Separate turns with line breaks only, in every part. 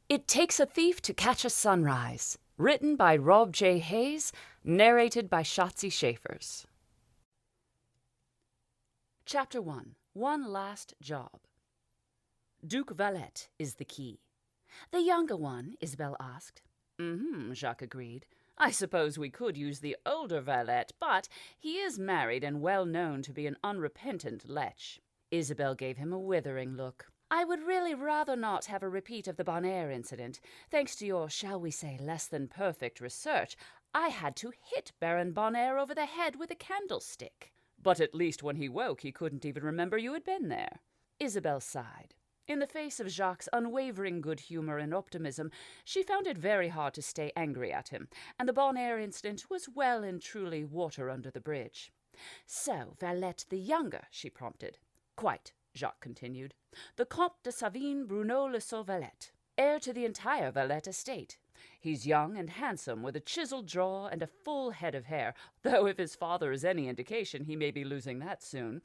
It Takes a Thief to Catch a Sunrise, written by Rob J. Hayes, narrated by Shotzi Schaefers. Chapter 1. One Last Job. Duke Valette is the key. The younger one, Isabel asked. Jacques agreed. I suppose we could use the older Valette, but he is married and well known to be an unrepentant lech. Isabel gave him a withering look. I would really rather not have a repeat of the Bonaire incident. Thanks to your, shall we say, less than perfect research, I had to hit Baron Bonaire over the head with a candlestick. But at least when he woke, he couldn't even remember you had been there. Isabel sighed. In the face of Jacques' unwavering good humor and optimism, she found it very hard to stay angry at him, and the Bonaire incident was well and truly water under the bridge. So, Valette the younger, she prompted. Quite, Jacques continued. The Comte de Savine Bruno Le Sauvalette, heir to the entire Valette estate. He's young and handsome, with a chiseled jaw and a full head of hair, though if his father is any indication, he may be losing that soon.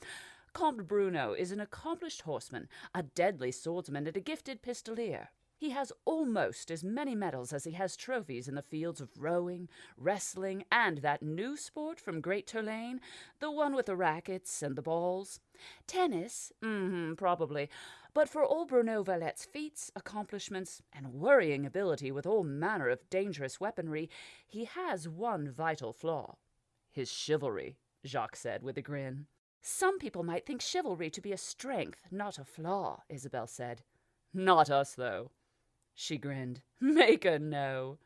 Comte Bruno is an accomplished horseman, a deadly swordsman, and a gifted pistolier. He has almost as many medals as he has trophies in the fields of rowing, wrestling, and that new sport from Great Turlaine, the one with the rackets and the balls. Tennis? Probably. But for all Bruno Valette's feats, accomplishments, and worrying ability with all manner of dangerous weaponry, he has one vital flaw. His chivalry, Jacques said with a grin. Some people might think chivalry to be a strength, not a flaw, Isabel said. Not us, though. She grinned. Make a no.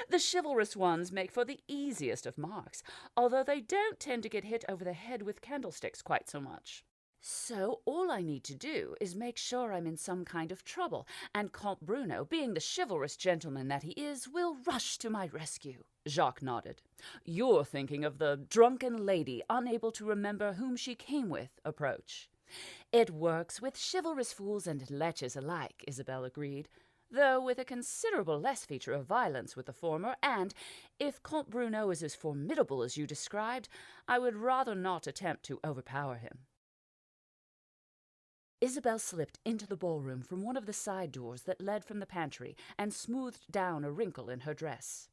The chivalrous ones make for the easiest of marks, although they don't tend to get hit over the head with candlesticks quite so much. So all I need to do is make sure I'm in some kind of trouble, and Comte Bruno, being the chivalrous gentleman that he is, will rush to my rescue. Jacques nodded. You're thinking of the drunken lady unable to remember whom she came with approach. It works with chivalrous fools and leches alike, Isabel agreed, though with a considerable less feature of violence with the former, and, if Comte Bruno is as formidable as you described, I would rather not attempt to overpower him. Isabel slipped into the ballroom from one of the side doors that led from the pantry and smoothed down a wrinkle in her dress.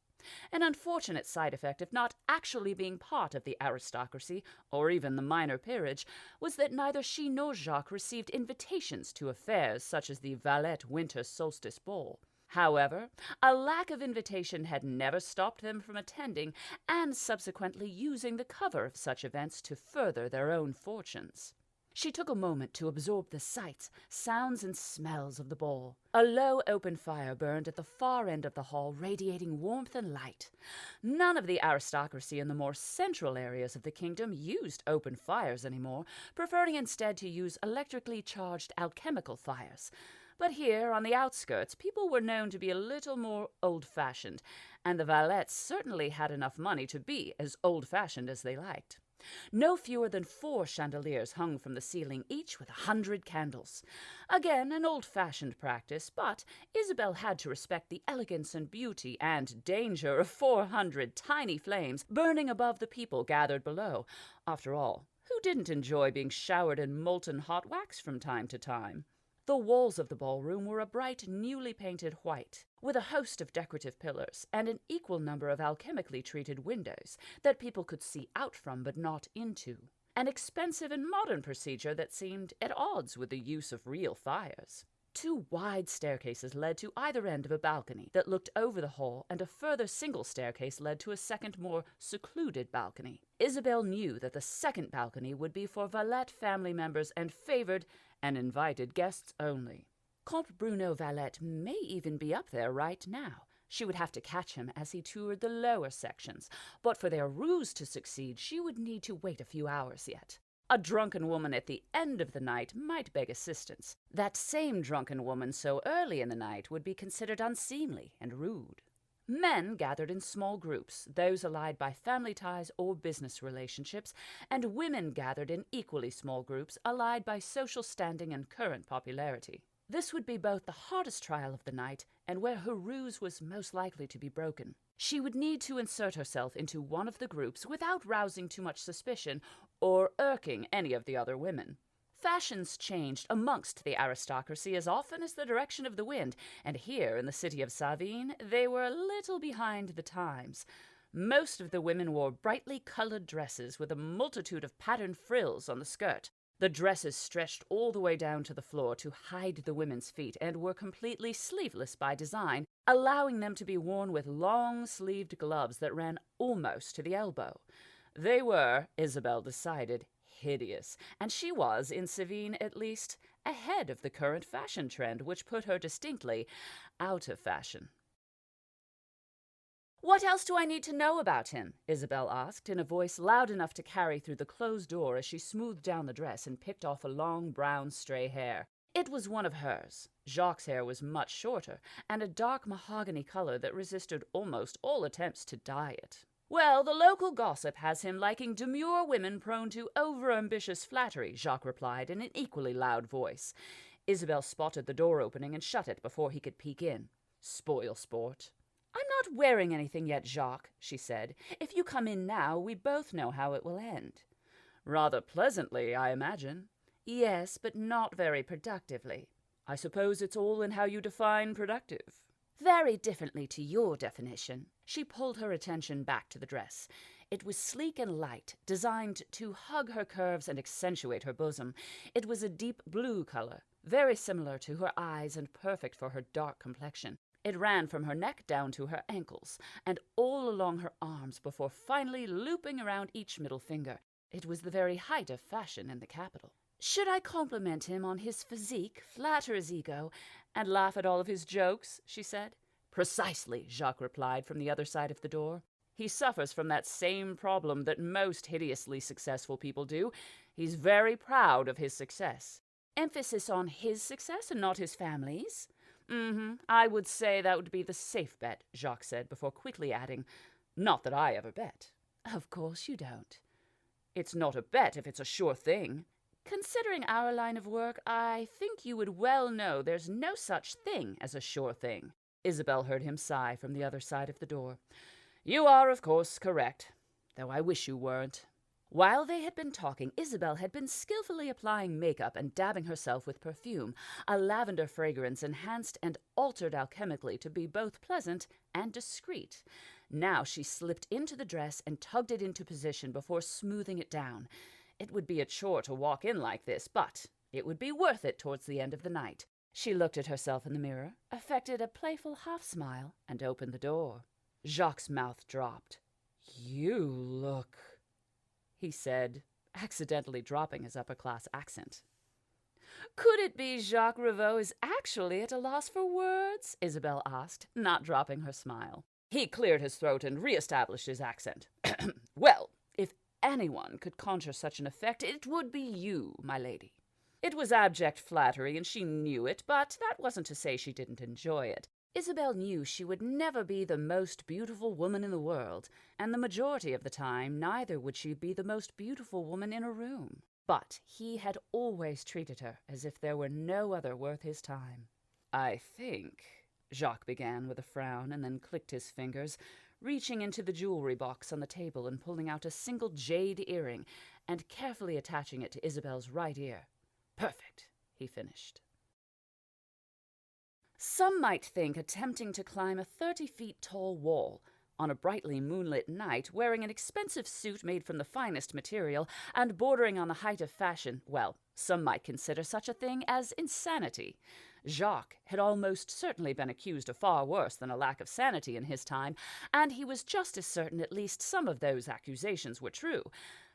An unfortunate side effect of not actually being part of the aristocracy, or even the minor peerage, was that neither she nor Jacques received invitations to affairs such as the Valette Winter Solstice Ball. However, a lack of invitation had never stopped them from attending and subsequently using the cover of such events to further their own fortunes. She took a moment to absorb the sights, sounds, and smells of the ball. A low open fire burned at the far end of the hall, radiating warmth and light. None of the aristocracy in the more central areas of the kingdom used open fires anymore, preferring instead to use electrically charged alchemical fires. But here, on the outskirts, people were known to be a little more old-fashioned, and the Valettes certainly had enough money to be as old-fashioned as they liked. No fewer than 4 chandeliers hung from the ceiling, each with 100 candles. Again, an old-fashioned practice, but Isabel had to respect the elegance and beauty and danger of 400 tiny flames burning above the people gathered below. After all, who didn't enjoy being showered in molten hot wax from time to time? The walls of the ballroom were a bright, newly painted white, with a host of decorative pillars and an equal number of alchemically treated windows that people could see out from but not into. An expensive and modern procedure that seemed at odds with the use of real fires. 2 wide staircases led to either end of a balcony that looked over the hall, and a further single staircase led to a second, more secluded balcony. Isabel knew that the second balcony would be for Valette family members and favored and invited guests only. Comte Bruno Valette may even be up there right now. She would have to catch him as he toured the lower sections, but for their ruse to succeed, she would need to wait a few hours yet. A drunken woman at the end of the night might beg assistance. That same drunken woman so early in the night would be considered unseemly and rude. Men gathered in small groups, those allied by family ties or business relationships, and women gathered in equally small groups, allied by social standing and current popularity. This would be both the hardest trial of the night and where her ruse was most likely to be broken. She would need to insert herself into one of the groups without rousing too much suspicion or irking any of the other women. Fashions changed amongst the aristocracy as often as the direction of the wind, and here in the city of Savine they were a little behind the times. Most of the women wore brightly colored dresses with a multitude of patterned frills on the skirt. The dresses stretched all the way down to the floor to hide the women's feet and were completely sleeveless by design, allowing them to be worn with long-sleeved gloves that ran almost to the elbow. They were, Isabel decided, hideous, and she was, in Savine at least, ahead of the current fashion trend, which put her distinctly out of fashion. "What else do I need to know about him?" Isabel asked, in a voice loud enough to carry through the closed door as she smoothed down the dress and picked off a long brown stray hair. It was one of hers. Jacques' hair was much shorter, and a dark mahogany color that resisted almost all attempts to dye it. "Well, the local gossip has him liking demure women prone to over-ambitious flattery," Jacques replied in an equally loud voice. Isabel spotted the door opening and shut it before he could peek in. Spoil sport. "I'm not wearing anything yet, Jacques," she said. "If you come in now, we both know how it will end." "Rather pleasantly, I imagine." "Yes, but not very productively." "I suppose it's all in how you define productive." "Very differently to your definition." She pulled her attention back to the dress. It was sleek and light, designed to hug her curves and accentuate her bosom. It was a deep blue color, very similar to her eyes and perfect for her dark complexion. It ran from her neck down to her ankles, and all along her arms before finally looping around each middle finger. It was the very height of fashion in the capital. "Should I compliment him on his physique, flatter his ego, and laugh at all of his jokes?" she said. "Precisely," Jacques replied from the other side of the door. "He suffers from that same problem that most hideously successful people do. He's very proud of his success." "Emphasis on his success and not his family's?" I would say that would be the safe bet," Jacques said, before quickly adding, "Not that I ever bet." "Of course you don't." "It's not a bet if it's a sure thing." "Considering our line of work, I think you would well know there's no such thing as a sure thing." Isabel heard him sigh from the other side of the door. "You are, of course, correct, though I wish you weren't." While they had been talking, Isabel had been skillfully applying makeup and dabbing herself with perfume, a lavender fragrance enhanced and altered alchemically to be both pleasant and discreet. Now she slipped into the dress and tugged it into position before smoothing it down. It would be a chore to walk in like this, but it would be worth it towards the end of the night. She looked at herself in the mirror, affected a playful half-smile, and opened the door. Jacques' mouth dropped. "You look," he said, accidentally dropping his upper-class accent. "Could it be Jacques Rivaux is actually at a loss for words?" Isabel asked, not dropping her smile. He cleared his throat and re-established his accent. "Well, if anyone could conjure such an effect, it would be you, my lady." It was abject flattery, and she knew it, but that wasn't to say she didn't enjoy it. Isabel knew she would never be the most beautiful woman in the world, and the majority of the time neither would she be the most beautiful woman in a room. But he had always treated her as if there were no other worth his time. "I think," Jacques began with a frown and then clicked his fingers, reaching into the jewelry box on the table and pulling out a single jade earring and carefully attaching it to Isabel's right ear. "Perfect," he finished. Some might think attempting to climb a 30-feet-tall wall on a brightly moonlit night, wearing an expensive suit made from the finest material and bordering on the height of fashion, well, some might consider such a thing as insanity. Jacques had almost certainly been accused of far worse than a lack of sanity in his time, and he was just as certain at least some of those accusations were true.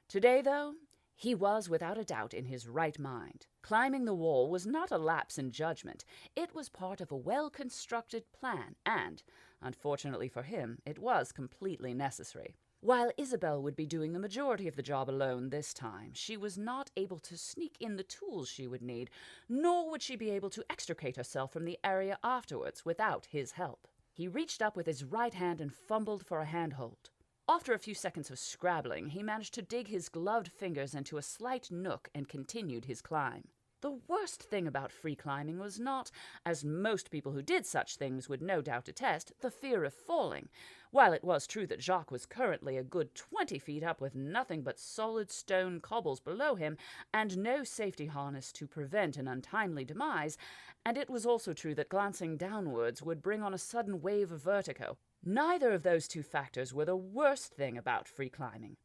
Today, though, he was without a doubt in his right mind. Climbing the wall was not a lapse in judgment. It was part of a well-constructed plan, and, unfortunately for him, it was completely necessary. While Isabel would be doing the majority of the job alone this time, she was not able to sneak in the tools she would need, nor would she be able to extricate herself from the area afterwards without his help. He reached up with his right hand and fumbled for a handhold. After a few seconds of scrabbling, he managed to dig his gloved fingers into a slight nook and continued his climb. The worst thing about free climbing was not, as most people who did such things would no doubt attest, the fear of falling. While it was true that Jacques was currently a good 20 feet up with nothing but solid stone cobbles below him and no safety harness to prevent an untimely demise, and it was also true that glancing downwards would bring on a sudden wave of vertigo. Neither of those two factors were the worst thing about free climbing.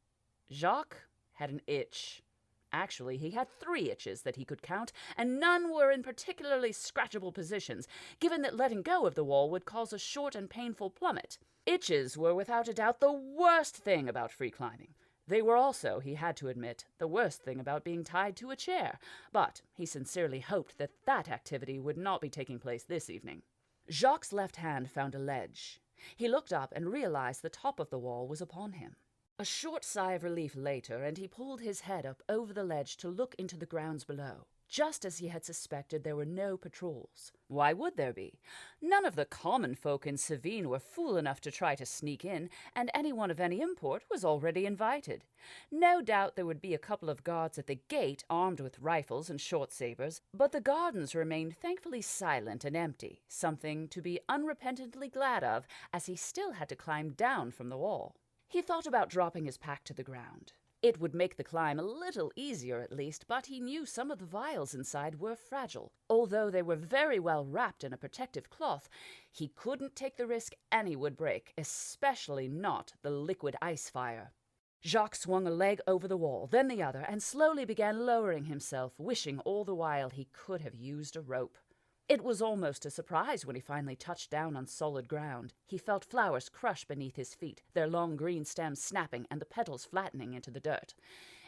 Jacques had an itch. Actually, he had 3 itches that he could count, and none were in particularly scratchable positions, given that letting go of the wall would cause a short and painful plummet. Itches were without a doubt the worst thing about free climbing. They were also, he had to admit, the worst thing about being tied to a chair, but he sincerely hoped that that activity would not be taking place this evening. Jacques' left hand found a ledge. He looked up and realized the top of the wall was upon him. A short sigh of relief later, and he pulled his head up over the ledge to look into the grounds below. Just as he had suspected, there were no patrols. Why would there be? None of the common folk in Savine were fool enough to try to sneak in, and anyone of any import was already invited. No doubt there would be a couple of guards at the gate, armed with rifles and short sabers, but the gardens remained thankfully silent and empty, something to be unrepentantly glad of, as he still had to climb down from the wall. He thought about dropping his pack to the ground. It would make the climb a little easier at least, but he knew some of the vials inside were fragile. Although they were very well wrapped in a protective cloth, he couldn't take the risk any would break, especially not the liquid ice fire. Jacques swung a leg over the wall, then the other, and slowly began lowering himself, wishing all the while he could have used a rope. It was almost a surprise when he finally touched down on solid ground. He felt flowers crush beneath his feet, their long green stems snapping and the petals flattening into the dirt.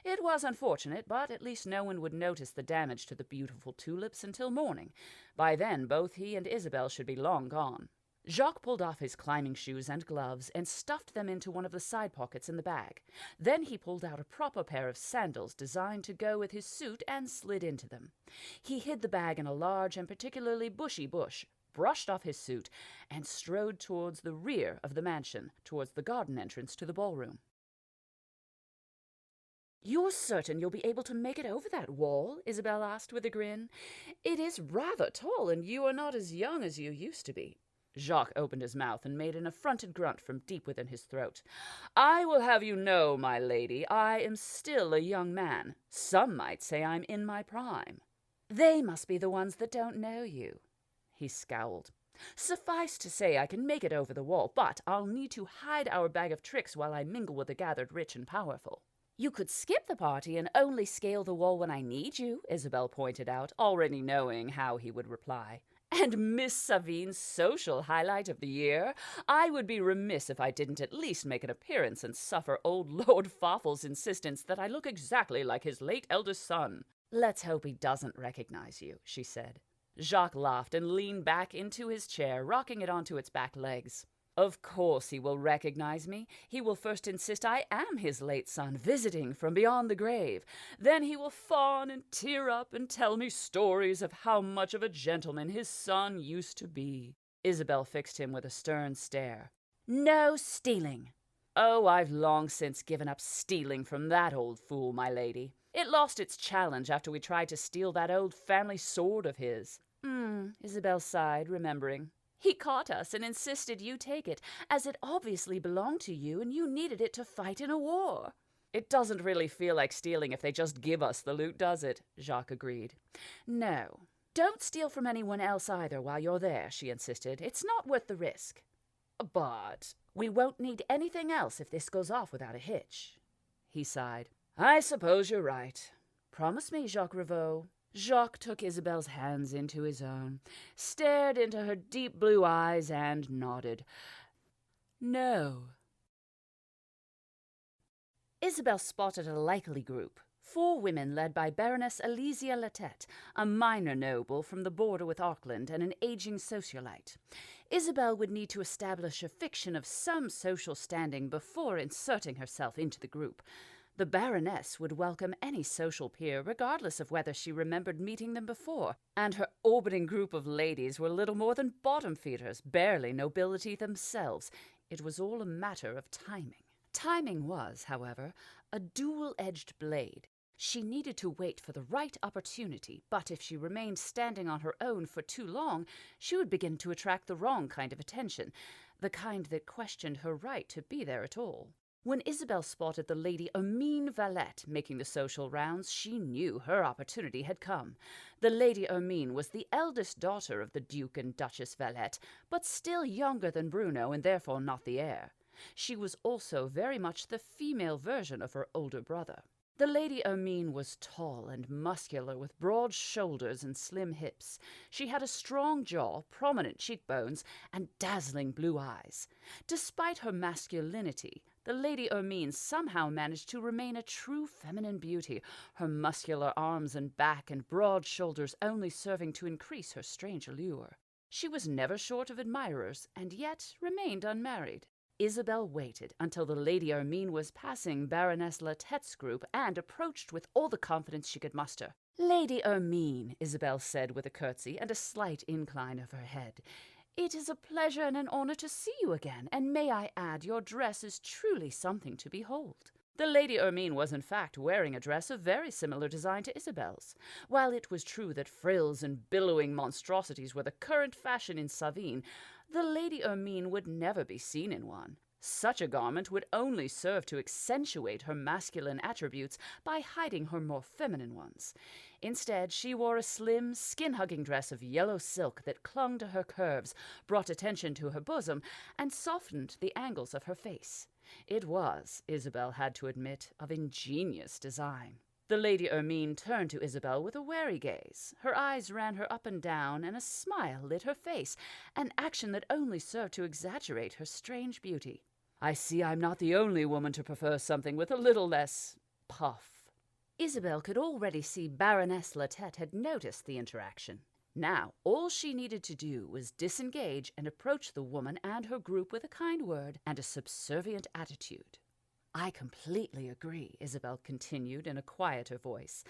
It was unfortunate, but at least no one would notice the damage to the beautiful tulips until morning. By then, both he and Isabel should be long gone. Jacques pulled off his climbing shoes and gloves and stuffed them into one of the side pockets in the bag. Then he pulled out a proper pair of sandals designed to go with his suit and slid into them. He hid the bag in a large and particularly bushy bush, brushed off his suit, and strode towards the rear of the mansion, towards the garden entrance to the ballroom. "You're certain you'll be able to make it over that wall?" Isabel asked with a grin. "It is rather tall, and you are not as young as you used to be." Jacques opened his mouth and made an affronted grunt from deep within his throat. "I will have you know, my lady, I am still a young man. Some might say I'm in my prime." "They must be the ones that don't know you." He scowled. "Suffice to say I can make it over the wall, but I'll need to hide our bag of tricks while I mingle with the gathered rich and powerful." "You could skip the party and only scale the wall when I need you," Isabel pointed out, already knowing how he would reply. "And Miss Savine's social highlight of the year? I would be remiss if I didn't at least make an appearance and suffer old Lord Faffel's insistence that I look exactly like his late eldest son." "Let's hope he doesn't recognize you," she said. Jacques laughed and leaned back into his chair, rocking it onto its back legs. "Of course he will recognize me. He will first insist I am his late son, visiting from beyond the grave. Then he will fawn and tear up and tell me stories of how much of a gentleman his son used to be." Isabel fixed him with a stern stare. "No stealing." "Oh, I've long since given up stealing from that old fool, my lady. It lost its challenge after we tried to steal that old family sword of his." Isabel sighed, remembering. "He caught us and insisted you take it, as it obviously belonged to you and you needed it to fight in a war." "It doesn't really feel like stealing if they just give us the loot, does it?" Jacques agreed. "No. Don't steal from anyone else either while you're there," she insisted. "It's not worth the risk." "But we won't need anything else if this goes off without a hitch." He sighed. "I suppose you're right. Promise me, Jacques Rivaux." Jacques took Isabel's hands into his own, stared into her deep blue eyes, and nodded. "No." Isabel spotted a likely group. 4 women led by Baroness Elysia Latette, a minor noble from the border with Auckland and an aging socialite. Isabel would need to establish a fiction of some social standing before inserting herself into the group. The Baroness would welcome any social peer, regardless of whether she remembered meeting them before, and her orbiting group of ladies were little more than bottom-feeders, barely nobility themselves. It was all a matter of timing. Timing was, however, a dual-edged blade. She needed to wait for the right opportunity, but if she remained standing on her own for too long, she would begin to attract the wrong kind of attention, the kind that questioned her right to be there at all. When Isabel spotted the Lady Hermine Valette making the social rounds, she knew her opportunity had come. The Lady Hermine was the eldest daughter of the Duke and Duchess Valette, but still younger than Bruno and therefore not the heir. She was also very much the female version of her older brother. The Lady Hermine was tall and muscular, with broad shoulders and slim hips. She had a strong jaw, prominent cheekbones, and dazzling blue eyes. Despite her masculinity, the Lady Hermine somehow managed to remain a true feminine beauty, her muscular arms and back and broad shoulders only serving to increase her strange allure. She was never short of admirers, and yet remained unmarried. Isabel waited until the Lady Hermine was passing Baroness Latette's group and approached with all the confidence she could muster. "Lady Hermine," Isabel said with a curtsy and a slight incline of her head, "it is a pleasure and an honor to see you again, and may I add, your dress is truly something to behold." The Lady Hermine was in fact wearing a dress of very similar design to Isabel's. While it was true that frills and billowing monstrosities were the current fashion in Savine, the Lady Hermine would never be seen in one. Such a garment would only serve to accentuate her masculine attributes by hiding her more feminine ones. Instead, she wore a slim, skin-hugging dress of yellow silk that clung to her curves, brought attention to her bosom, and softened the angles of her face. It was, Isabel had to admit, of ingenious design. The Lady Hermine turned to Isabel with a wary gaze. Her eyes ran her up and down, and a smile lit her face, an action that only served to exaggerate her strange beauty. "I see I'm not the only woman to prefer something with a little less puff." Isabel could already see Baroness Latette had noticed the interaction. Now, all she needed to do was disengage and approach the woman and her group with a kind word and a subservient attitude. "I completely agree," Isabel continued in a quieter voice.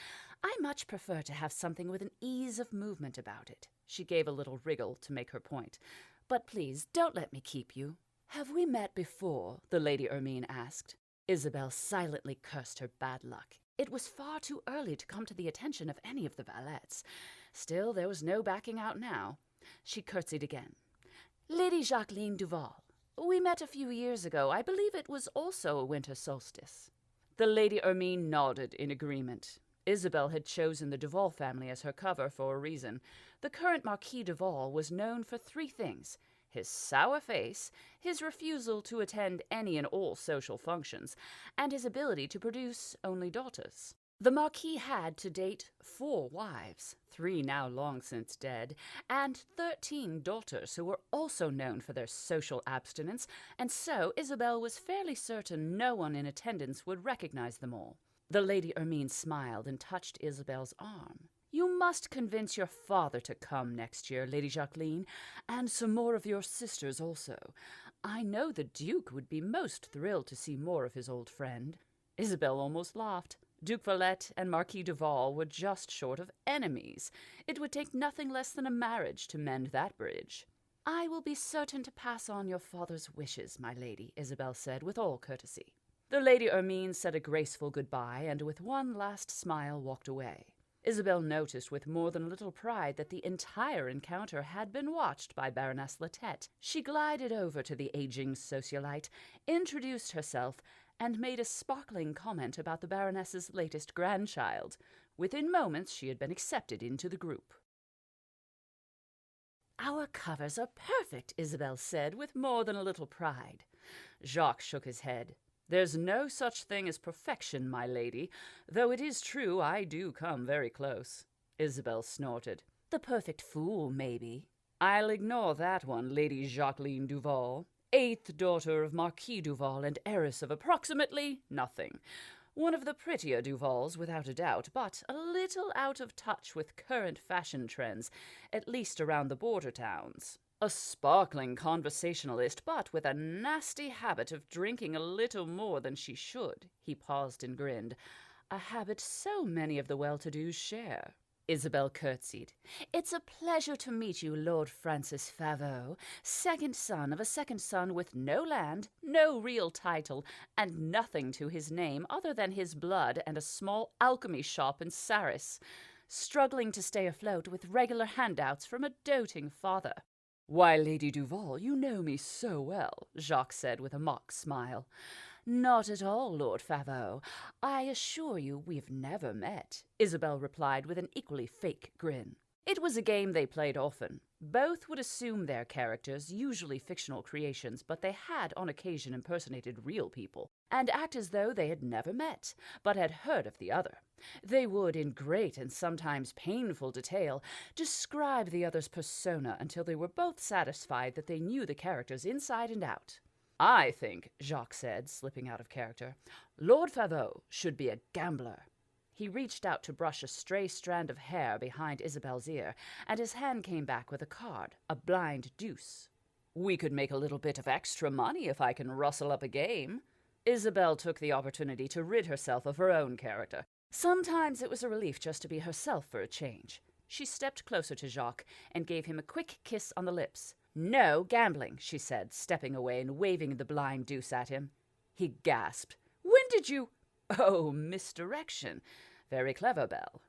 "I much prefer to have something with an ease of movement about it." She gave a little wriggle to make her point. "But please, don't let me keep you." "Have we met before?" the Lady Hermine asked. Isabel silently cursed her bad luck. It was far too early to come to the attention of any of the Valettes. Still, there was no backing out now. She curtsied again. "Lady Jacqueline Duval. We met a few years ago. I believe it was also a winter solstice." The Lady Hermine nodded in agreement. Isabel had chosen the Duval family as her cover for a reason. The current Marquis Duval was known for three things: his sour face, his refusal to attend any and all social functions, and his ability to produce only daughters. The Marquis had, to date, 4 wives, 3 now long since dead, and 13 daughters who were also known for their social abstinence, and so Isabel was fairly certain no one in attendance would recognize them all. The Lady Hermine smiled and touched Isabel's arm. "You must convince your father to come next year, Lady Jacqueline, and some more of your sisters also. I know the Duke would be most thrilled to see more of his old friend." Isabel almost laughed. Duke Valette and Marquis Duval were just short of enemies. It would take nothing less than a marriage to mend that bridge. "I will be certain to pass on your father's wishes, my lady," Isabel said with all courtesy. The Lady Hermine said a graceful goodbye and with one last smile walked away. Isabel noticed with more than a little pride that the entire encounter had been watched by Baroness Latette. She glided over to the aging socialite, introduced herself, and made a sparkling comment about the Baroness's latest grandchild. Within moments she had been accepted into the group. "Our covers are perfect," Isabel said with more than a little pride. Jacques shook his head. "There's no such thing as perfection, my lady, though it is true I do come very close." Isabel snorted. "The perfect fool, maybe." "I'll ignore that one, Lady Jacqueline Duval. 8th daughter of Marquis Duval and heiress of approximately nothing. One of the prettier Duvals, without a doubt, but a little out of touch with current fashion trends, at least around the border towns. A sparkling conversationalist, but with a nasty habit of drinking a little more than she should." He paused and grinned. "A habit so many of the well-to-dos share." Isabel curtsied. "It's a pleasure to meet you, Lord Francis Favot, second son of a second son with no land, no real title, and nothing to his name other than his blood and a small alchemy shop in Saris, struggling to stay afloat with regular handouts from a doting father." "Why, Lady Duval, you know me so well," Jacques said with a mock smile. "Not at all, Lord Favot. I assure you we've never met," Isabel replied with an equally fake grin. It was a game they played often. Both would assume their characters, usually fictional creations, but they had on occasion impersonated real people, and act as though they had never met, but had heard of the other. They would, in great and sometimes painful detail, describe the other's persona until they were both satisfied that they knew the characters inside and out. "I think," Jacques said, slipping out of character, "Lord Favot should be a gambler." He reached out to brush a stray strand of hair behind Isabel's ear, and his hand came back with a card, a blind deuce. "We could make a little bit of extra money if I can rustle up a game." Isabel took the opportunity to rid herself of her own character. Sometimes it was a relief just to be herself for a change. She stepped closer to Jacques and gave him a quick kiss on the lips. "No gambling," she said, stepping away and waving the blind deuce at him. He gasped. "When did you—" "Oh, misdirection. Very clever, Belle."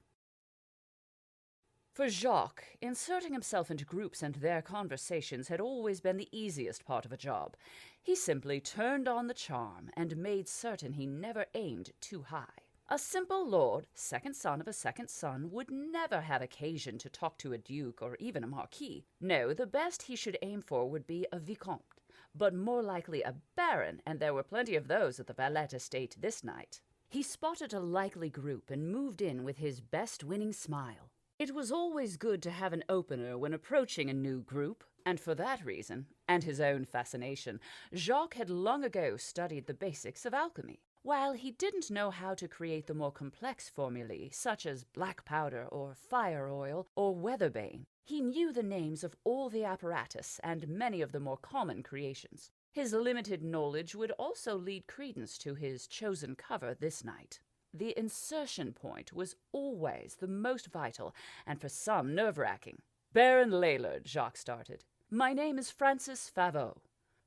For Jacques, inserting himself into groups and their conversations had always been the easiest part of a job. He simply turned on the charm and made certain he never aimed too high. A simple lord, second son of a second son, would never have occasion to talk to a duke or even a marquis. No, the best he should aim for would be a vicomte, but more likely a baron, and there were plenty of those at the Valette estate this night. He spotted a likely group and moved in with his best winning smile. It was always good to have an opener when approaching a new group, and for that reason, and his own fascination, Jacques had long ago studied the basics of alchemy. While he didn't know how to create the more complex formulae, such as black powder or fire oil or weatherbane, he knew the names of all the apparatus and many of the more common creations. His limited knowledge would also lead credence to his chosen cover this night. The insertion point was always the most vital, and for some nerve-wracking. "Baron Laylard," Jacques started. "My name is Francis Favot."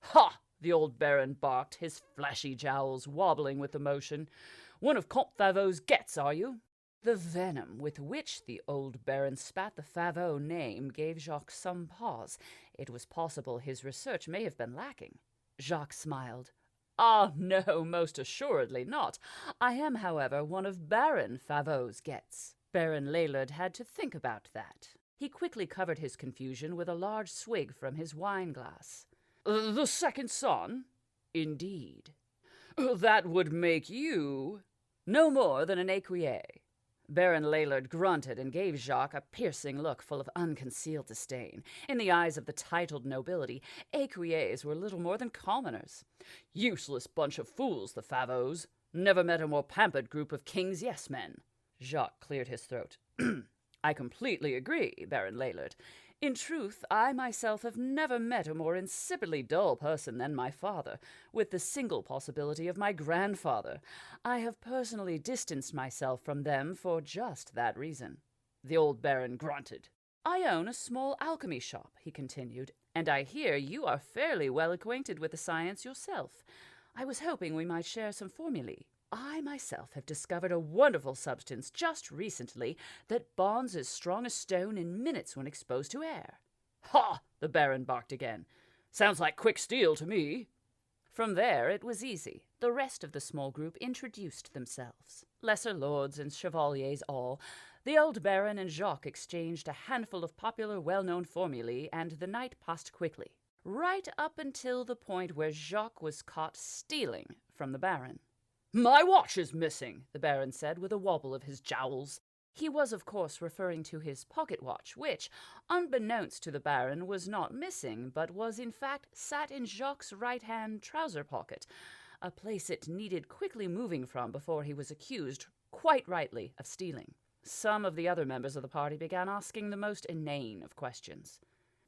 "Ha!" the old baron barked, his fleshy jowls wobbling with emotion. "One of Comte Favot's gets, are you?" The venom with which the old baron spat the Favot name gave Jacques some pause. It was possible his research may have been lacking. Jacques smiled. "Ah, no, most assuredly not. I am, however, one of Baron Favot's gets." Baron Laylard had to think about that. He quickly covered his confusion with a large swig from his wine-glass. "The second son?" "Indeed." "That would make you—" "No more than an écuyer." Baron Laylard grunted and gave Jacques a piercing look full of unconcealed disdain. In the eyes of the titled nobility, écuyers were little more than commoners. "Useless bunch of fools, the Favots. Never met a more pampered group of king's yes-men." Jacques cleared his throat. "I completely agree, Baron Laylard. In truth, I myself have never met a more insipidly dull person than my father, with the single possibility of my grandfather. I have personally distanced myself from them for just that reason." The old baron grunted. "I own a small alchemy shop," he continued, "and I hear you are fairly well acquainted with the science yourself. I was hoping we might share some formulae. I myself have discovered a wonderful substance just recently that bonds as strong as stone in minutes when exposed to air." "Ha!" the baron barked again. "Sounds like quick steel to me." From there it was easy. The rest of the small group introduced themselves. Lesser lords and chevaliers all. The old baron and Jacques exchanged a handful of popular well-known formulae, and the night passed quickly. Right up until the point where Jacques was caught stealing from the baron. "My watch is missing," the baron said with a wobble of his jowls. He was, of course, referring to his pocket watch, which, unbeknownst to the baron, was not missing, but was in fact sat in Jacques' right-hand trouser pocket, a place it needed quickly moving from before he was accused, quite rightly, of stealing. Some of the other members of the party began asking the most inane of questions.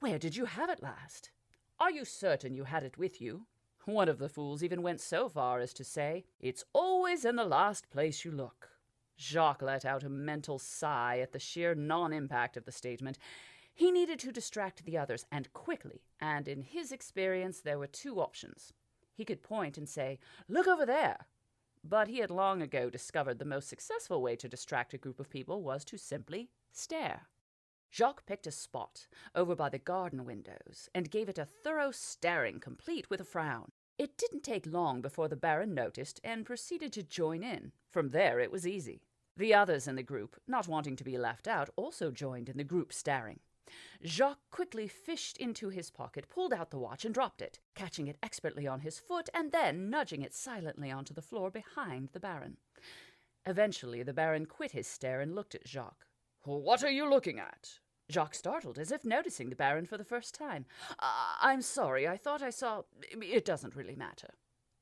"Where did you have it last?" "Are you certain you had it with you?" One of the fools even went so far as to say, "It's always in the last place you look." Jacques let out a mental sigh at the sheer non-impact of the statement. He needed to distract the others, and quickly, and in his experience there were two options. He could point and say, "Look over there!" But he had long ago discovered the most successful way to distract a group of people was to simply stare. Jacques picked a spot over by the garden windows and gave it a thorough staring, complete with a frown. It didn't take long before the Baron noticed and proceeded to join in. From there it was easy. The others in the group, not wanting to be left out, also joined in the group staring. Jacques quickly fished into his pocket, pulled out the watch, and dropped it, catching it expertly on his foot and then nudging it silently onto the floor behind the Baron. Eventually the Baron quit his stare and looked at Jacques. "What are you looking at?" Jacques startled, as if noticing the Baron for the first time. "I'm sorry, I thought I saw— It doesn't really matter."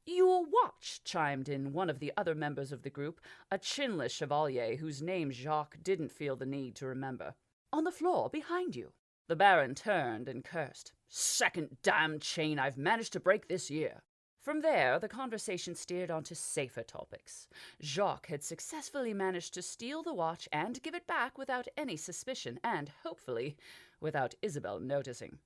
"Your watch," chimed in one of the other members of the group, a chinless chevalier whose name Jacques didn't feel the need to remember. "On the floor behind you." The Baron turned and cursed. "Second damned chain I've managed to break this year." From there, the conversation steered onto safer topics. Jacques had successfully managed to steal the watch and give it back without any suspicion and, hopefully, without Isabel noticing.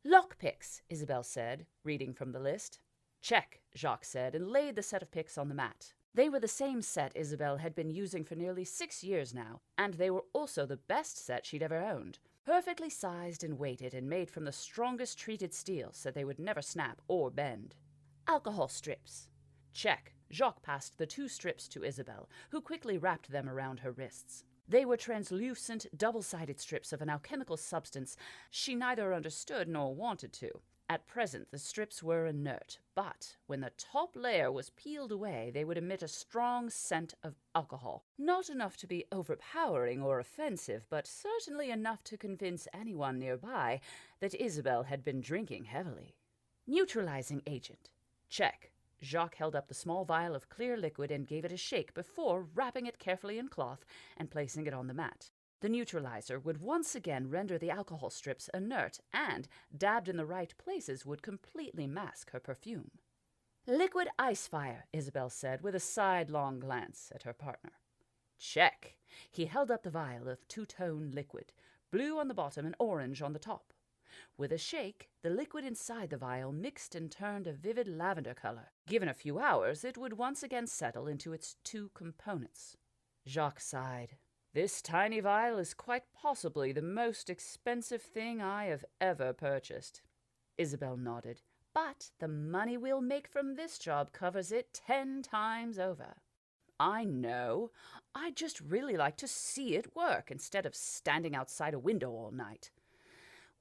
"Lockpicks," Isabel said, reading from the list. "Check," Jacques said, and laid the set of picks on the mat. They were the same set Isabel had been using for nearly 6 years now, and they were also the best set she'd ever owned. Perfectly sized and weighted and made from the strongest treated steel so they would never snap or bend. "Alcohol strips." Check. Jacques passed the 2 strips to Isabel, who quickly wrapped them around her wrists. They were translucent, double-sided strips of an alchemical substance she neither understood nor wanted to. At present, the strips were inert, but when the top layer was peeled away, they would emit a strong scent of alcohol. Not enough to be overpowering or offensive, but certainly enough to convince anyone nearby that Isabel had been drinking heavily. "Neutralizing agent." Check. Jacques held up the small vial of clear liquid and gave it a shake before wrapping it carefully in cloth and placing it on the mat. The neutralizer would once again render the alcohol strips inert and, dabbed in the right places, would completely mask her perfume. "Liquid ice fire," Isabel said with a sidelong glance at her partner. Check. He held up the vial of 2-tone liquid, blue on the bottom and orange on the top. With a shake, the liquid inside the vial mixed and turned a vivid lavender color. Given a few hours, it would once again settle into its 2 components. Jacques sighed. "This tiny vial is quite possibly the most expensive thing I have ever purchased." Isabel nodded. "But the money we'll make from this job covers it 10 times over." "I know. I'd just really like to see it work instead of standing outside a window all night."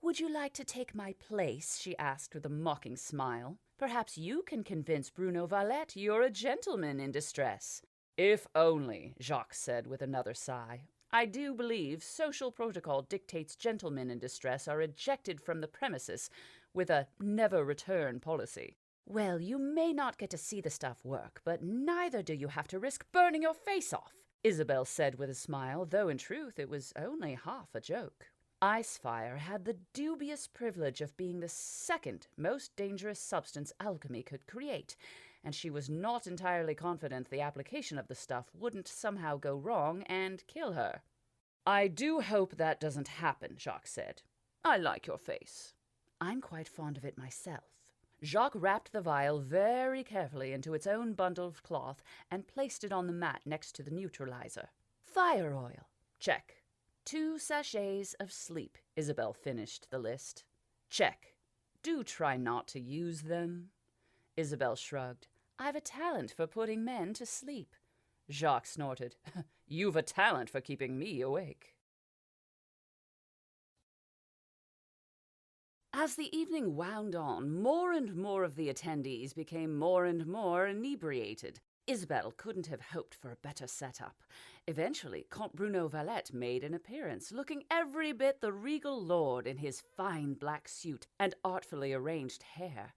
"Would you like to take my place?" she asked with a mocking smile. "Perhaps you can convince Bruno Valette you're a gentleman in distress." "If only," Jacques said with another sigh. "I do believe social protocol dictates gentlemen in distress are ejected from the premises with a never-return policy." "Well, you may not get to see the stuff work, but neither do you have to risk burning your face off," Isabel said with a smile, though in truth it was only half a joke. Ice fire had the dubious privilege of being the second most dangerous substance alchemy could create, and she was not entirely confident the application of the stuff wouldn't somehow go wrong and kill her. "I do hope that doesn't happen," Jacques said. "I like your face." "I'm quite fond of it myself." Jacques wrapped the vial very carefully into its own bundle of cloth and placed it on the mat next to the neutralizer. "Fire oil." Check. 2 sachets of sleep, Isabel finished the list. Check. Do try not to use them. Isabel shrugged. "I've a talent for putting men to sleep." Jacques snorted. "You've a talent for keeping me awake." As the evening wound on, more and more of the attendees became more and more inebriated. Isabel couldn't have hoped for a better setup. Eventually, Comte Bruno Valette made an appearance, looking every bit the regal lord in his fine black suit and artfully arranged hair.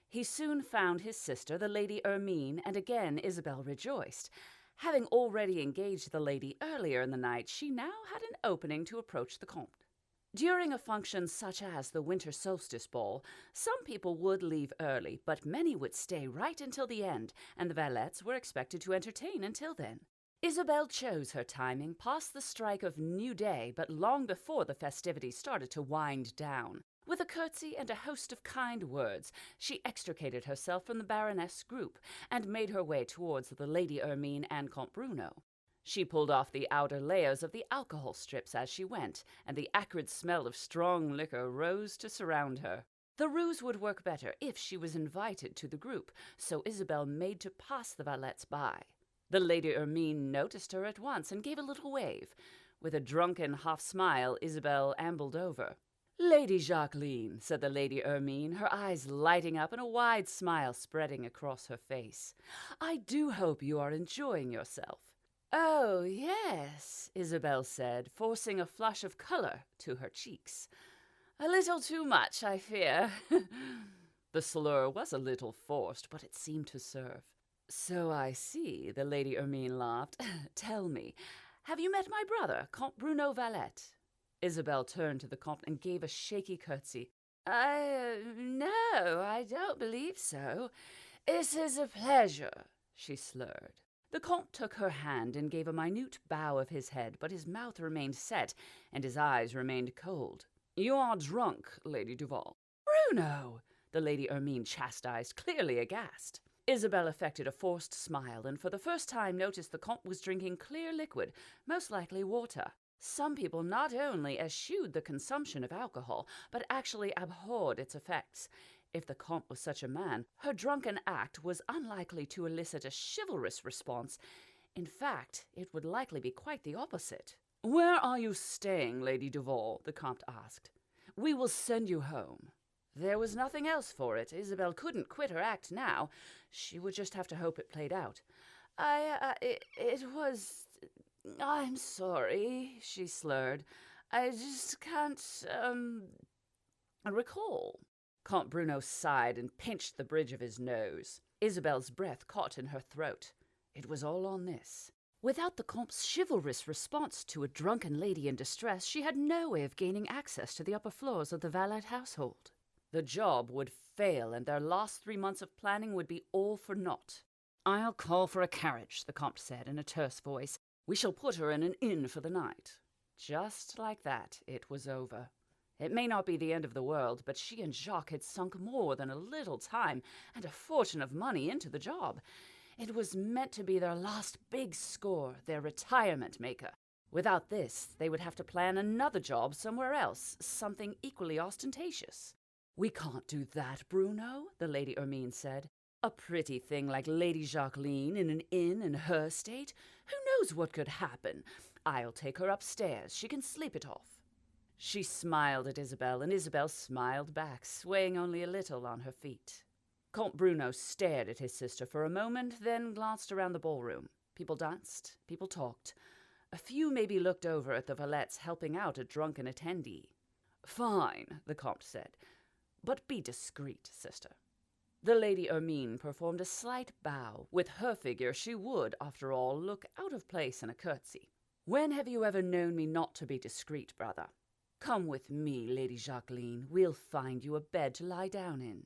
He soon found his sister, the Lady Hermine, and again Isabel rejoiced. Having already engaged the lady earlier in the night, she now had an opening to approach the Comte. During a function such as the Winter Solstice Ball, some people would leave early, but many would stay right until the end, and the valets were expected to entertain until then. Isabel chose her timing past the strike of New Day, but long before the festivities started to wind down. With a curtsy and a host of kind words, she extricated herself from the Baroness group and made her way towards the Lady Hermine and Comte Bruno. She pulled off the outer layers of the alcohol strips as she went, and the acrid smell of strong liquor rose to surround her. The ruse would work better if she was invited to the group, so Isabel made to pass the valets by. The Lady Hermine noticed her at once and gave a little wave. With a drunken half-smile, Isabel ambled over. "Lady Jacqueline," said the Lady Hermine, her eyes lighting up and a wide smile spreading across her face. "I do hope you are enjoying yourself." "Oh, yes," Isabel said, forcing a flush of color to her cheeks. "A little too much, I fear." The slur was a little forced, but it seemed to serve. "So I see," the Lady Hermine laughed. "Tell me, have you met my brother, Comte Bruno Valette?" Isabel turned to the Comte and gave a shaky curtsy. No, I don't believe so. It is a pleasure," she slurred. The Comte took her hand and gave a minute bow of his head, but his mouth remained set and his eyes remained cold. "You are drunk, Lady Duval." "Bruno!" the Lady Hermine chastised, clearly aghast. Isabel affected a forced smile, and for the first time noticed the Comte was drinking clear liquid, most likely water. Some people not only eschewed the consumption of alcohol, but actually abhorred its effects. If the Comte was such a man, her drunken act was unlikely to elicit a chivalrous response. In fact, it would likely be quite the opposite. "Where are you staying, Lady Duval?" the Comte asked. "We will send you home." There was nothing else for it. Isabel couldn't quit her act now. She would just have to hope it played out. I'm sorry," she slurred. "I just can't, recall." Comte Bruno sighed and pinched the bridge of his nose. Isabel's breath caught in her throat. It was all on this. Without the Comte's chivalrous response to a drunken lady in distress, she had no way of gaining access to the upper floors of the Valette household. The job would fail, and their last 3 months of planning would be all for naught. "I'll call for a carriage," the Comte said in a terse voice. "We shall put her in an inn for the night." Just like that, it was over. It may not be the end of the world, but she and Jacques had sunk more than a little time and a fortune of money into the job. It was meant to be their last big score, their retirement maker. Without this, they would have to plan another job somewhere else, something equally ostentatious. "We can't do that, Bruno," the Lady Hermine said. "A pretty thing like Lady Jacqueline in an inn in her state? Who knows what could happen? I'll take her upstairs. She can sleep it off." She smiled at Isabel, and Isabel smiled back, swaying only a little on her feet. Comte Bruno stared at his sister for a moment, then glanced around the ballroom. People danced, people talked. A few maybe looked over at the valettes helping out a drunken attendee. "Fine," the Comte said. "But be discreet, sister." The Lady Hermine performed a slight bow. With her figure, she would, after all, look out of place in a curtsy. "When have you ever known me not to be discreet, brother? Come with me, Lady Jacqueline. We'll find you a bed to lie down in."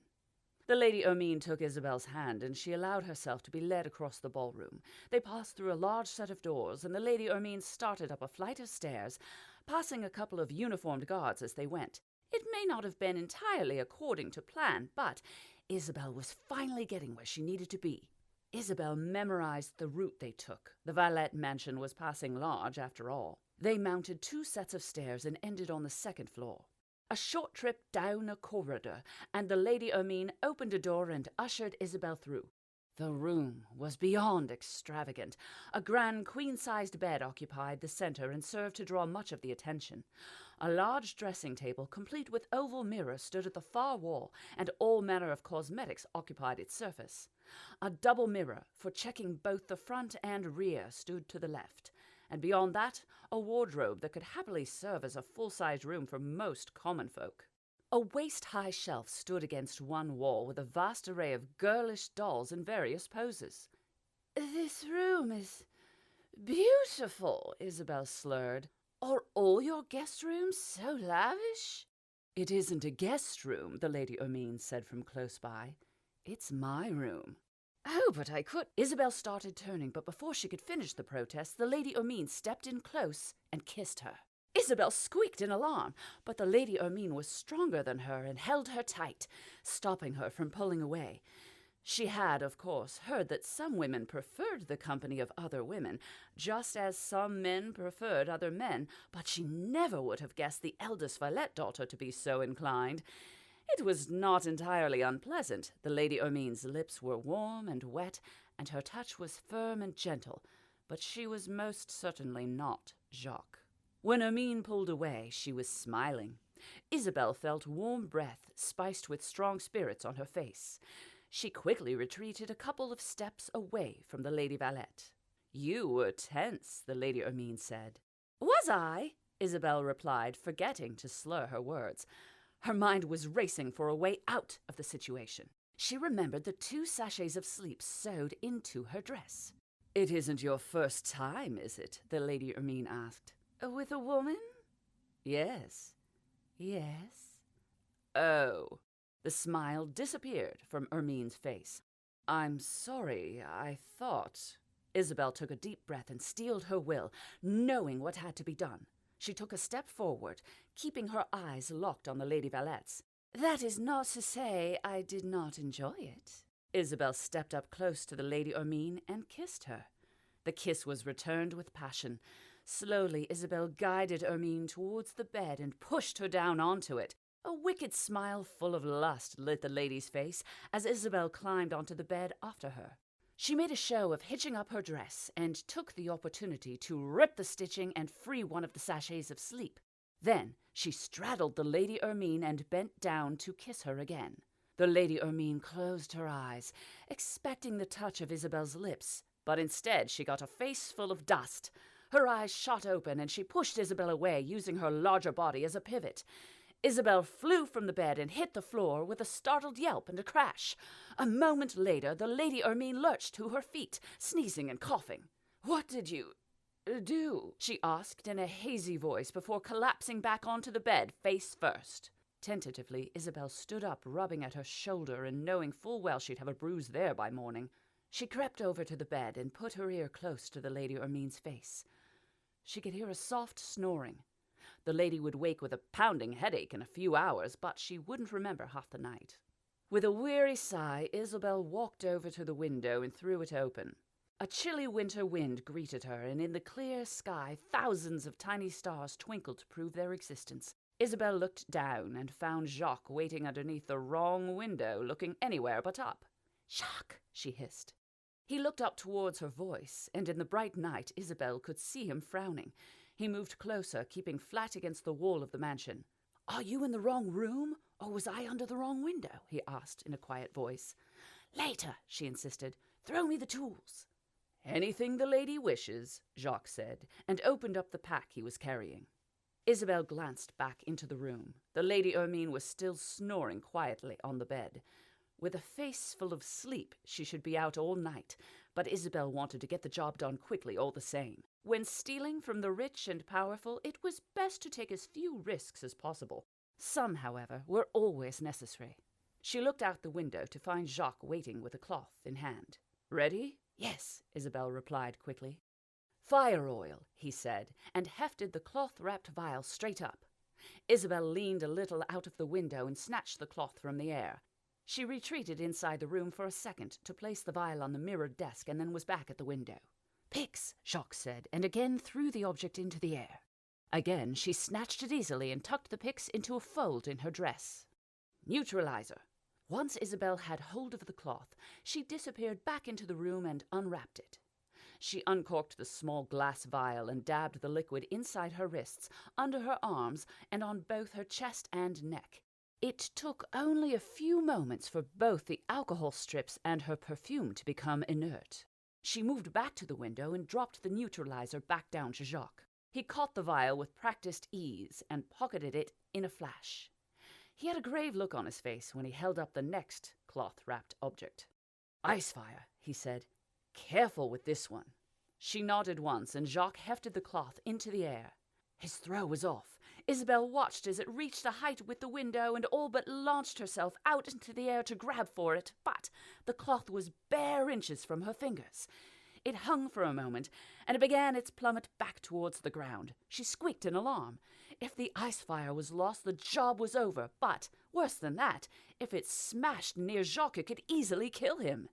The Lady Hermine took Isabel's hand, and she allowed herself to be led across the ballroom. They passed through a large set of doors, and the Lady Hermine started up a flight of stairs, passing a couple of uniformed guards as they went. It may not have been entirely according to plan, but Isabel was finally getting where she needed to be. Isabel memorized the route they took. The Valette mansion was passing large, after all. They mounted 2 sets of stairs and ended on the 2nd floor. A short trip down a corridor, and the Lady Hermine opened a door and ushered Isabel through. The room was beyond extravagant. A grand queen-sized bed occupied the center and served to draw much of the attention. A large dressing table, complete with oval mirror, stood at the far wall, and all manner of cosmetics occupied its surface. A double mirror, for checking both the front and rear, stood to the left, and beyond that, a wardrobe that could happily serve as a full-sized room for most common folk. A waist-high shelf stood against one wall with a vast array of girlish dolls in various poses. "This room is beautiful," Isabel slurred. Are all your guest rooms so lavish? It isn't a guest room, the Lady Hermine said from close by. It's my room. Oh, but I could. Isabel started turning, but before she could finish the protest, the Lady Hermine stepped in close and kissed her. Isabel squeaked in alarm, but the Lady Hermine was stronger than her and held her tight, stopping her from pulling away. She had, of course, heard that some women preferred the company of other women, just as some men preferred other men, but she never would have guessed the eldest Valette daughter to be so inclined. It was not entirely unpleasant. The Lady Hermine's lips were warm and wet, and her touch was firm and gentle, but she was most certainly not Jacques. When Hermine pulled away, she was smiling. Isabel felt warm breath spiced with strong spirits on her face. She quickly retreated a couple of steps away from the Lady Valette. You were tense, the Lady Hermine said. Was I? Isabel replied, forgetting to slur her words. Her mind was racing for a way out of the situation. She remembered the 2 sachets of sleep sewed into her dress. It isn't your first time, is it? The Lady Hermine asked. With a woman? Yes. Yes. Oh. The smile disappeared from Hermine's face. I'm sorry, I thought... Isabel took a deep breath and steeled her will, knowing what had to be done. She took a step forward, keeping her eyes locked on the Lady Valette's. That is not to say I did not enjoy it. Isabel stepped up close to the Lady Hermine and kissed her. The kiss was returned with passion. Slowly, Isabel guided Hermine towards the bed and pushed her down onto it. A wicked smile full of lust lit the lady's face as Isabel climbed onto the bed after her. She made a show of hitching up her dress and took the opportunity to rip the stitching and free one of the sachets of sleep. Then she straddled the Lady Hermine and bent down to kiss her again. The Lady Hermine closed her eyes, expecting the touch of Isabel's lips, but instead she got a face full of dust. Her eyes shot open and she pushed Isabel away, using her larger body as a pivot. Isabel flew from the bed and hit the floor with a startled yelp and a crash. A moment later, the Lady Hermine lurched to her feet, sneezing and coughing. What did you do? She asked in a hazy voice before collapsing back onto the bed, face first. Tentatively, Isabel stood up, rubbing at her shoulder and knowing full well she'd have a bruise there by morning. She crept over to the bed and put her ear close to the Lady Hermine's face. She could hear a soft snoring. The lady would wake with a pounding headache in a few hours, but she wouldn't remember half the night. With a weary sigh, Isabel walked over to the window and threw it open. A chilly winter wind greeted her, and in the clear sky thousands of tiny stars twinkled to prove their existence. Isabel looked down and found Jacques waiting underneath the wrong window, looking anywhere but up. "Jacques!" she hissed. He looked up towards her voice, and in the bright night Isabel could see him frowning. He moved closer, keeping flat against the wall of the mansion. "Are you in the wrong room, or was I under the wrong window?" he asked in a quiet voice. "Later," she insisted. "Throw me the tools." "Anything the lady wishes," Jacques said, and opened up the pack he was carrying. Isabel glanced back into the room. The Lady Hermine was still snoring quietly on the bed. With a face full of sleep, she should be out all night, but Isabel wanted to get the job done quickly all the same. When stealing from the rich and powerful, it was best to take as few risks as possible. Some, however, were always necessary. She looked out the window to find Jacques waiting with a cloth in hand. "Ready?" "Yes," Isabel replied quickly. "Fire oil," he said, and hefted the cloth-wrapped vial straight up. Isabel leaned a little out of the window and snatched the cloth from the air. She retreated inside the room for a second to place the vial on the mirrored desk and then was back at the window. "Picks," Jacques said, and again threw the object into the air. Again she snatched it easily and tucked the picks into a fold in her dress. "Neutralizer." Once Isabel had hold of the cloth, she disappeared back into the room and unwrapped it. She uncorked the small glass vial and dabbed the liquid inside her wrists, under her arms, and on both her chest and neck. It took only a few moments for both the alcohol strips and her perfume to become inert. She moved back to the window and dropped the neutralizer back down to Jacques. He caught the vial with practiced ease and pocketed it in a flash. He had a grave look on his face when he held up the next cloth-wrapped object. "Ice fire," he said. "Careful with this one." She nodded once, and Jacques hefted the cloth into the air. His throw was off. Isabel watched as it reached the height with the window and all but launched herself out into the air to grab for it, but the cloth was bare inches from her fingers. It hung for a moment, and it began its plummet back towards the ground. She squeaked in alarm. If the ice fire was lost, the job was over, but, worse than that, if it smashed near Jacques, it could easily kill him.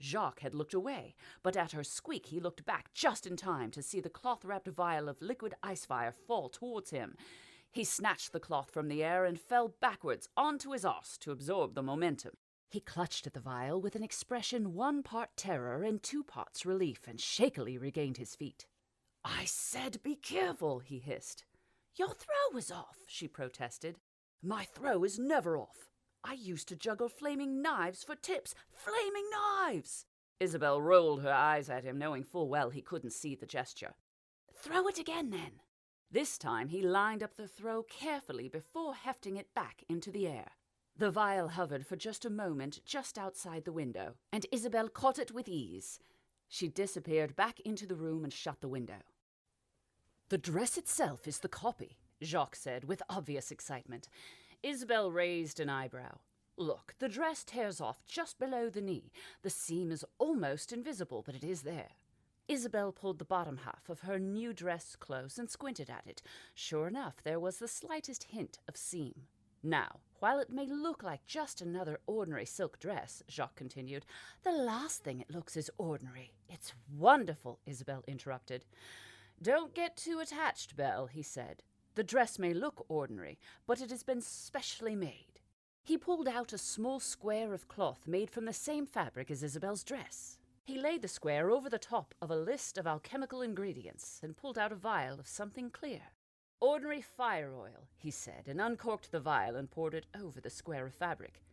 Jacques had looked away, but at her squeak he looked back just in time to see the cloth-wrapped vial of liquid ice fire fall towards him. He snatched the cloth from the air and fell backwards onto his arse to absorb the momentum. He clutched at the vial with an expression 1 part terror and 2 parts relief, and shakily regained his feet. "I said be careful," he hissed. "Your throw was off," she protested. "My throw is never off. I used to juggle flaming knives for tips. Flaming knives!" Isabel rolled her eyes at him, knowing full well he couldn't see the gesture. "Throw it again, then." This time he lined up the throw carefully before hefting it back into the air. The vial hovered for just a moment just outside the window, and Isabel caught it with ease. She disappeared back into the room and shut the window. "The dress itself is the copy," Jacques said with obvious excitement. Isabel raised an eyebrow. "Look, the dress tears off just below the knee. The seam is almost invisible, but it is there." Isabel pulled the bottom half of her new dress close and squinted at it. Sure enough, there was the slightest hint of seam. "Now, while it may look like just another ordinary silk dress," Jacques continued, "the last thing it looks is ordinary." "It's wonderful," Isabel interrupted. "Don't get too attached, Belle," he said. "The dress may look ordinary, but it has been specially made." He pulled out a small square of cloth made from the same fabric as Isabel's dress. He laid the square over the top of a list of alchemical ingredients and pulled out a vial of something clear. "Ordinary fire oil," he said, and uncorked the vial and poured it over the square of fabric.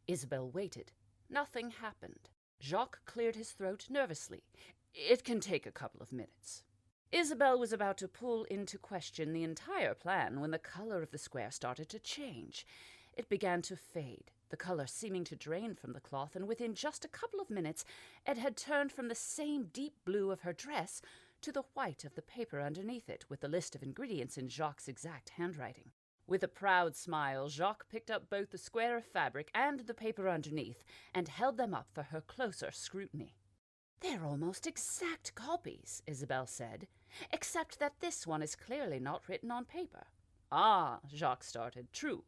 Isabel waited. Nothing happened. Jacques cleared his throat nervously. "It can take a couple of minutes." Isabel was about to pull into question the entire plan when the color of the square started to change. It began to fade, the color seeming to drain from the cloth, and within just a couple of minutes it had turned from the same deep blue of her dress to the white of the paper underneath it, with the list of ingredients in Jacques' exact handwriting. With a proud smile, Jacques picked up both the square of fabric and the paper underneath and held them up for her closer scrutiny. "They're almost exact copies," Isabel said, "except that this one is clearly not written on paper." "Ah," Jacques started, "true.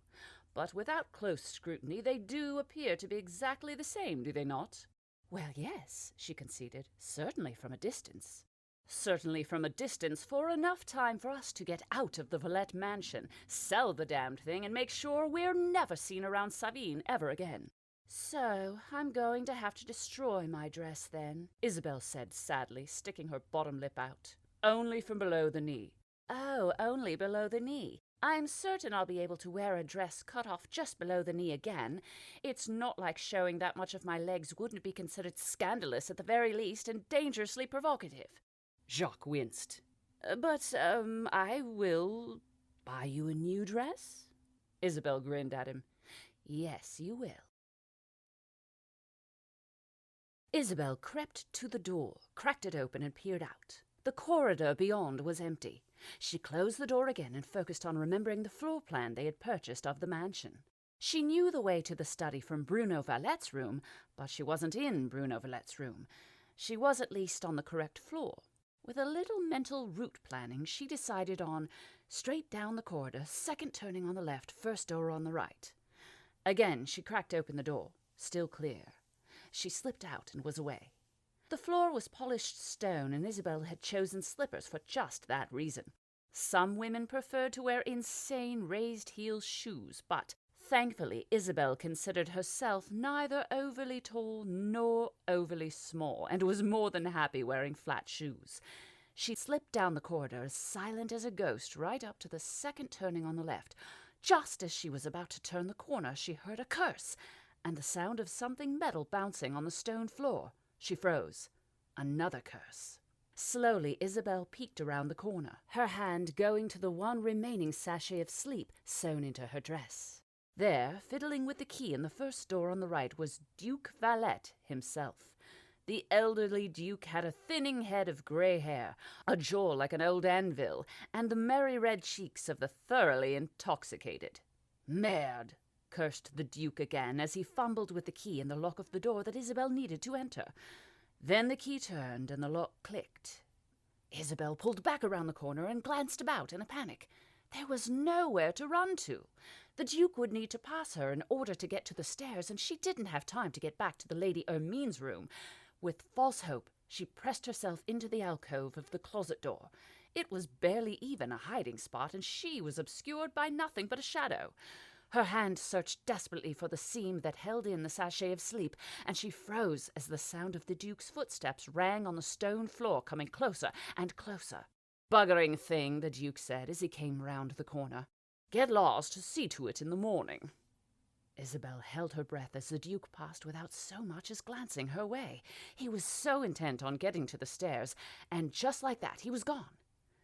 But without close scrutiny, they do appear to be exactly the same, do they not?" "Well, yes," she conceded. "Certainly from a distance." "Certainly from a distance for enough time for us to get out of the Villette mansion, sell the damned thing, and make sure we're never seen around Savine ever again." "So I'm going to have to destroy my dress, then," Isabel said sadly, sticking her bottom lip out. "Only from below the knee." "Oh, only below the knee. I'm certain I'll be able to wear a dress cut off just below the knee again. It's not like showing that much of my legs wouldn't be considered scandalous at the very least and dangerously provocative." Jacques winced. But I will buy you a new dress?" Isabel grinned at him. "Yes, you will." Isabel crept to the door, cracked it open, and peered out. The corridor beyond was empty. She closed the door again and focused on remembering the floor plan they had purchased of the mansion. She knew the way to the study from Bruno Valet's room, but she wasn't in Bruno Valet's room. She was at least on the correct floor. With a little mental route planning, she decided on straight down the corridor, second turning on the left, first door on the right. Again, she cracked open the door, still clear. She slipped out and was away. The floor was polished stone, and Isabel had chosen slippers for just that reason. Some women preferred to wear insane raised-heel shoes, but thankfully Isabel considered herself neither overly tall nor overly small, and was more than happy wearing flat shoes. She slipped down the corridor as silent as a ghost right up to the second turning on the left. Just as she was about to turn the corner, she heard a curse, and the sound of something metal bouncing on the stone floor. She froze. Another curse. Slowly, Isabel peeked around the corner, her hand going to the one remaining sachet of sleep sewn into her dress. There, fiddling with the key in the first door on the right, was Duke Valet himself. The elderly duke had a thinning head of grey hair, a jaw like an old anvil, and the merry red cheeks of the thoroughly intoxicated. "Merde!" cursed the duke again as he fumbled with the key in the lock of the door that Isabel needed to enter. Then the key turned and the lock clicked. Isabel pulled back around the corner and glanced about in a panic. There was nowhere to run to. The duke would need to pass her in order to get to the stairs, and she didn't have time to get back to the Lady Ermine's room. With false hope, she pressed herself into the alcove of the closet door. It was barely even a hiding spot, and she was obscured by nothing but a shadow. Her hand searched desperately for the seam that held in the sachet of sleep, and she froze as the sound of the duke's footsteps rang on the stone floor, coming closer and closer. "Buggering thing," the duke said as he came round the corner. "Get lost, see to it in the morning." Isabel held her breath as the duke passed without so much as glancing her way. He was so intent on getting to the stairs, and just like that he was gone.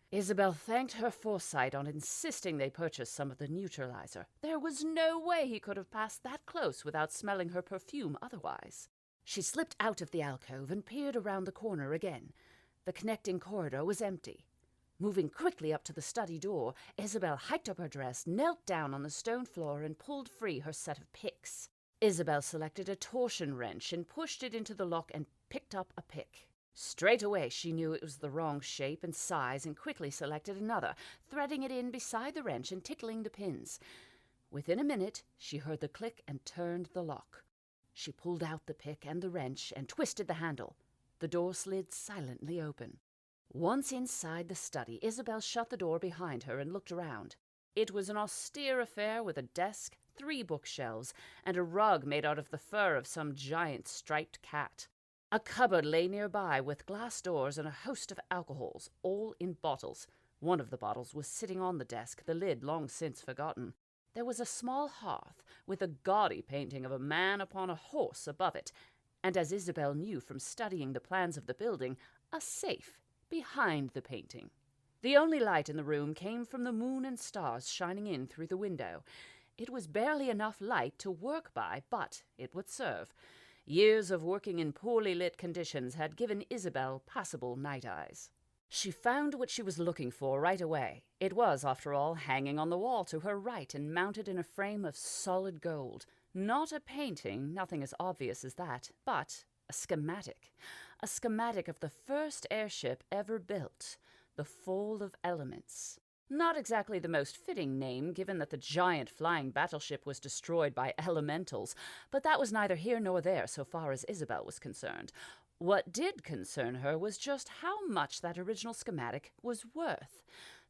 Isabel thanked her foresight on insisting they purchase some of the neutralizer. There was no way he could have passed that close without smelling her perfume otherwise. She slipped out of the alcove and peered around the corner again. The connecting corridor was empty. Moving quickly up to the study door, Isabel hiked up her dress, knelt down on the stone floor, and pulled free her set of picks. Isabel selected a torsion wrench and pushed it into the lock and picked up a pick. Straight away she knew it was the wrong shape and size and quickly selected another, threading it in beside the wrench and tickling the pins. Within a minute she heard the click and turned the lock. She pulled out the pick and the wrench and twisted the handle. The door slid silently open. Once inside the study, Isabel shut the door behind her and looked around. It was an austere affair with a desk, 3 bookshelves, and a rug made out of the fur of some giant striped cat. A cupboard lay nearby with glass doors and a host of alcohols, all in bottles. One of the bottles was sitting on the desk, the lid long since forgotten. There was a small hearth with a gaudy painting of a man upon a horse above it, and as Isabel knew from studying the plans of the building, a safe behind the painting. The only light in the room came from the moon and stars shining in through the window. It was barely enough light to work by, but it would serve. Years of working in poorly lit conditions had given Isabel passable night eyes. She found what she was looking for right away. It was, after all, hanging on the wall to her right and mounted in a frame of solid gold. Not a painting, nothing as obvious as that, but a schematic. A schematic of the first airship ever built, the Fall of Elements. Not exactly the most fitting name, given that the giant flying battleship was destroyed by elementals, but that was neither here nor there so far as Isabel was concerned. What did concern her was just how much that original schematic was worth.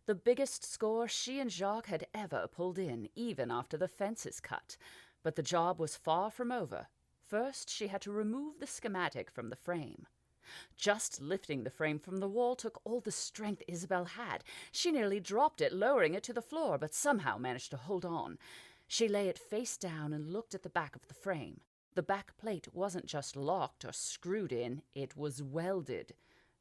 The biggest score she and Jacques had ever pulled in, even after the fences cut. But the job was far from over. First, she had to remove the schematic from the frame. Just lifting the frame from the wall took all the strength Isabel had. She nearly dropped it, lowering it to the floor, but somehow managed to hold on. She lay it face down and looked at the back of the frame. The back plate wasn't just locked or screwed in, it was welded,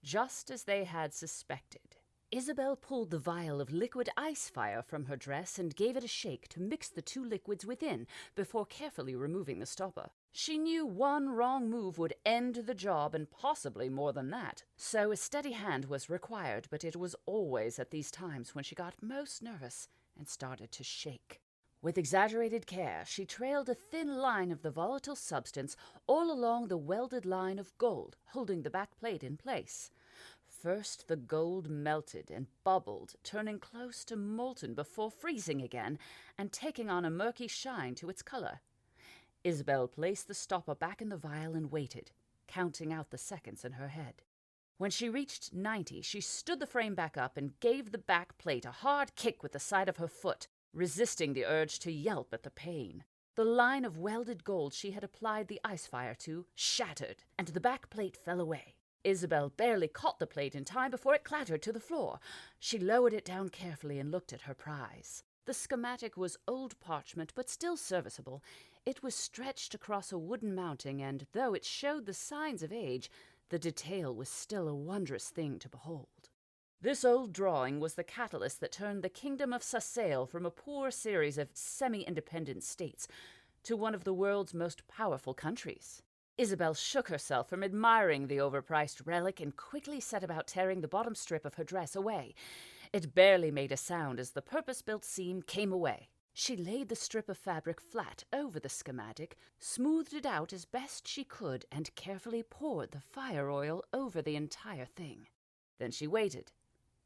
just as they had suspected. Isabel pulled the vial of liquid ice fire from her dress and gave it a shake to mix the 2 liquids within before carefully removing the stopper. She knew one wrong move would end the job and possibly more than that, so a steady hand was required, but it was always at these times when she got most nervous and started to shake. With exaggerated care, she trailed a thin line of the volatile substance all along the welded line of gold, holding the back plate in place. First the gold melted and bubbled, turning close to molten before freezing again and taking on a murky shine to its color. Isabel placed the stopper back in the vial and waited, counting out the seconds in her head. When she reached 90, she stood the frame back up and gave the back plate a hard kick with the side of her foot, resisting the urge to yelp at the pain. The line of welded gold she had applied the ice fire to shattered, and the back plate fell away. Isabel barely caught the plate in time before it clattered to the floor. She lowered it down carefully and looked at her prize. The schematic was old parchment, but still serviceable. It was stretched across a wooden mounting, and though it showed the signs of age, the detail was still a wondrous thing to behold. This old drawing was the catalyst that turned the kingdom of Sassail from a poor series of semi-independent states to one of the world's most powerful countries. Isabel shook herself from admiring the overpriced relic and quickly set about tearing the bottom strip of her dress away. It barely made a sound as the purpose-built seam came away. She laid the strip of fabric flat over the schematic, smoothed it out as best she could, and carefully poured the fire oil over the entire thing. Then she waited.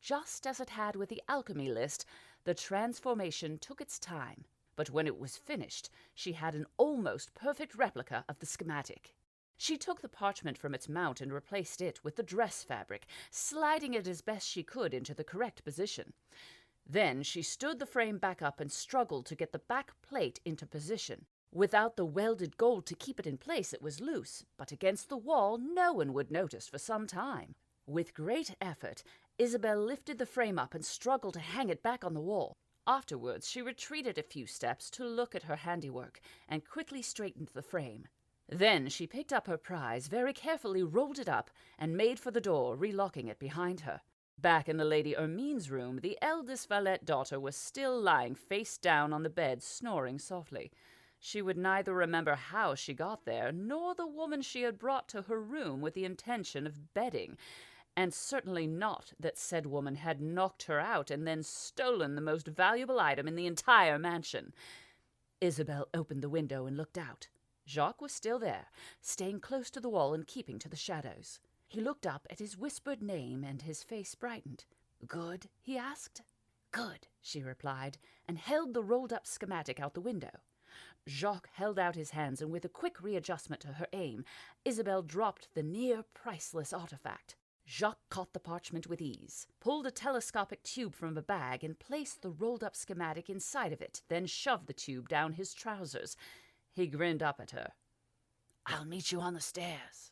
Just as it had with the alchemy list, the transformation took its time, but when it was finished, she had an almost perfect replica of the schematic. She took the parchment from its mount and replaced it with the dress fabric, sliding it as best she could into the correct position. Then she stood the frame back up and struggled to get the back plate into position. Without the welded gold to keep it in place, it was loose, but against the wall no one would notice for some time. With great effort, Isabel lifted the frame up and struggled to hang it back on the wall. Afterwards, she retreated a few steps to look at her handiwork and quickly straightened the frame. Then she picked up her prize, very carefully rolled it up, and made for the door, relocking it behind her. Back in the Lady Hermine's room, the eldest Valette daughter was still lying face down on the bed, snoring softly. She would neither remember how she got there, nor the woman she had brought to her room with the intention of bedding, and certainly not that said woman had knocked her out and then stolen the most valuable item in the entire mansion. Isabel opened the window and looked out. Jacques was still there, staying close to the wall and keeping to the shadows. He looked up at his whispered name, and his face brightened. "Good?" he asked. "Good," she replied, and held the rolled-up schematic out the window. Jacques held out his hands, and with a quick readjustment to her aim, Isabel dropped the near-priceless artifact. Jacques caught the parchment with ease, pulled a telescopic tube from a bag, and placed the rolled-up schematic inside of it, then shoved the tube down his trousers. He grinned up at her. "I'll meet you on the stairs."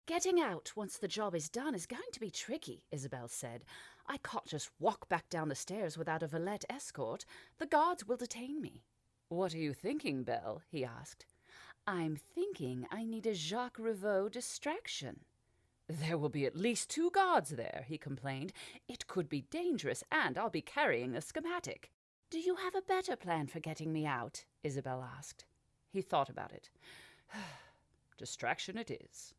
"Getting out once the job is done is going to be tricky," Isabel said. "I can't just walk back down the stairs without a Valette escort. The guards will detain me." "What are you thinking, Belle?" he asked. "I'm thinking I need a Jacques Rivaux distraction." "There will be at least 2 guards there," he complained. "It could be dangerous, and I'll be carrying the schematic." "Do you have a better plan for getting me out?" Isabel asked. He thought about it. "Distraction it is."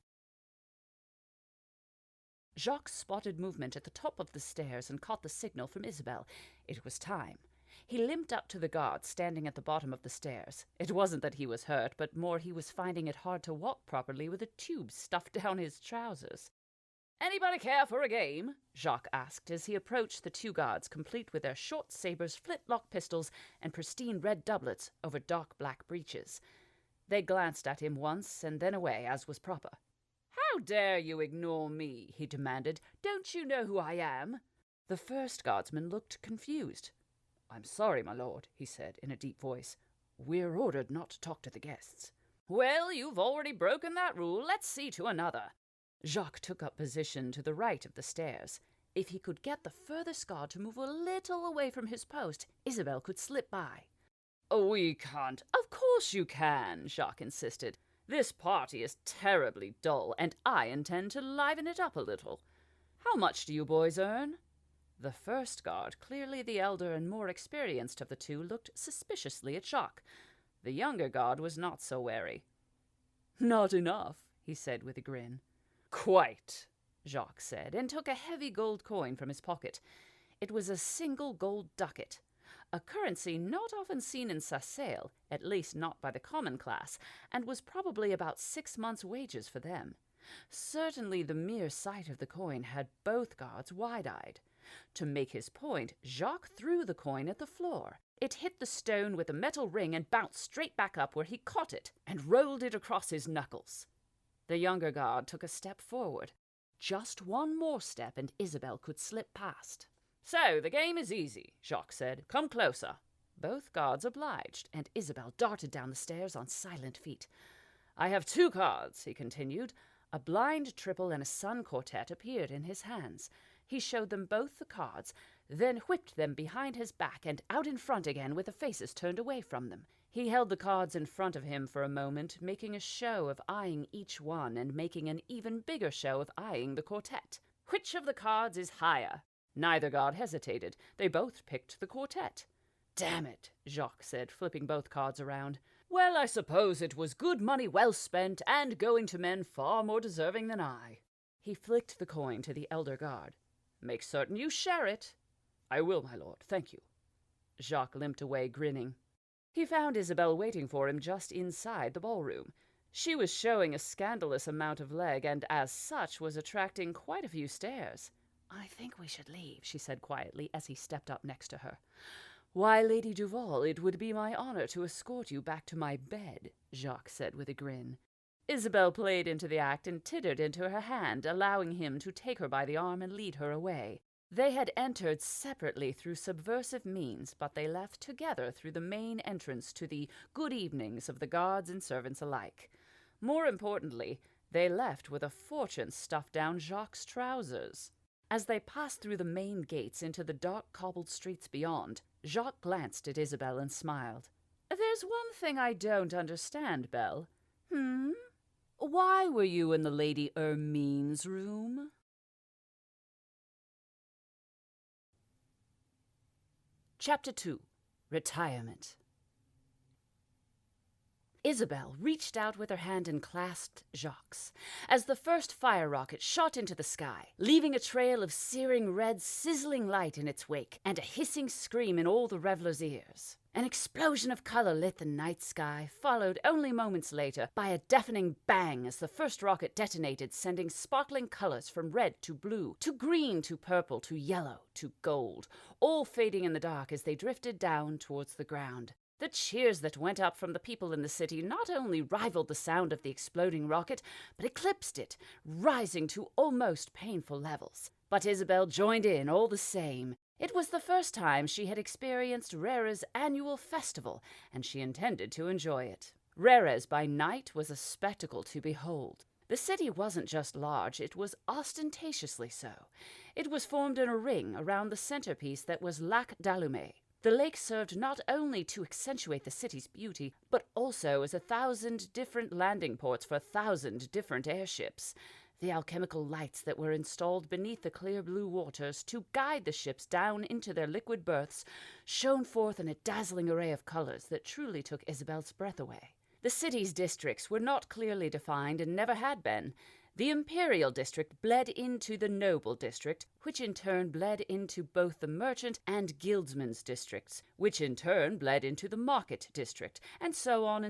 Jacques spotted movement at the top of the stairs and caught the signal from Isabel. It was time. He limped up to the guard standing at the bottom of the stairs. It wasn't that he was hurt, but more he was finding it hard to walk properly with a tube stuffed down his trousers. "Anybody care for a game?" Jacques asked as he approached the 2 guards, complete with their short sabers, flintlock pistols, and pristine red doublets over dark black breeches. They glanced at him once and then away, as was proper. "How dare you ignore me?" he demanded. "Don't you know who I am?" The first guardsman looked confused. "I'm sorry, my lord," he said in a deep voice. "We're ordered not to talk to the guests." "Well, you've already broken that rule. Let's see to another." Jacques took up position to the right of the stairs. If he could get the furthest guard to move a little away from his post, Isabel could slip by. "We can't." "Of course you can," Jacques insisted. "This party is terribly dull, and I intend to liven it up a little. How much do you boys earn?" The first guard, clearly the elder and more experienced of the 2, looked suspiciously at Jacques. The younger guard was not so wary. "Not enough," he said with a grin. "Quite," Jacques said, and took a heavy gold coin from his pocket. It was a single gold ducat, a currency not often seen in Sassail, at least not by the common class, and was probably about 6 months' wages for them. Certainly the mere sight of the coin had both guards wide-eyed. To make his point, Jacques threw the coin at the floor. It hit the stone with a metal ring and bounced straight back up where he caught it and rolled it across his knuckles. The younger guard took a step forward. Just one more step and Isabel could slip past. "So, the game is easy," Jacques said. "Come closer." Both guards obliged, and Isabel darted down the stairs on silent feet. "I have 2 cards," he continued. A blind triple and a sun quartet appeared in his hands. He showed them both the cards, then whipped them behind his back and out in front again with the faces turned away from them. He held the cards in front of him for a moment, making a show of eyeing each one and making an even bigger show of eyeing the quartet. "Which of the cards is higher?" Neither guard hesitated. They both picked the quartet. Damn it, Jacques said, flipping both cards around. Well, I suppose it was good money well spent, and going to men far more deserving than I. He flicked the coin to the elder guard. Make certain you share it. I will, my lord, thank you. Jacques limped away, grinning. He found Isabel waiting for him just inside the ballroom. She was showing a scandalous amount of leg, and as such was attracting quite a few stares. I think we should leave, she said quietly as he stepped up next to her. Why, Lady Duval, it would be my honor to escort you back to my bed, Jacques said with a grin. Isabel played into the act and tittered into her hand, allowing him to take her by the arm and lead her away. They had entered separately through subversive means, but they left together through the main entrance to the good evenings of the guards and servants alike. More importantly, they left with a fortune stuffed down Jacques' trousers. As they passed through the main gates into the dark cobbled streets beyond, Jacques glanced at Isabel and smiled. There's one thing I don't understand, Belle. Why were you in the Lady Hermine's room? Chapter 2. Retirement. Isabel reached out with her hand and clasped Jacques as the first fire rocket shot into the sky, leaving a trail of searing red, sizzling light in its wake and a hissing scream in all the revelers' ears. An explosion of color lit the night sky, followed only moments later by a deafening bang as the first rocket detonated, sending sparkling colors from red to blue, to green to purple to yellow to gold, all fading in the dark as they drifted down towards the ground. The cheers that went up from the people in the city not only rivaled the sound of the exploding rocket, but eclipsed it, rising to almost painful levels. But Isabel joined in all the same. It was the first time she had experienced Rera's annual festival, and she intended to enjoy it. Rera's by night was a spectacle to behold. The city wasn't just large, it was ostentatiously so. It was formed in a ring around the centerpiece that was Lac d'Allume. The lake served not only to accentuate the city's beauty, but also as 1,000 different landing ports for 1,000 different airships. The alchemical lights that were installed beneath the clear blue waters to guide the ships down into their liquid berths shone forth in a dazzling array of colors that truly took Isabel's breath away. The city's districts were not clearly defined and never had been. The Imperial District bled into the Noble District, which in turn bled into both the Merchant and Guildsman's districts, which in turn bled into the Market District, and so on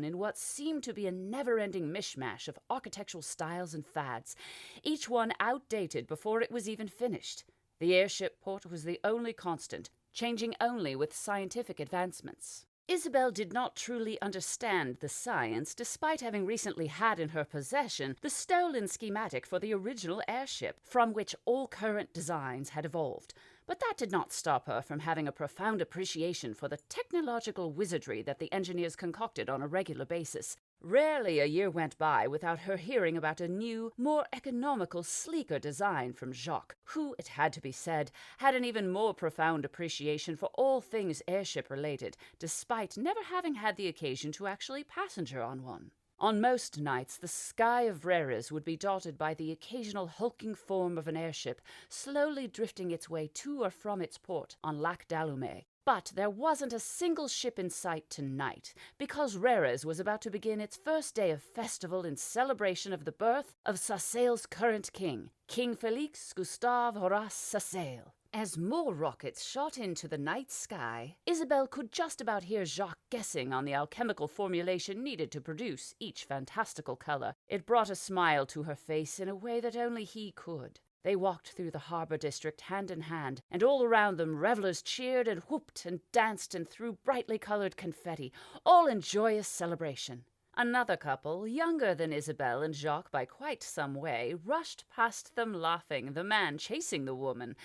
in what seemed to be a never-ending mishmash of architectural styles and fads, each one outdated before it was even finished. The airship port was the only constant, changing only with scientific advancements. Isabel did not truly understand the science, despite having recently had in her possession the stolen schematic for the original airship, from which all current designs had evolved. But that did not stop her from having a profound appreciation for the technological wizardry that the engineers concocted on a regular basis. Rarely a year went by without her hearing about a new, more economical, sleeker design from Jacques, who, it had to be said, had an even more profound appreciation for all things airship-related, despite never having had the occasion to actually passenger on one. On most nights, the sky of Rera's would be dotted by the occasional hulking form of an airship, slowly drifting its way to or from its port on Lac d'Allume. But there wasn't a single ship in sight tonight, because Rera's was about to begin its first day of festival in celebration of the birth of Sassail's current king, King Felix Gustave Horace Sassail. As more rockets shot into the night sky, Isabel could just about hear Jacques guessing on the alchemical formulation needed to produce each fantastical color. It brought a smile to her face in a way that only he could. They walked through the harbor district hand in hand, and all around them revelers cheered and whooped and danced and threw brightly colored confetti, all in joyous celebration. Another couple, younger than Isabel and Jacques by quite some way, rushed past them laughing, the man chasing the woman.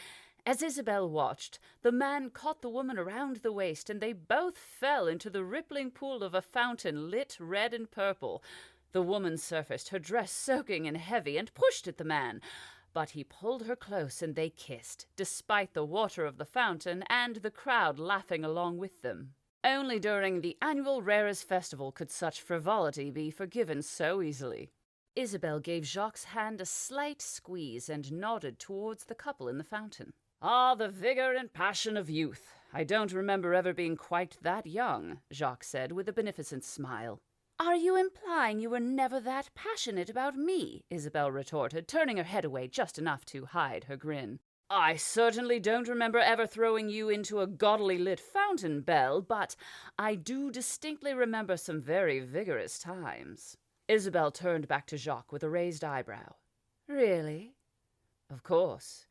As Isabel watched, the man caught the woman around the waist, and they both fell into the rippling pool of a fountain lit red and purple. The woman surfaced, her dress soaking and heavy, and pushed at the man. But he pulled her close and they kissed, despite the water of the fountain and the crowd laughing along with them. Only during the annual Rera's festival could such frivolity be forgiven so easily. Isabel gave Jacques' hand a slight squeeze and nodded towards the couple in the fountain. Ah, the vigor and passion of youth. I don't remember ever being quite that young, Jacques said with a beneficent smile. Are you implying you were never that passionate about me? Isabel retorted, turning her head away just enough to hide her grin. I certainly don't remember ever throwing you into a gaudily lit fountain, Belle, but I do distinctly remember some very vigorous times. Isabel turned back to Jacques with a raised eyebrow. Really? Of course.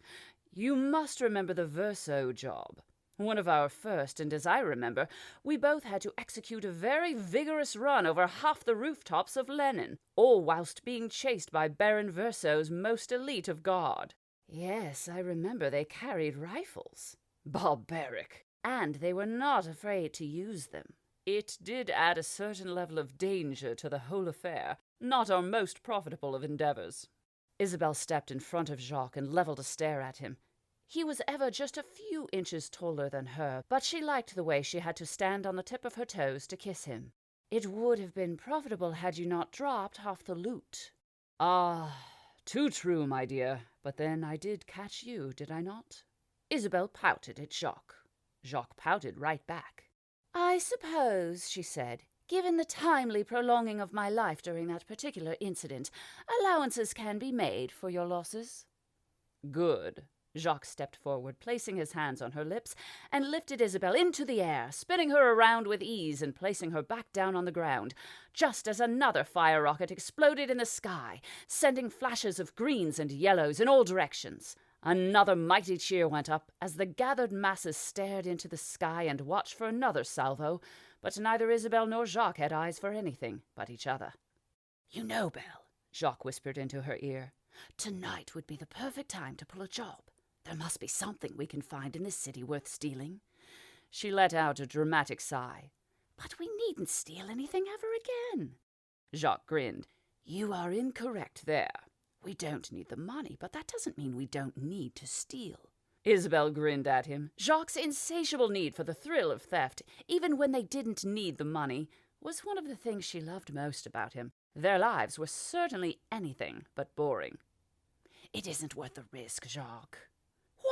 You must remember the Verso job. One of our first, and as I remember, we both had to execute a very vigorous run over half the rooftops of Lenin, all whilst being chased by Baron Verso's most elite of guard. Yes, I remember they carried rifles. Barbaric. And they were not afraid to use them. It did add a certain level of danger to the whole affair, not our most profitable of endeavors. Isabel stepped in front of Jacques and leveled a stare at him. He was ever just a few inches taller than her, but she liked the way she had to stand on the tip of her toes to kiss him. It would have been profitable had you not dropped half the loot. Ah, too true, my dear. But then I did catch you, did I not? Isabel pouted at Jacques. Jacques pouted right back. I suppose, she said, given the timely prolonging of my life during that particular incident, allowances can be made for your losses. Good. Jacques stepped forward, placing his hands on her lips, and lifted Isabel into the air, spinning her around with ease and placing her back down on the ground, just as another fire rocket exploded in the sky, sending flashes of greens and yellows in all directions. Another mighty cheer went up as the gathered masses stared into the sky and watched for another salvo, but neither Isabel nor Jacques had eyes for anything but each other. You know, Belle, Jacques whispered into her ear, tonight would be the perfect time to pull a job. There must be something we can find in this city worth stealing. She let out a dramatic sigh. But we needn't steal anything ever again. Jacques grinned. You are incorrect there. We don't need the money, but that doesn't mean we don't need to steal. Isabel grinned at him. Jacques' insatiable need for the thrill of theft, even when they didn't need the money, was one of the things she loved most about him. Their lives were certainly anything but boring. It isn't worth the risk, Jacques.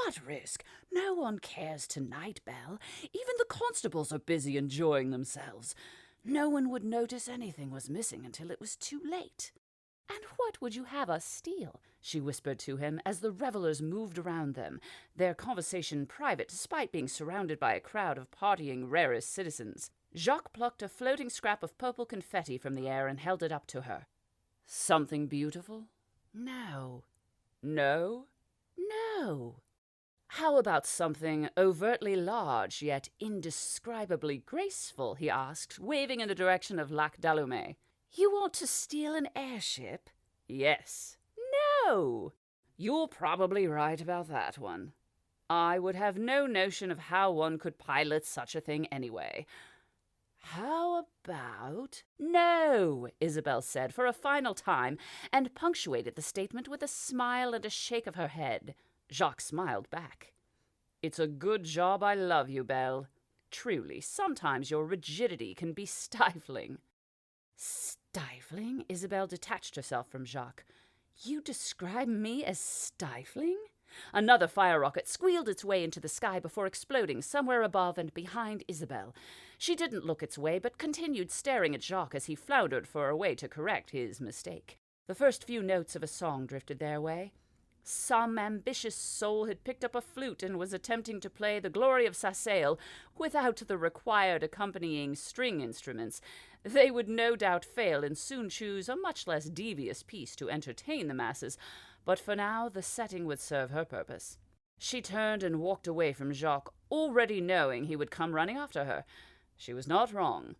What risk? No one cares tonight, Belle. Even the constables are busy enjoying themselves. No one would notice anything was missing until it was too late. And what would you have us steal? She whispered to him as the revelers moved around them, their conversation private despite being surrounded by a crowd of partying rarest citizens. Jacques plucked a floating scrap of purple confetti from the air and held it up to her. Something beautiful? No. No? No. How about something overtly large yet indescribably graceful, he asked, waving in the direction of Lac d'Allume. You want to steal an airship? Yes. No! You're probably right about that one. I would have no notion of how one could pilot such a thing anyway. How about... No, Isabel said for a final time, and punctuated the statement with a smile and a shake of her head. Jacques smiled back. It's a good job I love you, Belle. Truly, sometimes your rigidity can be stifling. Stifling? Isabel detached herself from Jacques. You describe me as stifling? Another fire rocket squealed its way into the sky before exploding somewhere above and behind Isabel. She didn't look its way, but continued staring at Jacques as he floundered for a way to correct his mistake. The first few notes of a song drifted their way. Some ambitious soul had picked up a flute and was attempting to play The Glory of Sassail without the required accompanying string instruments. They would no doubt fail and soon choose a much less devious piece to entertain the masses, but for now the setting would serve her purpose. She turned and walked away from Jacques, already knowing he would come running after her. She was not wrong.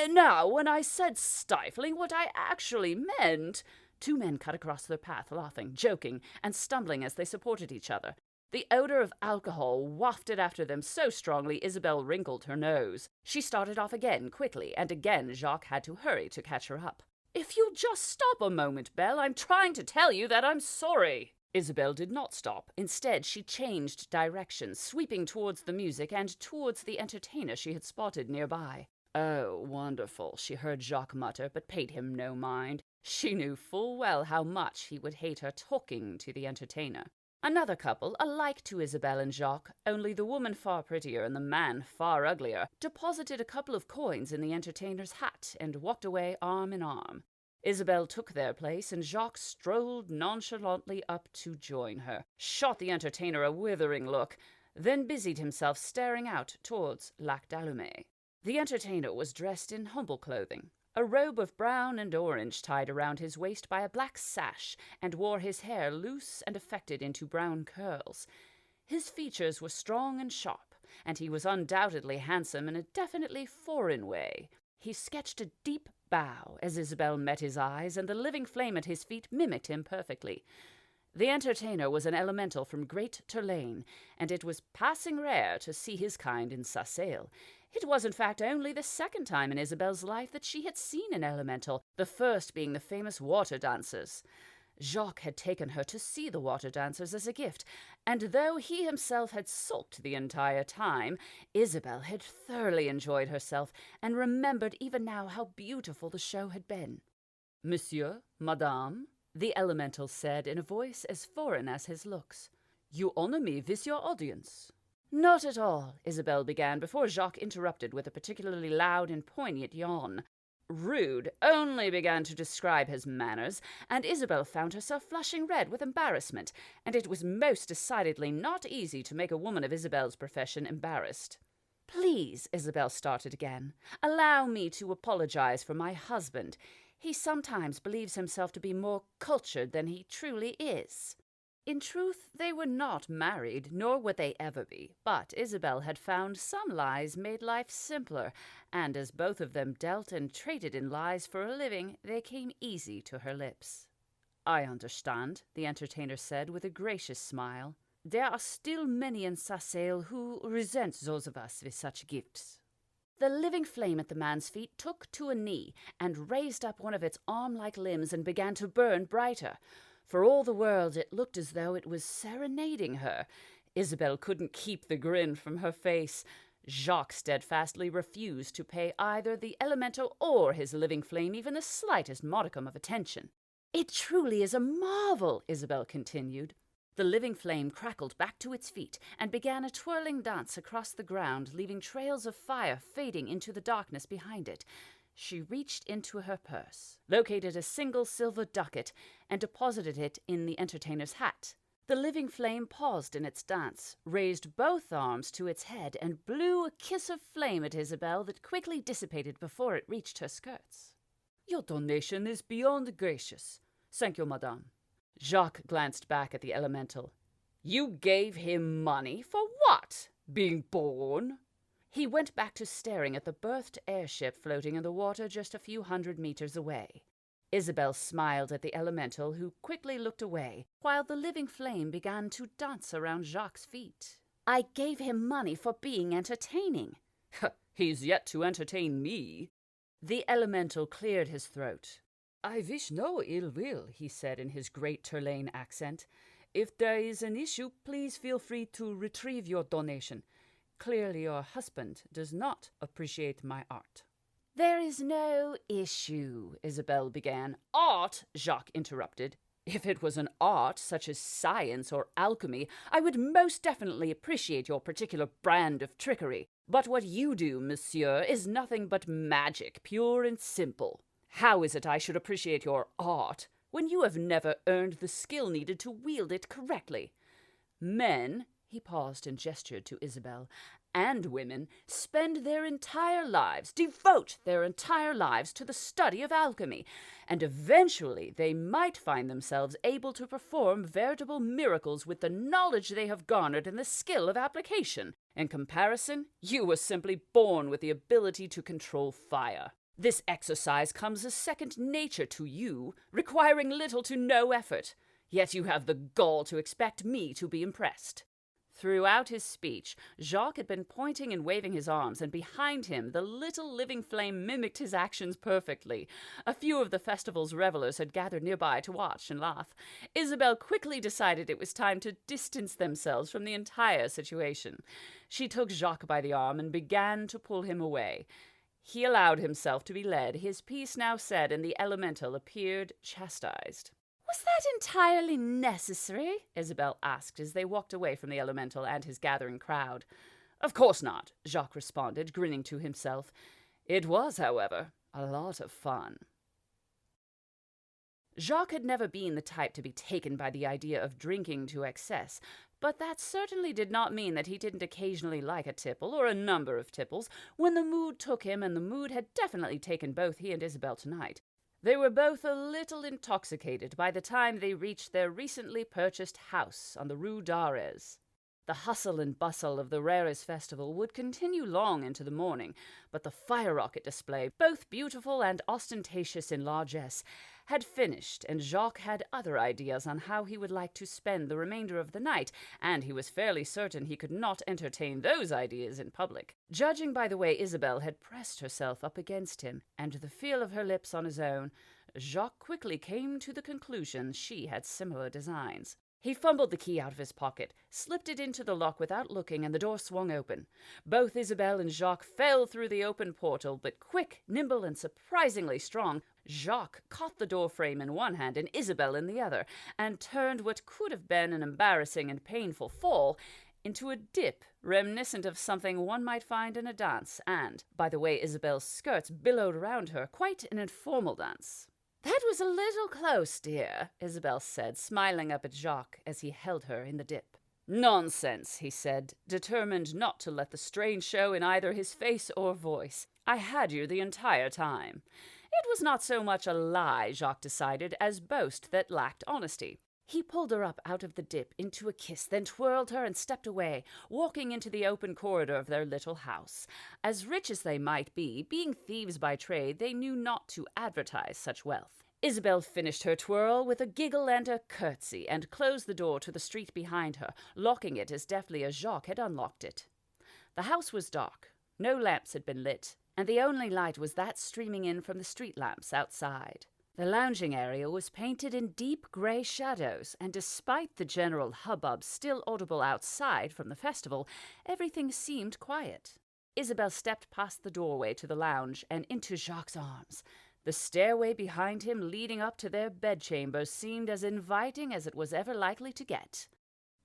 Now, when I said stifling, what I actually meant... Two men cut across their path, laughing, joking, and stumbling as they supported each other. The odor of alcohol wafted after them so strongly Isabel wrinkled her nose. She started off again, quickly, and again Jacques had to hurry to catch her up. If you'll just stop a moment, Belle, I'm trying to tell you that I'm sorry. Isabel did not stop. Instead, she changed direction, sweeping towards the music and towards the entertainer she had spotted nearby. Oh, wonderful, she heard Jacques mutter, but paid him no mind. She knew full well how much he would hate her talking to the entertainer. Another couple, alike to Isabel and Jacques, only the woman far prettier and the man far uglier, deposited a couple of coins in the entertainer's hat and walked away arm in arm. Isabel took their place, and Jacques strolled nonchalantly up to join her, shot the entertainer a withering look, then busied himself staring out towards Lac d'Allumet. The entertainer was dressed in humble clothing, a robe of brown and orange tied around his waist by a black sash, and wore his hair loose and affected into brown curls. His features were strong and sharp, and he was undoubtedly handsome in a definitely foreign way. He sketched a deep bow as Isabel met his eyes, and the living flame at his feet mimicked him perfectly. The entertainer was an elemental from Great Tourlaine, and it was passing rare to see his kind in Sassail. It was, in fact, only the second time in Isabel's life that she had seen an elemental, the first being the famous water dancers. Jacques had taken her to see the water dancers as a gift, and though he himself had sulked the entire time, Isabel had thoroughly enjoyed herself and remembered even now how beautiful the show had been. "Monsieur, madame," the elemental said in a voice as foreign as his looks, "you honor me with your audience." "Not at all," Isabel began, before Jacques interrupted with a particularly loud and poignant yawn. Rude only began to describe his manners, and Isabel found herself flushing red with embarrassment, and it was most decidedly not easy to make a woman of Isabel's profession embarrassed. "Please," Isabel started again, "allow me to apologize for my husband. He sometimes believes himself to be more cultured than he truly is." In truth, they were not married, nor would they ever be, but Isabel had found some lies made life simpler, and as both of them dealt and traded in lies for a living, they came easy to her lips. "I understand," the entertainer said with a gracious smile. "There are still many in Sassail who resent those of us with such gifts." The living flame at the man's feet took to a knee and raised up one of its arm-like limbs and began to burn brighter. For all the world, it looked as though it was serenading her. Isabel couldn't keep the grin from her face. Jacques steadfastly refused to pay either the elemental or his living flame even the slightest modicum of attention. "It truly is a marvel," Isabel continued. The living flame crackled back to its feet and began a twirling dance across the ground, leaving trails of fire fading into the darkness behind it. She reached into her purse, located a single silver ducat, and deposited it in the entertainer's hat. The living flame paused in its dance, raised both arms to its head, and blew a kiss of flame at Isabel that quickly dissipated before it reached her skirts. "Your donation is beyond gracious. Thank you, madame." Jacques glanced back at the elemental. "You gave him money? For what? Being born?" He went back to staring at the berthed airship floating in the water just a few hundred meters away. Isabel smiled at the elemental, who quickly looked away, while the living flame began to dance around Jacques' feet. "I gave him money for being entertaining." "He's yet to entertain me." The elemental cleared his throat. "I wish no ill will," he said in his Great Tourlaine accent. "If there is an issue, please feel free to retrieve your donation. Clearly your husband does not appreciate my art." "There is no issue," Isabel began. "Art," Jacques interrupted. "If it was an art such as science or alchemy, I would most definitely appreciate your particular brand of trickery. But what you do, monsieur, is nothing but magic, pure and simple. How is it I should appreciate your art when you have never earned the skill needed to wield it correctly? Men," he paused and gestured to Isabel, "and women spend their entire lives, devote their entire lives to the study of alchemy, and eventually they might find themselves able to perform veritable miracles with the knowledge they have garnered and the skill of application. In comparison, you were simply born with the ability to control fire. This exercise comes as second nature to you, requiring little to no effort, yet you have the gall to expect me to be impressed." Throughout his speech, Jacques had been pointing and waving his arms, and behind him the little living flame mimicked his actions perfectly. A few of the festival's revelers had gathered nearby to watch and laugh. Isabel quickly decided it was time to distance themselves from the entire situation. She took Jacques by the arm and began to pull him away. He allowed himself to be led, his piece now said, and the elemental appeared chastised. "Was that entirely necessary?" Isabel asked as they walked away from the elemental and his gathering crowd.
"Of course not," Jacques responded, grinning to himself. "It was, however, a lot of fun." Jacques had never been the type to be taken by the idea of drinking to excess, but that certainly did not mean that he didn't occasionally like a tipple or a number of tipples when the mood took him, and the mood had definitely taken both he and Isabel tonight. They were both a little intoxicated by the time they reached their recently purchased house on the Rue d'Arez. The hustle and bustle of the Rares festival would continue long into the morning, but the fire rocket display, both beautiful and ostentatious in largesse, had finished, and Jacques had other ideas on how he would like to spend the remainder of the night, and he was fairly certain he could not entertain those ideas in public. Judging by the way Isabel had pressed herself up against him, and the feel of her lips on his own, Jacques quickly came to the conclusion she had similar designs. He fumbled the key out of his pocket, slipped it into the lock without looking, and the door swung open. Both Isabel and Jacques fell through the open portal, but quick, nimble, and surprisingly strong, Jacques caught the door frame in one hand and Isabel in the other, and turned what could have been an embarrassing and painful fall into a dip reminiscent of something one might find in a dance, and, by the way Isabel's skirts billowed around her, quite an informal dance. "That was a little close, dear," Isabel said, smiling up at Jacques as he held her in the dip. "Nonsense," he said, determined not to let the strain show in either his face or voice. "I had you the entire time." It was not so much a lie, Jacques decided, as boast that lacked honesty. He pulled her up out of the dip into a kiss, then twirled her and stepped away, walking into the open corridor of their little house. As rich as they might be, being thieves by trade, they knew not to advertise such wealth. Isabel finished her twirl with a giggle and a curtsy, and closed the door to the street behind her, locking it as deftly as Jacques had unlocked it. The house was dark. No lamps had been lit, and the only light was that streaming in from the street lamps outside. The lounging area was painted in deep grey shadows, and despite the general hubbub still audible outside from the festival, everything seemed quiet. Isabel stepped past the doorway to the lounge and into Jacques' arms. The stairway behind him leading up to their bedchambers seemed as inviting as it was ever likely to get.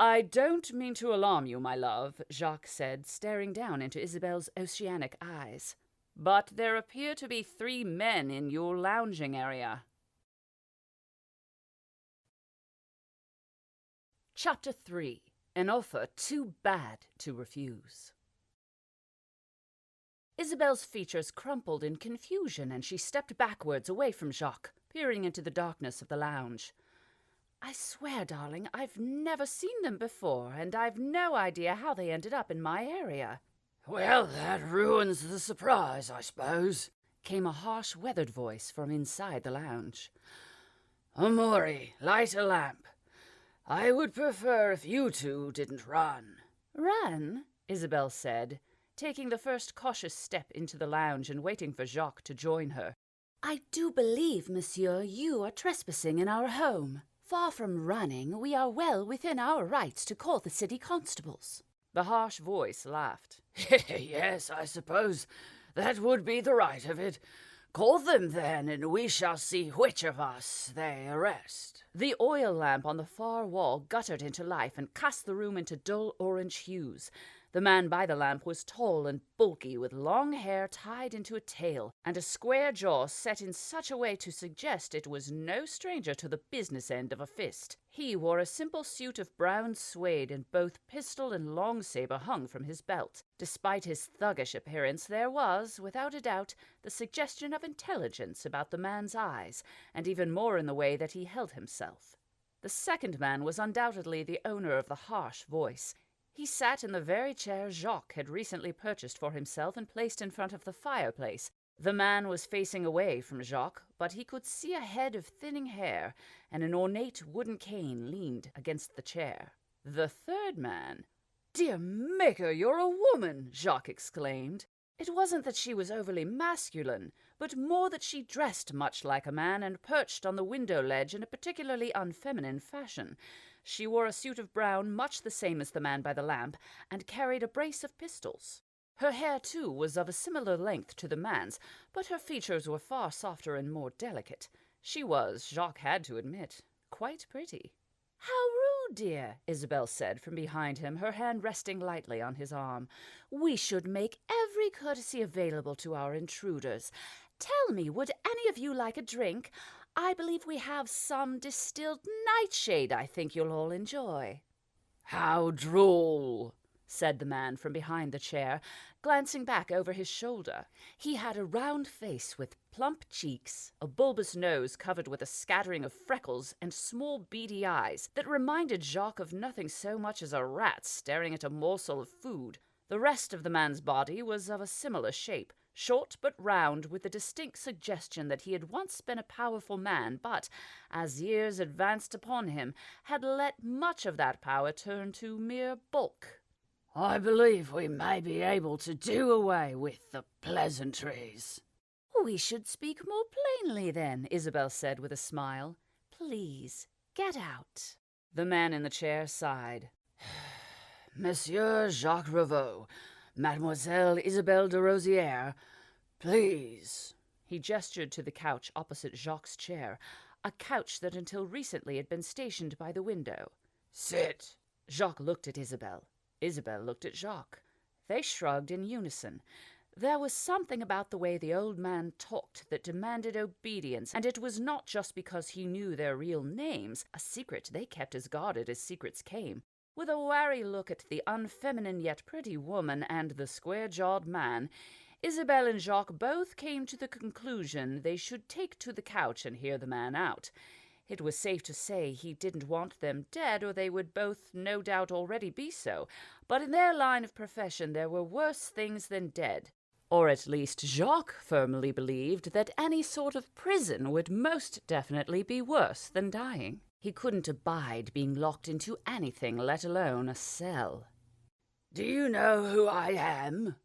"I don't mean to alarm you, my love," Jacques said, staring down into Isabel's oceanic eyes, "but there appear to be 3 men in your lounging area." Chapter 3. An Offer Too Bad to Refuse. Isabel's features crumpled in confusion, and she stepped backwards away from Jacques, peering into the darkness of the lounge. "I swear, darling, I've never seen them before, and I've no idea how they ended up in my area." "Well, that ruins the surprise, I suppose,"
came a harsh, weathered voice from inside the lounge.
"Amori, light a lamp. I would prefer if you two didn't run."
"Run?" Isabel said, taking the first cautious step into the lounge and waiting for Jacques to join her. "I do believe, monsieur, you are trespassing in our home. Far from running, we are well within our rights to call the city constables."
The harsh voice laughed. "Yes, I suppose that would be the right of it. Call them then, and we shall see which of us they arrest."
The oil lamp on the far wall guttered into life and cast the room into dull orange hues. The man by the lamp was tall and bulky, with long hair tied into a tail, and a square jaw set in such a way to suggest it was no stranger to the business end of a fist. He wore a simple suit of brown suede, and both pistol and long saber hung from his belt. Despite his thuggish appearance, there was, without a doubt, the suggestion of intelligence about the man's eyes, and even more in the way that he held himself. The second man was undoubtedly the owner of the harsh voice. He sat in the very chair Jacques had recently purchased for himself and placed in front of the fireplace. The man was facing away from Jacques, but he could see a head of thinning hair, and an ornate wooden cane leaned against the chair. The third man— "Dear Maker, you're a woman!" Jacques exclaimed. It wasn't that she was overly masculine, but more that she dressed much like a man and perched on the window ledge in a particularly unfeminine fashion. She wore a suit of brown, much the same as the man by the lamp, and carried a brace of pistols. Her hair, too, was of a similar length to the man's, but her features were far softer and more delicate. She was, Jacques had to admit, quite pretty. "How rude, dear," Isabel said from behind him, her hand resting lightly on his arm. "We should make every courtesy available to our intruders. Tell me, would any of you like a drink? I believe we have some distilled nightshade I think you'll all enjoy."
"How droll," said the man from behind the chair, glancing back over his shoulder. He had a round face with plump cheeks, a bulbous nose covered with a scattering of freckles, and small beady eyes that reminded Jacques of nothing so much as a rat staring at a morsel of food. The rest of the man's body was of a similar shape, short but round, with the distinct suggestion that he had once been a powerful man, but, as years advanced upon him, had let much of that power turn to mere bulk.
"I believe we may be able to do away with the pleasantries."
"We should speak more plainly, then," Isabel said with a smile. "Please, get out."
The man in the chair sighed. "Monsieur Jacques Revaux, Mademoiselle Isabelle de Rosière, please." He gestured to the couch opposite Jacques' chair, a couch that until recently had been stationed by the window. "Sit." Jacques looked at Isabelle. Isabelle looked at Jacques. They shrugged in unison. There was something about the way the old man talked that demanded obedience, and it was not just because he knew their real names, a secret they kept as guarded as secrets came. With a wary look at the unfeminine yet pretty woman and the square-jawed man, Isabelle and Jacques both came to the conclusion they should take to the couch and hear the man out. It was safe to say he didn't want them dead, or they would both no doubt already be so, but in their line of profession there were worse things than dead. Or at least Jacques firmly believed that any sort of prison would most definitely be worse than dying. He couldn't abide being locked into anything, let alone a cell. "Do you know who I am?"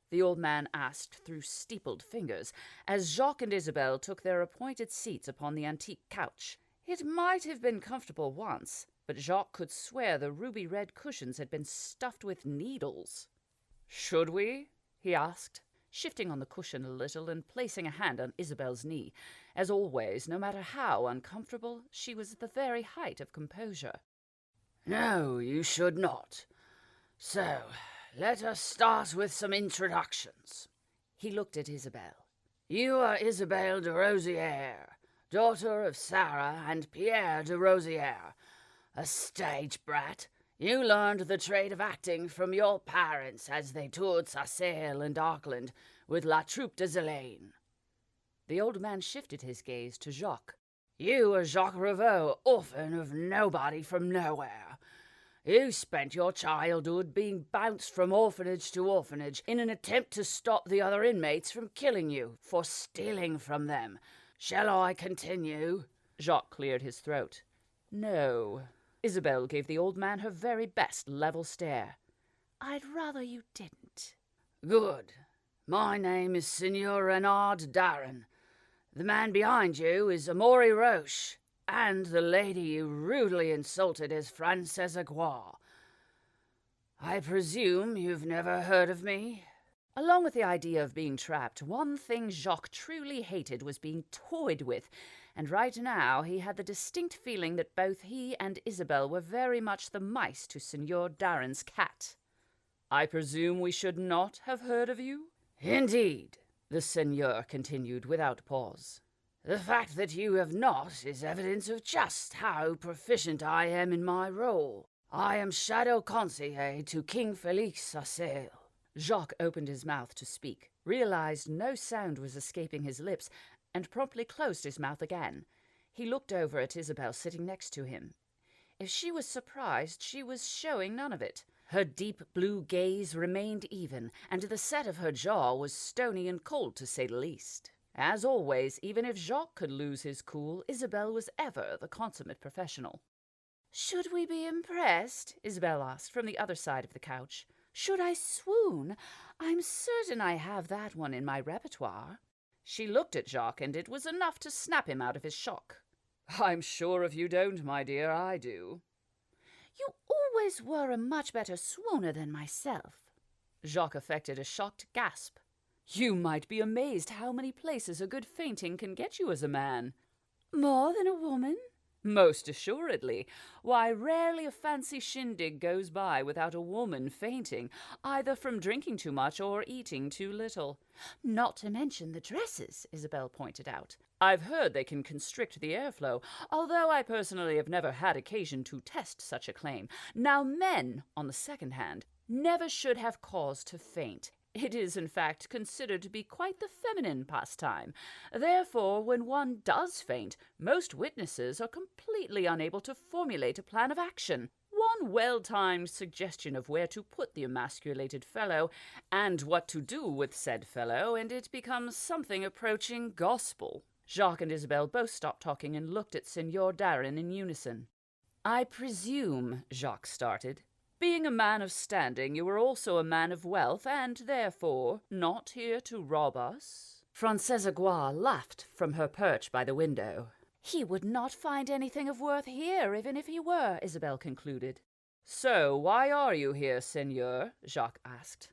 the old man asked through steepled fingers, as Jacques and Isabelle took their appointed seats upon the antique couch. It might have been comfortable once, but Jacques could swear the ruby-red cushions had been stuffed with needles. "Should we?" he asked, shifting on the cushion a little and placing a hand on Isabelle's knee. As always, no matter how uncomfortable, she was at the very height of composure. "No, you should not. So, let us start with some introductions." He looked at Isabelle. "You are Isabelle de Rosière, daughter of Sarah and Pierre de Rosière, a stage brat. You learned the trade of acting from your parents as they toured Sarcelles and Auckland with La Troupe des Elaines." The old man shifted his gaze to Jacques. "You are Jacques Revaux, orphan of nobody from nowhere. You spent your childhood being bounced from orphanage to orphanage in an attempt to stop the other inmates from killing you for stealing from them. Shall I continue?" Jacques cleared his throat. "No." Isabelle gave the old man her very best level stare. "I'd rather you didn't." "Good. My name is Signor Renard Darren. The man behind you is Amaury Roche, and the lady you rudely insulted is Frances Aguirre. I presume you've never heard of me?" Along with the idea of being trapped, one thing Jacques truly hated was being toyed with, and right now he had the distinct feeling that both he and Isabelle were very much the mice to Signor Darren's cat. "I presume we should not have heard of you?" "Indeed," the Seigneur continued without pause. "The fact that you have not is evidence of just how proficient I am in my role. I am shadow conseiller to King Felix Sarcelles." Jacques opened his mouth to speak, realized no sound was escaping his lips, and promptly closed his mouth again. He looked over at Isabelle sitting next to him. If she was surprised, she was showing none of it. Her deep blue gaze remained even, and the set of her jaw was stony and cold, to say the least. As always, even if Jacques could lose his cool, Isabelle was ever the consummate professional. "Should we be impressed?" Isabelle asked from the other side of the couch. "Should I swoon? I'm certain I have that one in my repertoire." She looked at Jacques, and it was enough to snap him out of his shock. "I'm sure if you don't, my dear, I do." "You always were a much better swooner than myself." Jacques affected a shocked gasp. "You might be amazed how many places a good fainting can get you as a man." "More than a woman?"
Most assuredly. Why, rarely a fancy shindig goes by without a woman fainting, either from drinking too much or eating too little.
Not to mention the dresses, Isabel pointed out.
I've heard they can constrict the airflow, although I personally have never had occasion to test such a claim. Now men, on the second hand, never should have cause to faint. It is, in fact, considered to be quite the feminine pastime. Therefore, when one does faint, most witnesses are completely unable to formulate a plan of action. One well-timed suggestion of where to put the emasculated fellow, and what to do with said fellow, and it becomes something approaching gospel. Jacques and Isabel both stopped talking and looked at Signor Darren in unison. "I presume," Jacques started, "being a man of standing, you are also a man of wealth, and therefore not here to rob us?" Francesca laughed from her perch by the window.
"He would not find anything of worth here, even if he were," Isabel concluded.
"So why are you here, Seigneur?" Jacques asked.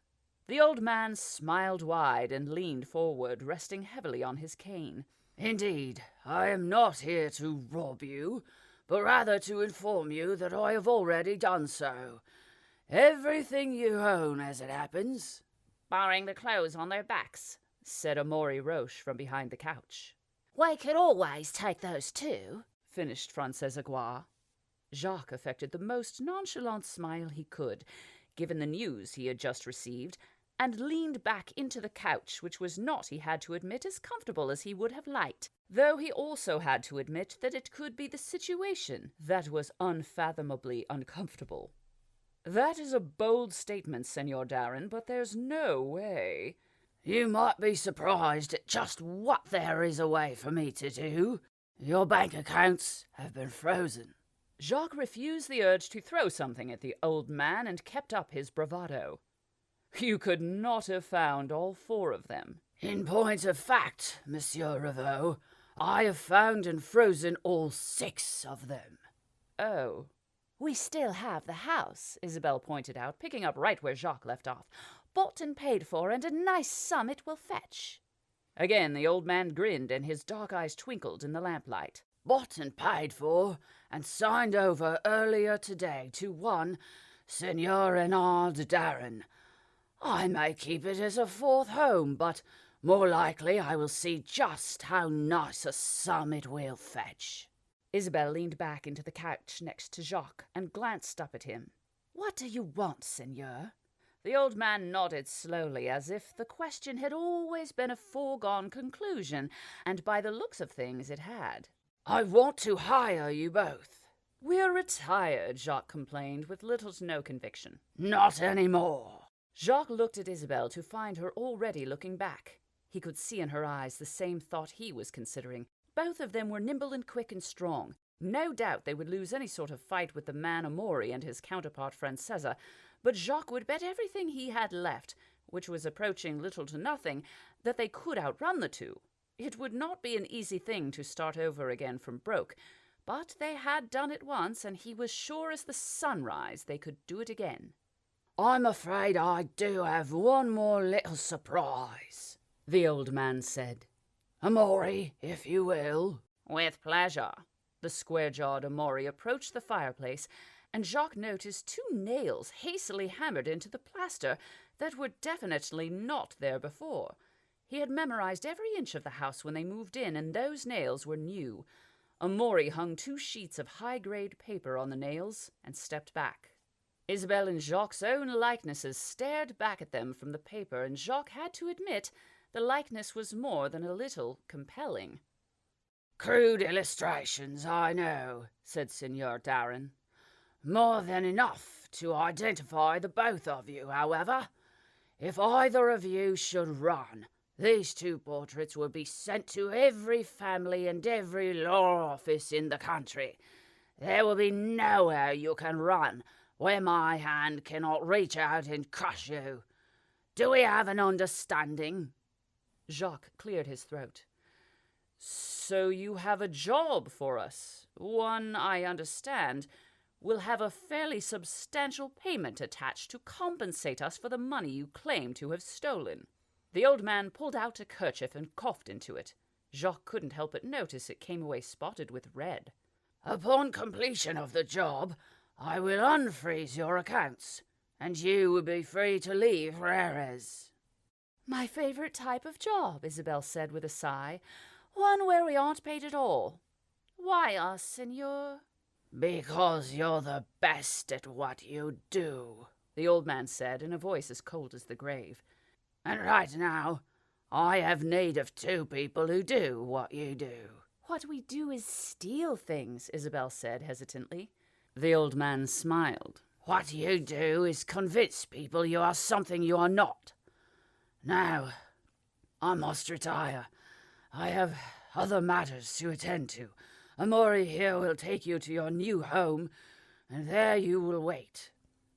The old man smiled wide and leaned forward, resting heavily on his cane. "Indeed, I am not here to rob you, but rather to inform you that I have already done so. Everything you own, as it happens."
"Barring the clothes on their backs,"
said Amaury Roche from behind the couch.
"We could always take those too,"
finished Francesca. Jacques affected the most nonchalant smile he could, given the news he had just received, and leaned back into the couch, which was not, he had to admit, as comfortable as he would have liked, though he also had to admit that it could be the situation that was unfathomably uncomfortable. "That is a bold statement, Senor Darren, but there's no way—" "You might be surprised at just what there is a way for me to do. Your bank accounts have been frozen." Jacques refused the urge to throw something at the old man and kept up his bravado. "You could not have found all 4 of them." "In point of fact, Monsieur Ravoux, I have found and frozen all 6 of them." "Oh."
"We still have the house," Isabel pointed out, picking up right where Jacques left off. "Bought and paid for, and a nice sum it will fetch."
Again the old man grinned, and his dark eyes twinkled in the lamplight. "Bought and paid for, and signed over earlier today to one Senor Renard Darren. I may keep it as a 4th home, but more likely I will see just how nice a sum it will fetch." Isabel leaned back into the couch next to Jacques and glanced up at him.
"What do you want, Seigneur?"
The old man nodded slowly, as if the question had always been a foregone conclusion, and by the looks of things it had. "I want to hire you both." "We're retired," Jacques complained, with little to no conviction. "Not any more." Jacques looked at Isabel to find her already looking back. He could see in her eyes the same thought he was considering. Both of them were nimble and quick and strong. No doubt they would lose any sort of fight with the man Amaury and his counterpart Francesa, but Jacques would bet everything he had left, which was approaching little to nothing, that they could outrun the two. It would not be an easy thing to start over again from broke, but they had done it once, and he was sure as the sunrise they could do it again. "I'm afraid I do have one more little surprise," the old man said. "Amaury, if you will." "With pleasure." The square-jawed Amaury approached the fireplace, and Jacques noticed 2 nails hastily hammered into the plaster that were definitely not there before. He had memorized every inch of the house when they moved in, and those nails were new. Amaury hung 2 sheets of high-grade paper on the nails and stepped back. Isabel and Jacques' own likenesses stared back at them from the paper, and Jacques had to admit the likeness was more than a little compelling. "Crude illustrations, I know," said Signor Darren. "More than enough to identify the both of you, however. If either of you should run, these 2 portraits will be sent to every family and every law office in the country. There will be nowhere you can run where my hand cannot reach out and crush you. Do we have an understanding?" Jacques cleared his throat. "So you have a job for us. One, I understand, will have a fairly substantial payment attached to compensate us for the money you claim to have stolen." The old man pulled out a kerchief and coughed into it. Jacques couldn't help but notice it came away spotted with red. Upon completion of the job, I will unfreeze your accounts, and you will be free to leave Rerez."
"My favorite type of job," Isabel said with a sigh. "One where we aren't paid at all. Why us, senor?"
"Because you're the best at what you do," the old man said in a voice as cold as the grave. "And right now, I have need of 2 people who do what you do."
"What we do is steal things," Isabel said hesitantly.
The old man smiled. "What you do is convince people you are something you are not. Now, I must retire. I have other matters to attend to. Amori here will take you to your new home, and there you will wait.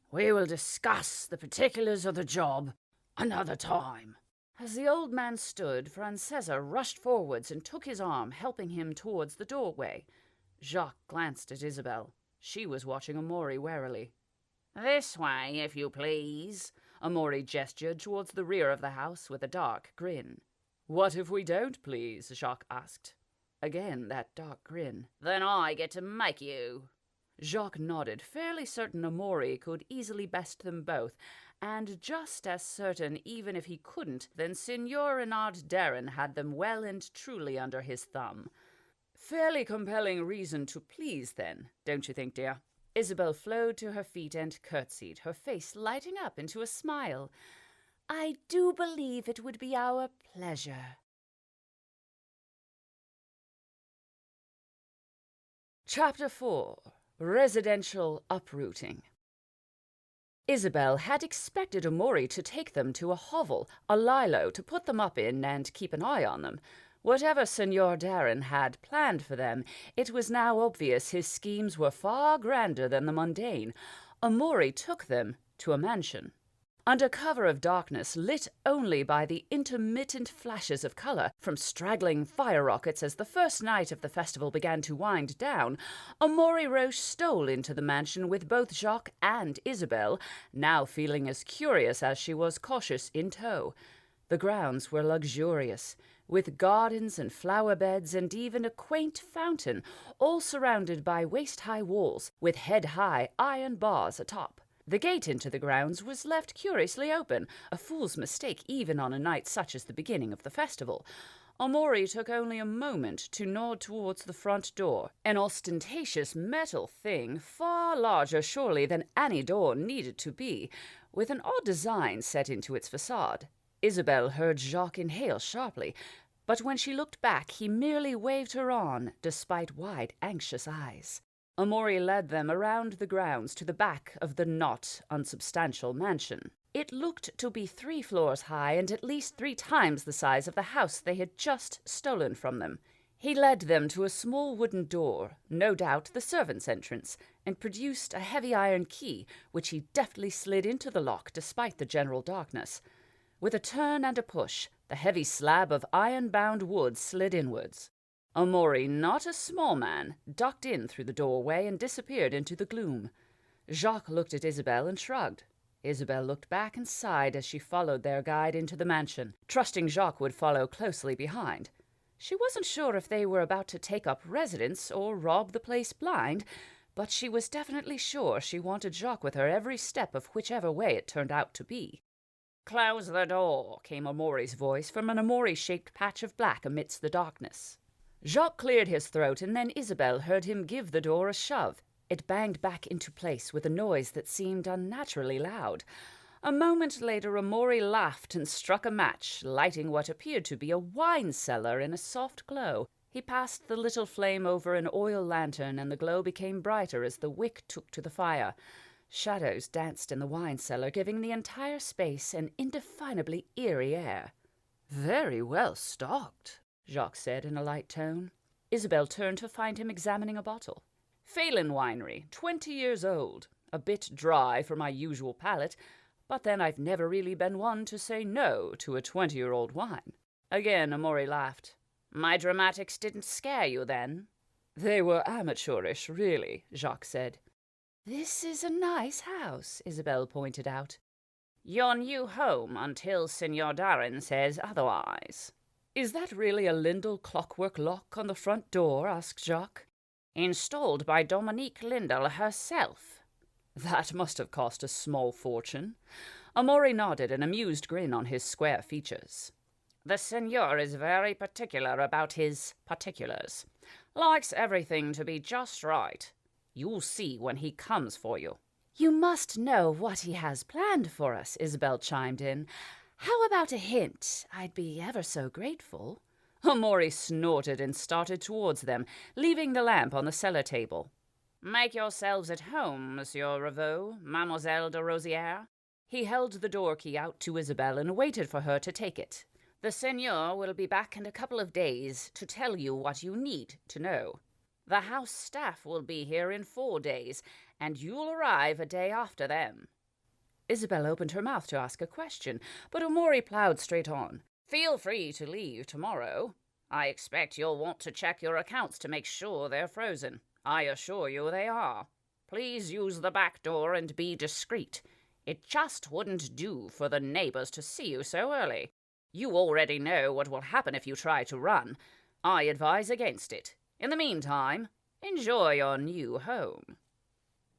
We will discuss the particulars of the job another time."
As the old man stood, Francesa rushed forwards and took his arm, helping him towards the doorway. Jacques glanced at Isabel. She was watching Amori warily.
"This way, if you please."
Amori gestured towards the rear of the house with a dark grin. "What if we don't, please?" Jacques asked. Again that dark grin.
"Then I get to make you."
Jacques nodded, fairly certain Amori could easily best them both, and just as certain, even if he couldn't, then Signor Renard Darren had them well and truly under his thumb. Fairly compelling reason to please, then, don't you think, dear? Isabel flowed to her feet and curtsied, her face lighting up into a smile. "I do believe it would be our pleasure." Chapter 4. Residential Uprooting. Isabel had expected Amori to take them to a hovel, a lilo, to put them up in and keep an eye on them. Whatever Signor Darren had planned for them, it was now obvious his schemes were far grander than the mundane. Amori took them to a mansion. Under cover of darkness, lit only by the intermittent flashes of color from straggling fire rockets as the first night of the festival began to wind down, Amori Roche stole into the mansion with both Jacques and Isabel, now feeling as curious as she was cautious in tow. The grounds were luxurious, with gardens and flower beds and even a quaint fountain, all surrounded by waist-high walls with head-high iron bars atop. The gate into the grounds was left curiously open, a fool's mistake even on a night such as the beginning of the festival. Amori took only a moment to nod towards the front door, an ostentatious metal thing, far larger surely than any door needed to be, with an odd design set into its facade. Isabel heard Jacques inhale sharply, but when she looked back he merely waved her on, despite wide, anxious eyes. Amori led them around the grounds to the back of the not unsubstantial mansion. It looked to be 3 floors high and at least 3 times the size of the house they had just stolen from them. He led them to a small wooden door, no doubt the servants' entrance, and produced a heavy iron key, which he deftly slid into the lock despite the general darkness. With a turn and a push, the heavy slab of iron-bound wood slid inwards. Amori, not a small man, ducked in through the doorway and disappeared into the gloom. Jacques looked at Isabel and shrugged. Isabel looked back and sighed as she followed their guide into the mansion, trusting Jacques would follow closely behind. She wasn't sure if they were about to take up residence or rob the place blind, but she was definitely sure she wanted Jacques with her every step of whichever way it turned out to be. "Close the door," came Amori's voice from an Amori-shaped patch of black amidst the darkness. Jacques cleared his throat, and then Isabel heard him give the door a shove. It banged back into place with a noise that seemed unnaturally loud. A moment later, Amori laughed and struck a match, lighting what appeared to be a wine cellar in a soft glow. He passed the little flame over an oil lantern, and the glow became brighter as the wick took to the fire. Shadows danced in the wine cellar, giving the entire space an indefinably eerie air. "Very well stocked," Jacques said in a light tone. Isabel turned to find him examining a bottle. "Phelan Winery, 20 years old. A bit dry for my usual palate, but then I've never really been one to say no to a 20-year-old wine." Again Amori laughed. "My dramatics didn't scare you, then?" "They were amateurish, really," Jacques said. "This is a nice house," Isabel pointed out. "Your new home until Signor Darren says otherwise." "Is that really a Lindell clockwork lock on the front door?" asked Jacques.
installed by Dominique Lindell herself." "That must have cost a small fortune." Amaury nodded, an amused grin on his square features. "The seigneur is very particular about his particulars. Likes everything to be just right. You'll see when he comes for you."
"You must know what he has planned for us," Isabel chimed in. "How about a hint? I'd be ever so grateful."
Amaury snorted and started towards them, leaving the lamp on the cellar table. "Make yourselves at home, Monsieur Ravoux, Mademoiselle de Rosière." He held the door key out to Isabel and waited for her to take it. "The seigneur will be back in a couple of days to tell you what you need to know. The house staff will be here in 4 days, and you'll arrive a day after them."
Isabel opened her mouth to ask a question, but Amaury plowed straight on.
"Feel free to leave tomorrow. I expect you'll want to check your accounts to make sure they're frozen. I assure you they are. Please use the back door and be discreet. It just wouldn't do for the neighbors to see you so early. You already know what will happen if you try to run. I advise against it. In the meantime, enjoy your new home."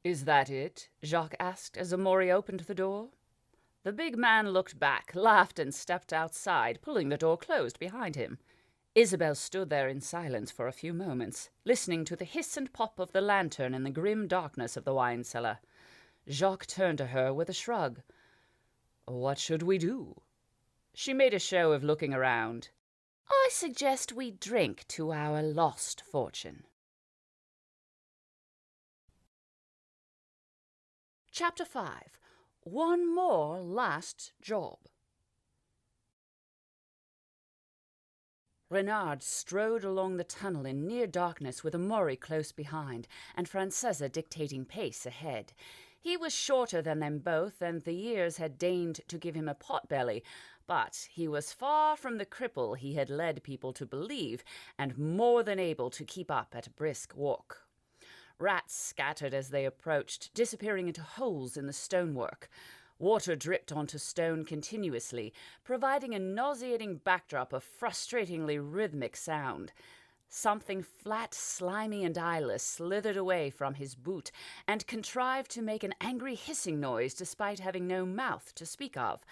"Is that it?" Jacques asked as Amaury opened the door. The big man looked back, laughed, and stepped outside, pulling the door closed behind him. Isabel stood there in silence for a few moments, listening to the hiss and pop of the lantern in the grim darkness of the wine cellar. Jacques turned to her with a shrug. "What should we do?" She made a show of looking around. "I suggest we drink to our lost fortune." Chapter 5. One more last job. Renard strode along the tunnel in near darkness with Amaury close behind and Francesa dictating pace ahead. He was shorter than them both, and the years had deigned to give him a pot-belly, but he was far from the cripple he had led people to believe, and more than able to keep up at a brisk walk. Rats scattered as they approached, disappearing into holes in the stonework. Water dripped onto stone continuously, providing a nauseating backdrop of frustratingly rhythmic sound. Something flat, slimy, and eyeless slithered away from his boot and contrived to make an angry hissing noise despite having no mouth to speak of.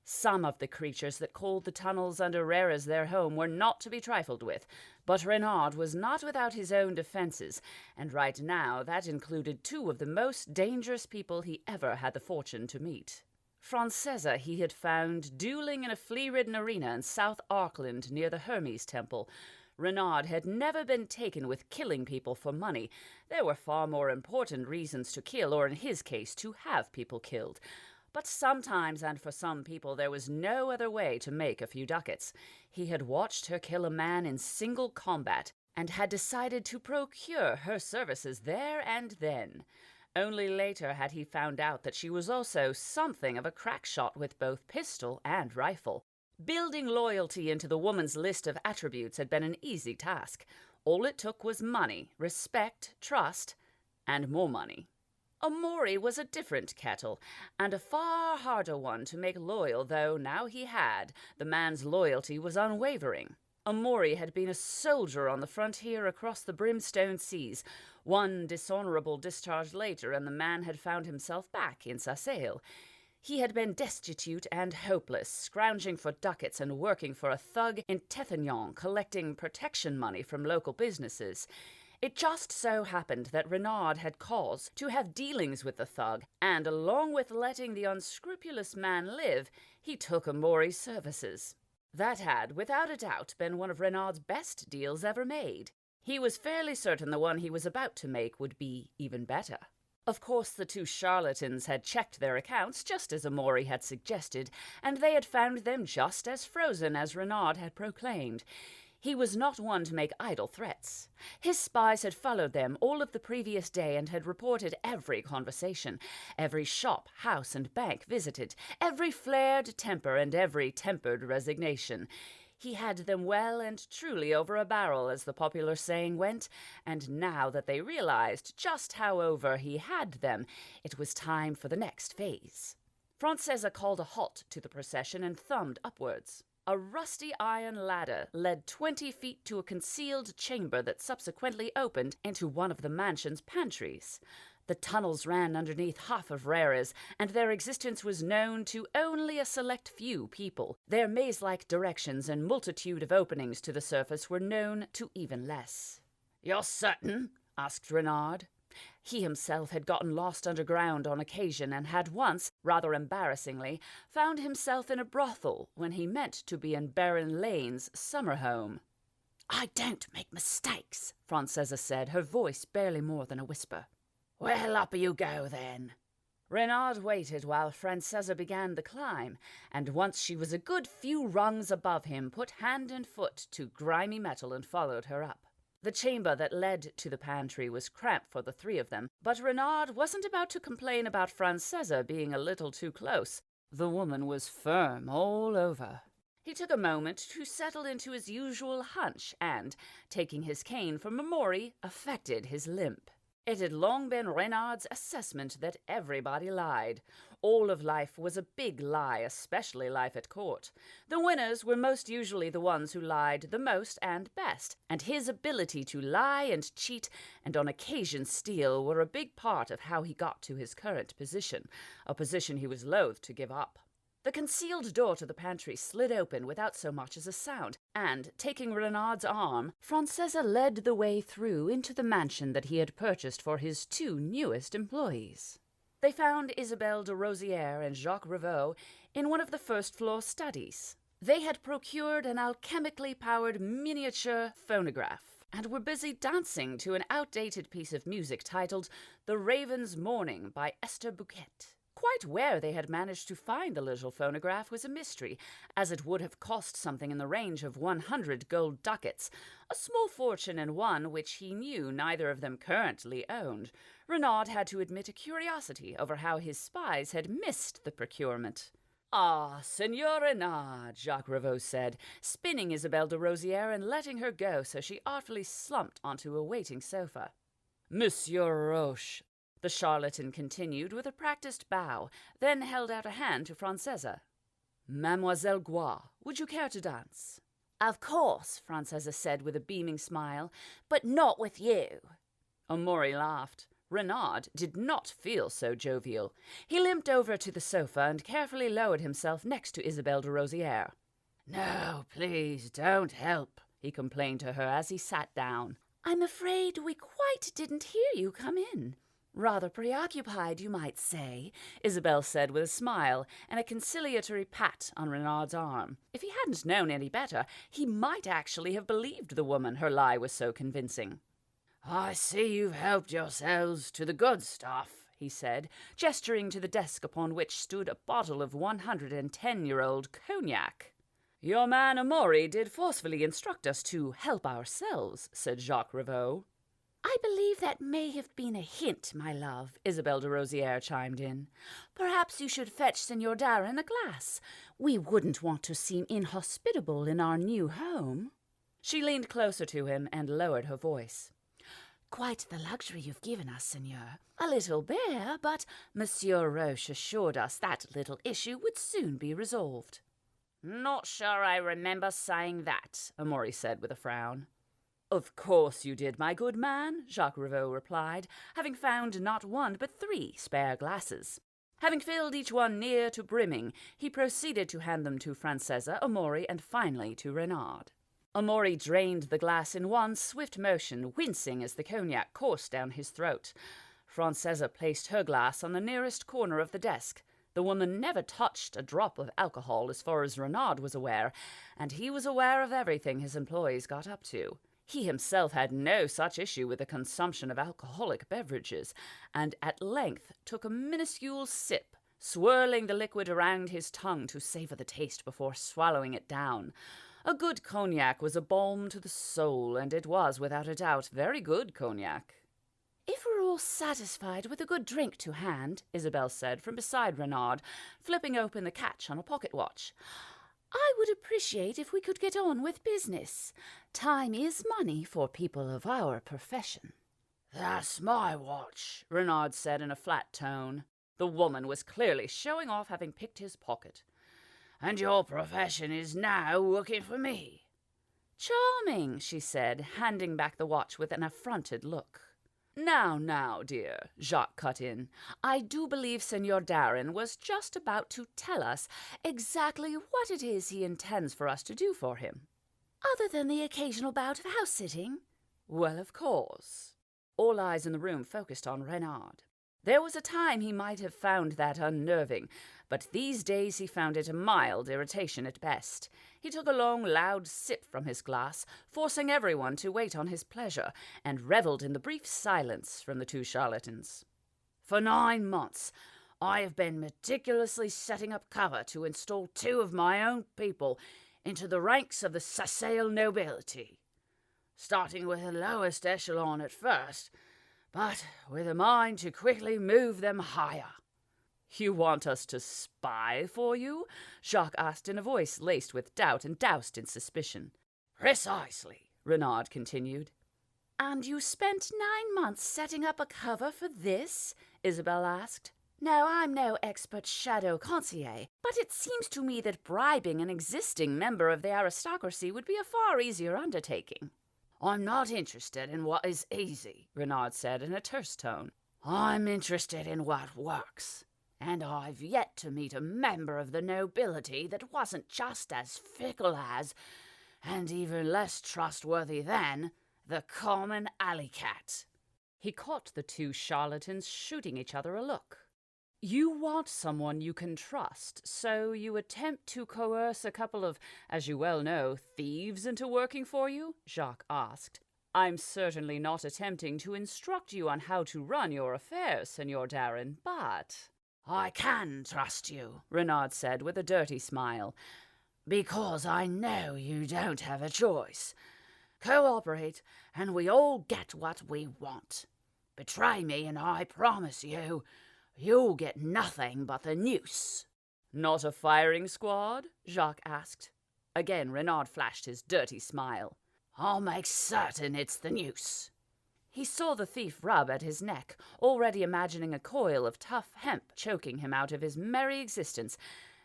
Some of the creatures that called the tunnels under Rera's their home were not to be trifled with, but Renard was not without his own defenses, and right now that included 2 of the most dangerous people he ever had the fortune to meet. Francesa he had found dueling in a flea-ridden arena in South Arkland near the Hermes Temple. Renard had never been taken with killing people for money. There were far more important reasons to kill, or in his case, to have people killed. But sometimes, and for some people, there was no other way to make a few ducats. He had watched her kill a man in single combat, and had decided to procure her services there and then. Only later had he found out that she was also something of a crack shot with both pistol and rifle. Building loyalty into the woman's list of attributes had been an easy task. All it took was money, respect, trust, and more money. Amaury was a different kettle, and a far harder one to make loyal, though now he had. The man's loyalty was unwavering. Amaury had been a soldier on the frontier across the brimstone seas. One dishonorable discharge later, and the man had found himself back in Sassail. He had been destitute and hopeless, scrounging for ducats and working for a thug in Téthignan, collecting protection money from local businesses. It just so happened that Renard had cause to have dealings with the thug, and along with letting the unscrupulous man live, he took Amaury's services. That had, without a doubt, been one of Renard's best deals ever made. He was fairly certain the one he was about to make would be even better. Of course, the 2 charlatans had checked their accounts, just as Amaury had suggested, and they had found them just as frozen as Renard had proclaimed. He was not one to make idle threats. His spies had followed them all of the previous day and had reported every conversation, every shop, house, and bank visited, every flared temper and every tempered resignation. He had them well and truly over a barrel, as the popular saying went, and now that they realized just how over he had them, it was time for the next phase. Francesa called a halt to the procession and thumbed upwards.
A rusty iron ladder led 20 feet to a concealed chamber that subsequently opened into one of the mansion's pantries. The tunnels ran underneath half of Rare's, and their existence was known to only a select few people. Their maze-like directions and multitude of openings to the surface were known to even less. "You're certain?" asked Renard. He himself had gotten lost underground on occasion and had once, rather embarrassingly, found himself in a brothel when he meant to be in Baron Lane's summer home. "I don't make mistakes," Francesa said, her voice barely more than a whisper. "Well, up you go, then." Renard waited while Francesa began the climb, and once she was a good few rungs above him, put hand and foot to grimy metal and followed her up. The chamber that led to the pantry was cramped for the three of them, but Renard wasn't about to complain about Francesa being a little too close. The woman was firm all over. He took a moment to settle into his usual hunch and, taking his cane from Amori, affected his limp. It had long been Renard's assessment that everybody lied. All of life was a big lie, especially life at court. The winners were most usually the ones who lied the most and best, and his ability to lie and cheat and on occasion steal were a big part of how he got to his current position, a position he was loath to give up. The concealed door to the pantry slid open without so much as a sound, and, taking Renard's arm, Francesa led the way through into the mansion that he had purchased for his two newest employees. They found Isabelle de Rosière and Jacques Rivaux in one of the first-floor studies. They had procured an alchemically powered miniature phonograph and were busy dancing to an outdated piece of music titled The Raven's Morning by Esther Bouquet. Quite where they had managed to find the little phonograph was a mystery, as it would have cost something in the range of 100 gold ducats, a small fortune and one which he knew neither of them currently owned. Renard had to admit a curiosity over how his spies had missed the procurement. "Ah, Signor Renard," Jacques Rivaux said, spinning Isabelle de Rosière and letting her go so she artfully slumped onto a waiting sofa. "Monsieur Roche," the charlatan continued with a practiced bow, then held out a hand to Francesa. "Mademoiselle Gois, would you care to dance?"
"Of course," Francesa said with a beaming smile, "but not with you."
Amori laughed. Renard did not feel so jovial. He limped over to the sofa and carefully lowered himself next to Isabelle de Rosière. "No, please, don't help," he complained to her as he sat down.
"I'm afraid we quite didn't hear you come in. Rather preoccupied, you might say," Isabelle said with a smile and a conciliatory pat on Renard's arm. If he hadn't known any better, he might actually have believed the woman, her lie was so convincing. "I see you've helped yourselves to the good stuff," he said, gesturing to the desk upon which stood a bottle of 110-year-old cognac. "Your man Amori did forcefully instruct us to help ourselves," said Jacques Rivaux. "I believe that may have been a hint, my love," Isabelle de Rosière chimed in. "Perhaps you should fetch Signor Darren a glass. We wouldn't want to seem inhospitable in our new home."
She leaned closer to him and lowered her voice.
"Quite the luxury you've given us, Signor. A little bare, but Monsieur Roche assured us that little issue would soon be resolved."
"Not sure I remember saying that," Amori said with a frown. "Of course you did, my good man," Jacques Rivaux replied, having found not one but 3 spare glasses. Having filled each one near to brimming, he proceeded to hand them to Francesa, Amori, and finally to Renard. Amori drained the glass in one swift motion, wincing as the cognac coursed down his throat. Francesa placed her glass on the nearest corner of the desk. The woman never touched a drop of alcohol as far as Renard was aware, and he was aware of everything his employees got up to. He himself had no such issue with the consumption of alcoholic beverages, and at length took a minuscule sip, swirling the liquid around his tongue to savor the taste before swallowing it down. A good cognac was a balm to the soul, and it was, without a doubt, very good cognac.
"If we're all satisfied with a good drink to hand," Isabelle said from beside Renard, flipping open the catch on a pocket watch, "I would appreciate if we could get on with business. Time is money for people of our profession."
"That's my watch," Renard said in a flat tone. The woman was clearly showing off having picked his pocket. and your profession is now working for me."
"Charming," she said, handing back the watch with an affronted look. Now, dear," Jacques cut in, "I do believe Senor Darren was just about to tell us exactly what it is he intends for us to do for him."
"Other than the occasional bout of house-sitting?"
"Well, of course." All eyes in the room focused on Reynard. There was a time he might have found that unnerving, but these days he found it a mild irritation at best. He took a long, loud sip from his glass, forcing everyone to wait on his pleasure, and revelled in the brief silence from the two charlatans.
"For 9 months, I have been meticulously setting up cover to install 2 of my own people into the ranks of the Sassail nobility, starting with the lowest echelon at first, but with a mind to quickly move them higher."
"You want us to spy for you?" Jacques asked in a voice laced with doubt and doused in suspicion.
"Precisely,"
Reynard continued.
"And you spent 9 months setting up a cover for this?"
Isabel asked.
"Now, I'm no expert shadow conseiller, but it seems to me that bribing an existing member of the aristocracy would be a far easier undertaking."
"I'm not interested in what is easy,"
Reynard said in a terse tone.
"I'm interested in what works. And I've yet to meet a member of the nobility that wasn't just as fickle as, and even less trustworthy than, the common alley cat."
He caught the two charlatans shooting each other a look. "You want someone you can trust, so you attempt to coerce a couple of, as you well know, thieves into working for you?" Jacques asked. "I'm certainly not attempting to instruct you on how to run your affairs, Senor Darren, but—"
"I can trust you," Reynard said with a dirty smile, "because I know you don't have a choice. Cooperate, and we all get what we want. Betray me, and I promise you, you'll get nothing but the noose."
"Not a firing squad?" Jacques asked. Again Reynard flashed his dirty smile.
"I'll make certain it's the noose."
He saw the thief rub at his neck, already imagining a coil of tough hemp choking him out of his merry existence,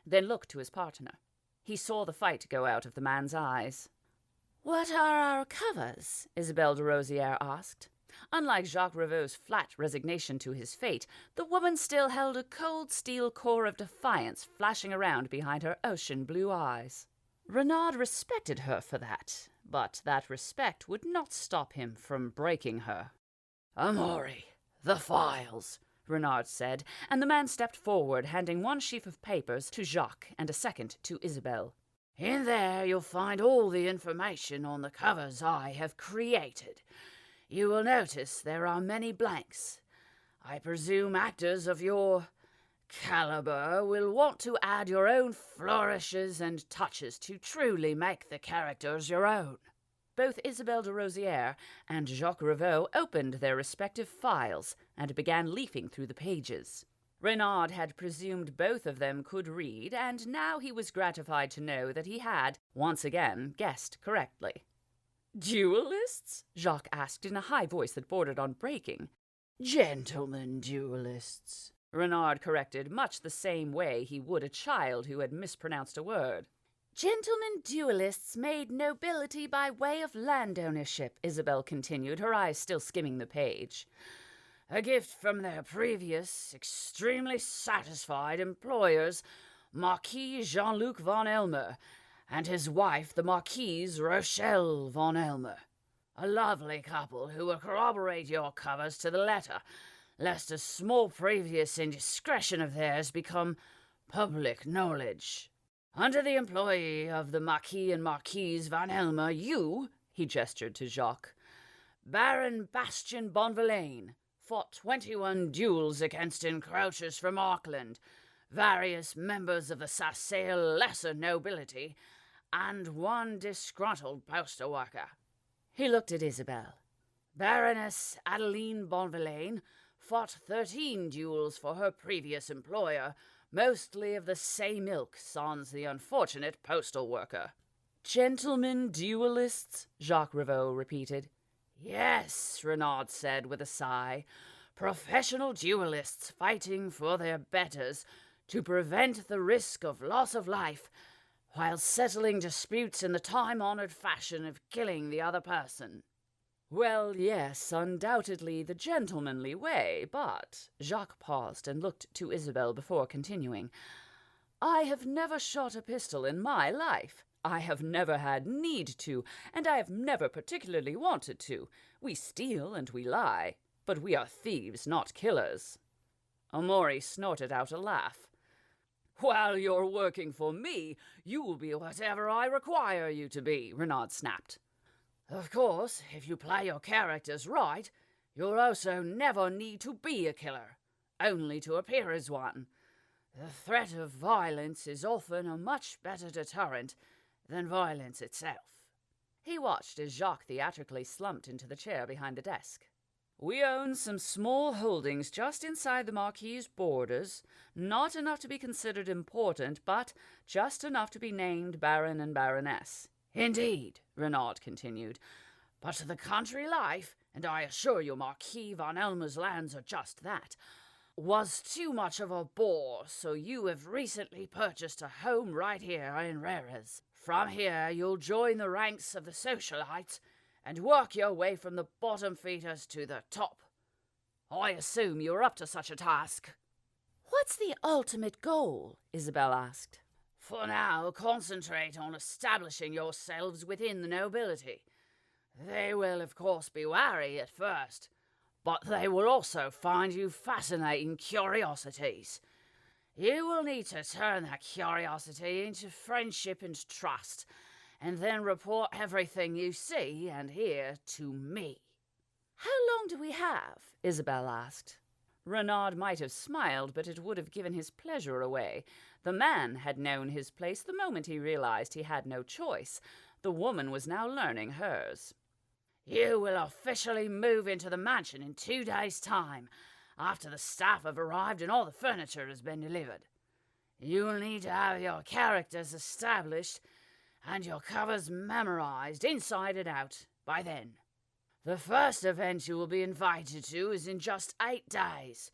then looked to his partner. He saw the fight go out of the man's eyes.
"What are our covers?"
Isabelle de Rosière asked. Unlike Jacques Rivaux's flat resignation to his fate, the woman still held a cold steel core of defiance flashing around behind her ocean blue eyes. Reynard respected her for that, but that respect would not stop him from breaking her.
"Amaury, the files,"
Reynard said, and the man stepped forward, handing one sheaf of papers to Jacques and a second to Isabelle.
"In there you'll find all the information on the covers I have created. You will notice there are many blanks. I presume actors of your caliber will want to add your own flourishes and touches to truly make the characters your own."
Both Isabelle de Rosière and Jacques Rivaux opened their respective files and began leafing through the pages. Reynard had presumed both of them could read, and now he was gratified to know that he had, once again, guessed correctly. "Duelists?" Jacques asked in a high voice that bordered on breaking.
"Gentlemen duelists,"
Reynard corrected, much the same way he would a child who had mispronounced a word.
"Gentlemen duelists made nobility by way of land ownership,"
Isabelle continued, her eyes still skimming the page.
"A gift from their previous, extremely satisfied employers, Marquis Jean-Luc von Elmer, and his wife, the Marquise Rochelle von Elmer. A lovely couple who will corroborate your covers to the letter, lest a small previous indiscretion of theirs become public knowledge. Under the employ of the Marquis and Marquise von Elmer, you," he gestured to Jacques, "Baron Bastian Bonvillain, fought 21 duels against encroachers from Auckland, various members of the Sassail lesser nobility, and one disgruntled postal worker."
He looked at Isabelle.
"Baroness Adeline Bonvillain fought 13 duels for her previous employer, mostly of the same ilk sans the unfortunate postal worker."
"Gentlemen duelists?" Jacques Rivaux repeated.
"Yes," Reynard said with a sigh. "Professional duelists fighting for their betters,
to prevent the risk of loss of life while settling disputes in the time-honored fashion of killing the other person.
Well, yes, undoubtedly the gentlemanly way, but Jacques paused and looked to Isabel before continuing. I have never shot a pistol in my life. I have never had need to, and I have never particularly wanted to. We steal and we lie, but we are thieves, not killers. Amaury snorted out a laugh.
While you're working for me, you will be whatever I require you to be, Renaud snapped. Of course, if you play your characters right, you'll also never need to be a killer, only to appear as one. The threat of violence is often a much better deterrent than violence itself.
He watched as Jacques theatrically slumped into the chair behind the desk. We own some small holdings just inside the Marquis's borders, not enough to be considered important, but just enough to be named Baron and Baroness.
Indeed, Renaud continued, but the country life, and I assure you Marquis von Elmer's lands are just that, was too much of a bore, so you have recently purchased a home right here in Rerez. From here you'll join the ranks of the socialites and work your way from the bottom feeders to the top. I assume you're up to such a task.
What's the ultimate goal? Isabel asked.
For now, concentrate on establishing yourselves within the nobility. They will, of course, be wary at first, but they will also find you fascinating curiosities. You will need to turn that curiosity into friendship and trust, and then report everything you see and hear to me.
How long do we have? Isabel asked.
Renaud might have smiled, but it would have given his pleasure away. The man had known his place the moment he realized he had no choice. The woman was now learning hers.
You will officially move into the mansion in 2 days' time, after the staff have arrived and all the furniture has been delivered. You'll need to have your characters established and your covers memorized inside and out by then. The first event you will be invited to is in just 8 days,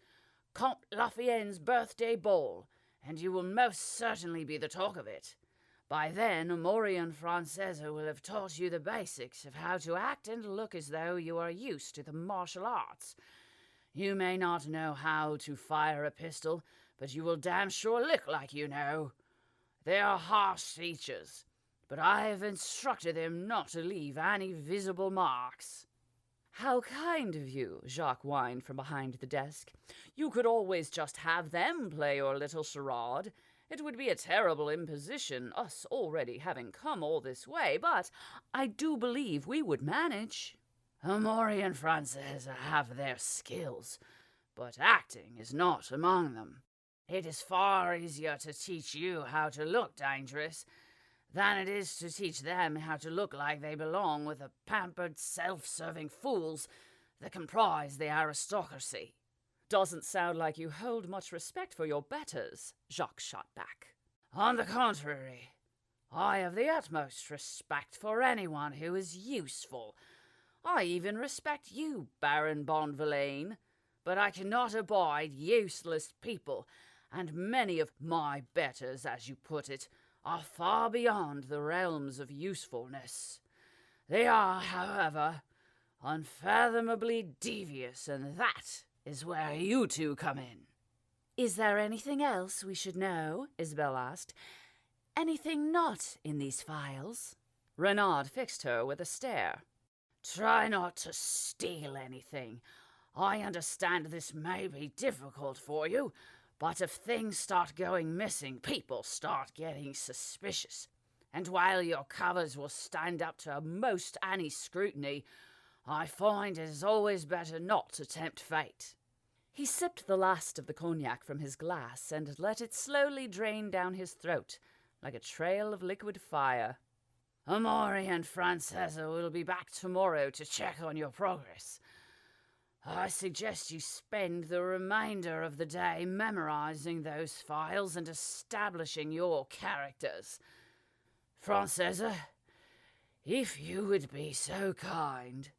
Comte Lafienne's birthday ball, and you will most certainly be the talk of it. By then, Amaury and Francesa will have taught you the basics of how to act and look as though you are used to the martial arts. You may not know how to fire a pistol, but you will damn sure look like you know. They are harsh teachers, but I have instructed them not to leave any visible marks.
How kind of you, Jacques whined from behind the desk. You could always just have them play your little charade. It would be a terrible imposition, us already having come all this way, but I do believe we would manage.
Amaury and Francesa have their skills, but acting is not among them. It is far easier to teach you how to look dangerous than it is to teach them how to look like they belong with the pampered, self-serving fools that comprise the aristocracy.
Doesn't sound like you hold much respect for your betters, Jacques shot back.
On the contrary, I have the utmost respect for anyone who is useful. I even respect you, Baron Bonvillain, but I cannot abide useless people, and many of my betters, as you put it, are far beyond the realms of usefulness. They are, however, unfathomably devious, and that is where you two come in.
Is there anything else we should know? Isabel asked. Anything not in these files?
Renaud fixed her with a stare.
Try not to steal anything. I understand this may be difficult for you, but if things start going missing, people start getting suspicious. And while your covers will stand up to most any scrutiny, I find it is always better not to tempt fate.
He sipped the last of the cognac from his glass and let it slowly drain down his throat, like a trail of liquid fire.
Amaury and Francesa will be back tomorrow to check on your progress. I suggest you spend the remainder of the day memorizing those files and establishing your characters. Francesa, if you would be so kind.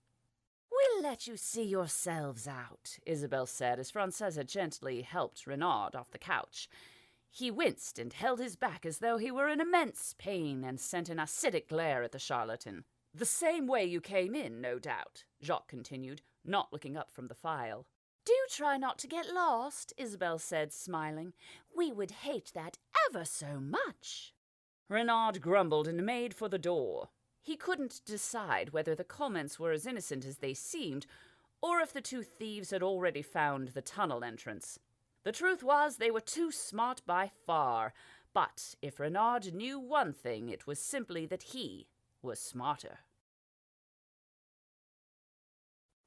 We'll let you see yourselves out, Isabel said as Francesa gently helped Renaud off the couch.
He winced and held his back as though he were in immense pain and sent an acidic glare at the charlatan. "The same way you came in, no doubt," Jacques continued, not looking up from the file.
"Do try not to get lost," Isabel said, smiling. "We would hate that ever so much."
Renard grumbled and made for the door. He couldn't decide whether the comments were as innocent as they seemed, or if the two thieves had already found the tunnel entrance. The truth was they were too smart by far, but if Renard knew one thing, it was simply that he was smarter.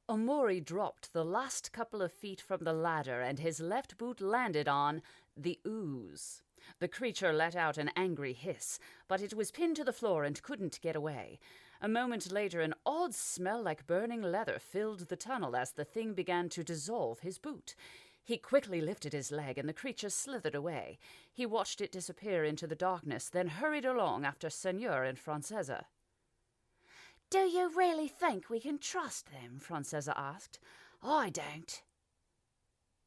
Omori dropped the last couple of feet from the ladder, and his left boot landed on the ooze. The creature let out an angry hiss, but it was pinned to the floor and couldn't get away. A moment later, an odd smell like burning leather filled the tunnel as the thing began to dissolve his boot. He quickly lifted his leg, and the creature slithered away. He watched it disappear into the darkness, then hurried along after Seigneur and Francesa.
"Do you really think we can trust them?" Francesa asked. "I don't."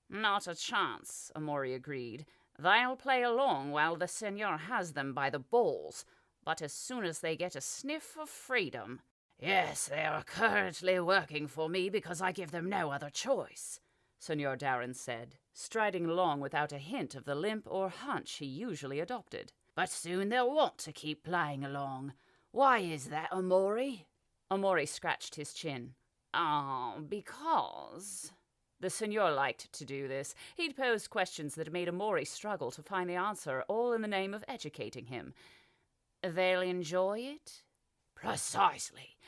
"Not a chance," Omori agreed. "They'll play along while the Seigneur has them by the balls, but as soon as they get a sniff of freedom—" "Yes, they are currently working for me because I give them no other choice," Seigneur Darren said, striding along without a hint of the limp or hunch he usually adopted. "But soon they'll want to keep playing along. Why is that, Omori?" Omori scratched his chin. Because... The Seigneur liked to do this. He'd pose questions that made Omori struggle to find the answer, all in the name of educating him. "They'll enjoy it?" "Precisely.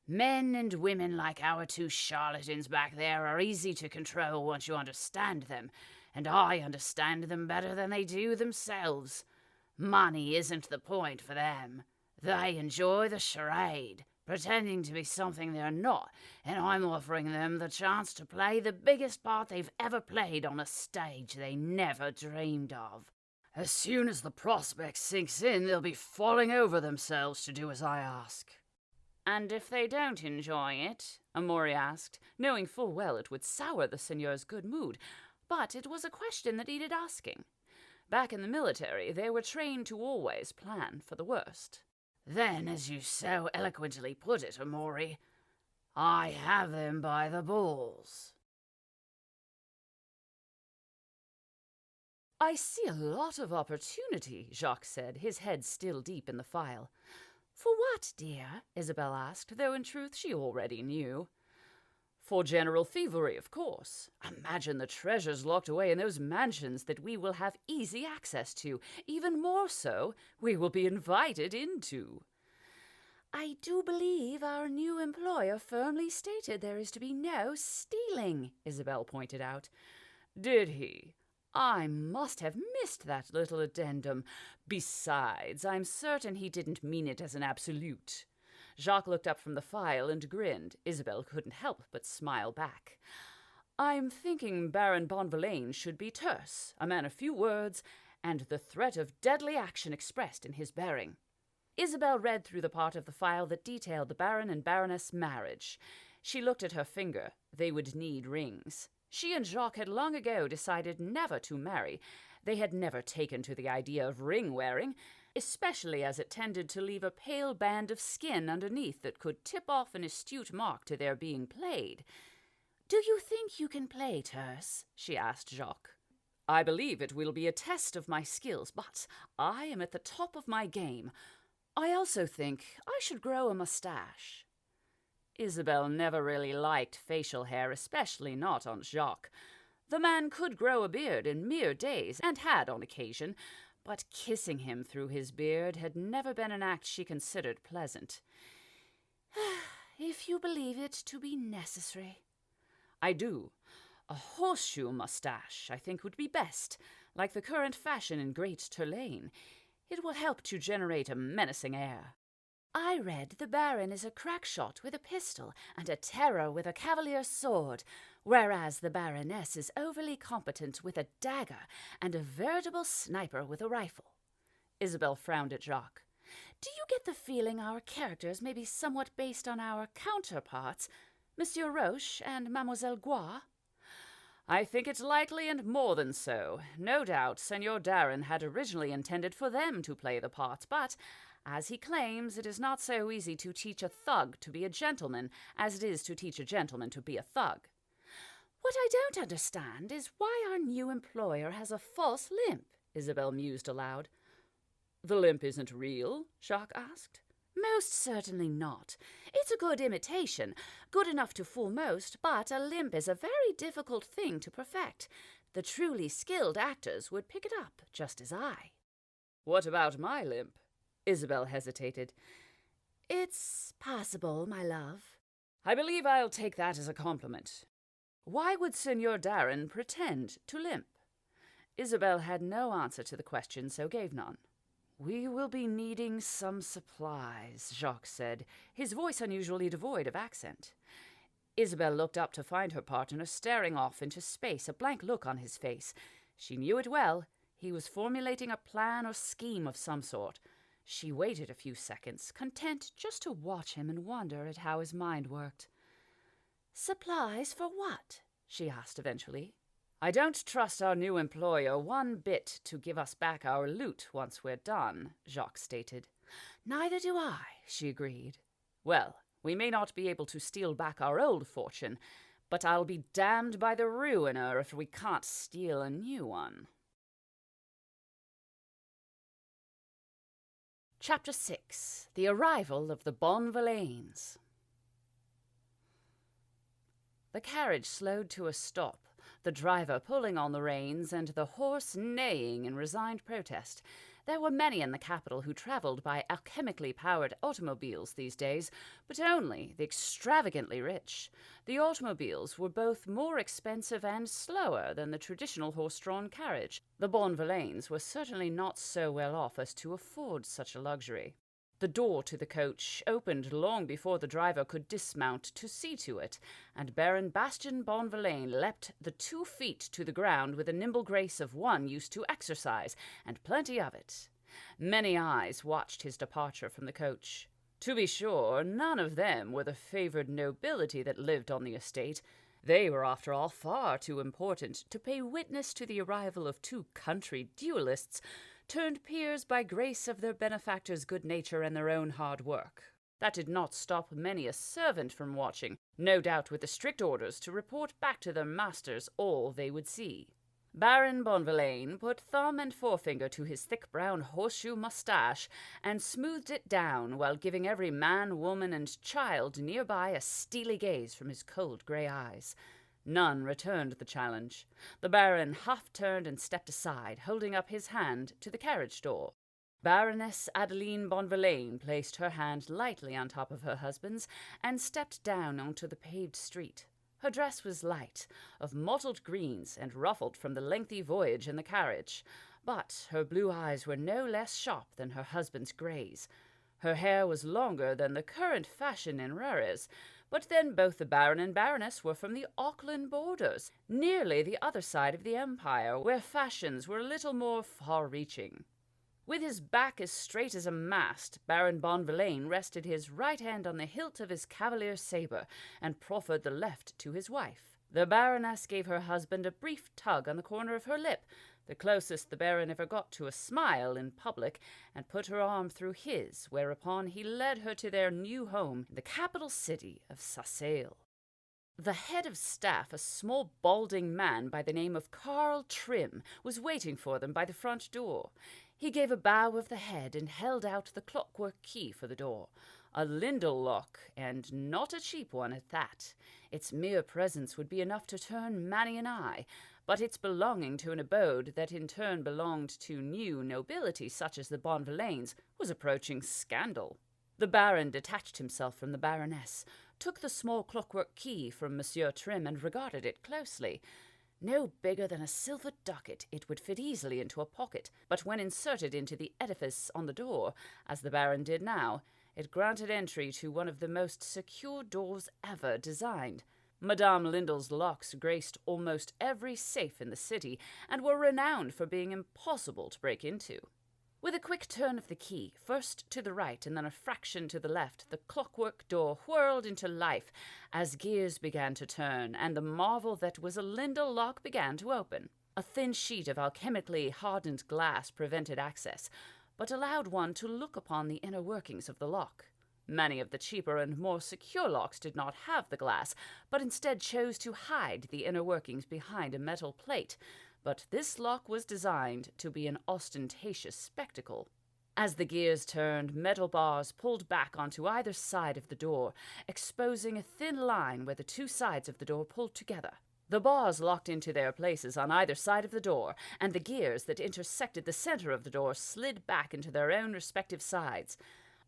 Men and women like our two charlatans back there are easy to control once you understand them, and I understand them better than they do themselves. Money isn't the point for them. They enjoy the charade, pretending to be something they're not, and I'm offering them the chance to play the biggest part they've ever played on a stage they never dreamed of. As soon as the prospect sinks in, they'll be falling over themselves to do as I ask."
"And if they don't enjoy it?" Omori asked, knowing full well it would sour the Seigneur's good mood, but it was a question that needed asking. Back in the military, they were trained to always plan for the worst.
"Then, as you so eloquently put it, Omori, I have them by the balls."
"I see a lot of opportunity," Jacques said, his head still deep in the file.
"For what, dear?" Isabel asked, though in truth she already knew.
"For general thievery, of course. Imagine the treasures locked away in those mansions that we will have easy access to. Even more so, we will be invited into."
"I do believe our new employer firmly stated there is to be no stealing," Isabel pointed out.
"Did he? I must have missed that little addendum. Besides, I'm certain he didn't mean it as an absolute." Jacques looked up from the file and grinned. Isabel couldn't help but smile back. "I'm thinking Baron Bonvillain should be terse, a man of few words, and the threat of deadly action expressed in his bearing." Isabel read through the part of the file that detailed the Baron and Baroness' marriage. She looked at her finger. They would need rings. She and Jacques had long ago decided never to marry. They had never taken to the idea of ring-wearing, especially as it tended to leave a pale band of skin underneath that could tip off an astute mark to their being played.
"Do you think you can play terse?" she asked Jacques.
"I believe it will be a test of my skills, but I am at the top of my game. I also think I should grow a mustache." Isabel never really liked facial hair, especially not on Jacques. The man could grow a beard in mere days, and had on occasion, but kissing him through his beard had never been an act she considered pleasant.
"If you believe it to be necessary."
"I do. A horseshoe mustache, I think, would be best, like the current fashion in Great Turlane. It will help to generate a menacing air."
"I read the Baron is a crack shot with a pistol and a terror with a cavalier's sword, whereas the Baroness is overly competent with a dagger and a veritable sniper with a rifle."
Isabel frowned at Jacques.
"Do you get the feeling our characters may be somewhat based on our counterparts, Monsieur Roche and Mademoiselle Gois?"
I think it's likely and more than so. No doubt Senor Darren had originally intended for them to play the part, but, as he claims, it is not so easy to teach a thug to be a gentleman as it is to teach a gentleman to be a thug.
What I don't understand is why our new employer has a false limp, Isabel mused aloud.
The limp isn't real? Jacques asked.
Most certainly not. It's a good imitation, good enough to fool most, but a limp is a very difficult thing to perfect. The truly skilled actors would pick it up, just as I.
What about my limp? Isabel hesitated.
It's possible, my love.
I believe I'll take that as a compliment. Why would Senor Darren pretend to limp? Isabel had no answer to the question, so gave none. We will be needing some supplies, Jacques said, his voice unusually devoid of accent. Isabel looked up to find her partner staring off into space, a blank look on his face. She knew it well. He was formulating a plan or scheme of some sort. She waited a few seconds, content just to watch him and wonder at how his mind worked.
Supplies for what? She asked eventually.
I don't trust our new employer one bit to give us back our loot once we're done, Jacques stated.
Neither do I, she agreed.
Well, we may not be able to steal back our old fortune, but I'll be damned by the ruiner if we can't steal a new one.
Chapter 6. The Arrival of the Bonvillains.
The carriage slowed to a stop, the driver pulling on the reins and the horse neighing in resigned protest. There were many in the capital who traveled by alchemically powered automobiles these days, but only the extravagantly rich. The automobiles were both more expensive and slower than the traditional horse-drawn carriage. The Bonvillains were certainly not so well off as to afford such a luxury. The door to the coach opened long before the driver could dismount to see to it, and Baron Bastian Bonvillain leapt the 2 feet to the ground with the nimble grace of one used to exercise, and plenty of it. Many eyes watched his departure from the coach. To be sure, none of them were the favoured nobility that lived on the estate. They were, after all, far too important to pay witness to the arrival of 2 country duelists, turned peers by grace of their benefactor's good nature and their own hard work. That did not stop many a servant from watching, no doubt with the strict orders to report back to their masters all they would see. Baron Bonvillain put thumb and forefinger to his thick brown horseshoe moustache and smoothed it down while giving every man, woman, and child nearby a steely gaze from his cold grey eyes. None returned the challenge. The Baron half-turned and stepped aside, holding up his hand to the carriage door. Baroness Adeline Bonvillain placed her hand lightly on top of her husband's and stepped down onto the paved street. Her dress was light, of mottled greens, and ruffled from the lengthy voyage in the carriage, but her blue eyes were no less sharp than her husband's greys. Her hair was longer than the current fashion in Rurres, but then both the Baron and Baroness were from the Auckland borders, nearly the other side of the empire, where fashions were a little more far-reaching. With his back as straight as a mast, Baron Bonvillain rested his right hand on the hilt of his cavalier sabre and proffered the left to his wife. The Baroness gave her husband a brief tug on the corner of her lip, the closest the Baron ever got to a smile in public, and put her arm through his, whereupon he led her to their new home in the capital city of Sassail. The head of staff, a small balding man by the name of Carl Trim, was waiting for them by the front door. He gave a bow of the head and held out the clockwork key for the door, a Lindell lock, and not a cheap one at that. Its mere presence would be enough to turn many an eye, but its belonging to an abode that in turn belonged to new nobility such as the Bonvillains was approaching scandal. The Baron detached himself from the Baroness, took the small clockwork key from Monsieur Trim and regarded it closely. No bigger than a silver ducat, it would fit easily into a pocket, but when inserted into the edifice on the door, as the Baron did now, it granted entry to one of the most secure doors ever designed. Madame Lindell's locks graced almost every safe in the city, and were renowned for being impossible to break into. With a quick turn of the key, first to the right and then a fraction to the left, the clockwork door whirled into life as gears began to turn, and the marvel that was a lindel lock began to open. A thin sheet of alchemically hardened glass prevented access, but allowed one to look upon the inner workings of the lock. Many of the cheaper and more secure locks did not have the glass, but instead chose to hide the inner workings behind a metal plate. But this lock was designed to be an ostentatious spectacle. As the gears turned, metal bars pulled back onto either side of the door, exposing a thin line where the two sides of the door pulled together. The bars locked into their places on either side of the door, and the gears that intersected the center of the door slid back into their own respective sides.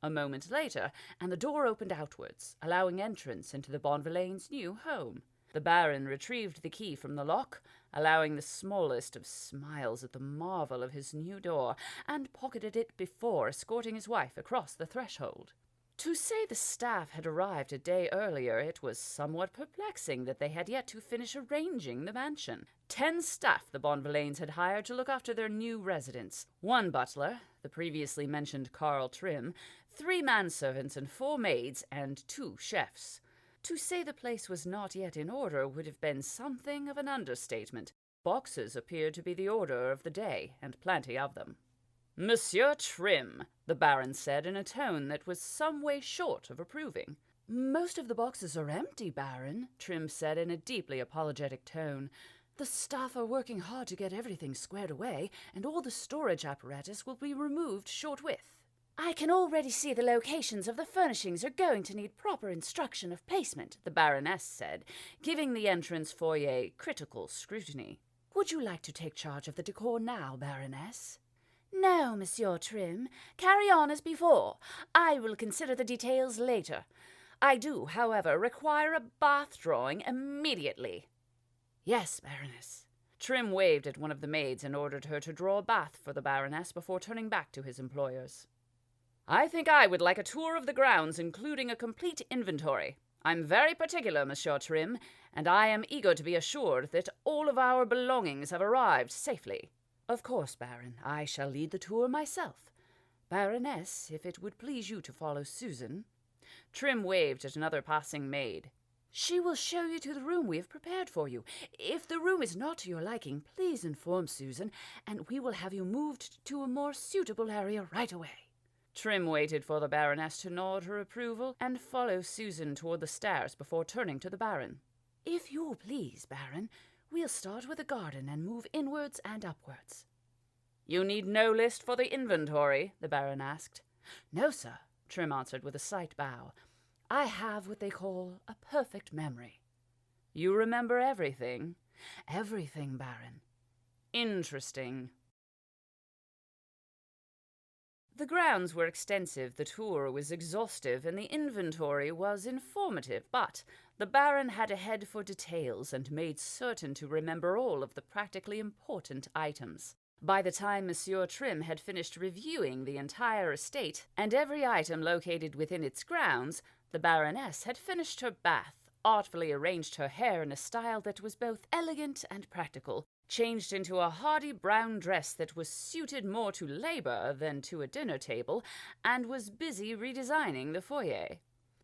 A moment later, and the door opened outwards, allowing entrance into the Bonvillains' new home. The Baron retrieved the key from the lock, allowing the smallest of smiles at the marvel of his new door, and pocketed it before escorting his wife across the threshold. To say the staff had arrived a day earlier, it was somewhat perplexing that they had yet to finish arranging the mansion. 10 staff the Bonvillains had hired to look after their new residence. 1 butler, the previously mentioned Carl Trim, 3 manservants and 4 maids, and 2 chefs. To say the place was not yet in order would have been something of an understatement. Boxes appeared to be the order of the day, and plenty of them. "Monsieur Trim," the Baron said in a tone that was some way short of approving. "Most of the boxes are empty, Baron," Trim said in a deeply apologetic tone. "The staff are working hard to get everything squared away, and all the storage apparatus will be removed forthwith." "I can already see the locations of the furnishings are going to need proper instruction of placement," the Baroness said, giving the entrance foyer critical scrutiny. "Would you like to take charge of the decor now, Baroness?" "No, Monsieur Trim. Carry on as before. I will consider the details later. I do, however, require a bath drawing immediately." "Yes, Baroness." Trim waved at one of the maids and ordered her to draw a bath for the Baroness before turning back to his employers. "I think I would like a tour of the grounds, including a complete inventory. I'm very particular, Monsieur Trim, and I am eager to be assured that all of our belongings have arrived safely." "Of course, Baron. I shall lead the tour myself. Baroness, if it would please you to follow Susan." Trim waved at another passing maid. "She will show you to the room we have prepared for you. If the room is not to your liking, please inform Susan, and we will have you moved to a more suitable area right away." Trim waited for the Baroness to nod her approval and follow Susan toward the stairs before turning to the Baron. "If you please, Baron, we'll start with the garden and move inwards and upwards." "You need no list for the inventory?" the Baron asked. "No, sir," Trim answered with a slight bow. "I have what they call a perfect memory." "You remember everything?" "Everything, Baron." "Interesting." The grounds were extensive, the tour was exhaustive, and the inventory was informative, but the Baron had a head for details and made certain to remember all of the practically important items. By the time Monsieur Trim had finished reviewing the entire estate and every item located within its grounds, the Baroness had finished her bath, artfully arranged her hair in a style that was both elegant and practical, changed into a hardy brown dress that was suited more to labor than to a dinner table, and was busy redesigning the foyer,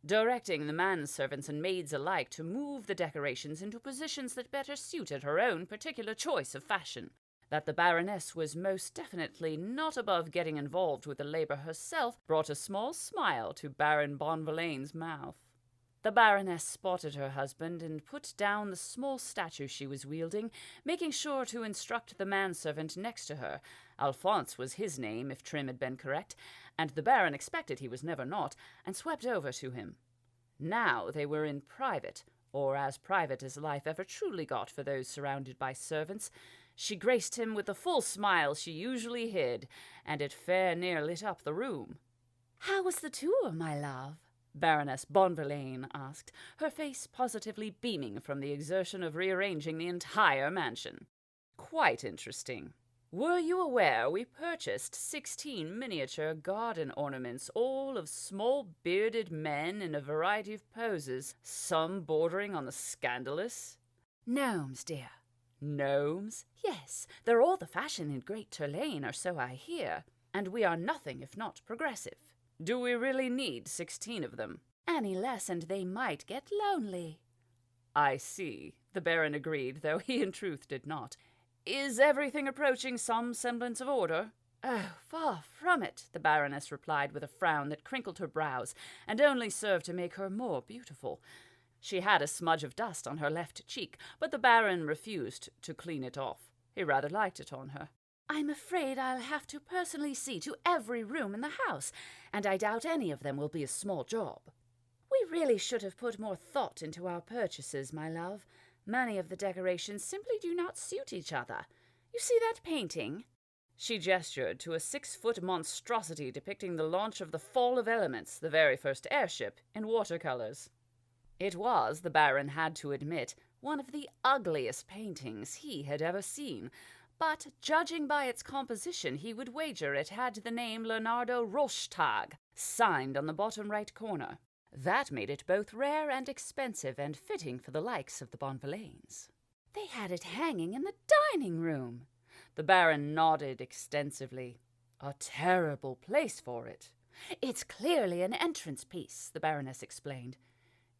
directing the manservants and maids alike to move the decorations into positions that better suited her own particular choice of fashion. That the Baroness was most definitely not above getting involved with the labor herself brought a small smile to Baron Bonvillain's mouth. The Baroness spotted her husband and put down the small statue she was wielding, making sure to instruct the manservant next to her. Alphonse was his name, if Trim had been correct, and the Baron expected he was never not, and swept over to him. Now they were in private, or as private as life ever truly got for those surrounded by servants. She graced him with the full smile she usually hid, and it fair near lit up the room. "How was the tour, my love?" Baroness Bonvillain asked, her face positively beaming from the exertion of rearranging the entire mansion. "Quite interesting. Were you aware we purchased 16 miniature garden ornaments, all of small bearded men in a variety of poses, some bordering on the scandalous?" "Gnomes, dear." "Gnomes?" "Yes, they're all the fashion in Great Turlane, or so I hear." and we are nothing if not progressive. Do we really need 16 of them?
Any less and they might get lonely.
I see, the Baron agreed, though he in truth did not. Is everything approaching some semblance of order?
Oh, far from it,
The Baroness replied with a frown that crinkled her brows and only served to make her more beautiful. She had a smudge of dust on her left cheek, but the Baron refused to clean it off. He rather liked it on her.
I'm afraid I'll have to personally see to every room in the house, and I doubt any of them will be a small job. We really should have put more thought into our purchases, my love. Many of the decorations simply do not suit each other. You see that painting?
She gestured to a 6-foot monstrosity depicting the launch of the Fall of Elements, the very first airship, in watercolors. It was, the Baron had to admit, one of the ugliest paintings he had ever seen, but judging by its composition he would wager it had the name Leonardo Rochtag signed on the bottom right corner. That made it both rare and expensive and fitting for the likes of the Bonvillains.
They had it hanging in the dining room.
The Baron nodded extensively. A terrible place for it.
It's clearly an entrance piece, the Baroness explained.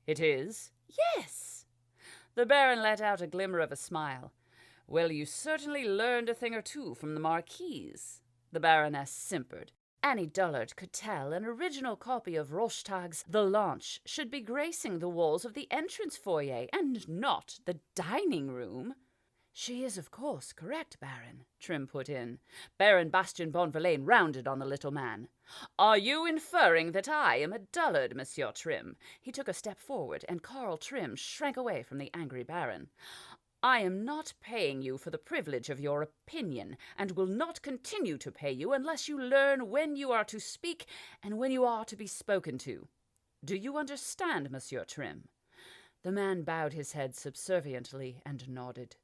It is?
Yes.
The Baron let out a glimmer of a smile. Well, you certainly learned a thing or two from the Marquise. The Baroness simpered.
Any dullard could tell an original copy of Rochtag's The Launch should be gracing the walls of the entrance foyer and not the dining room.
She is, of course, correct, Baron, Trim put in. Baron Bastian Bonvillain rounded on the little man. Are you inferring that I am a dullard, Monsieur Trim? He took a step forward, and Carl Trim shrank away from the angry Baron. I am not paying you for the privilege of your opinion, and will not continue to pay you unless you learn when you are to speak and when you are to be spoken to. Do you understand, Monsieur Trim? The man bowed his head subserviently and nodded.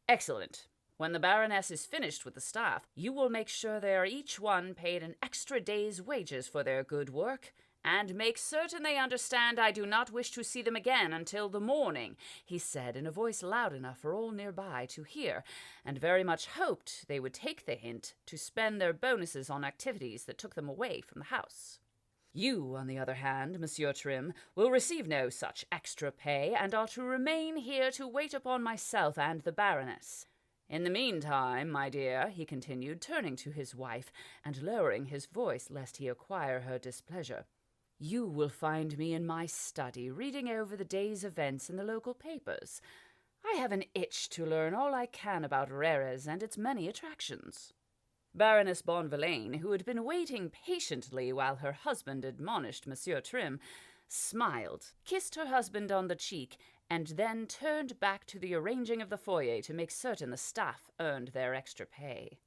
Excellent. When the Baroness is finished with the staff, you will make sure they are each one paid an extra day's wages for their good work, and make certain they understand I do not wish to see them again until the morning, he said in a voice loud enough for all nearby to hear, and very much hoped they would take the hint to spend their bonuses on activities that took them away from the house. You, on the other hand, Monsieur Trim, will receive no such extra pay, and are to remain here to wait upon myself and the Baroness. In the meantime, my dear, he continued, turning to his wife, and lowering his voice lest he acquire her displeasure, you will find me in my study, reading over the day's events in the local papers. I have an itch to learn all I can about Rères and its many attractions. Baroness Bonvillain, who had been waiting patiently while her husband admonished Monsieur Trim, smiled, kissed her husband on the cheek, and then turned back to the arranging of the foyer to make certain the staff earned their extra pay.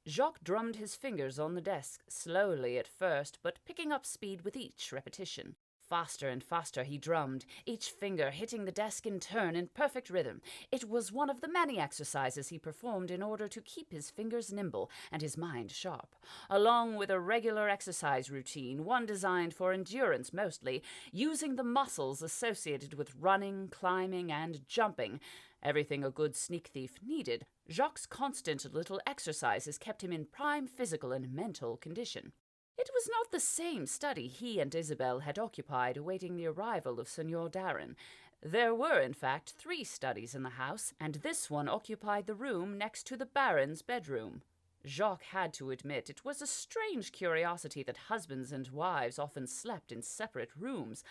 Jacques drummed his fingers on the desk, slowly at first, but picking up speed with each repetition. Faster and faster he drummed, each finger hitting the desk in turn in perfect rhythm. It was one of the many exercises he performed in order to keep his fingers nimble and his mind sharp, along with a regular exercise routine, one designed for endurance mostly, using the muscles associated with running, climbing, and jumping, everything a good sneak thief needed. Jacques' constant little exercises kept him in prime physical and mental condition. It was not the same study he and Isabel had occupied awaiting the arrival of Signor Darren. There were, in fact, 3 studies in the house, and this one occupied the room next to the Baron's bedroom. Jacques had to admit it was a strange curiosity that husbands and wives often slept in separate rooms,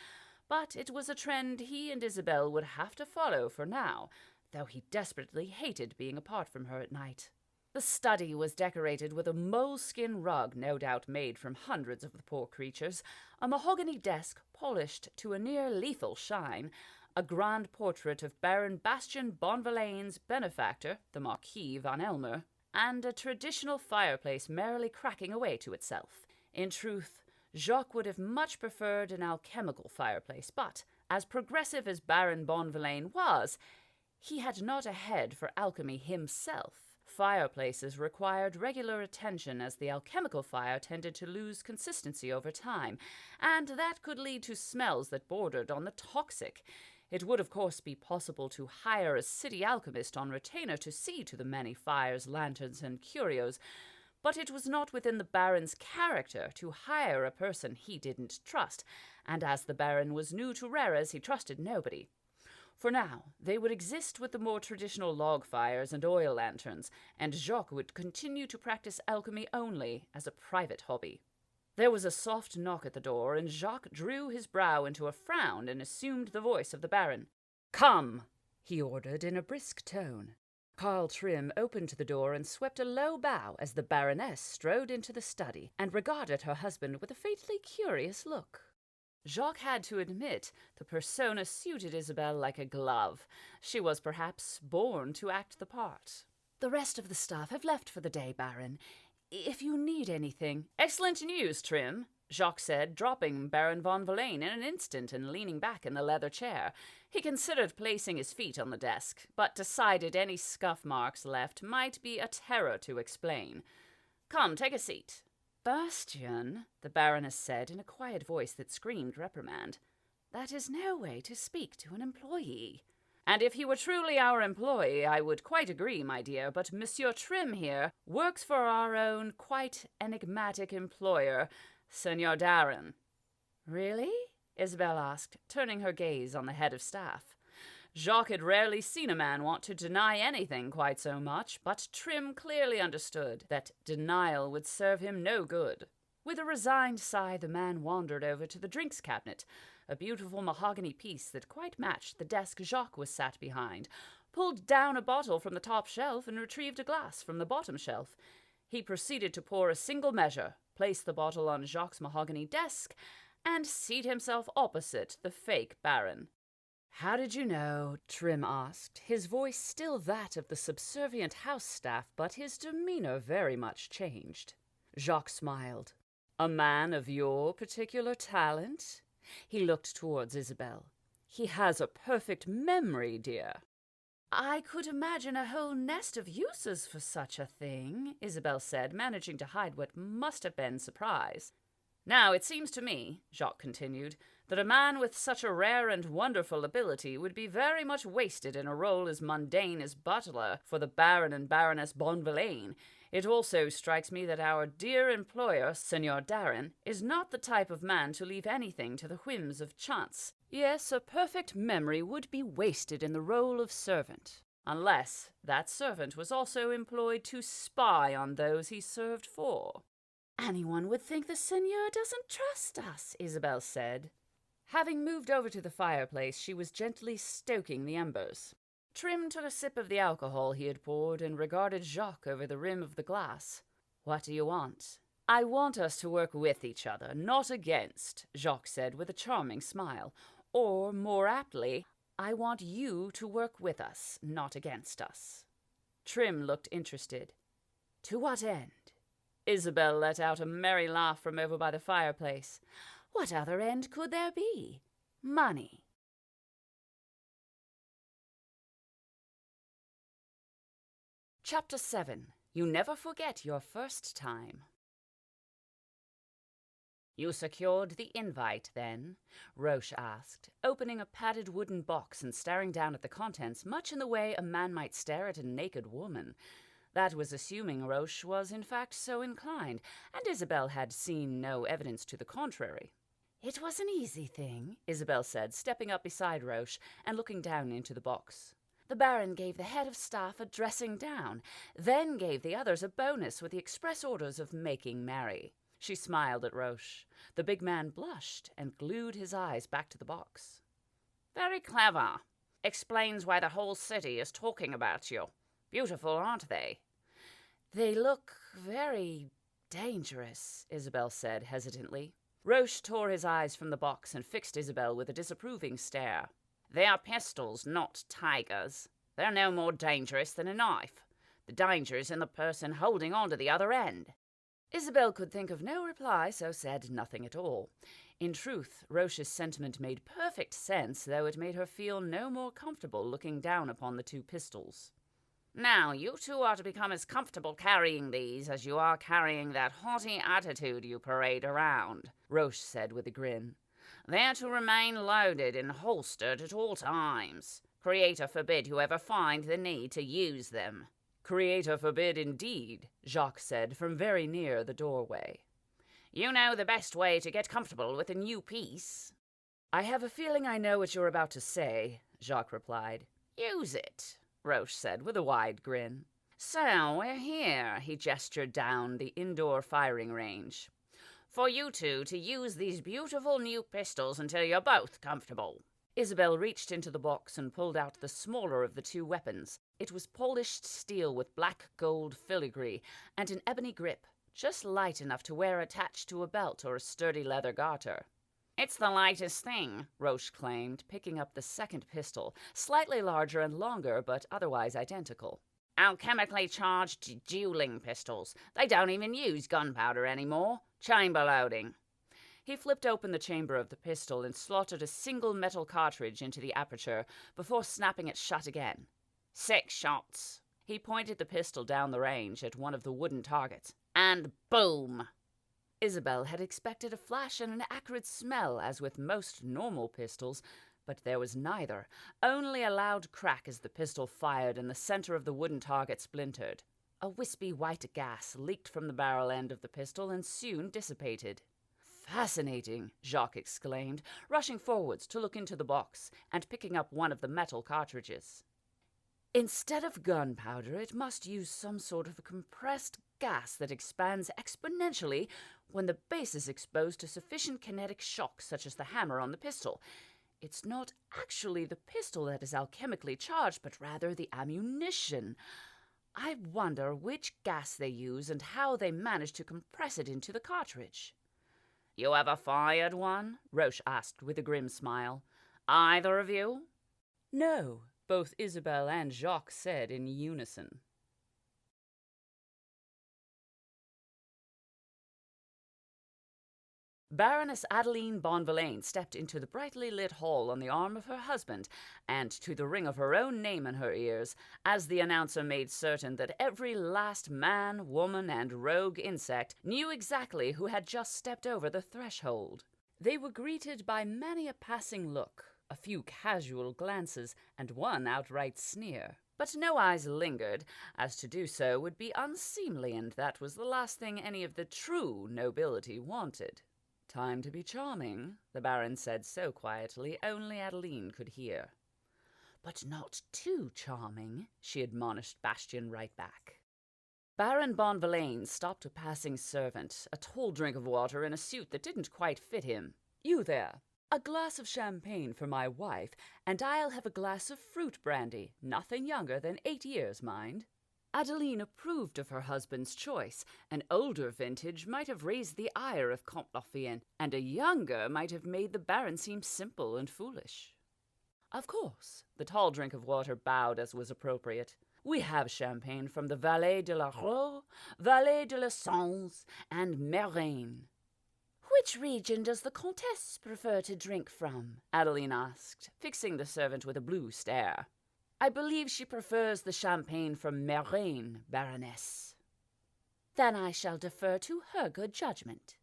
but it was a trend he and Isabel would have to follow for now, though he desperately hated being apart from her at night. The study was decorated with a moleskin rug, no doubt made from hundreds of the poor creatures, a mahogany desk polished to a near-lethal shine, a grand portrait of Baron Bastian Bonvillain's benefactor, the Marquis van Elmer, and a traditional fireplace merrily cracking away to itself. In truth, Jacques would have much preferred an alchemical fireplace, but, as progressive as Baron Bonvillain was, he had not a head for alchemy himself. Fireplaces required regular attention as the alchemical fire tended to lose consistency over time, and that could lead to smells that bordered on the toxic. It would, of course, be possible to hire a city alchemist on retainer to see to the many fires, lanterns, and curios, but it was not within the Baron's character to hire a person he didn't trust, and as the Baron was new to rares, he trusted nobody. For now, they would exist with the more traditional log fires and oil lanterns, and Jacques would continue to practice alchemy only as a private hobby. There was a soft knock at the door, and Jacques drew his brow into a frown and assumed the voice of the Baron. "Come," he ordered in a brisk tone. Carl Trim opened the door and swept a low bow as the Baroness strode into the study and regarded her husband with a faintly curious look. Jacques had to admit the persona suited Isabelle like a glove. She was perhaps born to act the part. "The rest of the staff have left for the day, Baron. If you need anything—" "Excellent news, Trim," Jacques said, dropping Baron von Verlaine in an instant and leaning back in the leather chair. He considered placing his feet on the desk, but decided any scuff marks left might be a terror to explain. "Come, take a seat." "Bastian," the Baroness said in a quiet voice that screamed reprimand, "that is no way to speak to an employee." "And if he were truly our employee, I would quite agree, my dear, but Monsieur Trim here works for our own quite enigmatic employer, Senor Darren." "Really?" Isabelle asked, turning her gaze on the head of staff. Jacques had rarely seen a man want to deny anything quite so much, but Trim clearly understood that denial would serve him no good. With a resigned sigh, the man wandered over to the drinks cabinet, a beautiful mahogany piece that quite matched the desk Jacques was sat behind, pulled down a bottle from the top shelf and retrieved a glass from the bottom shelf. He proceeded to pour a single measure, place the bottle on Jacques' mahogany desk, and seat himself opposite the fake Baron. "How did you know?" Trim asked, his voice still that of the subservient house staff, but his demeanor very much changed. Jacques smiled. "A man of your particular talent?" He looked towards Isabelle. "He has a perfect memory, dear." "I could imagine a whole nest of uses for such a thing," Isabelle said, managing to hide what must have been surprise. "Now, it seems to me," Jacques continued, "that a man with such a rare and wonderful ability would be very much wasted in a role as mundane as butler for the Baron and Baroness Bonvillain. It also strikes me that our dear employer, Senor Darren, is not the type of man to leave anything to the whims of chance. Yes, a perfect memory would be wasted in the role of servant, unless that servant was also employed to spy on those he served for." "Anyone would think the Seigneur doesn't trust us," Isabelle said. Having moved over to the fireplace, she was gently stoking the embers. Trim took a sip of the alcohol he had poured and regarded Jacques over the rim of the glass. "What do you want?" "I want us to work with each other, not against," Jacques said with a charming smile. "Or, more aptly, I want you to work with us, not against us." Trim looked interested. "To what end?" Isabelle let out a merry laugh from over by the fireplace. "What other end could there be? Money." Chapter 7. You Never Forget Your First Time. "You secured the invite, then?" Roche asked, opening a padded wooden box and staring down at the contents, much in the way a man might stare at a naked woman. That was assuming Roche was in fact so inclined, and Isabelle had seen no evidence to the contrary. "It was an easy thing," Isabelle said, stepping up beside Roche and looking down into the box. "The Baron gave the head of staff a dressing down, then gave the others a bonus with the express orders of making merry." She smiled at Roche. The big man blushed and glued his eyes back to the box. "Very clever. Explains why the whole city is talking about you. Beautiful, aren't they?" "They look very dangerous," Isabelle said hesitantly. Roche tore his eyes from the box and fixed Isabelle with a disapproving stare. "They are pistols, not tigers. They're no more dangerous than a knife. The danger is in the person holding on to the other end." Isabelle could think of no reply, so said nothing at all. In truth, Roche's sentiment made perfect sense, though it made her feel no more comfortable looking down upon the two pistols. "Now, you two are to become as comfortable carrying these as you are carrying that haughty attitude you parade around," Roche said with a grin.
They're to remain loaded and holstered at all times. Creator forbid whoever find the need to use them."
"Creator forbid indeed," Jacques said from very near the doorway.
"You know the best way to get comfortable with a new piece."
"I have a feeling I know what you're about to say," Jacques replied.
"Use it,"
Roche said with a wide grin.
"So we're here," he gestured down the indoor firing range, "for you two to use these beautiful new pistols until you're both comfortable."
Isabel reached into the box and pulled out the smaller of the two weapons. It was polished steel with black gold filigree and an ebony grip, just light enough to wear attached to a belt or a sturdy leather garter.
"It's the lightest thing,"
Roche claimed, picking up the second pistol, slightly larger and longer but otherwise identical.
"Alchemically charged dueling pistols. They don't even use gunpowder anymore. Chamber loading."
He flipped open the chamber of the pistol and slotted a single metal cartridge into the aperture before snapping it shut again.
6 shots.
He pointed the pistol down the range at one of the wooden targets.
And boom!
Isabel had expected a flash and an acrid smell, as with most normal pistols, but there was neither, only a loud crack as the pistol fired and the center of the wooden target splintered. A wispy white gas leaked from the barrel end of the pistol and soon dissipated. "Fascinating," Jacques exclaimed, rushing forwards to look into the box and picking up one of the metal cartridges. "Instead of gunpowder, it must use some sort of a compressed gas that expands exponentially when the base is exposed to sufficient kinetic shock, such as the hammer on the pistol. It's not actually the pistol that is alchemically charged, but rather the ammunition. I wonder which gas they use and how they manage to compress it into the cartridge."
"You ever fired one?"
Roche asked with a grim smile.
"Either of you?"
"No," both Isabel and Jacques said in unison. Baroness Adeline Bonvillain stepped into the brightly lit hall on the arm of her husband and to the ring of her own name in her ears as the announcer made certain that every last man, woman, and rogue insect knew exactly who had just stepped over the threshold. They were greeted by many a passing look, a few casual glances, and one outright sneer. But no eyes lingered, as to do so would be unseemly, and that was the last thing any of the true nobility wanted. "Time to be charming," the Baron said so quietly only Adeline could hear. "But not too charming," she admonished Bastien right back. Baron Bonvillain stopped a passing servant, a tall drink of water in a suit that didn't quite fit him. "You there, a glass of champagne for my wife, and I'll have a glass of fruit brandy, nothing younger than 8 years, mind." Adeline approved of her husband's choice. An older vintage might have raised the ire of Comte Lothian, and a younger might have made the Baron seem simple and foolish. "Of course," the tall drink of water bowed as was appropriate. "We have champagne from the Vallée de la Roue, Vallée de la Sens, and Meraine." "Which region does the Comtesse prefer to drink from?" Adeline asked, fixing the servant with a blue stare. "I believe she prefers the champagne from Meraine, Baroness." "Then I shall defer to her good judgment."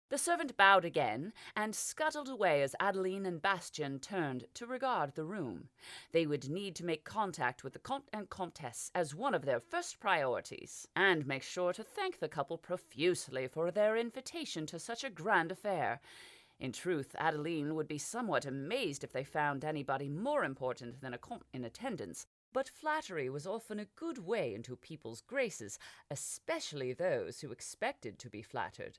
The servant bowed again and scuttled away as Adeline and Bastien turned to regard the room. They would need to make contact with the Comte and Comtesse as one of their first priorities, and make sure to thank the couple profusely for their invitation to such a grand affair. In truth, Adeline would be somewhat amazed if they found anybody more important than a comte in attendance, but flattery was often a good way into people's graces, especially those who expected to be flattered.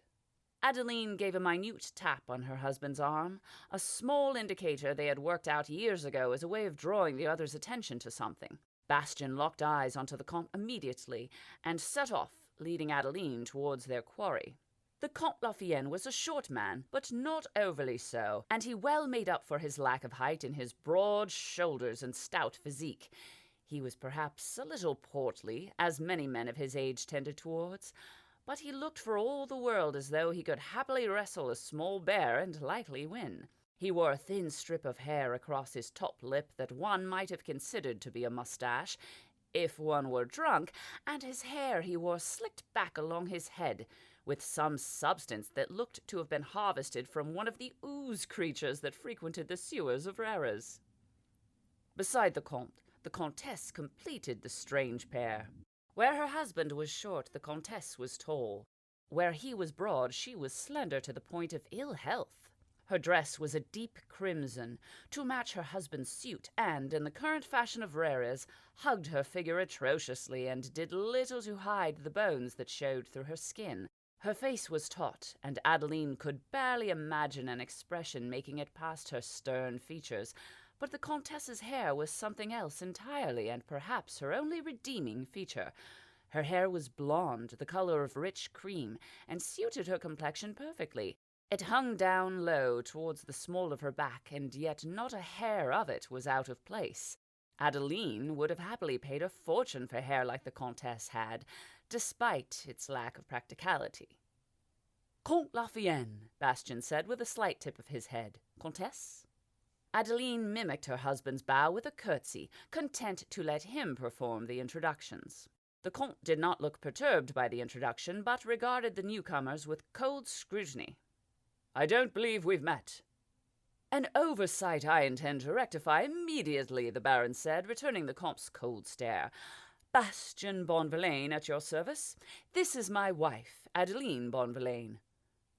Adeline gave a minute tap on her husband's arm, a small indicator they had worked out years ago as a way of drawing the other's attention to something. Bastien locked eyes onto the comte immediately and set off, leading Adeline towards their quarry. The Comte Lothian was a short man, but not overly so, and he well made up for his lack of height in his broad shoulders and stout physique. He was perhaps a little portly, as many men of his age tended towards, but he looked for all the world as though he could happily wrestle a small bear and likely win. He wore a thin strip of hair across his top lip that one might have considered to be a mustache, if one were drunk, and his hair he wore slicked back along his head, with some substance that looked to have been harvested from one of the ooze creatures that frequented the sewers of Rares. Beside the Comte, the Comtesse completed the strange pair. Where her husband was short, the Comtesse was tall. Where he was broad, she was slender to the point of ill health. Her dress was a deep crimson, to match her husband's suit, and, in the current fashion of Rares, hugged her figure atrociously and did little to hide the bones that showed through her skin. Her face was taut, and Adeline could barely imagine an expression making it past her stern features, but the Comtesse's hair was something else entirely, and perhaps her only redeeming feature. Her hair was blonde, the color of rich cream, and suited her complexion perfectly. It hung down low towards the small of her back, and yet not a hair of it was out of place. Adeline would have happily paid a fortune for hair like the Comtesse had, despite its lack of practicality. "Comte Lafayenne," Bastien said with a slight tip of his head. "Comtesse?" Adeline mimicked her husband's bow with a curtsy, content to let him perform the introductions. The Comte did not look perturbed by the introduction, but regarded the newcomers with cold scrutiny. "I don't believe we've met." "An oversight I intend to rectify immediately," the Baron said, returning the Comte's cold stare. "Bastien Bonvillain at your service. This is my wife, Adeline Bonvillain."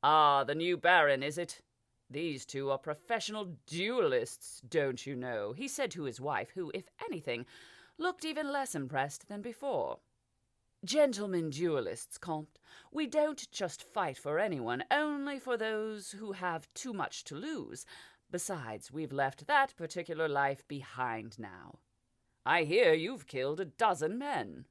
"Ah, the new Baron, is it? These two are professional duelists, don't you know," he said to his wife, who, if anything, looked even less impressed than before. "Gentlemen duelists, Comte. We don't just fight for anyone, only for those who have too much to lose. Besides, we've left that particular life behind now. I hear you've killed 12 men."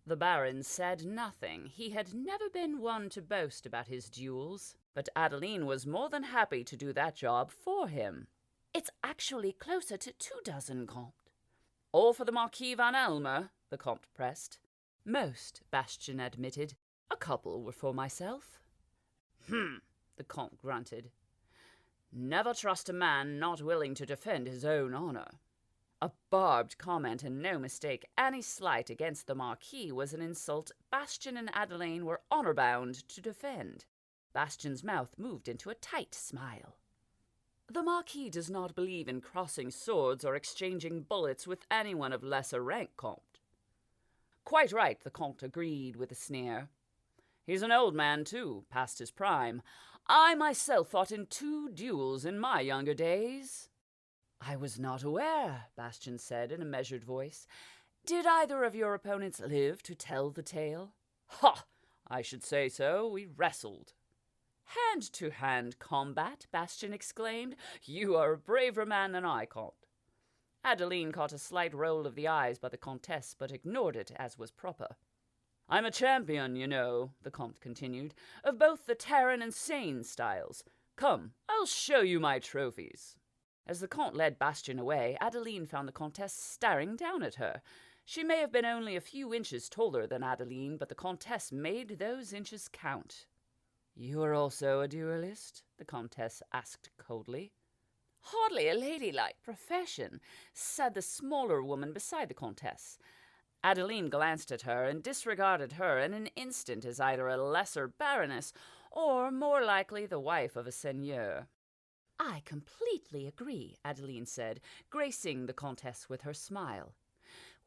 The Baron said nothing. He had never been one to boast about his duels, but Adeline was more than happy to do that job for him. "It's actually closer to 24, Comte." "All for the Marquis van Elmer?" the Comte pressed. "Most," Bastien admitted. "A couple were for myself." The Comte grunted. "Never trust a man not willing to defend his own honor." A barbed comment, and no mistake. Any slight against the Marquis was an insult Bastien and Adeline were honor-bound to defend. Bastien's mouth moved into a tight smile. "The Marquis does not believe in crossing swords or exchanging bullets with anyone of lesser rank, Comte." "Quite right," the Comte agreed with a sneer. "He's an old man, too, past his prime. I myself fought in 2 duels in my younger days." "I was not aware," Bastien said in a measured voice. "Did either of your opponents live to tell the tale?" "Ha! I should say so. We wrestled." "Hand-to-hand combat," Bastien exclaimed. "You are a braver man than I, Comte." Adeline caught a slight roll of the eyes by the Comtesse, but ignored it as was proper. "I'm a champion, you know," the Comte continued, "of both the Terran and Seine styles. Come, I'll show you my trophies." As the Comte led Bastien away, Adeline found the Comtesse staring down at her. She may have been only a few inches taller than Adeline, but the Comtesse made those inches count. "You are also a duelist?" the Comtesse asked coldly. "Hardly a ladylike profession," said the smaller woman beside the Comtesse. Adeline glanced at her and disregarded her in an instant as either a lesser baroness or, more likely, the wife of a seigneur. "I completely agree," Adeline said, gracing the Comtesse with her smile.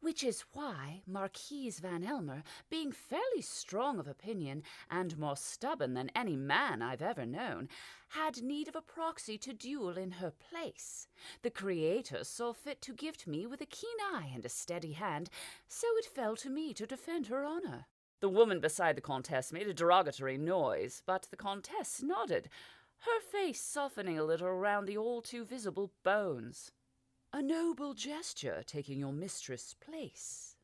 "Which is why Marquise van Elmer, being fairly strong of opinion and more stubborn than any man I've ever known, had need of a proxy to duel in her place. The Creator saw fit to gift me with a keen eye and a steady hand, so it fell to me to defend her honor." The woman beside the Comtesse made a derogatory noise, but the Comtesse nodded, her face softening a little around the all-too-visible bones. "A noble gesture, taking your mistress' place."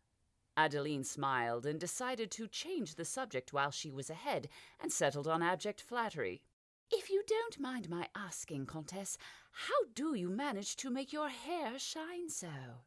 Adeline smiled and decided to change the subject while she was ahead, and settled on abject flattery. "If you don't mind my asking, Comtesse, how do you manage to make your hair shine so?"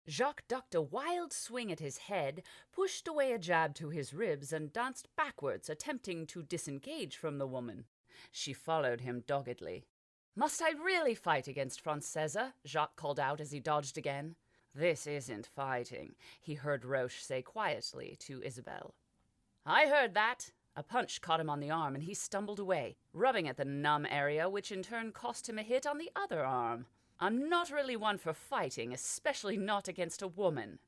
Jacques ducked a wild swing at his head, pushed away a jab to his ribs, and danced backwards, attempting to disengage from the woman. She followed him doggedly. "Must I really fight against Francesa?" Jacques called out as he dodged again. "This isn't fighting," he heard Roche say quietly to Isabel. "I heard that." A punch caught him on the arm, and he stumbled away, rubbing at the numb area, which in turn cost him a hit on the other arm. "I'm not really one for fighting, especially not against a woman."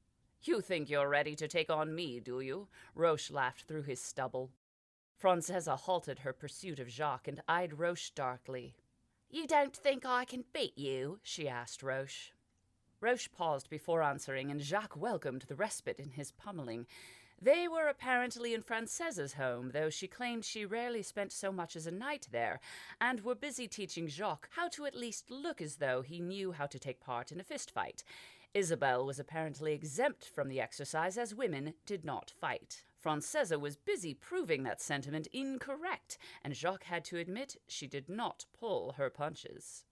"You think you're ready to take on me, do you?" Roche laughed through his stubble. Francesa halted her pursuit of Jacques and eyed Roche darkly. "You don't think I can beat you?" she asked Roche. Roche paused before answering, and Jacques welcomed the respite in his pummeling. They were apparently in Francesa's home, though she claimed she rarely spent so much as a night there, and were busy teaching Jacques how to at least look as though he knew how to take part in a fistfight. Isabel was apparently exempt from the exercise, as women did not fight. Francesa was busy proving that sentiment incorrect, and Jacques had to admit she did not pull her punches.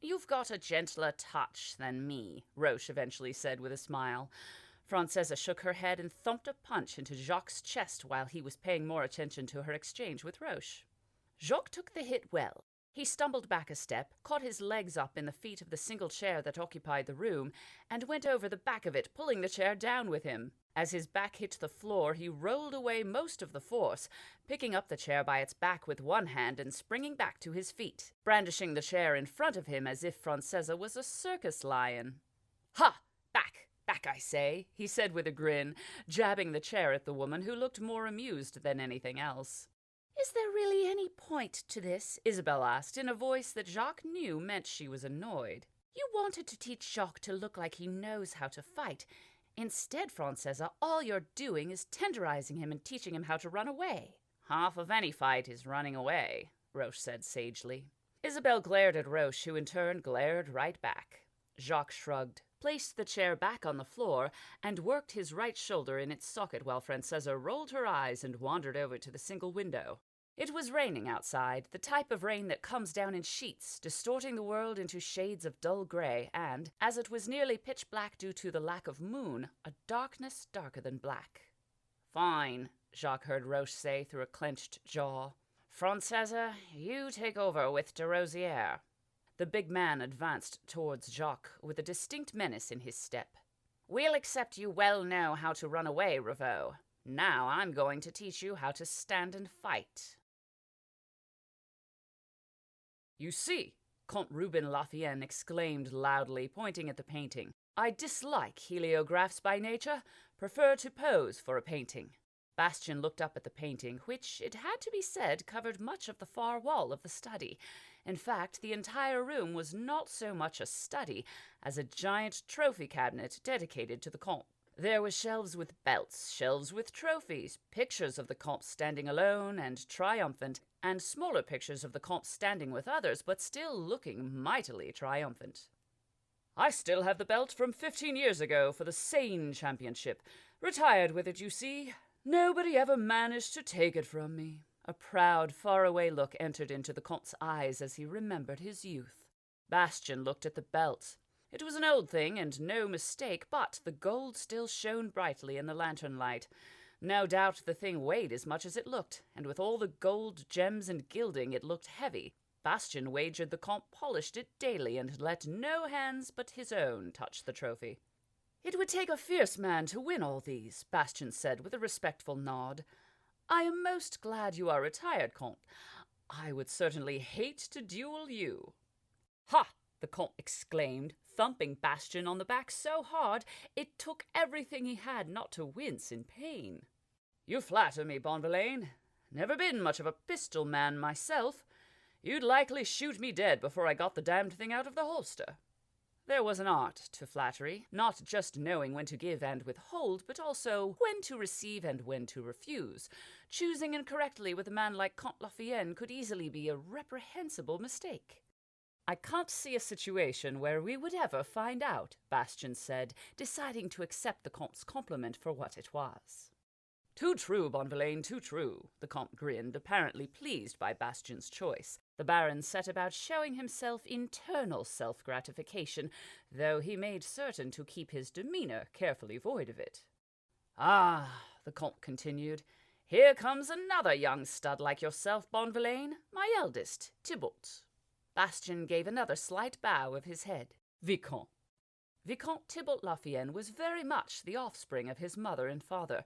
"You've got a gentler touch than me," Roche eventually said with a smile. Francesa shook her head and thumped a punch into Jacques' chest while he was paying more attention to her exchange with Roche. Jacques took the hit well. He stumbled back a step, caught his legs up in the feet of the single chair that occupied the room, and went over the back of it, pulling the chair down with him. As his back hit the floor, he rolled away most of the force, picking up the chair by its back with one hand and springing back to his feet, brandishing the chair in front of him as if Francesa was a circus lion. "Ha! Back! Back, I say," he said with a grin, jabbing the chair at the woman, who looked more amused than anything else. "Is there really any point to this?" Isabel asked, in a voice that Jacques knew meant she was annoyed. "You wanted to teach Jacques to look like he knows how to fight. Instead, Francesa, all you're doing is tenderizing him and teaching him how to run away." "Half of any fight is running away," Roche said sagely. Isabel glared at Roche, who in turn glared right back. Jacques shrugged, placed the chair back on the floor, and worked his right shoulder in its socket while Francesa rolled her eyes and wandered over to the single window. It was raining outside, the type of rain that comes down in sheets, distorting the world into shades of dull gray, and, as it was nearly pitch black due to the lack of moon, a darkness darker than black. "Fine," Jacques heard Roche say through a clenched jaw. "Francesa, you take over with de Rosière." The big man advanced towards Jacques with a distinct menace in his step. "We'll accept you well know how to run away, Ravoux. Now I'm going to teach you how to stand and fight." "You see," Comte Reuben Lafayette exclaimed loudly, pointing at the painting, "I dislike heliographs by nature, prefer to pose for a painting." Bastien looked up at the painting, which, it had to be said, covered much of the far wall of the study. In fact, the entire room was not so much a study as a giant trophy cabinet dedicated to the Comte. There were shelves with belts, shelves with trophies, pictures of the Comte standing alone and triumphant, and smaller pictures of the Comte standing with others, but still looking mightily triumphant. "I still have the belt from 15 years ago for the Seine Championship. Retired with it, you see. Nobody ever managed to take it from me." A proud, faraway look entered into the Comte's eyes as he remembered his youth. Bastien looked at the belt. It was an old thing, and no mistake, but the gold still shone brightly in the lantern light. No doubt the thing weighed as much as it looked, and with all the gold, gems, and gilding, it looked heavy. Bastien wagered the Comte polished it daily and let no hands but his own touch the trophy. "It would take a fierce man to win all these," Bastien said with a respectful nod. "I am most glad you are retired, Comte. I would certainly hate to duel you." "Ha!" the Comte exclaimed, thumping Bastien on the back so hard it took everything he had not to wince in pain. "You flatter me, Bonvillain. Never been much of a pistol man myself. You'd likely shoot me dead before I got the damned thing out of the holster." There was an art to flattery, not just knowing when to give and withhold, but also when to receive and when to refuse. Choosing incorrectly with a man like Comte Lafayette could easily be a reprehensible mistake. "I can't see a situation where we would ever find out," Bastien said, deciding to accept the Comte's compliment for what it was. "Too true, Bonvillain, too true," the Comte grinned, apparently pleased by Bastien's choice. The Baron set about showing himself internal self-gratification, though he made certain to keep his demeanor carefully void of it. "Ah," the Comte continued, "here comes another young stud like yourself, Bonvillain, my eldest, Tybalt." Bastien gave another slight bow of his head. "Vicomte." Vicomte Thibault Lafayenne was very much the offspring of his mother and father.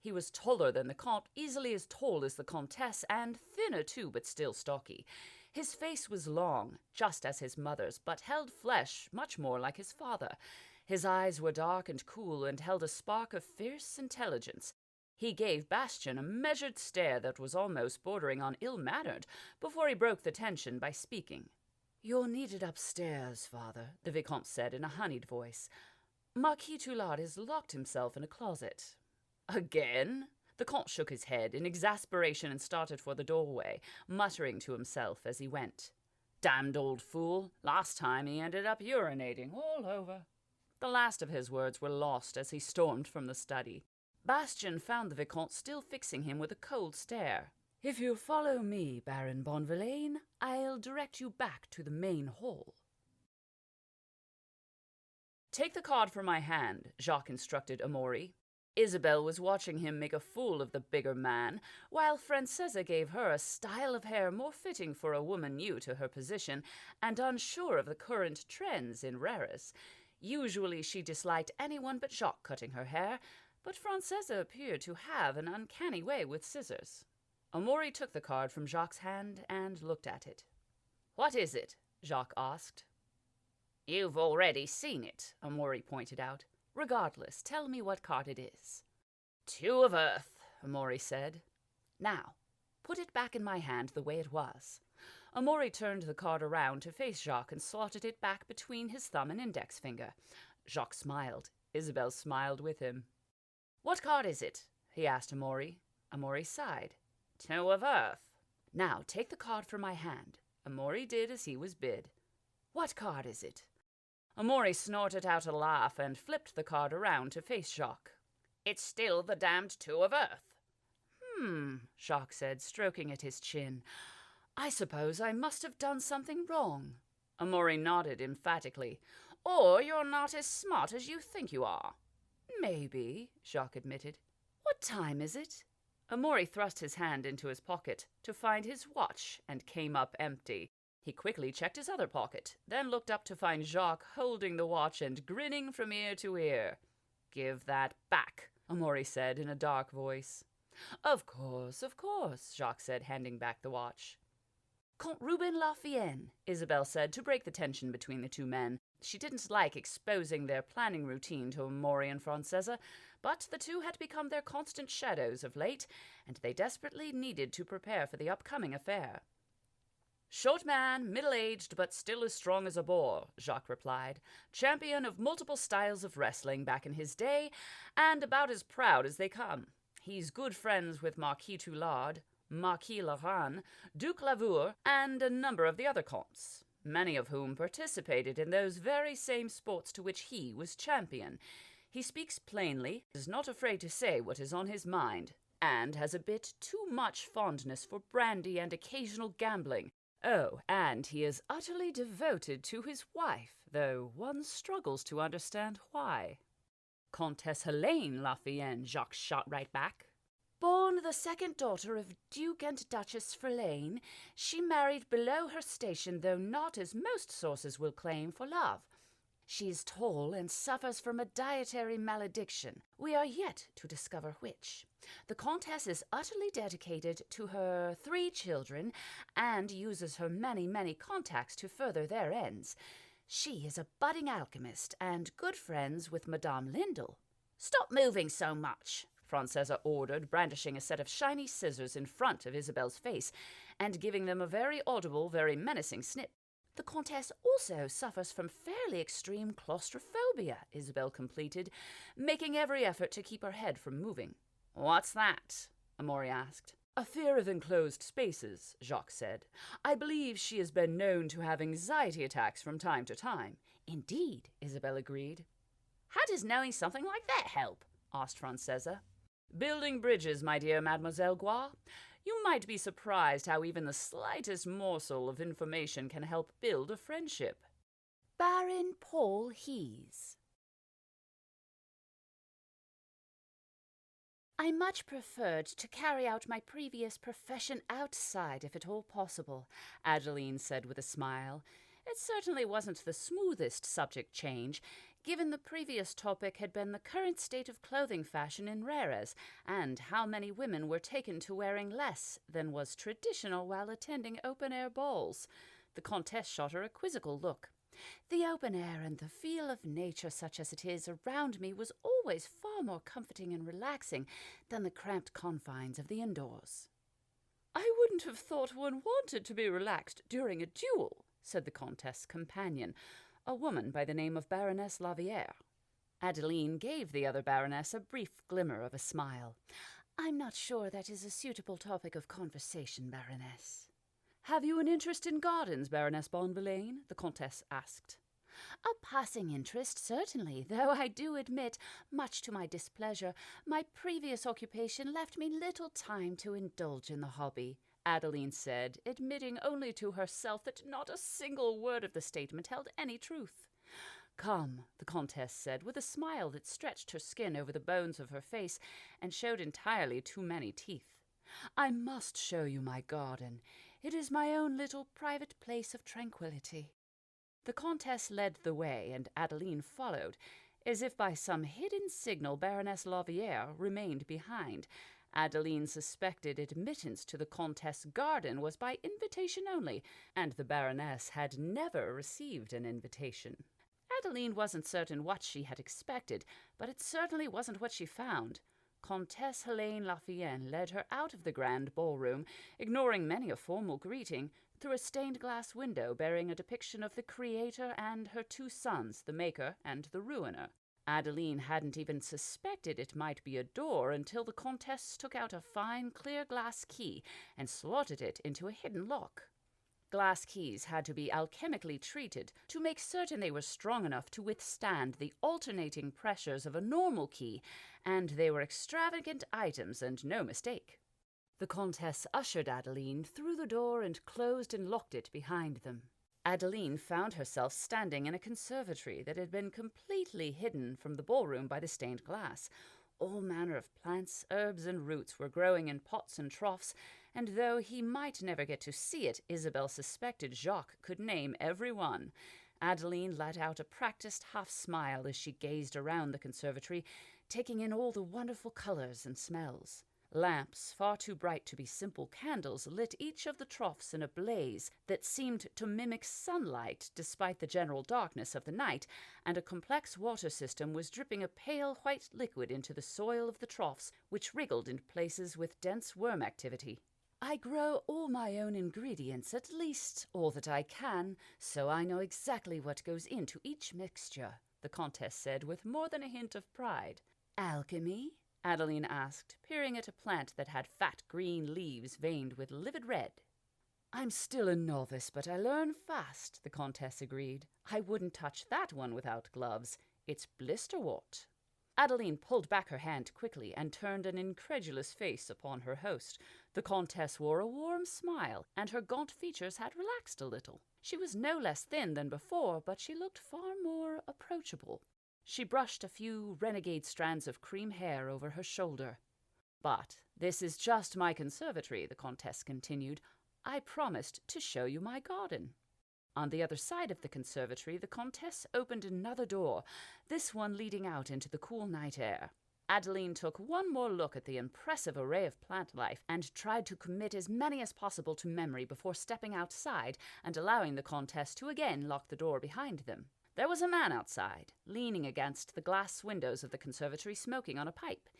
He was taller than the Comte, easily as tall as the Comtesse, and thinner too, but still stocky. His face was long, just as his mother's, but held flesh much more like his father. His eyes were dark and cool and held a spark of fierce intelligence. He gave Bastien a measured stare that was almost bordering on ill-mannered before he broke the tension by speaking. "You're needed upstairs, father," the Vicomte said in a honeyed voice. "Marquis Toulard has locked himself in a closet." "Again?" The Comte shook his head in exasperation and started for the doorway, muttering to himself as he went. "Damned old fool. Last time he ended up urinating all over." The last of his words were lost as he stormed from the study. Bastien found the Vicomte still fixing him with a cold stare. "If you'll follow me, Baron Bonvillain, I'll direct you back to the main hall." "Take the card from my hand," Jacques instructed Amaury. Isabelle was watching him make a fool of the bigger man, while Francesa gave her a style of hair more fitting for a woman new to her position and unsure of the current trends in rares. Usually she disliked anyone but Jacques cutting her hair, but Francesa appeared to have an uncanny way with scissors. Amaury took the card from Jacques' hand and looked at it. "What is it?" Jacques asked. "You've already seen it," Amaury pointed out. "Regardless, tell me what card it is." "Two of earth," Amaury said. "Now, put it back in my hand the way it was." Amaury turned the card around to face Jacques and slotted it back between his thumb and index finger. Jacques smiled. Isabelle smiled with him. "What card is it?" he asked Amaury. Amaury sighed. "Two of earth." "Now take the card from my hand." Amaury did as he was bid. "What card is it?" Amaury snorted out a laugh and flipped the card around to face Jacques. "It's still the damned two of earth." Jacques said, stroking at his chin. "I suppose I must have done something wrong." Amaury nodded emphatically. "Or you're not as smart as you think you are." "Maybe," Jacques admitted. "What time is it?" Amaury thrust his hand into his pocket to find his watch and came up empty. He quickly checked his other pocket, then looked up to find Jacques holding the watch and grinning from ear to ear. "Give that back," Amaury said in a dark voice. Of course," Jacques said, handing back the watch. "Comte Reuben Lafayenne," Isabelle said to break the tension between the two men. She didn't like exposing their planning routine to Amaury and Francesa, but the two had become their constant shadows of late, and they desperately needed to prepare for the upcoming affair. "Short man, middle-aged, but still as strong as a boar," Jacques replied. "Champion of multiple styles of wrestling back in his day, and about as proud as they come. He's good friends with Marquis Toulard, Marquis Laran, Duc Lavour, and a number of the other comtes, many of whom participated in those very same sports to which he was champion. He speaks plainly, is not afraid to say what is on his mind, and has a bit too much fondness for brandy and occasional gambling. Oh, and he is utterly devoted to his wife, though one struggles to understand why." "Comtesse Helene Lafayenne," Jacques shot right back. "Born the second daughter of Duke and Duchess Frelaine, she married below her station, though not, as most sources will claim, for love. She is tall and suffers from a dietary malediction. We are yet to discover which. The Comtesse is utterly dedicated to her 3 children and uses her many contacts to further their ends. She is a budding alchemist and good friends with Madame Lindel." "Stop moving so much," Francesa ordered, brandishing a set of shiny scissors in front of Isabelle's face and giving them a very audible, very menacing snip. "The Comtesse also suffers from fairly extreme claustrophobia," Isabelle completed, making every effort to keep her head from moving. "What's that?" Amaury asked. "A fear of enclosed spaces," Jacques said. "I believe she has been known to have anxiety attacks from time to time." "Indeed," Isabelle agreed. "How does knowing something like that help?" asked Francesa. "Building bridges, my dear Mademoiselle Gois. You might be surprised how even the slightest morsel of information can help build a friendship." Baron Paul Hees. "I much preferred to carry out my previous profession outside, if at all possible," Adeline said with a smile. It certainly wasn't the smoothest subject change, given the previous topic had been the current state of clothing fashion in Rares, and how many women were taken to wearing less than was traditional while attending open-air balls. The Comtesse shot her a quizzical look. The open air and the feel of nature such as it is around me was always far more comforting and relaxing than the cramped confines of the indoors.
"I wouldn't have thought one wanted to be relaxed during a duel," said the Comtesse's companion, a woman by the name of Baroness Lavière.
Adeline gave the other Baroness a brief glimmer of a smile.
"I'm not sure that is a suitable topic of conversation, Baroness."
"Have you an interest in gardens, Baroness Bonvillain?" the Comtesse asked.
"A passing interest, certainly, though I do admit, much to my displeasure, my previous occupation left me little time to indulge in the hobby,"
Adeline said, admitting only to herself that not a single word of the statement held any truth.
"Come," the Comtesse said, with a smile that stretched her skin over the bones of her face and showed entirely too many teeth. "I must show you my garden. It is my own little private place of tranquillity." The Comtesse led the way, and Adeline followed. As if by some hidden signal, Baroness Lavière remained behind. Adeline suspected admittance to the Comtesse's garden was by invitation only, and the Baroness had never received an invitation. Adeline wasn't certain what she had expected, but it certainly wasn't what she found. Comtesse Helene Lafayette led her out of the grand ballroom, ignoring many a formal greeting, through a stained-glass window bearing a depiction of the Creator and her two sons, the Maker and the Ruiner. Adeline hadn't even suspected it might be a door until the Comtesse took out a fine, clear glass key and slotted it into a hidden lock. Glass keys had to be alchemically treated to make certain they were strong enough to withstand the alternating pressures of a normal key, and they were extravagant items and no mistake. The Comtesse ushered Adeline through the door and closed and locked it behind them. Adeline found herself standing in a conservatory that had been completely hidden from the ballroom by the stained glass. All manner of plants, herbs, and roots were growing in pots and troughs, and though he might never get to see it, Isabel suspected Jacques could name every one. Adeline let out a practiced half-smile as she gazed around the conservatory, taking in all the wonderful colors and smells. Lamps, far too bright to be simple candles, lit each of the troughs in a blaze that seemed to mimic sunlight despite the general darkness of the night, and a complex water system was dripping a pale white liquid into the soil of the troughs, which wriggled in places with dense worm activity. "I grow all my own ingredients, at least all that I can, so I know exactly what goes into each mixture," the Comtesse said with more than a hint of pride. "Alchemy?" Adeline asked, peering at a plant that had fat green leaves veined with livid red. "I'm still a novice, but I learn fast," the Comtesse agreed. "I wouldn't touch that one without gloves. It's blisterwort." Adeline pulled back her hand quickly and turned an incredulous face upon her host. The Comtesse wore a warm smile, and her gaunt features had relaxed a little. She was no less thin than before, but she looked far more approachable. She brushed a few renegade strands of cream hair over her shoulder. "But this is just my conservatory," the Comtesse continued. "I promised to show you my garden." On the other side of the conservatory, the Comtesse opened another door, this one leading out into the cool night air. Adeline took one more look at the impressive array of plant life and tried to commit as many as possible to memory before stepping outside and allowing the Comtesse to again lock the door behind them. There was a man outside, leaning against the glass windows of the conservatory, smoking on a pipe.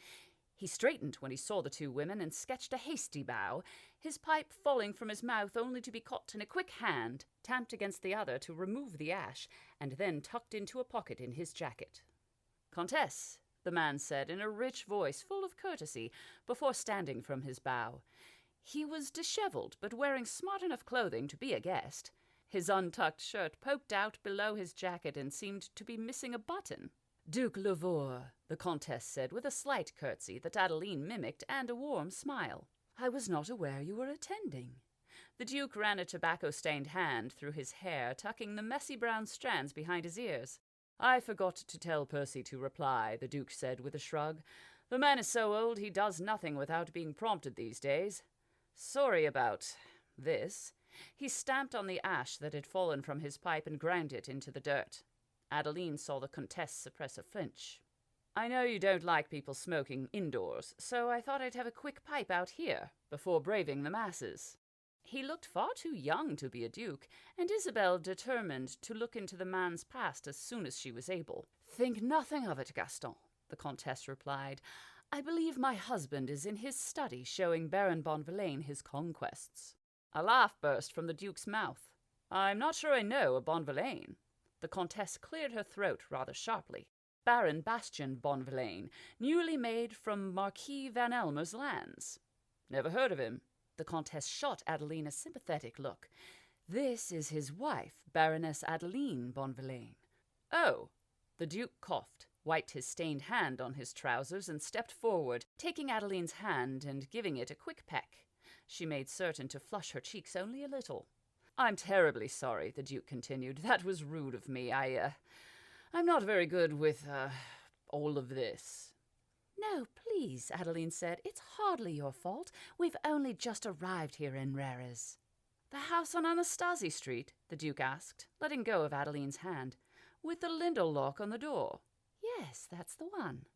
He straightened when he saw the two women and sketched a hasty bow, his pipe falling from his mouth only to be caught in a quick hand, tamped against the other to remove the ash, and then tucked into a pocket in his jacket. "Comtesse," the man said in a rich voice full of courtesy, before standing from his bow. He was disheveled, but wearing smart enough clothing to be a guest. His untucked shirt poked out below his jacket and seemed to be missing a button. "Duke Lavore," the Comtesse said with a slight curtsy that Adeline mimicked and a warm smile. "I was not aware you were attending." The Duke ran a tobacco-stained hand through his hair, tucking the messy brown strands behind his ears. "I forgot to tell Percy to reply," the Duke said with a shrug. "The man is so old he does nothing without being prompted these days. Sorry about this." He stamped on the ash that had fallen from his pipe and ground it into the dirt.
Adeline saw the Comtesse suppress a flinch. "I know you don't like people smoking indoors, so I thought I'd have a quick pipe out here, before braving the masses." He looked far too young to be a duke, and Isabel determined to look into the man's past as soon as she was able. "Think nothing of it, Gaston," the Comtesse replied. "I believe my husband is in his study showing Baron Bonvillain his conquests." A laugh burst from the duke's mouth. "I'm not sure I know a Bonvillain." The Comtesse cleared her throat rather sharply. "Baron Bastian Bonvillain, newly made from Marquis Van Elmer's lands." "Never heard of him." The Comtesse shot Adeline a sympathetic look. "This is his wife, Baroness Adeline Bonvillain." "Oh." The duke coughed, wiped his stained hand on his trousers, and stepped forward, taking Adeline's hand and giving it a quick peck. She made certain to flush her cheeks only a little. "I'm terribly sorry," the duke continued. "That was rude of me. I'm not very good with, all of this."
"No, please," Adeline said. "It's hardly your fault. We've only just arrived here in Rares."
"The house on Anastasi Street?" the duke asked, letting go of Adeline's hand. "With the lindel lock on the door?"
"Yes, that's the one."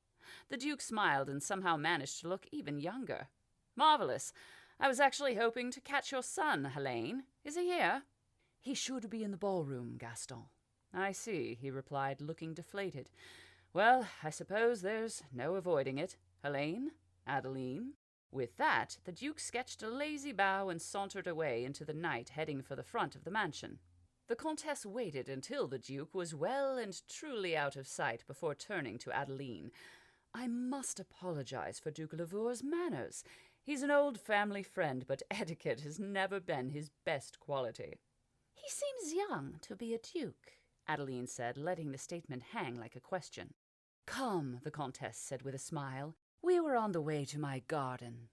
The duke smiled and somehow managed to look even younger. "Marvelous. I was actually hoping to catch your son, Helene. Is he here?"
"He should be in the ballroom, Gaston."
"I see," he replied, looking deflated. "Well, I suppose there's no avoiding it. Helene? Adeline?" With that, the duke sketched a lazy bow and sauntered away into the night, heading for the front of the mansion. The Comtesse waited until the duke was well and truly out of sight before turning to Adeline. "I must apologize for Duke Lavour's manners. He's an old family friend, but etiquette has never been his best quality."
"He seems young to be a duke," Adeline said, letting the statement hang like a question. "Come," the Comtesse said with a smile. "We were on the way to my garden."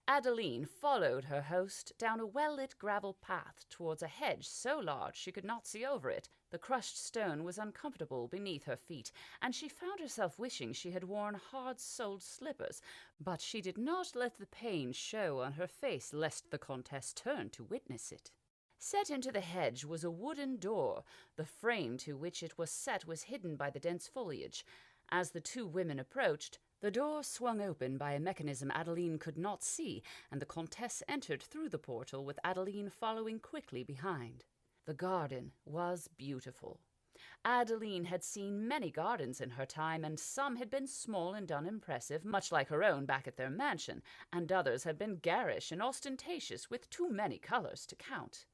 Adeline followed her host down a well-lit gravel path towards a hedge so large she could not see over it. The crushed stone was uncomfortable beneath her feet, and she found herself wishing she had worn hard-soled slippers, but she did not let the pain show on her face lest the Comtesse turn to witness it. Set into the hedge was a wooden door. The frame to which it was set was hidden by the dense foliage. As the two women approached, the door swung open by a mechanism Adeline could not see, and the Comtesse entered through the portal with Adeline following quickly behind. The garden was beautiful. Adeline had seen many gardens in her time, and some had been small and unimpressive, much like her own back at their mansion, and others had been garish and ostentatious with too many colors to count.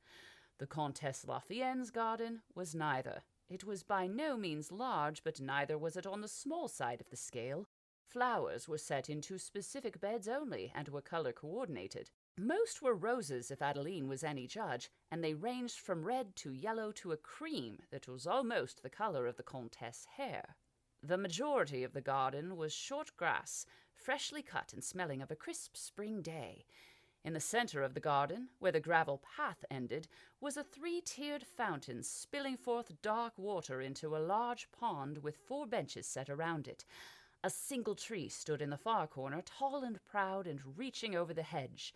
The Comtesse Lafienne's garden was neither. It was by no means large, but neither was it on the small side of the scale. Flowers were set into specific beds only, and were color-coordinated. Most were roses, if Adeline was any judge, and they ranged from red to yellow to a cream that was almost the color of the Comtesse's hair. The majority of the garden was short grass, freshly cut and smelling of a crisp spring day. In the center of the garden, where the gravel path ended, was a 3-tiered fountain spilling forth dark water into a large pond with 4 benches set around it. A single tree stood in the far corner, tall and proud and reaching over the hedge.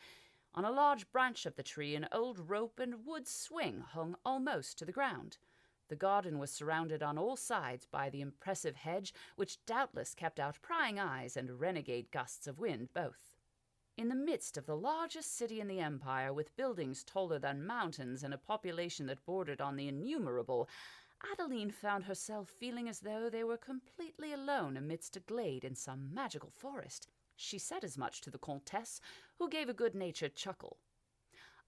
On a large branch of the tree, an old rope and wood swing hung almost to the ground. The garden was surrounded on all sides by the impressive hedge, which doubtless kept out prying eyes and renegade gusts of wind both. In the midst of the largest city in the empire, with buildings taller than mountains and a population that bordered on the innumerable, Adeline found herself feeling as though they were completely alone amidst a glade in some magical forest. She said as much to the Comtesse, who gave a good-natured chuckle.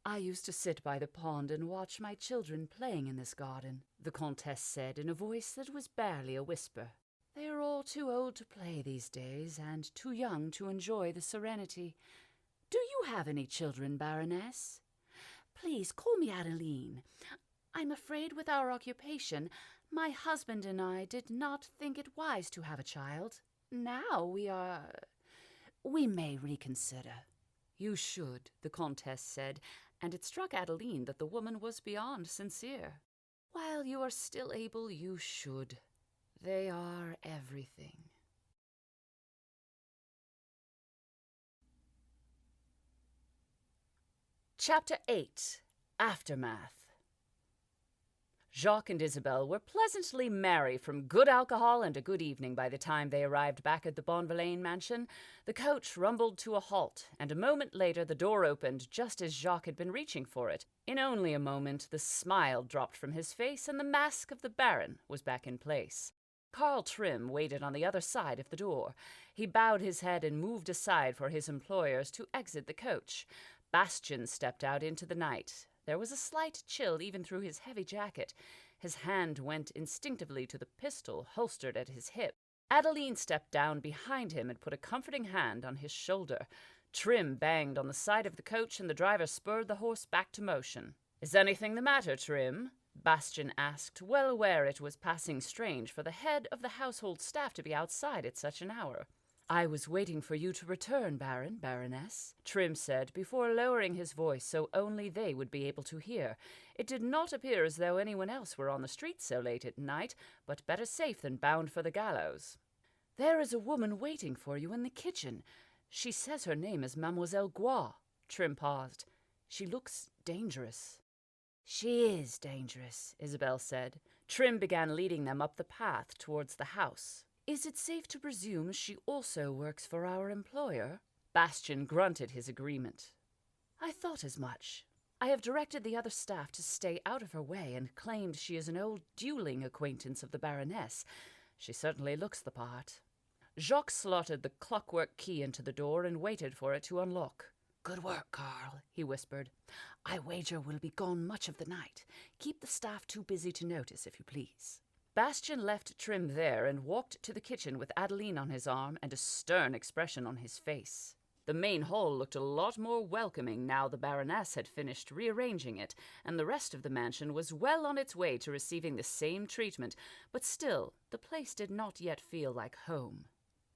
"I used to sit by the pond and watch my children playing in this garden," the Comtesse said in a voice that was barely a whisper. "They are all too old to play these days, and too young to enjoy the serenity. Do you have any children, Baroness? Please call me Adeline. I'm afraid with our occupation, my husband and I did not think it wise to have a child. Now we may reconsider." "You should," the Comtesse said, and it struck Adeline that the woman was beyond sincere. "While you are still able, you should. They are everything." Chapter 8. Aftermath. Jacques and Isabelle were pleasantly merry from good alcohol and a good evening by the time they arrived back at the Bonvillain mansion. The coach rumbled to a halt, and a moment later the door opened just as Jacques had been reaching for it. In only a moment the smile dropped from his face and the mask of the Baron was back in place. Carl Trim waited on the other side of the door. He bowed his head and moved aside for his employers to exit the coach. Bastian stepped out into the night. There was a slight chill even through his heavy jacket. His hand went instinctively to the pistol holstered at his hip. Adeline stepped down behind him and put a comforting hand on his shoulder. Trim banged on the side of the coach and the driver spurred the horse back to motion. "Is anything the matter, Trim?" Bastian asked, well aware it was passing strange for the head of the household staff to be outside at such an hour. "I was waiting for you to return, Baroness," Trim said, before lowering his voice so only they would be able to hear. It did not appear as though anyone else were on the street so late at night, but better safe than bound for the gallows. "There is a woman waiting for you in the kitchen. She says her name is Mademoiselle Gois." Trim paused. "She looks dangerous." "She is dangerous," Isabelle said. Trim began leading them up the path towards the house. "Is it safe to presume she also works for our employer?" Bastian grunted his agreement. "I thought as much. I have directed the other staff to stay out of her way and claimed she is an old dueling acquaintance of the Baroness. She certainly looks the part." Jacques slotted the clockwork key into the door and waited for it to unlock. "Good work, Carl," he whispered. "I wager we'll be gone much of the night. Keep the staff too busy to notice, if you please." Bastian left Trim there and walked to the kitchen with Adeline on his arm and a stern expression on his face. The main hall looked a lot more welcoming now the Baroness had finished rearranging it, and the rest of the mansion was well on its way to receiving the same treatment, but still, the place did not yet feel like home.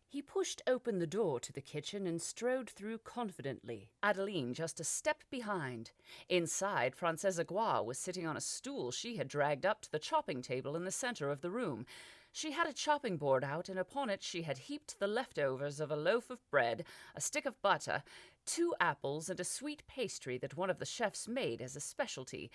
He pushed open the door to the kitchen and strode through confidently, Adeline just a step behind. Inside, Francesa Gois was sitting on a stool she had dragged up to the chopping table in the center of the room. She had a chopping board out, and upon it she had heaped the leftovers of a loaf of bread, a stick of butter, 2 apples, and a sweet pastry that one of the chefs made as a specialty.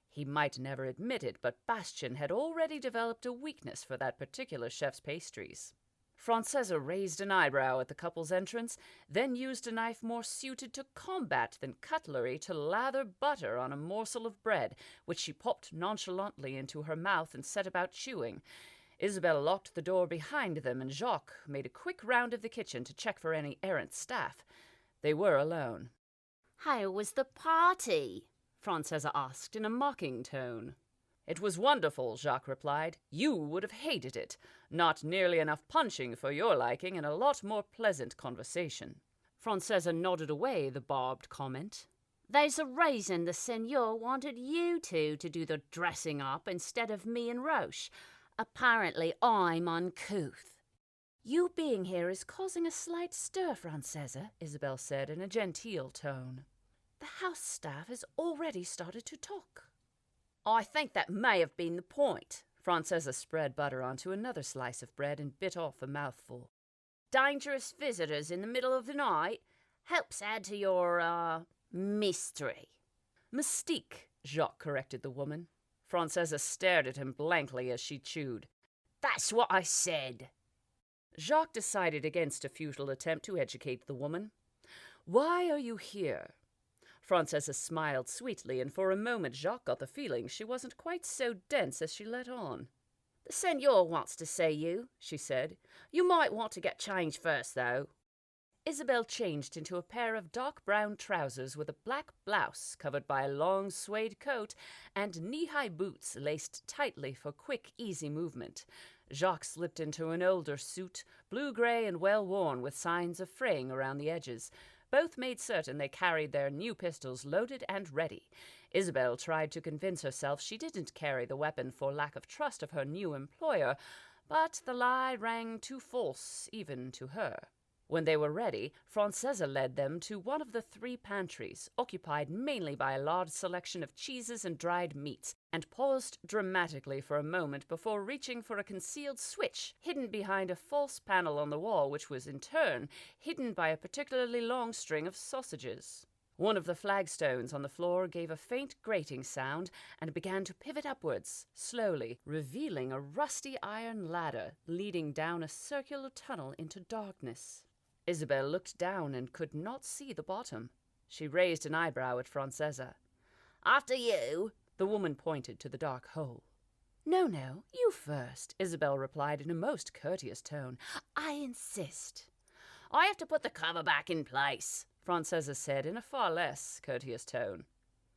He might never admit it, but Bastian had already developed a weakness for that particular chef's pastries. Francesa raised an eyebrow at the couple's entrance, then used a knife more suited to combat than cutlery to lather butter on a morsel of bread, which she popped nonchalantly into her mouth and set about chewing. Isabelle locked the door behind them, and Jacques made a quick round of the kitchen to check for any errant staff. They were alone.
"How was the party?"
Francesa asked in a mocking tone. "It was wonderful," Jacques replied. "You would have hated it. Not nearly enough punching for your liking and a lot more pleasant conversation." Francesa nodded away the barbed comment.
"There's a reason the Seigneur wanted you two to do the dressing up instead of me and Roche. Apparently I'm uncouth."
"You being here is causing a slight stir, Francesa," Isabelle said in a genteel tone. "The house staff has already started to talk." "I think that may have been the point." Francesa spread butter onto another slice of bread and bit off a mouthful. "Dangerous visitors in the middle of the night helps add to your, mystery." "Mystique," Jacques corrected the woman. Francesa stared at him blankly as she chewed. "That's what I said." Jacques decided against a futile attempt to educate the woman. "Why are you here?" Francesa smiled sweetly, and for a moment Jacques got the feeling she wasn't quite so dense as she let on. "The Seigneur wants to see you," she said. "You might want to get changed first, though." Isabelle changed into a pair of dark brown trousers with a black blouse covered by a long suede coat and knee-high boots laced tightly for quick, easy movement. Jacques slipped into an older suit, blue-gray and well-worn with signs of fraying around the edges. Both made certain they carried their new pistols loaded and ready. Isabelle tried to convince herself she didn't carry the weapon for lack of trust of her new employer, but the lie rang too false even to her. When they were ready, Francesa led them to one of the 3 pantries, occupied mainly by a large selection of cheeses and dried meats, and paused dramatically for a moment before reaching for a concealed switch hidden behind a false panel on the wall, which was in turn hidden by a particularly long string of sausages. One of the flagstones on the floor gave a faint grating sound and began to pivot upwards, slowly, revealing a rusty iron ladder leading down a circular tunnel into darkness. Isabel looked down and could not see the bottom. She raised an eyebrow at Francesa.
"After you,"
the woman pointed to the dark hole. "No, you first," Isabel replied in a most courteous tone. "I insist."
"I have to put the cover back in place,"
Francesa said in a far less courteous tone.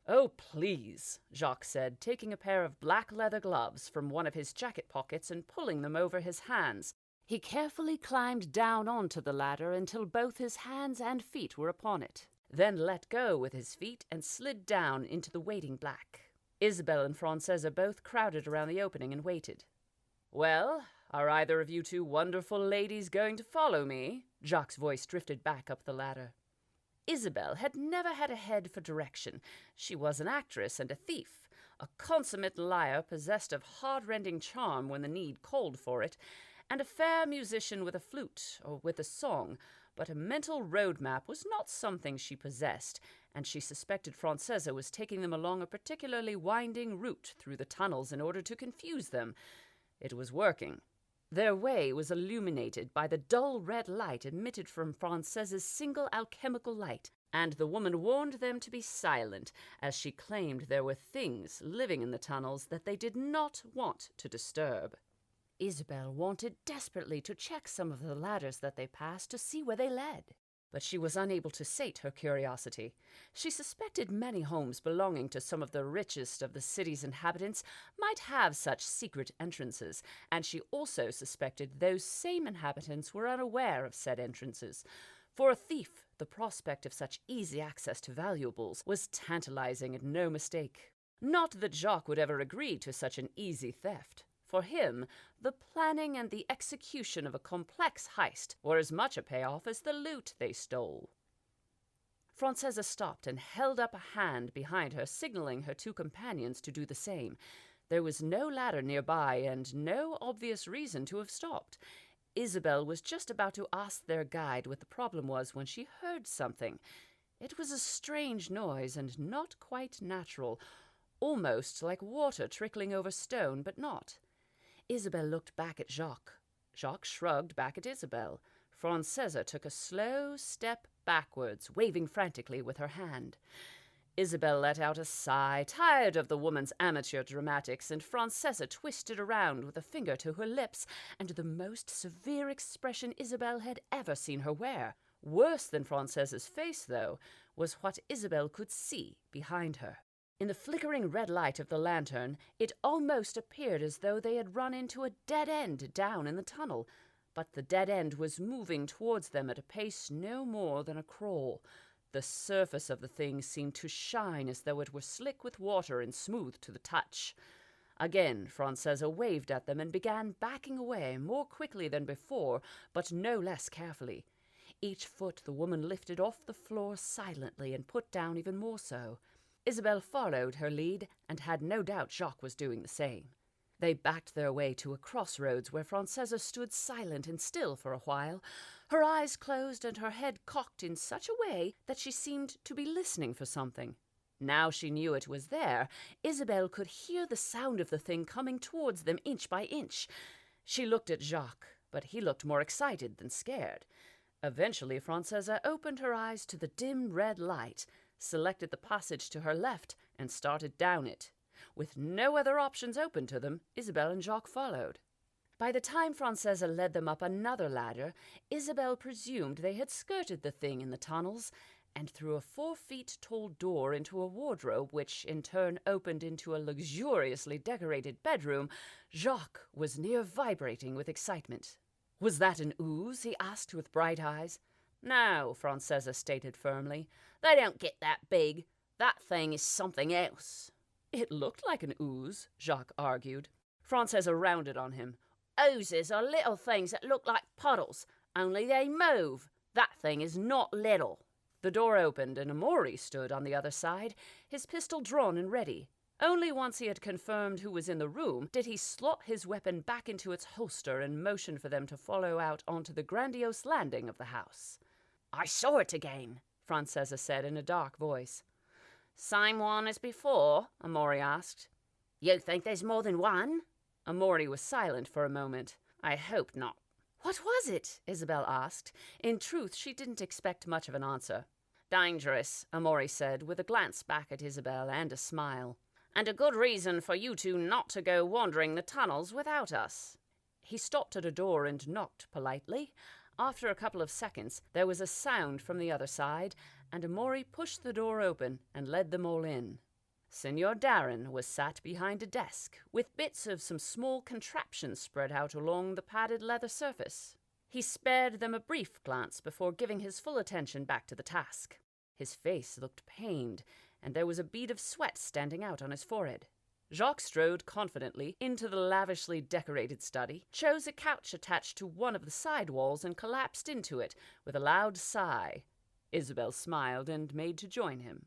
"Oh, please," Jacques said, taking a pair of black leather gloves from one of his jacket pockets and pulling them over his hands. He carefully climbed down onto the ladder until both his hands and feet were upon it, then let go with his feet and slid down into the waiting black. Isabel and Francesa both crowded around the opening and waited. "Well, are either of you two wonderful ladies going to follow me?" Jacques' voice drifted back up the ladder. Isabel had never had a head for direction. She was an actress and a thief, a consummate liar possessed of heart-rending charm when the need called for it, and a fair musician with a flute or with a song, but a mental road-map was not something she possessed, and she suspected Francesa was taking them along a particularly winding route through the tunnels in order to confuse them. It was working. Their way was illuminated by the dull red light emitted from Francesa's single alchemical light, and the woman warned them to be silent, as she claimed there were things living in the tunnels that they did not want to disturb. Isabel wanted desperately to check some of the ladders that they passed to see where they led, but she was unable to sate her curiosity. She suspected many homes belonging to some of the richest of the city's inhabitants might have such secret entrances, and she also suspected those same inhabitants were unaware of said entrances. For a thief, the prospect of such easy access to valuables was tantalizing and no mistake. Not that Jacques would ever agree to such an easy theft. For him, the planning and the execution of a complex heist were as much a payoff as the loot they stole. Francesa stopped and held up a hand behind her, signaling her two companions to do the same. There was no ladder nearby and no obvious reason to have stopped. Isabel was just about to ask their guide what the problem was when she heard something. It was a strange noise and not quite natural, almost like water trickling over stone, but not. Isabel looked back at Jacques. Jacques shrugged back at Isabel. Francesa took a slow step backwards, waving frantically with her hand. Isabel let out a sigh, tired of the woman's amateur dramatics, and Francesa twisted around with a finger to her lips, and the most severe expression Isabel had ever seen her wear. Worse than Francesa's face, though, was what Isabel could see behind her. In the flickering red light of the lantern, it almost appeared as though they had run into a dead end down in the tunnel, but the dead end was moving towards them at a pace no more than a crawl. The surface of the thing seemed to shine as though it were slick with water and smooth to the touch. Again Francesa waved at them and began backing away more quickly than before, but no less carefully. Each foot the woman lifted off the floor silently and put down even more so. Isabel followed her lead, and had no doubt Jacques was doing the same. They backed their way to a crossroads where Francesa stood silent and still for a while, her eyes closed and her head cocked in such a way that she seemed to be listening for something. Now she knew it was there. Isabel could hear the sound of the thing coming towards them inch by inch. She looked at Jacques, but he looked more excited than scared. Eventually Francesa opened her eyes to the dim red light, selected the passage to her left, and started down it. With no other options open to them, Isabel and Jacques followed. By the time Francesa led them up another ladder, Isabel presumed they had skirted the thing in the tunnels, and through a 4-feet-tall door into a wardrobe, which in turn opened into a luxuriously decorated bedroom, Jacques was near vibrating with excitement. "Was that an ooze?" he asked with bright eyes.
"No," Francesa stated firmly. "They don't get that big. That thing is something else."
"It looked like an ooze," Jacques argued. Francesa rounded on him.
"Oozes are little things that look like puddles, only they move. That thing is not little."
The door opened, and Amaury stood on the other side, his pistol drawn and ready. Only once he had confirmed who was in the room did he slot his weapon back into its holster and motion for them to follow out onto the grandiose landing of the house.
"I saw it again,"
Francesa said in a dark voice. Same one as before? Amori asked. You think there's more than one? Amori was silent for a moment. I hope not. What was it? Isabel asked. In truth, she didn't expect much of an answer. Dangerous, Amori said, with a glance back at Isabel and a smile. And a good reason for you two not to go wandering the tunnels without us. He stopped at a door and knocked politely. After a couple of seconds, there was a sound from the other side, and Amori pushed the door open and led them all in. Senor Darren was sat behind a desk, with bits of some small contraptions spread out along the padded leather surface. He spared them a brief glance before giving his full attention back to the task. His face looked pained, and there was a bead of sweat standing out on his forehead. Jacques strode confidently into the lavishly decorated study, chose a couch attached to one of the side walls, and collapsed into it with a loud sigh. Isabel smiled and made to join him.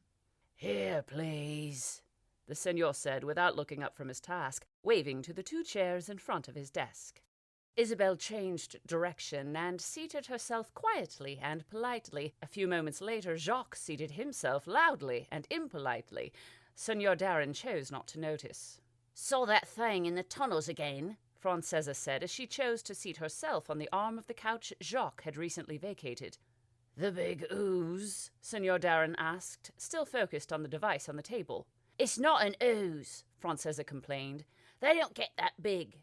Here, please,
the senor said without looking up from his task, waving to the two chairs in front of his desk. Isabel changed direction and seated herself quietly and politely. A few moments later, Jacques seated himself loudly and impolitely. Senor Darren chose not to notice.
Saw that thing in the tunnels again,
Francesa said as she chose to seat herself on the arm of the couch Jacques had recently vacated.
The big ooze?
Senor Darren asked, still focused on the device on the table.
It's not an ooze, Francesa complained. They don't get that big.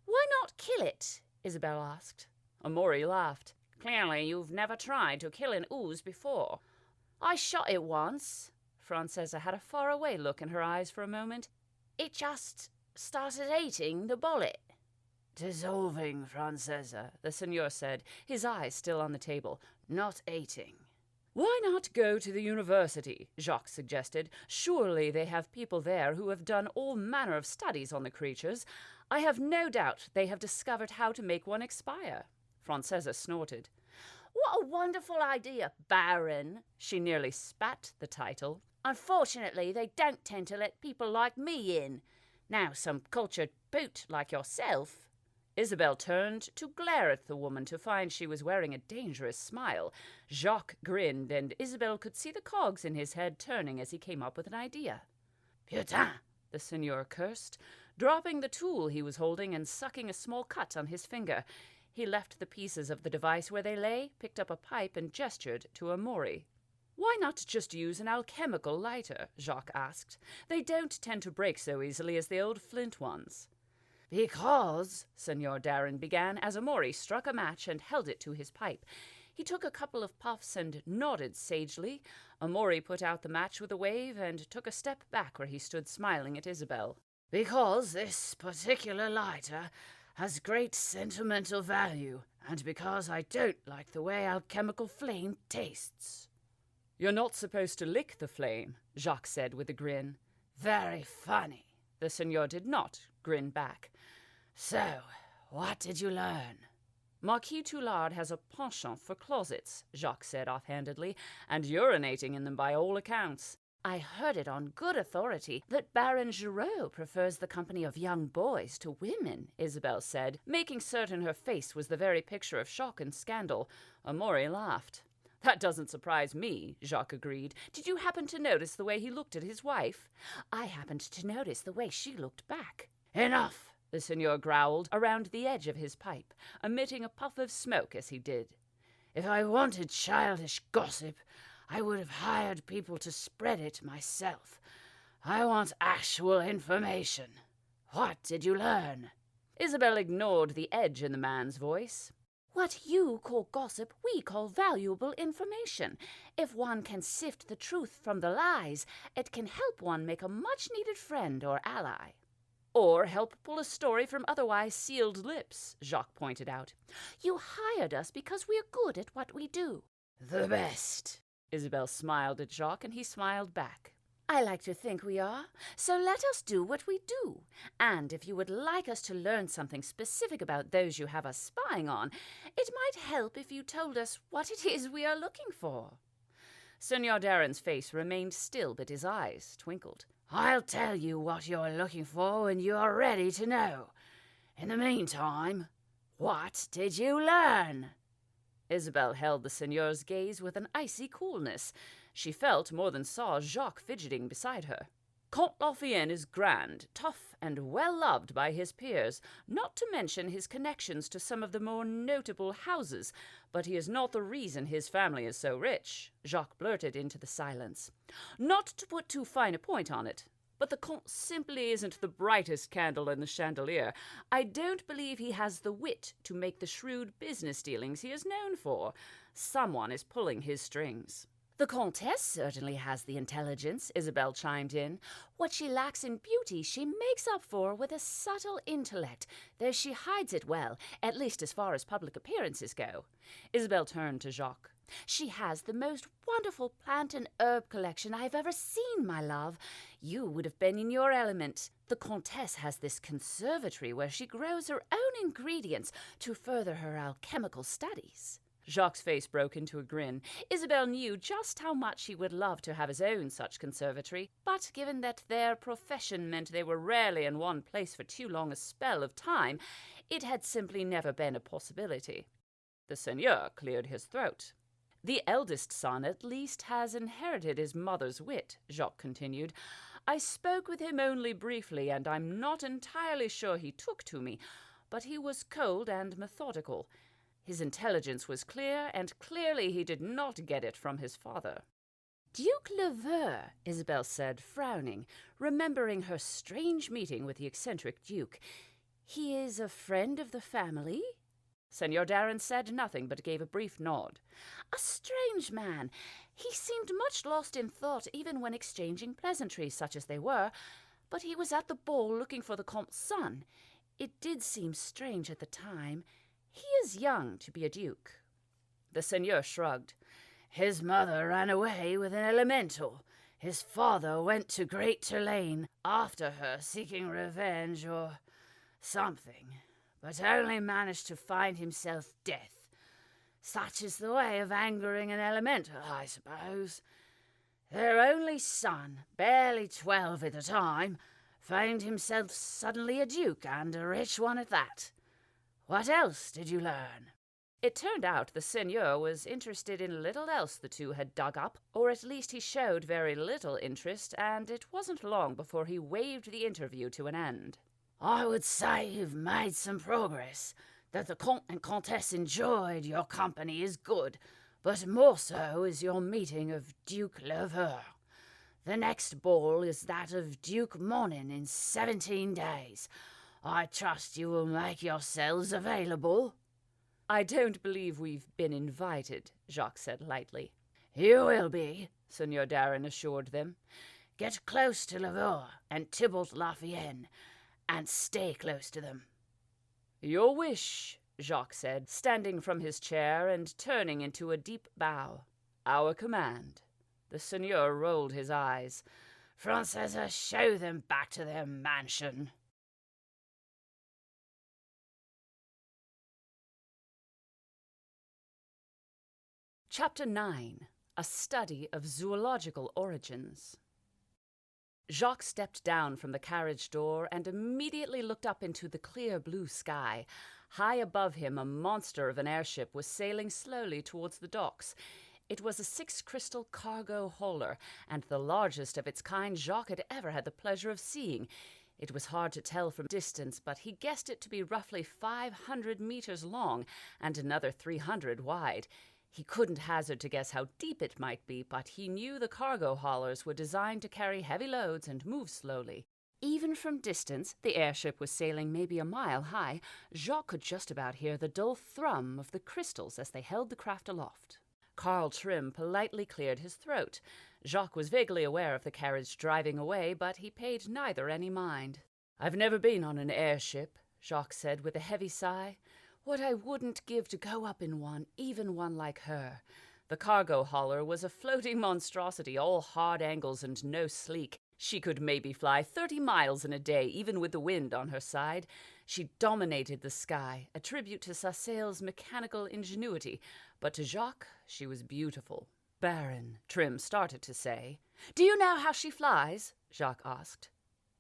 Why not kill it? Isabel asked.
Amori laughed. Clearly you've never tried to kill an ooze before.
I shot it once.
Francesa had a faraway look in her eyes for a moment.
It just started eating the bullet. Dissolving, Francesa, the senor said, his eyes still on the table. Not eating.
Why not go to the university? Jacques suggested. Surely they have people there who have done all manner of studies on the creatures. I have no doubt they have discovered how to make one expire. Francesa snorted.
What a wonderful idea, Baron. She nearly spat the title. Unfortunately, they don't tend to let people like me in. Now some cultured boot like yourself.
Isabel turned to glare at the woman to find she was wearing a dangerous smile. Jacques grinned, and Isabel could see the cogs in his head turning as he came up with an idea.
Putain,
the senor cursed, dropping the tool he was holding and sucking a small cut on his finger. He left the pieces of the device where they lay, picked up a pipe, and gestured to Amori. Why not just use an alchemical lighter? Jacques asked. They don't tend to break so easily as the old flint ones.
Because,
Senor Darren began as Amori struck a match and held it to his pipe. He took a couple of puffs and nodded sagely. Amori put out the match with a wave and took a step back where he stood smiling at Isabel.
Because this particular lighter has great sentimental value, and because I don't like the way alchemical flame tastes.
You're not supposed to lick the flame, Jacques said with a grin.
Very funny.
The senor did not grin back.
So, what did you learn?
Marquis Toulard has a penchant for closets, Jacques said offhandedly, and urinating in them by all accounts.
I heard it on good authority that Baron Giraud prefers the company of young boys to women,
Isabel said, making certain her face was the very picture of shock and scandal. Amori laughed. That doesn't surprise me, Jacques agreed. Did you happen to notice the way he looked at his wife?
I happened to notice the way she looked back.
Enough, the senor growled around the edge of his pipe, emitting a puff of smoke as he did.
If I wanted childish gossip, I would have hired people to spread it myself. I want actual information. What did you learn?
Isabel ignored the edge in the man's voice.
What you call gossip, we call valuable information. If one can sift the truth from the lies, it can help one make a much-needed friend or ally.
Or help pull a story from otherwise sealed lips, Jacques pointed out.
You hired us because we're good at what we do.
The best. Isabel smiled at Jacques, and he smiled back.
I like to think we are, so let us do what we do. And if you would like us to learn something specific about those you have us spying on, it might help if you told us what it is we are looking for.
Senor Darren's face remained still, but his eyes twinkled.
I'll tell you what you're looking for when you're ready to know. In the meantime, what did you learn?
Isabel held the seigneur's gaze with an icy coolness. She felt more than saw Jacques fidgeting beside her. Comte Lafayette is grand, tough, and well-loved by his peers, not to mention his connections to some of the more notable houses, but he is not the reason his family is so rich, Jacques blurted into the silence. Not to put too fine a point on it, but the Comte simply isn't the brightest candle in the chandelier. I don't believe he has the wit to make the shrewd business dealings he is known for. Someone is pulling his strings.
The Comtesse certainly has the intelligence, Isabel chimed in. What she lacks in beauty she makes up for with a subtle intellect, though she hides it well, at least as far as public appearances go. Isabel turned to Jacques. She has the most wonderful plant and herb collection I have ever seen, my love. You would have been in your element. The Comtesse has this conservatory where she grows her own ingredients to further her alchemical studies.
Jacques' face broke into a grin. Isabel knew just how much he would love to have his own such conservatory, but given that their profession meant they were rarely in one place for too long a spell of time, it had simply never been a possibility. The seigneur cleared his throat. The eldest son at least has inherited his mother's wit, Jacques continued. I spoke with him only briefly, and I'm not entirely sure he took to me, but he was cold and methodical. His intelligence was clear, and clearly he did not get it from his father.
Duke Leveur, Isabel said, frowning, remembering her strange meeting with the eccentric duke. He is a friend of the family?
Seigneur Darren said nothing, but gave a brief nod.
A strange man. He seemed much lost in thought, even when exchanging pleasantries, such as they were, but he was at the ball looking for the Comte's son. It did seem strange at the time. He is young to be a duke.
The seigneur shrugged.
His mother ran away with an elemental. His father went to Great Terlaine after her, seeking revenge or something, but only managed to find himself death. Such is the way of angering an elemental, I suppose. Their only son, barely 12 at the time, found himself suddenly a duke, and a rich one at that. What else did you learn?
It turned out the seigneur was interested in little else the two had dug up, or at least he showed very little interest, and it wasn't long before he waved the interview to an end.
I would say you've made some progress. That the Comte and Comtesse enjoyed your company is good, but more so is your meeting of Duke Leveur. The next ball is that of Duke Monin in 17 days. I trust you will make yourselves available.
I don't believe we've been invited, Jacques said lightly.
You will be,
Seigneur Darren assured them.
Get close to Leveur and Thibault Lafayette, and stay close to them.
Your wish, Jacques said, standing from his chair and turning into a deep bow. Our command. The seigneur rolled his eyes.
Francesa, show them back to their mansion.
Chapter 9. A Study of Zoological Origins. Jacques stepped down from the carriage door and immediately looked up into the clear blue sky. High above him, a monster of an airship was sailing slowly towards the docks. It was a 6-crystal cargo hauler, and the largest of its kind Jacques had ever had the pleasure of seeing. It was hard to tell from distance, but he guessed it to be roughly 500 meters long and another 300 wide. He couldn't hazard to guess how deep it might be, but he knew the cargo haulers were designed to carry heavy loads and move slowly. Even from distance, the airship was sailing maybe a mile high. Jacques could just about hear the dull thrum of the crystals as they held the craft aloft. Carl Trim politely cleared his throat. Jacques was vaguely aware of the carriage driving away, but he paid neither any mind. "I've never been on an airship," Jacques said with a heavy sigh. "What I wouldn't give to go up in one, even one like her." The cargo hauler was a floating monstrosity, all hard angles and no sleek. She could maybe fly 30 miles in a day, even with the wind on her side. She dominated the sky, a tribute to Sassail's mechanical ingenuity, but to Jacques she was beautiful. "Baron," Trim started to say. "Do you know how she flies?" Jacques asked.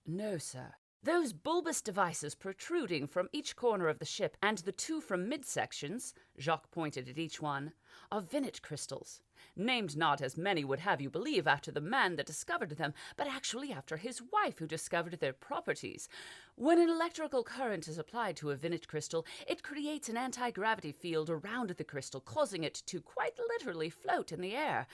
"No, sir." Those bulbous devices protruding from each corner of the ship and the two from midsections, Jacques pointed at each one, are vinnit crystals, named not as many would have you believe after the man that discovered them, but actually after his wife who discovered their properties. When an electrical current is applied to a vinnit crystal, it creates an anti-gravity field around the crystal, causing it to quite literally float in the air.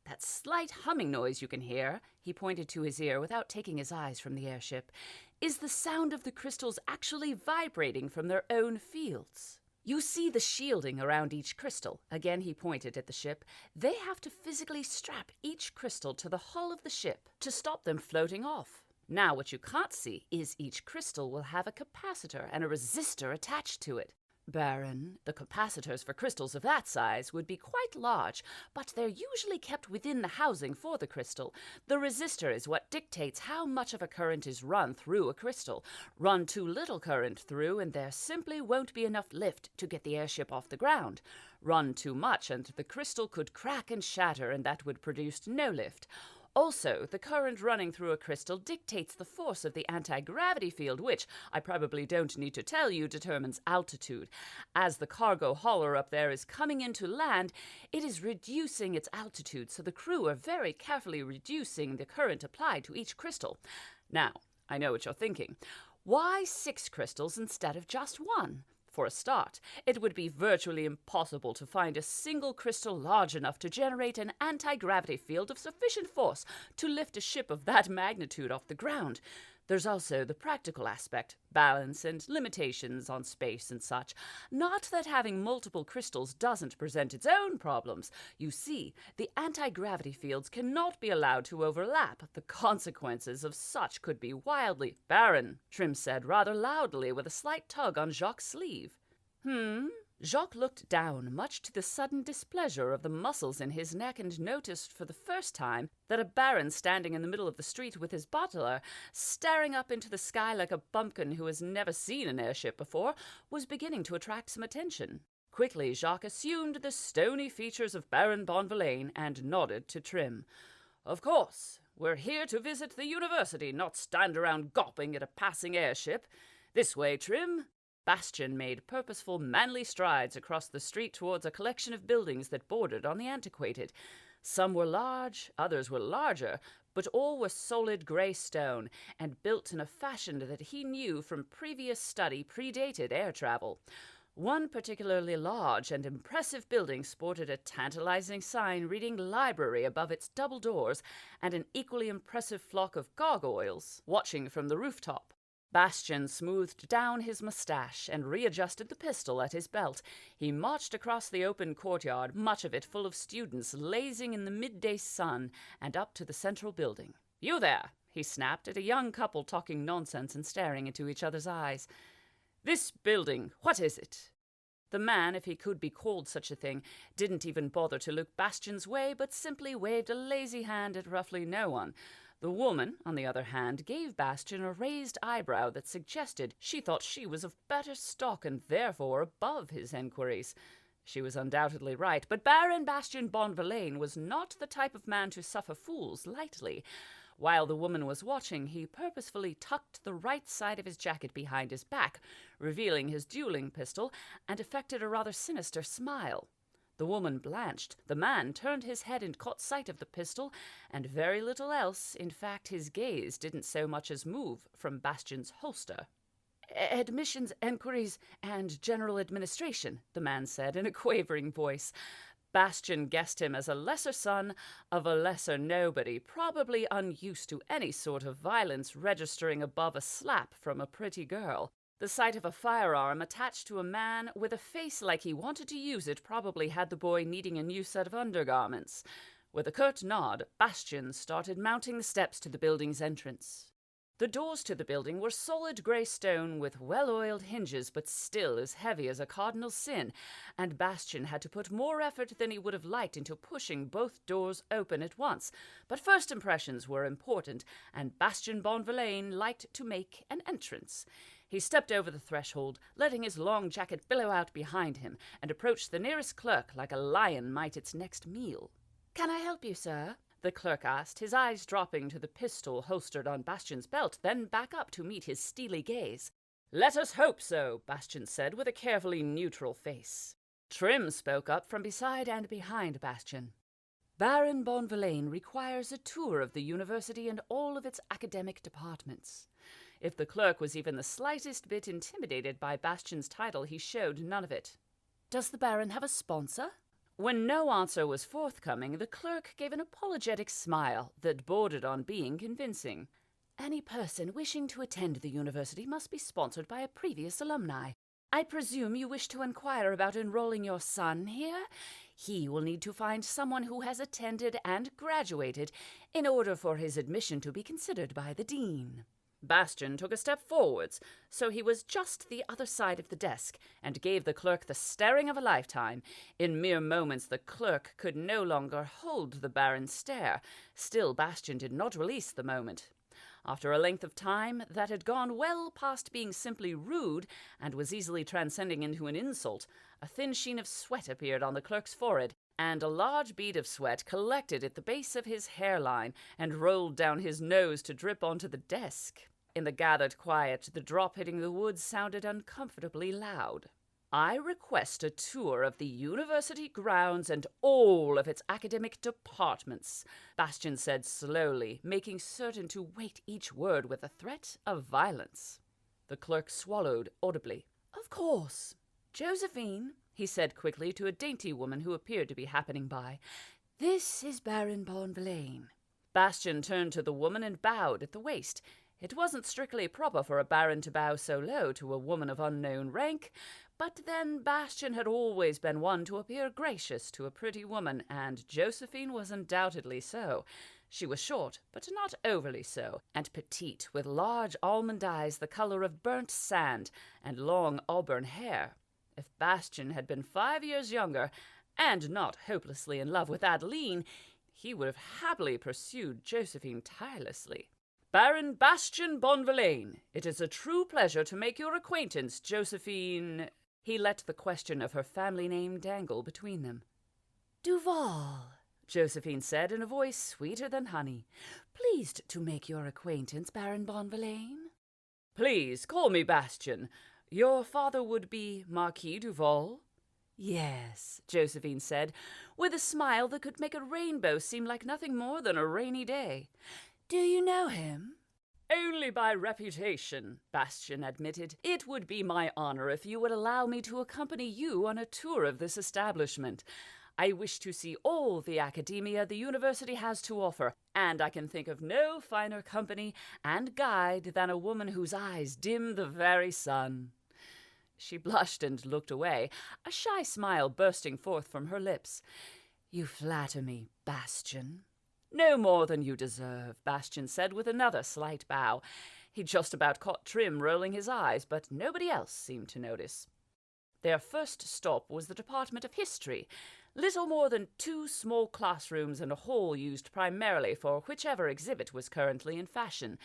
That slight humming noise you can hear, he pointed to his ear without taking his eyes from the airship, is the sound of the crystals actually vibrating from their own fields. You see the shielding around each crystal. Again he pointed at the ship. They have to physically strap each crystal to the hull of the ship to stop them floating off. Now what you can't see is each crystal will have a capacitor and a resistor attached to it. Baron, the capacitors for crystals of that size would be quite large, but they're usually kept within the housing for the crystal. The resistor is what dictates how much of a current is run through a crystal. Run too little current through and there simply won't be enough lift to get the airship off the ground. Run too much and the crystal could crack and shatter and that would produce no lift. Also, the current running through a crystal dictates the force of the anti-gravity field, which, I probably don't need to tell you, determines altitude. As the cargo hauler up there is coming into land, it is reducing its altitude, so the crew are very carefully reducing the current applied to each crystal. Now, I know what you're thinking. Why 6 crystals instead of just 1? For a start, it would be virtually impossible to find a single crystal large enough to generate an anti-gravity field of sufficient force to lift a ship of that magnitude off the ground. There's also the practical aspect, balance and limitations on space and such. Not that having multiple crystals doesn't present its own problems. You see, the anti-gravity fields cannot be allowed to overlap. The consequences of such could be wildly— Baron, Trim said rather loudly with a slight tug on Jacques' sleeve. Jacques looked down, much to the sudden displeasure of the muscles in his neck, and noticed for the first time that a baron standing in the middle of the street with his butler, staring up into the sky like a bumpkin who has never seen an airship before, was beginning to attract some attention. Quickly Jacques assumed the stony features of Baron Bonvillain and nodded to Trim. "Of course, we're here to visit the university, not stand around gawping at a passing airship. This way, Trim." Bastian made purposeful, manly strides across the street towards a collection of buildings that bordered on the antiquated. Some were large, others were larger, but all were solid grey stone, and built in a fashion that he knew from previous study predated air travel. One particularly large and impressive building sported a tantalizing sign reading "Library" above its double doors, and an equally impressive flock of gargoyles watching from the rooftop. Bastian smoothed down his moustache and readjusted the pistol at his belt. He marched across the open courtyard, much of it full of students lazing in the midday sun, and up to the central building. "You there!" he snapped at a young couple talking nonsense and staring into each other's eyes. "This building, what is it?" The man, if he could be called such a thing, didn't even bother to look Bastian's way, but simply waved a lazy hand at roughly no one. The woman, on the other hand, gave Bastian a raised eyebrow that suggested she thought she was of better stock and therefore above his enquiries. She was undoubtedly right, but Baron Bastian Bonvillain was not the type of man to suffer fools lightly. While the woman was watching, he purposefully tucked the right side of his jacket behind his back, revealing his dueling pistol, and affected a rather sinister smile. The woman blanched. The man turned his head and caught sight of the pistol, and very little else. In fact, his gaze didn't so much as move from Bastian's holster. "Admissions, enquiries, and general administration," the man said in a quavering voice. Bastian guessed him as a lesser son of a lesser nobody, probably unused to any sort of violence registering above a slap from a pretty girl. The sight of a firearm attached to a man with a face like he wanted to use it probably had the boy needing a new set of undergarments. With a curt nod, Bastian started mounting the steps to the building's entrance. The doors to the building were solid grey stone with well-oiled hinges, but still as heavy as a cardinal's sin, and Bastian had to put more effort than he would have liked into pushing both doors open at once. But first impressions were important, and Bastian Bonvillain liked to make an entrance. He stepped over the threshold, letting his long jacket billow out behind him, and approached the nearest clerk like a lion might its next meal. "Can I help you, sir?" the clerk asked, his eyes dropping to the pistol holstered on Bastian's belt, then back up to meet his steely gaze. "Let us hope so," Bastian said with a carefully neutral face. Trim spoke up from beside and behind Bastian. "Baron Bonvillain requires a tour of the university and all of its academic departments." If the clerk was even the slightest bit intimidated by Bastian's title, he showed none of it. "Does the Baron have a sponsor?" When no answer was forthcoming, the clerk gave an apologetic smile that bordered on being convincing. "Any person wishing to attend the university must be sponsored by a previous alumni. I presume you wish to inquire about enrolling your son here? He will need to find someone who has attended and graduated in order for his admission to be considered by the dean." Bastian took a step forwards, so he was just the other side of the desk, and gave the clerk the staring of a lifetime. In mere moments the clerk could no longer hold the Baron's stare. Still, Bastian did not release the moment. After a length of time that had gone well past being simply rude and was easily transcending into an insult, a thin sheen of sweat appeared on the clerk's forehead, and a large bead of sweat collected at the base of his hairline and rolled down his nose to drip onto the desk. In the gathered quiet, the drop hitting the wood sounded uncomfortably loud. "I request a tour of the university grounds and all of its academic departments," Bastian said slowly, making certain to weight each word with a threat of violence. The clerk swallowed audibly. "Of course. Josephine," he said quickly to a dainty woman who appeared to be happening by, "this is Baron Bonvillain." Bastian turned to the woman and bowed at the waist. It wasn't strictly proper for a baron to bow so low to a woman of unknown rank, but then Bastian had always been one to appear gracious to a pretty woman, and Josephine was undoubtedly so. She was short, but not overly so, and petite, with large almond eyes the color of burnt sand, and long auburn hair. If Bastian had been 5 years younger, and not hopelessly in love with Adeline, he would have happily pursued Josephine tirelessly. "Baron Bastian Bonvillain, it is a true pleasure to make your acquaintance, Josephine." He let the question of her family name dangle between them. "Duval," Josephine said in a voice sweeter than honey. "Pleased to make your acquaintance, Baron Bonvillain." "Please call me Bastian. Your father would be Marquis Duval?" "Yes," Josephine said, with a smile that could make a rainbow seem like nothing more than a rainy day. "Do you know him?" "Only by reputation," Bastian admitted. "It would be my honor if you would allow me to accompany you on a tour of this establishment. I wish to see all the academia the university has to offer, and I can think of no finer company and guide than a woman whose eyes dim the very sun." She blushed and looked away, a shy smile bursting forth from her lips. "You flatter me, Bastian." "No more than you deserve," Bastian said with another slight bow. He just about caught Trim rolling his eyes, but nobody else seemed to notice. Their first stop was the Department of History, little more than 2 small classrooms and a hall used primarily for whichever exhibit was currently in fashion.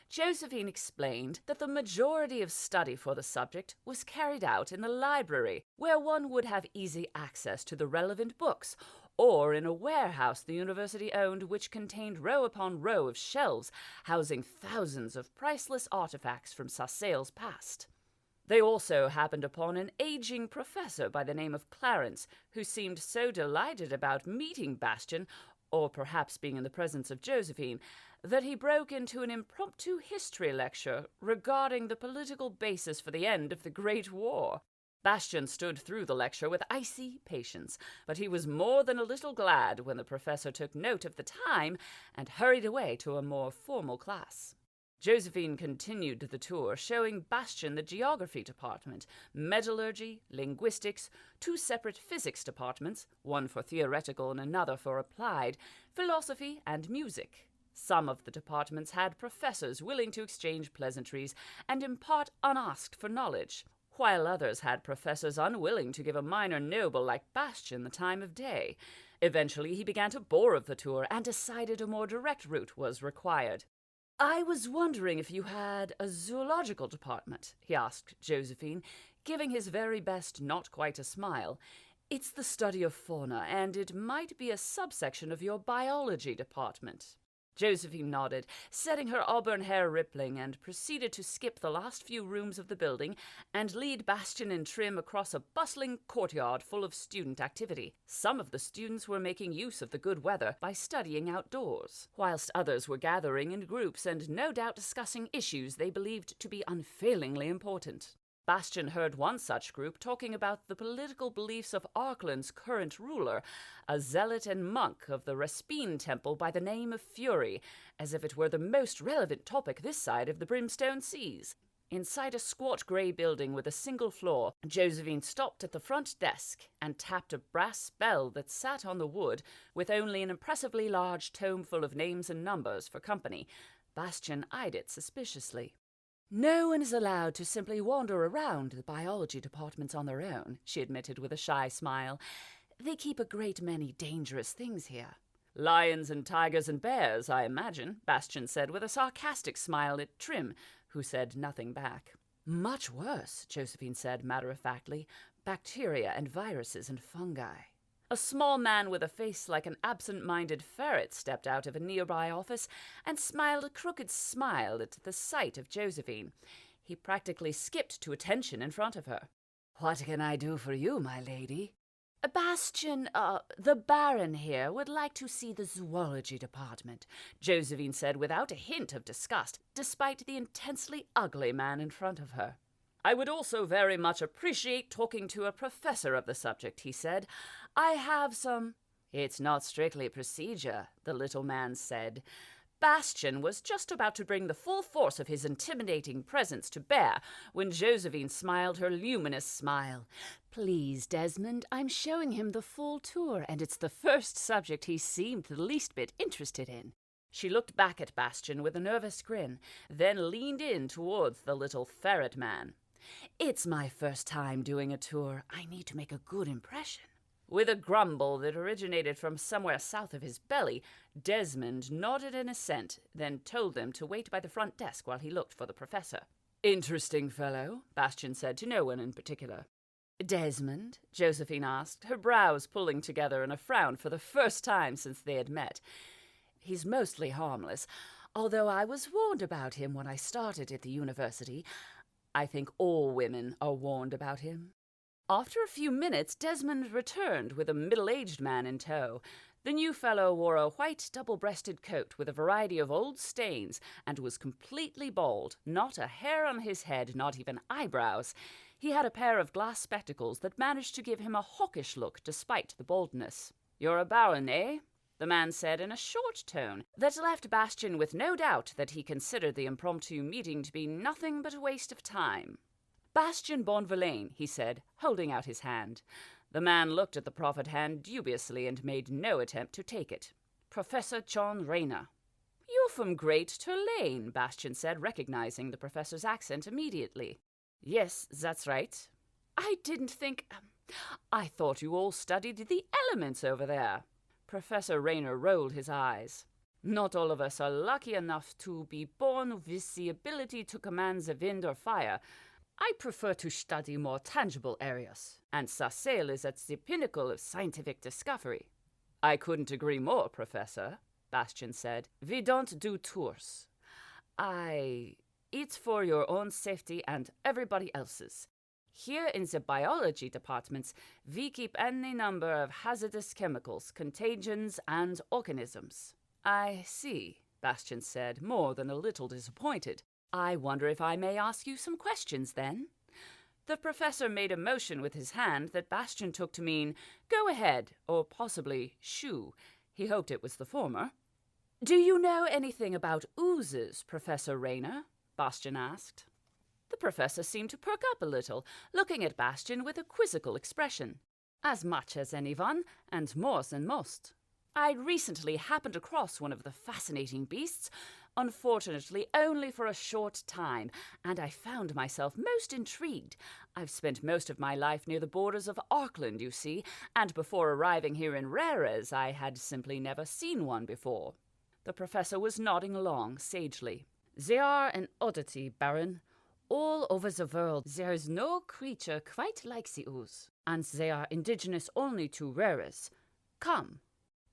Josephine explained that the majority of study for the subject was carried out in the library, where one would have easy access to the relevant books, or in a warehouse the university owned which contained row upon row of shelves housing thousands of priceless artifacts from Sassail's past. They also happened upon an aging professor by the name of Clarence, who seemed so delighted about meeting Bastian, or perhaps being in the presence of Josephine, that he broke into an impromptu history lecture regarding the political basis for the end of the Great War. Bastian stood through the lecture with icy patience, but he was more than a little glad when the professor took note of the time and hurried away to a more formal class. Josephine continued the tour, showing Bastian the geography department, metallurgy, linguistics, 2 separate physics departments, one for theoretical and another for applied, philosophy, and music. Some of the departments had professors willing to exchange pleasantries and impart unasked for knowledge, while others had professors unwilling to give a minor noble like Bastian the time of day. Eventually he began to bore of the tour and decided a more direct route was required. "I was wondering if you had a zoological department," he asked Josephine, giving his very best not quite a smile. It's the study of fauna, and it might be a subsection of your biology department. Josephine nodded, setting her auburn hair rippling, and proceeded to skip the last few rooms of the building and lead Bastian and Trim across a bustling courtyard full of student activity. Some of the students were making use of the good weather by studying outdoors, whilst others were gathering in groups and no doubt discussing issues they believed to be unfailingly important. Bastian heard one such group talking about the political beliefs of Arkland's current ruler, a zealot and monk of the Respine Temple by the name of Fury, as if it were the most relevant topic this side of the Brimstone Seas. Inside a squat grey building with a single floor, Josephine stopped at the front desk and tapped a brass bell that sat on the wood with only an impressively large tome full of names and numbers for company. Bastian eyed it suspiciously. "No one is allowed to simply wander around the biology departments on their own," she admitted with a shy smile. "They keep a great many dangerous things here." "Lions and tigers and bears, I imagine," Bastian said with a sarcastic smile at Trim, who said nothing back. "Much worse," Josephine said matter-of-factly. "Bacteria and viruses and fungi." A small man with a face like an absent-minded ferret stepped out of a nearby office and smiled a crooked smile at the sight of Josephine. He practically skipped to attention in front of her. "What can I do for you, my lady?" "Bastian, the Baron here would like to see the zoology department," Josephine said without a hint of disgust, despite the intensely ugly man in front of her. "I would also very much appreciate talking to a professor of the subject," he said. "I have some—" "It's not strictly procedure," the little man said. Bastian was just about to bring the full force of his intimidating presence to bear when Josephine smiled her luminous smile. "Please, Desmond, I'm showing him the full tour, and it's the first subject he seemed the least bit interested in." She looked back at Bastian with a nervous grin, then leaned in towards the little ferret man. "It's my first time doing a tour. I need to make a good impression." With a grumble that originated from somewhere south of his belly, Desmond nodded in assent, then told them to wait by the front desk while he looked for the professor. "Interesting fellow," Bastian said to no one in particular. "Desmond?" Josephine asked, her brows pulling together in a frown for the first time since they had met. "He's mostly harmless, although I was warned about him when I started at the university. I think all women are warned about him." After a few minutes, Desmond returned with a middle-aged man in tow. The new fellow wore a white double-breasted coat with a variety of old stains and was completely bald, not a hair on his head, not even eyebrows. He had a pair of glass spectacles that managed to give him a hawkish look despite the baldness. "You're a baron, eh?" the man said in a short tone that left Bastian with no doubt that he considered the impromptu meeting to be nothing but a waste of time. "Bastian Bonvillain," he said, holding out his hand. The man looked at the proffered hand dubiously and made no attempt to take it. "Professor John Rayner." "You're from Great Turlane," Bastian said, recognizing the professor's accent immediately. "Yes, that's right." "I didn't think— I thought you all studied the elements over there." Professor Rayner rolled his eyes. "Not all of us are lucky enough to be born with the ability to command the wind or fire. I prefer to study more tangible areas, and Sarcelle is at the pinnacle of scientific discovery." "I couldn't agree more, Professor," Bastian said. "We don't do tours. It's for your own safety and everybody else's. Here in the biology departments, we keep any number of hazardous chemicals, contagions, and organisms." "I see," Bastian said, more than a little disappointed. "I wonder if I may ask you some questions, then?" The professor made a motion with his hand that Bastian took to mean, "Go ahead," or possibly, "shoo." He hoped it was the former. "Do you know anything about oozes, Professor Rayner?" Bastian asked. The professor seemed to perk up a little, looking at Bastian with a quizzical expression. "As much as anyone, and more than most. I'd recently happened across one of the fascinating beasts, unfortunately only for a short time, and I found myself most intrigued. I've spent most of my life near the borders of Arkland, you see, and before arriving here in Rares, I had simply never seen one before." The professor was nodding along sagely. "They are an oddity, Baron.
All over the world, there is no creature quite like the ooze, and they are indigenous only to rares. Come."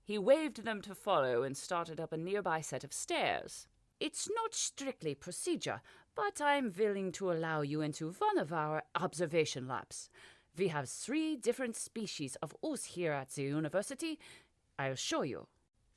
He waved them to follow and started up a nearby set of stairs. "It's not strictly procedure, but I'm willing to allow you into one of our observation labs. We have 3 different species of ooze here at the university. I'll show you."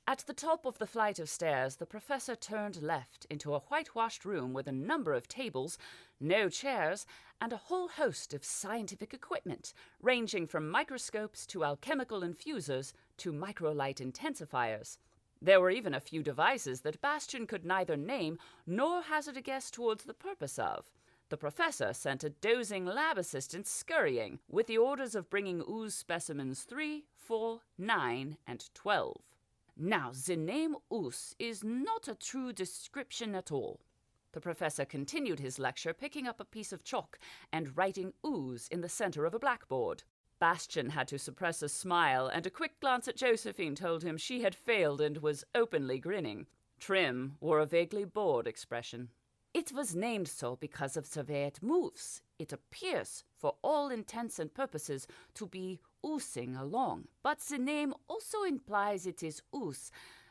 At the top of the flight of stairs, the professor turned left into a whitewashed room with a number of tables, no chairs, and a whole host of scientific equipment, ranging from microscopes to alchemical infusers to microlight intensifiers. There were even a few devices that Bastian could neither name nor hazard a guess towards the purpose of. The professor sent a dozing lab assistant scurrying, with the orders of bringing ooze specimens 3, 4, 9, and 12. Now, the name ooze is not a true description at all. The professor continued his lecture, picking up a piece of chalk and writing ooze in the center of a blackboard. Bastian had to suppress a smile, and a quick glance at Josephine told him she had failed and was openly grinning. Trim wore a vaguely bored expression. "It was named so because of the way it moves. It appears, for all intents and purposes, to be oozing along. But the name also implies it is ooze,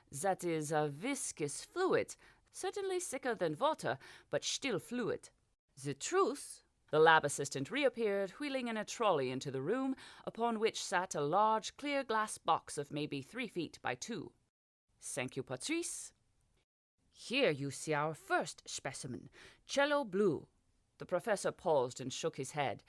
that is a viscous fluid, certainly thicker than water, but still fluid. The truth..." The lab assistant reappeared, wheeling in a trolley into the room, upon which sat a large clear glass box of maybe 3 feet by 2. "Thank you, Patrice. Here you see our first specimen, cello blue." The professor paused and shook his head.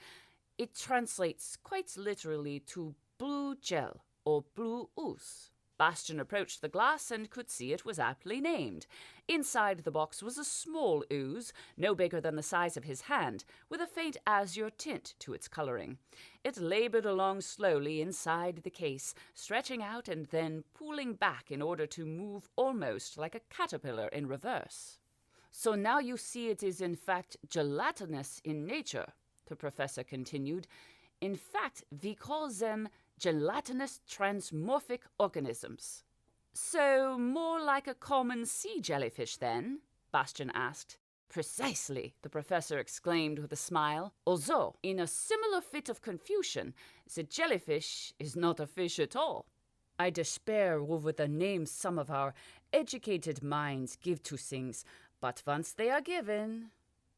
"It translates quite literally to blue gel or blue ooze." Bastian approached the glass and could see it was aptly named. Inside the box was a small ooze, no bigger than the size of his hand, with a faint azure tint to its coloring. It labored along slowly inside the case, stretching out and then pulling back in order to move almost like a caterpillar in reverse. "So now you see it is in fact gelatinous in nature," the professor continued. "In fact, we call them gelatinous transmorphic organisms." "So more like a common sea jellyfish, then?" Bastian asked. "Precisely," the professor exclaimed with a smile, "although, in a similar fit of confusion, the jellyfish is not a fish at all. I despair over the names some of our educated minds give to things, but once they are given..."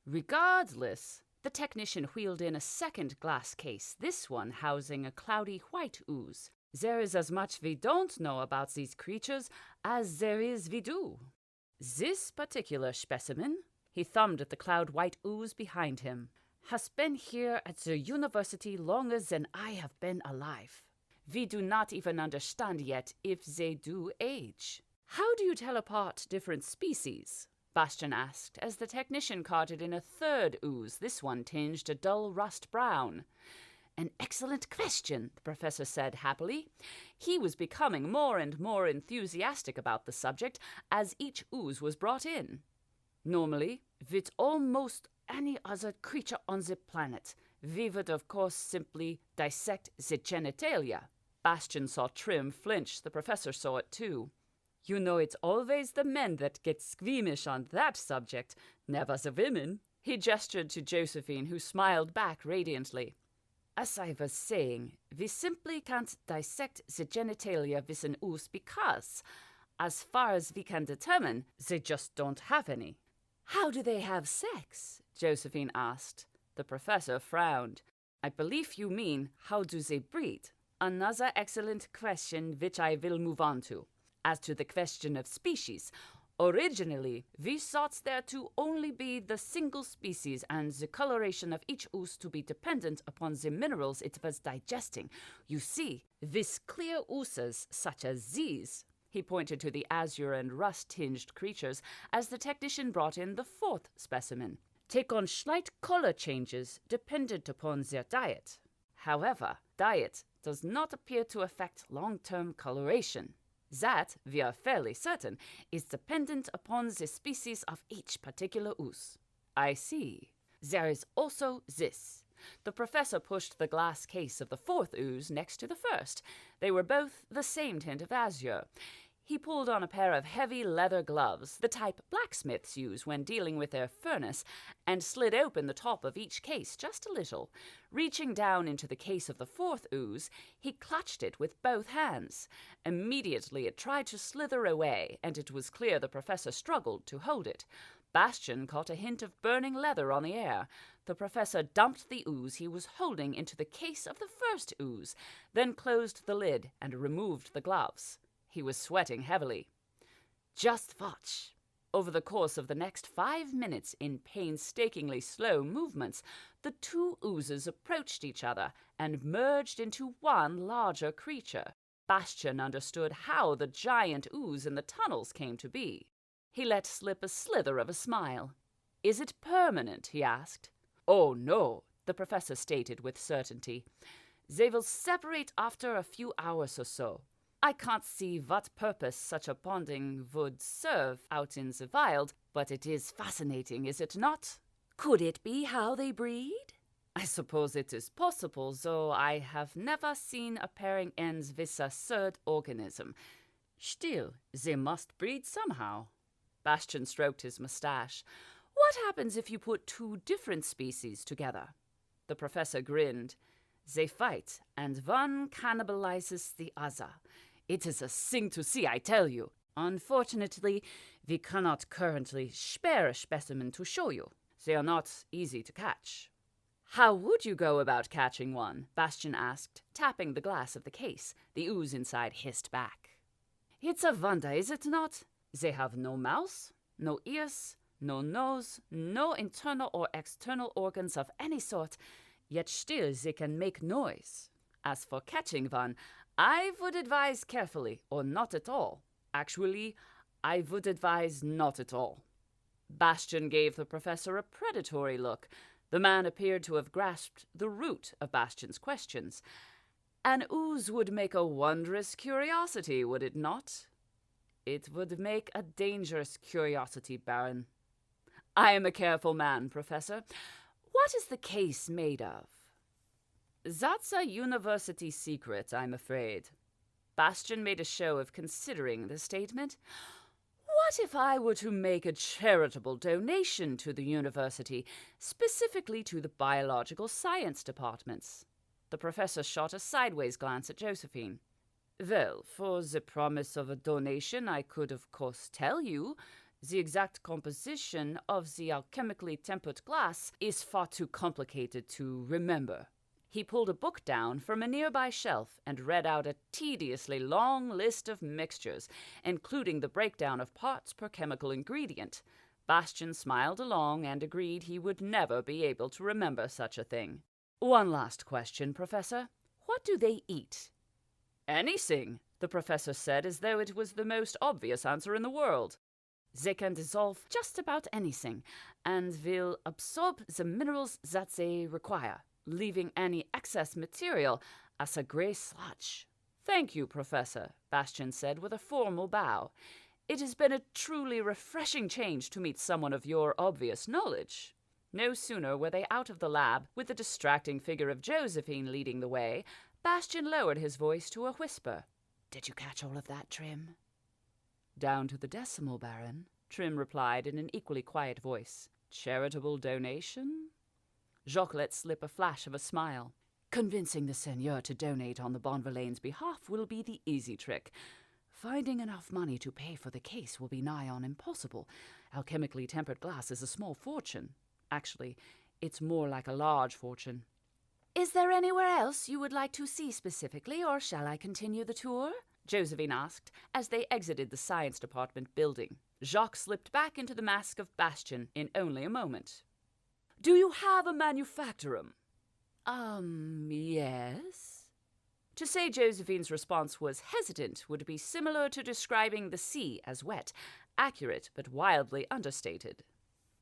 Regardless, the technician wheeled in a second glass case, this one housing a cloudy white ooze. "There is as much we don't know about these creatures as there is we do. This particular specimen," he thumbed at the cloud white ooze behind him, "has been here at the university longer than I have been alive. We do not even understand yet if they do age." "How do you tell apart different species?" Bastian asked, as the technician carted in a third ooze, this one tinged a dull rust brown. "An excellent question," the professor said happily. He was becoming more and more enthusiastic about the subject as each ooze was brought in. "Normally, with almost any other creature on the planet, we would of course simply dissect the genitalia." Bastian saw Trim flinch. The professor saw it too. "You know it's always the men that get squeamish on that subject, never the women." He gestured to Josephine, who smiled back radiantly. "As I was saying, we simply can't dissect the genitalia with an ooze because, as far as we can determine, they just don't have any." "How do they have sex?" Josephine asked. The professor frowned. "I believe you mean, how do they breed? Another excellent question which I will move on to. As to the question of species, originally we thought there to only be the single species and the coloration of each ooze to be dependent upon the minerals it was digesting. You see, with clear oozes such as these," he pointed to the azure and rust-tinged creatures as the technician brought in the 4th specimen, "take on slight color changes dependent upon their diet. However, diet does not appear to affect long-term coloration. That, we are fairly certain, is dependent upon the species of each particular ooze." "I see. There is also this." The professor pushed the glass case of the 4th ooze next to the first. They were both the same tint of azure.
He pulled on a pair of heavy leather gloves, the type blacksmiths use when dealing with their furnace, and slid open the top of each case just a little. Reaching down into the case of the fourth ooze, he clutched it with both hands. Immediately it tried to slither away, and it was clear the professor struggled to hold it. Bastian caught a hint of burning leather on the air. The professor dumped the ooze he was holding into the case of the first ooze, then closed the lid and removed the gloves. He was sweating heavily. Just watch. Over the course of the next 5 minutes, in painstakingly slow movements, the two oozes approached each other and merged into one larger creature. Bastian understood how the giant ooze in the tunnels came to be. He let slip a slither of a smile. "Is it permanent?" he asked. "Oh, no," the professor stated with certainty. "They will separate after a few hours or so. I can't see what purpose such a bonding would serve out in the wild, but it is fascinating, is it not?"
"Could it be how they breed?"
"I suppose it is possible, though I have never seen a pairing end with a third organism. Still, they must breed somehow." Bastian stroked his mustache. "What happens if you put two different species together?" The professor grinned. "They fight, and one cannibalizes the other. It is a thing to see, I tell you. Unfortunately, we cannot currently spare a specimen to show you. They are not easy to catch." "How would you go about catching one?" Bastian asked, tapping the glass of the case. The ooze inside hissed back. "It's a wonder, is it not? They have no mouth, no ears, no nose, no internal or external organs of any sort, yet still they can make noise. As for catching one, I would advise carefully, or not at all. Actually, I would advise not at all." Bastian gave the professor a predatory look. The man appeared to have grasped the root of Bastian's questions. "An ooze would make a wondrous curiosity, would it not?" "It would make a dangerous curiosity, Baron." "I am a careful man, Professor. What is the case made of?" "That's a university secret, I'm afraid." Bastian made a show of considering the statement. "What if I were to make a charitable donation to the university, specifically to the biological science departments?" The professor shot a sideways glance at Josephine. "Well, for the promise of a donation, I could, of course, tell you. The exact composition of the alchemically tempered glass is far too complicated to remember." He pulled a book down from a nearby shelf and read out a tediously long list of mixtures, including the breakdown of parts per chemical ingredient. Bastian smiled along and agreed he would never be able to remember such a thing. "One last question, Professor. What do they eat?" "Anything," the professor said, as though it was the most obvious answer in the world. "They can dissolve just about anything, and will absorb the minerals that they require, leaving any excess material as a gray sludge." "Thank you, Professor," Bastian said with a formal bow. "It has been a truly refreshing change to meet someone of your obvious knowledge." No sooner were they out of the lab, with the distracting figure of Josephine leading the way, Bastian lowered his voice to a whisper. "Did you catch all of that, Trim?" "Down to the decimal, Baron," Trim replied in an equally quiet voice. "Charitable donation?" Jacques let slip a flash of a smile. "Convincing the seigneur to donate on the Bonvillains' behalf will be the easy trick. Finding enough money to pay for the case will be nigh on impossible. Alchemically tempered glass is a small fortune. Actually, it's more like a large fortune." "Is there anywhere else you would like to see specifically, or shall I continue the tour?" Josephine asked, as they exited the science department building. Jacques slipped back into the mask of Bastian in only a moment. "Do you have a manufactorum?" Yes." To say Josephine's response was hesitant would be similar to describing the sea as wet, accurate but wildly understated.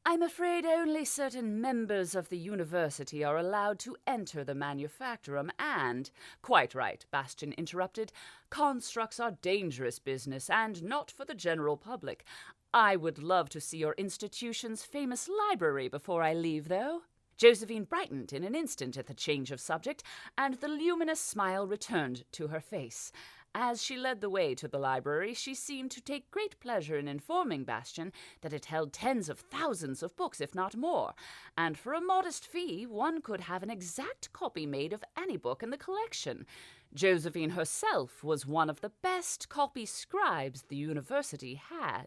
"I'm afraid only certain members of the university are allowed to enter the manufactorum, and—" "Quite right," Bastian interrupted. "Constructs are dangerous business, and not for the general public. I would love to see your institution's famous library before I leave, though." Josephine brightened in an instant at the change of subject, and the luminous smile returned to her face. As she led the way to the library, she seemed to take great pleasure in informing Bastian that it held tens of thousands of books, if not more, and for a modest fee one could have an exact copy made of any book in the collection. Josephine herself was one of the best copy scribes the university had.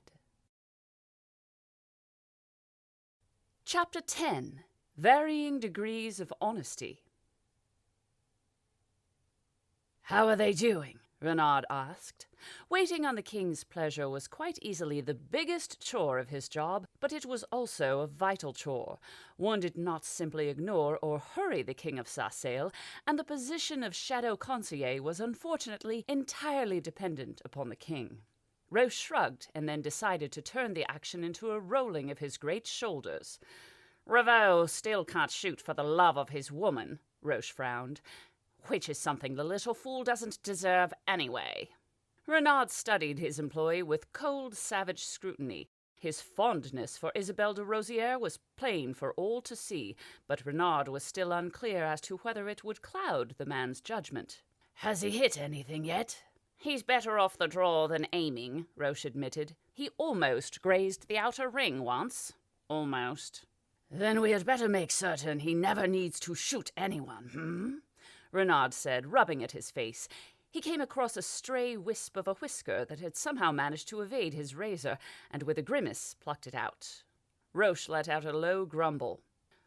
Chapter 10. Varying Degrees of Honesty.
"How are they doing?"
Renaud asked. Waiting on the king's pleasure was quite easily the biggest chore of his job, but it was also a vital chore. One did not simply ignore or hurry the king of Sassail, and the position of shadow conseiller was unfortunately entirely dependent upon the king. Roche shrugged and then decided to turn the action into a rolling of his great shoulders.
"Ravoux still can't shoot for the love of his woman," Roche frowned, "which is something the little fool doesn't deserve anyway."
Renaud studied his employee with cold, savage scrutiny. His fondness for Isabelle de Rosière was plain for all to see, but Renaud was still unclear as to whether it would cloud the man's judgment.
"Has he hit anything yet?"
"He's better off the draw than aiming," Roche admitted. "He almost grazed the outer ring once. Almost."
"Then we had better make certain he never needs to shoot anyone,
Renaud said, rubbing at his face. He came across a stray wisp of a whisker that had somehow managed to evade his razor, and with a grimace plucked it out. Roche let out a low grumble.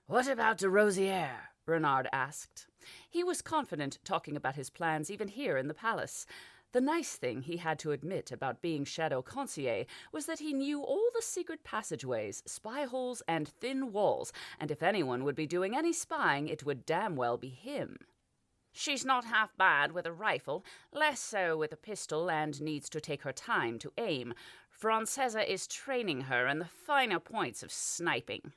"What about de Rosière?"
Renaud asked. He was confident talking about his plans even here in the palace. The nice thing he had to admit about being shadow conseiller was that he knew all the secret passageways, spy holes, and thin walls, and if anyone would be doing any spying, it would damn well be him.
"She's not half bad with a rifle, less so with a pistol, and needs to take her time to aim. Francesa is training her in the finer points of sniping."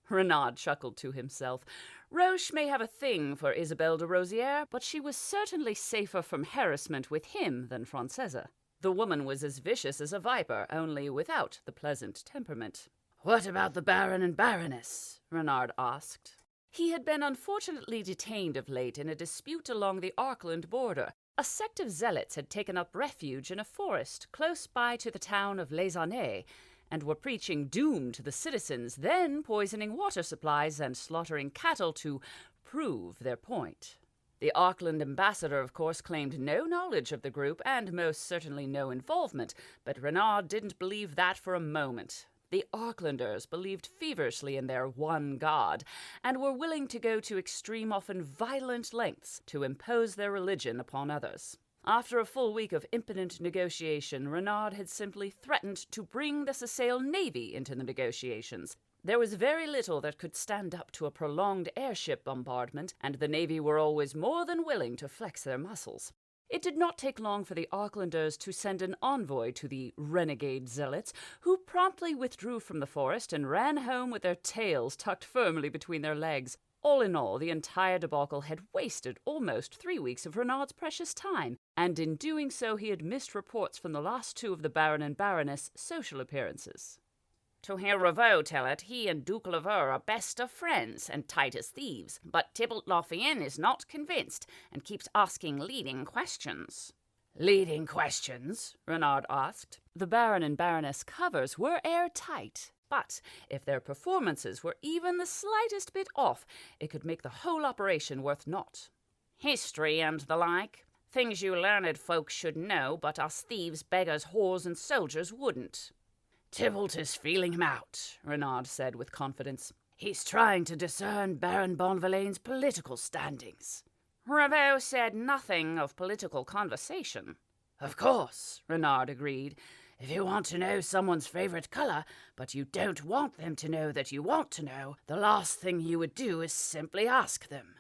Renaud chuckled to himself. Roche may have a thing for Isabelle de Rosière, but she was certainly safer from harassment with him than Francesa. The woman was as vicious as a viper, only without the pleasant temperament.
"What about the Baron and Baroness?"
Renaud asked. He had been unfortunately detained of late in a dispute along the Arkland border. A sect of zealots had taken up refuge in a forest close by to the town of Les Années, and were preaching doom to the citizens, then poisoning water supplies and slaughtering cattle to prove their point. The Arkland ambassador, of course, claimed no knowledge of the group and most certainly no involvement, but Renaud didn't believe that for a moment. The Arklanders believed feverishly in their one god, and were willing to go to extreme, often violent lengths to impose their religion upon others. After a full week of impotent negotiation, Renaud had simply threatened to bring the Sassail Navy into the negotiations. There was very little that could stand up to a prolonged airship bombardment, and the Navy were always more than willing to flex their muscles. It did not take long for the Arklanders to send an envoy to the renegade zealots, who promptly withdrew from the forest and ran home with their tails tucked firmly between their legs. All in all, the entire debacle had wasted almost 3 weeks of Renaud's precious time, and in doing so he had missed reports from the last two of the Baron and Baroness' social appearances.
"To hear Ravoux tell it, he and Duke Laveur are best of friends and tight as thieves, but Tybalt Lothian is not convinced and keeps asking leading questions."
"Leading questions?"
Renaud asked. The Baron and Baroness covers were airtight, but if their performances were even the slightest bit off, it could make the whole operation worth naught.
"History and the like. Things you learned folks should know, but us thieves, beggars, whores, and soldiers wouldn't."
"Tybalt is feeling him out,"
Renaud said with confidence.
"He's trying to discern Baron Bonvillain's political standings."
Ravoux said nothing of political conversation.
"Of course," Renaud agreed. "If you want to know someone's favorite color, but you don't want them to know that you want to know, the last thing you would do is simply ask them."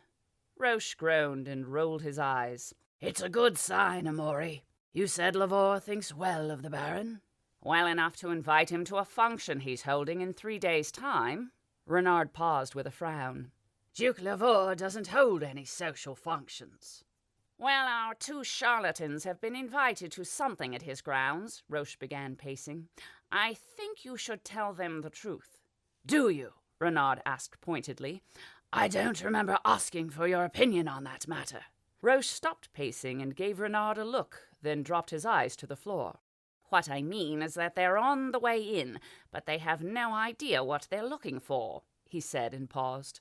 Roche groaned and rolled his eyes.
"It's a good sign, Amaury. You said Laveur thinks well of the Baron?"
"Well enough to invite him to a function he's holding in 3 days' time."
Renaud paused with a frown.
"Duke Laveur doesn't hold any social functions."
"Well, our 2 charlatans have been invited to something at his grounds," Roche began pacing. "I think you should tell them the truth."
"Do you?"
Renaud asked pointedly.
"I don't remember asking for your opinion on that matter."
Roche stopped pacing and gave Renard a look, then dropped his eyes to the floor. "What I mean is that they're on the way in, but they have no idea what they're looking for," he said and paused.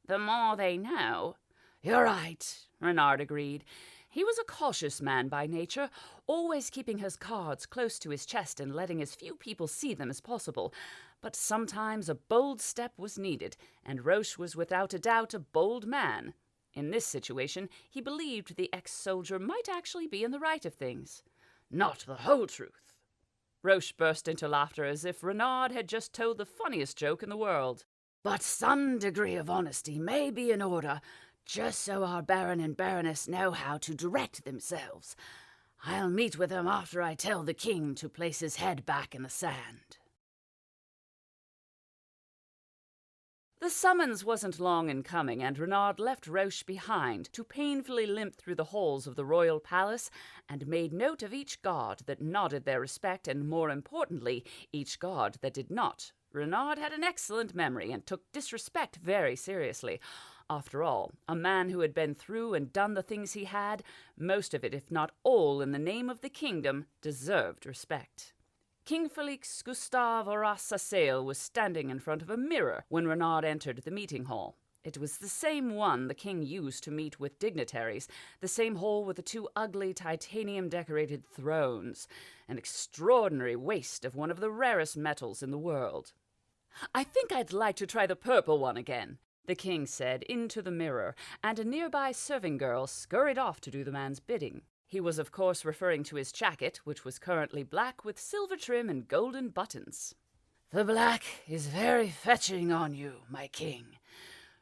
"The more they know—"
"You're right,"
Renard agreed. He was a cautious man by nature, always keeping his cards close to his chest and letting as few people see them as possible. But sometimes a bold step was needed, and Roche was without a doubt a bold man. In this situation, he believed the ex-soldier might actually be in the right of things.
"Not the whole truth."
Roche burst into laughter as if Renard had just told the funniest joke in the world.
"But some degree of honesty may be in order, just so our Baron and Baroness know how to direct themselves. I'll meet with them after I tell the king to place his head back in the sand."
The summons wasn't long in coming, and Renard left Roche behind to painfully limp through the halls of the royal palace and made note of each guard that nodded their respect and, more importantly, each guard that did not. Renard had an excellent memory and took disrespect very seriously. After all, a man who had been through and done the things he had, most of it, if not all, in the name of the kingdom, deserved respect. King Felix Gustave Horace Sassail was standing in front of a mirror when Renard entered the meeting hall. It was the same one the king used to meet with dignitaries, the same hall with the two ugly titanium-decorated thrones, an extraordinary waste of one of the rarest metals in the world. "I think I'd like to try the purple one again," the king said into the mirror, and a nearby serving girl scurried off to do the man's bidding. He was, of course, referring to his jacket, which was currently black with silver trim and golden buttons.
"The black is very fetching on you, my king."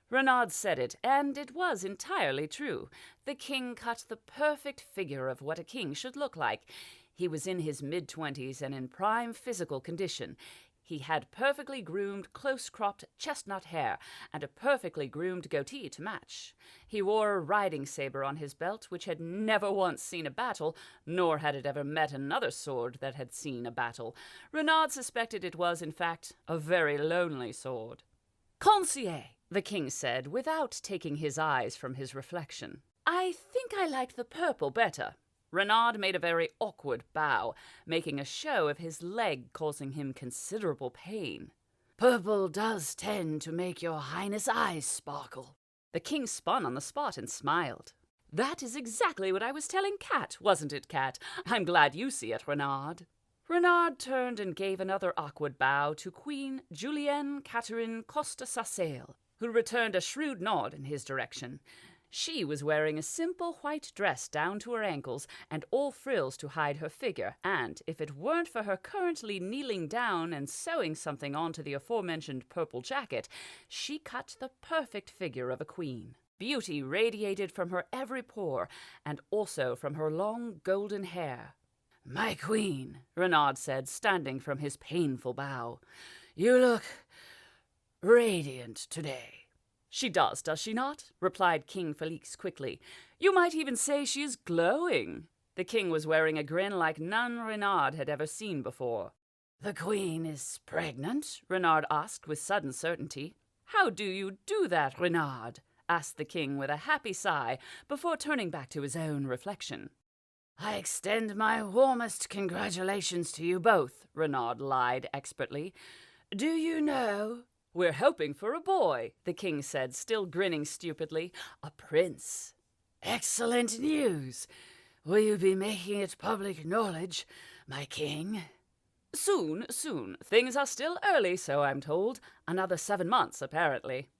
Renard said it, and it was entirely true. The king cut the perfect figure of what a king should look like. He was in his mid-20s and in prime physical condition. He had perfectly groomed, close-cropped chestnut hair and a perfectly groomed goatee to match. He wore a riding saber on his belt, which had never once seen a battle, nor had it ever met another sword that had seen a battle. Renard suspected it was, in fact, a very lonely sword. "Conseiller," the king said, without taking his eyes from his reflection. "I think I like the purple better." Renard made a very awkward bow, making a show of his leg causing him considerable pain.
"Purple does tend to make your highness' eyes sparkle."
The king spun on the spot and smiled. "That is exactly what I was telling Cat, wasn't it, Cat? I'm glad you see it, Renard." Renard turned and gave another awkward bow to Queen Julienne Catherine Costa Sassail, who returned a shrewd nod in his direction. She was wearing a simple white dress down to her ankles and all frills to hide her figure, and if it weren't for her currently kneeling down and sewing something onto the aforementioned purple jacket, she cut the perfect figure of a queen. Beauty radiated from her every pore, and also from her long golden hair.
"My queen,"
Renard said, standing from his painful bow,
"you look radiant today."
"She does she not?" replied King Felix quickly. "You might even say she is glowing." The king was wearing a grin like none Renard had ever seen before.
"The queen is pregnant?"
Renard asked with sudden certainty. "How do you do that, Renard?" asked the king with a happy sigh, before turning back to his own reflection.
"I extend my warmest congratulations to you both,"
Renard lied expertly.
"Do you know—"
"We're hoping for a boy," the king said, still grinning stupidly. "A prince."
"Excellent news. Will you be making it public knowledge, my king?"
Soon. Things are still early, so I'm told. Another 7 months, apparently."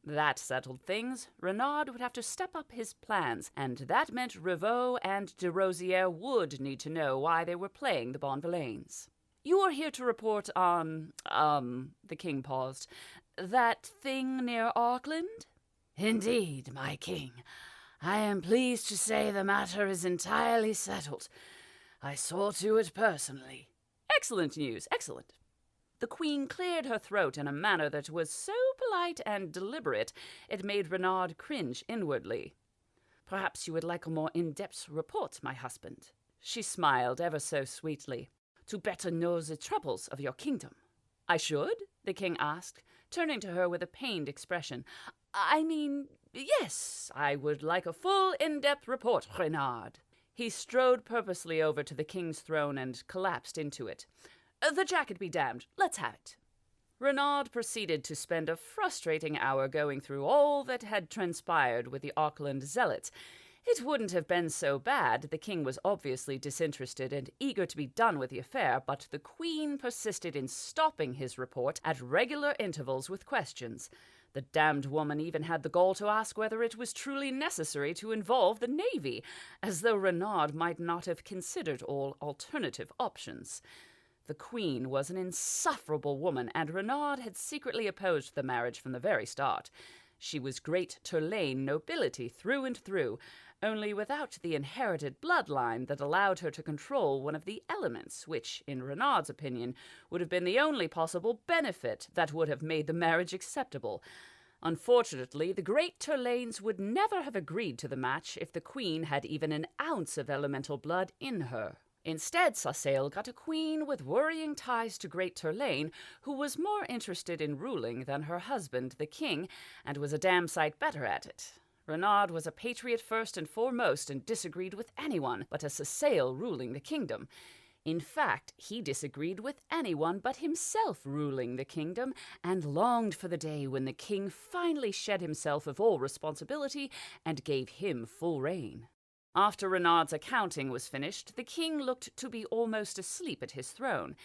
That settled things. Renard would have to step up his plans, and that meant Rivaux and de Rosière would need to know why they were playing the Bonvillains. "You are here to report on, the king paused, that thing near Auckland?"
"Indeed, my king. I am pleased to say the matter is entirely settled. I saw to it personally."
"Excellent news, excellent." The queen cleared her throat in a manner that was so polite and deliberate it made Renard cringe inwardly. "Perhaps you would like a more in-depth report, my husband." She smiled ever so sweetly. "To better know the troubles of your kingdom." "I should?" the king asked, turning to her with a pained expression. "I mean, Yes, I would like a full, in-depth report, Renard. He strode purposely over to the king's throne and collapsed into it. The jacket be damned. Let's have it. Renard proceeded to spend a frustrating hour going through all that had transpired with the Auckland zealots. It wouldn't have been so bad. The king was obviously disinterested and eager to be done with the affair, but the queen persisted in stopping his report at regular intervals with questions. The damned woman even had the gall to ask whether it was truly necessary to involve the navy, as though Renard might not have considered all alternative options. The queen was an insufferable woman, and Renard had secretly opposed the marriage from the very start. She was great Turlane nobility through and through, only without the inherited bloodline that allowed her to control one of the elements, which, in Renard's opinion, would have been the only possible benefit that would have made the marriage acceptable. Unfortunately, the great Turlanes would never have agreed to the match if the queen had even an ounce of elemental blood in her. Instead, Sassail got a queen with worrying ties to Great Turlane, who was more interested in ruling than her husband, the king, and was a damn sight better at it. Renard was a patriot first and foremost and disagreed with anyone but a Sassail ruling the kingdom. In fact, he disagreed with anyone but himself ruling the kingdom and longed for the day when the king finally shed himself of all responsibility and gave him full reign. After Renard's accounting was finished, the king looked to be almost asleep at his throne.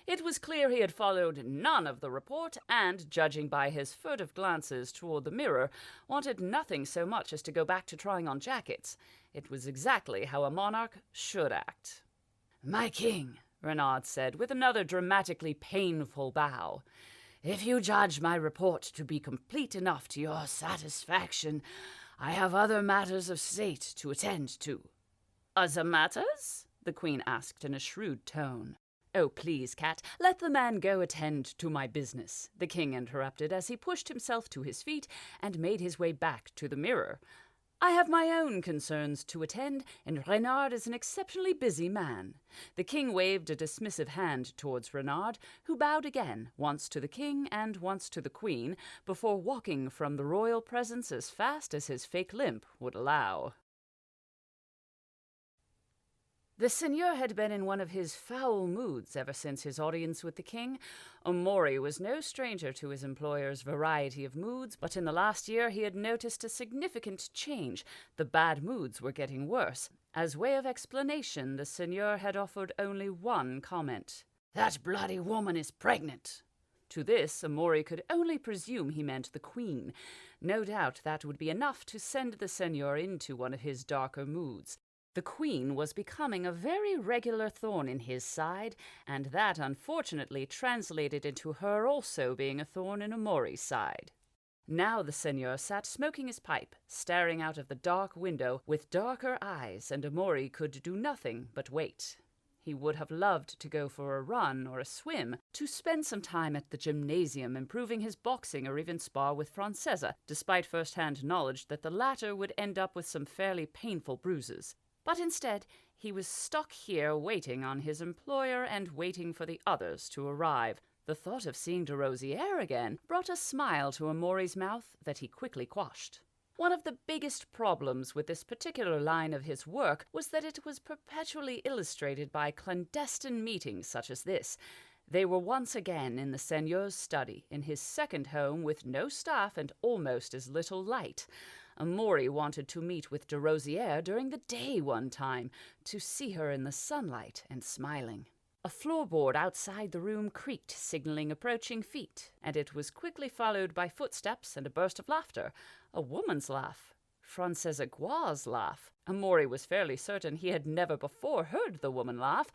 It was clear he had followed none of the report and, judging by his furtive glances toward the mirror, wanted nothing so much as to go back to trying on jackets. It was exactly how a monarch should act.
"My king,"
Renard said, with another dramatically painful bow,
"if you judge my report to be complete enough to your satisfaction, I have other matters of state to attend to."
"Other matters?" the queen asked in a shrewd tone. "Oh, please, Cat, let the man go attend to my business," the king interrupted as he pushed himself to his feet and made his way back to the mirror. "I have my own concerns to attend, and Renard is an exceptionally busy man." The king waved a dismissive hand towards Renard, who bowed again, once to the king and once to the queen, before walking from the royal presence as fast as his fake limp would allow. The seigneur had been in one of his foul moods ever since his audience with the king. Omori was no stranger to his employer's variety of moods, but in the last year he had noticed a significant change. The bad moods were getting worse. As way of explanation, the seigneur had offered only one comment.
"That bloody woman is pregnant."
To this, Omori could only presume he meant the queen. No doubt that would be enough to send the seigneur into one of his darker moods. The queen was becoming a very regular thorn in his side, and that unfortunately translated into her also being a thorn in Omori's side. Now the seigneur sat smoking his pipe, staring out of the dark window with darker eyes, and Omori could do nothing but wait. He would have loved to go for a run or a swim, to spend some time at the gymnasium improving his boxing or even spar with Francesa, despite first-hand knowledge that the latter would end up with some fairly painful bruises. But instead, he was stuck here waiting on his employer and waiting for the others to arrive. The thought of seeing de Rosière again brought a smile to Omori's mouth that he quickly quashed. One of the biggest problems with this particular line of his work was that it was perpetually illustrated by clandestine meetings such as this. They were once again in the seigneur's study, in his second home with no staff and almost as little light. Omori wanted to meet with de Rosière during the day one time, to see her in the sunlight and smiling. A floorboard outside the room creaked, signaling approaching feet, and it was quickly followed by footsteps and a burst of laughter. A woman's laugh. Francesa Goua's laugh. Omori was fairly certain he had never before heard the woman laugh,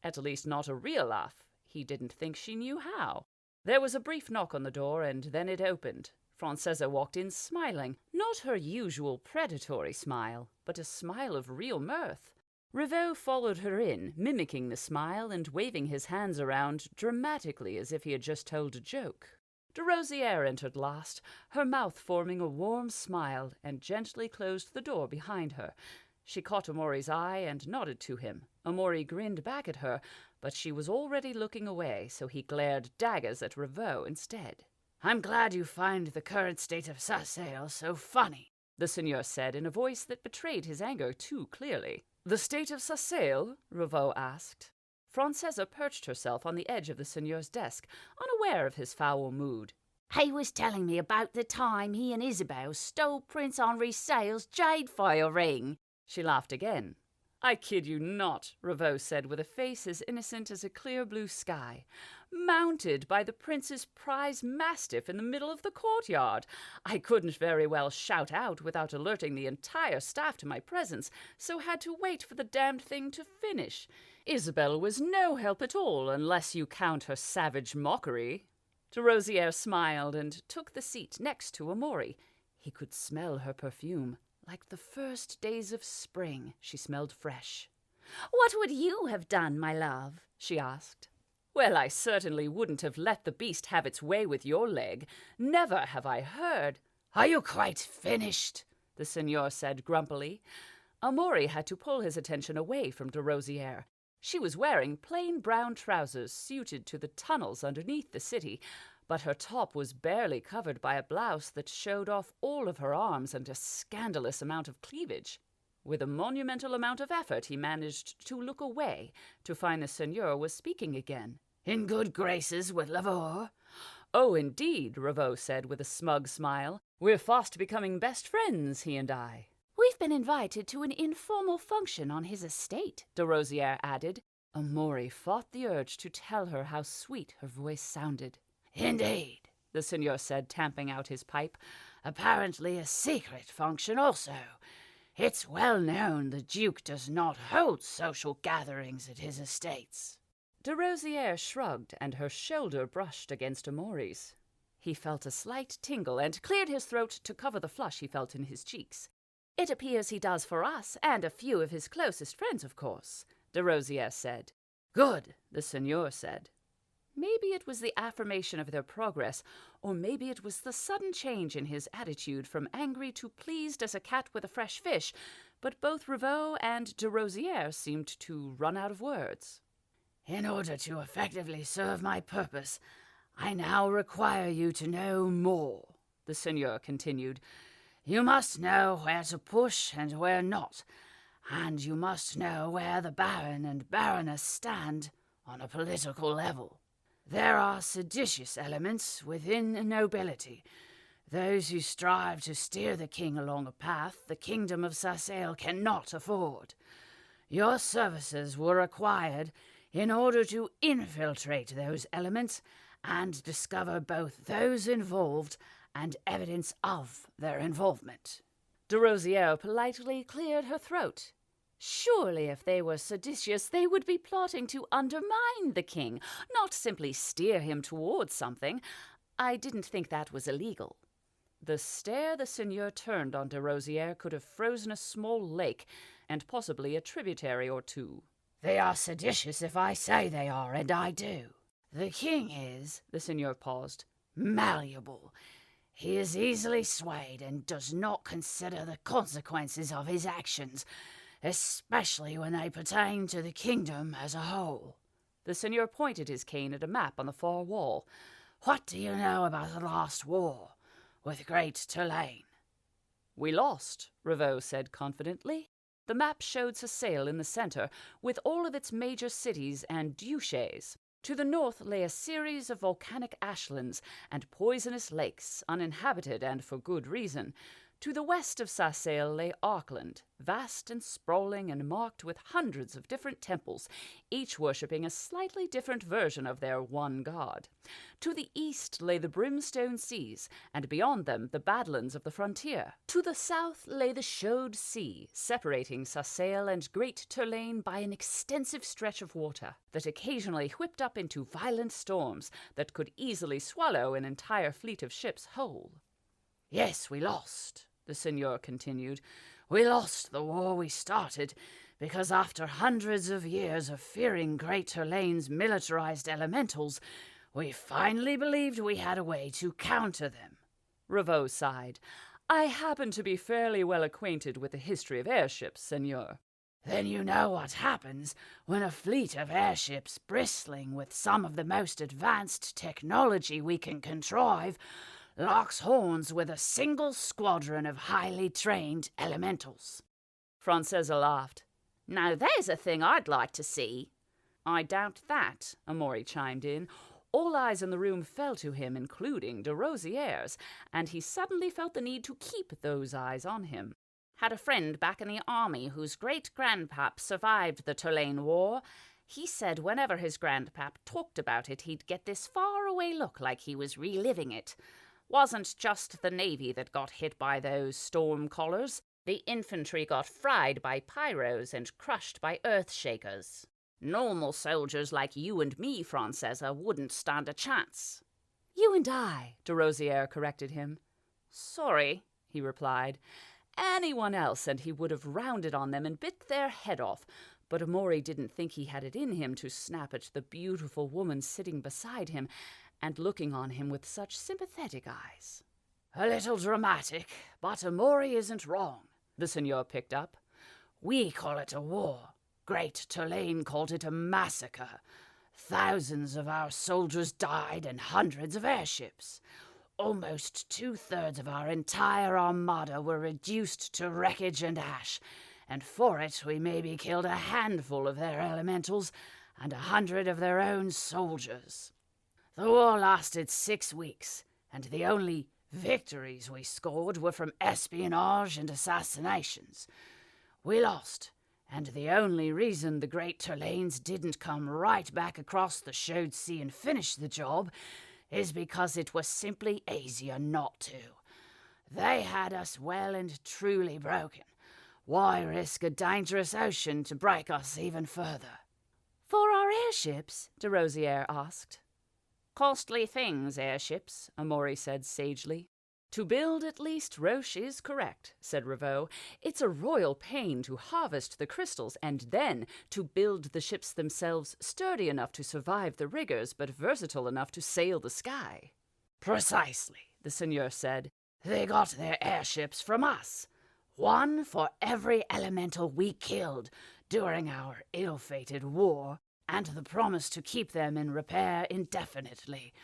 at least not a real laugh. He didn't think she knew how. There was a brief knock on the door, and then it opened. Francesa walked in smiling, not her usual predatory smile, but a smile of real mirth. Rivaux followed her in, mimicking the smile and waving his hands around dramatically as if he had just told a joke. De Rosière entered last, her mouth forming a warm smile, and gently closed the door behind her. She caught Omori's eye and nodded to him. Omori grinned back at her, but she was already looking away, so he glared daggers at Rivaux instead.
"I'm glad you find the current state of Sassail so funny,"
the seigneur said in a voice that betrayed his anger too clearly. The state of Sassail? Ravoux asked. Francesa perched herself on the edge of the seigneur's desk, unaware of his foul mood.
He was telling me about the time he and Isabel stole Prince Henri Sale's jade foil ring.
She laughed again. I kid you not, Ravoux said with a face as innocent as a clear blue sky. Mounted by the prince's prize mastiff in the middle of the courtyard. I couldn't very well shout out without alerting the entire staff to my presence, so had to wait for the damned thing to finish. Isabel was no help at all, unless you count her savage mockery. De Rosière smiled and took the seat next to Amaury. He could smell her perfume. Like the first days of spring, she smelled fresh.
"What would you have done, my love?" she asked.
Well, I certainly wouldn't have let the beast have its way with your leg. Never have I heard.
"Are you quite finished?"
the seigneur said grumpily. Amaury had to pull his attention away from de Rosière. She was wearing plain brown trousers suited to the tunnels underneath the city, but her top was barely covered by a blouse that showed off all of her arms and a scandalous amount of cleavage. With a monumental amount of effort he managed to look away, to find the seigneur was speaking again.
"In good graces with Lavore?"
"Oh, indeed," Ravoux said with a smug smile. "We're fast becoming best friends, he and I."
"We've been invited to an informal function on his estate," de Rosière added.
Amaury fought the urge to tell her how sweet her voice sounded.
"Indeed," the seigneur said, tamping out his pipe. "Apparently a secret function also. It's well known the Duke does not hold social gatherings at his estates."
De Rosière shrugged, and her shoulder brushed against Amaury's. He felt a slight tingle and cleared his throat to cover the flush he felt in his cheeks.
"It appears he does for us, and a few of his closest friends, of course," de Rosière said.
"Good," the seigneur said. Maybe it was the affirmation of their progress, or maybe it was the sudden change in his attitude from angry to pleased as a cat with a fresh fish, but both Ravoux and de Rosière seemed to run out of words.
"In order to effectively serve my purpose, I now require you to know more," the seigneur continued. "You must know where to push and where not, and you must know where the baron and baroness stand on a political level. There are seditious elements within nobility, those who strive to steer the king along a path the kingdom of Sassail cannot afford. Your services were required in order to infiltrate those elements and discover both those involved and evidence of their involvement."
De Rosière politely cleared her throat.
Surely if they were seditious, they would be plotting to undermine the king, not simply steer him towards something. I didn't think that was illegal.
The stare the seigneur turned on de Rosière could have frozen a small lake, and possibly a tributary or two.
"They are seditious if I say they are, and I do. The king is," the seigneur paused, "malleable. He is easily swayed and does not consider the consequences of his actions, especially when they pertain to the kingdom as a whole."
The seigneur pointed his cane at a map on the far wall.
"What do you know about the last war with Great Turlaine?"
"We lost," Ravoux said confidently. The map showed Sassail in the center, with all of its major cities and duchés. To the north lay a series of volcanic ashlands and poisonous lakes, uninhabited and for good reason. To the west of Sassail lay Arkland, vast and sprawling and marked with hundreds of different temples, each worshipping a slightly different version of their one god. To the east lay the brimstone seas, and beyond them the badlands of the frontier. To the south lay the Chaude Sea, separating Sassail and Great Turlaine by an extensive stretch of water that occasionally whipped up into violent storms that could easily swallow an entire fleet of ships whole.
"Yes, we lost," the seigneur continued. "We lost the war we started because after hundreds of years of fearing Great Turlaine's militarized elementals, we finally believed we had a way to counter them."
Ravoux sighed. "I happen to be fairly well acquainted with the history of airships, seigneur."
"Then you know what happens when a fleet of airships bristling with some of the most advanced technology we can contrive locks horns with a single squadron of highly trained elementals."
Francesa laughed.
"Now there's a thing I'd like to see."
"I doubt that," Amori chimed in. All eyes in the room fell to him, including de Rosierre's, and he suddenly felt the need to keep those eyes on him.
"Had a friend back in the army whose great-grandpap survived the Tulane War. He said whenever his grandpap talked about it, he'd get this far-away look like he was reliving it. Wasn't just the Navy that got hit by those storm collars. The infantry got fried by pyros and crushed by earth-shakers. Normal soldiers like you and me, Francesa, wouldn't stand a chance."
"You and I," de Rosière corrected him.
"Sorry,"
he replied. Anyone else, and he would have rounded on them and bit their head off, but Amori didn't think he had it in him to snap at the beautiful woman sitting beside him and looking on him with such sympathetic eyes.
"A little dramatic, but Amori isn't wrong,"
the Signor picked up.
"We call it a war. Great Tulane called it a massacre. Thousands of our soldiers died and hundreds of airships. Almost 2/3 of our entire armada were reduced to wreckage and ash, and for it we maybe killed a handful of their elementals and 100 of their own soldiers. The war lasted 6 weeks, and the only victories we scored were from espionage and assassinations. We lost, and the only reason the great Tulanes didn't come right back across the Chaude Sea and finish the job is because it was simply easier not to. They had us well and truly broken. Why risk a dangerous ocean to break us even further?"
"For our airships?" de Rosière asked.
"Costly things, airships," Amori said sagely.
"To build, at least, Roche is correct," said Ravoux. "It's a royal pain to harvest the crystals and then to build the ships themselves sturdy enough to survive the rigors but versatile enough to sail the sky."
"Precisely,"
the Seigneur said.
"They got their airships from us. One for every elemental we killed during our ill-fated war, and the promise to keep them in repair indefinitely.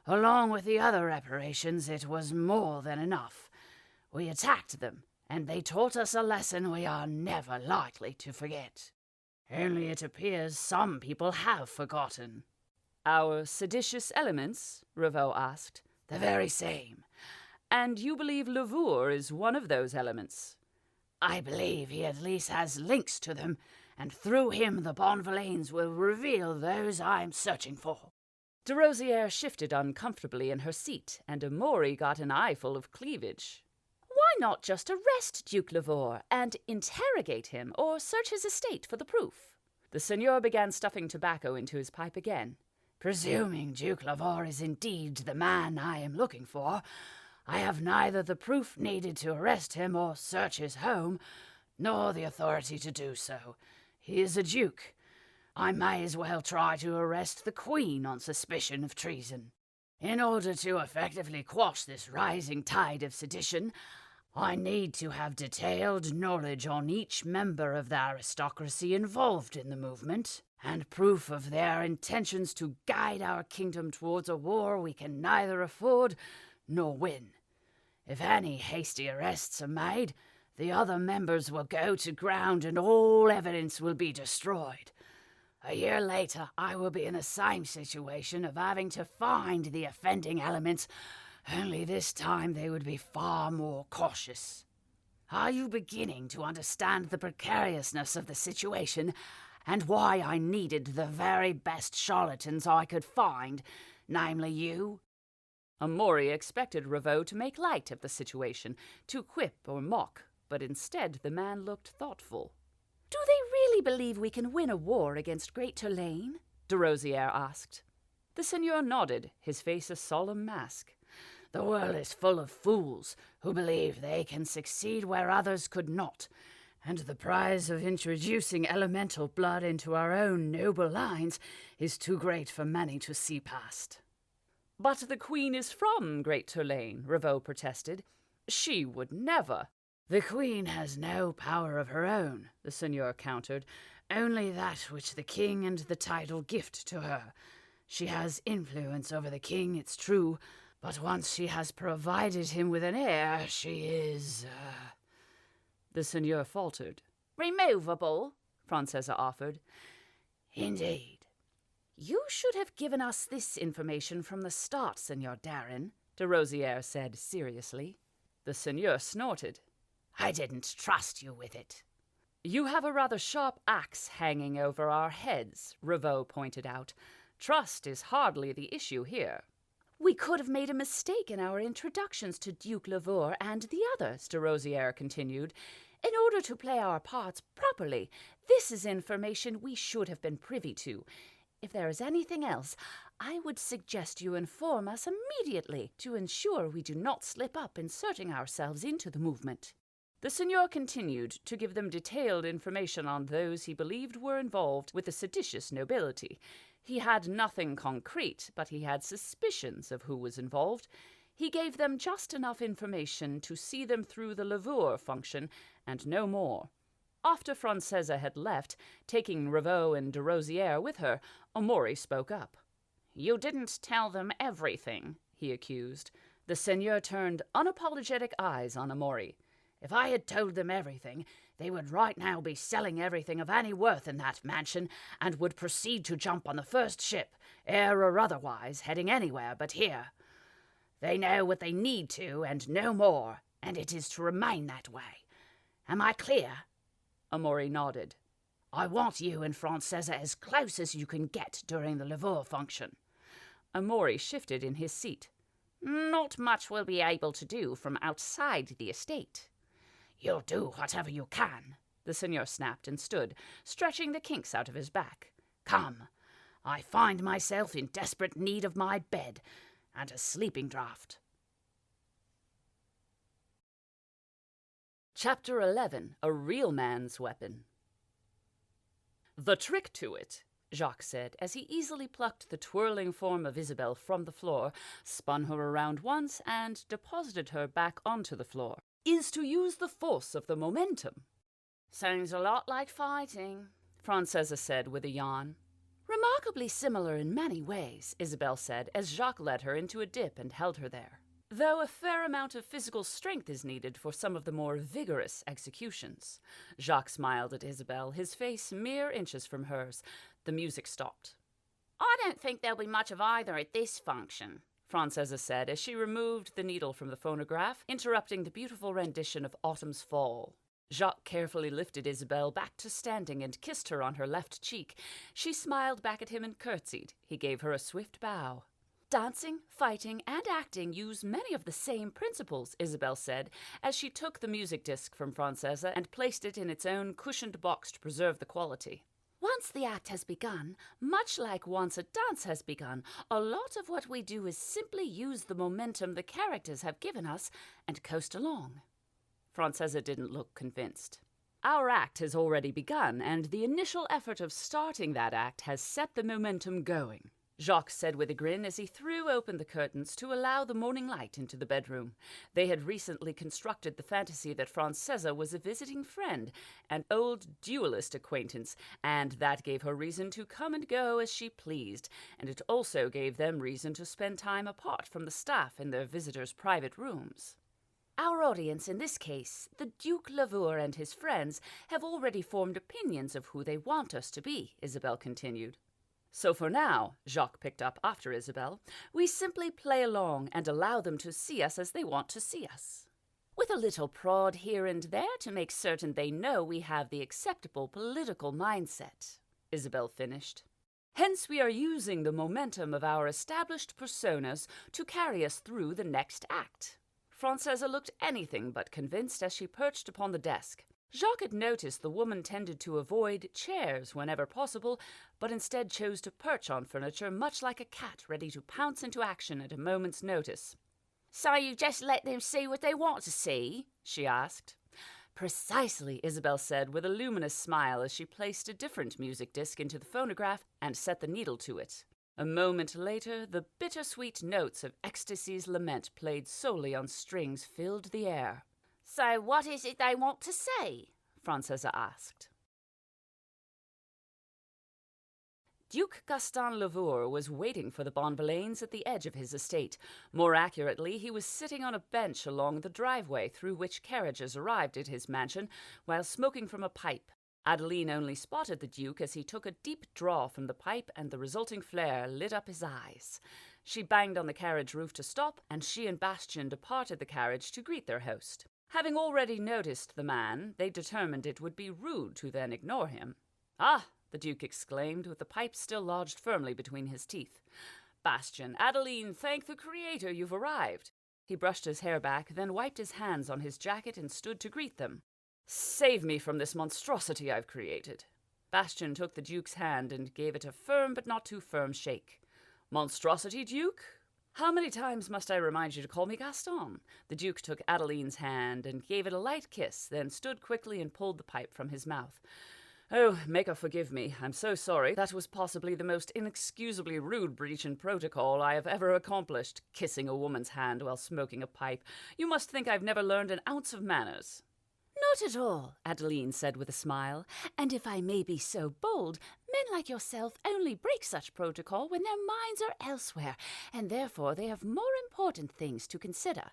Along with the other reparations, it was more than enough. We attacked them, and they taught us a lesson we are never likely to forget. Only it appears some people have forgotten."
"Our seditious elements?" Ravoux asked.
"The very same."
"And you believe Lavour is one of those elements?"
"I believe he at least has links to them, and through him the Bonvillains will reveal those I'm searching for."
De Rosière shifted uncomfortably in her seat, and Amori got an eyeful of cleavage.
"Why not just arrest Duke Lavour and interrogate him or search his estate for the proof?"
The Seigneur began stuffing tobacco into his pipe again.
"Presuming Duke Lavour is indeed the man I am looking for, I have neither the proof needed to arrest him or search his home, nor the authority to do so. He is a duke. I may as well try to arrest the Queen on suspicion of treason. In order to effectively quash this rising tide of sedition, I need to have detailed knowledge on each member of the aristocracy involved in the movement, and proof of their intentions to guide our kingdom towards a war we can neither afford nor win. If any hasty arrests are made, the other members will go to ground and all evidence will be destroyed. A year later, I will be in the same situation of having to find the offending elements, only this time they would be far more cautious. Are you beginning to understand the precariousness of the situation and why I needed the very best charlatans I could find, namely you?"
Amori expected Ravoux to make light of the situation, to quip or mock, but instead the man looked thoughtful.
"Do they really believe we can win a war against Great Tulane?"
de Rosière asked. The Seigneur nodded, his face a solemn mask.
"The world is full of fools who believe they can succeed where others could not, and the prize of introducing elemental blood into our own noble lines is too great for many to see past."
"But the Queen is from Great Tulane," Ravoux protested. "She would never—"
"The Queen has no power of her own," the Seigneur countered, "only that which the king and the title gift to her. She has influence over the king, it's true, But once she has provided him with an heir, she is,
The seigneur faltered.
Removable, Francesa offered.
Indeed.
You should have given us this information from the start, Senor Darren, de Rosière said seriously.
The seigneur snorted.
I didn't trust you with it.
You have a rather sharp axe hanging over our heads, Ravoux pointed out. Trust is hardly the issue here.
We could have made a mistake in our introductions to Duke Lavour and the others, de Rosière continued. In order to play our parts properly, this is information we should have been privy to. If there is anything else, I would suggest you inform us immediately to ensure we do not slip up inserting ourselves into the movement.
The seigneur continued to give them detailed information on those he believed were involved with the seditious nobility. He had nothing concrete, but he had suspicions of who was involved. He gave them just enough information to see them through the Lavour function, and no more. After Francesa had left, taking Ravoux and de Rosière with her, Amaury spoke up.
You didn't tell them everything, he accused.
The seigneur turned unapologetic eyes on Amaury.
If I had told them everything, they would right now be selling everything of any worth in that mansion and would proceed to jump on the first ship, air or otherwise, heading anywhere but here. They know what they need to and no more, and it is to remain that way. Am I clear?
Amaury nodded.
I want you and Francesa as close as you can get during the Lavour function.
Amaury shifted in his seat.
Not much we'll be able to do from outside the estate.
You'll do whatever you can,
the seigneur snapped and stood, stretching the kinks out of his back.
Come, I find myself in desperate need of my bed and a sleeping draught.
Chapter 11. A Real Man's Weapon. The trick to it, Jacques said, as he easily plucked the twirling form of Isabelle from the floor, spun her around once, and deposited her back onto the floor, is to use the force of the momentum.
Sounds a lot like fighting,
Francesa said with a yawn.
Remarkably similar in many ways, Isabelle said, as Jacques led her into a dip and held her there.
Though a fair amount of physical strength is needed for some of the more vigorous executions. Jacques smiled at Isabelle, his face mere inches from hers. The music stopped.
I don't think there'll be much of either at this function,
Francesa said as she removed the needle from the phonograph, interrupting the beautiful rendition of Autumn's Fall. Jacques carefully lifted Isabelle back to standing and kissed her on her left cheek. She smiled back at him and curtsied. He gave her a swift bow.
Dancing, fighting, and acting use many of the same principles, Isabelle said, as she took the music disc from Francesa and placed it in its own cushioned box to preserve the quality. Once the act has begun, much like once a dance has begun, a lot of what we do is simply use the momentum the characters have given us and coast along.
Francesa didn't look convinced. Our act has already begun, and the initial effort of starting that act has set the momentum going, Jacques said with a grin as he threw open the curtains to allow the morning light into the bedroom. They had recently constructed the fantasy that Francesa was a visiting friend, an old duelist acquaintance, and that gave her reason to come and go as she pleased, and it also gave them reason to spend time apart from the staff in their visitors' private rooms.
Our audience in this case, the Duke Lavour and his friends, have already formed opinions of who they want us to be, Isabelle continued.
So for now, Jacques picked up after Isabelle, we simply play along and allow them to see us as they want to see us.
With a little prod here and there to make certain they know we have the acceptable political mindset, Isabelle finished.
Hence we are using the momentum of our established personas to carry us through the next act. Francesa looked anything but convinced as she perched upon the desk. Jacques had noticed the woman tended to avoid chairs whenever possible, but instead chose to perch on furniture much like a cat ready to pounce into action at a moment's notice.
So you just let them see what they want to see? She asked.
Precisely, Isabelle said with a luminous smile as she placed a different music disc into the phonograph and set the needle to it. A moment later, the bittersweet notes of Ecstasy's Lament played solely on strings filled the air.
So what is it they want to say? Francesa asked.
Duke Gaston Lavour was waiting for the Bonvillains at the edge of his estate. More accurately, he was sitting on a bench along the driveway through which carriages arrived at his mansion, while smoking from a pipe. Adeline only spotted the Duke as he took a deep draw from the pipe, and the resulting flare lit up his eyes. She banged on the carriage roof to stop, and she and Bastien departed the carriage to greet their host. Having already noticed the man, they determined it would be rude to then ignore him. "Ah!" the Duke exclaimed, with the pipe still lodged firmly between his teeth. "Bastien, Adeline, thank the Creator you've arrived." He brushed his hair back, then wiped his hands on his jacket and stood to greet them. "Save me from this monstrosity I've created." Bastien took the Duke's hand and gave it a firm but not too firm shake. "Monstrosity, Duke? How many times must I remind you to call me Gaston?" The Duke took Adeline's hand and gave it a light kiss, then stood quickly and pulled the pipe from his mouth. "Oh, make her forgive me. I'm so sorry. That was possibly the most inexcusably rude breach in protocol I have ever accomplished, kissing a woman's hand while smoking a pipe. You must think I've never learned an ounce of manners."
"Not at all," Adeline said with a smile. "And if I may be so bold, men like yourself only break such protocol when their minds are elsewhere, and therefore they have more important things to consider."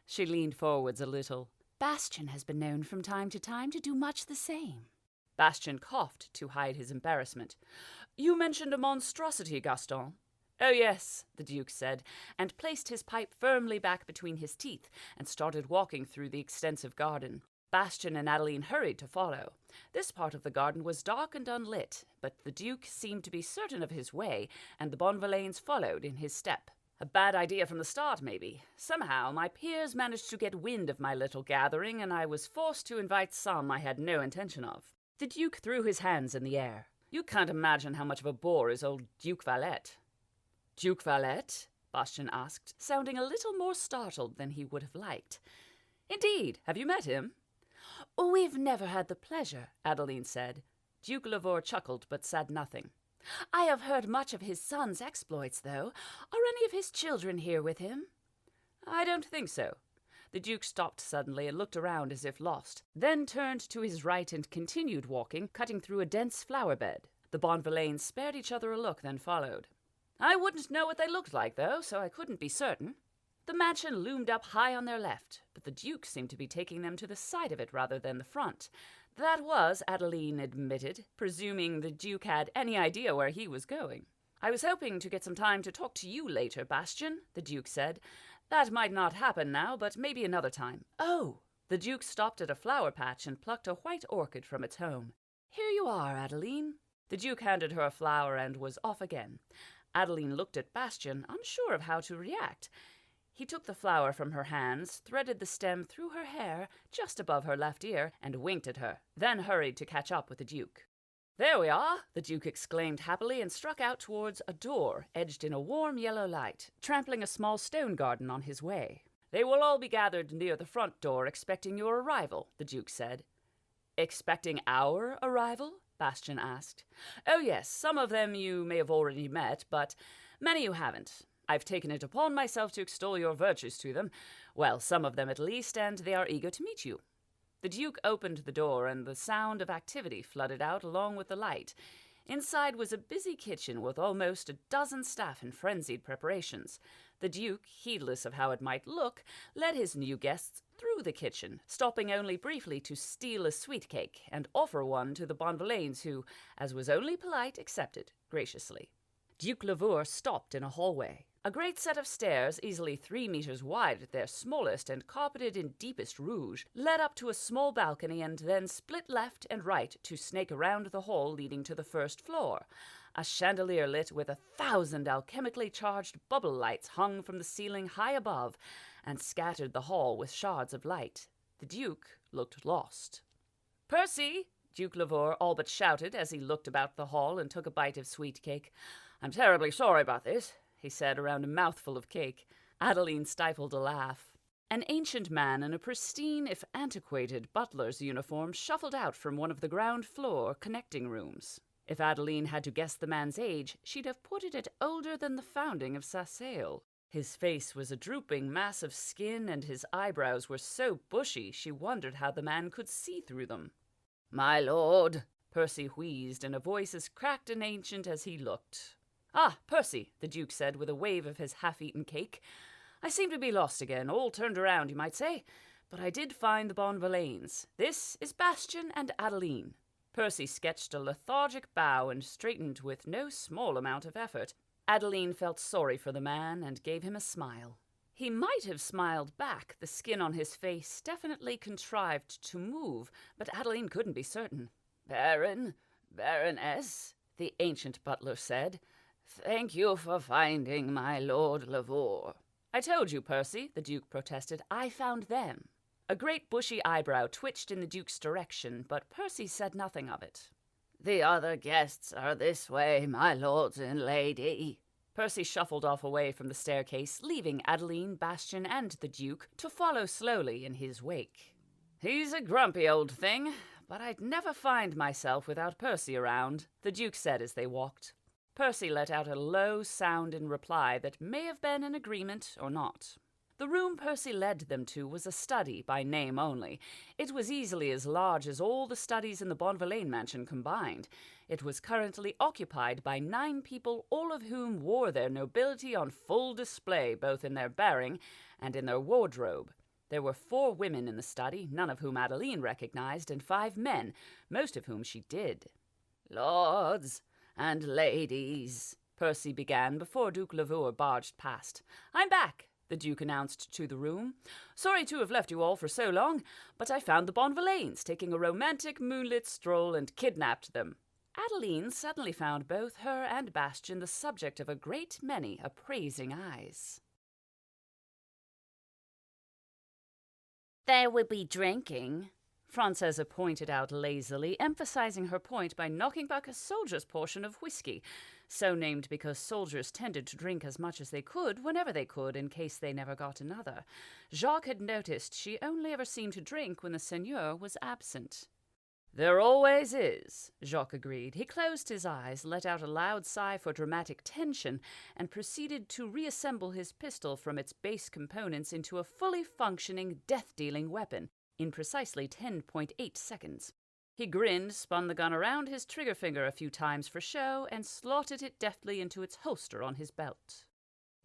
She leaned forwards a little.
"Bastien has been known from time to time to do much the same."
Bastien coughed to hide his embarrassment. "You mentioned a monstrosity, Gaston." "Oh, yes," the Duke said, and placed his pipe firmly back between his teeth and started walking through the extensive garden. Bastien and Adeline hurried to follow. This part of the garden was dark and unlit, but the Duke seemed to be certain of his way, and the Bonvillains followed in his step. A bad idea from the start, maybe. Somehow, my peers managed to get wind of my little gathering, and I was forced to invite some I had no intention of. The Duke threw his hands in the air. "You can't imagine how much of a bore is old Duke Valette." "Duke Valette?" Bastien asked, sounding a little more startled than he would have liked. "Indeed, have you met him?"
"We've never had the pleasure,"
Adeline said. Duke Lavour chuckled but said nothing.
"I have heard much of his son's exploits, though. Are any of his children here with him?"
"I don't think so." The Duke stopped suddenly and looked around as if lost, then turned to his right and continued walking, cutting through a dense flower bed. The Bonvillains spared each other a look, then followed. "I wouldn't know what they looked like, though, so I couldn't be certain." The mansion loomed up high on their left, but the Duke seemed to be taking them to the side of it rather than the front. That was, Adeline admitted, presuming the Duke had any idea where he was going. "I was hoping to get some time to talk to you later, Bastien," the Duke said. "That might not happen now, but maybe another time."
"Oh!"
The Duke stopped at a flower patch and plucked a white orchid from its home. "Here you are, Adeline." The Duke handed her a flower and was off again. Adeline looked at Bastien, unsure of how to react. He took the flower from her hands, threaded the stem through her hair just above her left ear, and winked at her, then hurried to catch up with the Duke. "There we are!" the Duke exclaimed happily and struck out towards a door edged in a warm yellow light, trampling a small stone garden on his way. "They will all be gathered near the front door expecting your arrival," the Duke said. "Expecting our arrival?" Bastien asked. "Oh yes, some of them you may have already met, but many you haven't. I've taken it upon myself to extol your virtues to them, well, some of them at least, and they are eager to meet you." The Duke opened the door, and the sound of activity flooded out along with the light. Inside was a busy kitchen with almost a dozen staff in frenzied preparations. The Duke, heedless of how it might look, led his new guests through the kitchen, stopping only briefly to steal a sweet cake and offer one to the Bonvillains who, as was only polite, accepted graciously. Duke Lavour stopped in a hallway. A great set of stairs, easily 3 meters wide at their smallest and carpeted in deepest rouge, led up to a small balcony and then split left and right to snake around the hall leading to the first floor. A chandelier lit with 1,000 alchemically charged bubble lights hung from the ceiling high above and scattered the hall with shards of light. The Duke looked lost. "Percy!" Duke Lavour all but shouted as he looked about the hall and took a bite of sweet cake. "I'm terribly sorry about this," he said around a mouthful of cake. Adeline stifled a laugh. An ancient man in a pristine, if antiquated, butler's uniform shuffled out from one of the ground floor connecting rooms. If Adeline had to guess the man's age, she'd have put it at older than the founding of Sassail. His face was a drooping mass of skin, and his eyebrows were so bushy she wondered how the man could see through them. "My lord," Percy wheezed in a voice as cracked and ancient as he looked. "Ah, Percy," the Duke said with a wave of his half-eaten cake. "I seem to be lost again, all turned around, you might say. But I did find the Bonvillains. This is Bastian and Adeline." Percy sketched a lethargic bow and straightened with no small amount of effort. Adeline felt sorry for the man and gave him a smile. He might have smiled back, the skin on his face definitely contrived to move, but Adeline couldn't be certain. "Baron, Baroness," the ancient butler said, "thank you for finding my Lord Lavore." "I told you, Percy," the Duke protested. "I found them." A great bushy eyebrow twitched in the Duke's direction, but Percy said nothing of it.
"The other guests are this way, my lords and lady."
Percy shuffled off away from the staircase, leaving Adeline, Bastian, and the Duke to follow slowly in his wake. "He's a grumpy old thing, but I'd never find myself without Percy around," the Duke said as they walked. Percy let out a low sound in reply that may have been an agreement or not. The room Percy led them to was a study by name only. It was easily as large as all the studies in the Bonvillain mansion combined. It was currently occupied by 9 people, all of whom wore their nobility on full display, both in their bearing and in their wardrobe. There were 4 women in the study, none of whom Adeline recognized, and 5 men, most of whom she did.
"Lords and ladies,"
Percy began before Duke Lavore barged past. "I'm back," the Duke announced to the room. "Sorry to have left you all for so long, but I found the Bonvillains taking a romantic moonlit stroll and kidnapped them." Adeline suddenly found both her and Bastian the subject of a great many appraising eyes.
"There will be drinking," Francesa pointed out lazily, emphasizing her point by knocking back a soldier's portion of whiskey, so named because soldiers tended to drink as much as they could whenever they could in case they never got another. Jacques had noticed she only ever seemed to drink when the seigneur was absent.
"There always is," Jacques agreed. He closed his eyes, let out a loud sigh for dramatic tension, and proceeded to reassemble his pistol from its base components into a fully functioning, death-dealing weapon in precisely 10.8 seconds. He grinned, spun the gun around his trigger finger a few times for show, and slotted it deftly into its holster on his belt.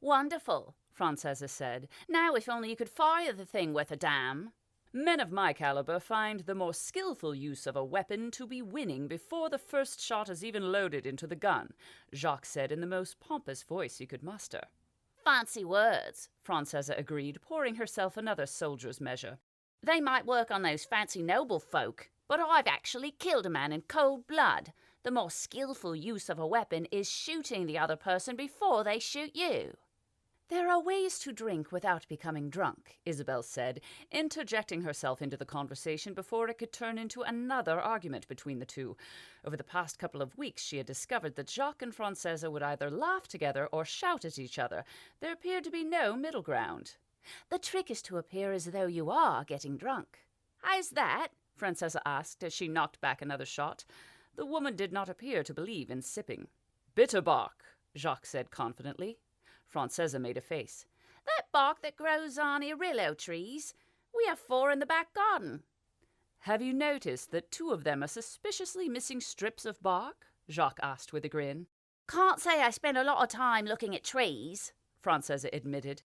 "Wonderful," Francesa said. "Now if only you could fire the thing worth a damn."
"Men of my caliber find the more skillful use of a weapon to be winning before the first shot is even loaded into the gun," Jacques said in the most pompous voice he could muster.
"Fancy words,"
Francesa agreed, pouring herself another soldier's measure.
"They might work on those fancy noble folk, but I've actually killed a man in cold blood. The more skillful use of a weapon is shooting the other person before they shoot you."
"There are ways to drink without becoming drunk," Isabel said, interjecting herself into the conversation before it could turn into another argument between the two. Over the past couple of weeks she had discovered that Jacques and Francesa would either laugh together or shout at each other. There appeared to be no middle ground.
"The trick is to appear as though you are getting drunk."
"How's that?" Francesa asked as she knocked back another shot. The woman did not appear to believe in sipping. "Bitter bark," Jacques said confidently. Francesa made a face.
"That bark that grows on Irillo trees. We have 4 in the back garden."
"Have you noticed that 2 of them are suspiciously missing strips of bark?" Jacques asked with a grin.
"Can't say I spend a lot of time looking at trees,"
Francesa admitted.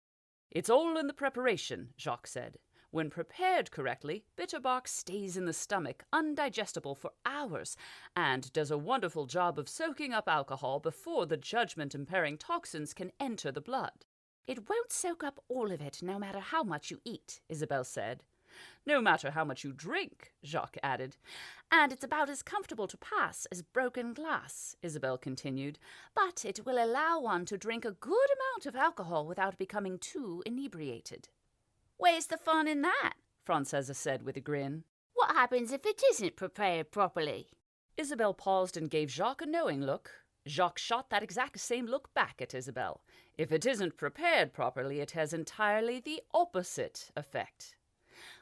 "It's all in the preparation," Jacques said. When prepared correctly, bitter bark stays in the stomach, undigestible for hours, and does a wonderful job of soaking up alcohol before the judgment-impairing toxins can enter the blood.
"It won't soak up all of it, no matter how much you eat,"
Isabel said. "No matter how much you drink," Jacques added.
"And it's about as comfortable to pass as broken glass," Isabel continued. "But it will allow one to drink a good amount of alcohol without becoming too inebriated." "Where's the fun in that?"
Francesa said with a grin.
"What happens if it isn't prepared properly?"
Isabel paused and gave Jacques a knowing look. Jacques shot that exact same look back at Isabel. If it isn't prepared properly, it has entirely the opposite effect.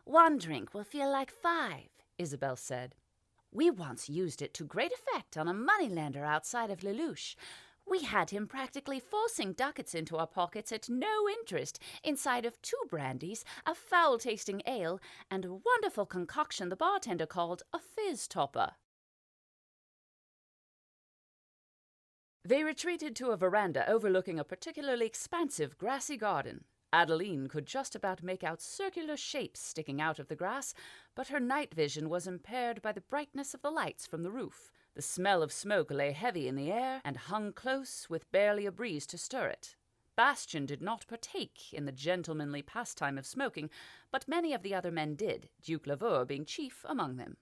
"1 drink will feel like 5, Isabel said. "We once used it to great effect on a moneylender outside of Lelouch. We had him practically forcing ducats into our pockets at no interest, inside of 2 brandies, a foul-tasting ale, and a wonderful concoction the bartender called a fizz topper."
They retreated to a veranda overlooking a particularly expansive grassy garden. Adeline could just about make out circular shapes sticking out of the grass, but her night vision was impaired by the brightness of the lights from the roof. The smell of smoke lay heavy in the air and hung close, with barely a breeze to stir it. Bastian did not partake in the gentlemanly pastime of smoking, but many of the other men did, Duke Laveur being chief among them.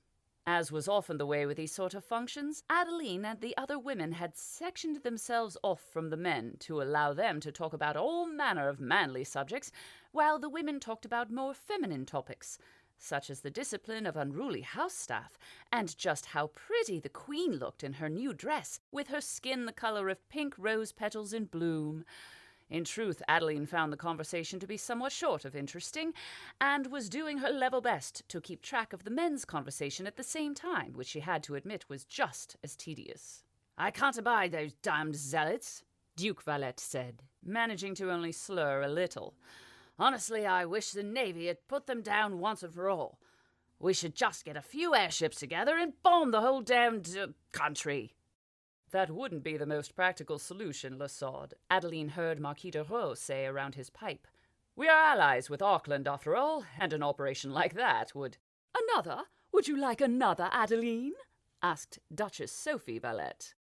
As was often the way with these sort of functions, Adeline and the other women had sectioned themselves off from the men to allow them to talk about all manner of manly subjects, while the women talked about more feminine topics, such as the discipline of unruly house staff, and just how pretty the queen looked in her new dress, with her skin the color of pink rose petals in bloom. In truth, Adeline found the conversation to be somewhat short of interesting, and was doing her level best to keep track of the men's conversation at the same time, which she had to admit was just as tedious.
"I can't abide those damned zealots,"
Duke Valette said, managing to only slur a little.
"Honestly, I wish the Navy had put them down once and for all. We should just get a few airships together and bomb the whole damned country."
"That wouldn't be the most practical solution, Lasaude," Adeline heard Marquis de Raux say around his pipe. "We are allies with Auckland, after all, and an operation like that would—"
"Another? Would you like another, Adeline?"
asked Duchess Sophie Valette.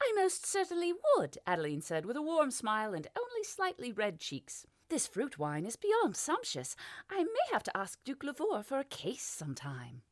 "I most certainly would," Adeline said with a warm smile and only slightly red cheeks. "This fruit wine is beyond sumptuous. I may have to ask Duke Laveur for a case sometime."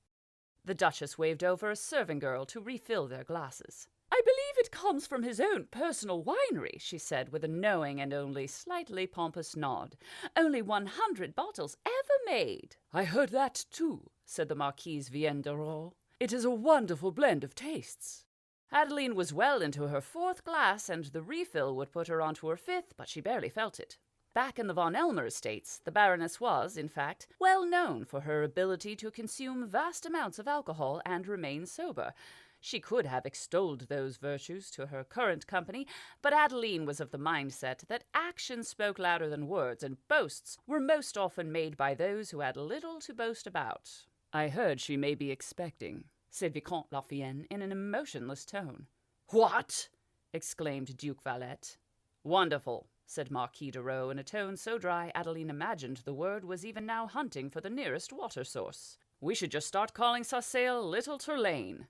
The Duchess waved over a serving girl to refill their glasses.
"I believe it comes from his own personal winery," she said with a knowing and only slightly pompous nod. "Only 100 bottles ever made."
"I heard that too," said the Marquise Vienne de Raux. "It is a wonderful blend of tastes." Adeline was well into her 4th glass, and the refill would put her onto her 5th, but she barely felt it. Back in the von Elmer estates, the Baroness was, in fact, well known for her ability to consume vast amounts of alcohol and remain sober. She could have extolled those virtues to her current company, but Adeline was of the mindset that action spoke louder than words, and boasts were most often made by those who had little to boast about. "I heard she may be expecting," said Vicomte Lafienne in an emotionless tone.
"What?"
exclaimed Duke Valette. "Wonderful," said Marquis de Raux in a tone so dry Adeline imagined the word was even now hunting for the nearest water source. "We should just start calling Sarcelles Little Turlane."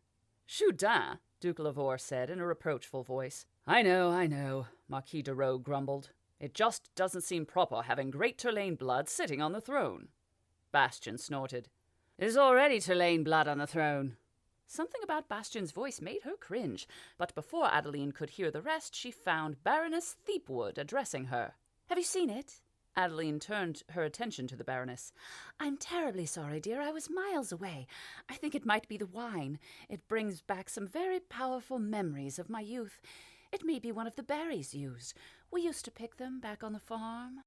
"Choudin," Duke Laveur said in a reproachful voice. I know, Marquis de Raux grumbled. "It just doesn't seem proper having great Turlane blood sitting on the throne." Bastian snorted. "There's already Turlane blood on the throne." Something about Bastian's voice made her cringe, but before Adeline could hear the rest, she found Baroness Thieves addressing her.
"Have you seen it?"
Adeline turned her attention to the Baroness.
"I'm terribly sorry, dear. I was miles away. I think it might be the wine. It brings back some very powerful memories of my youth. It may be one of the berries used. We used to pick them back on the farm."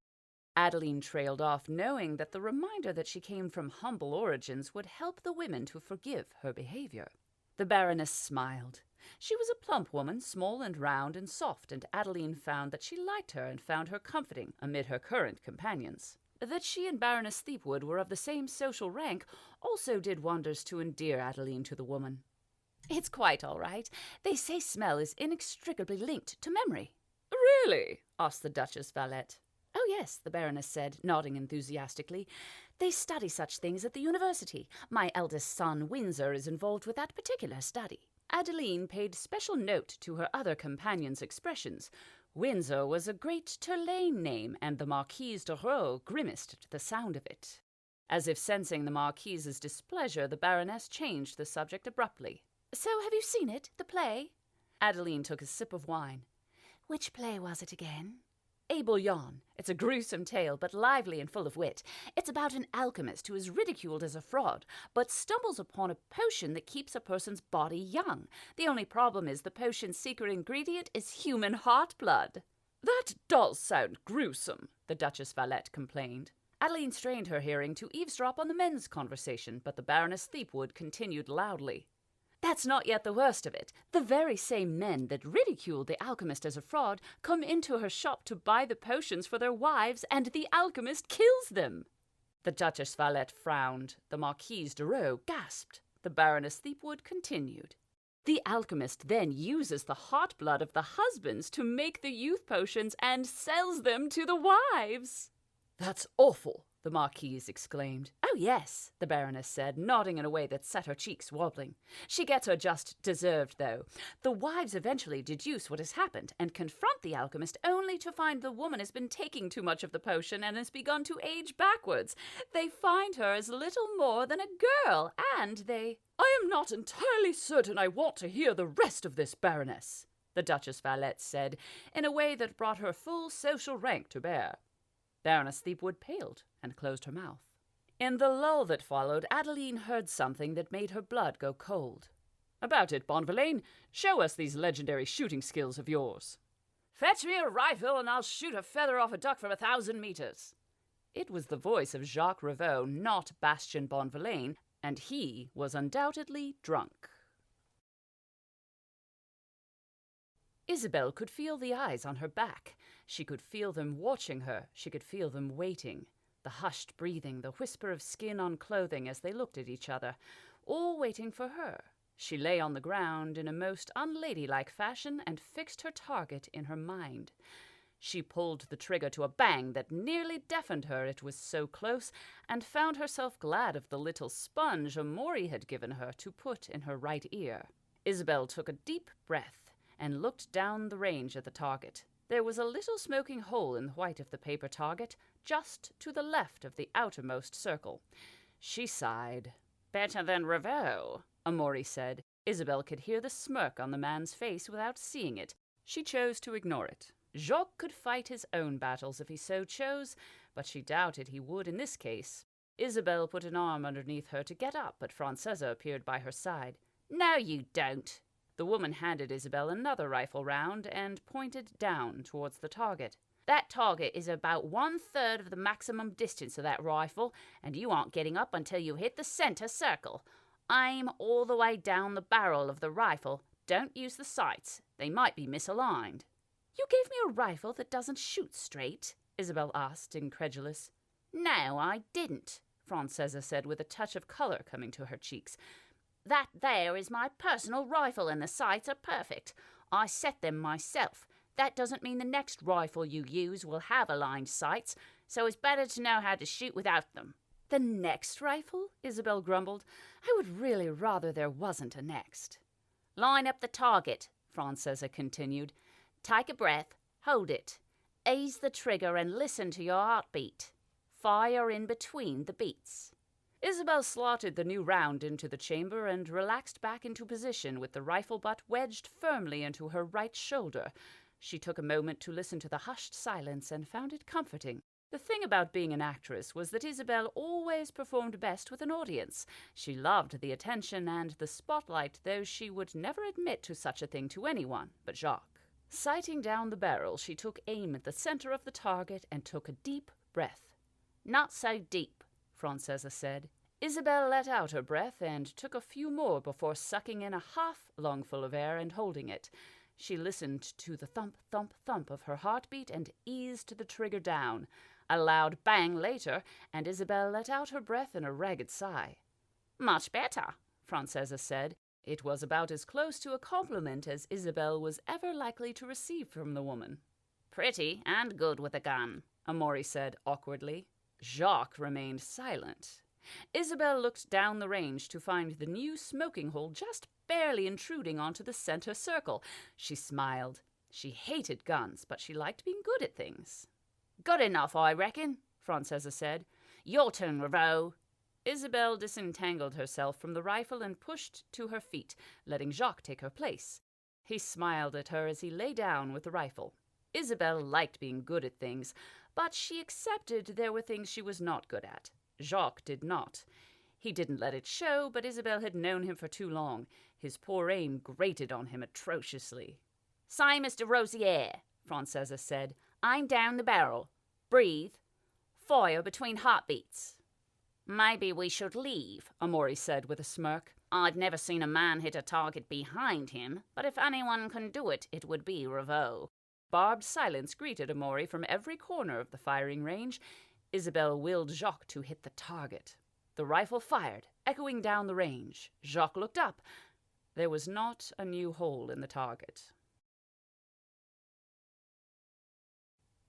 Adeline trailed off, knowing that the reminder that she came from humble origins would help the women to forgive her behavior. The Baroness smiled. She was a plump woman, small and round and soft, and Adeline found that she liked her and found her comforting amid her current companions. That she and Baroness Thieves were of the same social rank also did wonders to endear Adeline to the woman.
"It's quite all right. They say smell is inextricably linked to memory."
"Really?" asked the Duchess Valette.
"Oh, yes," the Baroness said, nodding enthusiastically. "They study such things at the university. My eldest son, Windsor, is involved with that particular study." Adeline paid special note to her other companions' expressions. Windsor was a great Turlane name, and the Marquise de Raux grimaced at the sound of it. As if sensing the Marquise's displeasure, the Baroness changed the subject abruptly. "So have you seen it, the play?"
Adeline took a sip of wine.
"Which play was it again?"
"Abel Yon. It's a gruesome tale, but lively and full of wit. It's about an alchemist who is ridiculed as a fraud, but stumbles upon a potion that keeps a person's body young. The only problem is the potion's secret ingredient is human heart blood."
"That does sound gruesome,"
the Duchess Valette complained. Adeline strained her hearing to eavesdrop on the men's conversation, but the Baroness Thieves continued loudly.
"That's not yet the worst of it. The very same men that ridiculed the alchemist as a fraud come into her shop to buy the potions for their wives, and the alchemist kills them."
The Duchess Valette frowned. The Marquise de Raux gasped. The Baroness Thieves continued. The alchemist then uses the hot blood of the husbands to make the youth potions and sells them to the wives."
"That's awful," the Marquise exclaimed.
"Oh, yes," the Baroness said, nodding in a way that set her cheeks wobbling. "She gets her just deserved, though. The wives eventually deduce what has happened and confront the alchemist only to find the woman has been taking too much of the potion and has begun to age backwards. They find her as little more than a girl, and they—"
"I am not entirely certain I want to hear the rest of this, Baroness," the Duchess Valette said, in a way that brought her full social rank to bear. Baroness Thievewood paled and closed her mouth. In the lull that followed, Adeline heard something that made her blood go cold. "About it, Bonvillain. Show us these legendary shooting skills of yours."
"Fetch me a rifle and I'll shoot a feather off a duck from 1,000 meters.
It was the voice of Jacques Revaux, not Bastien Bonvillain, and he was undoubtedly drunk. Isabel could feel the eyes on her back. She could feel them watching her. She could feel them waiting. The hushed breathing, the whisper of skin on clothing as they looked at each other, all waiting for her. She lay on the ground in a most unladylike fashion and fixed her target in her mind. She pulled the trigger to a bang that nearly deafened her, it was so close, and found herself glad of the little sponge Amaury had given her to put in her right ear. Isabel took a deep breath and looked down the range at the target. There was a little smoking hole in the white of the paper target, just to the left of the outermost circle. She sighed.
"Better than Revaux,"
Amaury said. Isabel could hear the smirk on the man's face without seeing it. She chose to ignore it. Jacques could fight his own battles if he so chose, but she doubted he would in this case. Isabel put an arm underneath her to get up, but Francesa appeared by her side.
"No, you don't."
The woman handed Isabel another rifle round and pointed down towards the target.
"That target is about 1/3 of the maximum distance of that rifle, and you aren't getting up until you hit the center circle. Aim all the way down the barrel of the rifle. Don't use the sights. They might be misaligned."
"You gave me a rifle that doesn't shoot straight?" Isabel asked, incredulous.
"No, I didn't," Francesa said with a touch of color coming to her cheeks. "That there is my personal rifle and the sights are perfect. I set them myself. That doesn't mean the next rifle you use will have aligned sights, so it's better to know how to shoot without them."
"The next rifle?" Isabel grumbled. "I would really rather there wasn't a next."
"Line up the target," Francesa continued. "Take a breath, hold it. Ease the trigger and listen to your heartbeat. Fire in between the beats."
Isabel slotted the new round into the chamber and relaxed back into position with the rifle butt wedged firmly into her right shoulder. She took a moment to listen to the hushed silence and found it comforting. The thing about being an actress was that Isabel always performed best with an audience. She loved the attention and the spotlight, though she would never admit to such a thing to anyone but Jacques. Sighting down the barrel, she took aim at the center of the target and took a deep breath.
"Not so deep,"
Francesa said. Isabel let out her breath and took a few more before sucking in a half-lungful of air and holding it. She listened to the thump, thump, thump of her heartbeat and eased the trigger down. A loud bang later, and Isabel let out her breath in a ragged sigh.
"Much better,"
Francesa said. It was about as close to a compliment as Isabel was ever likely to receive from the woman.
"Pretty and good with a gun,"
Amaury said awkwardly. Jacques remained silent. Isabel looked down the range to find the new smoking hole just barely intruding onto the center circle. She smiled. She hated guns, but she liked being good at things.
"Good enough, I reckon," Francesa said. "Your turn, Revaux."
Isabel disentangled herself from the rifle and pushed to her feet, letting Jacques take her place. He smiled at her as he lay down with the rifle. Isabel liked being good at things, but she accepted there were things she was not good at. Jacques did not. He didn't let it show, but Isabel had known him for too long. His poor aim grated on him atrociously.
"Same as de Rosière," Francesa said. "Aim down the barrel. Breathe. Fire between heartbeats." "Maybe we should leave," Amaury said with a smirk. "I've never seen a man hit a target behind him, but if anyone can do it, it would be Revaux."
Barbed silence greeted Amaury from every corner of the firing range. Isabel willed Jacques to hit the target. The rifle fired, echoing down the range. Jacques looked up. There was not a new hole in the target.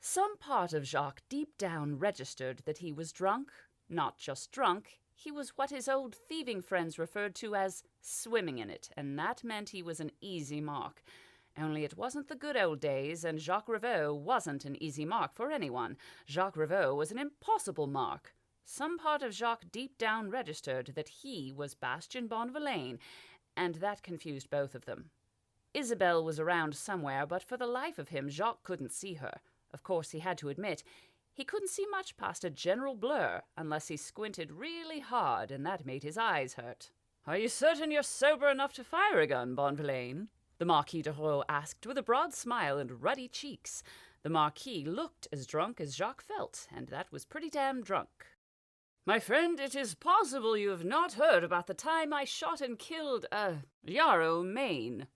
Some part of Jacques deep down registered that he was drunk. Not just drunk, he was what his old thieving friends referred to as swimming in it, and that meant he was an easy mark. Only it wasn't the good old days, and Jacques Rivaux wasn't an easy mark for anyone. Jacques Rivaux was an impossible mark. Some part of Jacques deep down registered that he was Bastien Bonvillain, and that confused both of them. Isabelle was around somewhere, but for the life of him Jacques couldn't see her. Of course, he had to admit, he couldn't see much past a general blur, unless he squinted really hard, and that made his eyes hurt. "Are you certain you're sober enough to fire a gun, Bonvillain?" the Marquis de Roux asked with a broad smile and ruddy cheeks. The Marquis looked as drunk as Jacques felt, and that was pretty damn drunk. "My friend, it is possible you have not heard about the time I shot and killed, Yarrow Maine."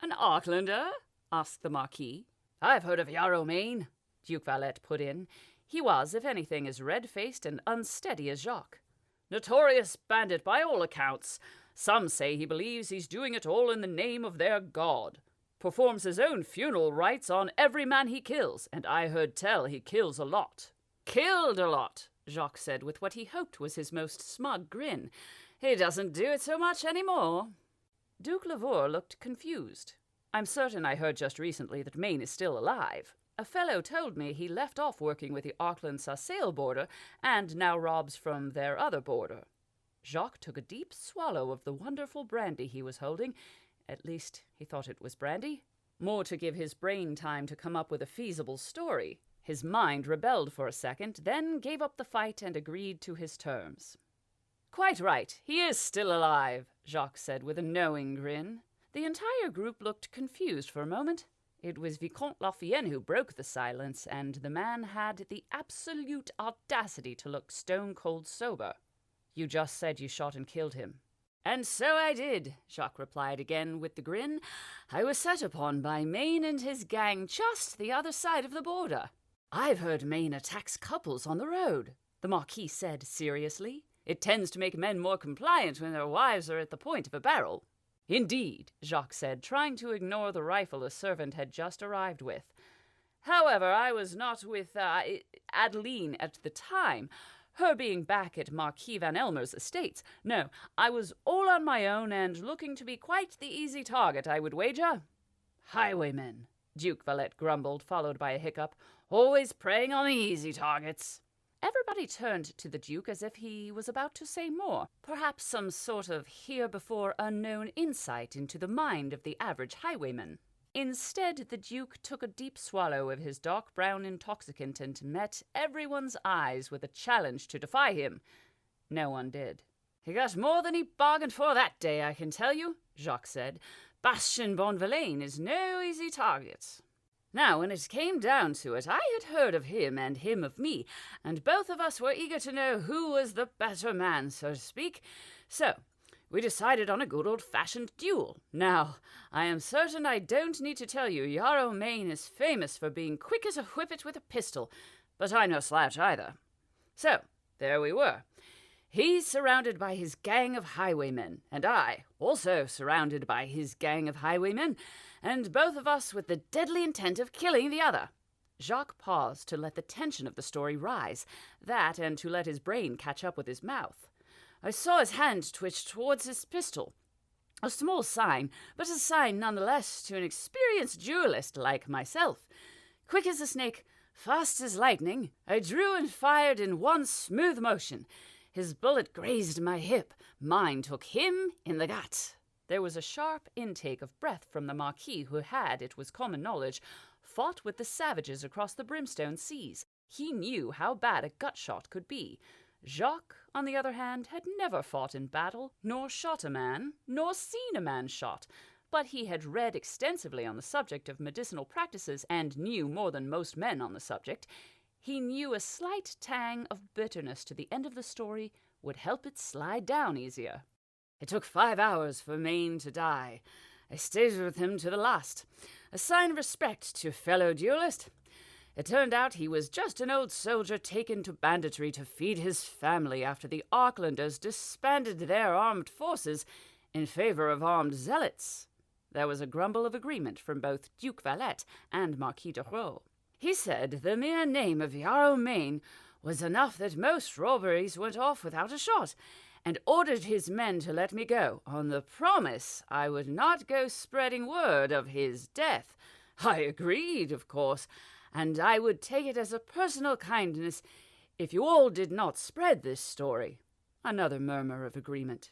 "An Aucklander?" asked the Marquis. "I've heard of Yarrow Maine," Duke Valette put in. He was, if anything, as red-faced and unsteady as Jacques. "Notorious bandit by all accounts. Some say he believes he's doing it all in the name of their god. Performs his own funeral rites on every man he kills, and I heard tell he kills a lot." "Killed a lot," Jacques said with what he hoped was his most smug grin. "He doesn't do it so much anymore." Duke Lavour looked confused. "I'm certain I heard just recently that Maine is still alive. A fellow told me he left off working with the Auckland-Sarcelles border and now robs from their other border." Jacques took a deep swallow of the wonderful brandy he was holding. At least, he thought it was brandy. More to give his brain time to come up with a feasible story. His mind rebelled for a second, then gave up the fight and agreed to his terms. "Quite right, he is still alive," Jacques said with a knowing grin. The entire group looked confused for a moment. It was Vicomte Lafayette who broke the silence, and the man had the absolute audacity to look stone-cold sober. "You just said you shot and killed him." "And so I did," Jacques replied again with the grin. "I was set upon by Maine and his gang just the other side of the border." "I've heard Maine attacks couples on the road," the Marquis said seriously. "It tends to make men more compliant when their wives are at the point of a barrel." "Indeed," Jacques said, trying to ignore the rifle a servant had just arrived with. "However, I was not with Adeline at the time, her being back at Marquis Van Elmer's estates. No, I was all on my own and looking to be quite the easy target, I would wager." "Highwaymen," Duke Valette grumbled, followed by a hiccup. "Always preying on the easy targets." Everybody turned to the Duke as if he was about to say more, perhaps some sort of here-before-unknown insight into the mind of the average highwayman. Instead, the Duke took a deep swallow of his dark brown intoxicant and met everyone's eyes with a challenge to defy him. No one did. "He got more than he bargained for that day, I can tell you," Jacques said. "Bastien Bonvillain is no easy target." Now, when it came down to it, I had heard of him and him of me, and both of us were eager to know who was the better man, so to speak. So we decided on a good old-fashioned duel. Now, I am certain I don't need to tell you Yarrow Maine is famous for being quick as a whippet with a pistol, but I'm no slouch either. So, there we were. He surrounded by his gang of highwaymen, and I also surrounded by his gang of highwaymen, and both of us with the deadly intent of killing the other. Jacques paused to let the tension of the story rise, that and to let his brain catch up with his mouth. I saw his hand twitch towards his pistol. A small sign, but a sign nonetheless to an experienced duelist like myself. Quick as a snake, fast as lightning, I drew and fired in one smooth motion. His bullet grazed my hip. Mine took him in the gut. There was a sharp intake of breath from the Marquis, who had, it was common knowledge, fought with the savages across the brimstone seas. He knew how bad a gut shot could be. Jacques, on the other hand, had never fought in battle, nor shot a man, nor seen a man shot, but he had read extensively on the subject of medicinal practices and knew more than most men on the subject. He knew a slight tang of bitterness to the end of the story would help it slide down easier. It took 5 hours for Maine to die. I stayed with him to the last, a sign of respect to fellow duelist. It turned out he was just an old soldier taken to banditry to feed his family after the Aucklanders disbanded their armed forces in favor of armed zealots." There was a grumble of agreement from both Duke Valette and Marquis de Roe. "He said the mere name of Yarrow Main was enough that most robberies went off without a shot, and ordered his men to let me go, on the promise I would not go spreading word of his death. I agreed, of course, and I would take it as a personal kindness if you all did not spread this story." Another murmur of agreement.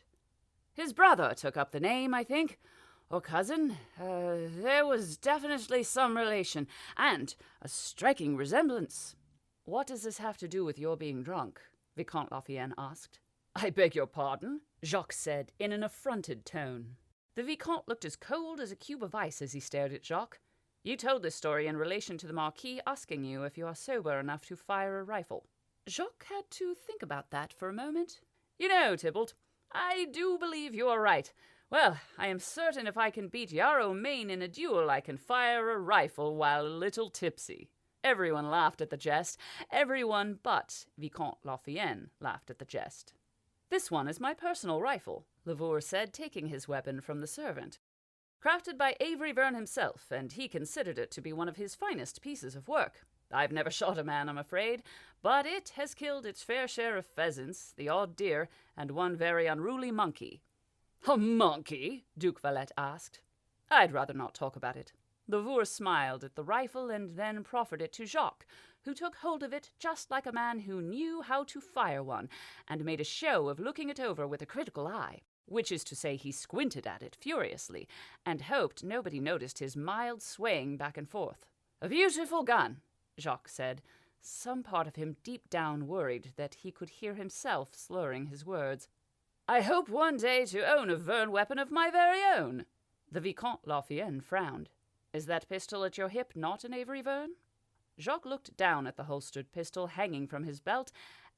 "His brother took up the name, I think, or cousin. There was definitely some relation, and a striking resemblance." "What does this have to do with your being drunk?" Vicomte Lafayette asked. "I beg your pardon?" Jacques said in an affronted tone. The Vicomte looked as cold as a cube of ice as he stared at Jacques. "You told this story in relation to the Marquis asking you if you are sober enough to fire a rifle." Jacques had to think about that for a moment. "You know, Tybalt, I do believe you are right. Well, I am certain if I can beat Yarrow Main in a duel, I can fire a rifle while a little tipsy." Everyone laughed at the jest. Everyone but Vicomte Lafayette laughed at the jest. "This one is my personal rifle," Lavour said, taking his weapon from the servant. "Crafted by Avery Verne himself, and he considered it to be one of his finest pieces of work. I've never shot a man, I'm afraid, but it has killed its fair share of pheasants, the odd deer, and one very unruly monkey." "A monkey?" Duke Valette asked. "I'd rather not talk about it." Lavour smiled at the rifle and then proffered it to Jacques, who took hold of it just like a man who knew how to fire one, and made a show of looking it over with a critical eye, which is to say he squinted at it furiously, and hoped nobody noticed his mild swaying back and forth. "A beautiful gun," Jacques said, some part of him deep down worried that he could hear himself slurring his words. "I hope one day to own a Verne weapon of my very own." The Vicomte Lafayette frowned. "Is that pistol at your hip not an Avery Verne?" Jacques looked down at the holstered pistol hanging from his belt,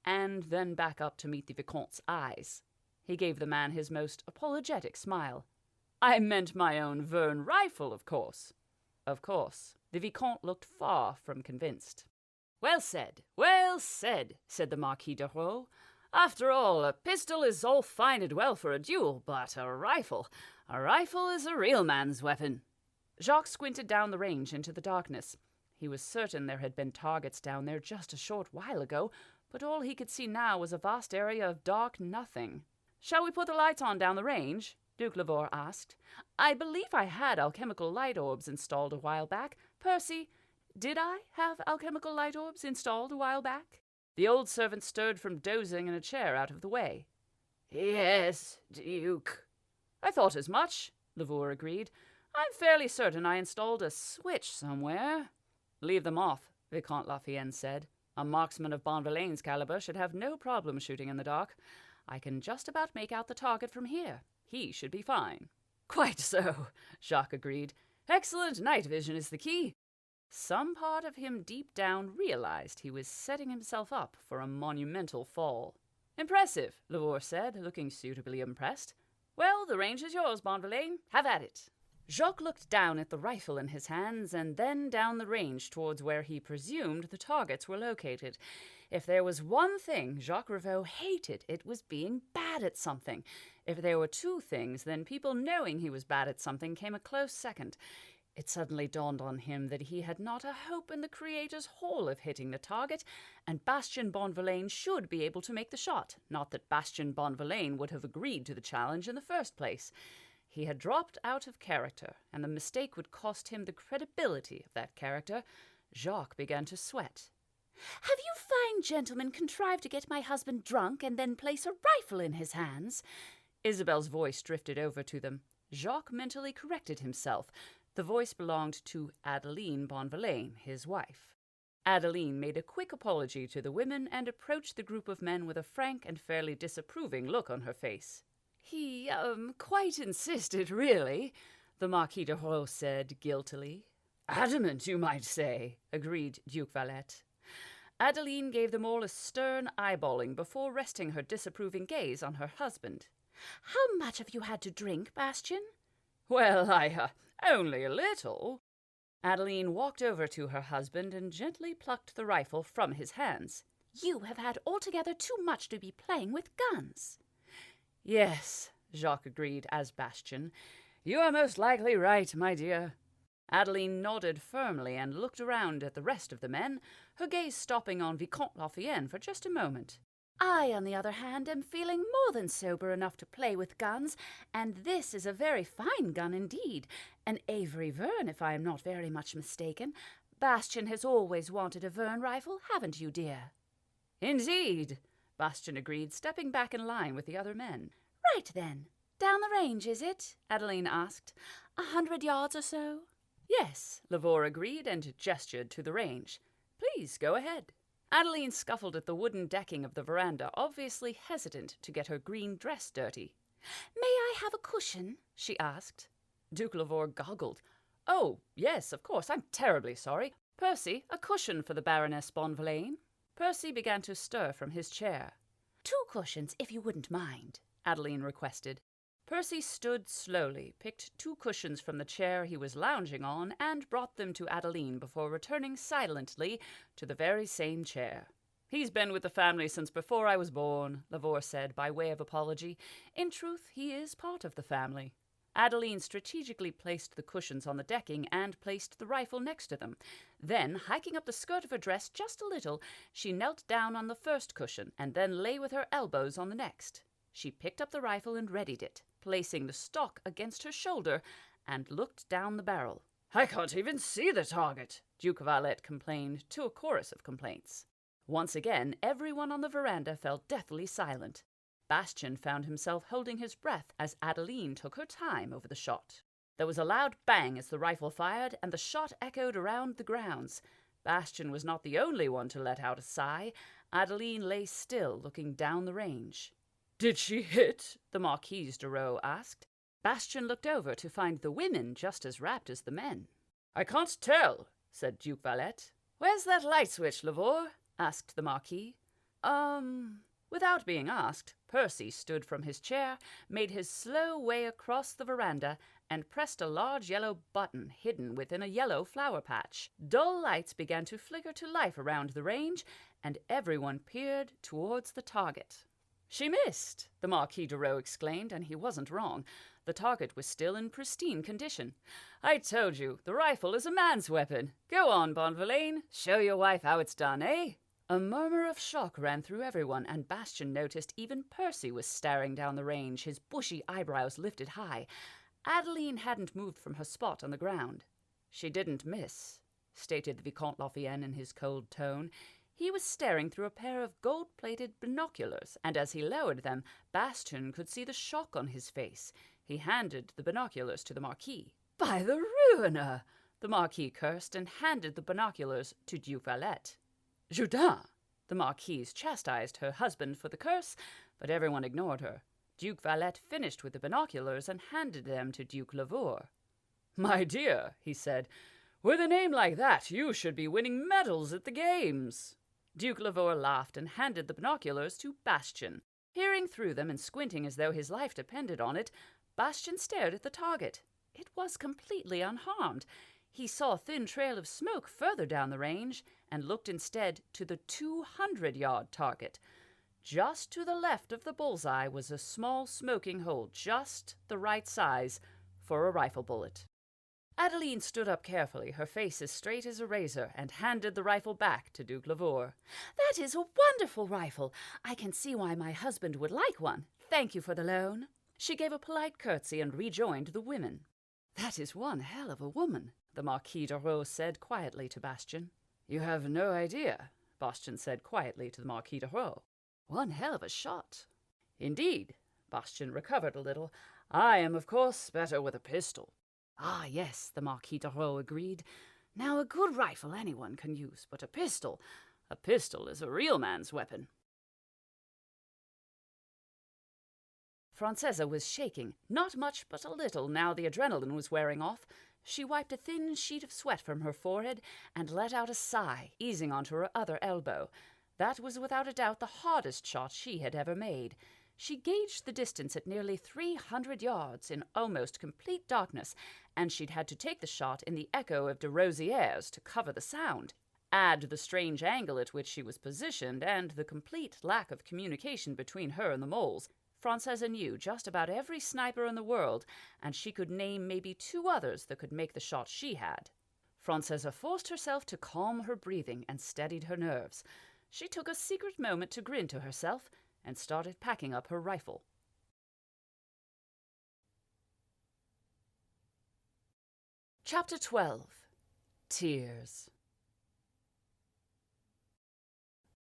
and then back up to meet the Vicomte's eyes. He gave the man his most apologetic smile. "I meant my own Verne rifle, of course." "Of course." The Vicomte looked far from convinced. Well said, said the Marquis de Roe. "After all, a pistol is all fine and well for a duel, but a rifle is a real man's weapon." Jacques squinted down the range into the darkness. He was certain there had been targets down there just a short while ago, but all he could see now was a vast area of dark nothing. "Shall we put the lights on down the range?" Duke Lavour asked. "I believe I had alchemical light orbs installed a while back. Percy, did I have alchemical light orbs installed a while back?" The old servant stirred from dozing in a chair out of the way. "Yes, Duke." "I thought as much," Lavour agreed. "I'm fairly certain I installed a switch somewhere." "Leave them off," Vicomte Lafayette said. "A marksman of Bonvillain's caliber should have no problem shooting in the dark. I can just about make out the target from here. He should be fine." "Quite so," Jacques agreed. "Excellent night vision is the key." Some part of him deep down realized he was setting himself up for a monumental fall. "Impressive," Lavour said, looking suitably impressed. "Well, the range is yours, Bonvillain. Have at it." Jacques looked down at the rifle in his hands and then down the range towards where he presumed the targets were located. If there was one thing Jacques Revaux hated, it was being bad at something. If there were two things, then people knowing he was bad at something came a close second. It suddenly dawned on him that he had not a hope in the Creator's hall of hitting the target, and Bastien Bonvillain should be able to make the shot, not that Bastien Bonvillain would have agreed to the challenge in the first place. He had dropped out of character, and the mistake would cost him the credibility of that character. Jacques began to sweat.
"Have you fine gentlemen contrived to get my husband drunk and then place a rifle in his hands?"
Isabel's voice drifted over to them. Jacques mentally corrected himself. The voice belonged to Adeline Bonvillain, his wife. Adeline made a quick apology to the women and approached the group of men with a frank and fairly disapproving look on her face. "He, quite insisted, really," the Marquis de Roe said guiltily. "Adamant, you might say," agreed Duke Valette. Adeline gave them all a stern eyeballing before resting her disapproving gaze on her husband.
"How much have you had to drink, Bastien?"
"Well, only a little." Adeline walked over to her husband and gently plucked the rifle from his hands.
"You have had altogether too much to be playing with guns."
"Yes," Jacques agreed as Bastien. "You are most likely right, my dear." Adeline nodded firmly and looked around at the rest of the men, her gaze stopping on Vicomte Lafayette for just a moment.
I, on the other hand, am feeling more than sober enough to play with guns, and this is a very fine gun indeed. An Avery Verne, if I am not very much mistaken. Bastien has always wanted a Verne rifle, haven't you, dear?"
"Indeed," Bastien agreed, stepping back in line with the other men.
"Right then. Down the range, is it?" Adeline asked. 100 yards or so?"
"Yes," Lavore agreed and gestured to the range. "Please go ahead." Adeline scuffled at the wooden decking of the veranda, obviously hesitant to get her green dress dirty.
"May I have a cushion?" she asked.
Duke Lavore goggled. "Oh, yes, of course. I'm terribly sorry. Percy, a cushion for the Baroness Bonvillain." Percy began to stir from his chair.
2 cushions, if you wouldn't mind,"
Adeline requested. Percy stood slowly, picked 2 cushions from the chair he was lounging on, and brought them to Adeline before returning silently to the very same chair. "He's been with the family since before I was born," Lavore said by way of apology. "In truth, he is part of the family." Adeline strategically placed the cushions on the decking and placed the rifle next to them. Then, hiking up the skirt of her dress just a little, she knelt down on the first cushion and then lay with her elbows on the next. She picked up the rifle and readied it, placing the stock against her shoulder, and looked down the barrel.
"I can't even see the target,"
Duke Valette complained to a chorus of complaints. Once again, everyone on the veranda fell deathly silent. Bastien found himself holding his breath as Adeline took her time over the shot. There was a loud bang as the rifle fired, and the shot echoed around the grounds. Bastien was not the only one to let out a sigh. Adeline lay still, looking down the range.
"Did she hit?"
the Marquise de Rowe asked. Bastien looked over to find the women just as rapt as the men.
"I can't tell,"
said Duke Valette.
"Where's that light switch, Lavore?"
asked the Marquis. Without being asked, Percy stood from his chair, made his slow way across the veranda, and pressed a large yellow button hidden within a yellow flower patch. Dull lights began to flicker to life around the range, and everyone peered towards the target. "She missed!" the Marquis de Rowe exclaimed, and he wasn't wrong. The target was still in pristine condition.
"I told you, the rifle is a man's weapon. Go on, Bonvillain. Show your wife how it's done, eh?"
A murmur of shock ran through everyone, and Bastien noticed even Percy was staring down the range, his bushy eyebrows lifted high. Adeline hadn't moved from her spot on the ground. "She didn't miss," stated the Vicomte Lafayette in his cold tone. He was staring through a pair of gold-plated binoculars, and as he lowered them, Bastien could see the shock on his face. He handed the binoculars to the Marquis.
"By the ruiner!"
the Marquis cursed, and handed the binoculars to Duke Valette.
"Jourdain!"
the Marquise chastised her husband for the curse, but everyone ignored her. Duke Valette finished with the binoculars and handed them to Duke Lavore.
"My dear," he said, "with a name like that, you should be winning medals at the games."
Duke Lavore laughed and handed the binoculars to Bastien. Peering through them and squinting as though his life depended on it, Bastien stared at the target. It was completely unharmed. He saw a thin trail of smoke further down the range and looked instead to the 200-yard target. Just to the left of the bullseye was a small smoking hole, just the right size for a rifle bullet. Adeline stood up carefully, her face as straight as a razor, and handed the rifle back to Duke Lavore.
"That is a wonderful rifle. I can see why my husband would like one. Thank you for the loan."
She gave a polite curtsy and rejoined the women.
"That is one hell of a woman,"
the Marquis de Rowe said quietly to Bastien.
"You have no idea,"
Bastien said quietly to the Marquis de Rowe.
"One hell of a shot."
"Indeed." Bastien recovered a little.
"I am, of course, better with a pistol."
"Ah, yes," the Marquis de Rowe agreed. "Now, a good rifle anyone can use, but a pistol is a real man's weapon." Francesa was shaking, not much but a little now the adrenaline was wearing off. She wiped a thin sheet of sweat from her forehead and let out a sigh, easing onto her other elbow. That was without a doubt the hardest shot she had ever made. She gauged the distance at nearly 300 yards in almost complete darkness, and she'd had to take the shot in the echo of de Rosieres to cover the sound. Add the strange angle at which she was positioned and the complete lack of communication between her and the moles. Francesa knew just about every sniper in the world, and she could name maybe 2 others that could make the shot she had. Francesa forced herself to calm her breathing and steadied her nerves. She took a secret moment to grin to herself and started packing up her rifle. Chapter 12. Tears.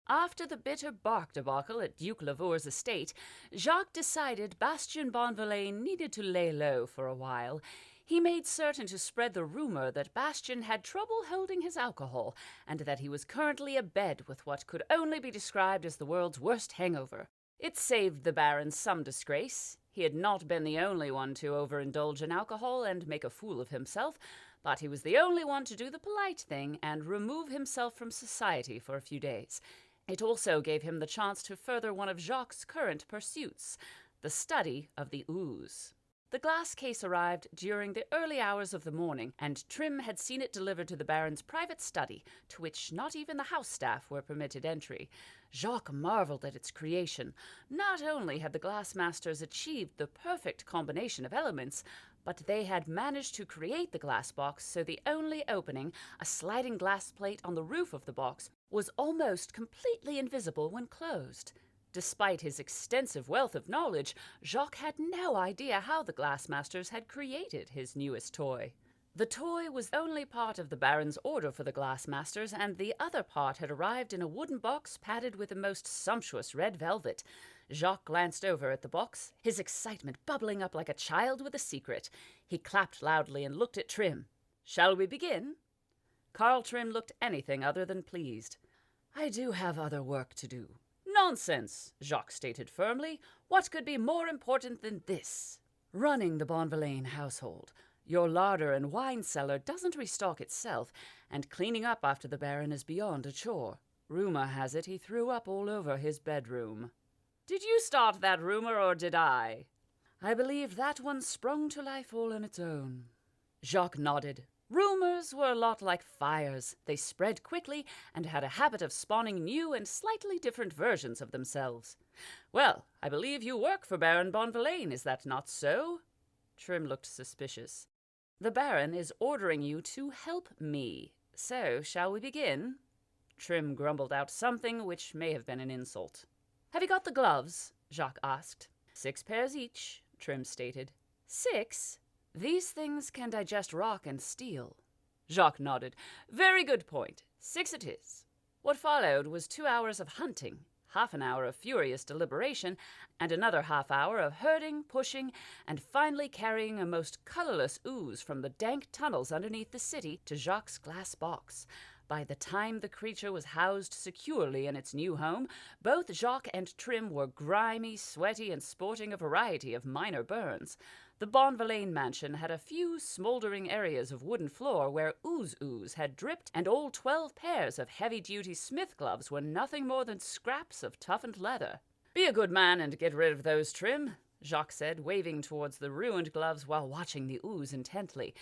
After the bitter bark debacle at Duke Lavour's estate, Jacques decided Bastien Bonvillain needed to lay low for a while. He made certain to spread the rumor that Bastien had trouble holding his alcohol, and that he was currently abed with what could only be described as the world's worst hangover. It saved the Baron some disgrace. He had not been the only one to overindulge in alcohol and make a fool of himself, but he was the only one to do the polite thing and remove himself from society for a few days. It also gave him the chance to further one of Jacques' current pursuits, the study of the ooze. The glass case arrived during the early hours of the morning, and Trim had seen it delivered to the Baron's private study, to which not even the house staff were permitted entry. Jacques marveled at its creation. Not only had the glass masters achieved the perfect combination of elements, but they had managed to create the glass box so the only opening, a sliding glass plate on the roof of the box, was almost completely invisible when closed. Despite his extensive wealth of knowledge, Jacques had no idea how the glassmasters had created his newest toy. The toy was only part of the Baron's order for the glassmasters, and the other part had arrived in a wooden box padded with the most sumptuous red velvet. Jacques glanced over at the box, his excitement bubbling up like a child with a secret. He clapped loudly and looked at Trim. "Shall we begin?" Carl Trim looked anything other than pleased. "I do have other work to do." "Nonsense," Jacques stated firmly. "What could be more important than this? Running the Bonvillain household. Your larder and wine cellar doesn't restock itself, and cleaning up after the Baron is beyond a chore. Rumor has it he threw up all over his bedroom." "Did you start that rumor, or did I?" "I believe that one sprung to life all on its own." Jacques nodded. Rumors were a lot like fires. They spread quickly and had a habit of spawning new and slightly different versions of themselves. "Well, I believe you work for Baron Bonvillain, is that not so?" Trim looked suspicious. "The Baron is ordering you to help me. So, shall we begin?" Trim grumbled out something which may have been an insult. "Have you got the gloves?" Jacques asked. 6 pairs each," Trim stated. 6? These things can digest rock and steel." Jacques nodded. "Very good point. 6 it is." What followed was 2 hours of hunting, half an hour of furious deliberation, and another half hour of herding, pushing, and finally carrying a most colorless ooze from the dank tunnels underneath the city to Jacques' glass box. By the time the creature was housed securely in its new home, both Jacques and Trim were grimy, sweaty, and sporting a variety of minor burns. The Bonvillain mansion had a few smoldering areas of wooden floor where ooze had dripped, and all 12 pairs of heavy-duty smith gloves were nothing more than scraps of toughened leather. "Be a good man and get rid of those, Trim," Jacques said, waving towards the ruined gloves while watching the ooze intently.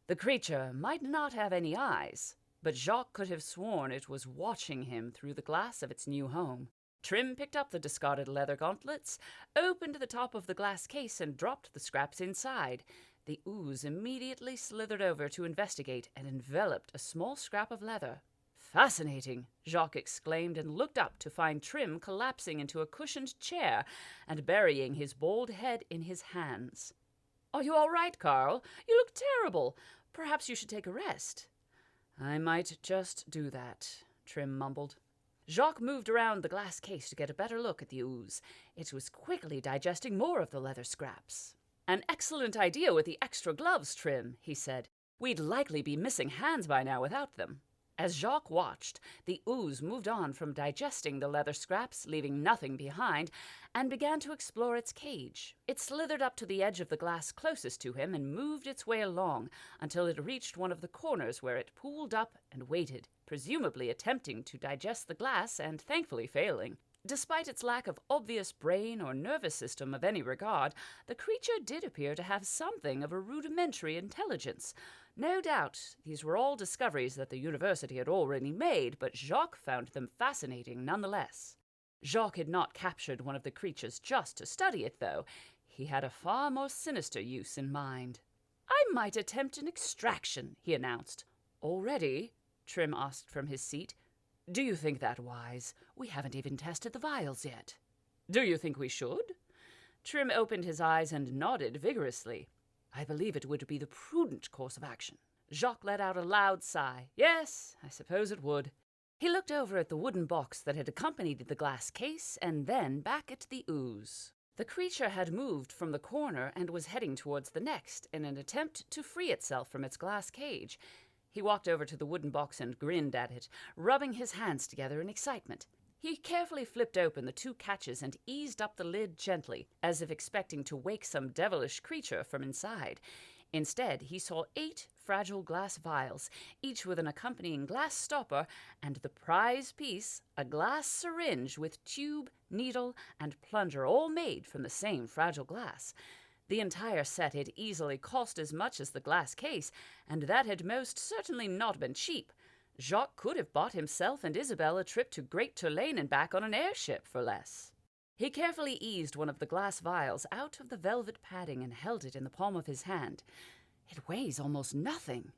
The creature might not have any eyes, but Jacques could have sworn it was watching him through the glass of its new home. Trim picked up the discarded leather gauntlets, opened the top of the glass case, and dropped the scraps inside. The ooze immediately slithered over to investigate and enveloped a small scrap of leather. "Fascinating," Jacques exclaimed, and looked up to find Trim collapsing into a cushioned chair and burying his bald head in his hands. "Are you all right, Carl? You look terrible. Perhaps you should take a rest." "I might just do that," Trim mumbled. Jacques moved around the glass case to get a better look at the ooze. It was quickly digesting more of the leather scraps. "An excellent idea with the extra gloves, Trim," he said. "We'd likely be missing hands by now without them." As Jacques watched, the ooze moved on from digesting the leather scraps, leaving nothing behind, and began to explore its cage. It slithered up to the edge of the glass closest to him and moved its way along until it reached one of the corners, where it pooled up and waited, presumably attempting to digest the glass and thankfully failing. Despite its lack of obvious brain or nervous system of any regard, the creature did appear to have something of a rudimentary intelligence. No doubt these were all discoveries that the university had already made, but Jacques found them fascinating nonetheless. Jacques had not captured one of the creatures just to study it, though. He had a far more sinister use in mind. "I might attempt an extraction," he announced. "Already?" Trim asked from his seat. "Do you think that wise? We haven't even tested the vials yet." "Do you think we should?" Trim opened his eyes and nodded vigorously. "I believe it would be the prudent course of action." Jacques let out a loud sigh. "Yes, I suppose it would." He looked over at the wooden box that had accompanied the glass case and then back at the ooze. The creature had moved from the corner and was heading towards the next in an attempt to free itself from its glass cage. He walked over to the wooden box and grinned at it, rubbing his hands together in excitement. He carefully flipped open the 2 catches and eased up the lid gently, as if expecting to wake some devilish creature from inside. Instead, he saw 8 fragile glass vials, each with an accompanying glass stopper, and the prize piece, a glass syringe with tube, needle, and plunger, all made from the same fragile glass. The entire set had easily cost as much as the glass case, and that had most certainly not been cheap. Jacques could have bought himself and Isabel a trip to Great Tourlaine and back on an airship for less. He carefully eased one of the glass vials out of the velvet padding and held it in the palm of his hand. "It weighs almost nothing."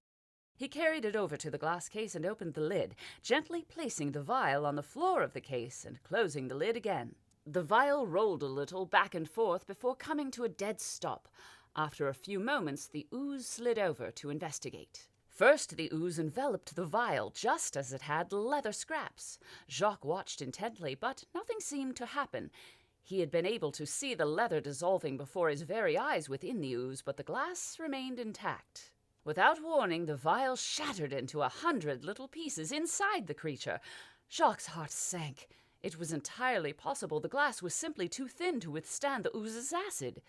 He carried it over to the glass case and opened the lid, gently placing the vial on the floor of the case and closing the lid again. The vial rolled a little back and forth before coming to a dead stop. After a few moments, the ooze slid over to investigate. First, the ooze enveloped the vial just as it had the leather scraps. Jacques watched intently, but nothing seemed to happen. He had been able to see the leather dissolving before his very eyes within the ooze, but the glass remained intact. Without warning, the vial shattered into 100 little pieces inside the creature. Jacques' heart sank. It was entirely possible the glass was simply too thin to withstand the ooze's acid.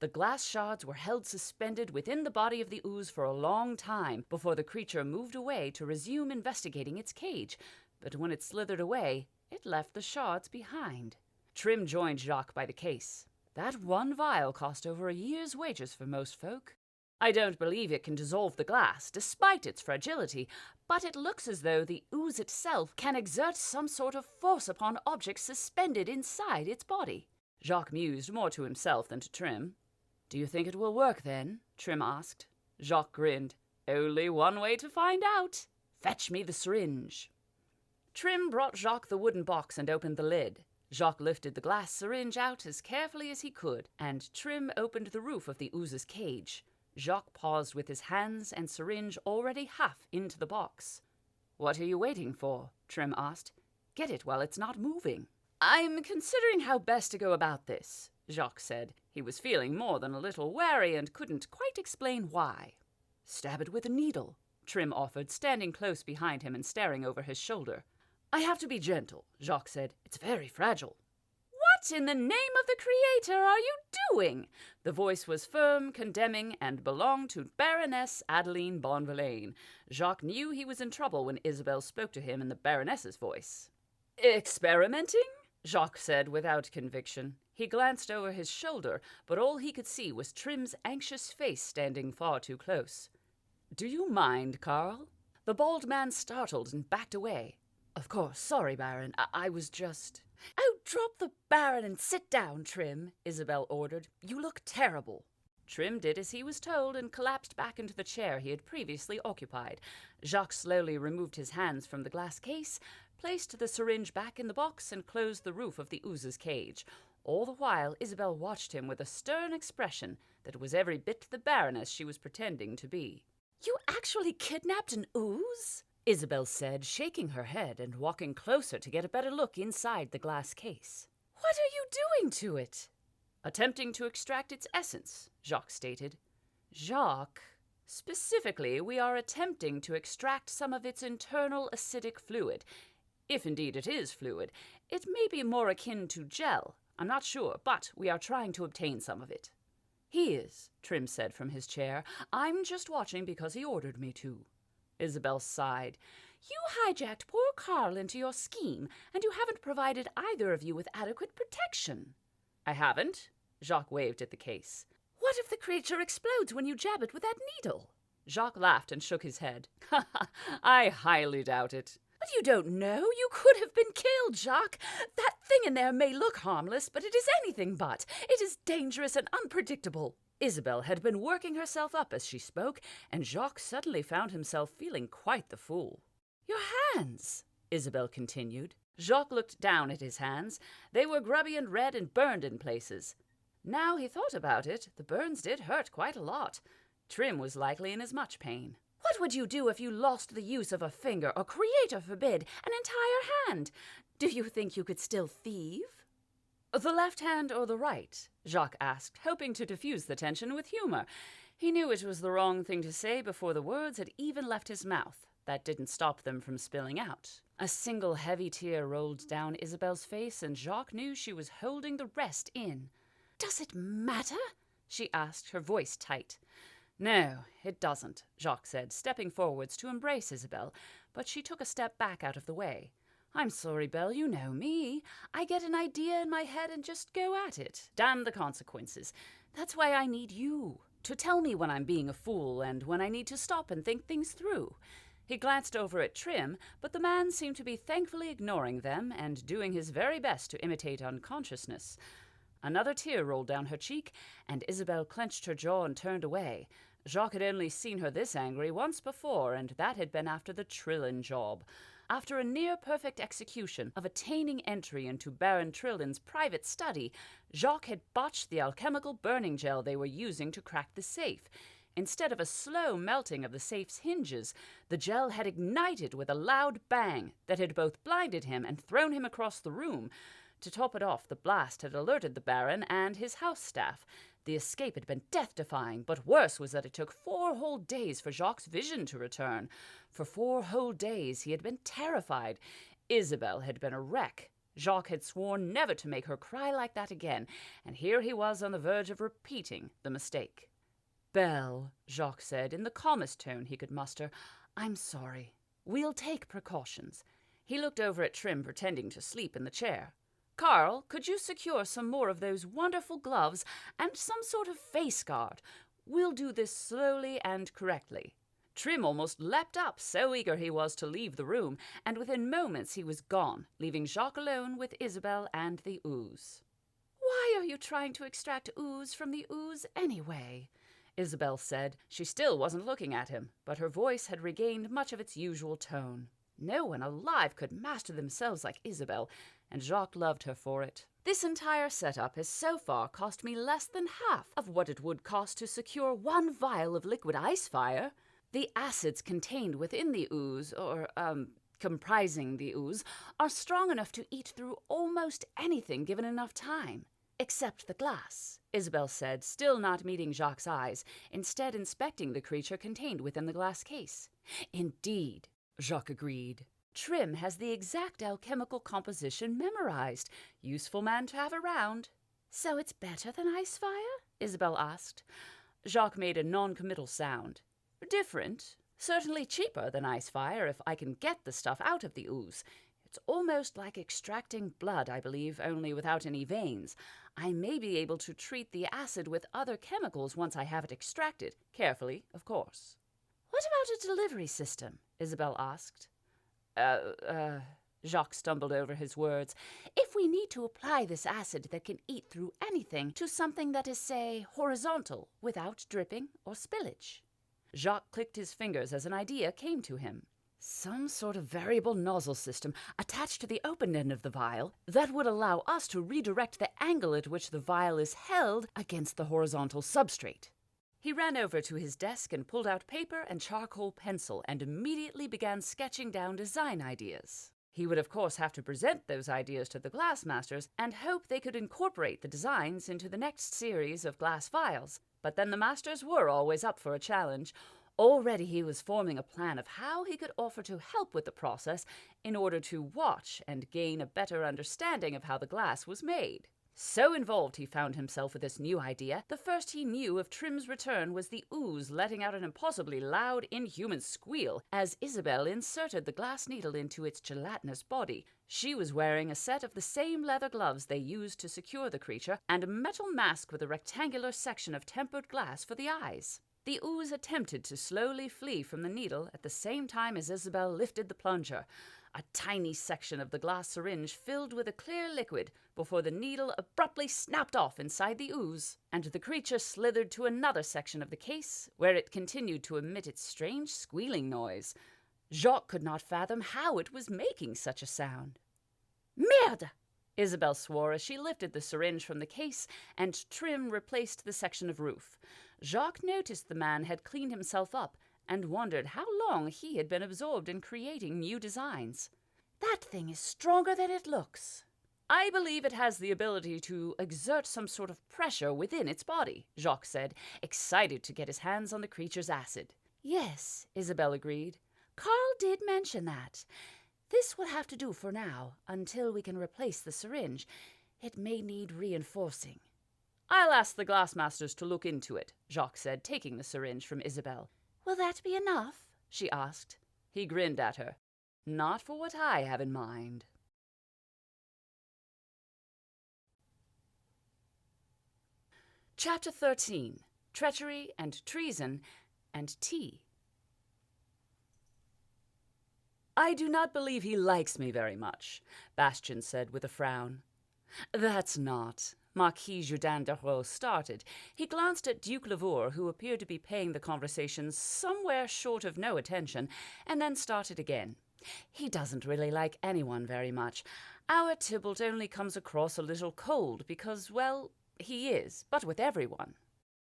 The glass shards were held suspended within the body of the ooze for a long time before the creature moved away to resume investigating its cage, but when it slithered away, it left the shards behind. Trim joined Jacques by the case. "That one vial cost over a year's wages for most folk. I don't believe it can dissolve the glass, despite its fragility, but it looks as though the ooze itself can exert some sort of force upon objects suspended inside its body." Jacques mused more to himself than to Trim. "Do you think it will work, then?" Trim asked. Jacques grinned. "Only one way to find out. Fetch me the syringe." Trim brought Jacques the wooden box and opened the lid. Jacques lifted the glass syringe out as carefully as he could, and Trim opened the roof of the ooze's cage. Jacques paused with his hands and syringe already half into the box. "What are you waiting for?" Trim asked. "Get it while it's not moving." "I'm considering how best to go about this," Jacques said. He was feeling more than a little wary and couldn't quite explain why. "Stab it with a needle," Trim offered, standing close behind him and staring over his shoulder. "I have to be gentle," Jacques said. "It's very fragile." "What in the name of the Creator are you doing?" The voice was firm, condemning, and belonged to Baroness Adeline Bonvillain. Jacques knew he was in trouble when Isabel spoke to him in the Baroness's voice. "Experimenting?" Jacques said without conviction. He glanced over his shoulder, but all he could see was Trim's anxious face standing far too close. "Do you mind, Carl?" The bald man startled and backed away. "Of course, sorry, Baron. I was just—" "Oh, drop the Baron and sit down, Trim," Isabel ordered. "You look terrible." Trim did as he was told and collapsed back into the chair he had previously occupied. Jacques slowly removed his hands from the glass case, placed the syringe back in the box, and closed the roof of the ooze's cage. All the while, Isabel watched him with a stern expression that was every bit the Baroness she was pretending to be. "You actually kidnapped an ooze?" Isabel said, shaking her head and walking closer to get a better look inside the glass case. "What are you doing to it?" "Attempting to extract its essence," Jacques stated. "Jacques, specifically, we are attempting to extract some of its internal acidic fluid. If indeed it is fluid. It may be more akin to gel. I'm not sure, but we are trying to obtain some of it." "He is," Trim said from his chair. "I'm just watching because he ordered me to." Isabel sighed. "You hijacked poor Carl into your scheme, and you haven't provided either of you with adequate protection." "I haven't?" Jacques waved at the case. "What if the creature explodes when you jab it with that needle?" Jacques laughed and shook his head. "I highly doubt it."
But you don't know. You could have been killed, Jacques. That thing in there may look harmless, but it is anything but. It is dangerous and unpredictable. Isabel had been working herself up as she spoke, and Jacques suddenly found himself feeling quite the fool. Your hands, Isabel continued. Jacques looked down at his hands. They were grubby and red and burned in places. Now he thought about it, the burns did hurt quite a lot. Trim was likely in as much pain. What would you do if you lost the use of a finger, or creator forbid, an entire hand? Do you think you could still thieve? The left hand or the right? Jacques asked, hoping to diffuse the tension with humor. He knew it was the wrong thing to say before the words had even left his mouth. That didn't stop them from spilling out. A single heavy tear rolled down Isabel's face, and Jacques knew she was holding the rest in. Does it matter? She asked, her voice tight. No, it doesn't, Jacques said, stepping forwards to embrace Isabel, but she took a step back out of the way. I'm sorry, Belle, you know me. I get an idea in my head and just go at it. Damn the consequences. That's why I need you, to tell me when I'm being a fool and when I need to stop and think things through. He glanced over at Trim, but the man seemed to be thankfully ignoring them and doing his very best to imitate unconsciousness. Another tear rolled down her cheek, and Isabel clenched her jaw and turned away. Jacques had only seen her this angry once before, and that had been after the Trillin job. After a near-perfect execution of attaining entry into Baron Trillin's private study, Jacques had botched the alchemical burning gel they were using to crack the safe. Instead of a slow melting of the safe's hinges, the gel had ignited with a loud bang that had both blinded him and thrown him across the room. To top it off, the blast had alerted the Baron and his house staff. The escape had been death-defying, but worse was that it took 4 whole days for Jacques' vision to return. For 4 whole days he had been terrified. Isabel had been a wreck. Jacques had sworn never to make her cry like that again, and here he was on the verge of repeating the mistake. Belle, Jacques said, in the calmest tone he could muster, I'm sorry. We'll take precautions. He looked over at Trim, pretending to sleep in the chair. Carl, could you secure some more of those wonderful gloves and some sort of face guard? We'll do this slowly and correctly. Trim almost leapt up, so eager he was to leave the room, and within moments he was gone, leaving Jacques alone with Isabel and the ooze. Why are you trying to extract ooze from the ooze anyway? Isabel said. She still wasn't looking at him, but her voice had regained much of its usual tone. No one alive could master themselves like Isabel, and Jacques loved her for it. This entire setup has so far cost me less than half of what it would cost to secure 1 vial of liquid ice fire. The acids contained within the ooze, comprising the ooze, are strong enough to eat through almost anything given enough time. Except the glass, Isabel said, still not meeting Jacques' eyes, instead inspecting the creature contained within the glass case. Indeed, Jacques agreed. Trim has the exact alchemical composition memorized. Useful man to have around. So it's better than ice fire? Isabel asked. Jacques made a non-committal sound. Different. Certainly cheaper than ice fire if I can get the stuff out of the ooze. It's almost like extracting blood, I believe, only without any veins. I may be able to treat the acid with other chemicals once I have it extracted. Carefully, of course. What about a delivery system? Isabel asked. Jacques stumbled over his words. If we need to apply this acid that can eat through anything to something that is, say, horizontal, without dripping or spillage. Jacques clicked his fingers as an idea came to him. Some sort of variable nozzle system attached to the open end of the vial that would allow us to redirect the angle at which the vial is held against the horizontal substrate. He ran over to his desk and pulled out paper and charcoal pencil and immediately began sketching down design ideas. He would of course have to present those ideas to the glassmasters and hope they could incorporate the designs into the next series of glass vials. But then the masters were always up for a challenge. Already he was forming a plan of how he could offer to help with the process in order to watch and gain a better understanding of how the glass was made. So involved he found himself with this new idea, the first he knew of Trim's return was the ooze letting out an impossibly loud, inhuman squeal as Isabel inserted the glass needle into its gelatinous body. She was wearing a set of the same leather gloves they used to secure the creature and a metal mask with a rectangular section of tempered glass for the eyes. The ooze attempted to slowly flee from the needle at the same time as Isabel lifted the plunger.
a tiny section of the glass syringe filled with a clear liquid before the needle abruptly snapped off inside the ooze, and the creature slithered to another section of the case, where it continued to emit its strange squealing noise. Jacques could not fathom how it was making such a sound.
Merde!
Isabelle swore as she lifted the syringe from the case and Trim replaced the section of roof. Jacques noticed the man had cleaned himself up and wondered how long he had been absorbed in creating new designs.
That thing is stronger than it looks.
I believe it has the ability to exert some sort of pressure within its body, Jacques said, excited to get his hands on the creature's acid.
Yes,
Isabelle agreed.
Carl did mention that. This will have to do for now, until we can replace the syringe. It may need reinforcing.
I'll ask the glassmasters to look into it, Jacques said, taking the syringe from Isabelle.
Will that be enough?
She asked. He grinned at her. Not for what I have in mind. Chapter 13. Treachery and Treason and Tea. I do not believe he likes me very much, Bastien said with a frown. That's not. Marquis Jourdain de Raux started. He glanced at Duke Lavour, who appeared to be paying the conversation somewhere short of no attention, and then started again. He doesn't really like anyone very much. Our Tybalt only comes across a little cold because, well, he is, but with everyone.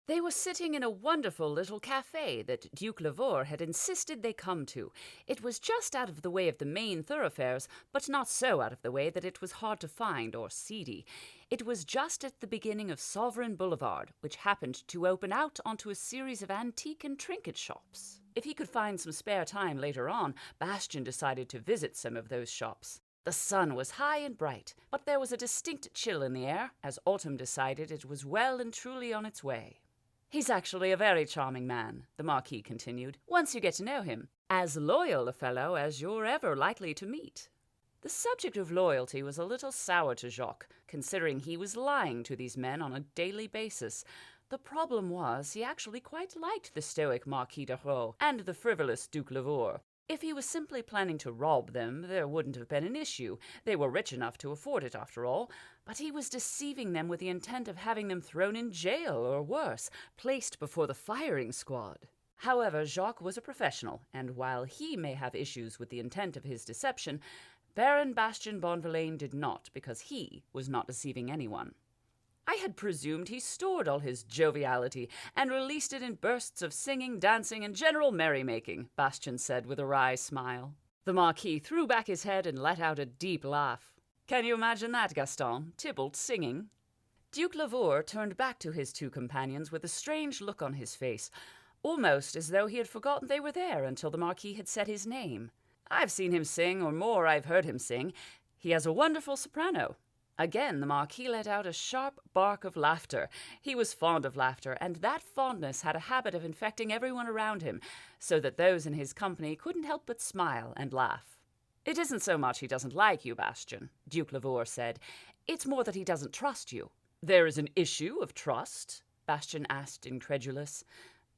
They were sitting in a wonderful little cafe that Duke Lavour had insisted they come to. It was just out of the way of the main thoroughfares, but not so out of the way that it was hard to find or seedy. It was just at the beginning of Sovereign Boulevard, which happened to open out onto a series of antique and trinket shops. If he could find some spare time later on, Bastien decided to visit some of those shops. The sun was high and bright, but there was a distinct chill in the air, as autumn decided it was well and truly on its way. He's actually a very charming man, the Marquis continued, once you get to know him. As loyal a fellow as you're ever likely to meet. The subject of loyalty was a little sour to Jacques, considering he was lying to these men on a daily basis. The problem was he actually quite liked the stoic Marquis de Raux and the frivolous Duke Lavour. If he was simply planning to rob them, there wouldn't have been an issue. They were rich enough to afford it, after all. But he was deceiving them with the intent of having them thrown in jail, or worse, placed before the firing squad. However, Jacques was a professional, and while he may have issues with the intent of his deception, Baron Bastien Bonvillain did not, because he was not deceiving anyone. I had presumed he stored all his joviality and released it in bursts of singing, dancing, and general merrymaking, Bastien said with a wry smile. The Marquis threw back his head and let out a deep laugh. Can you imagine that, Gaston? Tybalt singing? Duke Lavour turned back to his two companions with a strange look on his face, almost as though he had forgotten they were there until the Marquis had said his name. I've seen him sing, or more, I've heard him sing. He has a wonderful soprano. Again, the Marquis let out a sharp bark of laughter. He was fond of laughter, and that fondness had a habit of infecting everyone around him, so that those in his company couldn't help but smile and laugh. It isn't so much he doesn't like you, Bastien, Duke Lavour said. It's more that he doesn't trust you. There is an issue of trust? Bastien asked, incredulous.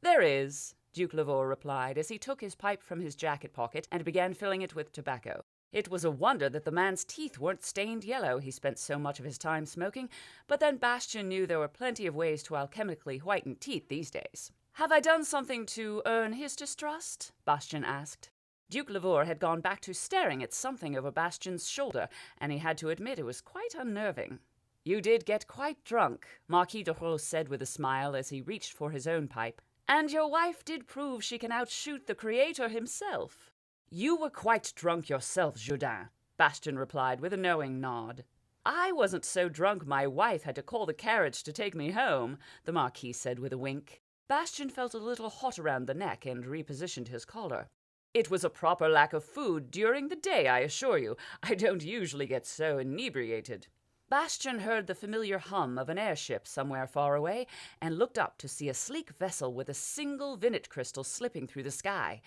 There is, Duke Lavour replied, as he took his pipe from his jacket pocket and began filling it with tobacco. It was a wonder that the man's teeth weren't stained yellow, he spent so much of his time smoking, but then Bastien knew there were plenty of ways to alchemically whiten teeth these days. Have I done something to earn his distrust? Bastien asked. Duke Lavour had gone back to staring at something over Bastien's shoulder, and he had to admit it was quite unnerving. You did get quite drunk, Marquis de Raux said with a smile as he reached for his own pipe. And your wife did prove she can outshoot the Creator himself. You were quite drunk yourself, Jourdain, Bastien replied with a knowing nod. I wasn't so drunk my wife had to call the carriage to take me home, the Marquis said with a wink. Bastien felt a little hot around the neck and repositioned his collar. It was a proper lack of food during the day, I assure you. I don't usually get so inebriated. Bastien heard the familiar hum of an airship somewhere far away and looked up to see a sleek vessel with a single vinnet crystal slipping through the sky.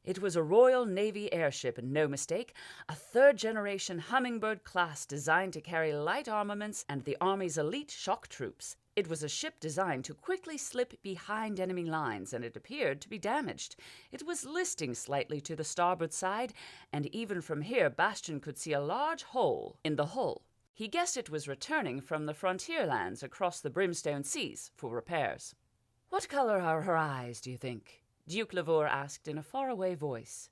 It was a Royal Navy airship, and no mistake, a third-generation Hummingbird class designed to carry light armaments and the Army's elite shock troops.
It was a ship designed to quickly slip behind enemy lines, and it appeared to be damaged. It was listing slightly to the starboard side, and even from here Bastian could see a large hole in the hull. He guessed it was returning from the frontier lands across the brimstone seas for repairs. "What color are her eyes, do you think?" Duke Lavore asked in a faraway voice.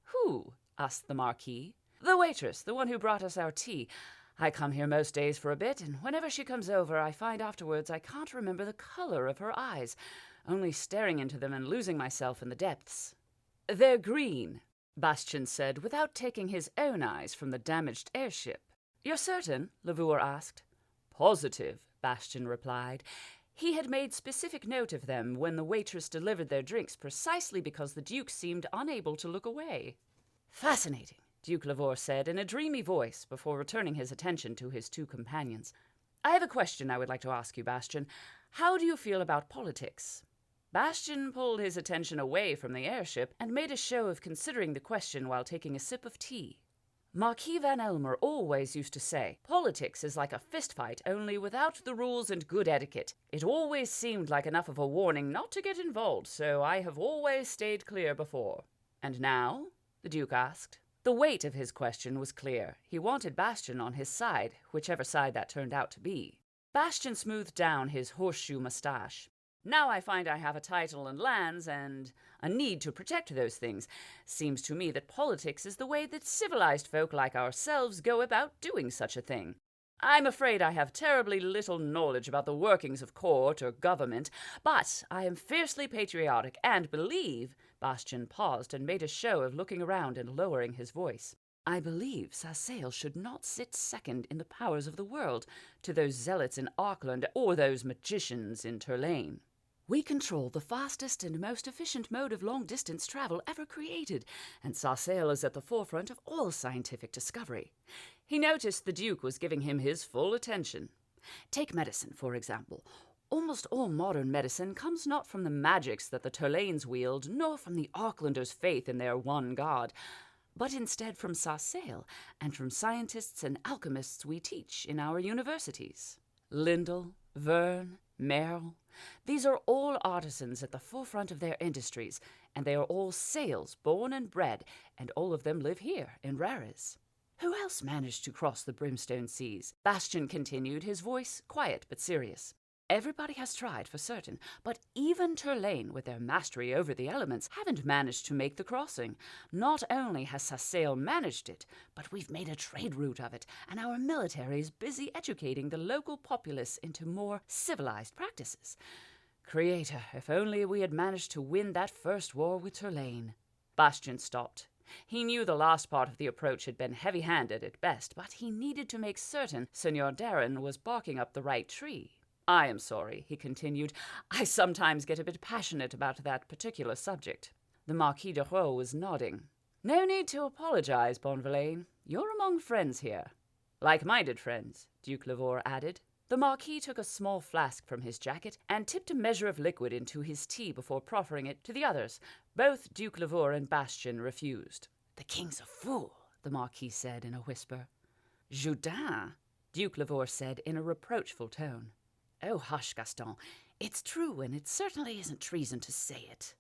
"Who?" asked the Marquis. "The waitress, the one who brought us our tea. I come here most days for a bit, and whenever she comes over, I find afterwards I can't remember the color of her eyes, only staring into them and losing myself in the depths." "They're green," Bastian said, without taking his own eyes from the damaged airship. "You're certain?" Lavore asked. "Positive," Bastian replied. He had made specific note of them when the waitress delivered their drinks, precisely because the Duke seemed unable to look away. "Fascinating," Duke Lavore said in a dreamy voice before returning his attention to his two companions. "I have a question I would like to ask you, Bastian. How do you feel about politics?" Bastian pulled his attention away from the airship and made a show of considering the question while taking a sip of tea. Marquis Van Elmer always used to say, "Politics is like a fistfight, only without the rules and good etiquette. It always seemed like enough of a warning not to get involved, so I have always stayed clear before." "And now?" the Duke asked. The weight of his question was clear. He wanted Bastian on his side, whichever side that turned out to be. Bastian smoothed down his horseshoe mustache. "Now I find I have a title and lands and a need to protect those things. Seems to me that politics is the way that civilized folk like ourselves go about doing such a thing. I'm afraid I have terribly little knowledge about the workings of court or government, but I am fiercely patriotic and believe—" Bastian paused and made a show of looking around and lowering his voice. "I believe Sassail should not sit second in the powers of the world to those zealots in Auckland or those magicians in Turlane. We control the fastest and most efficient mode of long-distance travel ever created, and Sassail is at the forefront of all scientific discovery." He noticed the Duke was giving him his full attention. "Take medicine, for example. Almost all modern medicine comes not from the magics that the Turlanes wield, nor from the Aucklanders' faith in their one god, but instead from Sassail and from scientists and alchemists we teach in our universities. Lindell, Verne, Merrill, these are all artisans at the forefront of their industries, and they are all Sales born and bred, and all of them live here in Rares. Who else managed to cross the brimstone seas?" Bastian continued, his voice quiet but serious. "Everybody has tried for certain, but even Turlane, with their mastery over the elements, haven't managed to make the crossing. Not only has Sassail managed it, but we've made a trade route of it, and our military is busy educating the local populace into more civilized practices. Creator, if only we had managed to win that first war with Turlane." Bastian stopped. He knew the last part of the approach had been heavy-handed at best, but he needed to make certain Senor Darren was barking up the right tree. "I am sorry," he continued. "I sometimes get a bit passionate about that particular subject." The Marquis de Roix was nodding. "No need to apologize, Bonvillain. You're among friends here." "Like-minded friends," Duke Lavore added. The Marquis took a small flask from his jacket and tipped a measure of liquid into his tea before proffering it to the others. Both Duke Lavore and Bastian refused. "The king's a fool," the Marquis said in a whisper. "Jourdain," Duke Lavore said in a reproachful tone. "Oh, hush, Gaston. It's true, and it certainly isn't treason to say it."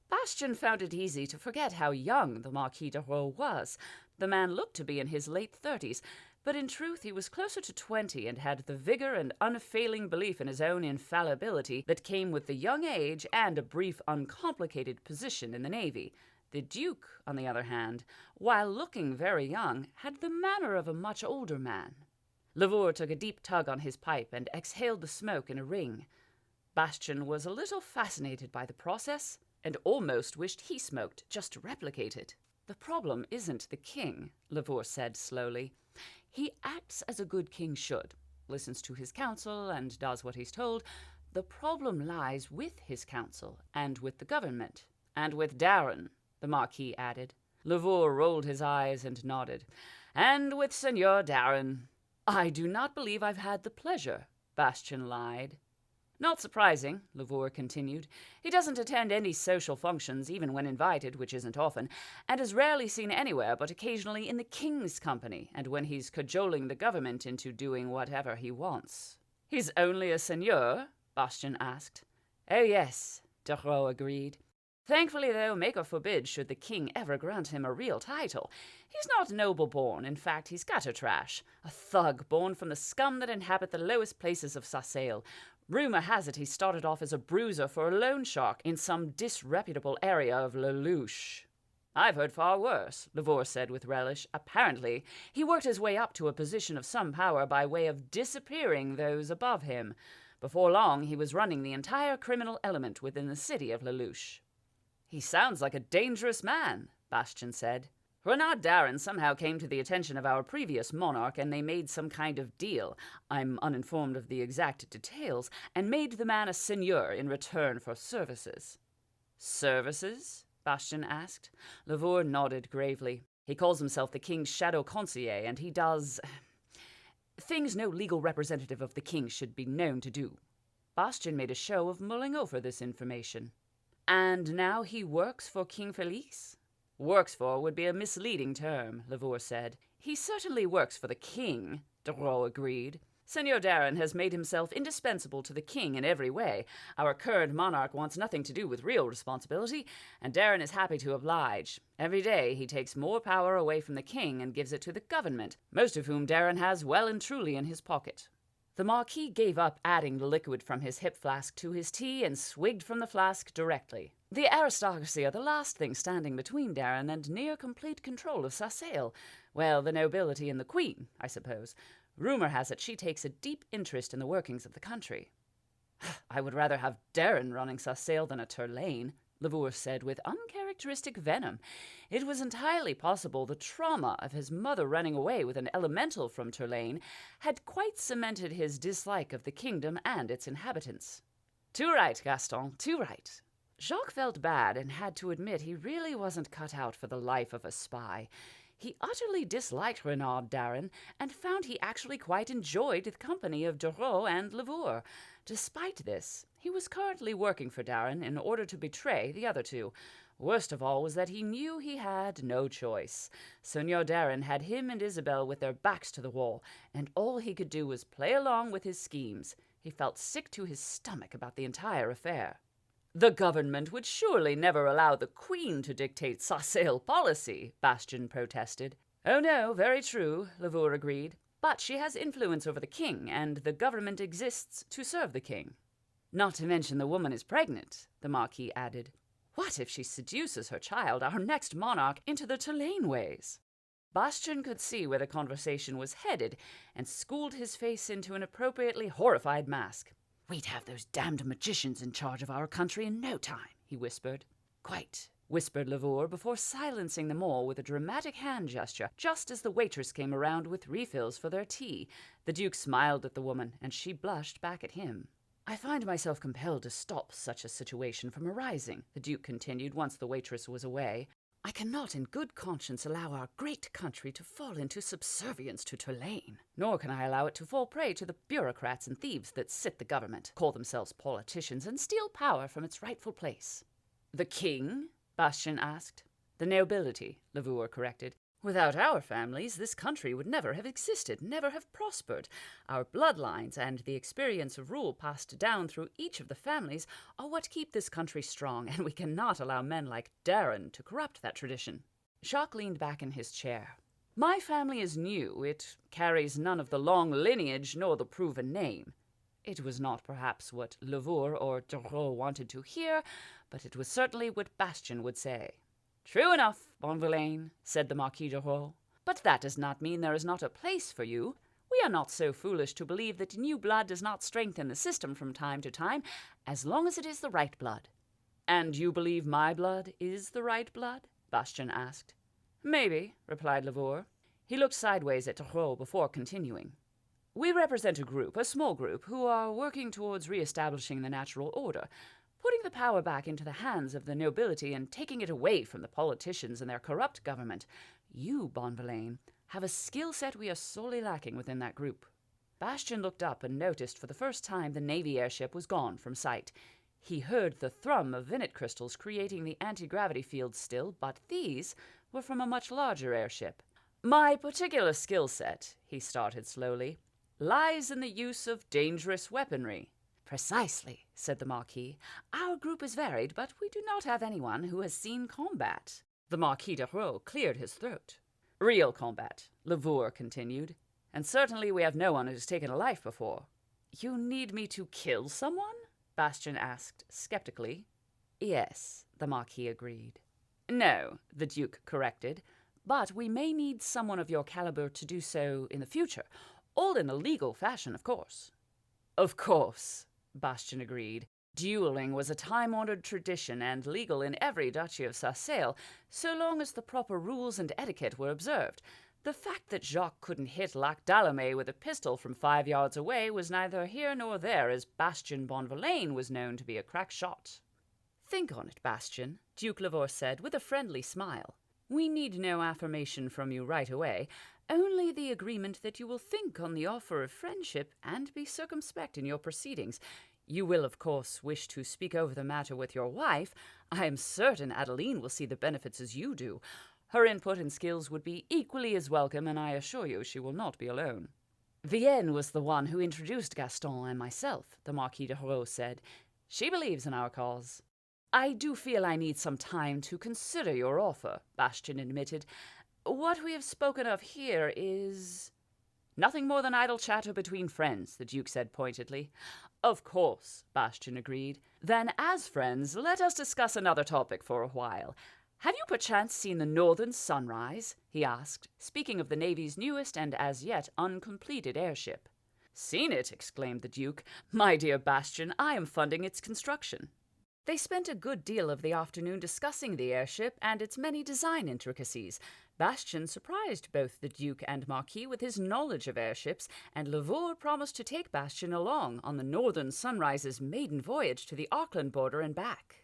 Bastian found it easy to forget how young the Marquis de Roix was. The man looked to be in his late 30s, but in truth he was closer to 20 and had the vigor and unfailing belief in his own infallibility that came with the young age and a brief, uncomplicated position in the Navy. The Duke, on the other hand, while looking very young, had the manner of a much older man. Lavore took a deep tug on his pipe and exhaled the smoke in a ring. Bastian was a little fascinated by the process and almost wished he smoked just to replicate it. "The problem isn't the king," Lavore said slowly. "He acts as a good king should, listens to his counsel and does what he's told. The problem lies with his counsel and with the government. And with Darren," the Marquis added. Lavore rolled his eyes and nodded. "And with Senor Darren." "I do not believe I've had the pleasure," Bastian lied. "Not surprising," Lavore continued. "He doesn't attend any social functions, even when invited, which isn't often, and is rarely seen anywhere but occasionally in the king's company, and when he's cajoling the government into doing whatever he wants.
He's only a seigneur? Bastian asked. Oh yes, Dureau agreed. Thankfully, though, make or forbid should the king ever grant him a real title. He's not noble-born. In fact, he's gutter-trash, a thug born from the scum that inhabit the lowest places of Sassail. Rumor has it he started off as a bruiser for a loan shark in some disreputable area of Lelouch. I've heard far worse, Lavore said with relish. Apparently, he worked his way up to a position of some power by way of disappearing those above him. Before long, he was running the entire criminal element within the city of Lelouch. He sounds like a dangerous man, Bastian said. Renaud Darren somehow came to the attention of our previous monarch, and they made some kind of deal. I'm uninformed of the exact details, and made the man a seigneur in return for services. Services? Bastian asked. Lavore nodded gravely. He calls himself the king's shadow conseiller, and he does things no legal representative of the king should be known to do. Bastian made a show of mulling over this information. And now he works for King Felix? Works for would be a misleading term, Lavore said. He certainly works for the king, Dureau agreed. Seigneur Darren has made himself indispensable to the king in every way. Our current monarch wants nothing to do with real responsibility, and Darren is happy to oblige. Every day he takes more power away from the king and gives it to the government, most of whom Darren has well and truly in his pocket. The Marquis gave up adding the liquid from his hip flask to his tea and swigged from the flask directly. The aristocracy are the last thing standing between Darren and near complete control of Sassail. Well, the nobility and the queen, I suppose. Rumor has it she takes a deep interest in the workings of the country. I would rather have Darren running Sassail than a Turlane, Lavore said with uncharacteristic venom. It was entirely possible the trauma of his mother running away with an elemental from Turlane had quite cemented his dislike of the kingdom and its inhabitants. Too right, Gaston, too right. Jacques felt bad and had to admit he really wasn't cut out for the life of a spy. He utterly disliked Renaud Darren and found he actually quite enjoyed the company of Dureau and Lavore. Despite this, he was currently working for Darren in order to betray the other two. Worst of all was that he knew he had no choice. Seigneur Darren had him and Isabel with their backs to the wall, and all he could do was play along with his schemes. He felt sick to his stomach about the entire affair. The government would surely never allow the Queen to dictate Sassail policy, Bastian protested. Oh no, very true, Lavore agreed. But she has influence over the king, and the government exists to serve the king. Not to mention the woman is pregnant, the Marquis added. What if she seduces her child, our next monarch, into the Turlane ways? Bastian could see where the conversation was headed, and schooled his face into an appropriately horrified mask. We'd have those damned magicians in charge of our country in no time, he whispered. Quite, whispered Lavore before silencing them all with a dramatic hand gesture, just as the waitress came around with refills for their tea. The Duke smiled at the woman, and she blushed back at him. I find myself compelled to stop such a situation from arising, the Duke continued once the waitress was away. I cannot in good conscience allow our great country to fall into subservience to Turlane, nor can I allow it to fall prey to the bureaucrats and thieves that sit the government, call themselves politicians, and steal power from its rightful place. The king? Bastian asked. The nobility, Lavore corrected. Without our families, this country would never have existed, never have prospered. Our bloodlines and the experience of rule passed down through each of the families are what keep this country strong, and we cannot allow men like Darren to corrupt that tradition. Jacques leaned back in his chair. My family is new. It carries none of the long lineage nor the proven name. It was not perhaps what Lavore or Dureau wanted to hear, but it was certainly what Bastian would say. True enough, Bonvillain, said the Marquis de Roux. But that does not mean there is not a place for you. We are not so foolish to believe that new blood does not strengthen the system from time to time, as long as it is the right blood. And you believe my blood is the right blood? Bastian asked. Maybe, replied Lavore. He looked sideways at de Roux before continuing. We represent a group, a small group, who are working towards re-establishing the natural order, putting the power back into the hands of the nobility and taking it away from the politicians and their corrupt government. You, Bonvillain, have a skill set we are sorely lacking within that group. Bastian looked up and noticed for the first time the Navy airship was gone from sight. He heard the thrum of vinnet crystals creating the anti-gravity field still, but these were from a much larger airship. My particular skill set, he started slowly, lies in the use of dangerous weaponry.
Precisely, said the Marquis. Our group is varied, but we do not have anyone who has seen combat.
The Marquis de Roux cleared his throat. Real combat, Lavour continued. And certainly we have no one who has taken a life before. You need me to kill someone? Bastian asked skeptically.
Yes, the Marquis agreed.
No, the Duke corrected, but we may need someone of your caliber to do so in the future, all in a legal fashion, of course. Of course, Bastian agreed. Dueling was a time-honored tradition and legal in every duchy of Sarcelles, so long as the proper rules and etiquette were observed. The fact that Jacques couldn't hit Lac d'Allumet with a pistol from 5 yards away was neither here nor there, as Bastian Bonvillain was known to be a crack shot.
Think on it, Bastian, Duke Lavour said with a friendly smile. We need no affirmation from you right away, only the agreement that you will think on the offer of friendship and be circumspect in your proceedings. You will, of course, wish to speak over the matter with your wife. I am certain Adeline will see the benefits as you do. Her input and skills would be equally as welcome, and I assure you she will not be alone. Vienne was the one who introduced Gaston and myself, the Marquis de Roux said. She believes in our cause. I do feel I need some time to consider your offer, Bastian admitted. What we have spoken of here is...
Nothing more than idle chatter between friends, the Duke said pointedly. Of course, Bastian agreed. Then, as friends, let us discuss another topic for a while. Have you perchance seen the Northern Sunrise? He asked, speaking of the Navy's newest and as yet uncompleted airship. Seen it, exclaimed the Duke. My dear Bastian, I am funding its construction. They spent a good deal of the afternoon discussing the airship and its many design intricacies. Bastian surprised both the Duke and Marquis with his knowledge of airships, and Lavour promised to take Bastian along on the Northern Sunrise's maiden voyage to the Auckland border and back.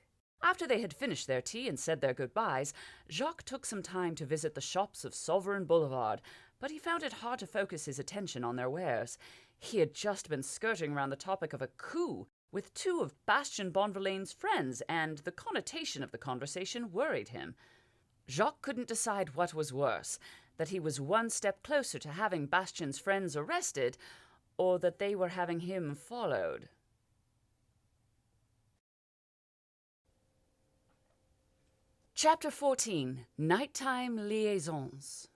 After they had finished their tea and said their goodbyes, Jacques took some time to visit the shops of Sovereign Boulevard, but he found it hard to focus his attention on their wares. He had just been skirting around the topic of a coup with two of Bastian Bonvillain's friends, and the connotation of the conversation worried him. Jacques couldn't decide what was worse, that he was one step closer to having Bastian's friends arrested, or that they were having him followed. Chapter 14. Nighttime Liaisons.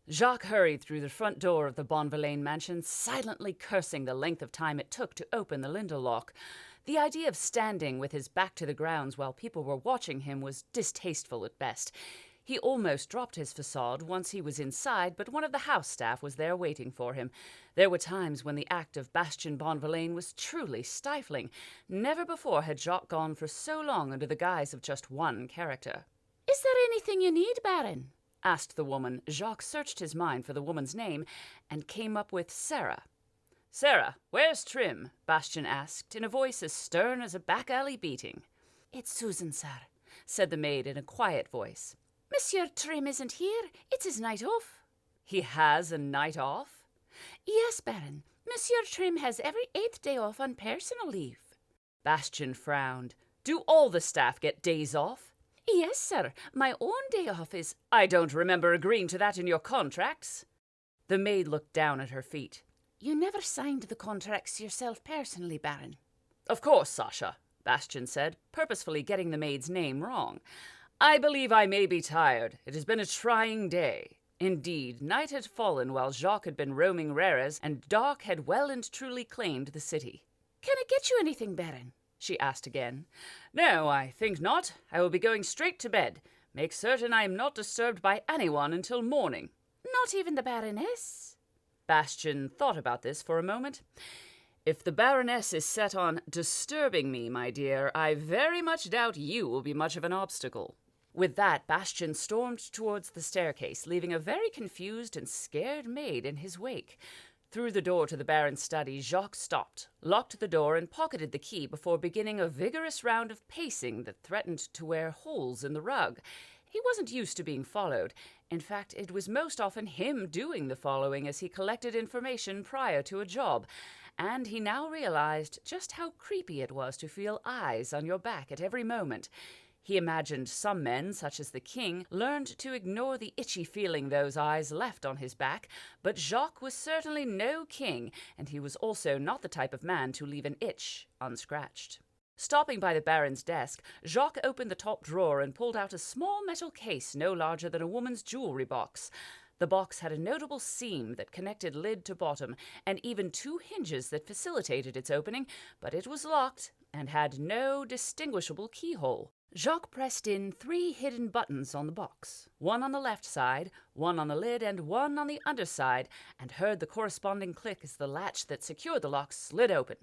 Jacques hurried through the front door of the Bonvillain mansion, silently cursing the length of time it took to open the lintel lock. The idea of standing with his back to the grounds while people were watching him was distasteful at best. He almost dropped his facade once he was inside, but one of the house staff was there waiting for him. There were times when the act of Bastian Bonvillain was truly stifling. Never before had Jacques gone for so long under the guise of just one character.
"Is there anything you need, Baron?"
asked the woman. Jacques searched his mind for the woman's name and came up with Sarah. "Sarah, where's Trim?" Bastian asked, in a voice as stern as a back-alley beating.
"It's Susan, sir,"
said the maid in a quiet voice.
"Monsieur Trim isn't here. It's his night off."
"He has a night off?"
"Yes, Baron. Monsieur Trim has every 8th day off on personal leave."
Bastian frowned. "Do all the staff get days off?"
"Yes, sir. My own day off is—"
"I don't remember agreeing to that in your contracts." The maid looked down at her feet.
"You never signed the contracts yourself personally, Baron."
"Of course, Sasha," Bastian said, purposefully getting the maid's name wrong. "I believe I may be tired. It has been a trying day." Indeed, night had fallen while Jacques had been roaming Rares, and dark had well and truly claimed the city.
"Can I get you anything, Baron?"
she asked again. "No, I think not. I will be going straight to bed. Make certain I am not disturbed by anyone until morning."
"Not even the Baroness?"
Bastian thought about this for a moment. "If the Baroness is set on disturbing me, my dear, I very much doubt you will be much of an obstacle." With that, Bastian stormed towards the staircase, leaving a very confused and scared maid in his wake. Through the door to the Baron's study, Jacques stopped, locked the door, and pocketed the key before beginning a vigorous round of pacing that threatened to wear holes in the rug. He wasn't used to being followed. In fact, it was most often him doing the following as he collected information prior to a job, and he now realized just how creepy it was to feel eyes on your back at every moment. He imagined some men, such as the king, learned to ignore the itchy feeling those eyes left on his back, but Jacques was certainly no king, and he was also not the type of man to leave an itch unscratched. Stopping by the Baron's desk, Jacques opened the top drawer and pulled out a small metal case no larger than a woman's jewelry box. The box had a notable seam that connected lid to bottom, and even 2 hinges that facilitated its opening, but it was locked and had no distinguishable keyhole. Jacques pressed in 3 hidden buttons on the box, one on the left side, one on the lid, and one on the underside, and heard the corresponding click as the latch that secured the lock slid open.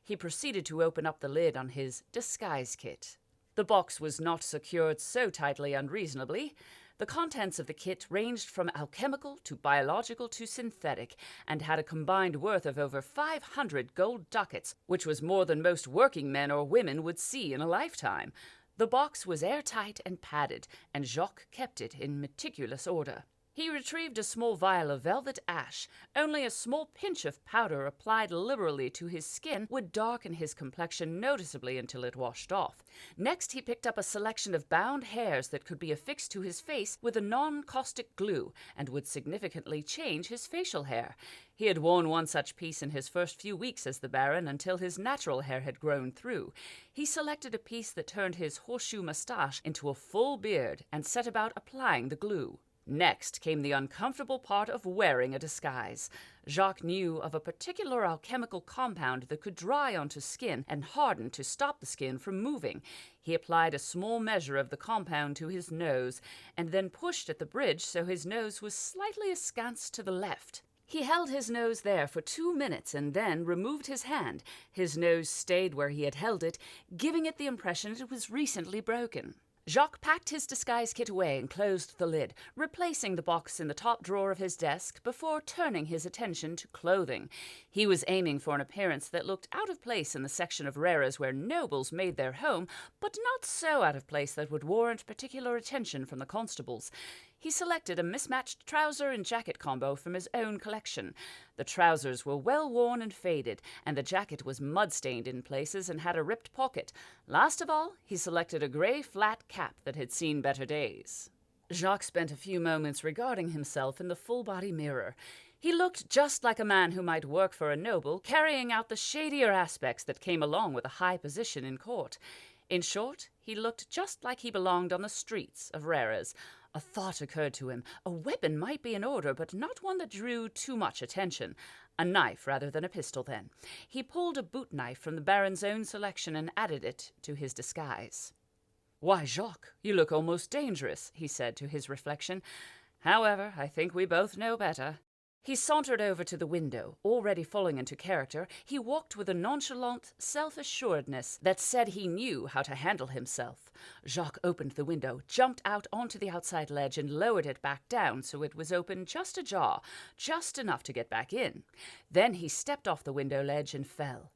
He proceeded to open up the lid on his disguise kit. The box was not secured so tightly unreasonably. The contents of the kit ranged from alchemical to biological to synthetic, and had a combined worth of over 500 gold ducats, which was more than most working men or women would see in a lifetime. The box was airtight and padded, and Jacques kept it in meticulous order. He retrieved a small vial of velvet ash. Only a small pinch of powder applied liberally to his skin would darken his complexion noticeably until it washed off. Next, he picked up a selection of bound hairs that could be affixed to his face with a non-caustic glue and would significantly change his facial hair. He had worn one such piece in his first few weeks as the Baron until his natural hair had grown through. He selected a piece that turned his horseshoe moustache into a full beard and set about applying the glue. Next came the uncomfortable part of wearing a disguise. Jacques knew of a particular alchemical compound that could dry onto skin and harden to stop the skin from moving. He applied a small measure of the compound to his nose, and then pushed at the bridge so his nose was slightly askance to the left. He held his nose there for 2 minutes and then removed his hand. His nose stayed where he had held it, giving it the impression it was recently broken. Jacques packed his disguise kit away and closed the lid, replacing the box in the top drawer of his desk before turning his attention to clothing. He was aiming for an appearance that looked out of place in the section of rares where nobles made their home, but not so out of place that would warrant particular attention from the constables. He selected a mismatched trouser and jacket combo from his own collection. The trousers were well worn and faded, and the jacket was mud-stained in places and had a ripped pocket. Last of all, he selected a gray flat cap that had seen better days. Jacques spent a few moments regarding himself in the full-body mirror. He looked just like a man who might work for a noble, carrying out the shadier aspects that came along with a high position in court. In short, he looked just like he belonged on the streets of Rares. A thought occurred to him. A weapon might be in order, but not one that drew too much attention. A knife rather than a pistol, then. He pulled a boot knife from the Baron's own selection and added it to his disguise. "Why, Jacques, you look almost dangerous," he said to his reflection. "However, I think we both know better." He sauntered over to the window. Already falling into character, he walked with a nonchalant self-assuredness that said he knew how to handle himself. Jacques opened the window, jumped out onto the outside ledge, and lowered it back down so it was open just ajar, just enough to get back in. Then he stepped off the window ledge and fell.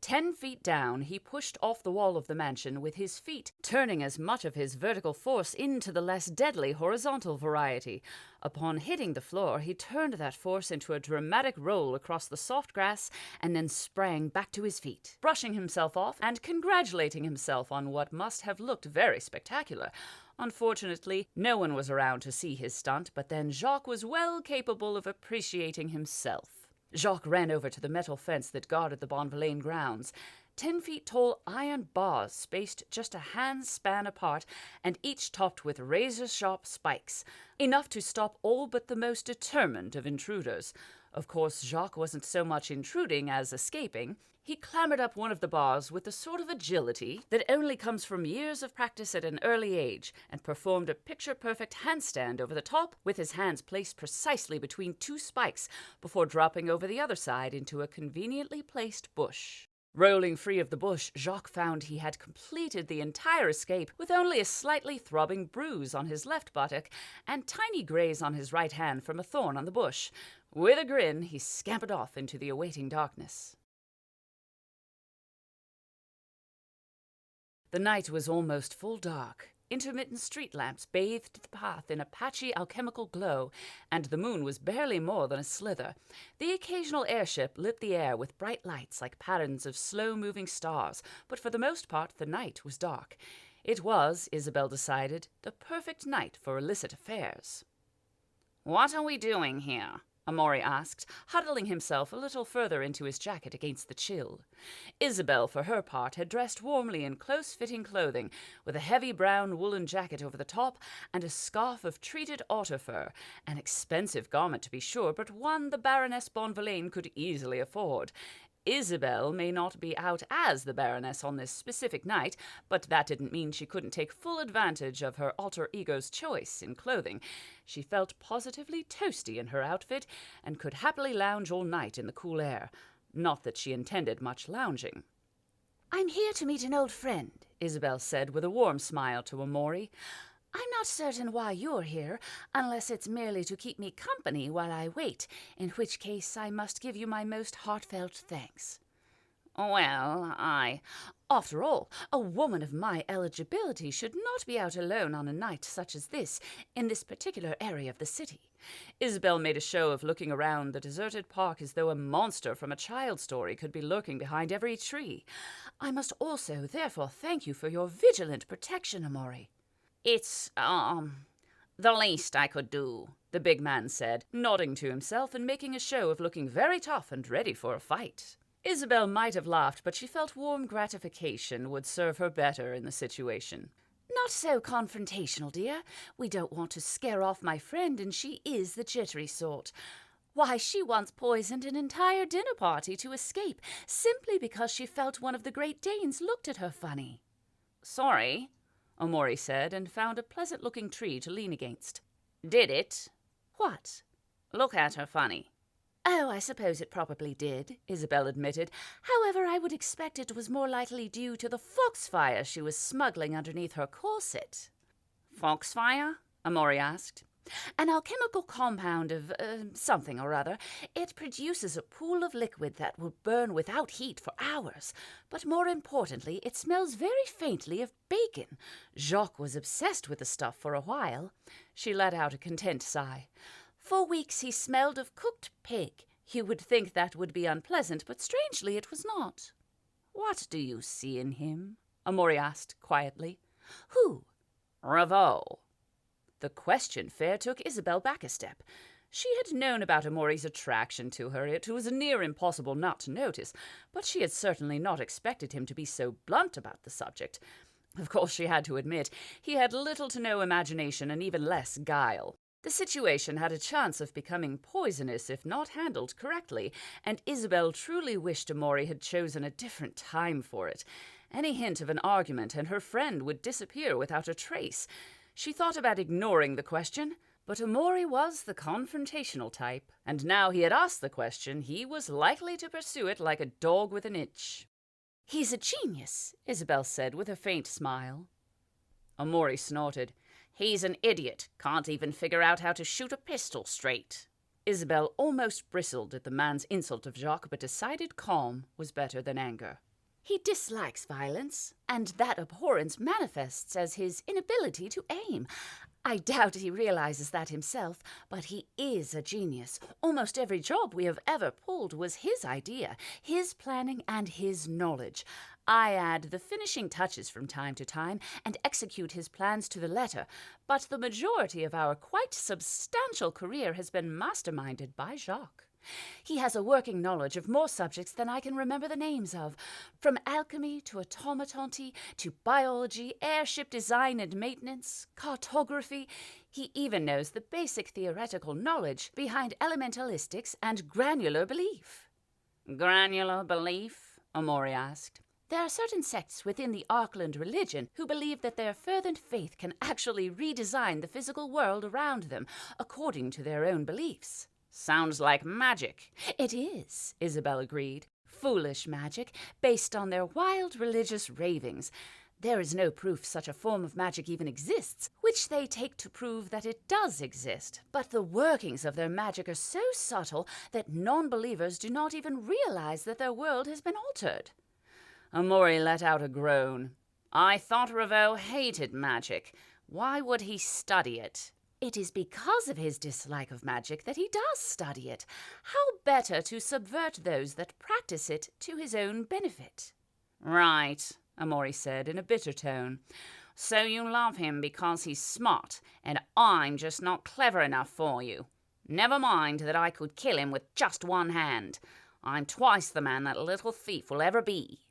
10 feet down, he pushed off the wall of the mansion with his feet, turning as much of his vertical force into the less deadly horizontal variety. Upon hitting the floor, he turned that force into a dramatic roll across the soft grass and then sprang back to his feet, brushing himself off and congratulating himself on what must have looked very spectacular. Unfortunately, no one was around to see his stunt, but then Jacques was well capable of appreciating himself. Jacques ran over to the metal fence that guarded the Bonvillain grounds. 10 feet tall iron bars spaced just a hand's span apart, and each topped with razor-sharp spikes, enough to stop all but the most determined of intruders. Of course, Jacques wasn't so much intruding as escaping. He clambered up one of the bars with the sort of agility that only comes from years of practice at an early age, and performed a picture-perfect handstand over the top with his hands placed precisely between 2 spikes before dropping over the other side into a conveniently placed bush. Rolling free of the bush, Jacques found he had completed the entire escape with only a slightly throbbing bruise on his left buttock and tiny graze on his right hand from a thorn on the bush. With a grin, he scampered off into the awaiting darkness. The night was almost full dark. Intermittent street lamps bathed the path in a patchy alchemical glow, and the moon was barely more than a slither. The occasional airship lit the air with bright lights like patterns of slow-moving stars, but for the most part the night was dark. It was, Isabel decided, the perfect night for illicit affairs.
"What are we doing here?"
Amaury asked, huddling himself a little further into his jacket against the chill. Isabel, for her part, had dressed warmly in close-fitting clothing, with a heavy brown woolen jacket over the top and a scarf of treated otter fur, an expensive garment to be sure, but one the Baroness Bonvillain could easily afford. Isabel may not be out as the Baroness on this specific night, but that didn't mean she couldn't take full advantage of her alter ego's choice in clothing. She felt positively toasty in her outfit and could happily lounge all night in the cool air. Not that she intended much lounging.
"I'm here to meet an old friend," Isabel said with a warm smile to Amaury. "I'm not certain why you're here, unless it's merely to keep me company while I wait, in which case I must give you my most heartfelt thanks."
"Well,
After all, a woman of my eligibility should not be out alone on a night such as this, in this particular area of the city."
Isabel made a show of looking around the deserted park as though a monster from a child's story could be lurking behind every tree.
"I must also therefore thank you for your vigilant protection, Amaury."
"It's, the least I could do,"
the big man said, nodding to himself and making a show of looking very tough and ready for a fight. Isabel might have laughed, but she felt warm gratification would serve her better in the situation.
"Not so confrontational, dear. We don't want to scare off my friend, and she is the jittery sort. Why, she once poisoned an entire dinner party to escape, simply because she felt one of the Great Danes looked at her funny."
"Sorry,"
Amaury said, and found a pleasant-looking tree to lean against.
"Did it?"
"What?"
"Look at her funny."
"Oh, I suppose it probably did," Isabel admitted. "However, I would expect it was more likely due to the foxfire she was smuggling underneath her corset."
"Foxfire?"
Amaury asked.
"An alchemical compound of something or other. It produces a pool of liquid that will burn without heat for hours. But more importantly, it smells very faintly of bacon. Jacques was obsessed with the stuff for a while."
She let out a content sigh.
"For weeks he smelled of cooked pig. You would think that would be unpleasant, but strangely it was not."
"What do you see in him?" Amaury asked quietly.
"Who?"
"Ravoux." The question fair took Isabel back a step. She had known about Amaury's attraction to her. It was near impossible not to notice, but she had certainly not expected him to be so blunt about the subject. Of course, she had to admit, he had little to no imagination and even less guile. The situation had a chance of becoming poisonous if not handled correctly, and Isabel truly wished Amaury had chosen a different time for it. Any hint of an argument and her friend would disappear without a trace. She thought about ignoring the question, but Amaury was the confrontational type, and now he had asked the question, he was likely to pursue it like a dog with an itch.
"He's a genius,"
Isabel said with a faint smile.
Amaury snorted. "He's an idiot. Can't even figure out how to shoot a pistol straight."
Isabel almost bristled at the man's insult of Jacques, but decided calm was better than anger.
"He dislikes violence, and that abhorrence manifests as his inability to aim. I doubt he realizes that himself, but he is a genius. Almost every job we have ever pulled was his idea, his planning, and his knowledge. I add the finishing touches from time to time and execute his plans to the letter, but the majority of our quite substantial career has been masterminded by Jacques. He has a working knowledge of more subjects than I can remember the names of, from alchemy to automatonty to biology, airship design and maintenance, cartography. He even knows the basic theoretical knowledge behind elementalistics and granular belief."
"Granular belief?"
Amaury asked.
"There are certain sects within the Arkland religion who believe that their fervent faith can actually redesign the physical world around them according to their own beliefs."
"Sounds like magic."
"It is," Isabel agreed. "Foolish magic, based on their wild religious ravings. There is no proof such a form of magic even exists, which they take to prove that it does exist. But the workings of their magic are so subtle that non-believers do not even realize that their world has been altered."
Amaury let out a groan.
"I thought Ravoux hated magic. Why would he study it?"
"It is because of his dislike of magic that he does study it. How better to subvert those that practice it to his own benefit?"
"Right," Amaury said in a bitter tone.
So you love him because he's smart, and I'm just not clever enough for you. Never mind that I could kill him with just one hand. I'm twice the man that little thief will ever be."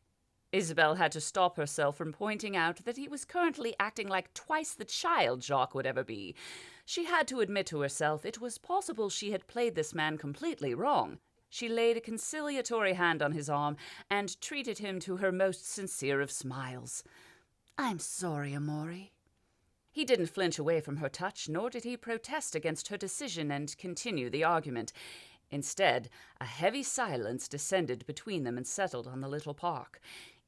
Isabel had to stop herself from pointing out that he was currently acting like twice the child Jacques would ever be. She had to admit to herself it was possible she had played this man completely wrong. She laid a conciliatory hand on his arm and treated him to her most sincere of smiles. "I'm sorry, Amore." He didn't flinch away from her touch, nor did he protest against her decision and continue the argument. Instead, a heavy silence descended between them and settled on the little park.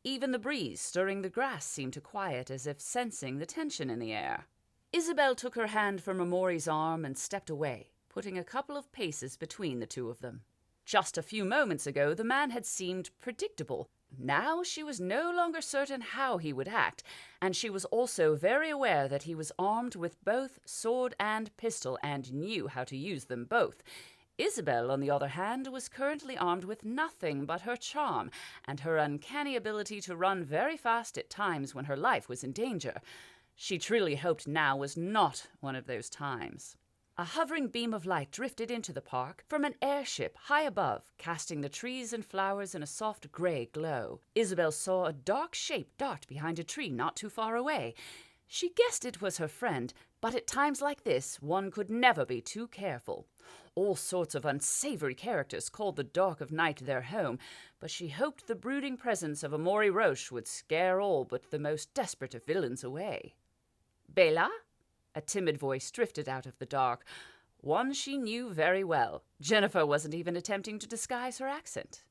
Even the breeze stirring the grass seemed to quiet, as if sensing the tension in the air. Isabel took her hand from Amore's arm and stepped away, putting a couple of paces between the two of them. Just a few moments ago, the man had seemed predictable. Now she was no longer certain how he would act, and she was also very aware that he was armed with both sword and pistol and knew how to use them both. Isabel, on the other hand, was currently armed with nothing but her charm and her uncanny ability to run very fast at times when her life was in danger. She truly hoped now was not one of those times. A hovering beam of light drifted into the park from an airship high above, casting the trees and flowers in a soft gray glow. Isabel saw a dark shape dart behind a tree not too far away. She guessed it was her friend, but at times like this, one could never be too careful. All sorts of unsavory characters called the dark of night their home, but she hoped the brooding presence of Amore Roche would scare all but the most desperate of villains away. "Bella?" A timid voice drifted out of the dark, one she knew very well. Jennifer wasn't even attempting to disguise her accent.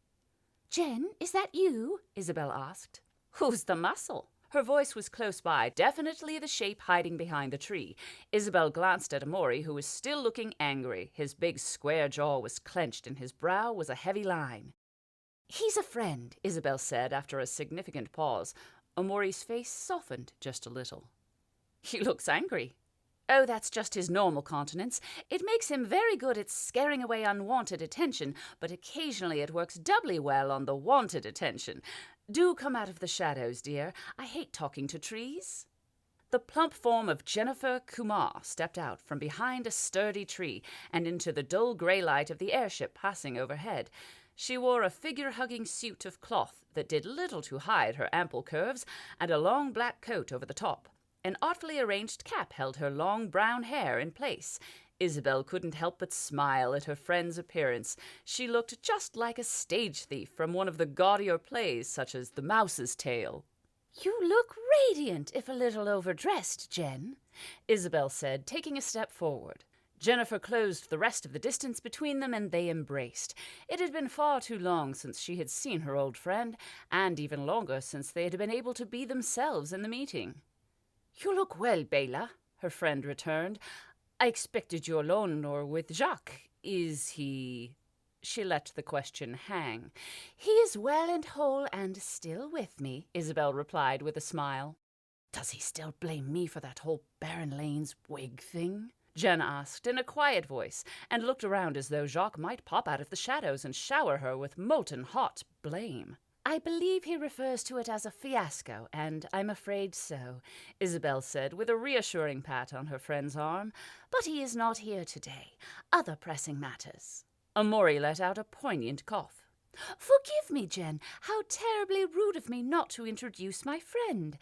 "Jen, is that you?" Isabel asked.
"Who's the muscle?" Her voice was close by, definitely the shape hiding behind the tree. Isabel glanced at Amore, who was still looking angry. His big square jaw was clenched and his brow was a heavy line. "He's a friend," Isabel said after a significant pause. Amore's face softened just a little. "He looks angry." "Oh, that's just his normal countenance. It makes him very good at scaring away unwanted attention, but occasionally it works doubly well on the wanted attention. Do come out of the shadows, dear. I hate talking to trees." The plump form of Jennifer Kumar stepped out from behind a sturdy tree and into the dull gray light of the airship passing overhead. She wore a figure-hugging suit of cloth that did little to hide her ample curves and a long black coat over the top. An artfully arranged cap held her long brown hair in place. Isabel couldn't help but smile at her friend's appearance. She looked just like a stage thief from one of the gaudier plays, such as The Mouse's Tale.
"You look radiant, if a little overdressed, Jen," Isabel said, taking a step forward.
Jennifer closed the rest of the distance between them, and they embraced. It had been far too long since she had seen her old friend, and even longer since they had been able to be themselves in the meeting. "You look well, Bella," her friend returned. "I expected you alone or with Jacques. Is he—" She let the question hang.
"He is well and whole and still with me," Isabel replied with a smile.
"Does he still blame me for that whole Baron Lane's wig thing?" Jen asked in a quiet voice, and looked around as though Jacques might pop out of the shadows and shower her with molten hot blame.
"I believe he refers to it as a fiasco, and I'm afraid so," Isabel said with a reassuring pat on her friend's arm. "But he is not here today. Other pressing matters."
Amore let out a poignant cough.
"Forgive me, Jen. How terribly rude of me not to introduce my friend.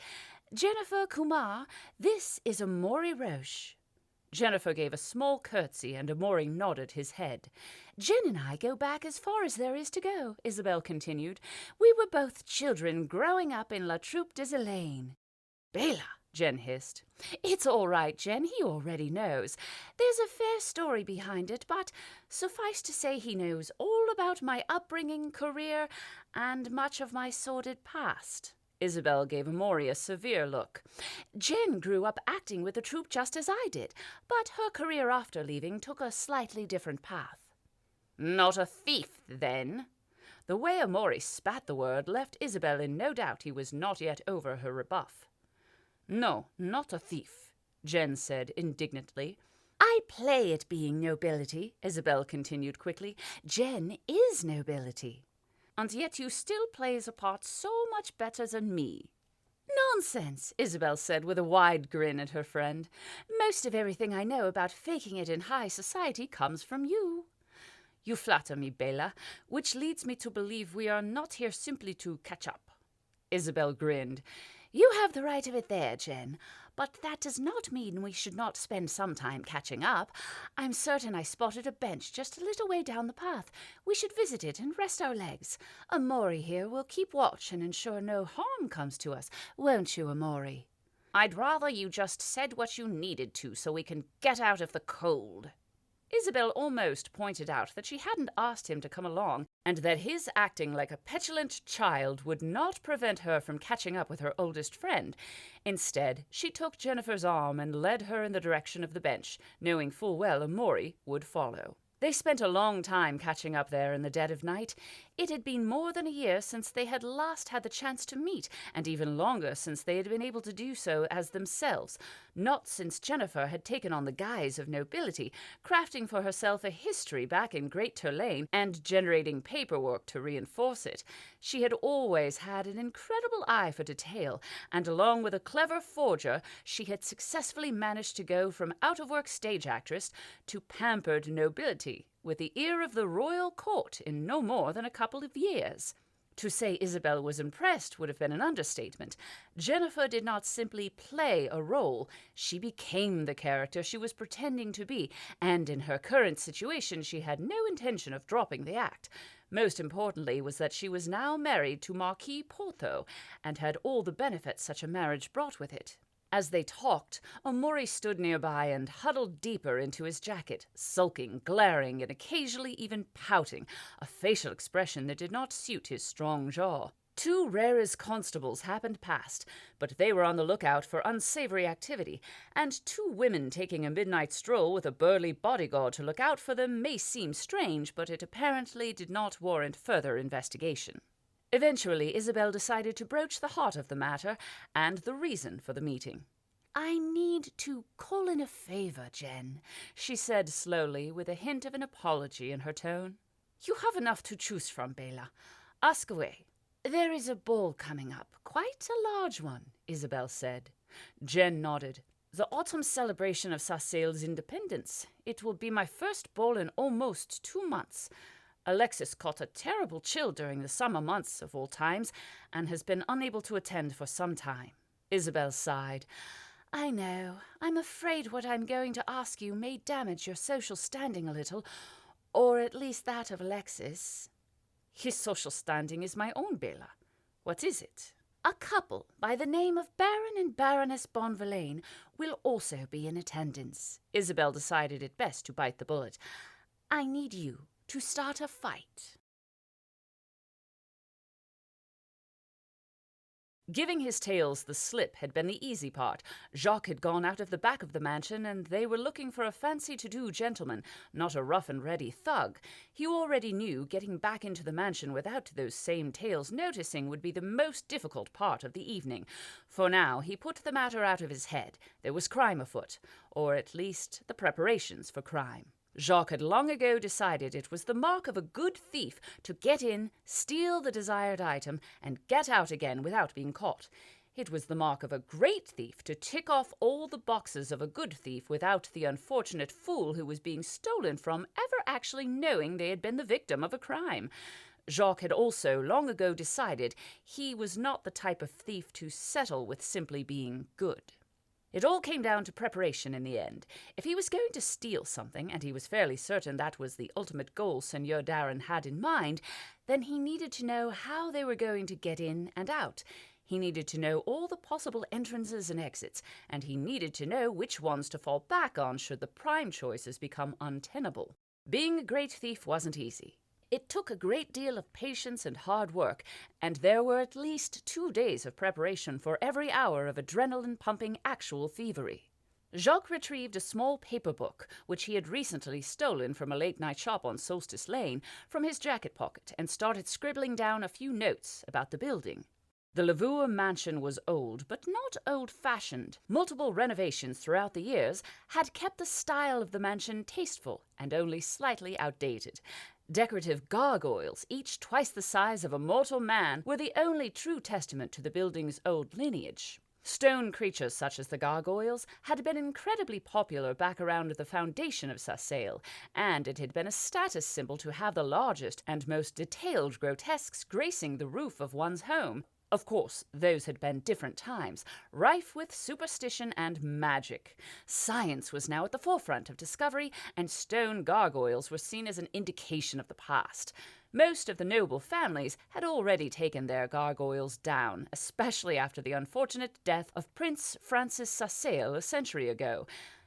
Jennifer Kumar, this is Amore Roche."
Jennifer gave a small curtsy, and Amore nodded his head.
"Jen and I go back as far as there is to go," Isabel continued. "We were both children growing up in La Troupe des Elaines."
"Bella," Jen hissed.
"It's all right, Jen. He already knows. There's a fair story behind it, but suffice to say he knows all about my upbringing, career, and much of my sordid past."
Isabel gave Amore a severe look.
"Jen grew up acting with the troupe just as I did, but her career after leaving took a slightly different path."
"Not a thief, then?" The way Amore spat the word left Isabel in no doubt he was not yet over her rebuff. "No, not a thief," Jen said indignantly.
"I play at being nobility," Isabel continued quickly. "Jen is nobility."
"And yet you still plays a part so much better than me." Nonsense, Isabel said with a wide grin at her friend. Most of everything I know about faking it in high society comes from you. You flatter me, Bela, which leads me to believe we are not here simply to catch up. Isabel grinned. You have the right of it there, Jen, but that does not mean we should not spend some time catching up. I'm certain I spotted a bench just a little way down the path. We should visit it and rest our legs. Amori here will keep watch and ensure no harm comes to us, won't you, Amori? I'd rather you just said what you needed to so we can get out of the cold. Isabel almost pointed out that she hadn't asked him to come along, and that his acting like a petulant child would not prevent her from catching up with her oldest friend. Instead, she took Jennifer's arm and led her in the direction of the bench, knowing full well Amori would follow. They spent a long time catching up there in the dead of night. It had been more than a year since they had last had the chance to meet, and even longer since they had been able to do so as themselves, not since Jennifer had taken on the guise of nobility, crafting for herself a history back in Great Turlane and generating paperwork to reinforce it. She had always had an incredible eye for detail, and along with a clever forger, she had successfully managed to go from out-of-work stage actress to pampered nobility, with the ear of the royal court in no more than a couple of years. To say Isabel was impressed would have been an understatement. Jennifer did not simply play a role, she became the character she was pretending to be, and in her current situation she had no intention of dropping the act. Most importantly was that she was now married to Marquis Porto, and had all the benefits such a marriage brought with it. As they talked, Amori stood nearby and huddled deeper into his jacket, sulking, glaring, and occasionally even pouting, a facial expression that did not suit his strong jaw. Two rarest constables happened past, but they were on the lookout for unsavory activity, and two women taking a midnight stroll with a burly bodyguard to look out for them may seem strange, but it apparently did not warrant further investigation. Eventually, Isabel decided to broach the heart of the matter and the reason for the meeting. I need to call in a favor, Jen, she said slowly, with a hint of an apology in her tone. You have enough to choose from, Bela. Ask away. There is a ball coming up, quite a large one, Isabel said. Jen nodded. The autumn celebration of Sassail's independence. It will be my first ball in almost 2 months. Alexis caught a terrible chill during the summer months of all times, and has been unable to attend for some time. Isabel sighed. I know. I'm afraid what I'm going to ask you may damage your social standing a little, or at least that of Alexis. His social standing is my own, Bela. What is it? A couple by the name of Baron and Baroness Bonvillain will also be in attendance. Isabel decided it best to bite the bullet. I need you to start a fight. Giving his tails the slip had been the easy part. Jacques had gone out of the back of the mansion, and they were looking for a fancy-to-do gentleman, not a rough-and-ready thug. He already knew getting back into the mansion without those same tails noticing would be the most difficult part of the evening. For now, he put the matter out of his head. There was crime afoot, or at least the preparations for crime. Jacques had long ago decided it was the mark of a good thief to get in, steal the desired item, and get out again without being caught. It was the mark of a great thief to tick off all the boxes of a good thief without the unfortunate fool who was being stolen from ever actually knowing they had been the victim of a crime. Jacques had also long ago decided he was not the type of thief to settle with simply being good. It all came down to preparation in the end. If he was going to steal something, and he was fairly certain that was the ultimate goal Seigneur Darren had in mind, then he needed to know how they were going to get in and out. He needed to know all the possible entrances and exits, and he needed to know which ones to fall back on should the prime choices become untenable. Being a great thief wasn't easy. It took a great deal of patience and hard work, and there were at least 2 days of preparation for every hour of adrenaline-pumping actual thievery. Jacques retrieved a small paper book, which he had recently stolen from a late-night shop on Solstice Lane, from his jacket pocket and started scribbling down a few notes about the building. The Lavour mansion was old, but not old-fashioned. Multiple renovations throughout the years had kept the style of the mansion tasteful and only slightly outdated. Decorative gargoyles, each twice the size of a mortal man, were the only true testament to the building's old lineage. Stone creatures such as the gargoyles had been incredibly popular back around the foundation of Sassail, and it had been a status symbol to have the largest and most detailed grotesques gracing the roof of one's home. Of course, those had been different times, rife with superstition and magic. Science was now at the forefront of discovery, and stone gargoyles were seen as an indication of the past. Most of the noble families had already taken their gargoyles down, especially after the unfortunate death of Prince Francis Sassail a century ago.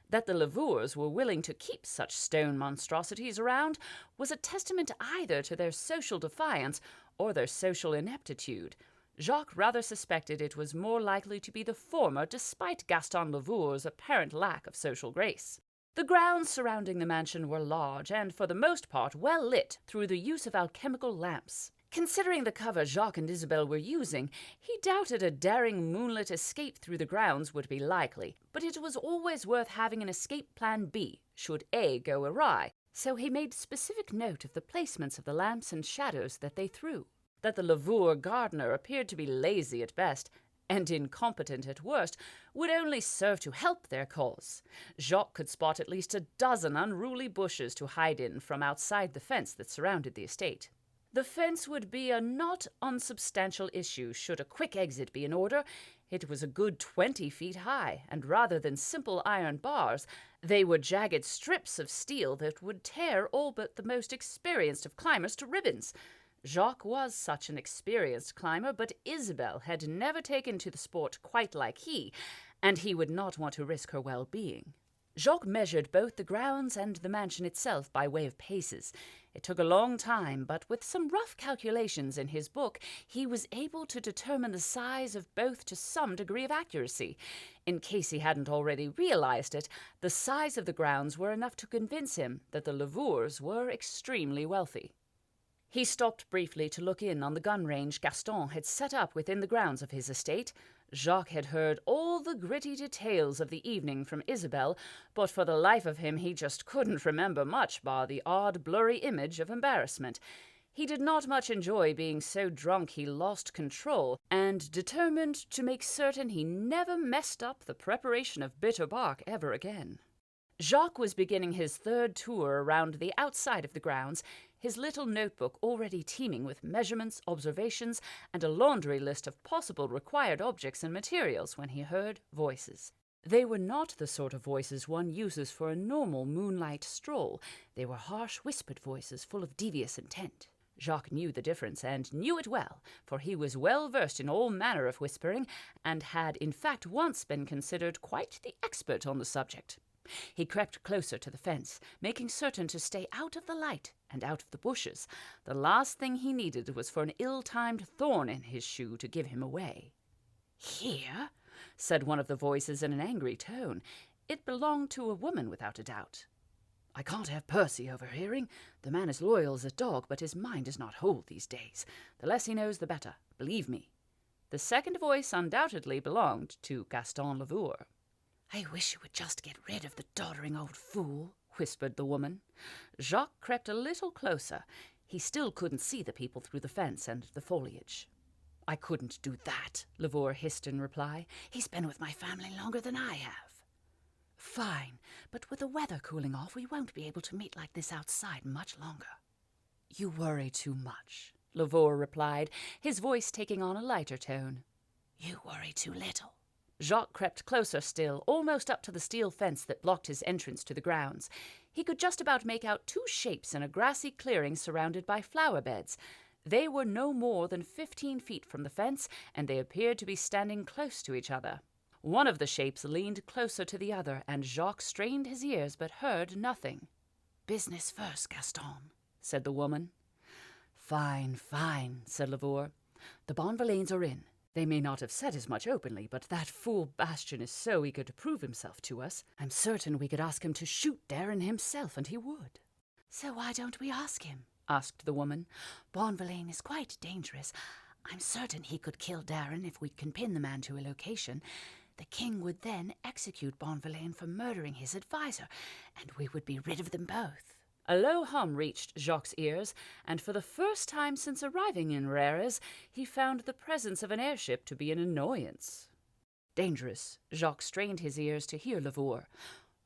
That the Lavours were willing to keep such stone monstrosities around was a testament either to their social defiance or their social ineptitude. Jacques rather suspected it was more likely to be the former, despite Gaston Lavour's apparent lack of social grace. The grounds surrounding the mansion were large and, for the most part, well lit through the use of alchemical lamps. Considering the cover Jacques and Isabelle were using, he doubted a daring moonlit escape through the grounds would be likely, but it was always worth having an escape plan B, should A go awry, so he made specific note of the placements of the lamps and shadows that they threw. That the Lavour gardener appeared to be lazy at best and incompetent at worst would only serve to help their cause. Jacques could spot at least a dozen unruly bushes to hide in from outside the fence that surrounded the estate. The fence would be a not unsubstantial issue should a quick exit be in order. It was a good 20 feet high, and rather than simple iron bars, they were jagged strips of steel that would tear all but the most experienced of climbers to ribbons. Jacques was such an experienced climber, but Isabelle had never taken to the sport quite like he, and he would not want to risk her well-being. Jacques measured both the grounds and the mansion itself by way of paces. It took a long time, but with some rough calculations in his book, he was able to determine the size of both to some degree of accuracy. In case he hadn't already realized it, the size of the grounds were enough to convince him that the Lavours were extremely wealthy. He stopped briefly to look in on the gun range Gaston had set up within the grounds of his estate. Jacques had heard all the gritty details of the evening from Isabelle, but for the life of him he just couldn't remember much bar the odd blurry image of embarrassment. He did not much enjoy being so drunk he lost control, and determined to make certain he never messed up the preparation of bitter bark ever again. Jacques was beginning his third tour around the outside of the grounds, his little notebook already teeming with measurements, observations, and a laundry list of possible required objects and materials when he heard voices. They were not the sort of voices one uses for a normal moonlight stroll. They were harsh, whispered voices full of devious intent. Jacques knew the difference, and knew it well, for he was well versed in all manner of whispering, and had in fact once been considered quite the expert on the subject. He crept closer to the fence, making certain to stay out of the light and out of the bushes. The last thing he needed was for an ill-timed thorn in his shoe to give him away. "Here?" said one of the voices in an angry tone. It belonged to a woman, without a doubt. "I can't have Percy overhearing. The man is loyal as a dog, but his mind is not whole these days. The less he knows, the better, believe me." The second voice undoubtedly belonged to Gaston Lavour. "I wish you would just get rid of the doddering old fool," whispered the woman. Jacques crept a little closer. He still couldn't see the people through the fence and the foliage. "I couldn't do that," Lavour hissed in reply. "He's been with my family longer than I have." "Fine, but with the weather cooling off, we won't be able to meet like this outside much longer." "You worry too much," Lavour replied, his voice taking on a lighter tone. "You worry too little." Jacques crept closer still, almost up to the steel fence that blocked his entrance to the grounds. He could just about make out two shapes in a grassy clearing surrounded by flower beds. They were no more than 15 feet from the fence, and they appeared to be standing close to each other. One of the shapes leaned closer to the other, and Jacques strained his ears but heard nothing. "Business first, Gaston," said the woman. "Fine, fine," said Lavour. "The Bonvillains are in. They may not have said as much openly, but that fool Bastian is so eager to prove himself to us. I'm certain we could ask him to shoot Darren himself, and he would." "So why don't we ask him?" asked the woman. "Bonvillain is quite dangerous. I'm certain he could kill Darren if we can pin the man to a location. The king would then execute Bonvillain for murdering his advisor, and we would be rid of them both." A low hum reached Jacques' ears, and for the first time since arriving in Rares, he found the presence of an airship to be an annoyance. Dangerous. Jacques strained his ears to hear Lavour.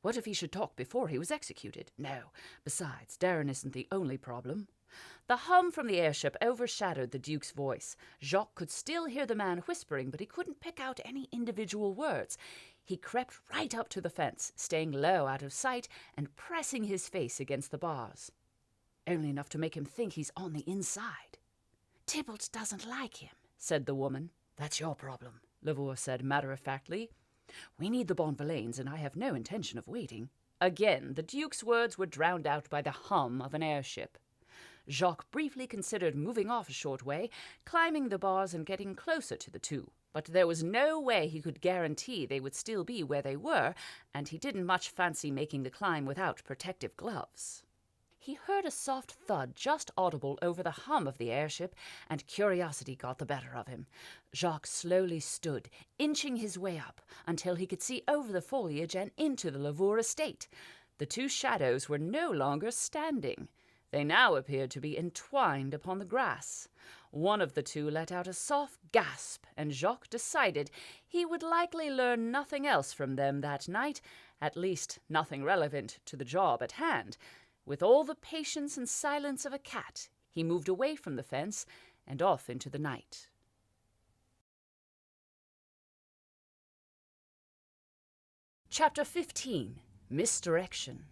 What if he should talk before he was executed? No. Besides, Darren isn't the only problem. The hum from the airship overshadowed the Duke's voice. Jacques could still hear the man whispering, but he couldn't pick out any individual words. He crept right up to the fence, staying low out of sight and pressing his face against the bars. Only enough to make him think he's on the inside.
"Tybalt doesn't like him,"
said the woman.
"That's your problem,"
Lavour said matter-of-factly. "We need the Bonvillains, and I have no intention of waiting." Again, the Duke's words were drowned out by the hum of an airship. Jacques briefly considered moving off a short way, climbing the bars and getting closer to the two. But there was no way he could guarantee they would still be where they were, and he didn't much fancy making the climb without protective gloves. He heard a soft thud just audible over the hum of the airship, and curiosity got the better of him. Jacques slowly stood, inching his way up, until he could see over the foliage and into the Lavour estate. The two shadows were no longer standing. They now appeared to be entwined upon the grass. One of the two let out a soft gasp, and Jacques decided he would likely learn nothing else from them that night, at least nothing relevant to the job at hand. With all the patience and silence of a cat, he moved away from the fence and off into the night. Chapter 15. Misdirection.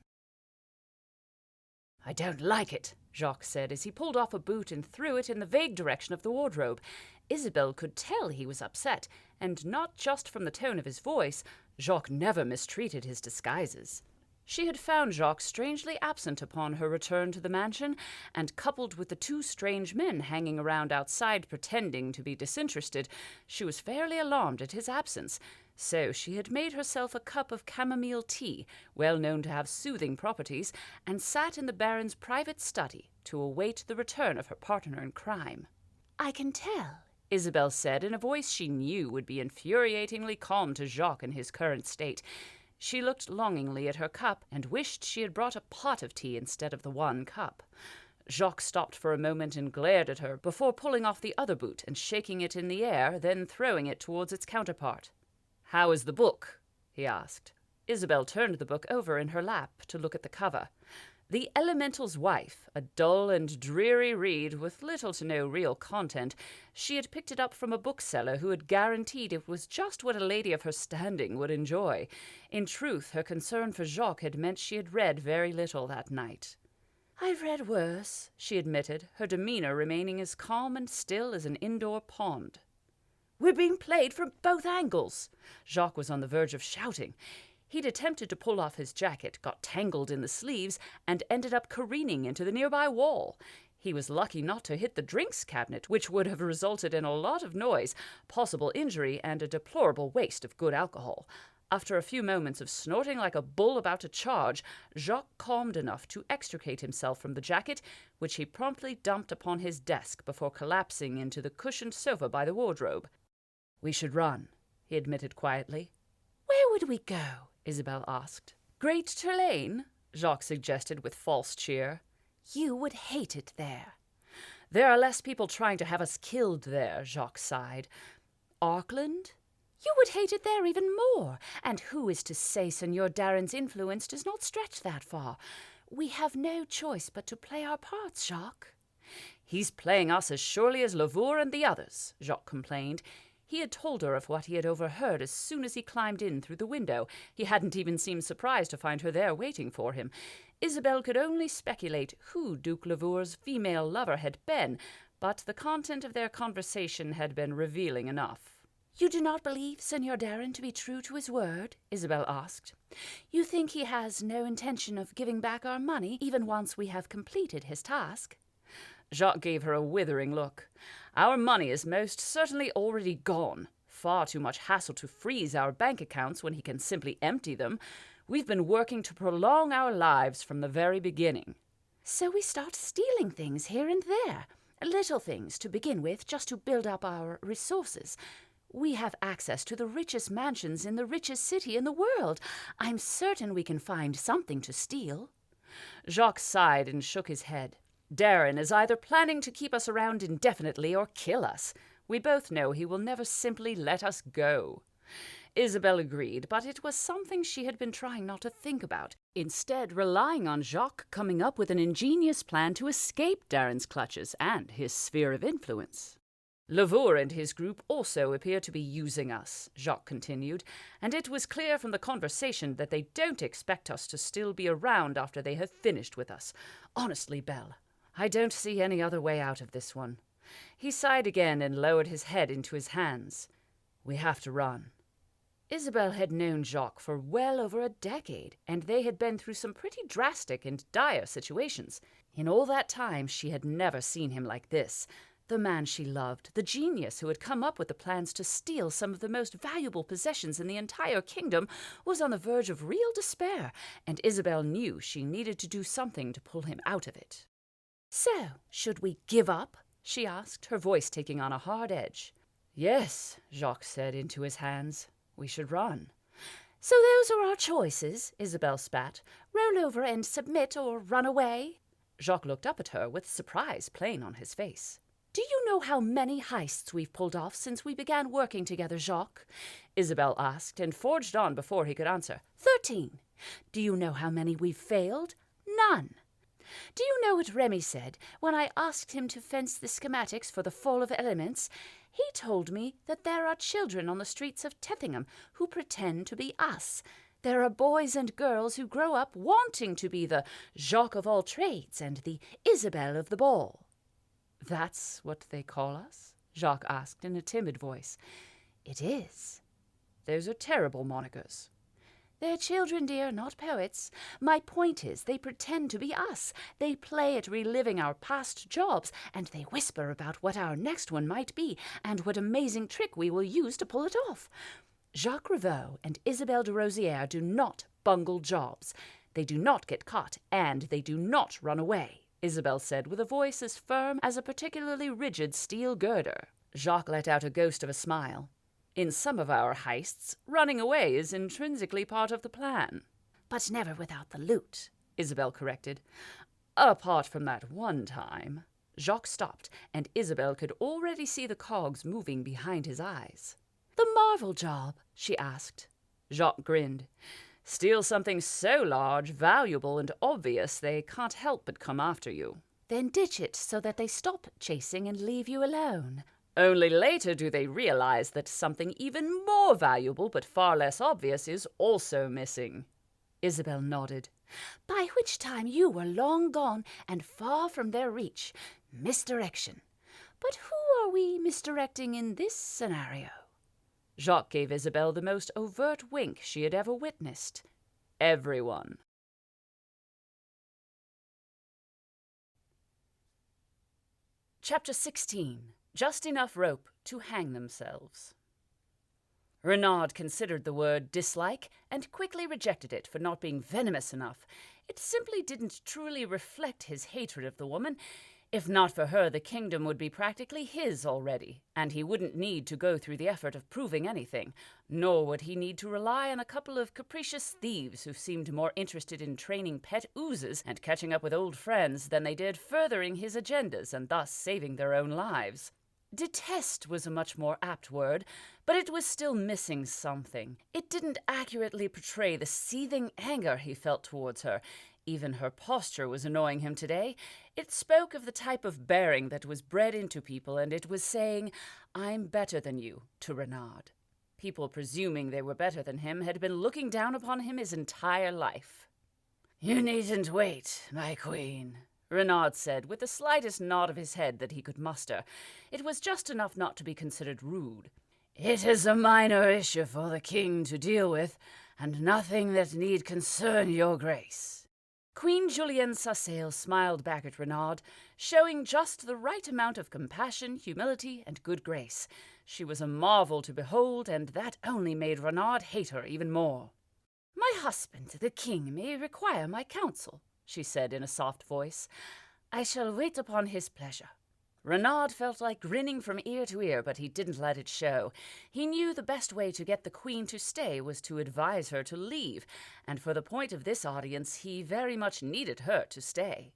"I don't like it," Jacques said as he pulled off a boot and threw it in the vague direction of the wardrobe. Isabel could tell he was upset, and not just from the tone of his voice. Jacques never mistreated his disguises. She had found Jacques strangely absent upon her return to the mansion, and coupled with the two strange men hanging around outside pretending to be disinterested, she was fairly alarmed at his absence. So she had made herself a cup of chamomile tea, well known to have soothing properties, and sat in the Baron's private study to await the return of her partner in crime.
"I can tell,"
Isabel said in a voice she knew would be infuriatingly calm to Jacques in his current state. She looked longingly at her cup and wished she had brought a pot of tea instead of the one cup. Jacques stopped for a moment and glared at her before pulling off the other boot and shaking it in the air, then throwing it towards its counterpart. "How is the book?" he asked. Isabel turned the book over in her lap to look at the cover. The Elemental's Wife, a dull and dreary read with little to no real content. She had picked it up from a bookseller who had guaranteed it was just what a lady of her standing would enjoy. In truth, her concern for Jacques had meant she had read very little that night.
"I've read worse,"
she admitted, her demeanor remaining as calm and still as an indoor pond.
"We're being played from both angles."
Jacques was on the verge of shouting. He'd attempted to pull off his jacket, got tangled in the sleeves, and ended up careening into the nearby wall. He was lucky not to hit the drinks cabinet, which would have resulted in a lot of noise, possible injury, and a deplorable waste of good alcohol. After a few moments of snorting like a bull about to charge, Jacques calmed enough to extricate himself from the jacket, which he promptly dumped upon his desk before collapsing into the cushioned sofa by the wardrobe. "We should run," he admitted quietly.
"Where would we go?"
Isabel asked. "Great Turlane," Jacques suggested with false cheer.
"You would hate it there."
"There are less people trying to have us killed there," Jacques sighed. "Arkland?"
"You would hate it there even more. And who is to say Senor Darren's influence does not stretch that far? We have no choice but to play our parts, Jacques."
"He's playing us as surely as Lavour and the others," Jacques complained. He had told her of what he had overheard as soon as he climbed in through the window. He hadn't even seemed surprised to find her there waiting for him. Isabel could only speculate who Duke Lavour's female lover had been, but the content of their conversation had been revealing enough.
"You do not believe Senor Darren to be true to his word?" Isabel asked. "You think he has no intention of giving back our money even once we have completed his task?"
Jacques gave her a withering look. "Our money is most certainly already gone. Far too much hassle to freeze our bank accounts when he can simply empty them. We've been working to prolong our lives from the very beginning."
"So we start stealing things here and there, little things to begin with, just to build up our resources. We have access to the richest mansions in the richest city in the world. I'm certain we can find something to steal."
Jacques sighed and shook his head. Darren is either planning to keep us around indefinitely or kill us. We both know he will never simply let us go. Isabel agreed, but it was something she had been trying not to think about, instead relying on Jacques coming up with an ingenious plan to escape Darren's clutches and his sphere of influence. Lavour and his group also appear to be using us, Jacques continued, and it was clear from the conversation that they don't expect us to still be around after they have finished with us. Honestly, Belle, I don't see any other way out of this one. He sighed again and lowered his head into his hands. We have to run. Isabel had known Jacques for well over a decade, and they had been through some pretty drastic and dire situations. In all that time, she had never seen him like this. The man she loved, the genius who had come up with the plans to steal some of the most valuable possessions in the entire kingdom, was on the verge of real despair, and Isabel knew she needed to do something to pull him out of it. "So, should we give up?" she asked, her voice taking on a hard edge. "Yes," Jacques said into his hands. "We should run." "So those are our choices," Isabel spat. "Roll over and submit or run away?" Jacques looked up at her with surprise plain on his face. "Do you know how many heists we've pulled off since we began working together, Jacques?" Isabel asked, and forged on before he could answer. 13. "Do you know how many we've failed? None. Do you know what Remy said when I asked him to fence the schematics for the Fall of Elements? He told me that there are children on the streets of Tethingham who pretend to be us. There are boys and girls who grow up wanting to be the Jacques of all trades and the Isabel of the ball." "That's what they call us?" Jacques asked in a timid voice. "It is." "Those are terrible monikers." "They're children, dear, not poets. My point is, they pretend to be us. They play at reliving our past jobs, and they whisper about what our next one might be, and what amazing trick we will use to pull it off. Jacques Revaux and Isabelle de Rosière do not bungle jobs. They do not get caught, and they do not run away," Isabel said with a voice as firm as a particularly rigid steel girder. Jacques let out a ghost of a smile. "In some of our heists, running away is intrinsically part of the plan." "But never without the loot," Isabel corrected. "Apart from that one time." Jacques stopped, and Isabel could already see the cogs moving behind his eyes. "The Marvel job?" she asked. Jacques grinned. "Steal something so large, valuable, and obvious they can't help but come after you." "Then ditch it so that they stop chasing and leave you alone." "Only later do they realize that something even more valuable but far less obvious is also missing." Isabel nodded. "By which time you were long gone and far from their reach. Misdirection. But who are we misdirecting in this scenario?" Jacques gave Isabel the most overt wink she had ever witnessed. "Everyone." Chapter 16. Just enough rope to hang themselves. Renaud considered the word dislike and quickly rejected it for not being venomous enough. It simply didn't truly reflect his hatred of the woman. If not for her, the kingdom would be practically his already, and he wouldn't need to go through the effort of proving anything, nor would he need to rely on a couple of capricious thieves who seemed more interested in training pet oozes and catching up with old friends than they did furthering his agendas and thus saving their own lives. Detest was a much more apt word, but it was still missing something. It didn't accurately portray the seething anger he felt towards her. Even her posture was annoying him today. It spoke of the type of bearing that was bred into people, and it was saying, "I'm better than you," to Renaud. People presuming they were better than him had been looking down upon him his entire life. "You needn't wait, my queen," Renaud said, with the slightest nod of his head that he could muster. It was just enough not to be considered rude. "It is a minor issue for the king to deal with, and nothing that need concern your grace." Queen Julienne Sassale smiled back at Renaud, showing just the right amount of compassion, humility, and good grace. She was a marvel to behold, and that only made Renaud hate her even more. "My husband, the king, may require my counsel," she said in a soft voice. "I shall wait upon his pleasure." Renaud felt like grinning from ear to ear, but he didn't let it show. He knew the best way to get the queen to stay was to advise her to leave, and for the point of this audience, he very much needed her to stay.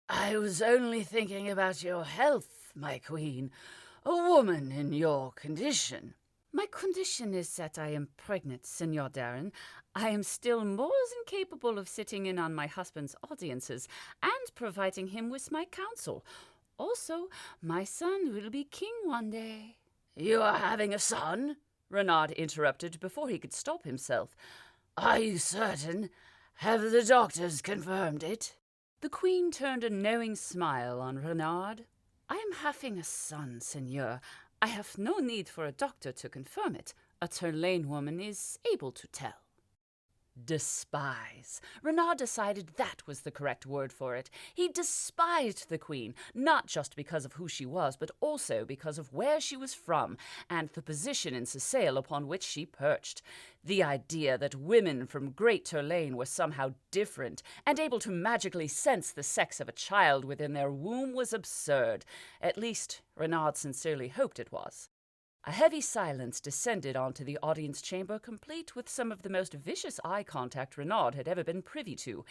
"I was only thinking about your health, my queen. A woman in your condition."
"My condition is that I am pregnant, Signor Darren. I am still more than capable of sitting in on my husband's audiences and providing him with my counsel. Also, my son will be king one day."
"You are having a son?"
Renaud interrupted before he could stop himself.
"Are you certain? Have the doctors confirmed it?"
The queen turned a knowing smile on Renaud. "I am having a son, Seigneur. I have no need for a doctor to confirm it. A Turlane woman is able to tell." Despise. Renaud decided that was the correct word for it. He despised the queen, not just because of who she was, but also because of where she was from and the position in Sicile upon which she perched. The idea that women from Great Turlane were somehow different and able to magically sense the sex of a child within their womb was absurd. At least, Renaud sincerely hoped it was. A heavy silence descended onto the audience chamber, complete with some of the most vicious eye contact Renaud had ever been privy to.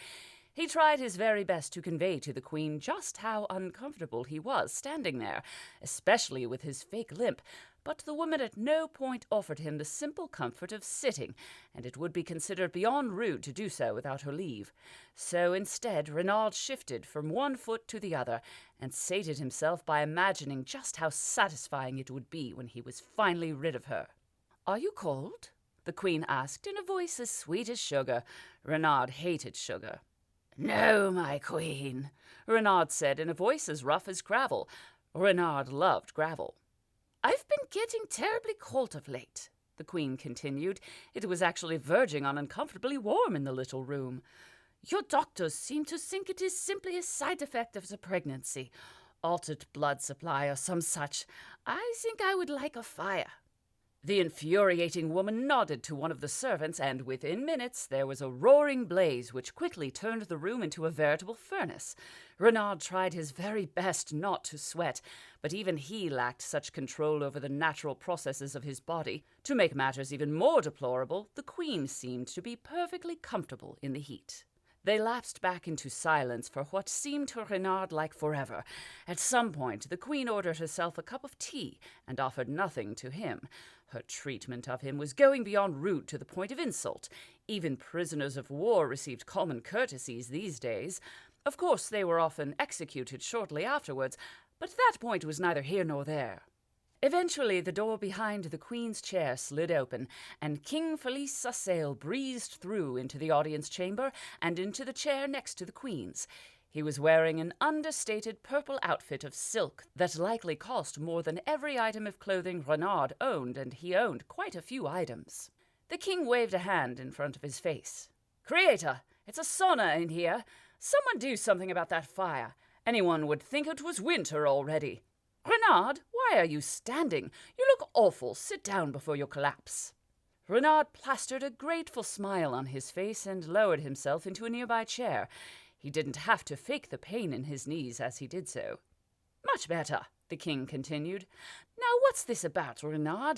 He tried his very best to convey to the queen just how uncomfortable he was standing there, especially with his fake limp, but the woman at no point offered him the simple comfort of sitting, and it would be considered beyond rude to do so without her leave. So instead, Renaud shifted from one foot to the other and sated himself by imagining just how satisfying it would be when he was finally rid of her. "Are you cold?" the queen asked in a voice as sweet as sugar. Renaud hated sugar.
"No, my queen,"
Renaud said in a voice as rough as gravel. Renaud loved gravel.
"I've been getting terribly cold of late,"
the queen continued. It was actually verging on uncomfortably warm in the little room.
"Your doctors seem to think it is simply a side effect of the pregnancy. Altered blood supply or some such. I think I would like a fire."
The infuriating woman nodded to one of the servants, and within minutes there was a roaring blaze which quickly turned the room into a veritable furnace. Renaud tried his very best not to sweat, but even he lacked such control over the natural processes of his body. To make matters even more deplorable, the queen seemed to be perfectly comfortable in the heat. They lapsed back into silence for what seemed to Renaud like forever. At some point, the queen ordered herself a cup of tea and offered nothing to him. Her treatment of him was going beyond rude to the point of insult. Even prisoners of war received common courtesies these days. Of course, they were often executed shortly afterwards, but that point was neither here nor there. Eventually, the door behind the queen's chair slid open, and King Felice Sassail breezed through into the audience chamber and into the chair next to the queen's. He was wearing an understated purple outfit of silk that likely cost more than every item of clothing Renaud owned, and he owned quite a few items. The king waved a hand in front of his face. "Creator, it's a sauna in here. Someone do something about that fire. Anyone would think it was winter already. Renaud, why are you standing? You look awful. Sit down before you collapse." Renaud plastered a grateful smile on his face and lowered himself into a nearby chair. He didn't have to fake the pain in his knees as he did so. "Much better," the king continued. "Now what's this about, Renaud?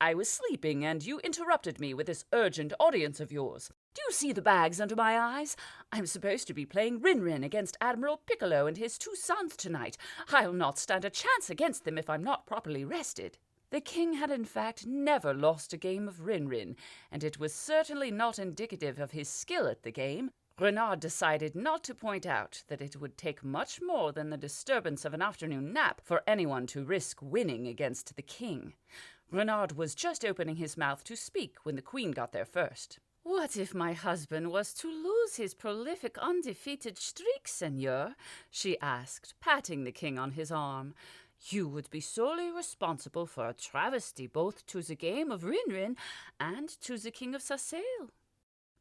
I was sleeping and you interrupted me with this urgent audience of yours. Do you see the bags under my eyes? I'm supposed to be playing Rin-Rin against Admiral Piccolo and his 2 sons tonight. I'll not stand a chance against them if I'm not properly rested." The king had in fact never lost a game of Rin-Rin, and it was certainly not indicative of his skill at the game. Renaud decided not to point out that it would take much more than the disturbance of an afternoon nap for anyone to risk winning against the king. Renaud was just opening his mouth to speak when the queen got there first. "What if my husband was to lose his prolific undefeated streak, Seigneur?" she asked, patting the king on his arm. "You would be solely responsible for a travesty both to the game of Rin-Rin and to the king of Sassail."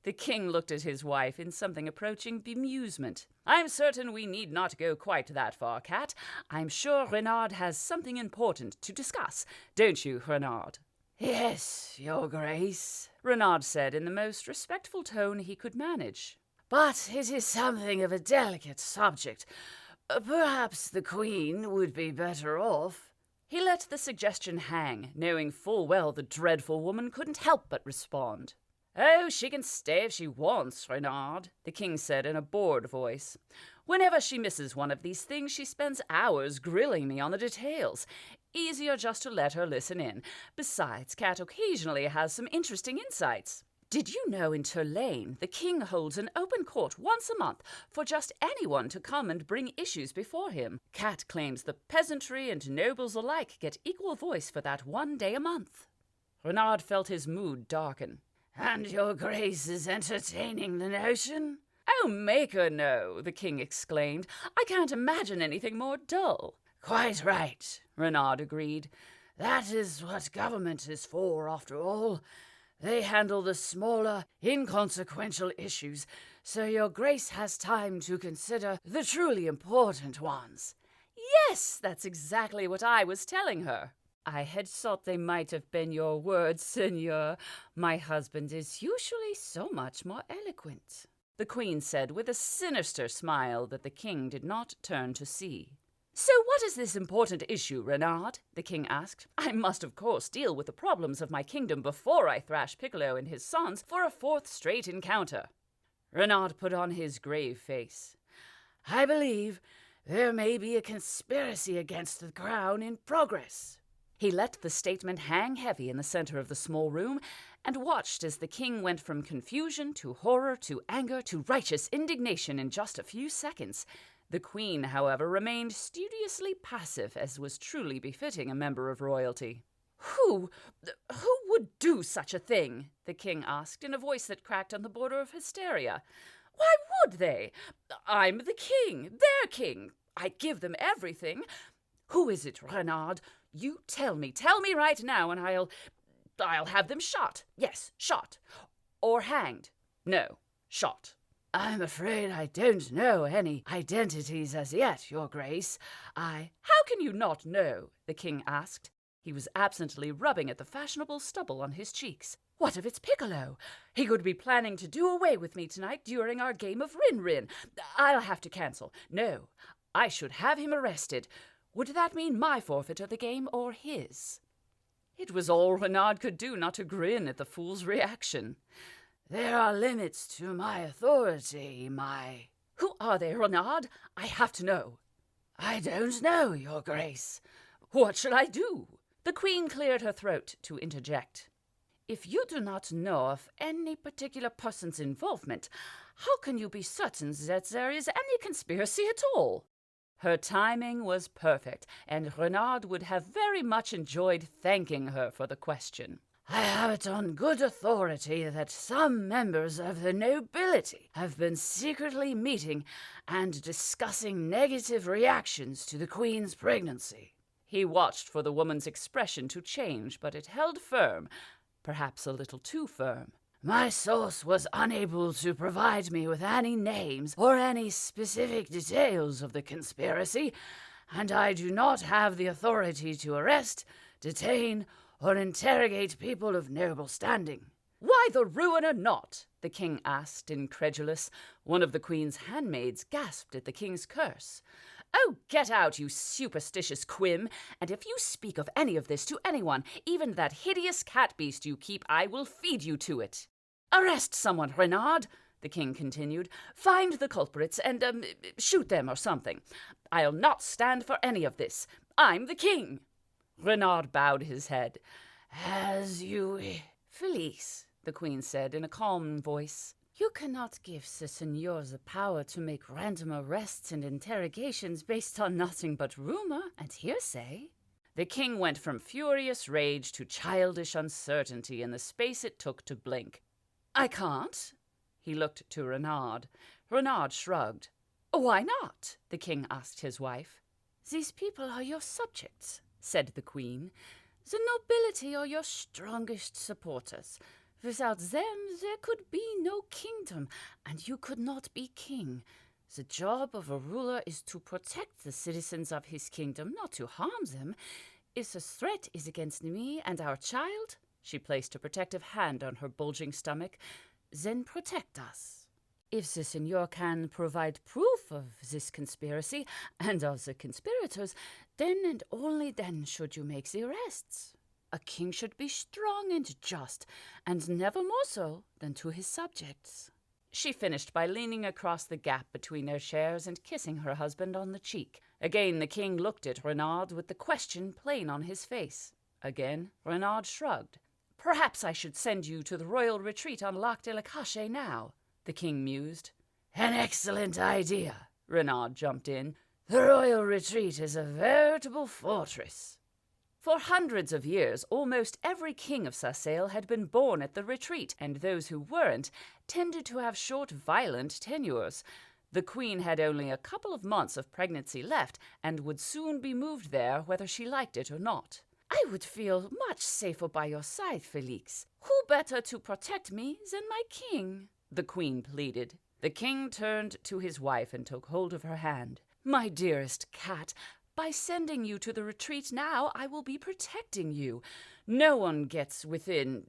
The king looked at his wife in something approaching bemusement. "I'm certain we need not go quite that far, Cat. I'm sure Renaud has something important to discuss. Don't you, Renaud?"
"Yes, your grace,"
Renaud said in the most respectful tone he could manage.
"But it is something of a delicate subject. Perhaps the Queen would be better off.
He let the suggestion hang, knowing full well the dreadful woman couldn't help but respond. "Oh, she can stay if she wants, Renard," the king said in a bored voice. "Whenever she misses one of these things, she spends hours grilling me on the details. Easier just to let her listen in. Besides, Cat occasionally has some interesting insights. Did you know in Turlane the king holds an open court once a month for just anyone to come and bring issues before him? Cat claims the peasantry and nobles alike get equal voice for that one day a month." Renard felt his mood darken.
"And your grace is entertaining the notion?"
"Oh, make her know," the king exclaimed. "I can't imagine anything more dull."
"Quite right," Renard agreed. "That is what government is for, after all. They handle the smaller, inconsequential issues, so your grace has time to consider the truly important ones."
"Yes, that's exactly what I was telling her." "I had thought they might have been your words, Seigneur. My husband is usually so much more eloquent," the queen said with a sinister smile that the king did not turn to see. "So what is this important issue, Renard?" the king asked. "I must, of course, deal with the problems of my kingdom before I thrash Piccolo and his sons for a fourth straight encounter." Renard put on his grave face.
"I believe there may be a conspiracy against the crown in progress."
He let the statement hang heavy in the center of the small room and watched as the king went from confusion to horror to anger to righteous indignation in just a few seconds. The queen, however, remained studiously passive, as was truly befitting a member of royalty. Who would do such a thing?" the king asked in a voice that cracked on the border of hysteria. "Why would they? I'm the king, their king. I give them everything. Who is it, Renard? You tell me right now, and I'll have them shot. Yes, shot. Or hanged. No, shot."
"I'm afraid I don't know any identities as yet, your grace.
How can you not know?" the king asked. He was absently rubbing at the fashionable stubble on his cheeks. "What if it's Piccolo? He could be planning to do away with me tonight during our game of Rin-Rin. I'll have to cancel. No, I should have him arrested. Would that mean my forfeit of the game or his?" It was all Renard could do not to grin at the fool's reaction.
"There are limits to my authority, my—"
"Who are they, Renard? I have to know."
"I don't know, your grace."
"What shall I do?" The queen cleared her throat to interject. "If you do not know of any particular person's involvement, how can you be certain that there is any conspiracy at all?" Her timing was perfect, and Renard would have very much enjoyed thanking her for the question.
"I have it on good authority that some members of the nobility have been secretly meeting and discussing negative reactions to the Queen's pregnancy."
He watched for the woman's expression to change, but it held firm, perhaps a little too firm.
"My source was unable to provide me with any names or any specific details of the conspiracy, and I do not have the authority to arrest, detain, or interrogate people of noble standing."
"Why the ruiner not?" the king asked, incredulous. One of the queen's handmaids gasped at the king's curse. "Oh, get out, you superstitious quim, and if you speak of any of this to anyone, even that hideous cat beast you keep, I will feed you to it." "Arrest someone, Renard," the king continued. "Find the culprits and shoot them or something. I'll not stand for any of this. I'm the king." Renard bowed his head.
"As you
Felice," the queen said in a calm voice. "You cannot give the seigneur the power to make random arrests and interrogations based on nothing but rumor and hearsay." The king went from furious rage to childish uncertainty in the space it took to blink. "I can't." He looked to Renard. Renard shrugged. "Why not?" the king asked his wife. "These people are your subjects," said the queen. "The nobility are your strongest supporters. Without them, there could be no kingdom, and you could not be king. The job of a ruler is to protect the citizens of his kingdom, not to harm them. If the threat is against me and our child," she placed a protective hand on her bulging stomach, "then protect us. If the seigneur can provide proof of this conspiracy and of the conspirators, then and only then should you make the arrests. A king should be strong and just, and never more so than to his subjects." She finished by leaning across the gap between their chairs and kissing her husband on the cheek. Again the king looked at Renaud with the question plain on his face. Again Renaud shrugged. "Perhaps I should send you to the royal retreat on Lac de la Cache now," the king mused.
"An excellent idea," Renaud jumped in. "The royal retreat is a veritable fortress."
For hundreds of years, almost every king of Sassail had been born at the retreat, and those who weren't tended to have short, violent tenures. The queen had only a couple of months of pregnancy left, and would soon be moved there whether she liked it or not. "I would feel much safer by your side, Felix. Who better to protect me than my king?" the queen pleaded. The king turned to his wife and took hold of her hand. "My dearest cat, by sending you to the retreat now, I will be protecting you. No one gets within,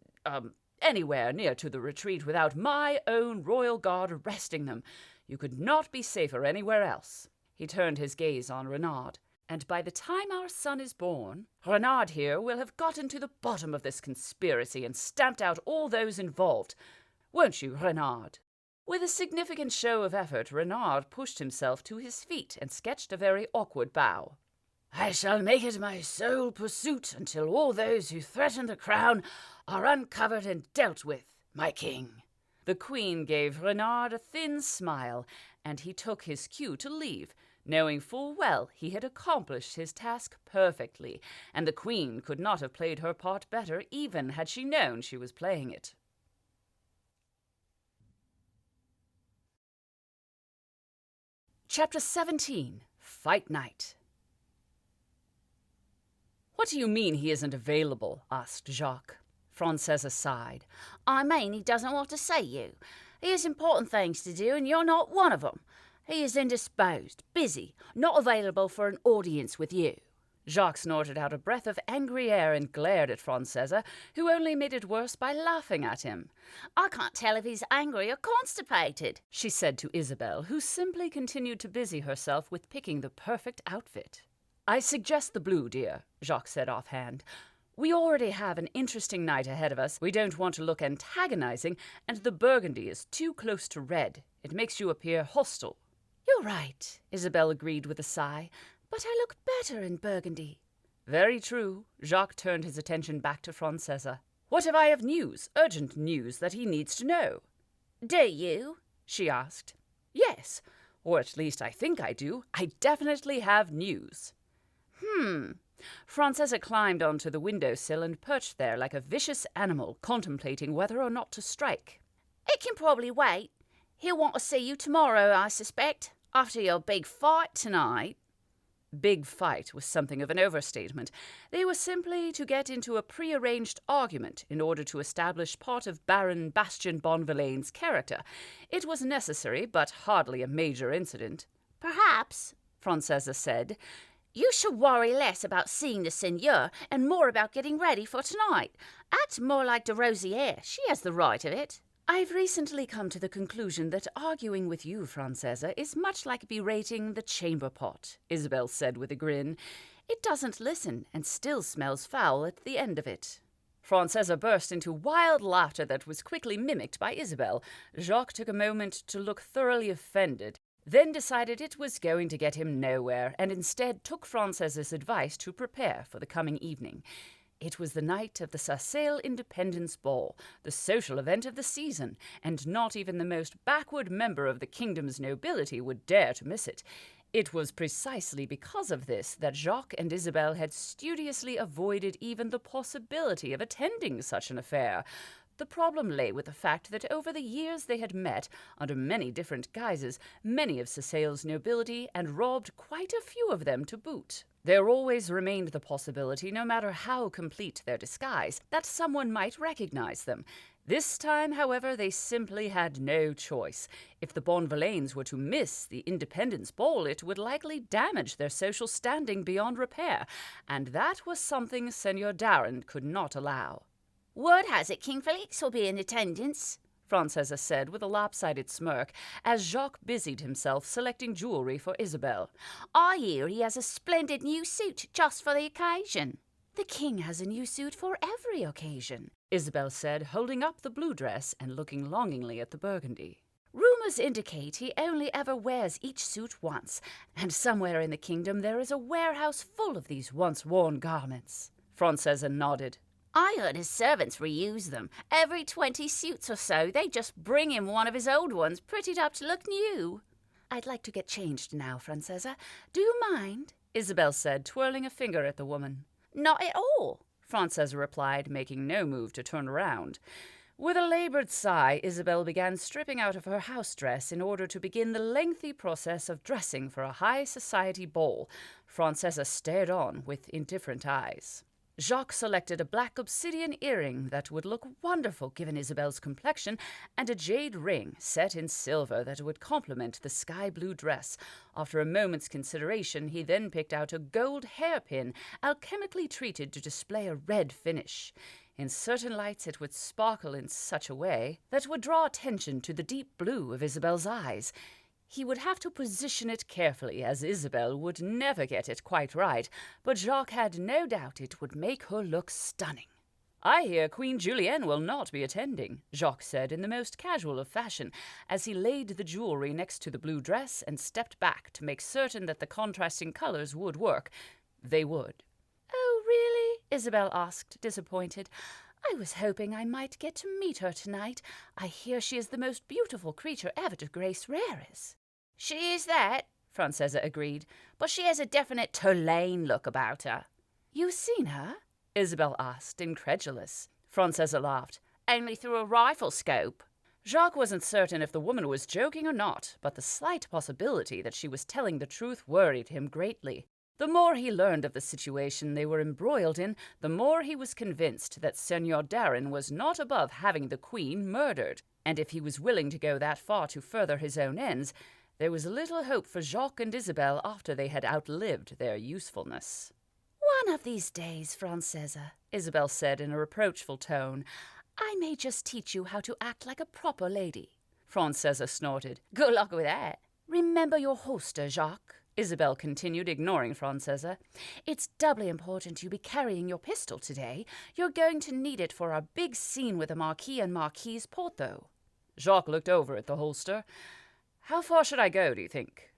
anywhere near to the retreat without my own royal guard arresting them. You could not be safer anywhere else." He turned his gaze on Renaud. "And by the time our son is born, Renaud here will have gotten to the bottom of this conspiracy and stamped out all those involved. Won't you, Renaud?" With a significant show of effort, Renaud pushed himself to his feet and sketched a very awkward bow.
"I shall make it my sole pursuit until all those who threaten the crown are uncovered and dealt with, my king."
The queen gave Renaud a thin smile, and he took his cue to leave, knowing full well he had accomplished his task perfectly, and the queen could not have played her part better even had she known she was playing it. Chapter 17. Fight Night. "What do you mean he isn't available?" asked Jacques. Francesa sighed.
"I mean he doesn't want to see you. He has important things to do, and you're not one of them. He is indisposed, busy, not available for an audience with you."
Jacques snorted out a breath of angry air and glared at Francesa, who only made it worse by laughing at him.
"I can't tell if he's angry or constipated,"
she said to Isabel, who simply continued to busy herself with picking the perfect outfit. "I suggest the blue, dear," Jacques said offhand. "We already have an interesting night ahead of us. We don't want to look antagonizing, and the burgundy is too close to red. It makes you appear hostile."
"You're right," Isabel agreed with a sigh. "But I look better in burgundy."
"Very true." Jacques turned his attention back to Francesa. "What if I have news, urgent news, that he needs to know?"
"Do you?"
she asked. "Yes, or at least I think I do. I definitely have news." Francesa climbed onto the windowsill and perched there like a vicious animal, contemplating whether or not to strike.
"It can probably wait. He'll want to see you tomorrow, I suspect, after your big fight tonight."
Big fight was something of an overstatement. They were simply to get into a prearranged argument in order to establish part of Baron Bastien Bonvillaine's character. It was necessary, but hardly a major incident.
"Perhaps," Francesa said, "you should worry less about seeing the seigneur and more about getting ready for tonight. Act more like de Rosière. She has the right of it."
"I've recently come to the conclusion that arguing with you, Francesa, is much like berating the chamber pot," Isabel said with a grin. "It doesn't listen and still smells foul at the end of it." Francesa burst into wild laughter that was quickly mimicked by Isabel. Jacques took a moment to look thoroughly offended, then decided it was going to get him nowhere, and instead took Francesa's advice to prepare for the coming evening. It was the night of the Sassail Independence Ball, the social event of the season, and not even the most backward member of the kingdom's nobility would dare to miss it. It was precisely because of this that Jacques and Isabel had studiously avoided even the possibility of attending such an affair. The problem lay with the fact that over the years they had met, under many different guises, many of Sassail's nobility, and robbed quite a few of them to boot. There always remained the possibility, no matter how complete their disguise, that someone might recognize them. This time, however, they simply had no choice. If the Bonvillains were to miss the Independence Ball, it would likely damage their social standing beyond repair, and that was something Seigneur Darren could not allow.
"Word has it King Felix will be in attendance,"
Francesa said with a lopsided smirk, as Jacques busied himself selecting jewelry for Isabel.
I hear he has a splendid new suit just for the occasion.
The king has a new suit for every occasion, Isabel said, holding up the blue dress and looking longingly at the burgundy. Rumors indicate he only ever wears each suit once, and somewhere in the kingdom there is a warehouse full of these once-worn garments. Francesa nodded.
I heard his servants reuse them. Every 20 suits or so, they just bring him one of his old ones prettied up to look new.
I'd like to get changed now, Francesa. Do you mind? Isabel said, twirling a finger at the woman.
Not at all,
Francesa replied, making no move to turn around. With a labored sigh, Isabel began stripping out of her house dress in order to begin the lengthy process of dressing for a high society ball. Francesa stared on with indifferent eyes. Jacques selected a black obsidian earring that would look wonderful given Isabel's complexion, and a jade ring set in silver that would complement the sky-blue dress. After a moment's consideration, he then picked out a gold hairpin, alchemically treated to display a red finish. In certain lights it would sparkle in such a way that would draw attention to the deep blue of Isabel's eyes. He would have to position it carefully, as Isabel would never get it quite right, but Jacques had no doubt it would make her look stunning. I hear Queen Julienne will not be attending, Jacques said in the most casual of fashion, as he laid the jewelry next to the blue dress and stepped back to make certain that the contrasting colors would work. They would.
Oh, really? Isabel asked, disappointed. I was hoping I might get to meet her tonight. I hear she is the most beautiful creature ever to grace Rares.
She is that, Francesa agreed, but she has a definite Tulane look about her.
You seen her? Isabel asked, incredulous. Francesa laughed.
Only through a rifle scope.
Jacques wasn't certain if the woman was joking or not, but the slight possibility that she was telling the truth worried him greatly. The more he learned of the situation they were embroiled in, the more he was convinced that Seigneur Darren was not above having the queen murdered, and if he was willing to go that far to further his own ends, there was little hope for Jacques and Isabel after they had outlived their usefulness.
One of these days, Francesa, Isabel said in a reproachful tone, I may just teach you how to act like a proper lady.
Francesa snorted.
Good luck with that.
Remember your holster, Jacques,
Isabel continued, ignoring Francesa.
It's doubly important you be carrying your pistol today. You're going to need it for our big scene with the Marquis and Marquise Porto.
Jacques looked over at the holster. How far should I go, do you think?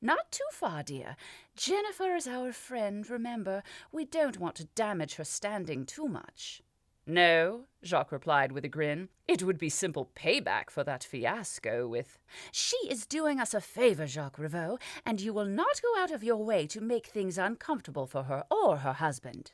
Not too far, dear. Jennifer is our friend, remember. We don't want to damage her standing too much.
No, Jacques replied with a grin. It would be simple payback for that fiasco with...
She is doing us a favor, Jacques Rivaux, and you will not go out of your way to make things uncomfortable for her or her husband.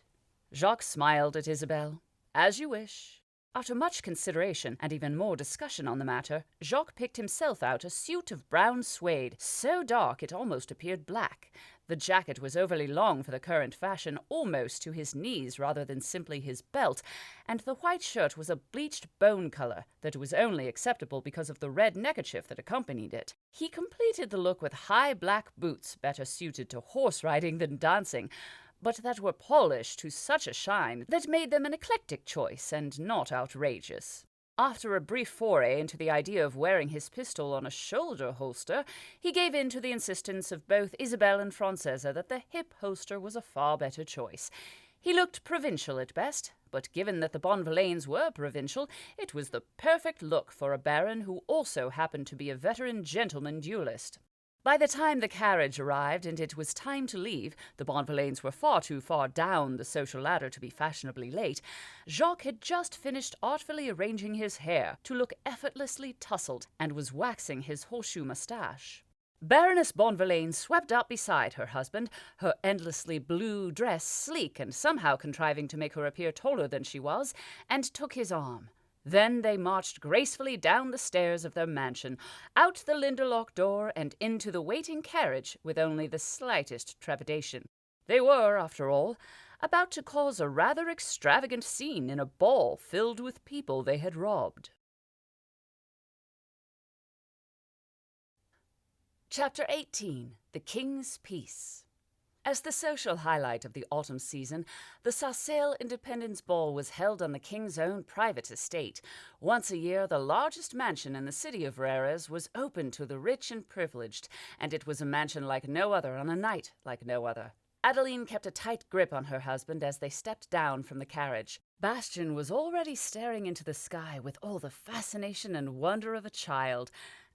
Jacques smiled at Isabel. As you wish. After much consideration and even more discussion on the matter, Jacques picked himself out a suit of brown suede, so dark it almost appeared black. The jacket was overly long for the current fashion, almost to his knees rather than simply his belt, and the white shirt was a bleached bone color that was only acceptable because of the red neckerchief that accompanied it. He completed the look with high black boots, better suited to horse riding than dancing, but that were polished to such a shine that made them an eclectic choice and not outrageous. After a brief foray into the idea of wearing his pistol on a shoulder holster, he gave in to the insistence of both Isabel and Francesa that the hip holster was a far better choice. He looked provincial at best, but given that the Bonvillains were provincial, it was the perfect look for a baron who also happened to be a veteran gentleman duelist. By the time the carriage arrived and it was time to leave, the Bonvillains were far too far down the social ladder to be fashionably late. Jacques had just finished artfully arranging his hair to look effortlessly tousled and was waxing his horseshoe moustache. Baroness Bonvillain swept up beside her husband, her endlessly blue dress sleek and somehow contriving to make her appear taller than she was, and took his arm. Then they marched gracefully down the stairs of their mansion, out the Linderloch door and into the waiting carriage with only the slightest trepidation. They were, after all, about to cause a rather extravagant scene in a ball filled with people they had robbed. Chapter 18. The King's Peace. As the social highlight of the autumn season, the Sarcelles Independence Ball was held on the king's own private estate. Once a year, the largest mansion in the city of Rares was open to the rich and privileged, and it was a mansion like no other on a night like no other. Adeline kept a tight grip on her husband as they stepped down from the carriage. Bastian was already staring into the sky with all the fascination and wonder of a child.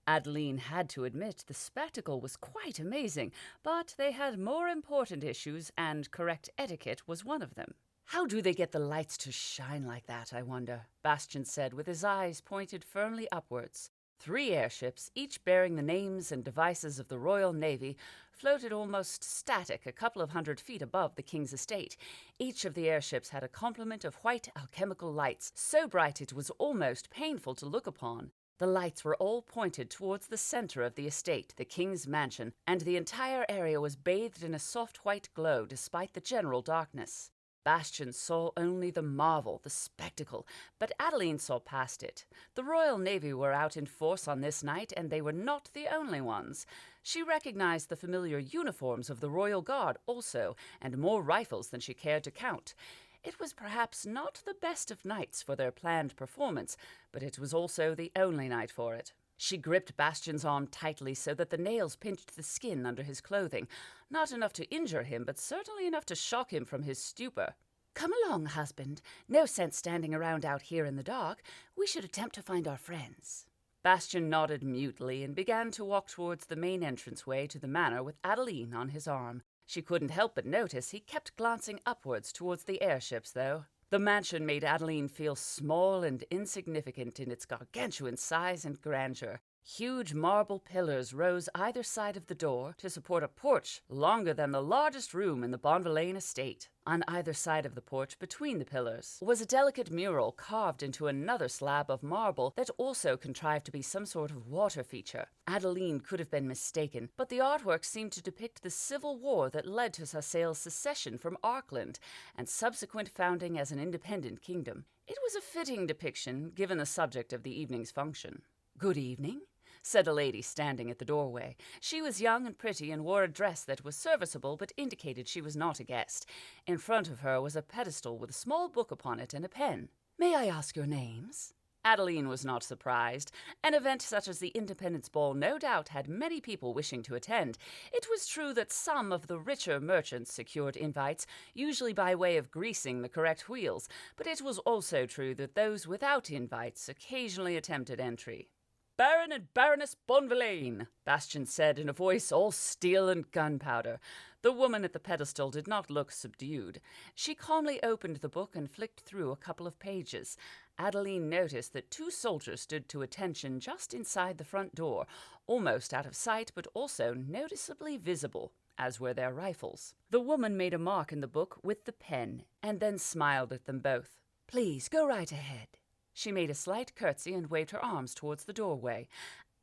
Adeline had to admit the spectacle was quite amazing, but they had more important issues, and correct etiquette was one of them. "How do they get the lights to shine like that, I wonder?" Bastian said, with his eyes pointed firmly upwards. 3 airships, each bearing the names and devices of the Royal Navy, floated almost static a couple of 100 feet above the king's estate. Each of the airships had a complement of white alchemical lights, so bright it was almost painful to look upon. The lights were all pointed towards the center of the estate, the king's mansion, and the entire area was bathed in a soft white glow despite the general darkness. Bastian saw only the marvel, the spectacle, but Adeline saw past it. The Royal Navy were out in force on this night, and they were not the only ones. She recognized the familiar uniforms of the Royal Guard also, and more rifles than she cared to count. It was perhaps not the best of nights for their planned performance, but it was also the only night for it. She gripped Bastian's arm tightly so that the nails pinched the skin under his clothing, not enough to injure him, but certainly enough to shock him from his stupor. "Come along, husband. No sense standing around out here in the dark. We should attempt to find our friends." Bastian nodded mutely and began to walk towards the main entranceway to the manor with Adeline on his arm. She couldn't help but notice he kept glancing upwards towards the airships, though. The mansion made Adeline feel small and insignificant in its gargantuan size and grandeur. Huge marble pillars rose either side of the door to support a porch longer than the largest room in the Bonvillain estate. On either side of the porch, between the pillars, was a delicate mural carved into another slab of marble that also contrived to be some sort of water feature. Adeline could have been mistaken, but the artwork seemed to depict the civil war that led to Sarcelles' secession from Arkland and subsequent founding as an independent kingdom. It was a fitting depiction, given the subject of the evening's function. "Good evening," said a lady standing at the doorway. She was young and pretty and wore a dress that was serviceable but indicated she was not a guest. In front of her was a pedestal with a small book upon it and a pen. "May I ask your names?" Adeline was not surprised. An event such as the Independence Ball no doubt had many people wishing to attend. It was true that some of the richer merchants secured invites, usually by way of greasing the correct wheels, but it was also true that those without invites occasionally attempted entry. "Baron and Baroness Bonvillain," Bastian said in a voice all steel and gunpowder. The woman at the pedestal did not look subdued. She calmly opened the book and flicked through a couple of pages. Adeline noticed that 2 soldiers stood to attention just inside the front door, almost out of sight but also noticeably visible, as were their rifles. The woman made a mark in the book with the pen and then smiled at them both. "Please, go right ahead." She made a slight curtsy and waved her arms towards the doorway.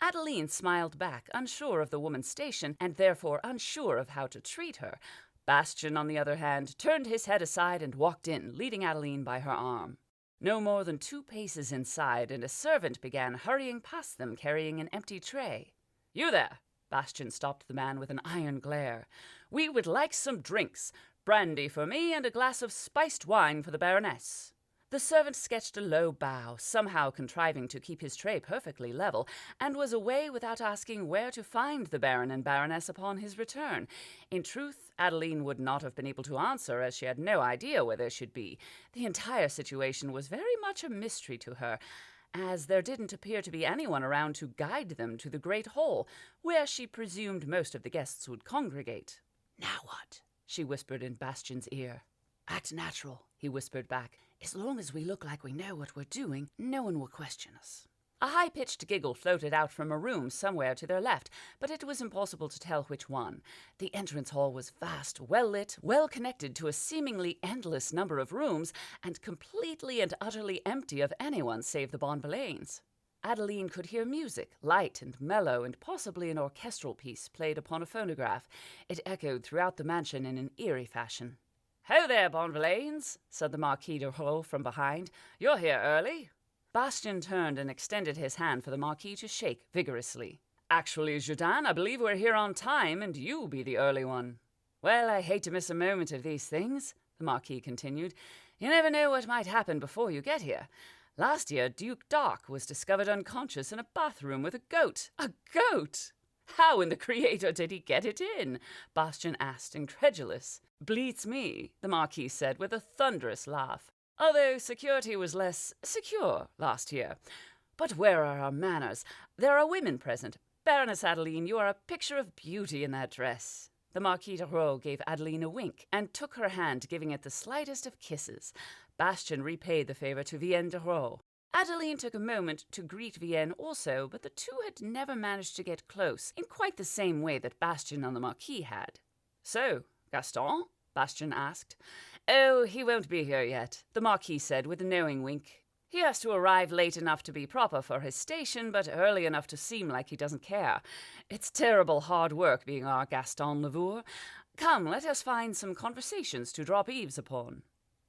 Adeline smiled back, unsure of the woman's station, and therefore unsure of how to treat her. Bastian, on the other hand, turned his head aside and walked in, leading Adeline by her arm. No more than 2 paces inside, and a servant began hurrying past them, carrying an empty tray. "You there!" Bastian stopped the man with an iron glare. "We would like some drinks. Brandy for me and a glass of spiced wine for the Baroness." The servant sketched a low bow, somehow contriving to keep his tray perfectly level, and was away without asking where to find the Baron and Baroness upon his return. In truth, Adeline would not have been able to answer, as she had no idea where they should be. The entire situation was very much a mystery to her, as there didn't appear to be anyone around to guide them to the great hall, where she presumed most of the guests would congregate. "Now what?" she whispered in Bastian's ear. "Act natural," he whispered back. "As long as we look like we know what we're doing, no one will question us." A high-pitched giggle floated out from a room somewhere to their left, but it was impossible to tell which one. The entrance hall was vast, well-lit, well-connected to a seemingly endless number of rooms, and completely and utterly empty of anyone save the Bonvillains. Adeline could hear music, light and mellow, and possibly an orchestral piece played upon a phonograph. It echoed throughout the mansion in an eerie fashion. "Ho there, Bonvillains," said the Marquis de Roux from behind. "You're here early." Bastian turned and extended his hand for the Marquis to shake vigorously. "Actually, Jourdan, I believe we're here on time, and you be the early one." Well, I hate to miss a moment of these things, the Marquis continued. You never know what might happen before you get here. Last year, Duke Dark was discovered unconscious in a bathroom with a goat. A goat! How in the Creator did he get it in? Bastian asked, incredulous. Bleats me, the Marquis said with a thunderous laugh. Although security was less secure last year. But where are our manners? There are women present. Baroness Adeline, you are a picture of beauty in that dress. The Marquis de Roux gave Adeline a wink and took her hand, giving it the slightest of kisses. Bastian repaid the favor to Vienne de Roux. Adeline took a moment to greet Vienne also, but the two had never managed to get close in quite the same way that Bastian and the Marquis had. So, Gaston? Bastian asked. Oh, he won't be here yet, the Marquis said with a knowing wink. He has to arrive late enough to be proper for his station, but early enough to seem like he doesn't care. It's terrible hard work being our Gaston Lavour. Come, let us find some conversations to drop eaves upon.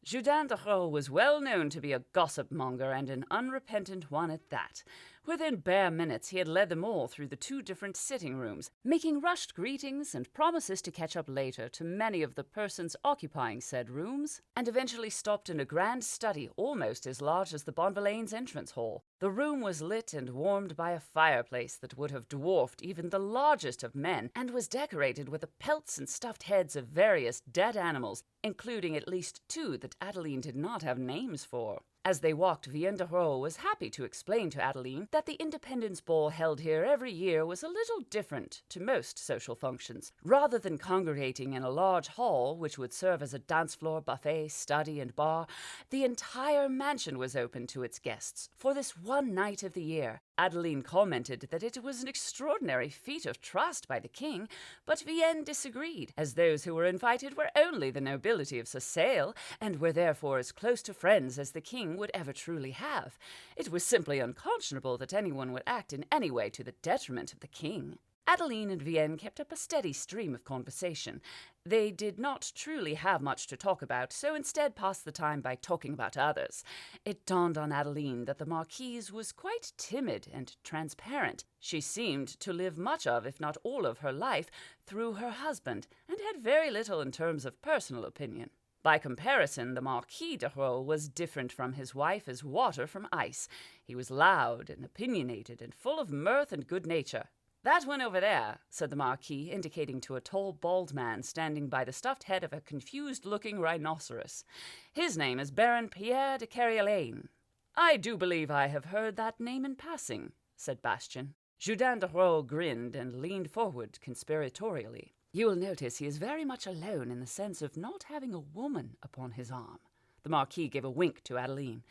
Jourdan de Roux was well known to be a gossip-monger and an unrepentant one at that. Within bare minutes he had led them all through the 2 different sitting rooms, making rushed greetings and promises to catch up later to many of the persons occupying said rooms, and eventually stopped in a grand study almost as large as the Bonvillains' entrance hall. The room was lit and warmed by a fireplace that would have dwarfed even the largest of men, and was decorated with the pelts and stuffed heads of various dead animals, including at least 2 that Adeline did not have names for. As they walked, Vienne de Roux was happy to explain to Adeline that the Independence Ball held here every year was a little different to most social functions. Rather than congregating in a large hall, which would serve as a dance floor, buffet, study, and bar, the entire mansion was open to its guests for this one night of the year. Adeline commented that it was an extraordinary feat of trust by the king, but Vienne disagreed, as those who were invited were only the nobility of Sassail, and were therefore as close to friends as the king would ever truly have. It was simply unconscionable that anyone would act in any way to the detriment of the king. Adeline and Vienne kept up a steady stream of conversation. They did not truly have much to talk about, so instead passed the time by talking about others. It dawned on Adeline that the Marquise was quite timid and transparent. She seemed to live much of, if not all of her life, through her husband, and had very little in terms of personal opinion. By comparison, the Marquis de Roux was different from his wife as water from ice. He was loud and opinionated and full of mirth and good nature. That one over there, said the Marquis, indicating to a tall, bald man standing by the stuffed head of a confused-looking rhinoceros. His name is Baron Pierre de Carriolaine. I do believe I have heard that name in passing, said Bastian. Jourdan de Roux grinned and leaned forward conspiratorially. You will notice he is very much alone in the sense of not having a woman upon his arm. The Marquis gave a wink to Adeline.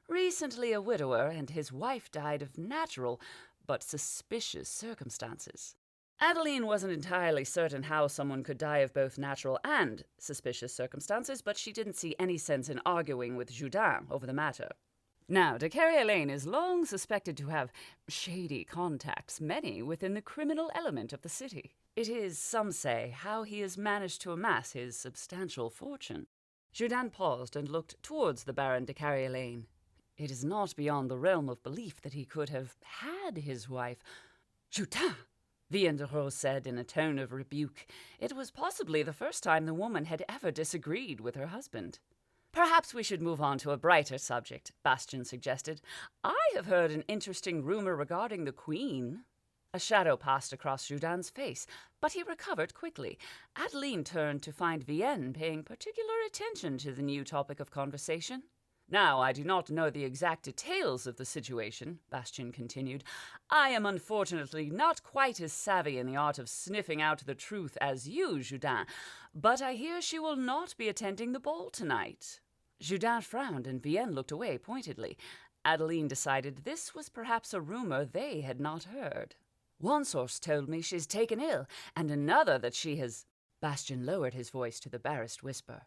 Recently a widower, and his wife died of natural but suspicious circumstances. Adeline wasn't entirely certain how someone could die of both natural and suspicious circumstances, but she didn't see any sense in arguing with Jourdan over the matter. Now, de Carriolaine is long suspected to have shady contacts, many within the criminal element of the city. It is, some say, how he has managed to amass his substantial fortune. Jourdan paused and looked towards the Baron de Carriolaine. It is not beyond the realm of belief that he could have had his wife. Jourdan, Vienne de Roux said in a tone of rebuke. It was possibly the first time the woman had ever disagreed with her husband. Perhaps we should move on to a brighter subject, Bastian suggested. I have heard an interesting rumor regarding the Queen. A shadow passed across Jourdan's face, but he recovered quickly. Adeline turned to find Vienne paying particular attention to the new topic of conversation. Now, I do not know the exact details of the situation, Bastian continued. I am unfortunately not quite as savvy in the art of sniffing out the truth as you, Jourdan, but I hear she will not be attending the ball tonight. Jourdan frowned, and Vienne looked away pointedly. Adeline decided this was perhaps a rumor they had not heard. One source told me she's taken ill, and another that she has... Bastian lowered his voice to the barest whisper.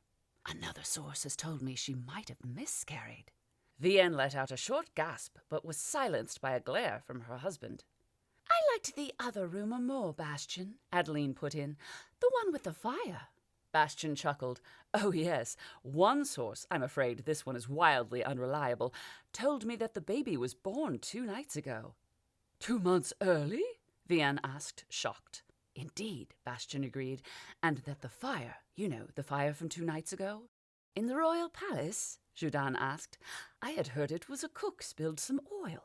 Another source has told me she might have miscarried. Vienne let out a short gasp, but was silenced by a glare from her husband. I liked the other rumor more, Bastian, Adeline put in. The one with the fire. Bastian chuckled. Oh, yes. One source, I'm afraid this one is wildly unreliable, told me that the baby was born 2 nights ago. 2 months early? Vienne asked, shocked. Indeed, Bastian agreed, and that the fire, the fire from 2 nights ago? In the royal palace? Jourdan asked. I had heard it was a cook spilled some oil.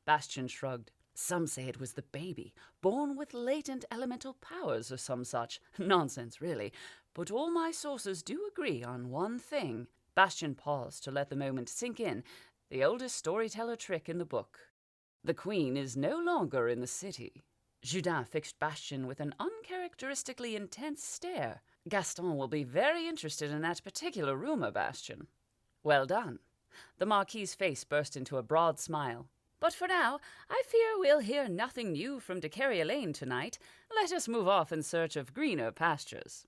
Bastian shrugged. Some say it was the baby, born with latent elemental powers or some such. Nonsense, really. But all my sources do agree on one thing. Bastian paused to let the moment sink in, the oldest storyteller trick in the book. The queen is no longer in the city. Jourdan fixed Bastian with an uncharacteristically intense stare. Gaston will be very interested in that particular rumour, Bastian. Well done. The Marquis's face burst into a broad smile. But for now, I fear we'll hear nothing new from de Carrier-Lane tonight. Let us move off in search of greener pastures.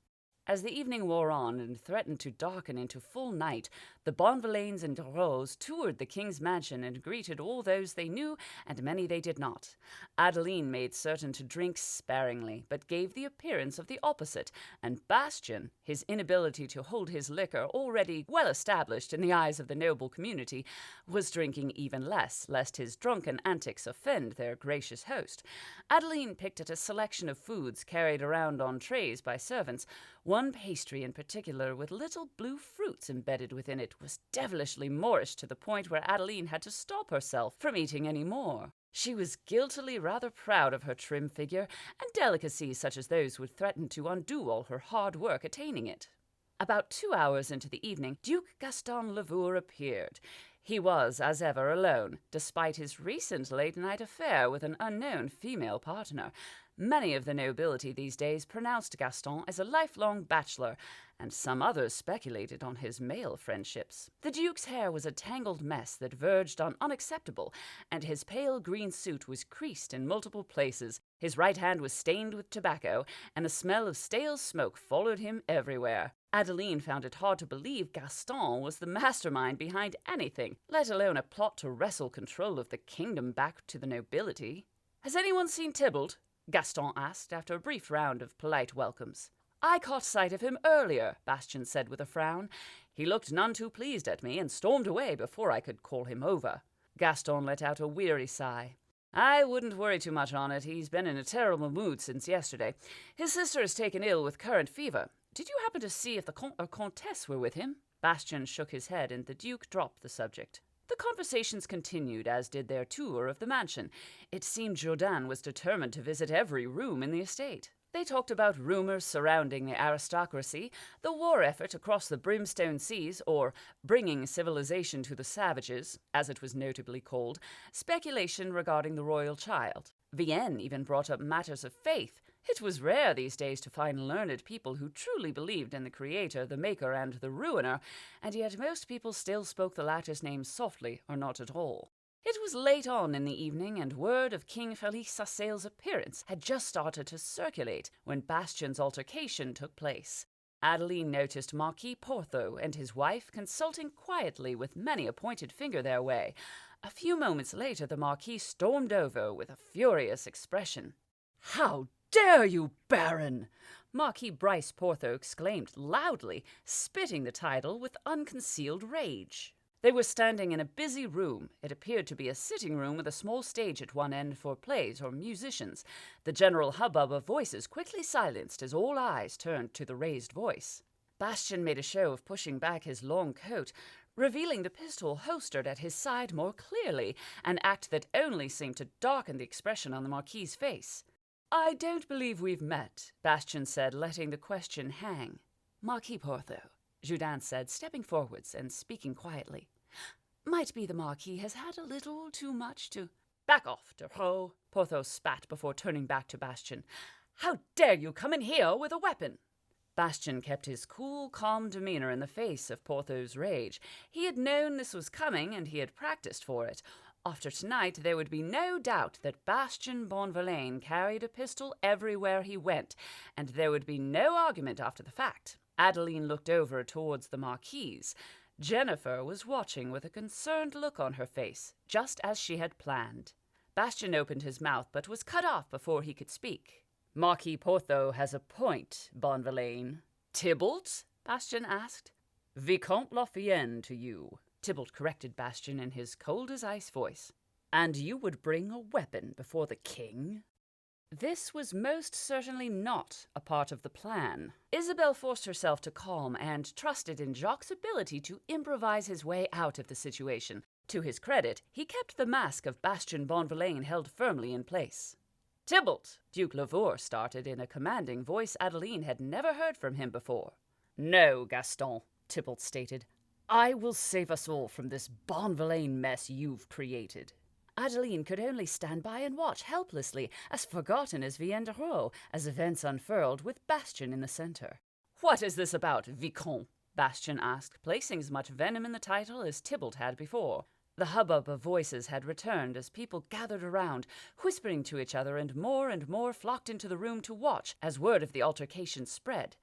As the evening wore on and threatened to darken into full night, the Bonvillains and Darrots toured the king's mansion and greeted all those they knew and many they did not. Adeline made certain to drink sparingly, but gave the appearance of the opposite, and Bastian, his inability to hold his liquor already well established in the eyes of the noble community, was drinking even less, lest his drunken antics offend their gracious host. Adeline picked at a selection of foods carried around on trays by servants. One pastry in particular, with little blue fruits embedded within it, was devilishly Moorish to the point where Adeline had to stop herself from eating any more. She was guiltily rather proud of her trim figure, and delicacies such as those would threaten to undo all her hard work attaining it. About 2 hours into the evening, Duke Gaston Lavour appeared. He was, as ever, alone, despite his recent late-night affair with an unknown female partner. Many of the nobility these days pronounced Gaston as a lifelong bachelor, and some others speculated on his male friendships. The Duke's hair was a tangled mess that verged on unacceptable, and his pale green suit was creased in multiple places. His right hand was stained with tobacco, and the smell of stale smoke followed him everywhere. Adeline found it hard to believe Gaston was the mastermind behind anything, let alone a plot to wrestle control of the kingdom back to the nobility. "Has anyone seen Tybalt?" Gaston asked after a brief round of polite welcomes. "I caught sight of him earlier," Bastian said with a frown. "He looked none too pleased at me and stormed away before I could call him over." Gaston let out a weary sigh. "I wouldn't worry too much on it. He's been in a terrible mood since yesterday. His sister is taken ill with current fever. Did you happen to see if the Comte or Comtesse were with him?" Bastian shook his head, and the Duke dropped the subject. The conversations continued, as did their tour of the mansion. It seemed Jourdan was determined to visit every room in the estate. They talked about rumors surrounding the aristocracy, the war effort across the brimstone seas, or bringing civilization to the savages, as it was notably called, speculation regarding the royal child. Vienne even brought up matters of faith. It was rare these days to find learned people who truly believed in the Creator, the Maker, and the Ruiner, and yet most people still spoke the latter's name softly or not at all. It was late on in the evening, and word of King Felix Sasseil's appearance had just started to circulate when Bastian's altercation took place. Adeline noticed Marquis Portho and his wife consulting quietly with many a pointed finger their way. A few moments later the Marquis stormed over with a furious expression. "How dare you, Baron!" Marquis Bryce Portho exclaimed loudly, spitting the title with unconcealed rage. They were standing in a busy room. It appeared to be a sitting room with a small stage at one end for plays or musicians. The general hubbub of voices quickly silenced as all eyes turned to the raised voice. Bastian made a show of pushing back his long coat, revealing the pistol holstered at his side more clearly, an act that only seemed to darken the expression on the Marquis's face. "I don't believe we've met," Bastian said, letting the question hang. "Marquis Portho," Jourdan said, stepping forwards and speaking quietly. "Might be the Marquis has had a little too much to—" "Back off, Darrot," Portho spat before turning back to Bastian. "How dare you come in here with a weapon?" Bastian kept his cool, calm demeanor in the face of Portho's rage. He had known this was coming, and he had practiced for it. After tonight, there would be no doubt that Bastian Bonvillain carried a pistol everywhere he went, and there would be no argument after the fact. Adeline looked over towards the Marquise. Jennifer was watching with a concerned look on her face, just as she had planned. Bastian opened his mouth, but was cut off before he could speak. "Marquis Portho has a point, Bonvillain." "Tybalt?" Bastian asked. "Vicomte Lafayenne to you," Tybalt corrected Bastian in his cold-as-ice voice. "And you would bring a weapon before the king?" This was most certainly not a part of the plan. Isabel forced herself to calm and trusted in Jacques' ability to improvise his way out of the situation. To his credit, he kept the mask of Bastien Bonvillain held firmly in place. "Tybalt," Duke Lavour started in a commanding voice Adeline had never heard from him before. "No, Gaston," Tybalt stated. "I will save us all from this Bonvillain mess you've created." Adeline could only stand by and watch helplessly, as forgotten as Vienne de Roe, as events unfurled with Bastien in the center. "What is this about, Vicomte?" Bastien asked, placing as much venom in the title as Tybalt had before. The hubbub of voices had returned as people gathered around, whispering to each other, and more flocked into the room to watch as word of the altercation spread.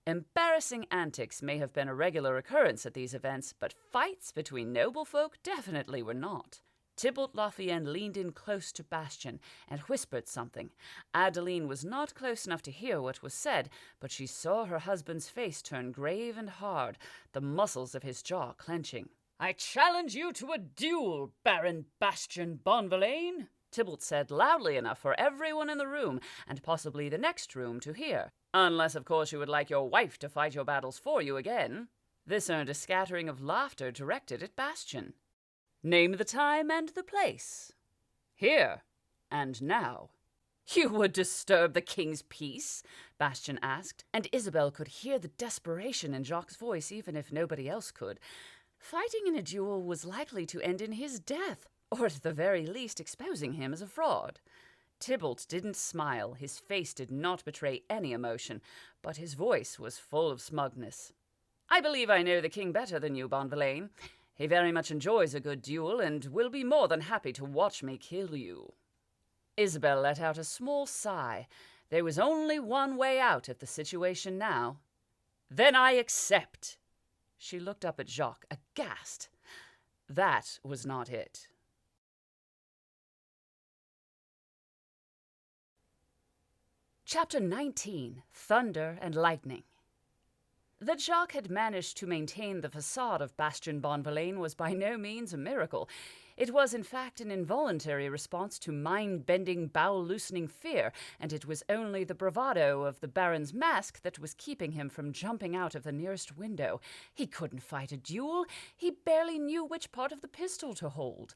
Embarrassing antics may have been a regular occurrence at these events, but fights between noble folk definitely were not. Tybalt Lafayette leaned in close to Bastien and whispered something. Adeline was not close enough to hear what was said, but she saw her husband's face turn grave and hard, the muscles of his jaw clenching. "I challenge you to a duel, Baron Bastien Bonvillain," Tybalt said loudly enough for everyone in the room, and possibly the next room, to hear. "Unless, of course, you would like your wife to fight your battles for you again." This earned a scattering of laughter directed at Bastien. "Name the time and the place." "Here and now." "You would disturb the king's peace?" Bastien asked, and Isabel could hear the desperation in Jacques' voice even if nobody else could. Fighting in a duel was likely to end in his death, or at the very least exposing him as a fraud. Tybalt didn't smile, his face did not betray any emotion, but his voice was full of smugness. "I believe I know the king better than you, Bonvillain. He very much enjoys a good duel and will be more than happy to watch me kill you." Isabel let out a small sigh. There was only one way out of the situation now. "Then I accept." She looked up at Jacques, aghast. That was not it. Chapter 19. Thunder and Lightning. That Jacques had managed to maintain the facade of Bastien Bonvillain was by no means a miracle. It was, in fact, an involuntary response to mind-bending, bowel-loosening fear, and it was only the bravado of the Baron's mask that was keeping him from jumping out of the nearest window. He couldn't fight a duel. He barely knew which part of the pistol to hold.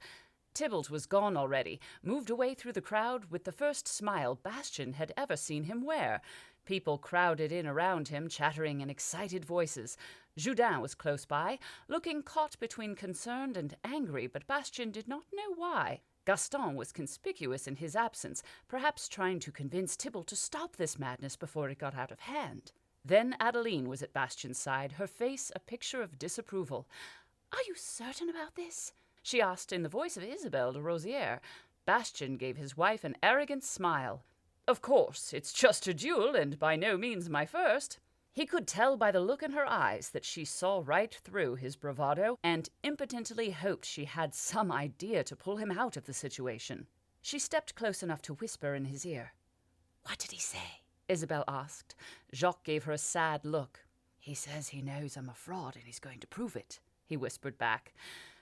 Tybalt was gone already, moved away through the crowd with the first smile Bastien had ever seen him wear. People crowded in around him, chattering in excited voices. Jourdain was close by, looking caught between concerned and angry, but Bastien did not know why. Gaston was conspicuous in his absence, perhaps trying to convince Tybalt to stop this madness before it got out of hand. Then Adeline was at Bastien's side, her face a picture of disapproval. "Are you certain about this?" she asked in the voice of Isabelle de Rosière. Bastien gave his wife an arrogant smile. "Of course, it's just a duel, and by no means my first." He could tell by the look in her eyes that she saw right through his bravado and impotently hoped she had some idea to pull him out of the situation. She stepped close enough to whisper in his ear. "What did he say?" Isabelle asked. Jacques gave her a sad look. "He says he knows I'm a fraud and he's going to prove it," he whispered back.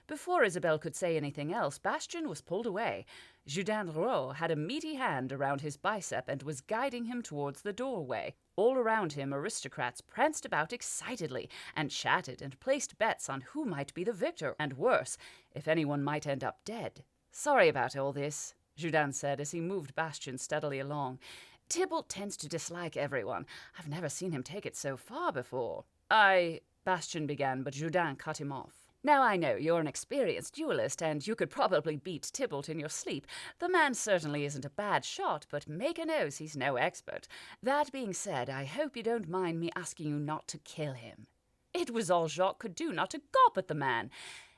Before Isabelle could say anything else, Bastien was pulled away. Jourdain Leroux had a meaty hand around his bicep and was guiding him towards the doorway. All around him, aristocrats pranced about excitedly and chatted and placed bets on who might be the victor, and worse, if anyone might end up dead. "Sorry about all this," Jourdain said as he moved Bastien steadily along. "Tybalt tends to dislike everyone. I've never seen him take it so far before." Bastien began, but Jourdain cut him off. "Now I know you're an experienced duelist, and you could probably beat Tybalt in your sleep. The man certainly isn't a bad shot, but Maker knows he's no expert. That being said, I hope you don't mind me asking you not to kill him." It was all Jacques could do not to gawp at the man.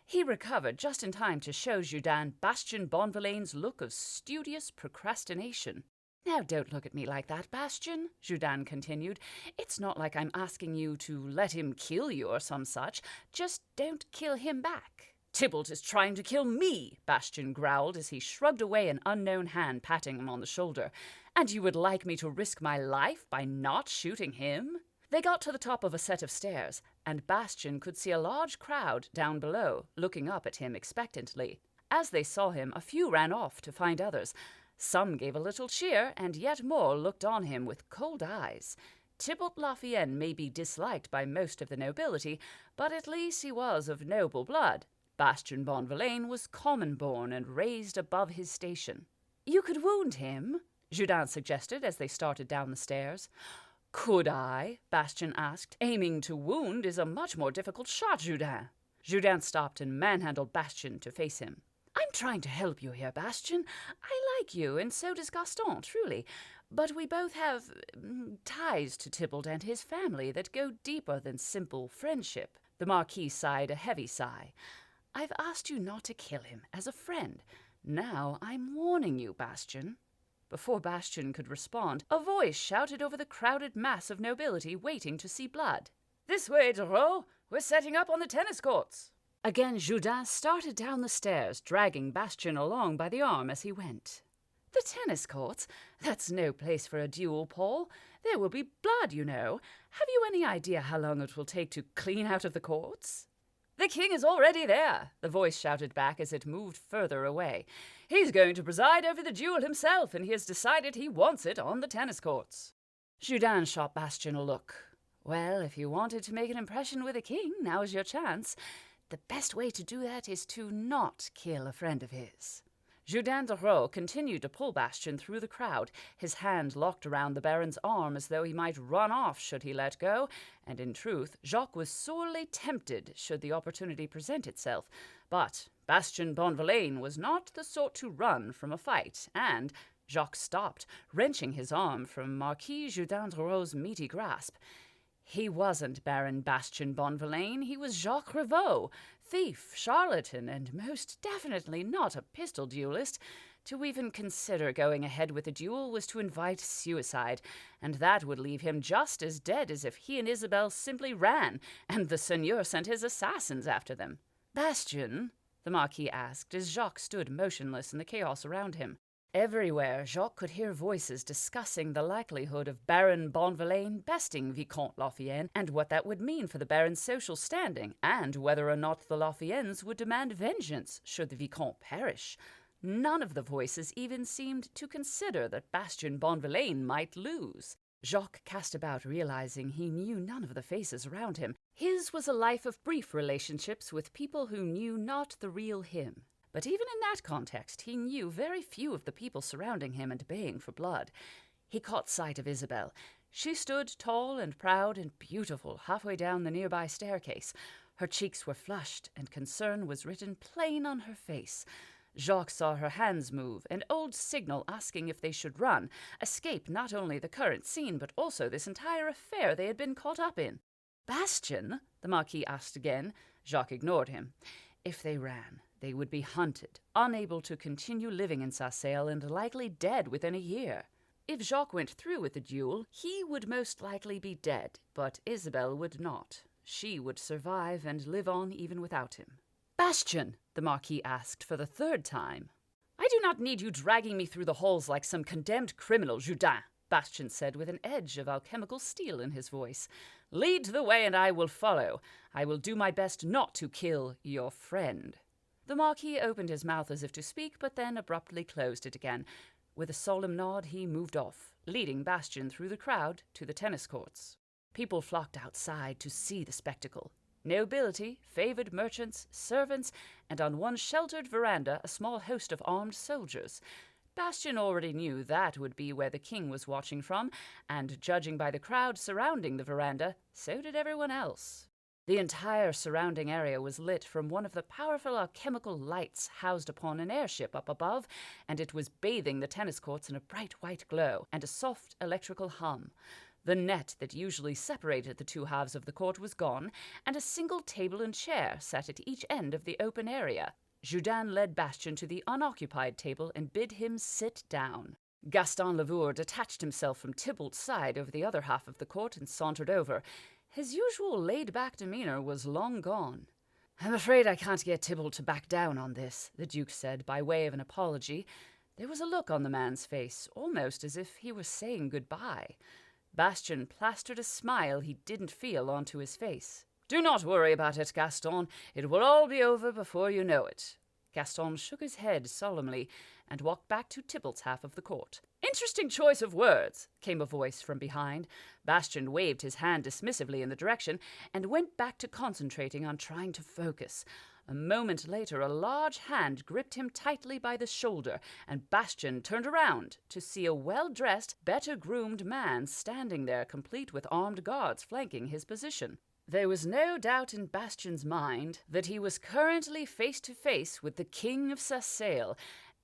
He recovered just in time to show Jourdain Bastien Bonvillain's look of studious procrastination. "Now don't look at me like that, Bastien," Jourdain continued. "It's not like I'm asking you to let him kill you or some such. Just don't kill him back." "Tybalt is trying to kill me," Bastien growled as he shrugged away an unknown hand patting him on the shoulder. "And you would like me to risk my life by not shooting him?" They got to the top of a set of stairs, and Bastien could see a large crowd down below, looking up at him expectantly. As they saw him, a few ran off to find others. Some gave a little cheer, and yet more looked on him with cold eyes. Tybalt Lothienne may be disliked by most of the nobility, but at least he was of noble blood. Bastien Bonvillain was common-born and raised above his station. "You could wound him?" Jourdain suggested as they started down the stairs. "Could I?" Bastien asked. "Aiming to wound is a much more difficult shot, Jourdain." Jourdain stopped and manhandled Bastien to face him. "I'm trying to help you here, Bastien. I like you, and so does Gaston, truly. But we both have ties to Tybalt and his family that go deeper than simple friendship." The Marquis sighed a heavy sigh. "I've asked you not to kill him, as a friend. Now I'm warning you, Bastien." Before Bastien could respond, a voice shouted over the crowded mass of nobility waiting to see blood. "This way, Drouot! We're setting up on the tennis courts!" Again Jourdain started down the stairs, dragging Bastien along by the arm as he went. "The tennis courts? That's no place for a duel, Paul. There will be blood, you know. Have you any idea how long it will take to clean out of the courts?" "The king is already there," the voice shouted back as it moved further away. "He's going to preside over the duel himself, and he has decided he wants it on the tennis courts." Jourdain shot Bastien a look. "Well, if you wanted to make an impression with the king, now is your chance. The best way to do that is to not kill a friend of his." Jourdain de Raux continued to pull Bastien through the crowd, his hand locked around the Baron's arm as though he might run off should he let go, and in truth Jacques was sorely tempted should the opportunity present itself. But Bastien Bonvillain was not the sort to run from a fight, and Jacques stopped, wrenching his arm from Marquis Jourdain de Raux's meaty grasp. He wasn't Baron Bastien Bonvillain, he was Jacques Revaux, thief, charlatan, and most definitely not a pistol duelist. To even consider going ahead with a duel was to invite suicide, and that would leave him just as dead as if he and Isabelle simply ran, and the seigneur sent his assassins after them. "Bastien?" the Marquis asked as Jacques stood motionless in the chaos around him. Everywhere Jacques could hear voices discussing the likelihood of Baron Bonvillain besting Vicomte Lothienne, and what that would mean for the Baron's social standing, and whether or not the Lothiennes would demand vengeance should the Vicomte perish. None of the voices even seemed to consider that Bastien Bonvillain might lose. Jacques cast about, realizing he knew none of the faces around him. His was a life of brief relationships with people who knew not the real him. But even in that context, he knew very few of the people surrounding him and baying for blood. He caught sight of Isabelle. She stood tall and proud and beautiful halfway down the nearby staircase. Her cheeks were flushed, and concern was written plain on her face. Jacques saw her hands move, an old signal asking if they should run, escape not only the current scene, but also this entire affair they had been caught up in. "Bastien?" the Marquis asked again. Jacques ignored him. If they ran, they would be hunted, unable to continue living in Sarcelles, and likely dead within a year. If Jacques went through with the duel, he would most likely be dead, but Isabelle would not. She would survive and live on even without him. "Bastien?" the Marquis asked for the third time. "I do not need you dragging me through the halls like some condemned criminal, Jourdain," Bastien said with an edge of alchemical steel in his voice. "Lead the way and I will follow. I will do my best not to kill your friend." The Marquis opened his mouth as if to speak, but then abruptly closed it again. With a solemn nod, he moved off, leading Bastien through the crowd to the tennis courts. People flocked outside to see the spectacle. Nobility, favored merchants, servants, and on one sheltered veranda a small host of armed soldiers. Bastien already knew that would be where the king was watching from, and judging by the crowd surrounding the veranda, so did everyone else. The entire surrounding area was lit from one of the powerful alchemical lights housed upon an airship up above, and it was bathing the tennis courts in a bright white glow and a soft electrical hum. The net that usually separated the two halves of the court was gone, and a single table and chair sat at each end of the open area. Jourdain led Bastien to the unoccupied table and bid him sit down. Gaston Lavour detached himself from Tybalt's side over the other half of the court and sauntered over. His usual laid-back demeanor was long gone. "I'm afraid I can't get Tybalt to back down on this," the Duke said by way of an apology. There was a look on the man's face, almost as if he was saying goodbye. Bastien plastered a smile he didn't feel onto his face. "Do not worry about it, Gaston. It will all be over before you know it." Gaston shook his head solemnly and walked back to Tybalt's half of the court. "Interesting choice of words," came a voice from behind. Bastian waved his hand dismissively in the direction and went back to concentrating on trying to focus. A moment later, a large hand gripped him tightly by the shoulder, and Bastian turned around to see a well-dressed, better-groomed man standing there, complete with armed guards flanking his position. There was no doubt in Bastian's mind that he was currently face-to-face with the King of Sassail,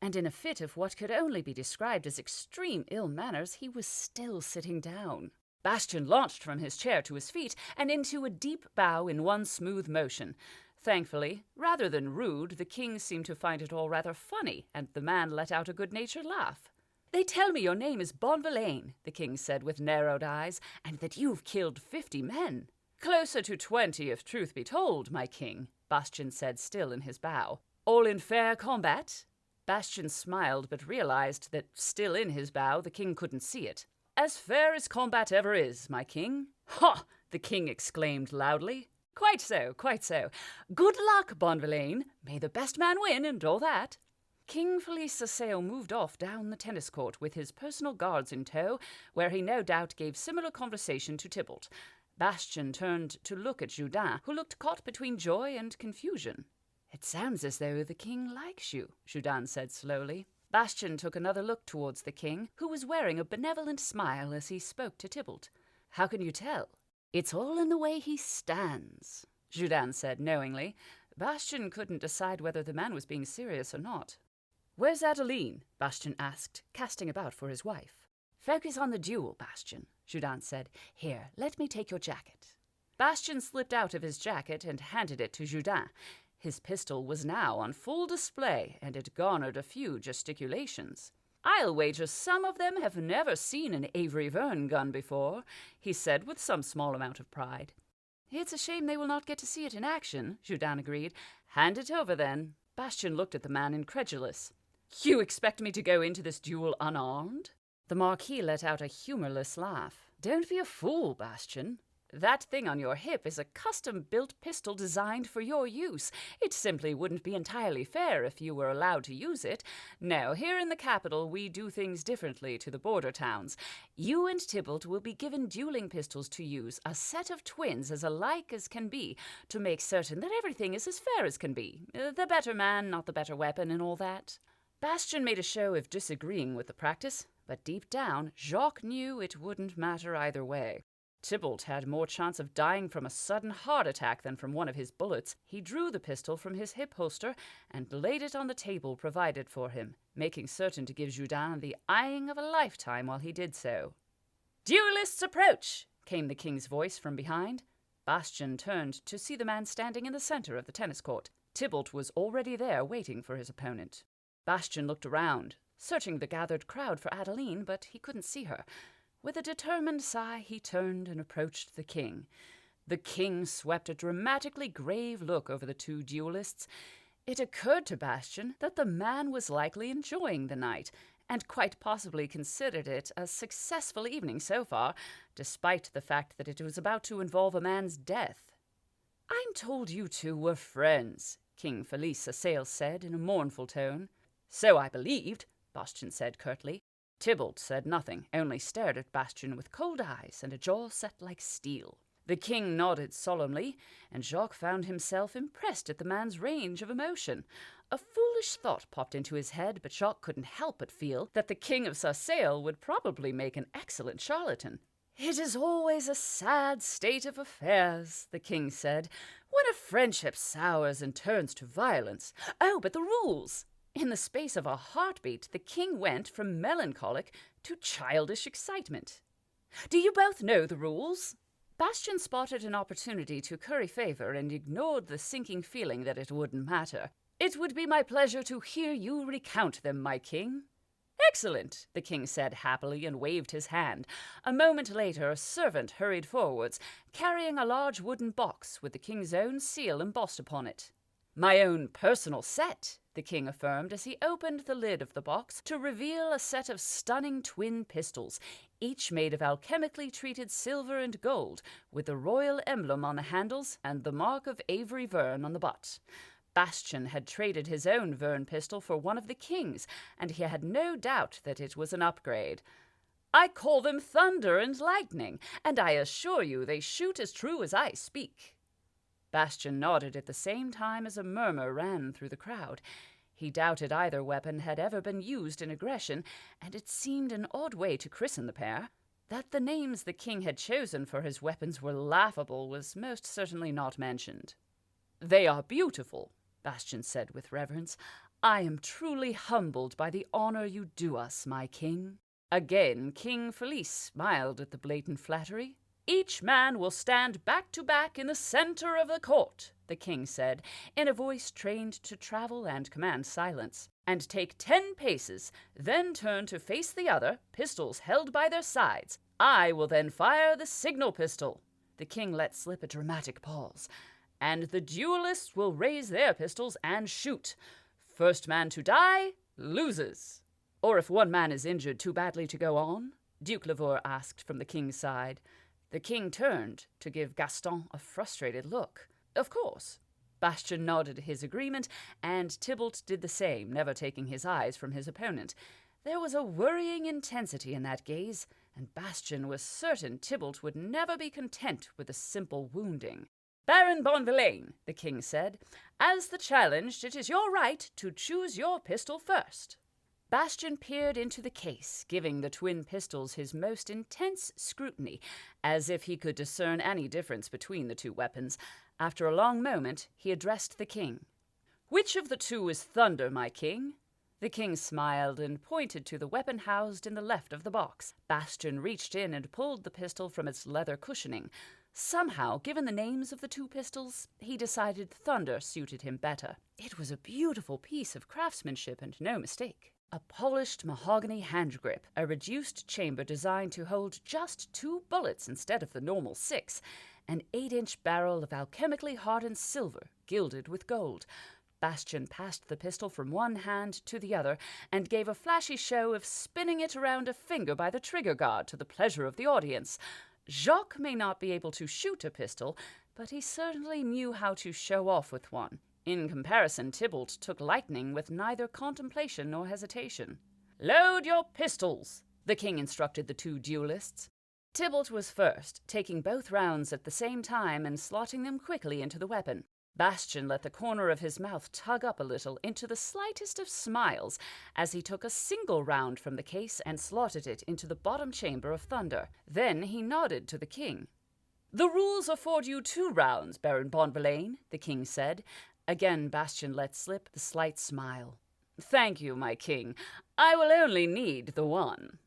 and in a fit of what could only be described as extreme ill manners, he was still sitting down. Bastian launched from his chair to his feet and into a deep bow in one smooth motion. Thankfully, rather than rude, the king seemed to find it all rather funny, and the man let out a good-natured laugh. "They tell me your name is Bonvillain," the king said with narrowed eyes, "and that you've killed 50 men." "Closer to 20, if truth be told, my king," Bastian said, still in his bow. "All in fair combat?" Bastian smiled, but realized that, still in his bow, the king couldn't see it. "As fair as combat ever is, my king." "Ha!" the king exclaimed loudly. "Quite so, quite so. Good luck, Bonvillain. May the best man win, and all that." King Felice Sassail moved off down the tennis court with his personal guards in tow, where he no doubt gave similar conversation to Tybalt. Bastian turned to look at Jourdain, who looked caught between joy and confusion. "It sounds as though the king likes you," Jourdain said slowly. Bastian took another look towards the king, who was wearing a benevolent smile as he spoke to Tybalt. "How can you tell?" "It's all in the way he stands," Jourdain said knowingly. Bastian couldn't decide whether the man was being serious or not. "Where's Adeline?" Bastian asked, casting about for his wife. "Focus on the duel, Bastian," Jourdain said. "Here, let me take your jacket." Bastian slipped out of his jacket and handed it to Jourdain. His pistol was now on full display, and it garnered a few gesticulations. "I'll wager some of them have never seen an Avery Verne gun before," he said with some small amount of pride. "It's a shame they will not get to see it in action," Jourdain agreed. "Hand it over, then." Bastian looked at the man incredulous. "You expect me to go into this duel unarmed?" The Marquis let out a humorless laugh. "Don't be a fool, Bastian. That thing on your hip is a custom-built pistol designed for your use. It simply wouldn't be entirely fair if you were allowed to use it. No, here in the capital we do things differently to the border towns. You and Tybalt will be given dueling pistols to use, a set of twins as alike as can be, to make certain that everything is as fair as can be. The better man, not the better weapon, and all that." Bastian made a show of disagreeing with the practice, but deep down, Jacques knew it wouldn't matter either way. Tybalt had more chance of dying from a sudden heart attack than from one of his bullets. He drew the pistol from his hip holster and laid it on the table provided for him, making certain to give Jourdain the eyeing of a lifetime while he did so. "Duelists approach!" came the king's voice from behind. Bastian turned to see the man standing in the center of the tennis court. Tybalt was already there waiting for his opponent. Bastian looked around, searching the gathered crowd for Adeline, but he couldn't see her. With a determined sigh, he turned and approached the king. The king swept a dramatically grave look over the two duelists. It occurred to Bastian that the man was likely enjoying the night, and quite possibly considered it a successful evening so far, despite the fact that it was about to involve a man's death. "I'm told you two were friends," King Felice Sassail said in a mournful tone. "So I believed," Bastian said curtly. Tybalt said nothing, only stared at Bastian with cold eyes and a jaw set like steel. The king nodded solemnly, and Jacques found himself impressed at the man's range of emotion. A foolish thought popped into his head, but Jacques couldn't help but feel that the King of Sassail would probably make an excellent charlatan. "It is always a sad state of affairs," the king said, "when a friendship sours and turns to violence. Oh, but the rules!" In the space of a heartbeat, the king went from melancholic to childish excitement. "Do you both know the rules?" Bastian spotted an opportunity to curry favor and ignored the sinking feeling that it wouldn't matter. "It would be my pleasure to hear you recount them, my king." "Excellent," the king said happily and waved his hand. A moment later, a servant hurried forwards, carrying a large wooden box with the king's own seal embossed upon it. "My own personal set," the king affirmed as he opened the lid of the box to reveal a set of stunning twin pistols, each made of alchemically treated silver and gold, with the royal emblem on the handles and the mark of Avery Verne on the butt. Bastian had traded his own Vern pistol for one of the king's, and he had no doubt that it was an upgrade. "I call them Thunder and Lightning, and I assure you they shoot as true as I speak." Bastian nodded at the same time as a murmur ran through the crowd. He doubted either weapon had ever been used in aggression, and it seemed an odd way to christen the pair. That the names the king had chosen for his weapons were laughable was most certainly not mentioned. "They are beautiful," Bastian said with reverence. "I am truly humbled by the honor you do us, my king." Again, King Felice smiled at the blatant flattery. "Each man will stand back to back in the center of the court," the king said, in a voice trained to travel and command silence, "and take 10 paces, then turn to face the other, pistols held by their sides. I will then fire the signal pistol." The king let slip a dramatic pause. "And the duelists will raise their pistols and shoot. First man to die loses." "Or if one man is injured too badly to go on?" Duke Lavore asked from the king's side. The king turned to give Gaston a frustrated look. "Of course." Bastian nodded his agreement, and Tybalt did the same, never taking his eyes from his opponent. There was a worrying intensity in that gaze, and Bastian was certain Tybalt would never be content with a simple wounding. "Baron Bonvillain," the king said, "as the challenged, it is your right to choose your pistol first." Bastian peered into the case, giving the twin pistols his most intense scrutiny, as if he could discern any difference between the two weapons. After a long moment, he addressed the king. "Which of the two is Thunder, my king?" The king smiled and pointed to the weapon housed in the left of the box. Bastian reached in and pulled the pistol from its leather cushioning. Somehow, given the names of the two pistols, he decided Thunder suited him better. It was a beautiful piece of craftsmanship and no mistake. A polished mahogany hand grip, a reduced chamber designed to hold just 2 bullets instead of the normal 6, an 8-inch barrel of alchemically hardened silver, gilded with gold. Bastian passed the pistol from one hand to the other and gave a flashy show of spinning it around a finger by the trigger guard to the pleasure of the audience. Jacques may not be able to shoot a pistol, but he certainly knew how to show off with one. In comparison, Tybalt took lightning with neither contemplation nor hesitation. "Load your pistols," the king instructed the two duelists. Tybalt was first, taking both rounds at the same time and slotting them quickly into the weapon. Bastian let the corner of his mouth tug up a little into the slightest of smiles as he took a single round from the case and slotted it into the bottom chamber of Thunder. Then he nodded to the king. "The rules afford you 2 rounds, Baron Bonvillain," the king said. Again Bastian let slip the slight smile. "Thank you, my king. I will only need the 1.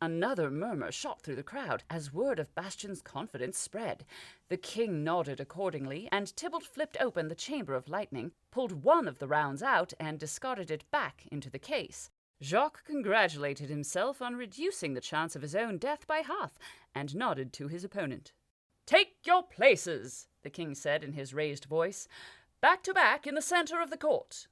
Another murmur shot through the crowd as word of Bastian's confidence spread. The king nodded accordingly, and Tybalt flipped open the chamber of lightning, pulled one of the rounds out, and discarded it back into the case. Jacques congratulated himself on reducing the chance of his own death by half, and nodded to his opponent. "Take your places," the king said in his raised voice. "Back to back in the center of the court."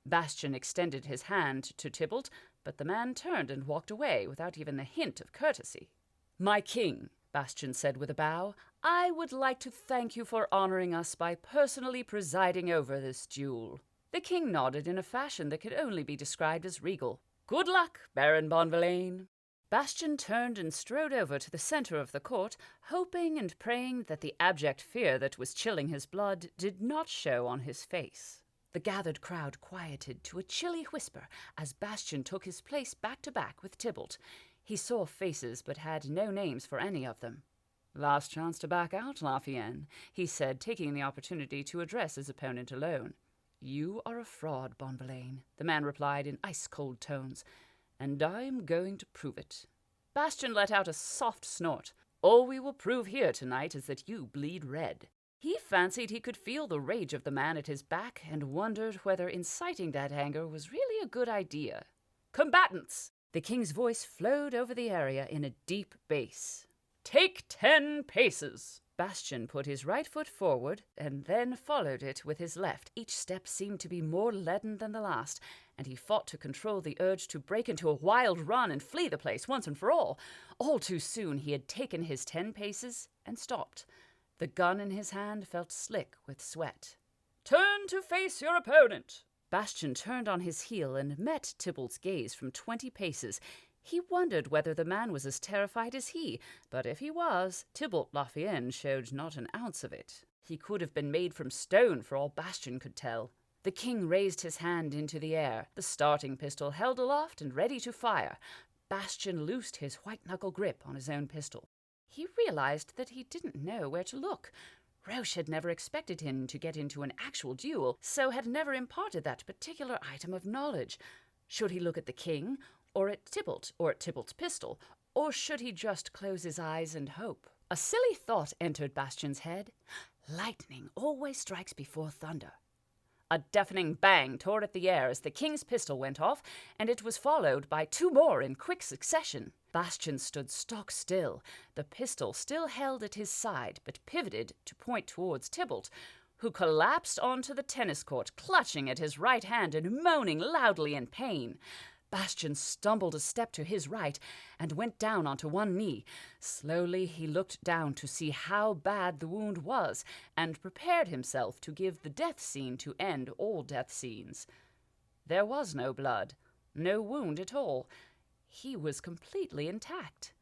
Bastian extended his hand to Tybalt, but the man turned and walked away without even the hint of courtesy. "My king," Bastian said with a bow, "I would like to thank you for honoring us by personally presiding over this duel." The king nodded in a fashion that could only be described as regal. "Good luck, Baron Bonvillain." Bastian turned and strode over to the center of the court, hoping and praying that the abject fear that was chilling his blood did not show on his face. The gathered crowd quieted to a chilly whisper as Bastian took his place back to back with Tybalt. He saw faces but had no names for any of them. "Last chance to back out, Lafayette," he said, taking the opportunity to address his opponent alone. "You are a fraud, Bonvillain," the man replied in ice-cold tones, "and I am going to prove it." Bastian let out a soft snort. "All we will prove here tonight is that you bleed red." He fancied he could feel the rage of the man at his back and wondered whether inciting that anger was really a good idea. "Combatants!" The king's voice flowed over the area in a deep bass. "Take 10 paces!" Bastian put his right foot forward and then followed it with his left. Each step seemed to be more leaden than the last, and he fought to control the urge to break into a wild run and flee the place once and for all. All too soon he had taken his 10 paces and stopped. The gun in his hand felt slick with sweat. Turn to face your opponent. Bastian turned on his heel and met Tybalt's gaze from 20 paces. He wondered whether the man was as terrified as he, but if he was, Tybalt Lafayenne showed not an ounce of it. He could have been made from stone for all Bastian could tell. The king raised his hand into the air, the starting pistol held aloft and ready to fire. Bastian loosed his white-knuckle grip on his own pistol. He realized that he didn't know where to look. Roche had never expected him to get into an actual duel, so had never imparted that particular item of knowledge. Should he look at the king, or at Tybalt, or at Tybalt's pistol, or should he just close his eyes and hope? A silly thought entered Bastian's head. Lightning always strikes before thunder. A deafening bang tore at the air as the king's pistol went off, and it was followed by 2 more in quick succession. Bastian stood stock still, the pistol still held at his side, but pivoted to point towards Tybalt, who collapsed onto the tennis court, clutching at his right hand and moaning loudly in pain. Bastian stumbled a step to his right and went down onto one knee. Slowly he looked down to see how bad the wound was and prepared himself to give the death scene to end all death scenes. There was no blood, no wound at all. He was completely intact.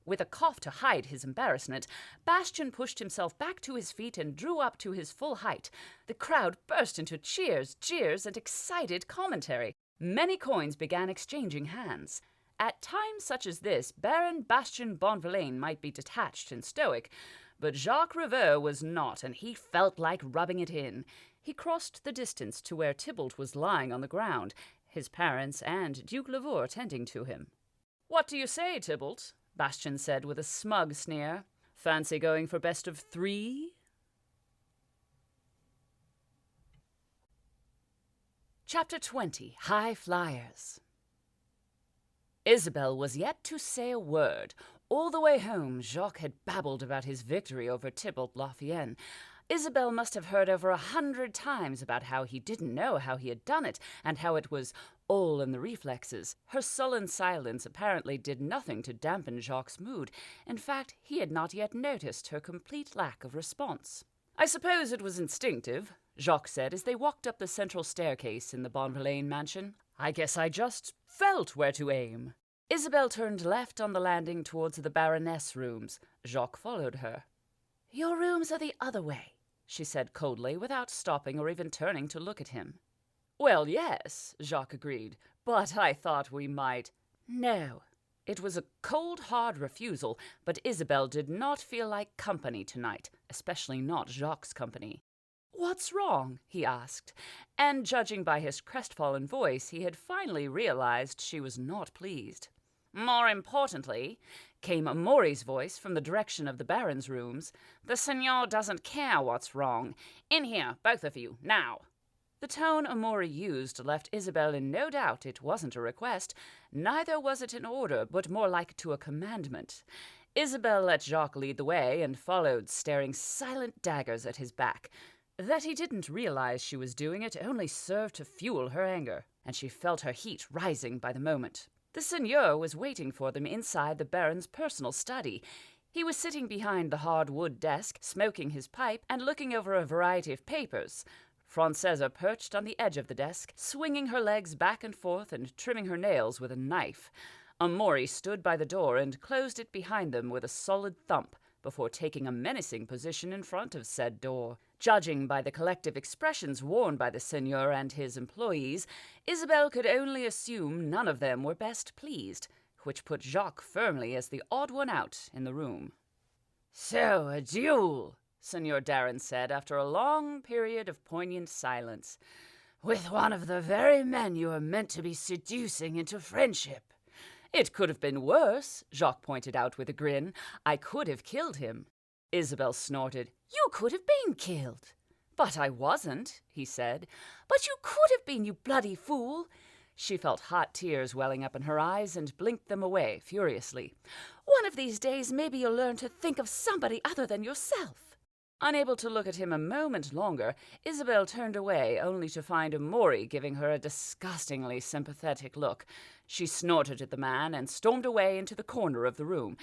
With a cough to hide his embarrassment, Bastian pushed himself back to his feet and drew up to his full height. The crowd burst into cheers, jeers, and excited commentary. Many coins began exchanging hands. At times such as this, Baron Bastian Bonvillain might be detached and stoic, but Jacques Riveux was not, and he felt like rubbing it in. He crossed the distance to where Tybalt was lying on the ground, his parents and Duke Lavour tending to him. "What do you say, Tybalt?" Bastian said with a smug sneer. "Fancy going for best of 3? Chapter 20. High Flyers. Isabelle was yet to say a word. All the way home, Jacques had babbled about his victory over Tybalt Lafayenne. Isabelle must have heard over 100 times about how he didn't know how he had done it, and how it was all in the reflexes. Her sullen silence apparently did nothing to dampen Jacques' mood. In fact, he had not yet noticed her complete lack of response. "I suppose it was instinctive," Jacques said as they walked up the central staircase in the Bonvillain mansion. "I guess I just felt where to aim." Isabelle turned left on the landing towards the Baroness' rooms. Jacques followed her. "Your rooms are the other way," she said coldly, without stopping or even turning to look at him. "Well, yes," Jacques agreed, "but I thought we might—" "No." It was a cold, hard refusal, but Isabelle did not feel like company tonight, especially not Jacques' company. "What's wrong?" he asked, and judging by his crestfallen voice, he had finally realized she was not pleased. "More importantly," came Maury's voice from the direction of the Baron's rooms, "the Seigneur doesn't care what's wrong. In here, both of you, now." The tone Amaury used left Isabelle in no doubt it wasn't a request, neither was it an order, but more like to a commandment. Isabelle let Jacques lead the way and followed, staring silent daggers at his back. That he didn't realize she was doing it only served to fuel her anger, and she felt her heat rising by the moment. The Seigneur was waiting for them inside the Baron's personal study. He was sitting behind the hard-wood desk, smoking his pipe and looking over a variety of papers. Francesa perched on the edge of the desk, swinging her legs back and forth and trimming her nails with a knife. Amaury stood by the door and closed it behind them with a solid thump, before taking a menacing position in front of said door. Judging by the collective expressions worn by the Seigneur and his employees, Isabelle could only assume none of them were best pleased, which put Jacques firmly as the odd one out in the room. "So, a duel," Seigneur Darren said after a long period of poignant silence, "with one of the very men you are meant to be seducing into friendship." "It could have been worse," Jacques pointed out with a grin. "I could have killed him." Isabelle snorted. "You could have been killed." "But I wasn't," he said. "But you could have been, you bloody fool." She felt hot tears welling up in her eyes and blinked them away furiously. "One of these days maybe you'll learn to think of somebody other than yourself." Unable to look at him a moment longer, Isabelle turned away, only to find Amaury giving her a disgustingly sympathetic look. She snorted at the man and stormed away into the corner of the room.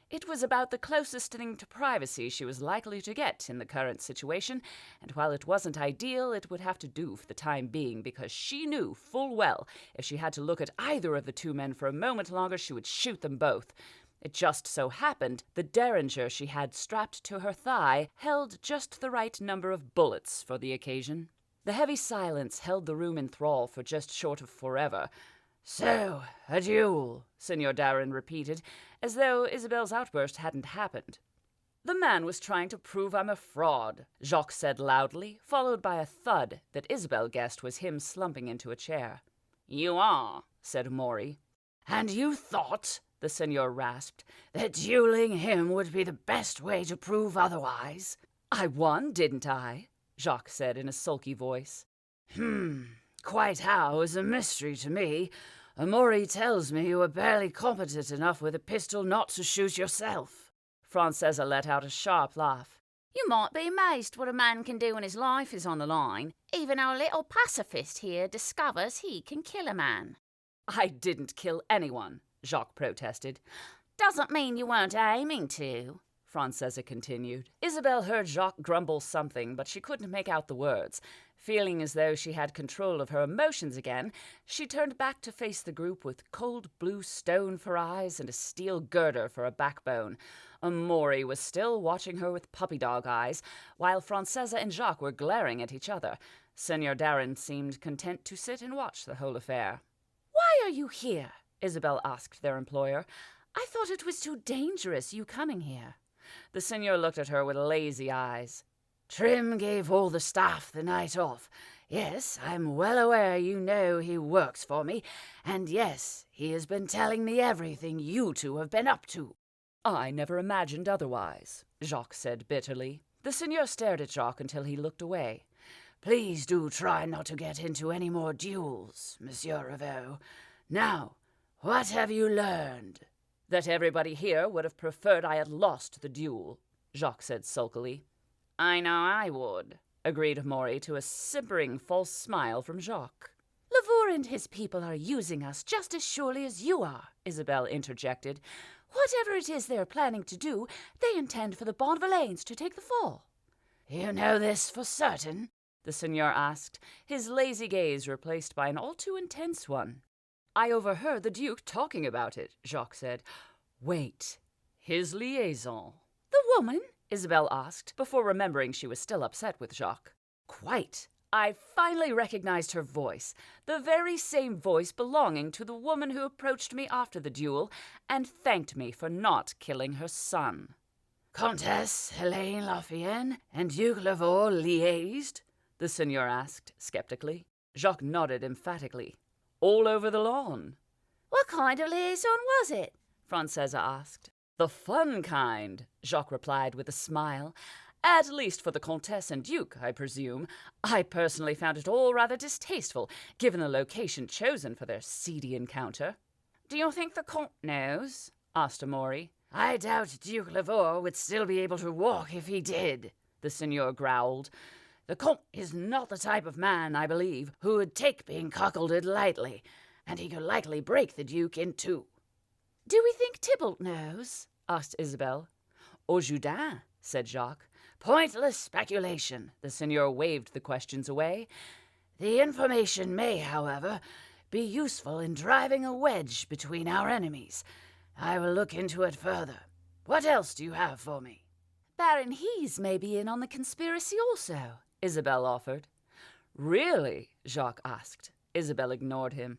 It was about the closest thing to privacy she was likely to get in the current situation, and while it wasn't ideal, it would have to do for the time being, because she knew full well if she had to look at either of the two men for a moment longer, she would shoot them both. It just so happened the derringer she had strapped to her thigh held just the right number of bullets for the occasion. The heavy silence held the room in thrall for just short of forever.
"So, a duel,"
Senor Darren repeated, as though Isabel's outburst hadn't happened. "The man was trying to prove I'm a fraud," Jacques said loudly, followed by a thud that Isabel guessed was him slumping into a chair. "You are," said Maury.
"And you thought," the senor rasped, "that dueling him would be the best way to prove otherwise?"
"I won, didn't I?" Jacques said in a sulky voice.
Quite how is a mystery to me. Amori tells me you were barely competent enough with a pistol not to shoot yourself."
Francesa let out a sharp laugh.
You might be amazed what a man can do when his life is on the line. Even our little pacifist here discovers he can kill a man.
"I didn't kill anyone," Jacques protested.
Doesn't mean you weren't aiming to,"
Francesa continued. Isabel heard Jacques grumble something, but she couldn't make out the words. Feeling as though she had control of her emotions again, she turned back to face the group with cold blue stone for eyes and a steel girder for a backbone. Amori was still watching her with puppy-dog eyes, while Francesa and Jacques were glaring at each other. Senor Darren seemed content to sit and watch the whole affair.
"Why are you here?"
Isabel asked their employer. "I thought it was too dangerous, you coming here." The senor looked at her with lazy eyes.
"Trim gave all the staff the night off. Yes, I'm well aware you know he works for me, and yes, he has been telling me everything you two have been up to."
"I never imagined otherwise," Jacques said bitterly. The senor stared at Jacques until he looked away.
"Please do try not to get into any more duels, Monsieur Rivaux. Now, what have you learned?"
"That everybody here would have preferred I had lost the duel," Jacques said sulkily. "I know I would," agreed Maury to a simpering false smile from Jacques.
"Lavore and his people are using us just as surely as you are," Isabel interjected. "Whatever it is they're planning to do, they intend for the Bonvillains to take the fall."
"You know this for certain?"
the senor asked, his lazy gaze replaced by an all too intense one. "I overheard the Duke talking about it," Jacques said. "Wait, his liaison?"
"The woman?"
Isabel asked, before remembering she was still upset with Jacques. "Quite. I finally recognized her voice, the very same voice belonging to the woman who approached me after the duel and thanked me for not killing her son."
"Comtesse Helene Lafayenne and Duke Lavore liaised?"
the senor asked skeptically. Jacques nodded emphatically. "All over the lawn."
"What kind of liaison was it?"
Francesa asked. "The fun kind," Jacques replied with a smile. "At least for the Comtesse and Duke, I presume. I personally found it all rather distasteful, given the location chosen for their seedy encounter."
"Do you think the Comte knows?"
asked Amaury.
"I doubt Duke Lavore would still be able to walk if he did," the senor growled. "The Comte is not the type of man, I believe, who would take being cuckolded lightly, and he could likely break the Duke in two."
"Do we think Tybalt knows?"
asked Isabel. "Au Jourdain," said Jacques.
"Pointless speculation," the senor waved the questions away. "The information may, however, be useful in driving a wedge between our enemies. I will look into it further. What else do you have for me?"
"Baron Hees may be in on the conspiracy also,"
Isabel offered. "Really?" Jacques asked. Isabel ignored him.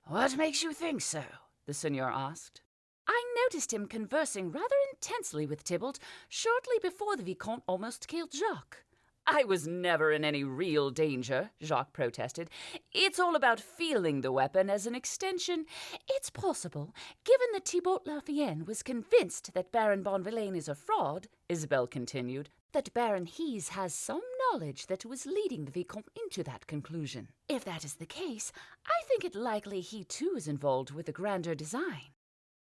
"What makes you think so?" the senor asked.
"I noticed him conversing rather intensely with Tybalt shortly before the Vicomte almost killed Jacques."
"I was never in any real danger," Jacques protested. "It's all about feeling the weapon as an extension."
"It's possible, given that Tybalt Lafayenne was convinced that Baron Bonvillain is a fraud," Isabel continued, "that Baron Hees has some knowledge that was leading the Vicomte into that conclusion. If that is the case, I think it likely he too is involved with a grander design."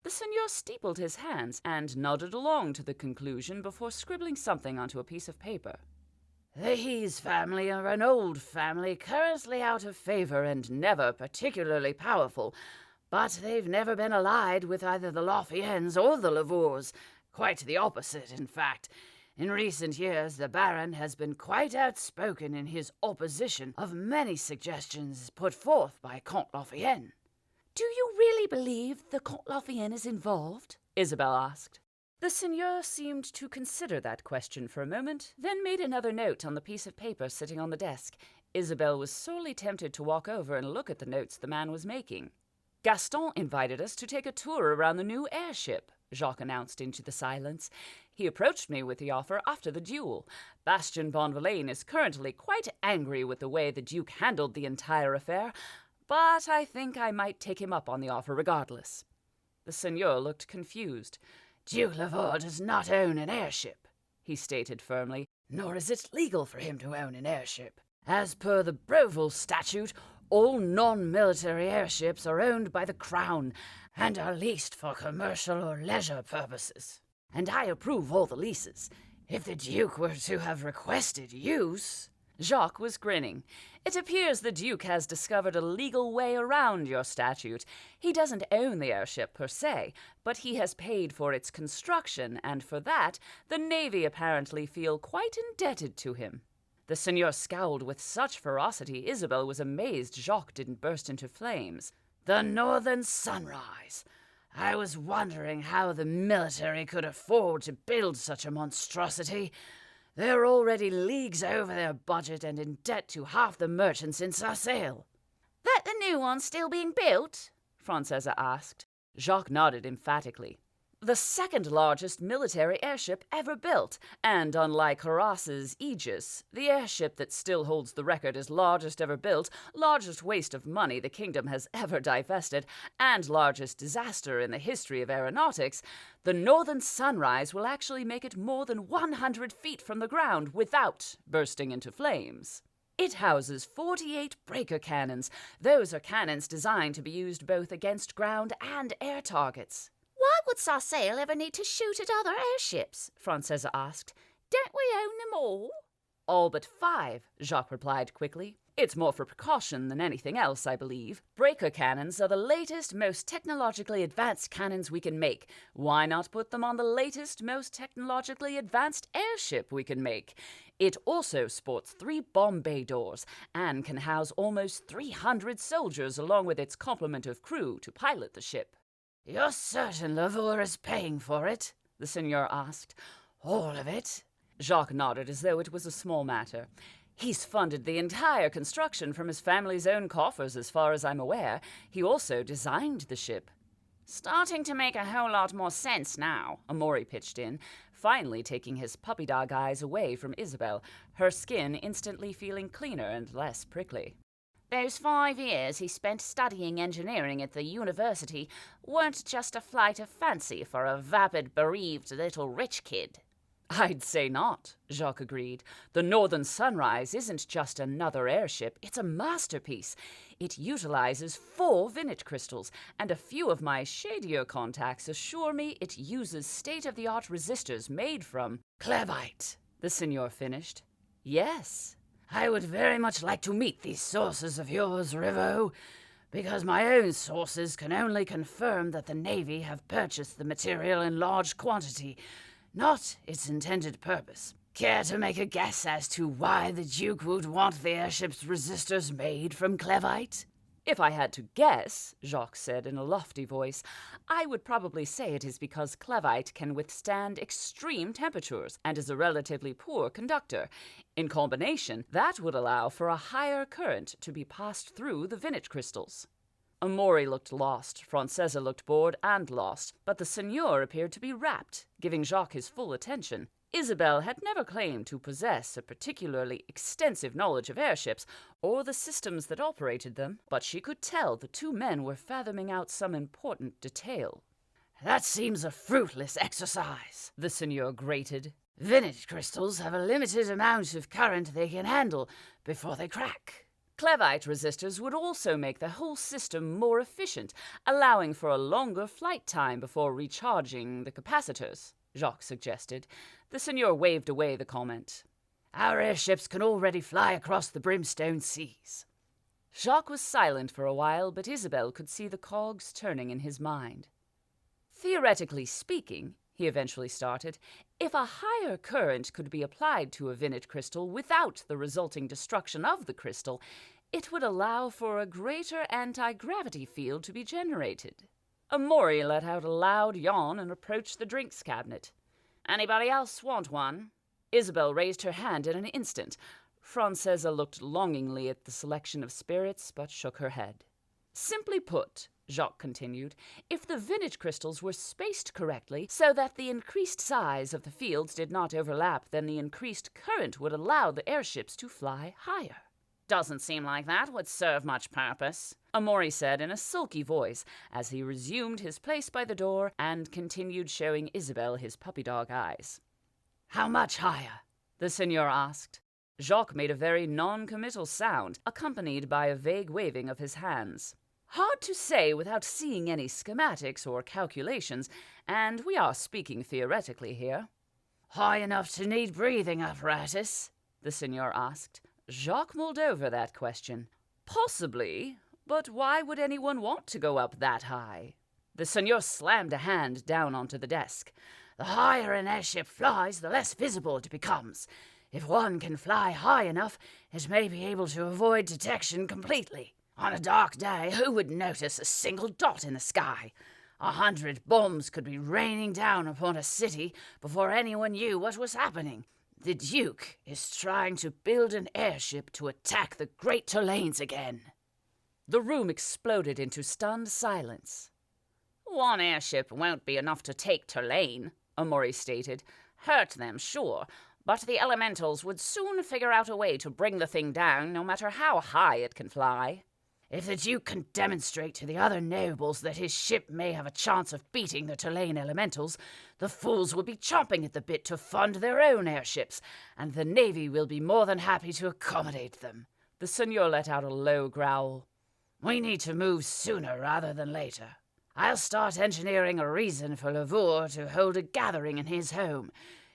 The senor steepled his hands and nodded along to the conclusion before scribbling something onto a piece of paper.
"The Hees family are an old family currently out of favor and never particularly powerful. But they've never been allied with either the Lothians or the Lavurs. Quite the opposite, in fact. In recent years, the Baron has been quite outspoken in his opposition of many suggestions put forth by Comte Lothian.
Do you really believe the Comte Lothian is involved?
Isabel asked. The seigneur seemed to consider that question for a moment, then made another note on the piece of paper sitting on the desk. Isabel was sorely tempted to walk over and look at the notes the man was making. Gaston invited us to take a tour around the new airship, Jacques announced into the silence. He approached me with the offer after the duel. Bastien Bonvillain is currently quite angry with the way the Duke handled the entire affair, but I think I might take him up on the offer regardless. The seigneur looked confused.
Duke Lavaux does not own an airship, he stated firmly, nor is it legal for him to own an airship. As per the Beauville statute, all non-military airships are owned by the Crown and are leased for commercial or leisure purposes. And I approve all the leases. If the Duke were to have requested use...
Jacques was grinning. It appears the Duke has discovered a legal way around your statute. He doesn't own the airship per se, but he has paid for its construction, and for that, the Navy apparently feel quite indebted to him. The seigneur scowled with such ferocity Isabel was amazed Jacques didn't burst into flames.
The Northern Sunrise. I was wondering how the military could afford to build such a monstrosity. They're already leagues over their budget and in debt to half the merchants in Sarsail.
That the new one's still being built?
Francesa asked. Jacques nodded emphatically. The second largest military airship ever built, and unlike Horace's Aegis, the airship that still holds the record as largest ever built, largest waste of money the kingdom has ever divested, and largest disaster in the history of aeronautics, the Northern Sunrise will actually make it more than 100 feet from the ground without bursting into flames. It houses 48 breaker cannons. Those are cannons designed to be used both against ground and air targets.
Why would Sarsail ever need to shoot at other airships? Francesa asked. Don't we own them all?
All but 5, Jacques replied quickly. It's more for precaution than anything else, I believe. Breaker cannons are the latest, most technologically advanced cannons we can make. Why not put them on the latest, most technologically advanced airship we can make? It also sports 3 bomb bay doors and can house almost 300 soldiers along with its complement of crew to pilot the ship.
You're certain Lavaux is paying for it? The seigneur asked. All of it?
Jacques nodded as though it was a small matter. He's funded the entire construction from his family's own coffers, as far as I'm aware. He also designed the ship.
Starting to make a whole lot more sense now,
Amaury pitched in, finally taking his puppy dog eyes away from Isabel, her skin instantly feeling cleaner and less prickly.
Those 5 years he spent studying engineering at the university weren't just a flight of fancy for a vapid, bereaved little rich kid.
I'd say not, Jacques agreed. The Northern Sunrise isn't just another airship, it's a masterpiece. It utilizes 4 vintage crystals, and a few of my shadier contacts assure me it uses state-of-the-art resistors made from
Clevite,
the seigneur finished. Yes.
I would very much like to meet these sources of yours, Rivaux, because my own sources can only confirm that the Navy have purchased the material in large quantity, not its intended purpose. Care to make a guess as to why the Duke would want the airship's resistors made from Clevite?
If I had to guess, Jacques said in a lofty voice, I would probably say it is because Clevite can withstand extreme temperatures and is a relatively poor conductor. In combination, that would allow for a higher current to be passed through the vintage crystals. Amaury looked lost, Francesa looked bored and lost, but the seigneur appeared to be rapt, giving Jacques his full attention. Isabel had never claimed to possess a particularly extensive knowledge of airships or the systems that operated them, but she could tell the 2 men were fathoming out some important detail.
That seems a fruitless exercise,
the seigneur grated.
Vintage crystals have a limited amount of current they can handle before they crack.
Clevite resistors would also make the whole system more efficient, allowing for a longer flight time before recharging the capacitors, Jacques suggested. The seigneur waved away the comment.
Our airships can already fly across the brimstone seas.
Jacques was silent for a while, but Isabel could see the cogs turning in his mind. Theoretically speaking, he eventually started, if a higher current could be applied to a vintage crystal without the resulting destruction of the crystal, it would allow for a greater anti-gravity field to be generated. Amori let out a loud yawn and approached the drinks cabinet. "Anybody else want one?" Isabel raised her hand in an instant. Francesa looked longingly at the selection of spirits, but shook her head. "Simply put," Jacques continued, "if the vintage crystals were spaced correctly so that the increased size of the fields did not overlap, then the increased current would allow the airships to fly higher." "Doesn't seem like that would serve much purpose," Amori said in a sulky voice as he resumed his place by the door and continued showing Isabel his puppy-dog eyes. "How much higher?" the Seigneur asked. Jacques made a very non-committal sound, accompanied by a vague waving of his hands. "Hard to say without seeing any schematics or calculations, and we are speaking theoretically here." "High enough to need breathing apparatus?" the Seigneur asked. Jacques mulled over that question. "Possibly, but why would anyone want to go up that high?" The Seigneur slammed a hand down onto the desk. "The higher an airship flies, the less visible it becomes. If one can fly high enough, it may be able to avoid detection completely. On a dark day, who would notice a single dot in the sky? 100 bombs could be raining down upon a city before anyone knew what was happening. The Duke is trying to build an airship to attack the Great Tolanes again." The room exploded into stunned silence. "One airship won't be enough to take Tulane," Amori stated. "Hurt them, sure, but the elementals would soon figure out a way to bring the thing down, no matter how high it can fly." "If the Duke can demonstrate to the other nobles that his ship may have a chance of beating the Tulane elementals, the fools will be chomping at the bit to fund their own airships, and the Navy will be more than happy to accommodate them." The Seigneur let out a low growl. "We need to move sooner rather than later. I'll start engineering a reason for Lavour to hold a gathering in his home.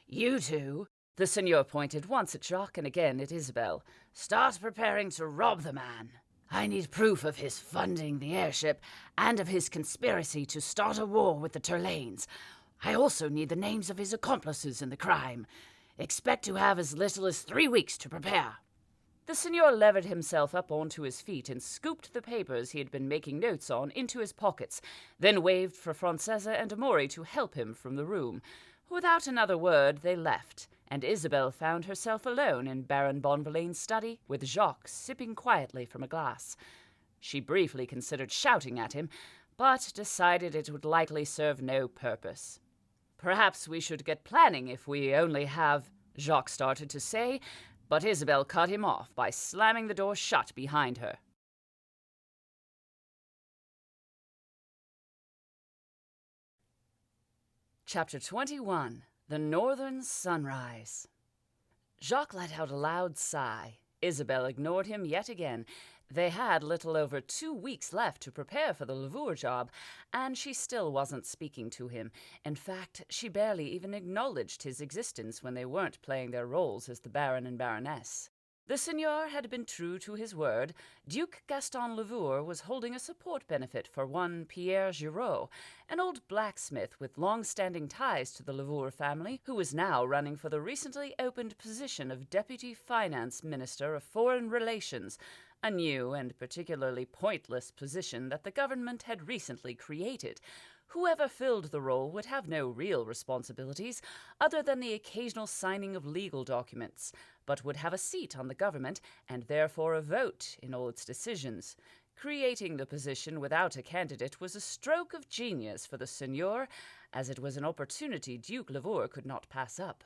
You two," the Seigneur pointed once at Jacques and again at Isabel, "start preparing to rob the man. I need proof of his funding the airship and of his conspiracy to start a war with the Turlanes. I also need the names of his accomplices in the crime. Expect to have as little as 3 weeks to prepare." The Seigneur levered himself up onto his feet and scooped the papers he had been making notes on into his pockets, then waved for Francesa and Amori to help him from the room. Without another word, they left, and Isabel found herself alone in Baron Bonvillain's study, with Jacques sipping quietly from a glass. She briefly considered shouting at him, but decided it would likely serve no purpose. "Perhaps we should get planning if we only have—" Jacques started to say, but Isabel cut him off by slamming the door shut behind her. Chapter 21. The Northern Sunrise. Jacques let out a loud sigh. Isabel ignored him yet again. They had little over 2 weeks left to prepare for the Lavour job, and she still wasn't speaking to him. In fact, she barely even acknowledged his existence when they weren't playing their roles as the Baron and Baroness. The Seigneur had been true to his word. Duke Gaston Lavour was holding a support benefit for one Pierre Giraud, an old blacksmith with long-standing ties to the Lavour family, who was now running for the recently opened position of Deputy Finance Minister of Foreign Relations, a new and particularly pointless position that the government had recently created. Whoever filled the role would have no real responsibilities other than the occasional signing of legal documents, but would have a seat on the government and therefore a vote in all its decisions. Creating the position without a candidate was a stroke of genius for the Seigneur, as it was an opportunity Duke Lavour could not pass up.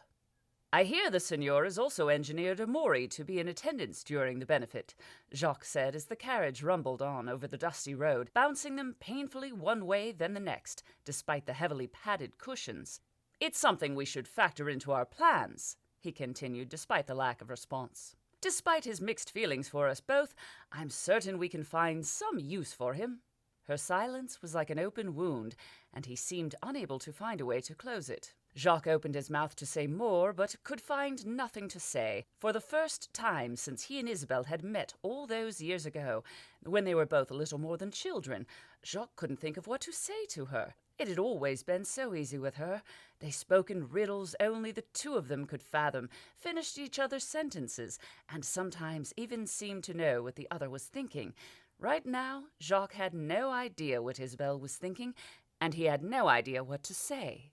"I hear the Seigneur has also engineered Amori to be in attendance during the benefit," Jacques said as the carriage rumbled on over the dusty road, bouncing them painfully one way then the next, despite the heavily padded cushions. "It's something we should factor into our plans," he continued, despite the lack of response. "Despite his mixed feelings for us both, I'm certain we can find some use for him." Her silence was like an open wound, and he seemed unable to find a way to close it. Jacques opened his mouth to say more, but could find nothing to say. For the first time since he and Isabel had met all those years ago, when they were both a little more than children, Jacques couldn't think of what to say to her. It had always been so easy with her. They spoke in riddles only the two of them could fathom, finished each other's sentences, and sometimes even seemed to know what the other was thinking. Right now, Jacques had no idea what Isabel was thinking, and he had no idea what to say.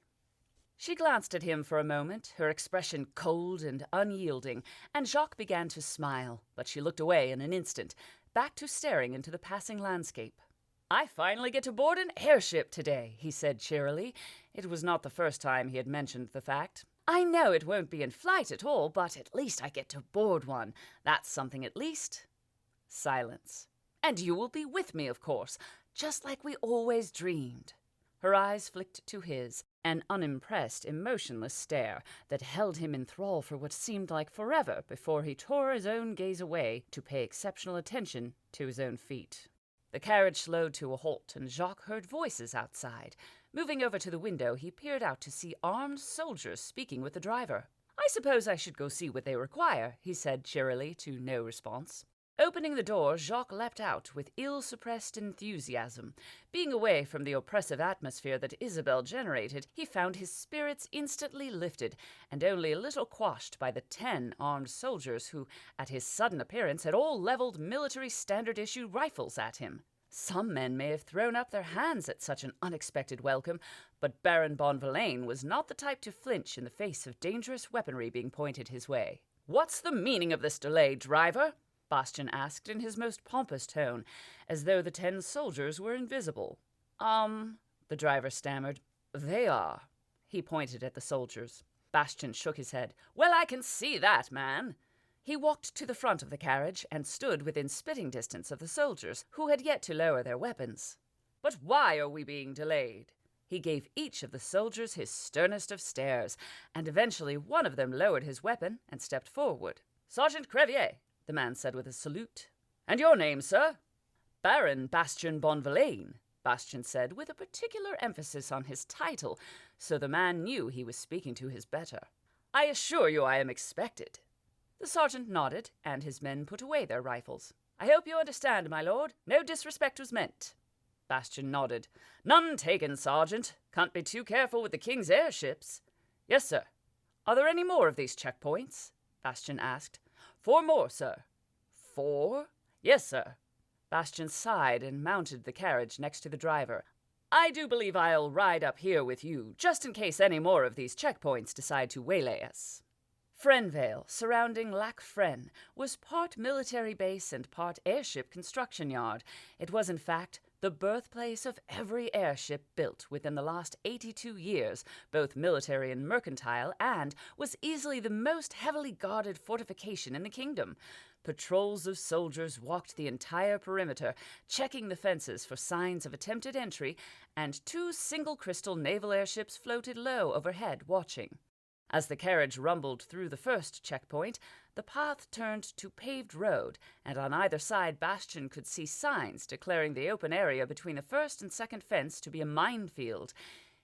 She glanced at him for a moment, her expression cold and unyielding, and Jacques began to smile, but she looked away in an instant, back to staring into the passing landscape. "I finally get to board an airship today," he said cheerily. It was not the first time he had mentioned the fact. "I know it won't be in flight at all, but at least I get to board one. That's something at least." Silence. "And you will be with me, of course, just like we always dreamed." Her eyes flicked to his, an unimpressed, emotionless stare that held him in thrall for what seemed like forever before he tore his own gaze away to pay exceptional attention to his own feet. The carriage slowed to a halt, and Jacques heard voices outside. Moving over to the window, he peered out to see armed soldiers speaking with the driver. "I suppose I should go see what they require," he said cheerily, to no response. Opening the door, Jacques leapt out with ill-suppressed enthusiasm. Being away from the oppressive atmosphere that Isabel generated, he found his spirits instantly lifted, and only a little quashed by the 10 armed soldiers who, at his sudden appearance, had all leveled military standard-issue rifles at him. Some men may have thrown up their hands at such an unexpected welcome, but Baron Bonvillain was not the type to flinch in the face of dangerous weaponry being pointed his way. "What's the meaning of this delay, driver?" Bastian asked in his most pompous tone, as though the 10 soldiers were invisible. The driver stammered. "They are." He pointed at the soldiers. Bastian shook his head. "Well, I can see that, man." He walked to the front of the carriage and stood within spitting distance of the soldiers, who had yet to lower their weapons. "But why are we being delayed?" He gave each of the soldiers his sternest of stares, and eventually one of them lowered his weapon and stepped forward. "Sergeant Crevier," the man said with a salute. "And your name, sir?" "Baron Bastian Bonvillain," Bastian said with a particular emphasis on his title, so the man knew he was speaking to his better. "I assure you I am expected." The sergeant nodded, and his men put away their rifles. "I hope you understand, my lord. No disrespect was meant." Bastian nodded. "None taken, sergeant. Can't be too careful with the king's airships." "Yes, sir." "Are there any more of these checkpoints?" Bastian asked. 4 more, sir." 4? "Yes, sir." Bastian sighed and mounted the carriage next to the driver. "I do believe I'll ride up here with you, just in case any more of these checkpoints decide to waylay us." Frenvale, surrounding Lac Fren, was part military base and part airship construction yard. It was, in fact, the birthplace of every airship built within the last 82 years, both military and mercantile, and was easily the most heavily guarded fortification in the kingdom. Patrols of soldiers walked the entire perimeter, checking the fences for signs of attempted entry, and 2 single-crystal naval airships floated low overhead, watching. As the carriage rumbled through the first checkpoint, the path turned to paved road, and on either side Bastian could see signs declaring the open area between the first and second fence to be a minefield.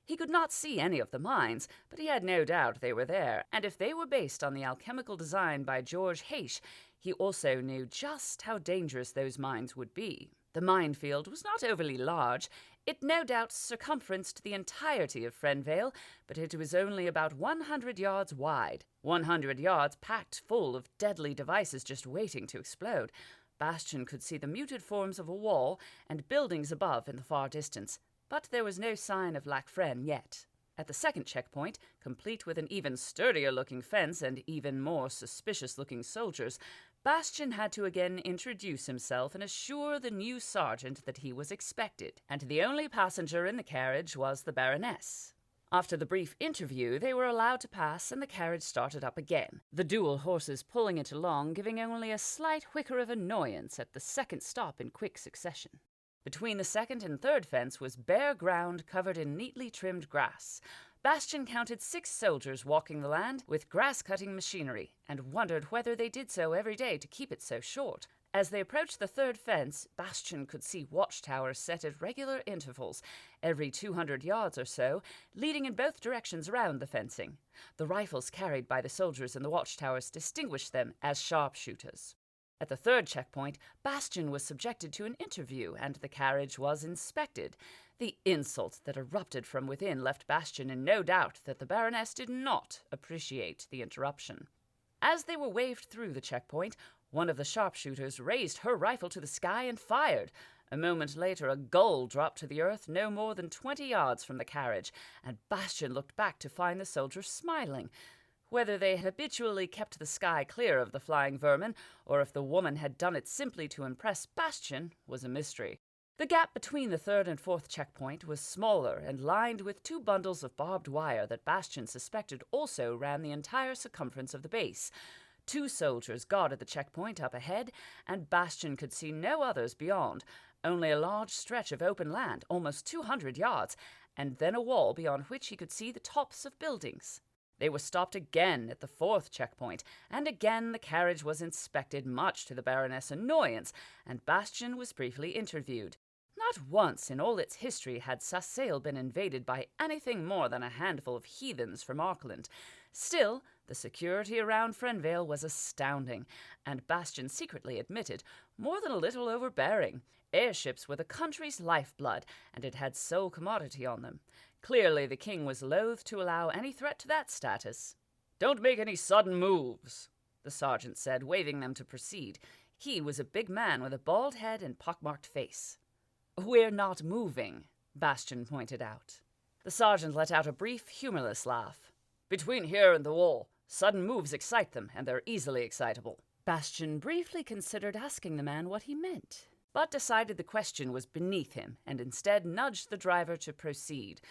He could not see any of the mines, but he had no doubt they were there, and if they were based on the alchemical design by George Heists, he also knew just how dangerous those mines would be. The minefield was not overly large. It no doubt circumferenced the entirety of Frenvale, but it was only about 100 yards wide. 100 yards packed full of deadly devices just waiting to explode. Bastian could see the muted forms of a wall and buildings above in the far distance, but there was no sign of Lac Fren yet. At the second checkpoint, complete with an even sturdier-looking fence and even more suspicious-looking soldiers, Bastian had to again introduce himself and assure the new sergeant that he was expected, and the only passenger in the carriage was the Baroness. After the brief interview, they were allowed to pass, and the carriage started up again, the dual horses pulling it along, giving only a slight whicker of annoyance at the second stop in quick succession. Between the second and third fence was bare ground covered in neatly trimmed grass. Bastian counted 6 soldiers walking the land with grass-cutting machinery, and wondered whether they did so every day to keep it so short. As they approached the third fence, Bastian could see watchtowers set at regular intervals, every 200 yards or so, leading in both directions around the fencing. The rifles carried by the soldiers in the watchtowers distinguished them as sharpshooters. At the third checkpoint, Bastian was subjected to an interview, and the carriage was inspected. The insult that erupted from within left Bastian in no doubt that the Baroness did not appreciate the interruption. As they were waved through the checkpoint, one of the sharpshooters raised her rifle to the sky and fired. A moment later, a gull dropped to the earth no more than 20 yards from the carriage, and Bastian looked back to find the soldiers smiling. Whether they habitually kept the sky clear of the flying vermin, or if the woman had done it simply to impress Bastian, was a mystery. The gap between the third and fourth checkpoint was smaller and lined with 2 bundles of barbed wire that Bastian suspected also ran the entire circumference of the base. 2 soldiers guarded the checkpoint up ahead, and Bastian could see no others beyond, only a large stretch of open land, almost 200 yards, and then a wall beyond which he could see the tops of buildings. They were stopped again at the 4th checkpoint, and again the carriage was inspected, much to the Baroness' annoyance, and Bastian was briefly interviewed. Not once in all its history had Sassail been invaded by anything more than a handful of heathens from Auckland. Still, the security around Frenvale was astounding, and Bastian secretly admitted, more than a little overbearing. Airships were the country's lifeblood, and it had sole commodity on them. Clearly the king was loath to allow any threat to that status. "Don't make any sudden moves," the sergeant said, waving them to proceed. He was a big man with a bald head and pockmarked face. "We're not moving," Bastian pointed out. The sergeant let out a brief, humorless laugh. "Between here and the wall, sudden moves excite them, and they're easily excitable." Bastian briefly considered asking the man what he meant, but decided the question was beneath him, and instead nudged the driver to proceed.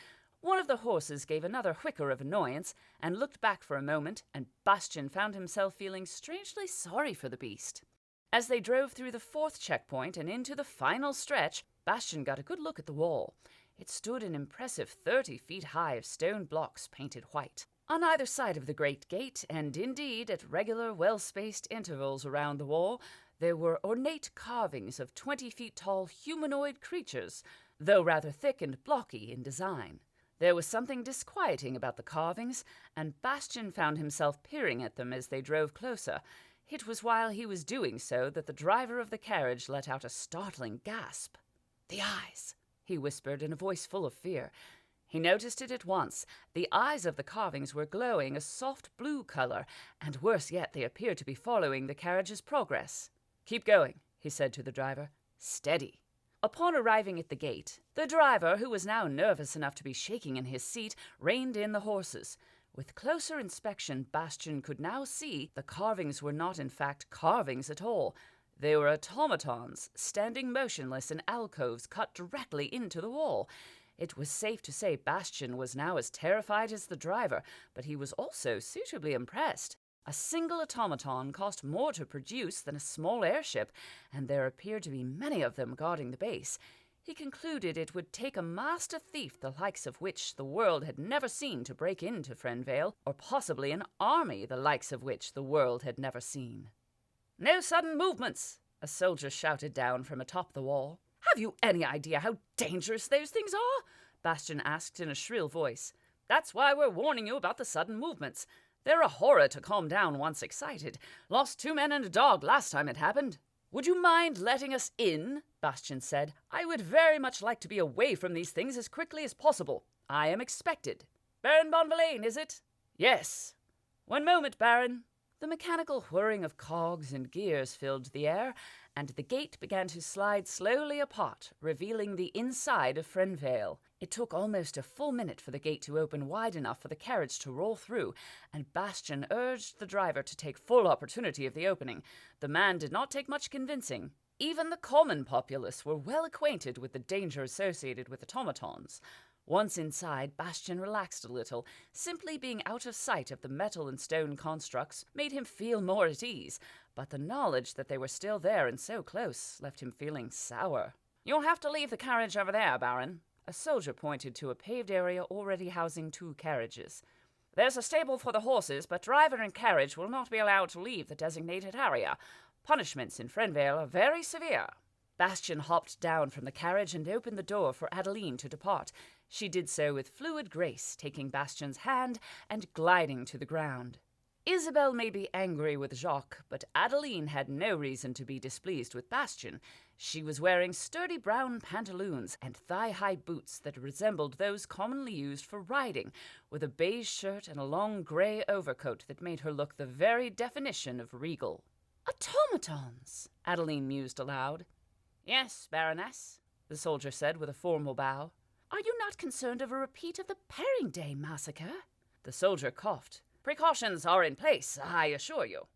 One of the horses gave another whicker of annoyance, and looked back for a moment, and Bastian found himself feeling strangely sorry for the beast. As they drove through the 4th checkpoint and into the final stretch, Bastian got a good look at the wall. It stood an impressive 30 feet high of stone blocks painted white. On either side of the great gate, and indeed at regular, well-spaced intervals around the wall, there were ornate carvings of 20 feet tall humanoid creatures, though rather thick and blocky in design. There was something disquieting about the carvings, and Bastian found himself peering at them as they drove closer. It was while he was doing so that the driver of the carriage let out a startling gasp. "The eyes," he whispered in a voice full of fear. He noticed it at once. The eyes of the carvings were glowing a soft blue color, and worse yet, they appeared to be following the carriage's progress. "Keep going," he said to the driver. "Steady." Upon arriving at the gate, the driver, who was now nervous enough to be shaking in his seat, reined in the horses. With closer inspection, Bastian could now see the carvings were not in fact carvings at all. They were automatons, standing motionless in alcoves cut directly into the wall. It was safe to say Bastian was now as terrified as the driver, but he was also suitably impressed. A single automaton cost more to produce than a small airship, and there appeared to be many of them guarding the base. He concluded it would take a master thief the likes of which the world had never seen to break into Frenvale, or possibly an army the likes of which the world had never seen. "No sudden movements," a soldier shouted down from atop the wall. "Have you any idea how dangerous those things are?" Bastian asked in a shrill voice. "That's why we're warning you about the sudden movements. They're a horror to calm down once excited. Lost 2 men and a dog last time it happened." "Would you mind letting us in?" Bastian said. "I would very much like to be away from these things as quickly as possible. I am expected." "Baron Bonvillain, is it?" "Yes." "One moment, Baron." The mechanical whirring of cogs and gears filled the air, and the gate began to slide slowly apart, revealing the inside of Frenvale. It took almost a full minute for the gate to open wide enough for the carriage to roll through, and Bastian urged the driver to take full opportunity of the opening. The man did not take much convincing. Even the common populace were well acquainted with the danger associated with automatons. Once inside, Bastian relaxed a little. Simply being out of sight of the metal and stone constructs made him feel more at ease, but the knowledge that they were still there and so close left him feeling sour. "You'll have to leave the carriage over there, Baron." A soldier pointed to a paved area already housing 2 carriages. There's a stable for the horses, but driver and carriage will not be allowed to leave the designated area. Punishments in Friendvale are very severe." Bastian hopped down from the carriage and opened the door for Adeline to depart. She did so with fluid grace, taking Bastian's hand and gliding to the ground. Isabel may be angry with Jacques, but Adeline had no reason to be displeased with Bastian. She was wearing sturdy brown pantaloons and thigh-high boots that resembled those commonly used for riding, with a beige shirt and a long grey overcoat that made her look the very definition of regal.
"Automatons,"
Adeline mused aloud. "Yes, Baroness," the soldier said with a formal bow.
"Are you not concerned of a repeat of the Paring Day massacre?"
The soldier coughed. "Precautions are in place, I assure you."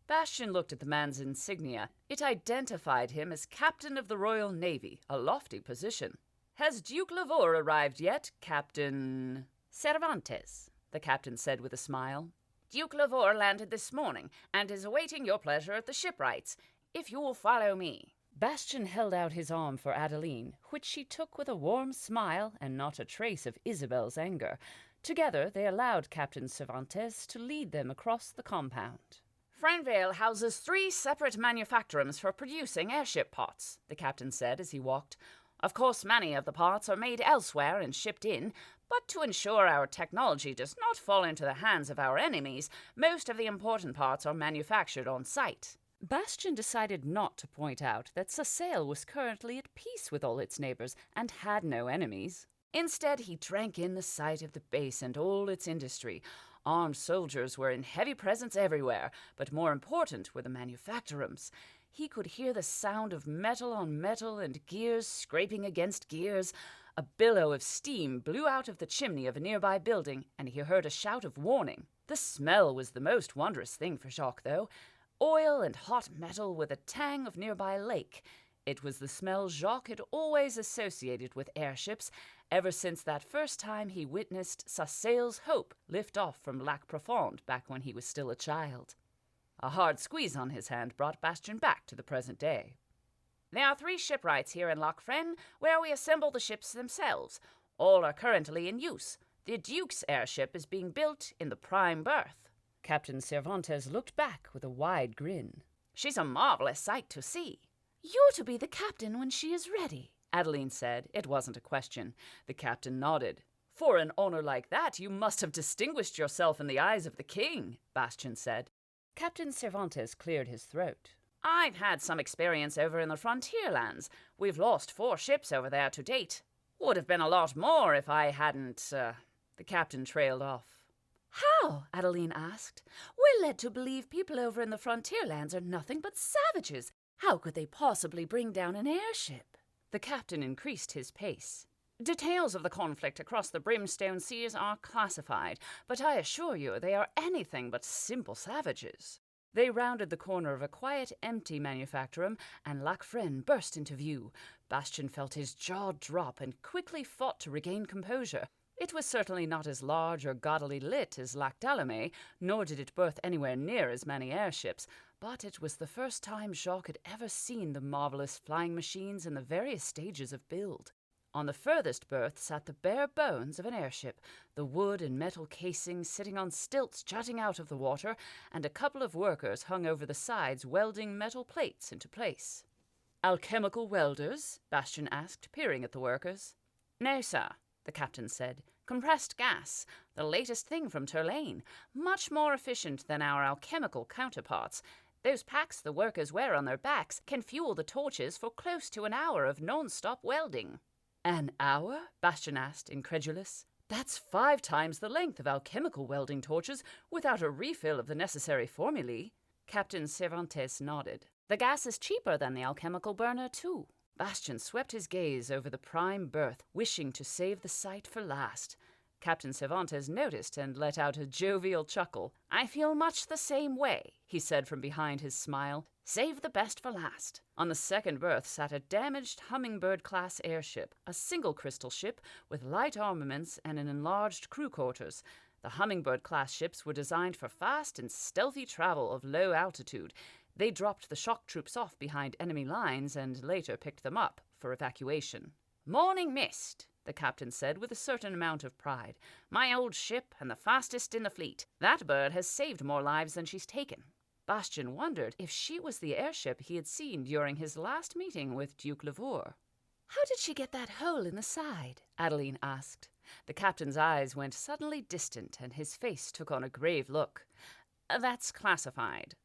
Bastian looked at the man's insignia. It identified him as Captain of the Royal Navy, a lofty position. "Has Duke Lavore arrived yet, Captain—"
"Cervantes,"
the captain said with a smile.
"Duke Lavore landed this morning and is awaiting your pleasure at the shipwrights, if you will follow me."
Bastian held out his arm for Adeline, which she took with a warm smile and not a trace of Isabel's anger. Together they allowed Captain Cervantes to lead them across the compound.
"Friendvale houses 3 separate manufactorums for producing airship parts," the captain said as he walked. "Of course, many of the parts are made elsewhere and shipped in, but to ensure our technology does not fall into the hands of our enemies, most of the important parts are manufactured on site."
Bastian decided not to point out that Sassail was currently at peace with all its neighbors and had no enemies. Instead, he drank in the sight of the base and all its industry. Armed soldiers were in heavy presence everywhere, but more important were the manufactorums. He could hear the sound of metal on metal and gears scraping against gears. A billow of steam blew out of the chimney of a nearby building, and he heard a shout of warning. The smell was the most wondrous thing for Jacques, though. Oil and hot metal with a tang of nearby lake. It was the smell Jacques had always associated with airships, ever since that first time he witnessed Sassail's Hope lift off from Lac Profond back when he was still a child. A hard squeeze on his hand brought Bastian back to the present day.
"There are 3 shipwrights here in Loch Fren, where we assemble the ships themselves. All are currently in use. The Duke's airship is being built in the prime berth."
Captain Cervantes looked back with a wide grin.
"She's a marvelous sight to see."
"You're to be the captain when she is ready,"
Adeline said. It wasn't a question. The captain nodded. "For an honor like that, you must have distinguished yourself in the eyes of the king," Bastian said. Captain Cervantes cleared his throat.
"I've had some experience over in the frontier lands. We've lost 4 ships over there to date. Would have been a lot more if I hadn't—" The captain trailed off.
"How?" Adeline asked. "We're led to believe people over in the frontier lands are nothing but savages. How could they possibly bring down an airship?"
The captain increased his pace.
"Details of the conflict across the Brimstone Seas are classified, but I assure you they are anything but simple savages."
They rounded the corner of a quiet, empty manufactorum, and Lac Fren burst into view. Bastian felt his jaw drop and quickly fought to regain composure. It was certainly not as large or gaudily lit as Lac d'Allumet, nor did it berth anywhere near as many airships, but it was the first time Jacques had ever seen the marvelous flying machines in the various stages of build. On the furthest berth sat the bare bones of an airship, the wood and metal casing sitting on stilts jutting out of the water, and a couple of workers hung over the sides welding metal plates into place. "Alchemical welders?" Bastian asked, peering at the workers.
"No, sir," the captain said. "Compressed gas, the latest thing from Turlane, much more efficient than our alchemical counterparts. Those packs the workers wear on their backs can fuel the torches for close to an hour of non-stop welding."
"An hour?" Bastian asked, incredulous. "That's 5 times the length of alchemical welding torches without a refill of the necessary formulae."
Captain Cervantes nodded. "The gas is cheaper than the alchemical burner, too."
Bastian swept his gaze over the prime berth, wishing to save the sight for last. Captain Cervantes noticed and let out a jovial chuckle.
"I feel much the same way," he said from behind his smile. "Save the best for last."
On the second berth sat a damaged Hummingbird-class airship, a single crystal ship with light armaments and an enlarged crew quarters. The Hummingbird-class ships were designed for fast and stealthy travel of low altitude. They dropped the shock troops off behind enemy lines and later picked them up for evacuation. "Morning mist," the captain said with a certain amount of pride. "My old ship and the fastest in the fleet. That bird has saved more lives than she's taken." Bastian wondered if she was the airship he had seen during his last meeting with Duke Lavore.
"How did she get that hole in the side?"
Adeline asked. The captain's eyes went suddenly distant, and his face took on a grave look. "That's classified."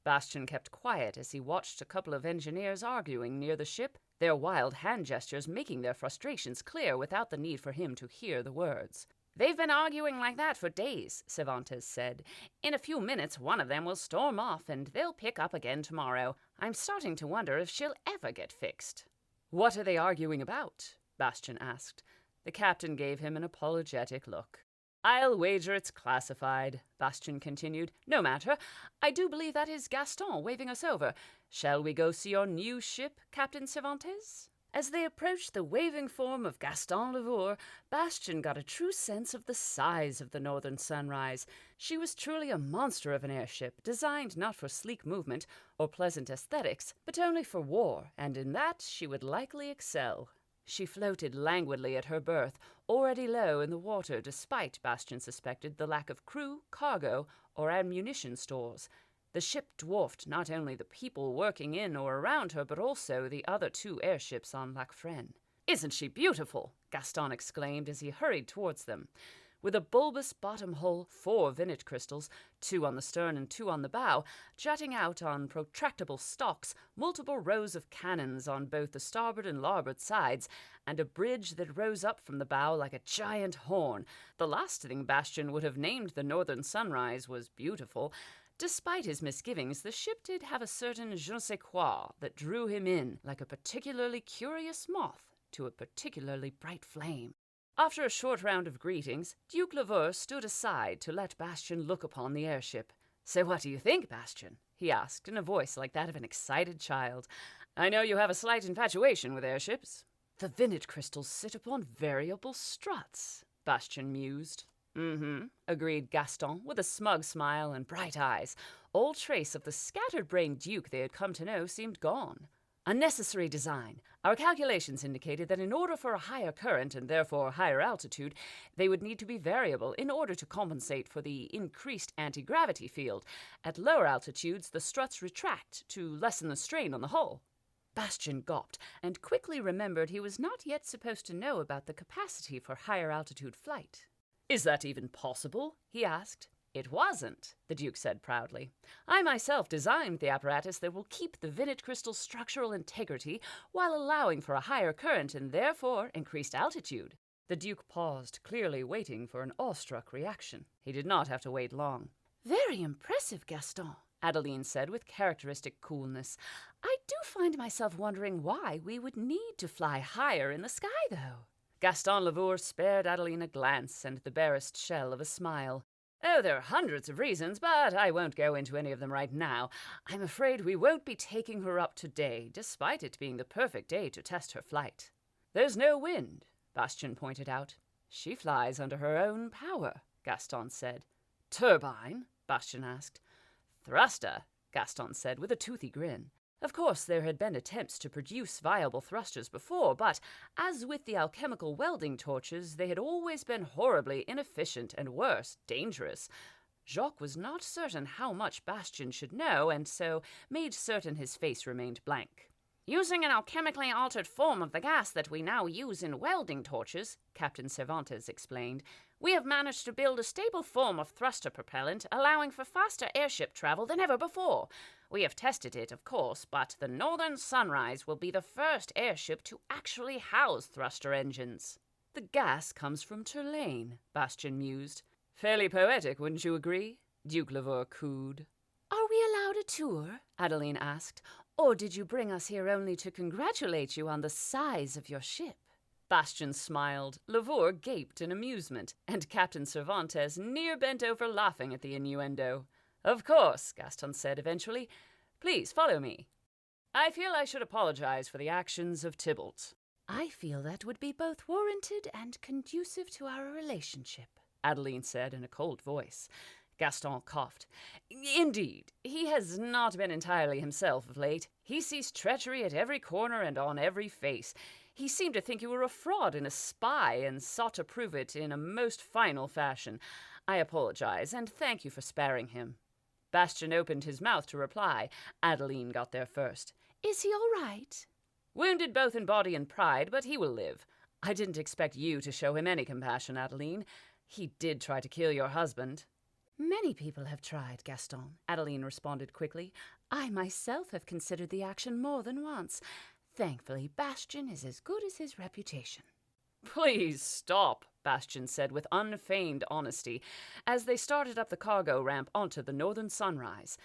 Bastian kept quiet as he watched a couple of engineers arguing near the ship, their wild hand gestures making their frustrations clear without the need for him to hear the words. "They've been arguing like that for days," Cervantes said. "In a few minutes one of them will storm off, and they'll pick up again tomorrow. I'm starting to wonder if she'll ever get fixed." "What are they arguing about?" Bastian asked. The captain gave him an apologetic look. "I'll wager it's classified," Bastian continued. "No matter. I do believe that is Gaston waving us over. Shall we go see your new ship, Captain Cervantes?" As they approached the waving form of Gaston Lavore, Bastian got a true sense of the size of the Northern Sunrise. She was truly a monster of an airship, designed not for sleek movement or pleasant aesthetics, but only for war, and in that she would likely excel. She floated languidly at her berth, already low in the water despite, Bastian suspected, the lack of crew, cargo, or ammunition stores. The ship dwarfed not only the people working in or around her, but also the other two airships on Lac Fresne. "Isn't she beautiful?" Gaston exclaimed as he hurried towards them. With a bulbous bottom hull, 4 vintage crystals, 2 on the stern and 2 on the bow, jutting out on protractable stalks, multiple rows of cannons on both the starboard and larboard sides, and a bridge that rose up from the bow like a giant horn. The last thing Bastian would have named the Northern Sunrise was beautiful. Despite his misgivings, the ship did have a certain je ne sais quoi that drew him in, like a particularly curious moth to a particularly bright flame. After a short round of greetings, Duke Lavore stood aside to let Bastian look upon the airship. "So what do you think, Bastian?" he asked in a voice like that of an excited child. "I know you have a slight infatuation with airships." "The vintage crystals sit upon variable struts," Bastian mused. Agreed Gaston, with a smug smile and bright eyes. All trace of the scattered-brained Duke they had come to know seemed gone. "A necessary design. Our calculations indicated that in order for a higher current and therefore higher altitude, they would need to be variable in order to compensate for the increased anti-gravity field. At lower altitudes, the struts retract to lessen the strain on the hull." Bastian gulped and quickly remembered he was not yet supposed to know about the capacity for higher altitude flight. "Is that even possible?" he asked. "It wasn't," the Duke said proudly. "I myself designed the apparatus that will keep the vintage crystal's structural integrity while allowing for a higher current and therefore increased altitude." The Duke paused, clearly waiting for an awestruck reaction. He did not have to wait long.
"Very impressive, Gaston," Adeline said with characteristic coolness. "I do find myself wondering why we would need to fly higher in the sky, though."
Gaston Lavore spared Adeline a glance and the barest shell of a smile. "Oh, there are hundreds of reasons, but I won't go into any of them right now. I'm afraid we won't be taking her up today, despite it being the perfect day to test her flight." "There's no wind," Bastian pointed out. "She flies under her own power," Gaston said. "Turbine?" Bastian asked. "Thruster," Gaston said with a toothy grin. Of course, there had been attempts to produce viable thrusters before, but, as with the alchemical welding torches, they had always been horribly inefficient and, worse, dangerous. Jacques was not certain how much Bastian should know, and so made certain his face remained blank. "Using an alchemically altered form of the gas that we now use in welding torches," Captain Cervantes explained, "we have managed to build a stable form of thruster propellant, allowing for faster airship travel than ever before. We have tested it, of course, but the Northern Sunrise will be the first airship to actually house thruster engines." "The gas comes from Tourlaine," Bastian mused. "Fairly poetic, wouldn't you agree?" Duke Lavore cooed.
"Are we allowed a tour?" Adeline asked. "Or did you bring us here only to congratulate you on the size of your ship?"
Bastian smiled, Lavore gaped in amusement, and Captain Cervantes near bent over laughing at the innuendo. "Of course," Gaston said eventually. "Please follow me. I feel I should apologize for the actions of Tybalt."
"I feel that would be both warranted and conducive to our relationship,"
Adeline said in a cold voice. Gaston coughed. Indeed, he has not been entirely himself of late. He sees treachery at every corner and on every face. He seemed to think you were a fraud and a spy, and sought to prove it in a most final fashion. I apologize, and thank you for sparing him. Bastian opened his mouth to reply. Adeline got there first.
Is he all right?
Wounded both in body and pride, but he will live. I didn't expect you to show him any compassion, Adeline. He did try to kill your husband.
Many people have tried, Gaston, Adeline responded quickly. I myself have considered the action more than once. Thankfully, Bastian is as good as his reputation.
Please stop, Bastian said with unfeigned honesty, as they started up the cargo ramp onto the northern sunrise.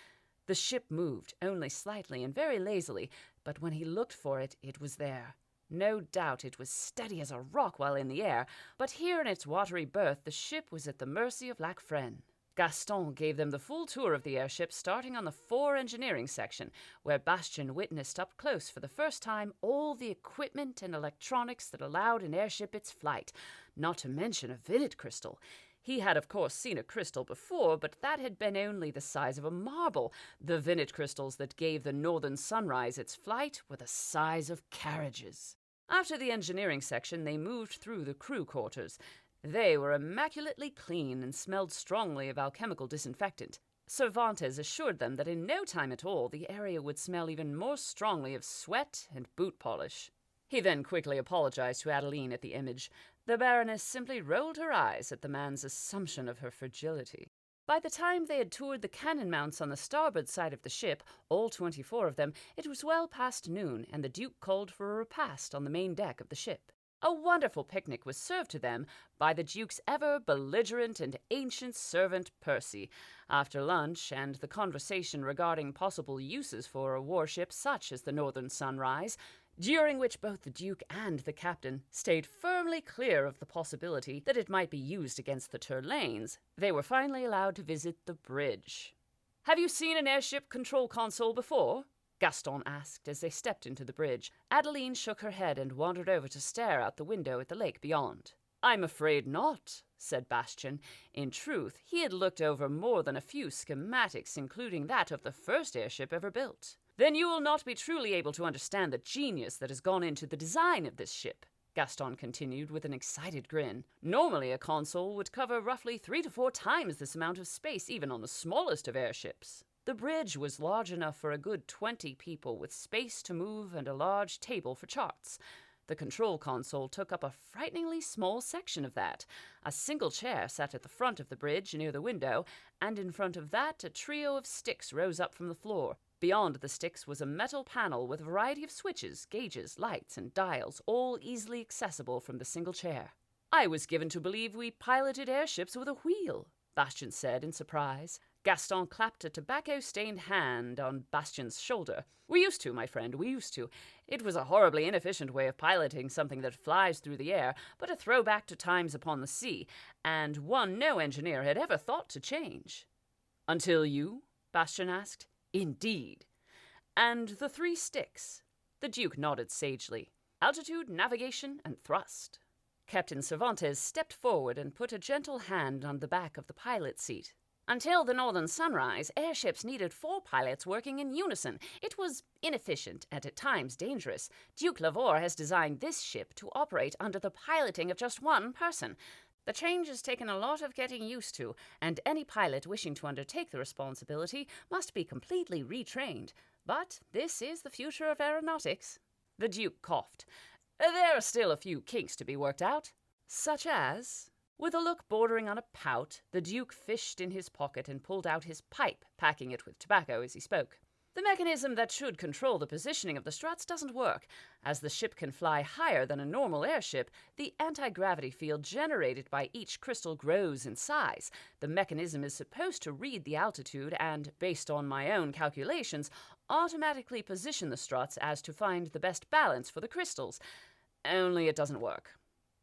The ship moved, only slightly and very lazily, but when he looked for it, it was there. No doubt it was steady as a rock while in the air, but here in its watery berth the ship was at the mercy of Lac Fresne. Gaston gave them the full tour of the airship, starting on the fore engineering section, where Bastian witnessed up close for the first time all the equipment and electronics that allowed an airship its flight, not to mention a vivid crystal. He had, of course, seen a crystal before, but that had been only the size of a marble. The vinnet crystals that gave the northern sunrise its flight were the size of carriages. After the engineering section, they moved through the crew quarters. They were immaculately clean and smelled strongly of alchemical disinfectant. Cervantes assured them that in no time at all the area would smell even more strongly of sweat and boot polish. He then quickly apologized to Adeline at the image. The Baroness simply rolled her eyes at the man's assumption of her fragility. By the time they had toured the cannon mounts on the starboard side of the ship, all 24 of them, it was well past noon, and the Duke called for a repast on the main deck of the ship. A wonderful picnic was served to them by the Duke's ever-belligerent and ancient servant Percy. After lunch and the conversation regarding possible uses for a warship such as the Northern Sunrise, during which both the Duke and the captain stayed firmly clear of the possibility that it might be used against the Turlanes, they were finally allowed to visit the bridge. "Have you seen an airship control console before?" Gaston asked as they stepped into the bridge. Adeline shook her head and wandered over to stare out the window at the lake beyond. "I'm afraid not," said Bastian. In truth, he had looked over more than a few schematics, including that of the first airship ever built. "Then you will not be truly able to understand the genius that has gone into the design of this ship," Gaston continued with an excited grin. "Normally a console would cover roughly 3 to 4 times this amount of space, even on the smallest of airships. The bridge was large enough for a good 20 people, with space to move and a large table for charts. The control console took up a frighteningly small section of that. A single chair sat at the front of the bridge near the window, and in front of that a trio of sticks rose up from the floor. Beyond the sticks was a metal panel with a variety of switches, gauges, lights, and dials, all easily accessible from the single chair. "I was given to believe we piloted airships with a wheel," Bastian said in surprise. Gaston clapped a tobacco-stained hand on Bastian's shoulder. "We used to, my friend, we used to. It was a horribly inefficient way of piloting something that flies through the air, but a throwback to times upon the sea, and one no engineer had ever thought to change." "Until you?" Bastian asked. "Indeed. And the 3 sticks?" The Duke nodded sagely. "Altitude, navigation, and thrust." Captain Cervantes stepped forward and put a gentle hand on the back of the pilot's seat. "Until the Northern Sunrise, airships needed 4 pilots working in unison. It was inefficient and at times dangerous. Duke Lavore has designed this ship to operate under the piloting of just 1 person. The change has taken a lot of getting used to, and any pilot wishing to undertake the responsibility must be completely retrained. But this is the future of aeronautics." The Duke coughed. "There are still a few kinks to be worked out." "Such as?" With a look bordering on a pout, the Duke fished in his pocket and pulled out his pipe, packing it with tobacco as he spoke. "The mechanism that should control the positioning of the struts doesn't work. As the ship can fly higher than a normal airship, the anti-gravity field generated by each crystal grows in size. The mechanism is supposed to read the altitude and, based on my own calculations, automatically position the struts as to find the best balance for the crystals. Only it doesn't work."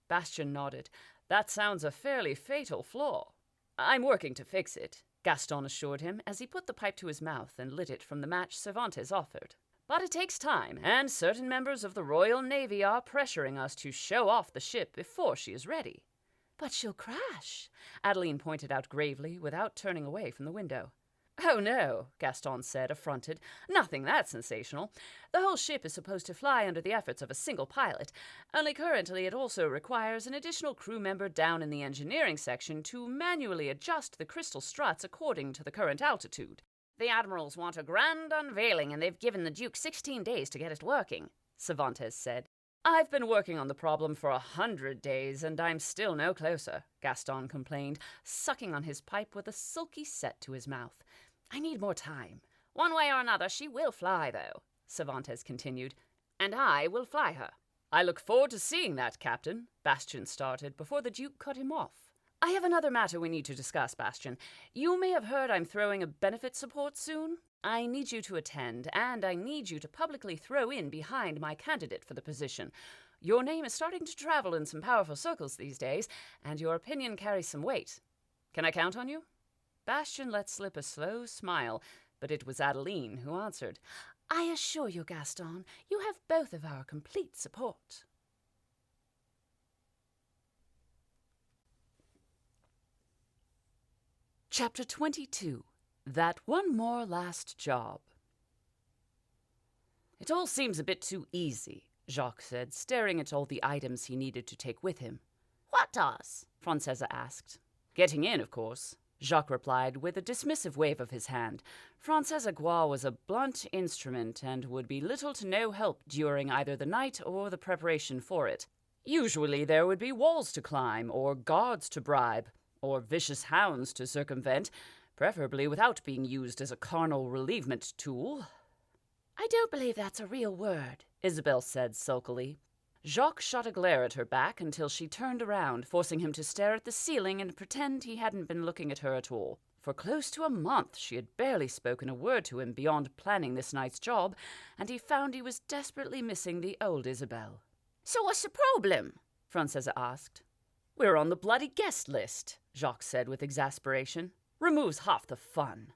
Bastian nodded. "That sounds a fairly fatal flaw." "I'm working to fix it," Gaston assured him as he put the pipe to his mouth and lit it from the match Cervantes offered. "But it takes time, and certain members of the Royal Navy are pressuring us to show off the ship before she is ready." "But she'll crash," Adeline pointed out gravely, without turning away from the window. "Oh, no," Gaston said, affronted. "Nothing that sensational. The whole ship is supposed to fly under the efforts of a single pilot, only currently it also requires an additional crew member down in the engineering section to manually adjust the crystal struts according to the current altitude."
"The admirals want a grand unveiling, and they've given the Duke 16 days to get it working," Cervantes said.
"I've been working on the problem for 100 days, and I'm still no closer," Gaston complained, sucking on his pipe with a sulky set to his mouth. "I need more time."
"One way or another, she will fly, though," Cervantes continued, "and I will fly her."
"I look forward to seeing that, Captain," Bastian started before the Duke cut him off. "I have another matter we need to discuss, Bastian. You may have heard I'm throwing a benefit support soon. I need you to attend, and I need you to publicly throw in behind my candidate for the position. Your name is starting to travel in some powerful circles these days, and your opinion carries some weight. Can I count on you?" Bastian let slip a slow smile, but it was Adeline who answered.
"I assure you, Gaston, you have both of our complete support."
Chapter 22. That One More Last Job. "It all seems a bit too easy," Jacques said, staring at all the items he needed to take with him.
"What does?"
Francesa asked. "Getting in, of course," Jacques replied with a dismissive wave of his hand. Francesa Gois was a blunt instrument and would be little to no help during either the night or the preparation for it. Usually there would be walls to climb, or guards to bribe, or vicious hounds to circumvent, preferably without being used as a carnal relievement tool.
"I don't believe that's a real word,"
Isabel said sulkily. Jacques shot a glare at her back until she turned around, forcing him to stare at the ceiling and pretend he hadn't been looking at her at all. For close to a month she had barely spoken a word to him beyond planning this night's job, and he found he was desperately missing the old Isabel.
"So what's the problem?"
Francesa asked. "We're on the bloody guest list," Jacques said with exasperation. "Removes half the fun."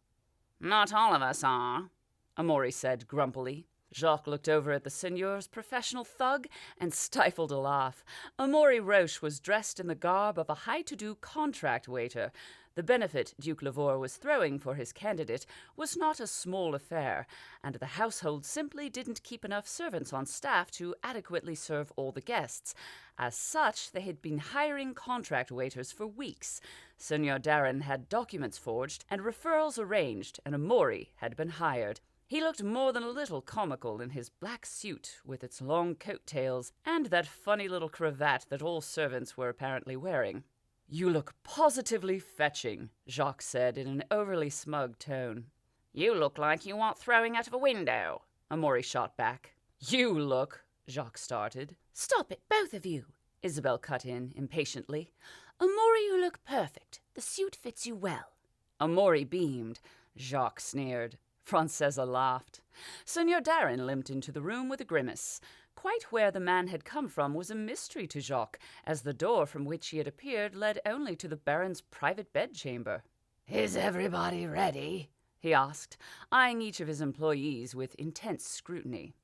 "Not all of us are,"
Amaury said grumpily. Jacques looked over at the seigneur's professional thug and stifled a laugh. Amaury Roche was dressed in the garb of a high-to-do contract waiter. The benefit Duke Lavore was throwing for his candidate was not a small affair, and the household simply didn't keep enough servants on staff to adequately serve all the guests. As such, they had been hiring contract waiters for weeks. Seigneur Darren had documents forged and referrals arranged, and Amaury had been hired. He looked more than a little comical in his black suit with its long coat-tails and that funny little cravat that all servants were apparently wearing. "You look positively fetching," Jacques said in an overly smug tone.
"You look like you want throwing out of a window,"
Amaury shot back. "You look," Jacques started.
"Stop it, both of you,"
Isabel cut in impatiently.
"Amaury, you look perfect. The suit fits you well."
Amaury beamed. Jacques sneered. Francesa laughed. Seigneur Darren limped into the room with a grimace. Quite where the man had come from was a mystery to Jacques, as the door from which he had appeared led only to the Baron's private bedchamber.
"Is everybody ready?"
he asked, eyeing each of his employees with intense scrutiny.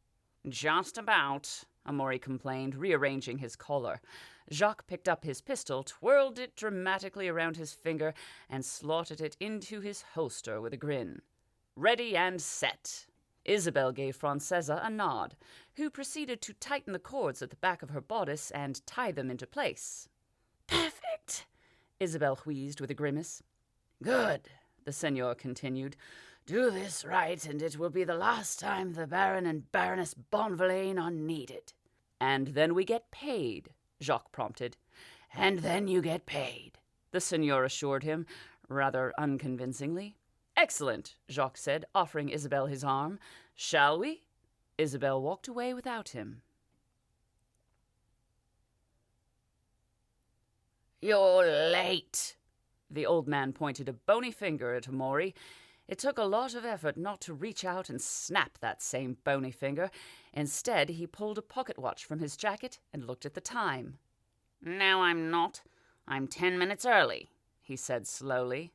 "Just about,"
Amaury complained, rearranging his collar. Jacques picked up his pistol, twirled it dramatically around his finger, and slotted it into his holster with a grin. "Ready and set." Isabel gave Francesa a nod, who proceeded to tighten the cords at the back of her bodice and tie them into place.
"Perfect,"
Isabel wheezed with a grimace.
"Good,"
the seigneur continued.
"Do this right, and it will be the last time the Baron and Baroness Bonvillain are needed."
"And then we get paid," Jacques prompted.
"And then you get paid,"
the seigneur assured him, rather unconvincingly. "Excellent," Jacques said, offering Isabel his arm. "Shall we?" Isabel walked away without him.
"You're late."
The old man pointed a bony finger at Amaury. It took a lot of effort not to reach out and snap that same bony finger. Instead, he pulled a pocket watch from his jacket and looked at the time.
"No, I'm not. I'm 10 minutes early," he said slowly.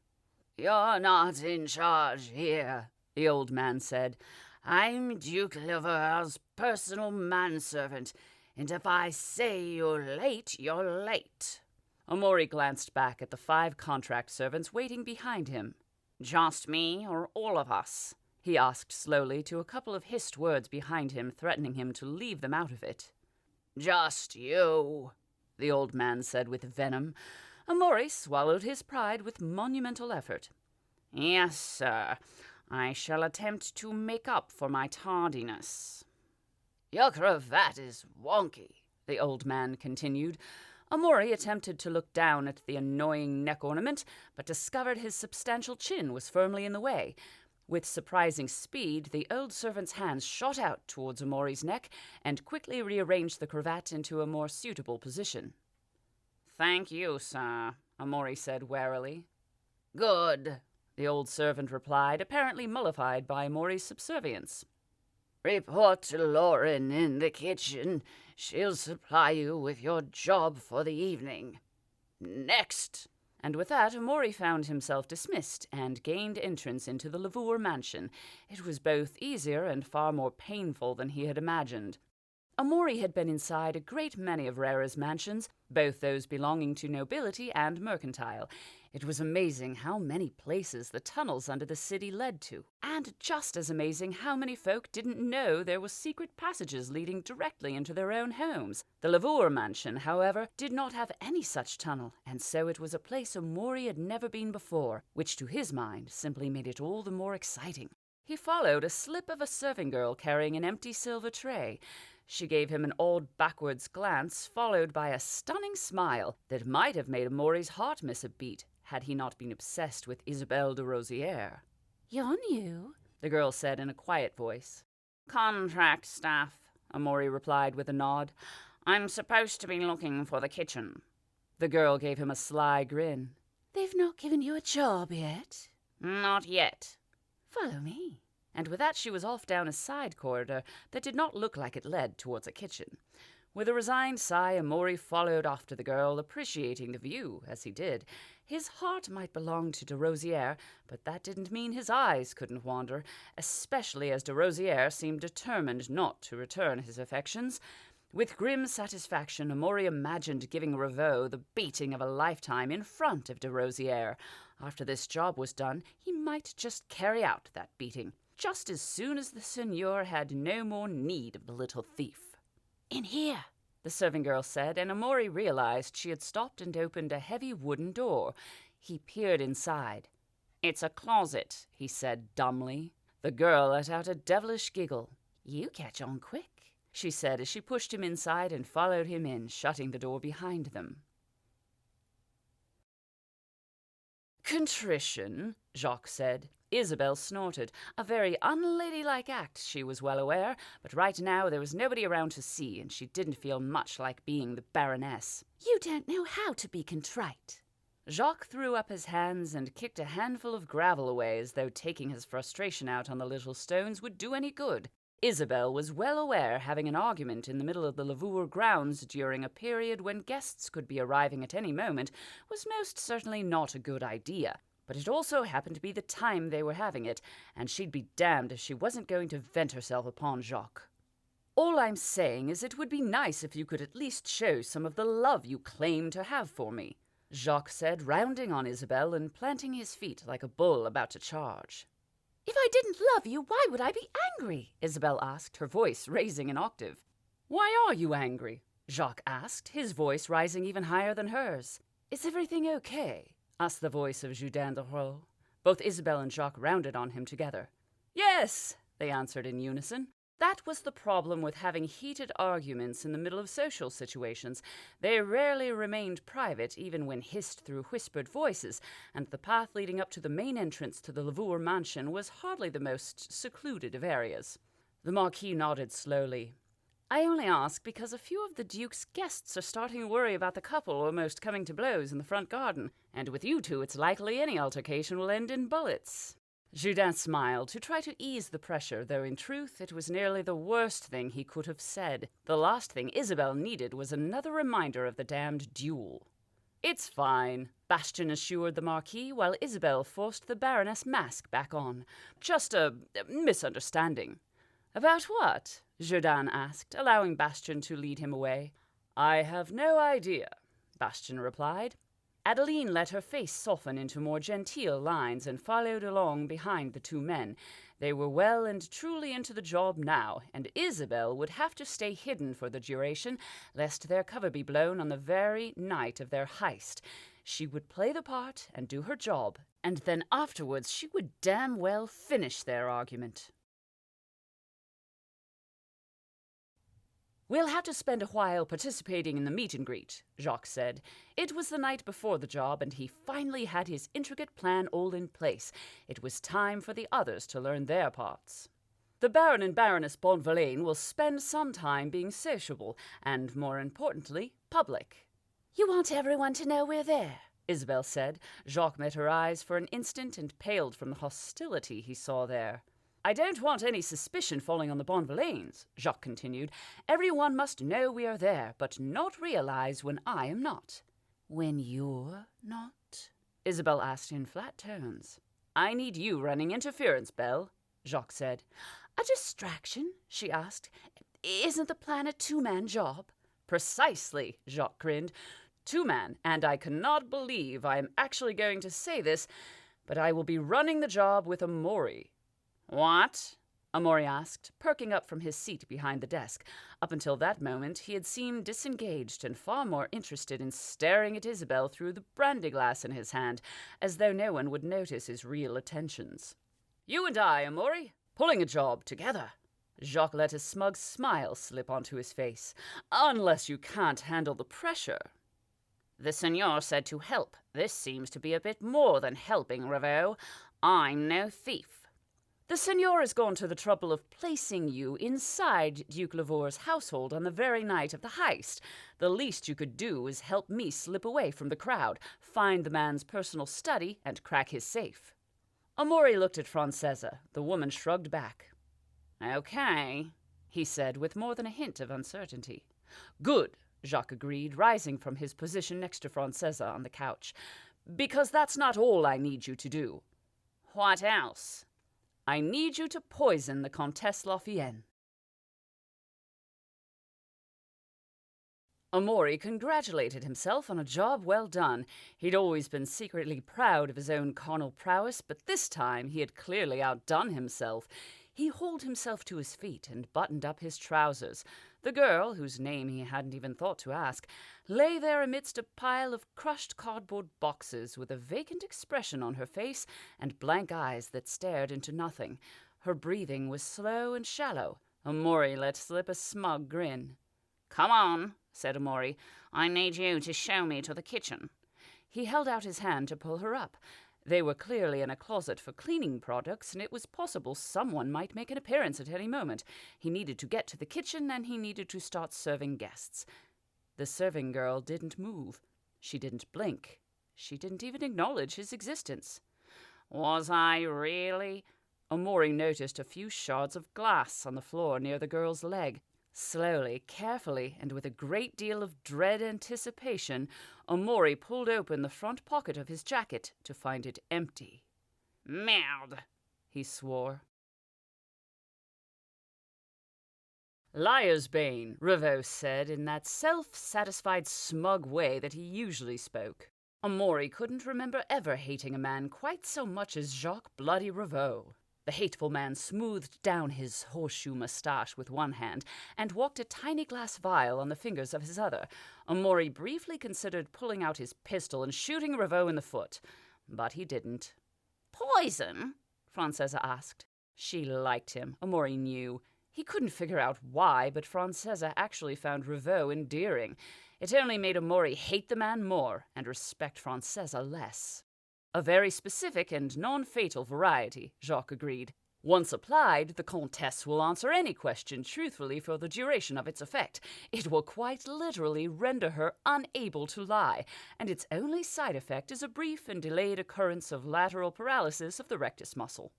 "You're not in charge here," the old man said. "I'm Duke Lavore's personal manservant, and if I say you're late, you're late.
Amaury glanced back at the 5 contract servants waiting behind him.
"Just me, or all of us?"
he asked slowly, to a couple of hissed words behind him threatening him to leave them out of it.
"Just you,"
the old man said with venom. Amaury swallowed his pride with monumental effort.
"Yes, sir. I shall attempt to make up for my tardiness." "Your cravat is wonky,"
the old man continued. Amaury attempted to look down at the annoying neck ornament, but discovered his substantial chin was firmly in the way. With surprising speed, the old servant's hands shot out towards Amaury's neck and quickly rearranged the cravat into a more suitable position.
"Thank you, sir,"
Amaury said warily.
"Good,"
the old servant replied, apparently mollified by Amaury's subservience.
"Report to Lauren in the kitchen. She'll supply you with your job for the evening. Next."
And with that, Amaury found himself dismissed and gained entrance into the Lavour mansion. It was both easier and far more painful than he had imagined. Amaury had been inside a great many of Rara's mansions, both those belonging to nobility and mercantile. It was amazing how many places the tunnels under the city led to, and just as amazing how many folk didn't know there were secret passages leading directly into their own homes. The Lavour mansion, however, did not have any such tunnel, and so it was a place Amaury had never been before, which to his mind simply made it all the more exciting. He followed a slip of a serving girl carrying an empty silver tray. She gave him an odd backwards glance, followed by a stunning smile that might have made Amaury's heart miss a beat, had he not been obsessed with Isabelle de Rosière.
"You're new,"
the girl said in a quiet voice.
"Contract staff," Amaury replied with a nod. "I'm supposed to be looking for the kitchen."
The girl gave him a sly grin.
"They've not given you a job yet?"
"Not yet."
"Follow me."
And with that she was off down a side corridor that did not look like it led towards a kitchen. With a resigned sigh, Amaury followed after the girl, appreciating the view as he did. His heart might belong to de Rosière, but that didn't mean his eyes couldn't wander, especially as de Rosière seemed determined not to return his affections. With grim satisfaction, Amaury imagined giving Ravoux the beating of a lifetime in front of de Rosière. After this job was done, he might just carry out that beating, just as soon as the seigneur had no more need of the little thief.
"In here,"
the serving girl said, and Amaury realized she had stopped and opened a heavy wooden door. He peered inside.
"It's a closet,"
he said dumbly. The girl let out a devilish giggle.
"You catch on quick,"
she said as she pushed him inside and followed him in, shutting the door behind them. "Contrition," Jacques said. Isabelle snorted. A very unladylike act, she was well aware, but right now there was nobody around to see, and she didn't feel much like being the Baroness.
"You don't know how to be contrite."
Jacques threw up his hands and kicked a handful of gravel away, as though taking his frustration out on the little stones would do any good. Isabelle was well aware having an argument in the middle of the Lavour grounds during a period when guests could be arriving at any moment was most certainly not a good idea. But it also happened to be the time they were having it, and she'd be damned if she wasn't going to vent herself upon Jacques. "All I'm saying is it would be nice if you could at least show some of the love you claim to have for me," Jacques said, rounding on Isabelle and planting his feet like a bull about to charge.
"If I didn't love you, why would I be angry?"
Isabelle asked, her voice raising an octave. "Why are you angry?" Jacques asked, his voice rising even higher than hers. "Is everything okay?" asked the voice of Jourdain de Raux. Both Isabelle and Jacques rounded on him together. "Yes," they answered in unison. That was the problem with having heated arguments in the middle of social situations. They rarely remained private, even when hissed through whispered voices, and the path leading up to the main entrance to the Lavour mansion was hardly the most secluded of areas. The Marquis nodded slowly. "I only ask because a few of the Duke's guests are starting to worry about the couple almost coming to blows in the front garden, and with you two it's likely any altercation will end in bullets." Jourdain smiled to try to ease the pressure, though in truth it was nearly the worst thing he could have said. The last thing Isabelle needed was another reminder of the damned duel. "It's fine," Bastian assured the Marquis, while Isabelle forced the Baroness mask back on. "Just a misunderstanding." "About what?" Jourdain asked, allowing Bastian to lead him away. "I have no idea. Bastian replied. Adeline let her face soften into more genteel lines and followed along behind the two men. They were well and truly into the job now, and Isabel would have to stay hidden for the duration, lest their cover be blown on the very night of their heist. She would play the part and do her job, and then afterwards she would damn well finish their argument. "We'll have to spend a while participating in the meet and greet," Jacques said. It was the night before the job, and he finally had his intricate plan all in place. It was time for the others to learn their parts. "The Baron and Baroness Bonvillain will spend some time being sociable, and, more importantly, public."
"You want everyone to know we're there,"
Isabel said. Jacques met her eyes for an instant and paled from the hostility he saw there. "I don't want any suspicion falling on the Bonvillains," Jacques continued. "Everyone must know we are there, but not realize when I am not."
"When you're not?"
Isabel asked in flat tones. "I need you running interference, Belle," Jacques said.
"A distraction?" she asked. "Isn't the plan a two-man job?"
"Precisely," Jacques grinned. "Two-man, and I cannot believe I am actually going to say this, but I will be running the job with Amaury." "What?" Amaury asked, perking up from his seat behind the desk. Up until that moment he had seemed disengaged and far more interested in staring at Isabel through the brandy glass in his hand, as though no one would notice his real attentions. "You and I, Amaury, pulling a job together." Jacques let a smug smile slip onto his face. "Unless you can't handle the pressure." "The Seigneur said to help. This seems to be a bit more than helping, Ravoux. I'm no thief." "The Seigneur has gone to the trouble of placing you inside Duke Lavour's household on the very night of the heist. The least you could do is help me slip away from the crowd, find the man's personal study, and crack his safe." Amaury looked at Francesa. The woman shrugged back. "Okay," he said with more than a hint of uncertainty. "Good," Jacques agreed, rising from his position next to Francesa on the couch. "Because that's not all I need you to do." "What else?" "I need you to poison the Comtesse Lafayenne." Amaury congratulated himself on a job well done. He'd always been secretly proud of his own carnal prowess, but this time he had clearly outdone himself. He hauled himself to his feet and buttoned up his trousers. The girl, whose name he hadn't even thought to ask, lay there amidst a pile of crushed cardboard boxes with a vacant expression on her face and blank eyes that stared into nothing. Her breathing was slow and shallow. Amaury let slip a smug grin. "Come on," said Amaury. "I need you to show me to the kitchen." He held out his hand to pull her up. They were clearly in a closet for cleaning products, and it was possible someone might make an appearance at any moment. He needed to get to the kitchen, and he needed to start serving guests. The serving girl didn't move. She didn't blink. She didn't even acknowledge his existence. "Was I really?" Amaury noticed a few shards of glass on the floor near the girl's leg. Slowly, carefully, and with a great deal of dread anticipation, Amaury pulled open the front pocket of his jacket to find it empty. "Merde," he swore. "Liar's bane," Ravoux said in that self-satisfied, smug way that he usually spoke. Amaury couldn't remember ever hating a man quite so much as Jacques Bloody Ravoux. The hateful man smoothed down his horseshoe moustache with one hand and walked a tiny glass vial on the fingers of his other. Amaury briefly considered pulling out his pistol and shooting Ravoux in the foot, but he didn't. "Poison?" Francesa asked. She liked him, Amaury knew. He couldn't figure out why, but Francesa actually found Ravoux endearing. It only made Amaury hate the man more and respect Francesa less. "A very specific and non-fatal variety," Jacques agreed. "Once applied, the Comtesse will answer any question truthfully for the duration of its effect. It will quite literally render her unable to lie, and its only side effect is a brief and delayed occurrence of lateral paralysis of the rectus muscle."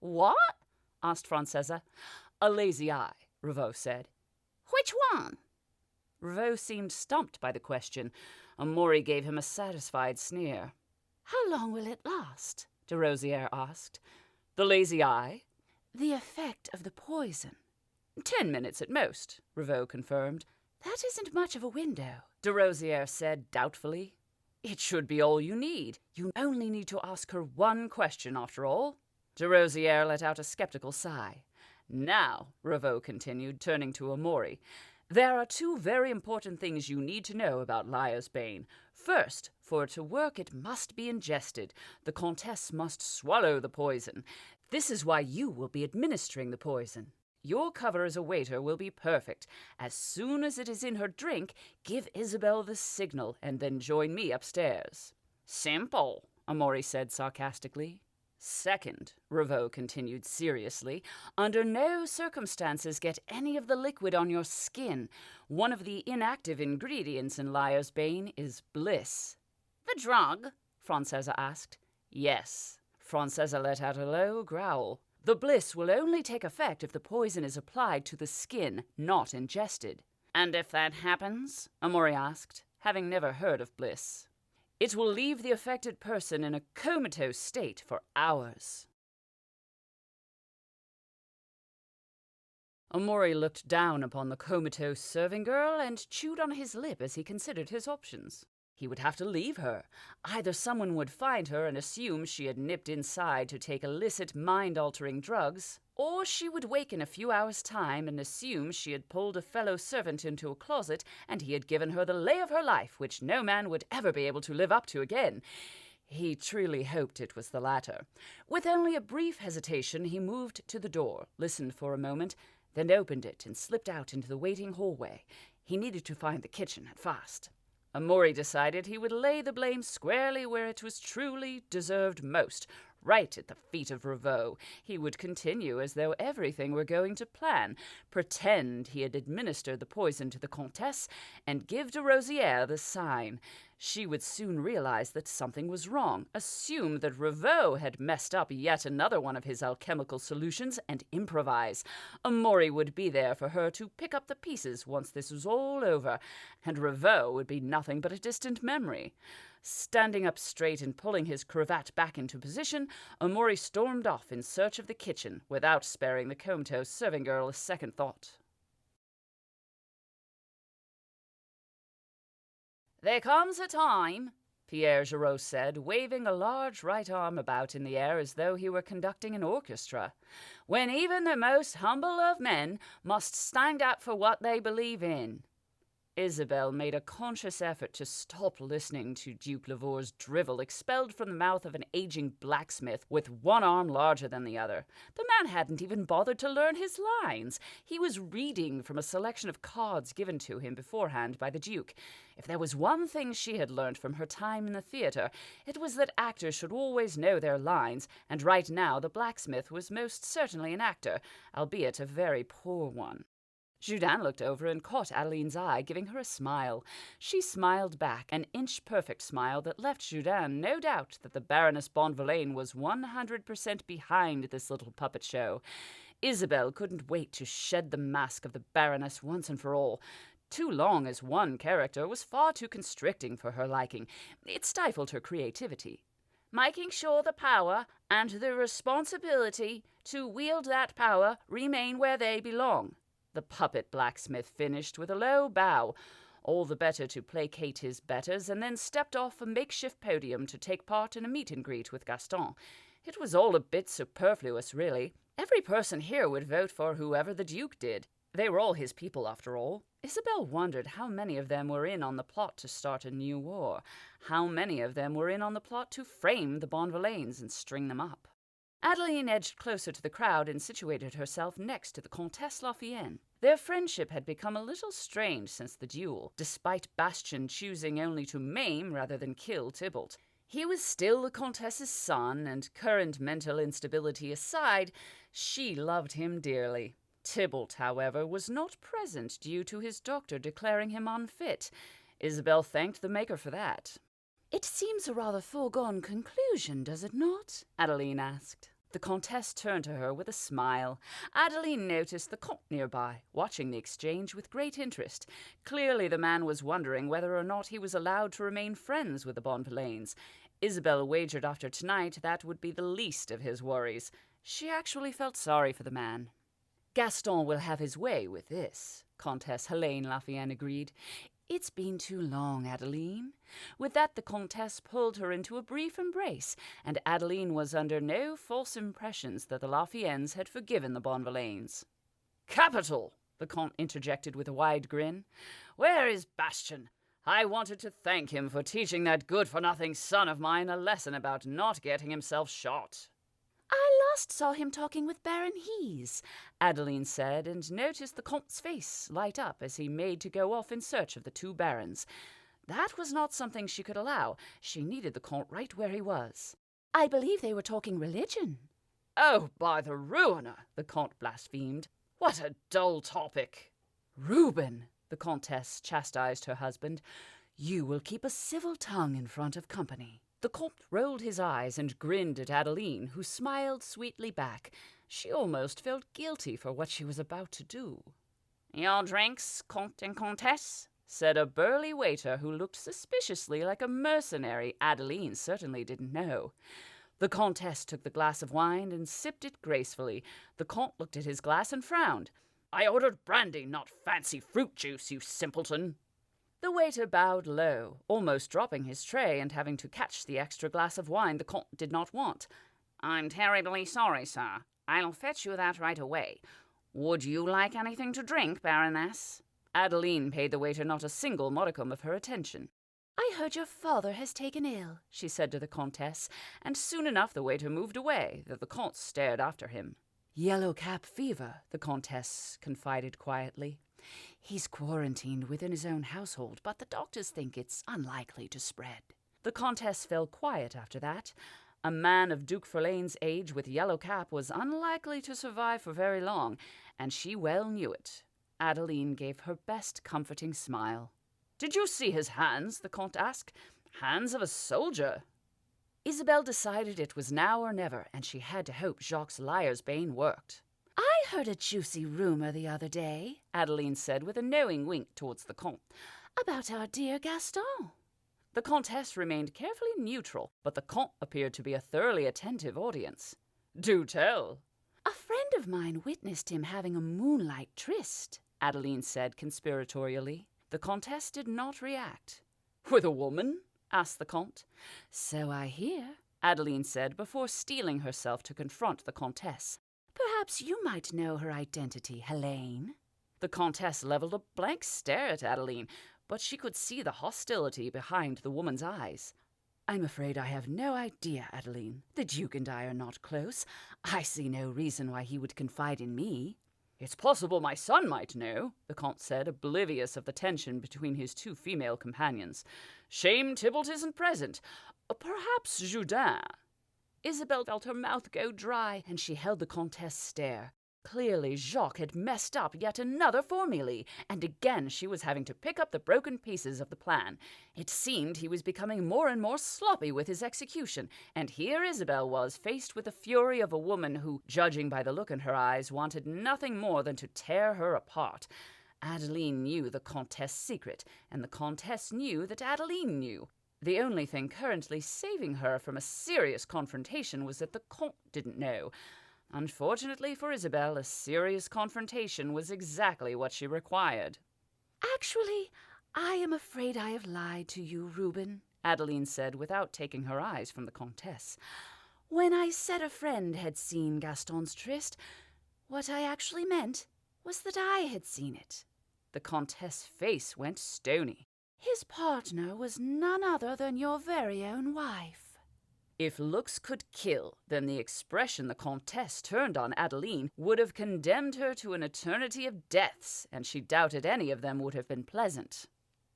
"What?" asked Francesa. "A lazy eye," Ravoux said. "Which one?" Ravoux seemed stumped by the question. Amaury gave him a satisfied sneer.
"How long will it last?"
de Rosière asked. "The lazy eye?"
"The effect of the poison."
10 minutes at most," Ravoux confirmed. "That isn't much of a window," de Rosière said doubtfully. "It should be all you need. You only need to ask her one question, after all." De Rosière let out a skeptical sigh. "Now," Ravoux continued, turning to Amaury, "there are two very important things you need to know about Liar's Bane. First, for it to work, it must be ingested. The Comtesse must swallow the poison. This is why you will be administering the poison. Your cover as a waiter will be perfect. As soon as it is in her drink, give Isabelle the signal, and then join me upstairs." "Simple," Amaury said sarcastically. "Second," Ravoux continued seriously, "under no circumstances get any of the liquid on your skin. One of the inactive ingredients in Liar's Bane is bliss."
"The drug?"
Francesa asked. "Yes." Francesa let out a low growl. "The bliss will only take effect if the poison is applied to the skin, not ingested."
"And if that happens?"
Amaury asked, having never heard of bliss. "It will leave the affected person in a comatose state for hours." Amaury looked down upon the comatose serving girl and chewed on his lip as he considered his options. He would have to leave her. Either someone would find her and assume she had nipped inside to take illicit mind-altering drugs, or she would wake in a few hours' time and assume she had pulled a fellow servant into a closet and he had given her the lay of her life, which no man would ever be able to live up to again. He truly hoped it was the latter. With only a brief hesitation, he moved to the door, listened for a moment, then opened it and slipped out into the waiting hallway. He needed to find the kitchen at fast. Amaury decided he would lay the blame squarely where it was truly deserved most, right at the feet of Ravoux. He would continue as though everything were going to plan, pretend he had administered the poison to the Comtesse, and give de Rosière the sign. She would soon realize that something was wrong, assume that Ravoux had messed up yet another one of his alchemical solutions, and improvise. Amaury would be there for her to pick up the pieces once this was all over, and Ravoux would be nothing but a distant memory. Standing up straight and pulling his cravat back into position, Amaury stormed off in search of the kitchen, without sparing the comatose serving girl a second thought.
"There comes a time," Pierre Giraud said, waving a large right arm about in the air as though he were conducting an orchestra, "when even the most humble of men must stand up for what they believe in."
Isabelle made a conscious effort to stop listening to Duke Lavour's drivel expelled from the mouth of an aging blacksmith with one arm larger than the other. The man hadn't even bothered to learn his lines. He was reading from a selection of cards given to him beforehand by the Duke. If there was one thing she had learned from her time in the theatre, it was that actors should always know their lines, and right now the blacksmith was most certainly an actor, albeit a very poor one. Jourdain looked over and caught Adeline's eye, giving her a smile. She smiled back, an inch-perfect smile that left Jourdain no doubt that the Baroness Bonvillain was 100% behind this little puppet show. Isabelle couldn't wait to shed the mask of the Baroness once and for all. Too long as one character was far too constricting for her liking. It stifled her creativity.
"Making sure the power and the responsibility to wield that power remain where they belong,"
the puppet blacksmith finished with a low bow, all the better to placate his betters, and then stepped off a makeshift podium to take part in a meet-and-greet with Gaston. It was all a bit superfluous, really. Every person here would vote for whoever the Duke did. They were all his people, after all. Isabelle wondered how many of them were in on the plot to start a new war. How many of them were in on the plot to frame the Bonvillains and string them up. Adeline edged closer to the crowd and situated herself next to the Comtesse Lafayenne. Their friendship had become a little strained since the duel, despite Bastien choosing only to maim rather than kill Tybalt. He was still the Comtesse's son, and current mental instability aside, she loved him dearly. Tybalt, however, was not present due to his doctor declaring him unfit. Isabelle thanked the Maker for that. "It seems a rather foregone conclusion, does it not?" Adeline asked. The Comtesse turned to her with a smile. Adeline noticed the Comte nearby, watching the exchange with great interest. Clearly the man was wondering whether or not he was allowed to remain friends with the Bonvillains. Isabelle wagered after tonight that would be the least of his worries. She actually felt sorry for the man. Gaston will have his way with this, Comtesse Helene Lafayette agreed. It's been too long, Adeline. With that, the Comtesse pulled her into a brief embrace, and Adeline was under no false impressions that the Lafayennes had forgiven the Bonvillains.
Capital!
The Comte interjected with a wide grin.
Where is Bastien? I wanted to thank him for teaching that good-for-nothing son of mine a lesson about not getting himself shot.
I last saw him talking with Baron Heists,
Adeline said, and noticed the Comte's face light up as he made to go off in search of the two barons. That was not something she could allow. She needed the Comte right where he was.
I believe they were talking religion.
Oh, by the ruiner, the Comte blasphemed. What a dull topic.
Reuben, the Comtesse chastised her husband, you will keep a civil tongue in front of company. The Comte rolled his eyes and grinned at Adeline, who smiled sweetly back. She almost felt guilty for what she was about to do.
Your drinks, Comte and Comtesse?
Said a burly waiter who looked suspiciously like a mercenary Adeline certainly didn't know. The Comtesse took the glass of wine and sipped it gracefully. The Comte looked at his glass and frowned.
I ordered brandy, not fancy fruit juice, you simpleton.
The waiter bowed low, almost dropping his tray and having to catch the extra glass of wine the Comte did not want.
I'm terribly sorry, sir. I'll fetch you that right away. Would you like anything to drink, Baroness?
Adeline paid the waiter not a single modicum of her attention.
I heard your father has taken ill,
she said to the Comtesse, and soon enough the waiter moved away, though the Comte stared after him. Yellow cap fever, the Comtesse confided quietly. He's quarantined within his own household, but the doctors think it's unlikely to spread. The Comtesse fell quiet after that. A man of Duke Verlaine's age with yellow cap was unlikely to survive for very long, and she well knew it. Adeline gave her best comforting smile.
Did you see his hands? The Comte asked. Hands of a soldier.
Isabel decided it was now or never, and she had to hope Jacques' liar's bane worked.
I heard a juicy rumor the other day,
Adeline said with a knowing wink towards the Comte,
about our dear Gaston.
The Comtesse remained carefully neutral, but the Comte appeared to be a thoroughly attentive audience.
Do tell.
A friend of mine witnessed him having a moonlight tryst,
Adeline said conspiratorially. The Comtesse did not react.
With a woman?
Asked the Comte. So I hear, Adeline said before steeling herself to confront the Comtesse.
Perhaps you might know her identity, Helene.
The Comtesse leveled a blank stare at Adeline, but she could see the hostility behind the woman's eyes. I'm afraid I have no idea, Adeline. The Duke and I are not close. I see no reason why he would confide in me.
It's possible my son might know, the Comte said, oblivious of the tension between his two female companions. Shame Tybalt isn't present. Perhaps Jourdain.
Isabel felt her mouth go dry, and she held the Comtesse stare. Clearly Jacques had messed up yet another formulae, and again she was having to pick up the broken pieces of the plan. It seemed he was becoming more and more sloppy with his execution, and here Isabel was, faced with the fury of a woman who, judging by the look in her eyes, wanted nothing more than to tear her apart. Adeline knew the Comtesse's secret, and the Comtesse knew that Adeline knew. The only thing currently saving her from a serious confrontation was that the Comte didn't know. Unfortunately for Isabel, a serious confrontation was exactly what she required.
Actually, I am afraid I have lied to you, Reuben,
Adeline said without taking her eyes from the Comtesse.
When I said a friend had seen Gaston's tryst, what I actually meant was that I had seen it.
The Comtesse's face went stony.
His partner was none other than your very own wife.
If looks could kill, then the expression the Comtesse turned on Adeline would have condemned her to an eternity of deaths, and she doubted any of them would have been pleasant.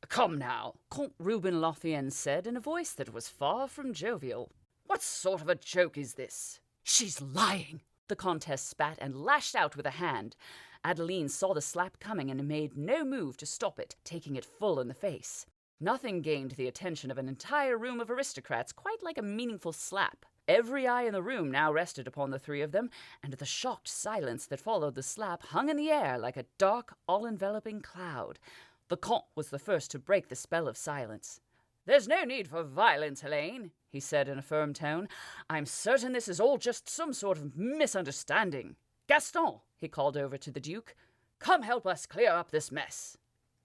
Come now,
Comte Reuben Lothian said in a voice that was far from jovial.
What sort of a joke is this?
She's lying! The Comtesse spat and lashed out with a hand. Adeline saw the slap coming and made no move to stop it, taking it full in the face. Nothing gained the attention of an entire room of aristocrats quite like a meaningful slap. Every eye in the room now rested upon the three of them, and the shocked silence that followed the slap hung in the air like a dark, all-enveloping cloud. The Comte was the first to break the spell of silence.
There's no need for violence, Helene, he said in a firm tone. I'm certain this is all just some sort of misunderstanding.
Gaston, he called over to the Duke, come help us clear up this mess.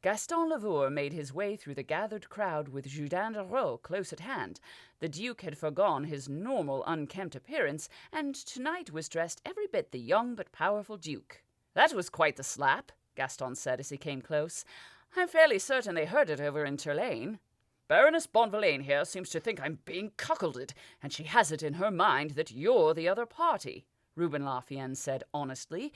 Gaston Lavour made his way through the gathered crowd with Judin de Rau close at hand. The Duke had forgone his normal unkempt appearance, and tonight was dressed every bit the young but powerful Duke. That was quite the slap, Gaston said as he came close. I'm fairly certain they heard it over in Turlane. Baroness Bonvillain here seems to think I'm being cuckolded, and she has it in her mind that you're the other party, Reuben Laffienne said honestly.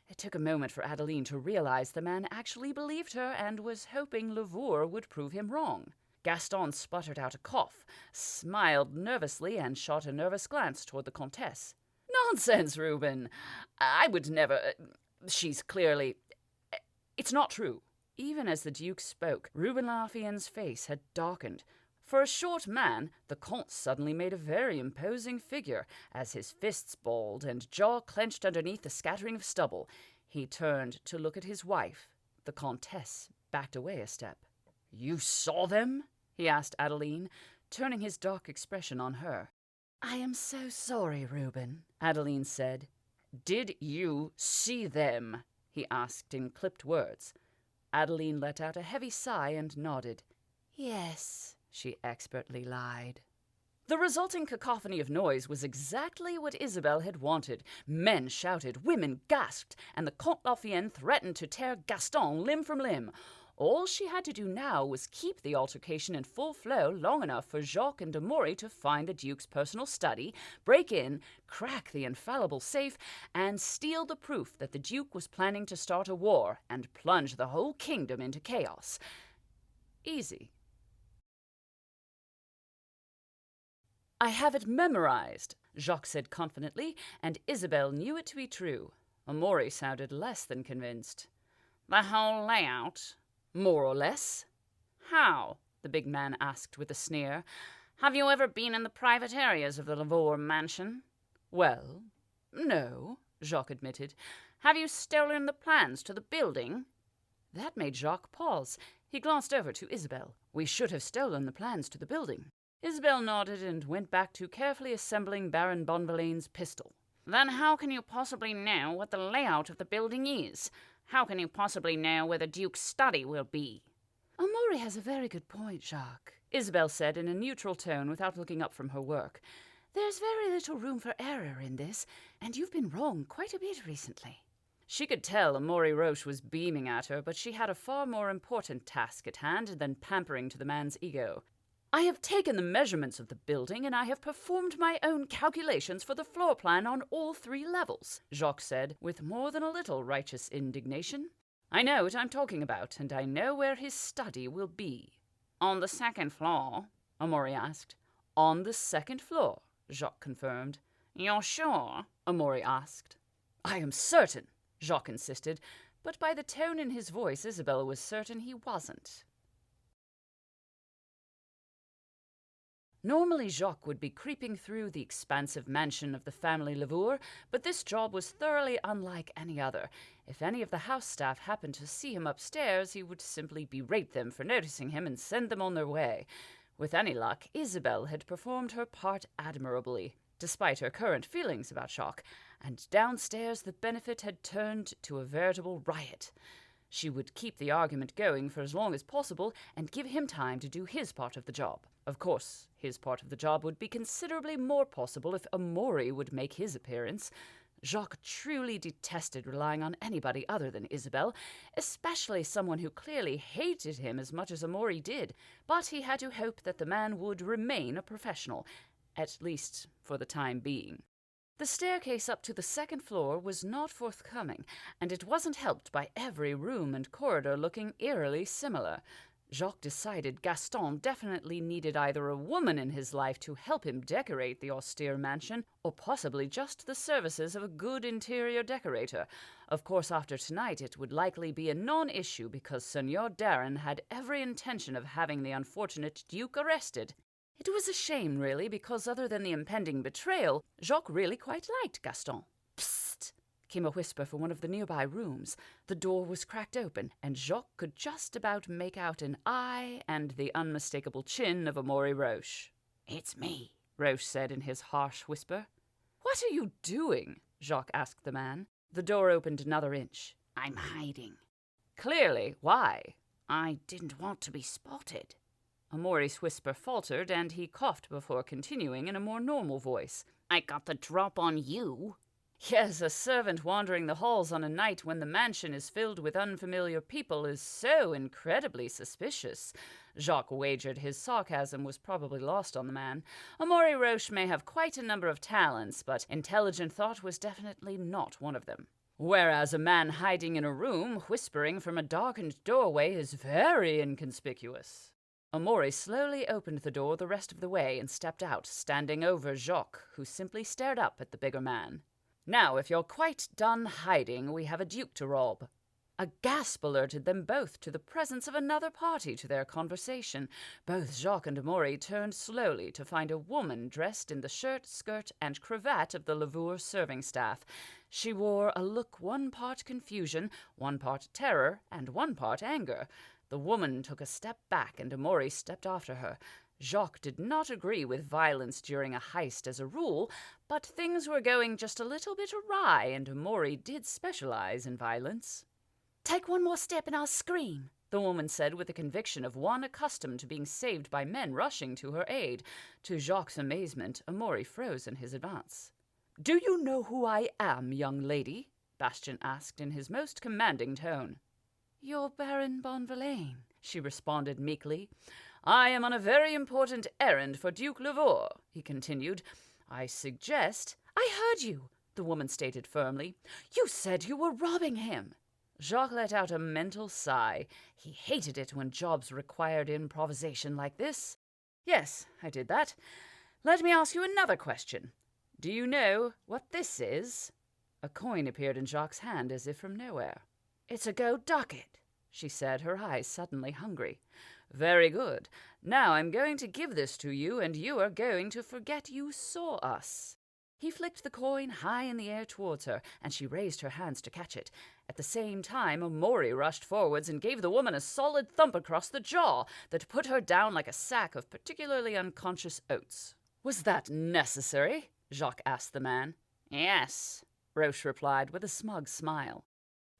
It took a moment for Adeline to realize the man actually believed her and was hoping Lavour would prove him wrong. Gaston sputtered out a cough, smiled nervously, and shot a nervous glance toward the Comtesse. Nonsense, Reuben. I would never... She's clearly... It's not true. Even as the Duke spoke, Reuben Laffienne's face had darkened. For a short man, the Comte suddenly made a very imposing figure, as his fists balled and jaw clenched underneath the scattering of stubble. He turned to look at his wife. The Comtesse backed away a step. "You saw them?" he asked Adeline, turning his dark expression on her.
"I am so sorry, Reuben," Adeline said.
"Did you see them?" he asked in clipped words. Adeline let out a heavy sigh and nodded.
"Yes," she expertly lied.
The resulting cacophony of noise was exactly what Isabel had wanted. Men shouted, women gasped, and the Comte Laffienne threatened to tear Gaston limb from limb. All she had to do now was keep the altercation in full flow long enough for Jacques and Amaury to find the Duke's personal study, break in, crack the infallible safe, and steal the proof that the Duke was planning to start a war and plunge the whole kingdom into chaos. Easy. "I have it memorized," Jacques said confidently, and Isabel knew it to be true. Amaury sounded less than convinced.
"The whole layout?"
"More or less."
"How?"
the big man asked with a sneer.
"Have you ever been in the private areas of the Lavour mansion?"
"Well, no," Jacques admitted.
"Have you stolen the plans to the building?"
That made Jacques pause. He glanced over to Isabel. "We should have stolen the plans to the building." Isabel nodded and went back to carefully assembling Baron Bonvillain's pistol.
"Then how can you possibly know what the layout of the building is? How can you possibly know where the Duke's study will be?"
"Amaury has a very good point, Jacques,"
Isabel said in a neutral tone without looking up from her work.
"There's very little room for error in this, and you've been wrong quite a bit recently."
She could tell Amaury Roche was beaming at her, but she had a far more important task at hand than pampering to the man's ego. "I have taken the measurements of the building, and I have performed my own calculations for the floor plan on all 3 levels, Jacques said, with more than a little righteous indignation. "I know what I'm talking about, and I know where his study will be."
"On the 2nd floor?"
Amaury asked. "On the 2nd floor," Jacques confirmed.
"You're sure?"
Amaury asked. "I am certain," Jacques insisted, but by the tone in his voice, Isabel was certain he wasn't. Normally Jacques would be creeping through the expansive mansion of the family Lavour, but this job was thoroughly unlike any other. If any of the house staff happened to see him upstairs, he would simply berate them for noticing him and send them on their way. With any luck, Isabel had performed her part admirably, despite her current feelings about Jacques, and downstairs the benefit had turned to a veritable riot. She would keep the argument going for as long as possible and give him time to do his part of the job. Of course, his part of the job would be considerably more possible if Amaury would make his appearance. Jacques truly detested relying on anybody other than Isabel, especially someone who clearly hated him as much as Amaury did, but he had to hope that the man would remain a professional, at least for the time being. The staircase up to the 2nd floor was not forthcoming, and it wasn't helped by every room and corridor looking eerily similar. Jacques decided Gaston definitely needed either a woman in his life to help him decorate the austere mansion, or possibly just the services of a good interior decorator. Of course, after tonight it would likely be a non-issue because Seigneur Darren had every intention of having the unfortunate Duke arrested. It was a shame, really, because other than the impending betrayal, Jacques really quite liked Gaston. "Psst!" came a whisper from one of the nearby rooms. The door was cracked open, and Jacques could just about make out an eye and the unmistakable chin of Amaury Roche.
"It's me,"
Roche said in his harsh whisper. "What are you doing?" Jacques asked the man. The door opened another inch.
I'm hiding.
Clearly, why?
I didn't want to be spotted.
Amori's whisper faltered, and he coughed before continuing in a more normal voice.
I got the drop on you.
Yes, a servant wandering the halls on a night when the mansion is filled with unfamiliar people is so incredibly suspicious. Jacques wagered his sarcasm was probably lost on the man. Amori Roche may have quite a number of talents, but intelligent thought was definitely not one of them. Whereas a man hiding in a room, whispering from a darkened doorway, is very inconspicuous. Amori slowly opened the door the rest of the way and stepped out, standing over Jacques, who simply stared up at the bigger man. Now, if you're quite done hiding, we have a duke to rob. A gasp alerted them both to the presence of another party to their conversation. Both Jacques and Amori turned slowly to find a woman dressed in the shirt, skirt, and cravat of the Lavour serving staff. She wore a look one part confusion, one part terror, and one part anger. The woman took a step back, and Amori stepped after her. Jacques did not agree with violence during a heist as a rule, but things were going just a little bit awry, and Amori did specialize in violence.
"Take one more step and I'll scream,"
the woman said with the conviction of one accustomed to being saved by men rushing to her aid. To Jacques' amazement, Amori froze in his advance. "Do you know who I am, young lady?" Bastian asked in his most commanding tone.
"You're Baron Bonvillain,"
she responded meekly. "I am on a very important errand for Duke Lavour," he continued. "I suggest—"
"I heard you,"
the woman stated firmly.
"You said you were robbing him."
Jacques let out a mental sigh. He hated it when jobs required improvisation like this. "Yes, I did that. Let me ask you another question. Do you know what this is?" A coin appeared in Jacques' hand as if from nowhere.
"It's a gold ducat,"
she said, her eyes suddenly hungry. "Very good. Now I'm going to give this to you, and you are going to forget you saw us." He flicked the coin high in the air towards her, and she raised her hands to catch it. At the same time, Amori rushed forwards and gave the woman a solid thump across the jaw that put her down like a sack of particularly unconscious oats. "Was that necessary?" Jacques asked the man.
"Yes,"
Roche replied with a smug smile.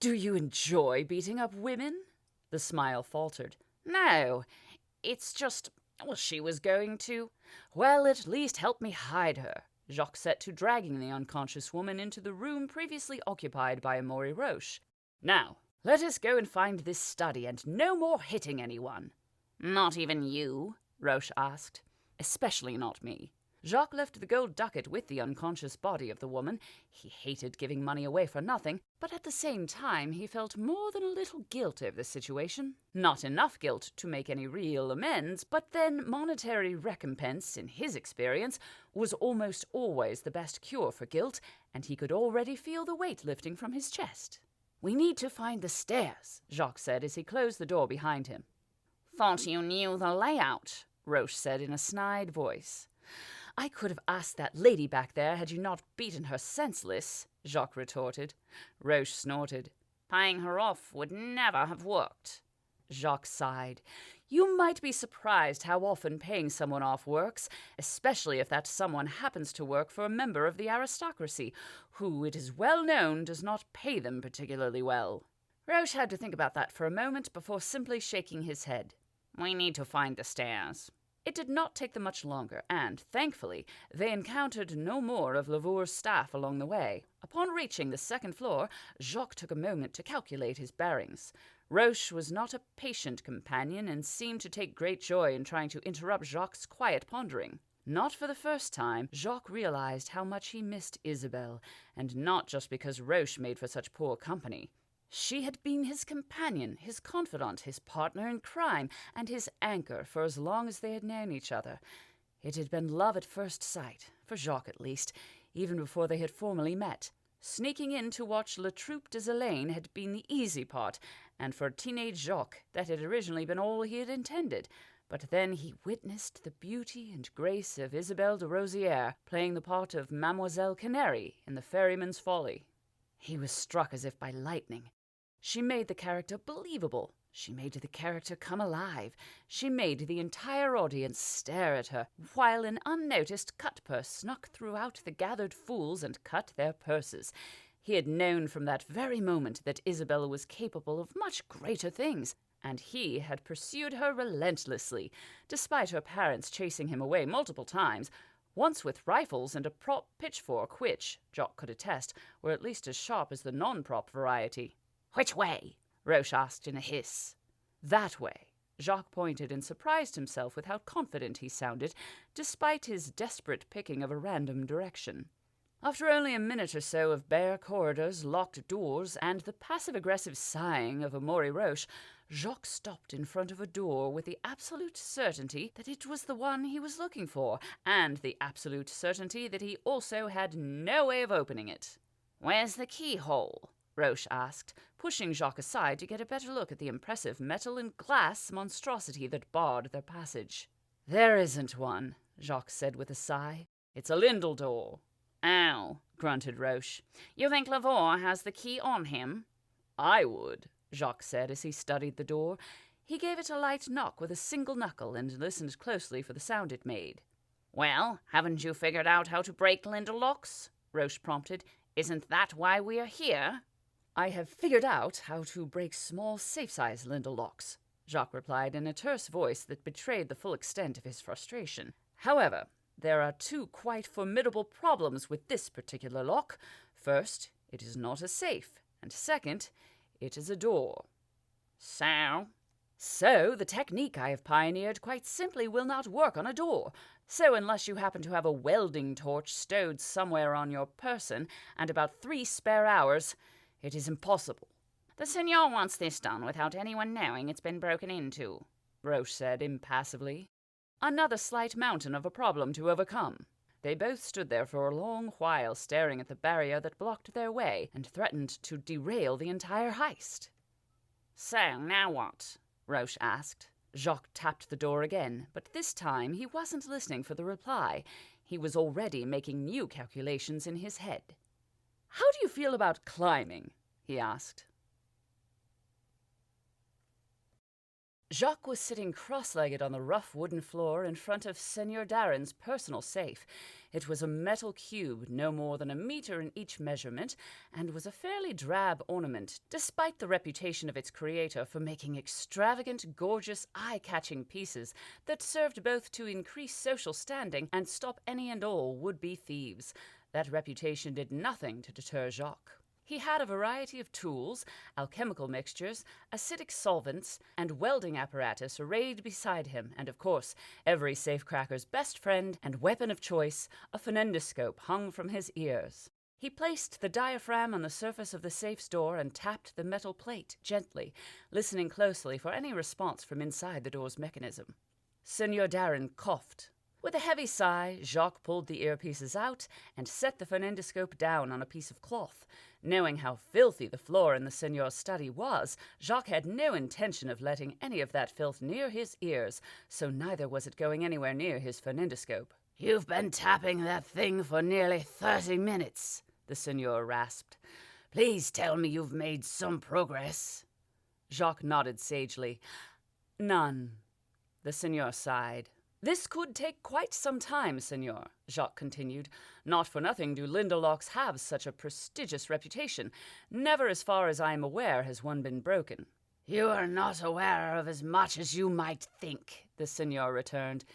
"Do you enjoy beating up women?" The smile faltered.
"No, it's just, well, she was going to—"
"Well, at least help me hide her." Jacques set to dragging the unconscious woman into the room previously occupied by Amori Roche. "Now, let us go and find this study, and no more hitting anyone."
"Not even you?"
Roche asked. "Especially not me." Jacques left the gold ducat with the unconscious body of the woman. He hated giving money away for nothing, but at the same time he felt more than a little guilt over the situation. Not enough guilt to make any real amends, but then monetary recompense, in his experience, was almost always the best cure for guilt, and he could already feel the weight lifting from his chest. "We need to find the stairs," Jacques said as he closed the door behind him.
"Thought you knew the layout,"
Roche said in a snide voice. "I could have asked that lady back there had you not beaten her senseless," Jacques retorted. Roche snorted.
"Paying her off would never have worked."
Jacques sighed. "You might be surprised how often paying someone off works, especially if that someone happens to work for a member of the aristocracy, who, it is well known, does not pay them particularly well." Roche had to think about that for a moment before simply shaking his head.
"We need to find the stairs."
It did not take them much longer, and, thankfully, they encountered no more of Lavour's staff along the way. Upon reaching the second floor, Jacques took a moment to calculate his bearings. Roche was not a patient companion and seemed to take great joy in trying to interrupt Jacques' quiet pondering. Not for the first time, Jacques realized how much he missed Isabelle, and not just because Roche made for such poor company. She had been his companion, his confidant, his partner in crime, and his anchor for as long as they had known each other. It had been love at first sight, for Jacques at least, even before they had formally met. Sneaking in to watch La Troupe des Elaine had been the easy part, and for teenage Jacques that had originally been all he had intended. But then he witnessed the beauty and grace of Isabelle de Rosière playing the part of Mademoiselle Canary in The Ferryman's Folly. He was struck as if by lightning. She made the character believable. She made the character come alive. She made the entire audience stare at her, while an unnoticed cut-purse snuck throughout the gathered fools and cut their purses. He had known from that very moment that Isabella was capable of much greater things, and he had pursued her relentlessly, despite her parents chasing him away multiple times, once with rifles and a prop pitchfork which, Jock could attest, were at least as sharp as the non-prop variety.
"Which way?"
Roche asked in a hiss. "That way." Jacques pointed and surprised himself with how confident he sounded, despite his desperate picking of a random direction. After only a minute or so of bare corridors, locked doors, and the passive-aggressive sighing of Amaury Roche, Jacques stopped in front of a door with the absolute certainty that it was the one he was looking for, and the absolute certainty that he also had no way of opening it.
"Where's the keyhole?"
Roche asked, pushing Jacques aside to get a better look at the impressive metal and glass monstrosity that barred their passage. "There isn't one," Jacques said with a sigh. "It's a lindel door."
"Oh," grunted Roche. "You think Lavore has the key on him?"
"I would," Jacques said as he studied the door. He gave it a light knock with a single knuckle and listened closely for the sound it made.
"Well, haven't you figured out how to break lindel locks?" Roche prompted. "Isn't that why we are here?"
"I have figured out how to break small, safe-size lindel locks," Jacques replied in a terse voice that betrayed the full extent of his frustration. "However, there are two quite formidable problems with this particular lock. First, it is not a safe, and second, it is a door."
"So?"
"So, the technique I have pioneered quite simply will not work on a door. So unless you happen to have a welding torch stowed somewhere on your person and about 3 spare hours, it is impossible."
"The Signor wants this done without anyone knowing it's been broken into,"
Roche said impassively. Another slight mountain of a problem to overcome. They both stood there for a long while staring at the barrier that blocked their way and threatened to derail the entire heist.
"So, now what?"
Roche asked. Jacques tapped the door again, but this time he wasn't listening for the reply. He was already making new calculations in his head. "How do you feel about climbing?" he asked. Jacques was sitting cross-legged on the rough wooden floor in front of Seigneur Darren's personal safe. It was a metal cube no more than a meter in each measurement, and was a fairly drab ornament, despite the reputation of its creator for making extravagant, gorgeous, eye-catching pieces that served both to increase social standing and stop any and all would-be thieves. That reputation did nothing to deter Jacques. He had a variety of tools, alchemical mixtures, acidic solvents, and welding apparatus arrayed beside him, and of course, every safecracker's best friend and weapon of choice, a phonendoscope hung from his ears. He placed the diaphragm on the surface of the safe's door and tapped the metal plate gently, listening closely for any response from inside the door's mechanism. Seigneur Darren coughed. With a heavy sigh, Jacques pulled the earpieces out and set the phonendoscope down on a piece of cloth. Knowing how filthy the floor in the seigneur's study was, Jacques had no intention of letting any of that filth near his ears, so neither was it going anywhere near his phonendoscope.
"You've been tapping that thing for nearly 30 minutes, the seigneur rasped. "Please tell me you've made some progress."
Jacques nodded sagely. "None." The seigneur sighed. "This could take quite some time, Seigneur," Jacques continued. "Not for nothing do lindel locks have such a prestigious reputation. Never, as far as I am aware, has one been broken."
"You are not aware of as much as you might think," the Seigneur returned.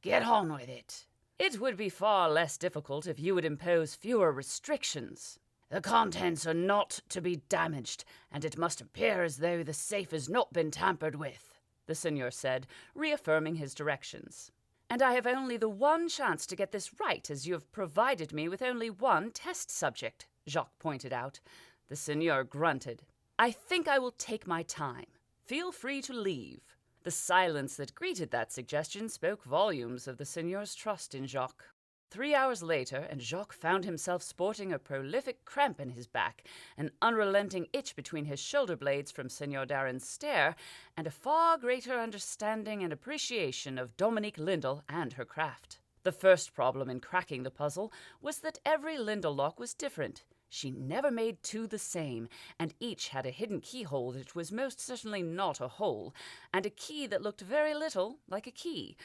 "Get on with it."
"It would be far less difficult if you would impose fewer restrictions."
"The contents are not to be damaged, and it must appear as though the safe has not been tampered with," the Seigneur said, reaffirming his directions. "And I have only the one chance to get this right, as you have provided me with only one test subject," Jacques pointed out. The Seigneur grunted. "I think I will take my time. Feel free to leave." The silence that greeted that suggestion spoke volumes of the Seigneur's trust in Jacques. 3 hours later, and Jacques found himself sporting a prolific cramp in his back, an unrelenting itch between his shoulder blades from Seigneur Darren's stare, and a far greater understanding and appreciation of Dominique Lindel and her craft. The first problem in cracking the puzzle was that every lindel lock was different. She never made two the same, and each had a hidden keyhole that was most certainly not a hole, and a key that looked very little like a key.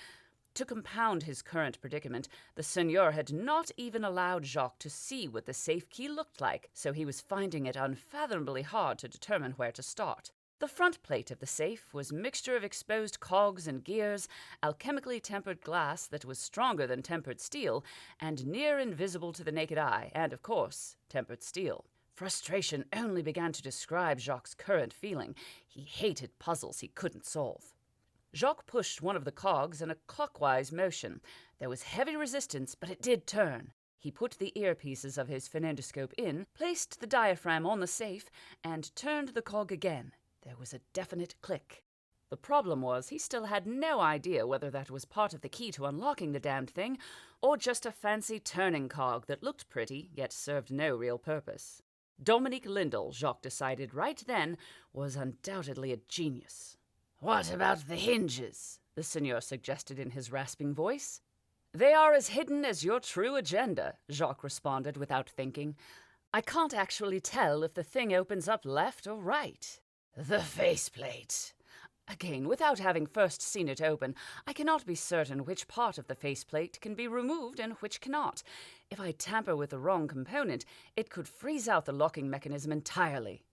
To compound his current predicament, the seigneur had not even allowed Jacques to see what the safe key looked like, so he was finding it unfathomably hard to determine where to start. The front plate of the safe was a mixture of exposed cogs and gears, alchemically tempered glass that was stronger than tempered steel, and near invisible to the naked eye, and, of course, tempered steel. Frustration only began to describe Jacques' current feeling. He hated puzzles he couldn't solve. Jacques pushed one of the cogs in a clockwise motion. There was heavy resistance, but it did turn. He put the earpieces of his phonendoscope in, placed the diaphragm on the safe, and turned the cog again. There was a definite click. The problem was he still had no idea whether that was part of the key to unlocking the damned thing, or just a fancy turning cog that looked pretty, yet served no real purpose. Dominique Lindell, Jacques decided right then, was undoubtedly a genius.
"What about the hinges?"
the seigneur suggested in his rasping voice. "They are as hidden as your true agenda," Jacques responded without thinking. "I can't actually tell if the thing opens up left or right."
"The faceplate."
Again, without having first seen it open, I cannot be certain which part of the faceplate can be removed and which cannot. If I tamper with the wrong component, it could freeze out the locking mechanism entirely.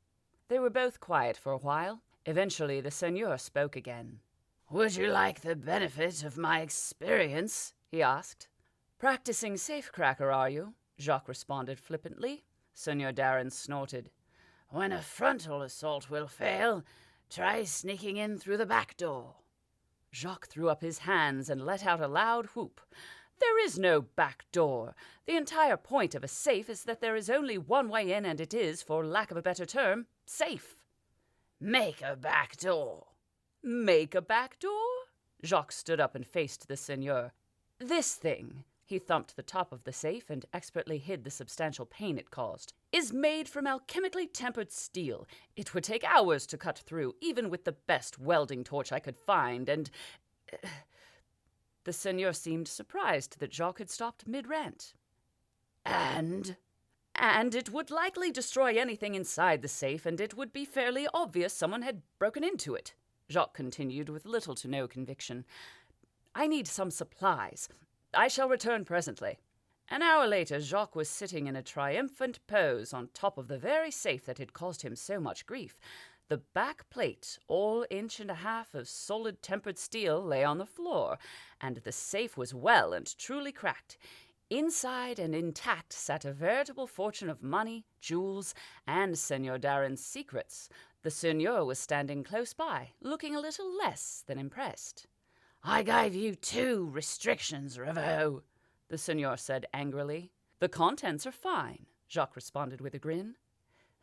They were both quiet for a while. Eventually, the seigneur spoke again.
"Would you like the benefit of my experience?"
he asked. "Practicing safecracker, are you?" Jacques responded flippantly. Seigneur Darren snorted.
"When a frontal assault will fail, try sneaking in through the back door."
Jacques threw up his hands and let out a loud whoop. "There is no back door. The entire point of a safe is that there is only one way in, and it is, for lack of a better term, safe."
"Make a back door."
"Make a back door?" Jacques stood up and faced the seigneur. "This thing," he thumped the top of the safe and expertly hid the substantial pain it caused, "is made from alchemically tempered steel. It would take hours to cut through, even with the best welding torch I could find, and—" The seigneur seemed surprised that Jacques had stopped mid-rant.
"And?"
"And it would likely destroy anything inside the safe, and it would be fairly obvious someone had broken into it," Jacques continued with little to no conviction. "I need some supplies. I shall return presently." An hour later, Jacques was sitting in a triumphant pose on top of the very safe that had caused him so much grief. The back plate, all 1.5 inches of solid tempered steel, lay on the floor, and the safe was well and truly cracked. Inside and intact sat a veritable fortune of money, jewels, and Seigneur Darren's secrets. The seigneur was standing close by, looking a little less than impressed.
"I gave you 2 restrictions, Ravoux,"
the seigneur said angrily. "The contents are fine," Jacques responded with a grin.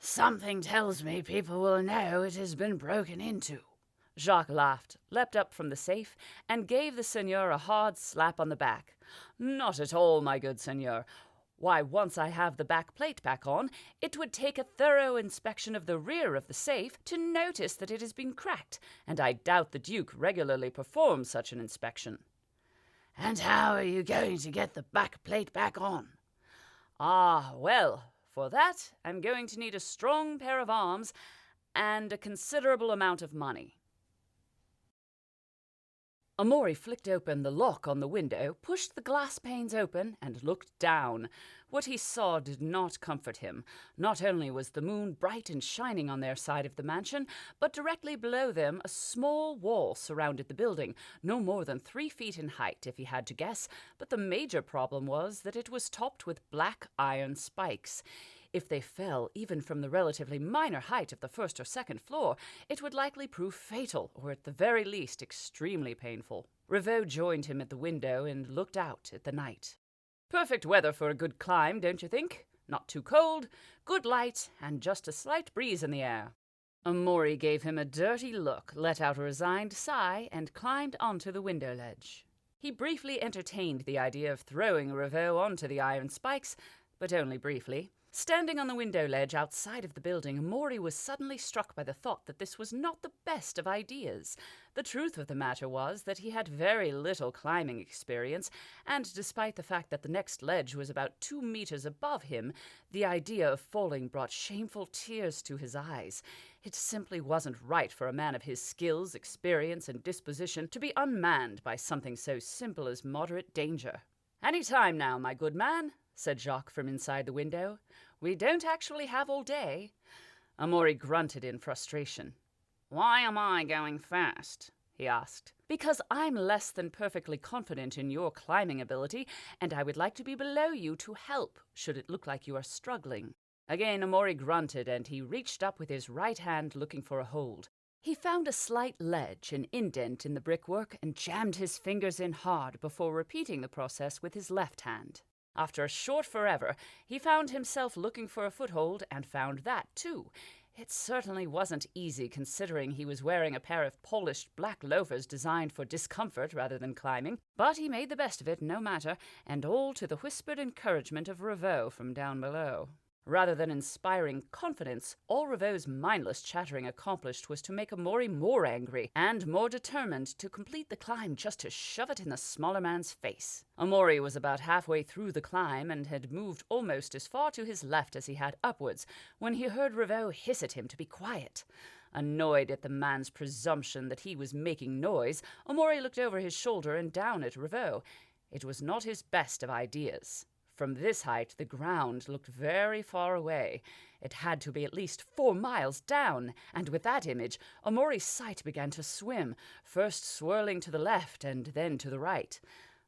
"Something tells me people will know it has been broken into."
Jacques laughed, leapt up from the safe, and gave the seigneur a hard slap on the back. "Not at all, my good seigneur. Why, once I have the back plate back on, it would take a thorough inspection of the rear of the safe to notice that it has been cracked, and I doubt the Duke regularly performs such an inspection."
"And how are you going to get the back plate back on?"
"Ah, well, for that I'm going to need a strong pair of arms and a considerable amount of money." Amaury flicked open the lock on the window, pushed the glass panes open, and looked down. What he saw did not comfort him. Not only was the moon bright and shining on their side of the mansion, but directly below them a small wall surrounded the building, no more than 3 feet in height, if he had to guess, but the major problem was that it was topped with black iron spikes. If they fell, even from the relatively minor height of the 1st or 2nd floor, it would likely prove fatal, or at the very least extremely painful. Ravoux joined him at the window and looked out at the night. "Perfect weather for a good climb, don't you think? Not too cold, good light, and just a slight breeze in the air." Amaury gave him a dirty look, let out a resigned sigh, and climbed onto the window ledge. He briefly entertained the idea of throwing Ravoux onto the iron spikes, but only briefly. Standing on the window ledge outside of the building, Amori was suddenly struck by the thought that this was not the best of ideas. The truth of the matter was that he had very little climbing experience, and despite the fact that the next ledge was about 2 meters above him, the idea of falling brought shameful tears to his eyes. It simply wasn't right for a man of his skills, experience, and disposition to be unmanned by something so simple as moderate danger. "Any time now, my good man," said Jacques from inside the window. "We don't actually have all day." Amori grunted in frustration.
"Why am I going first?"
he asked. "Because I'm less than perfectly confident in your climbing ability, and I would like to be below you to help, should it look like you are struggling." Again Amori grunted, and he reached up with his right hand looking for a hold. He found a slight ledge, an indent in the brickwork, and jammed his fingers in hard before repeating the process with his left hand. After a short forever, he found himself looking for a foothold, and found that too. It certainly wasn't easy, considering he was wearing a pair of polished black loafers designed for discomfort rather than climbing, but he made the best of it no matter, and all to the whispered encouragement of Ravoux from down below. Rather than inspiring confidence, all Ravaux's mindless chattering accomplished was to make Amori more angry and more determined to complete the climb, just to shove it in the smaller man's face. Amori was about halfway through the climb and had moved almost as far to his left as he had upwards when he heard Ravoux hiss at him to be quiet. Annoyed at the man's presumption that he was making noise, Amori looked over his shoulder and down at Ravoux. It was not his best of ideas. From this height, the ground looked very far away. It had to be at least 4 miles down, and with that image, Amori's sight began to swim, first swirling to the left and then to the right.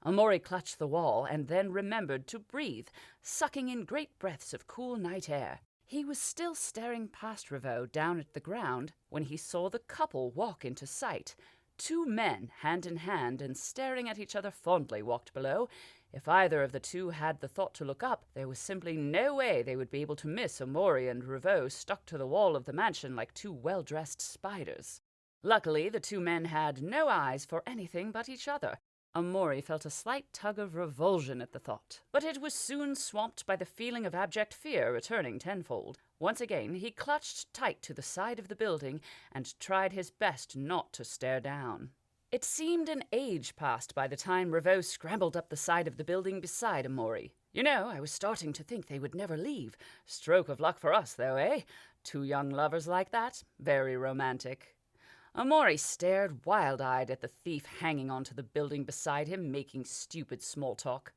Amori clutched the wall and then remembered to breathe, sucking in great breaths of cool night air. He was still staring past Ravoux down at the ground when he saw the couple walk into sight. 2 men, hand in hand and staring at each other fondly, walked below. If either of the two had the thought to look up, there was simply no way they would be able to miss Amori and Ravoux stuck to the wall of the mansion like 2 well-dressed spiders. Luckily, the 2 men had no eyes for anything but each other. Amori felt a slight tug of revulsion at the thought, but it was soon swamped by the feeling of abject fear returning tenfold. Once again, he clutched tight to the side of the building and tried his best not to stare down. It seemed an age passed by the time Ravoux scrambled up the side of the building beside Amori. "You know, I was starting to think they would never leave. Stroke of luck for us, though, eh? 2 young lovers like that? Very romantic." Amori stared wild-eyed at the thief hanging onto the building beside him, making stupid small talk.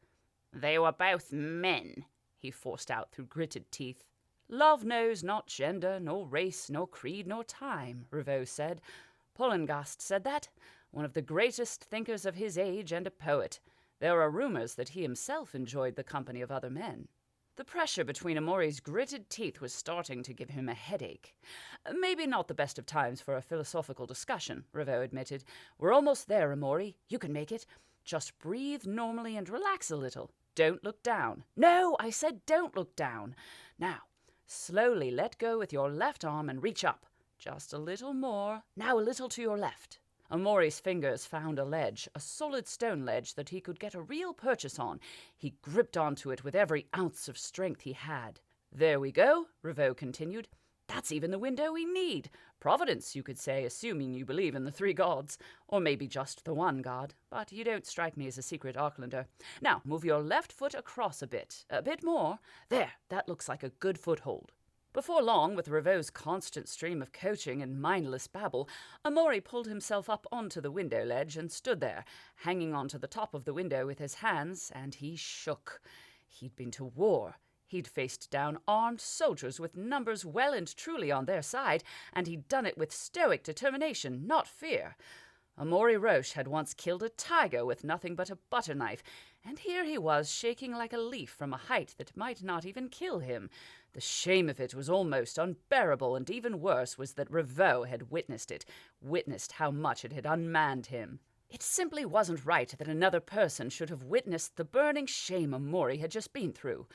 "They were both men," he forced out through gritted teeth.
"Love knows not gender, nor race, nor creed, nor time," Ravoux said. "Pollengast said that, one of the greatest thinkers of his age and a poet. There are rumors that he himself enjoyed the company of other men." The pressure between Amori's gritted teeth was starting to give him a headache. "Maybe not the best of times for a philosophical discussion," Ravoux admitted. "We're almost there, Amori. You can make it. Just breathe normally and relax a little. Don't look down." "No, I said don't look down. Now, slowly let go with your left arm and reach up. Just a little more. Now a little to your left." Amori's fingers found a ledge, a solid stone ledge that he could get a real purchase on. He gripped onto it with every ounce of strength he had. "There we go," Ravoux continued. "That's even the window we need. Providence, you could say, assuming you believe in the 3 gods. Or maybe just the 1 god. But you don't strike me as a secret Aucklander. Now, move your left foot across a bit more. There, that looks like a good foothold." Before long, with Ravaux's constant stream of coaching and mindless babble, Amori pulled himself up onto the window ledge and stood there, hanging onto the top of the window with his hands, and he shook. He'd been to war. He'd faced down armed soldiers with numbers well and truly on their side, and he'd done it with stoic determination, not fear. Amori Roche had once killed a tiger with nothing but a butter knife, and here he was shaking like a leaf from a height that might not even kill him. The shame of it was almost unbearable, and even worse was that Ravoux had witnessed it, witnessed how much it had unmanned him. It simply wasn't right that another person should have witnessed the burning shame Amori had just been through.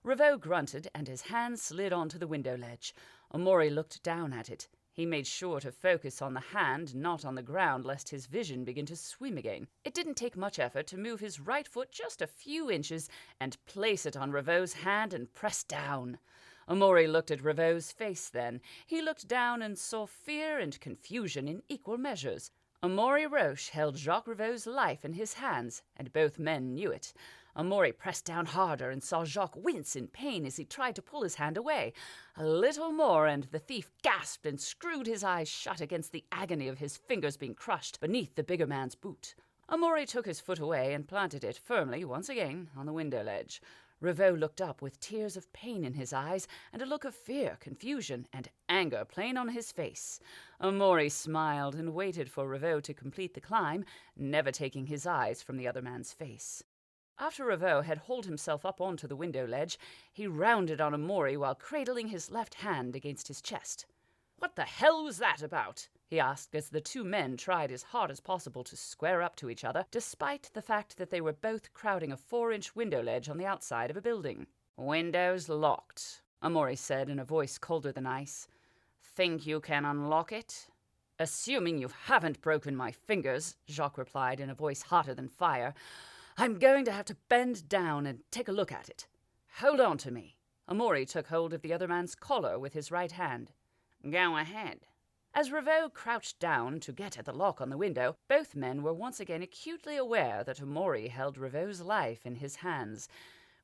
Ravoux grunted, and his hand slid onto the window ledge. Amori looked down at it. He made sure to focus on the hand, not on the ground, lest his vision begin to swim again. It didn't take much effort to move his right foot just a few inches and place it on Ravo's hand and press down. Amaury looked at Ravo's face then. He looked down and saw fear and confusion in equal measures. Amaury Roche held Jacques Ravo's life in his hands, and both men knew it. Amaury pressed down harder and saw Jacques wince in pain as he tried to pull his hand away. A little more, and the thief gasped and screwed his eyes shut against the agony of his fingers being crushed beneath the bigger man's boot. Amaury took his foot away and planted it firmly once again on the window ledge. Ravo looked up with tears of pain in his eyes and a look of fear, confusion, and anger plain on his face. Amaury smiled and waited for Ravo to complete the climb, never taking his eyes from the other man's face. After Ravo had hauled himself up onto the window ledge, he rounded on Amaury while cradling his left hand against his chest. "What the hell was that about?" he asked as the two men tried as hard as possible to square up to each other, despite the fact that they were both crowding a 4-inch window ledge on the outside of a building. "Window's locked," Amaury said in a voice colder than ice. "Think you can unlock it?" "Assuming you haven't broken my fingers," Jacques replied in a voice hotter than fire. "I'm going to have to bend down and take a look at it. Hold on to me." Amaury took hold of the other man's collar with his right hand. "Go ahead." As Ravo crouched down to get at the lock on the window, both men were once again acutely aware that Amaury held Ravo's life in his hands.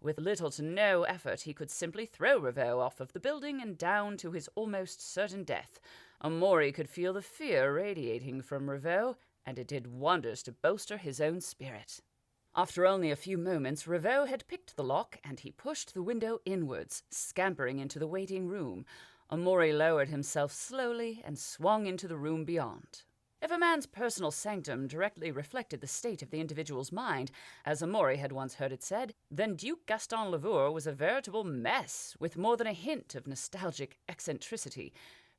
With little to no effort, he could simply throw Ravo off of the building and down to his almost certain death. Amaury could feel the fear radiating from Ravo, and it did wonders to bolster his own spirit. After only a few moments, Ravo had picked the lock, and he pushed the window inwards, scampering into the waiting room. Amaury lowered himself slowly and swung into the room beyond. If a man's personal sanctum directly reflected the state of the individual's mind, as Amaury had once heard it said, then Duke Gaston Lavour was a veritable mess, with more than a hint of nostalgic eccentricity.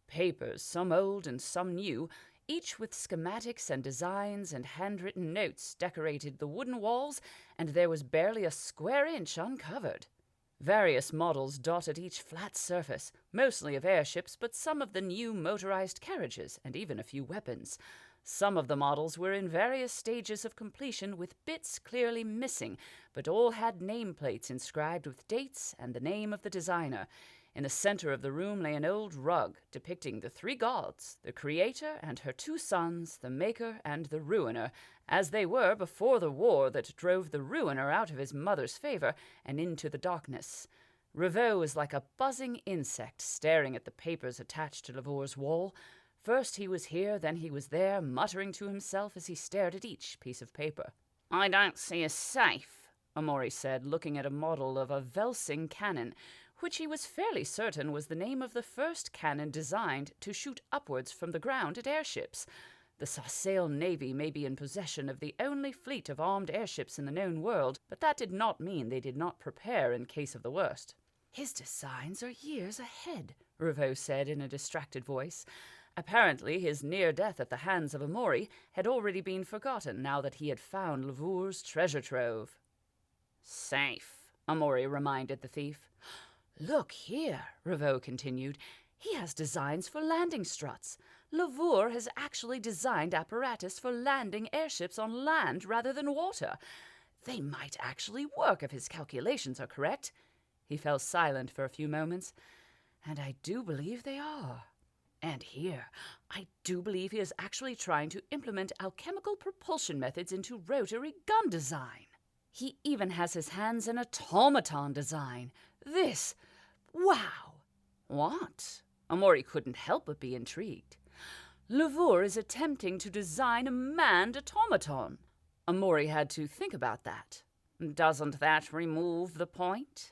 Papers, some old and some new, each with schematics and designs and handwritten notes, decorated the wooden walls, and there was barely a square inch uncovered. Various models dotted each flat surface, mostly of airships, but some of the new motorized carriages, and even a few weapons. Some of the models were in various stages of completion, with bits clearly missing, but all had nameplates inscribed with dates and the name of the designer. In the center of the room lay an old rug depicting the three gods, the creator and her two sons, the maker and the ruiner, as they were before the war that drove the ruiner out of his mother's favor and into the darkness. Ravo was like a buzzing insect staring at the papers attached to Lavour's wall. First he was here, then he was there, muttering to himself as he stared at each piece of paper. "I don't see a safe," Amaury said, looking at a model of a Velsing cannon, which he was fairly certain was the name of the first cannon designed to shoot upwards from the ground at airships. The Sassail Navy may be in possession of the only fleet of armed airships in the known world, but that did not mean they did not prepare in case of the worst. "His designs are years ahead," Ravo said in a distracted voice. Apparently his near death at the hands of Amaury had already been forgotten now that he had found Lavour's treasure trove. "Safe," Amaury reminded the thief. "Look here," Ravo continued. "He has designs for landing struts. Lavour has actually designed apparatus for landing airships on land rather than water. They might actually work if his calculations are correct." He fell silent for a few moments. "And I do believe they are. And here, I do believe he is actually trying to implement alchemical propulsion methods into rotary gun design. He even has his hands in automaton design. This... wow!" "What?" Amaury couldn't help but be intrigued. "Lavour is attempting to design a manned automaton." Amaury had to think about that. "Doesn't that remove the point?"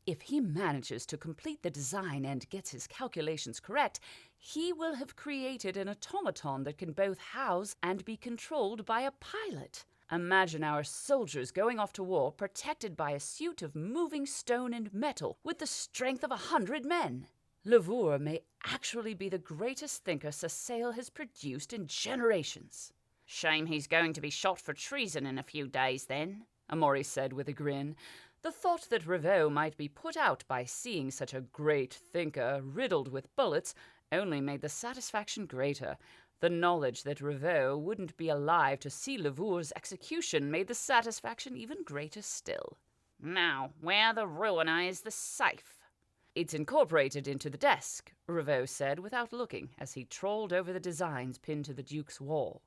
"If he manages to complete the design and gets his calculations correct, he will have created an automaton that can both house and be controlled by a pilot. Imagine our soldiers going off to war protected by a suit of moving stone and metal with the strength of 100 men. Lavour may actually be the greatest thinker Sassail has produced in generations." "Shame he's going to be shot for treason in a few days, then," Amaury said with a grin. The thought that Ravo might be put out by seeing such a great thinker riddled with bullets only made the satisfaction greater. The knowledge that Revaux wouldn't be alive to see Lavour's execution made the satisfaction even greater still.
Now, where the ruiner is the safe?
It's incorporated into the desk, Revaux said without looking as he trawled over the designs pinned to the Duke's wall.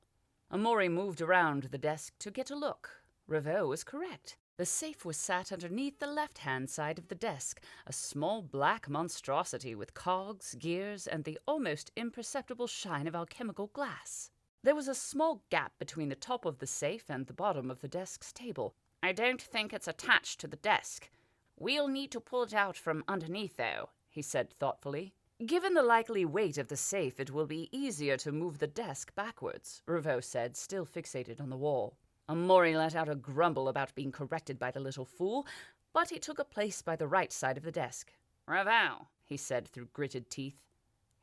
Amory moved around the desk to get a look. Revaux was correct. The safe was sat underneath the left-hand side of the desk, a small black monstrosity with cogs, gears, and the almost imperceptible shine of alchemical glass. There was a small gap between the top of the safe and the bottom of the desk's table.
I don't think it's attached to the desk. We'll need to pull it out from underneath, though,
he said thoughtfully. Given the likely weight of the safe, it will be easier to move the desk backwards, Revaux said, still fixated on the wall. Amory let out a grumble about being corrected by the little fool, but he took a place by the right side of the desk.
Revaux,
he said through gritted teeth.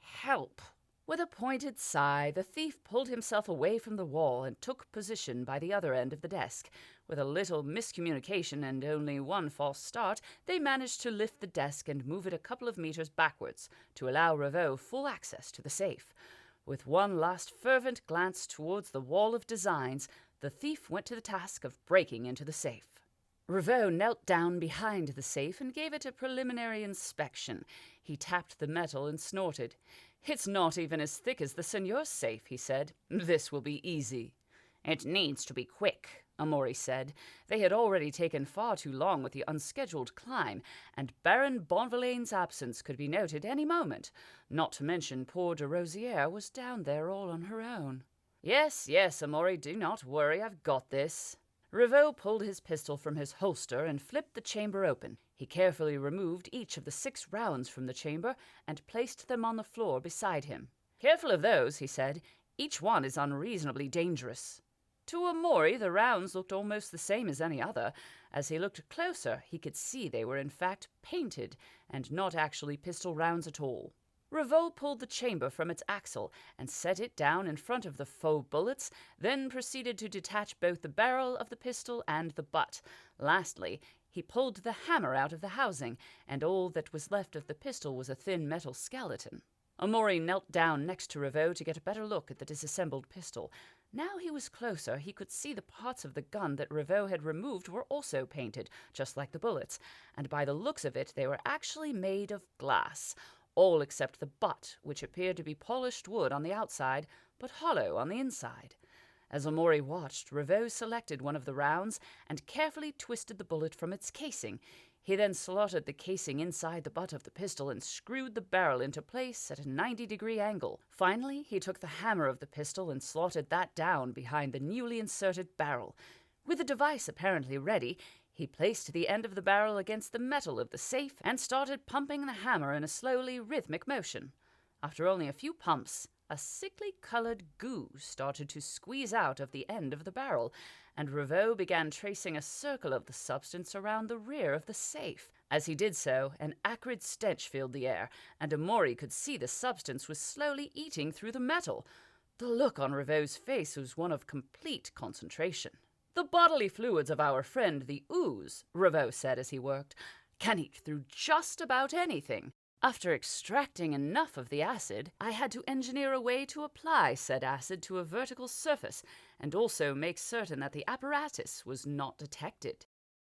Help.
With a pointed sigh, the thief pulled himself away from the wall and took position by the other end of the desk. With a little miscommunication and only one false start, they managed to lift the desk and move it a couple of meters backwards to allow Revaux full access to the safe. With one last fervent glance towards the wall of designs, the thief went to the task of breaking into the safe. Revaux knelt down behind the safe and gave it a preliminary inspection. He tapped the metal and snorted. "It's not even as thick as the señor's safe," he said. "This will be easy."
"It needs to be quick,"
Amory said. They had already taken far too long with the unscheduled climb, and Baron Bonvillain's absence could be noted any moment. Not to mention poor de Rosière was down there all on her own. Yes, Amory, do not worry, I've got this." Revaux pulled his pistol from his holster and flipped the chamber open. He carefully removed each of the 6 rounds from the chamber and placed them on the floor beside him. "Careful of those," he said. "Each one is unreasonably dangerous." To Amory, the rounds looked almost the same as any other. As he looked closer, he could see they were in fact painted and not actually pistol rounds at all. Revaux pulled the chamber from its axle and set it down in front of the faux bullets, then proceeded to detach both the barrel of the pistol and the butt. Lastly, he pulled the hammer out of the housing, and all that was left of the pistol was a thin metal skeleton. Amory knelt down next to Revaux to get a better look at the disassembled pistol. Now he was closer, he could see the parts of the gun that Revaux had removed were also painted, just like the bullets, and by the looks of it they were actually made of glass. All except the butt, which appeared to be polished wood on the outside, but hollow on the inside. As Amory watched, Revaux selected one of the rounds and carefully twisted the bullet from its casing. He then slotted the casing inside the butt of the pistol and screwed the barrel into place at a 90-degree angle. Finally, he took the hammer of the pistol and slotted that down behind the newly inserted barrel. With the device apparently ready, he placed the end of the barrel against the metal of the safe and started pumping the hammer in a slowly rhythmic motion. After only a few pumps, a sickly-colored goo started to squeeze out of the end of the barrel, and Revaux began tracing a circle of the substance around the rear of the safe. As he did so, an acrid stench filled the air, and Amory could see the substance was slowly eating through the metal. The look on Revaux's face was one of complete concentration. "The bodily fluids of our friend the ooze," Revaux said as he worked, "can eat through just about anything. After extracting enough of the acid, I had to engineer a way to apply said acid to a vertical surface and also make certain that the apparatus was not detected."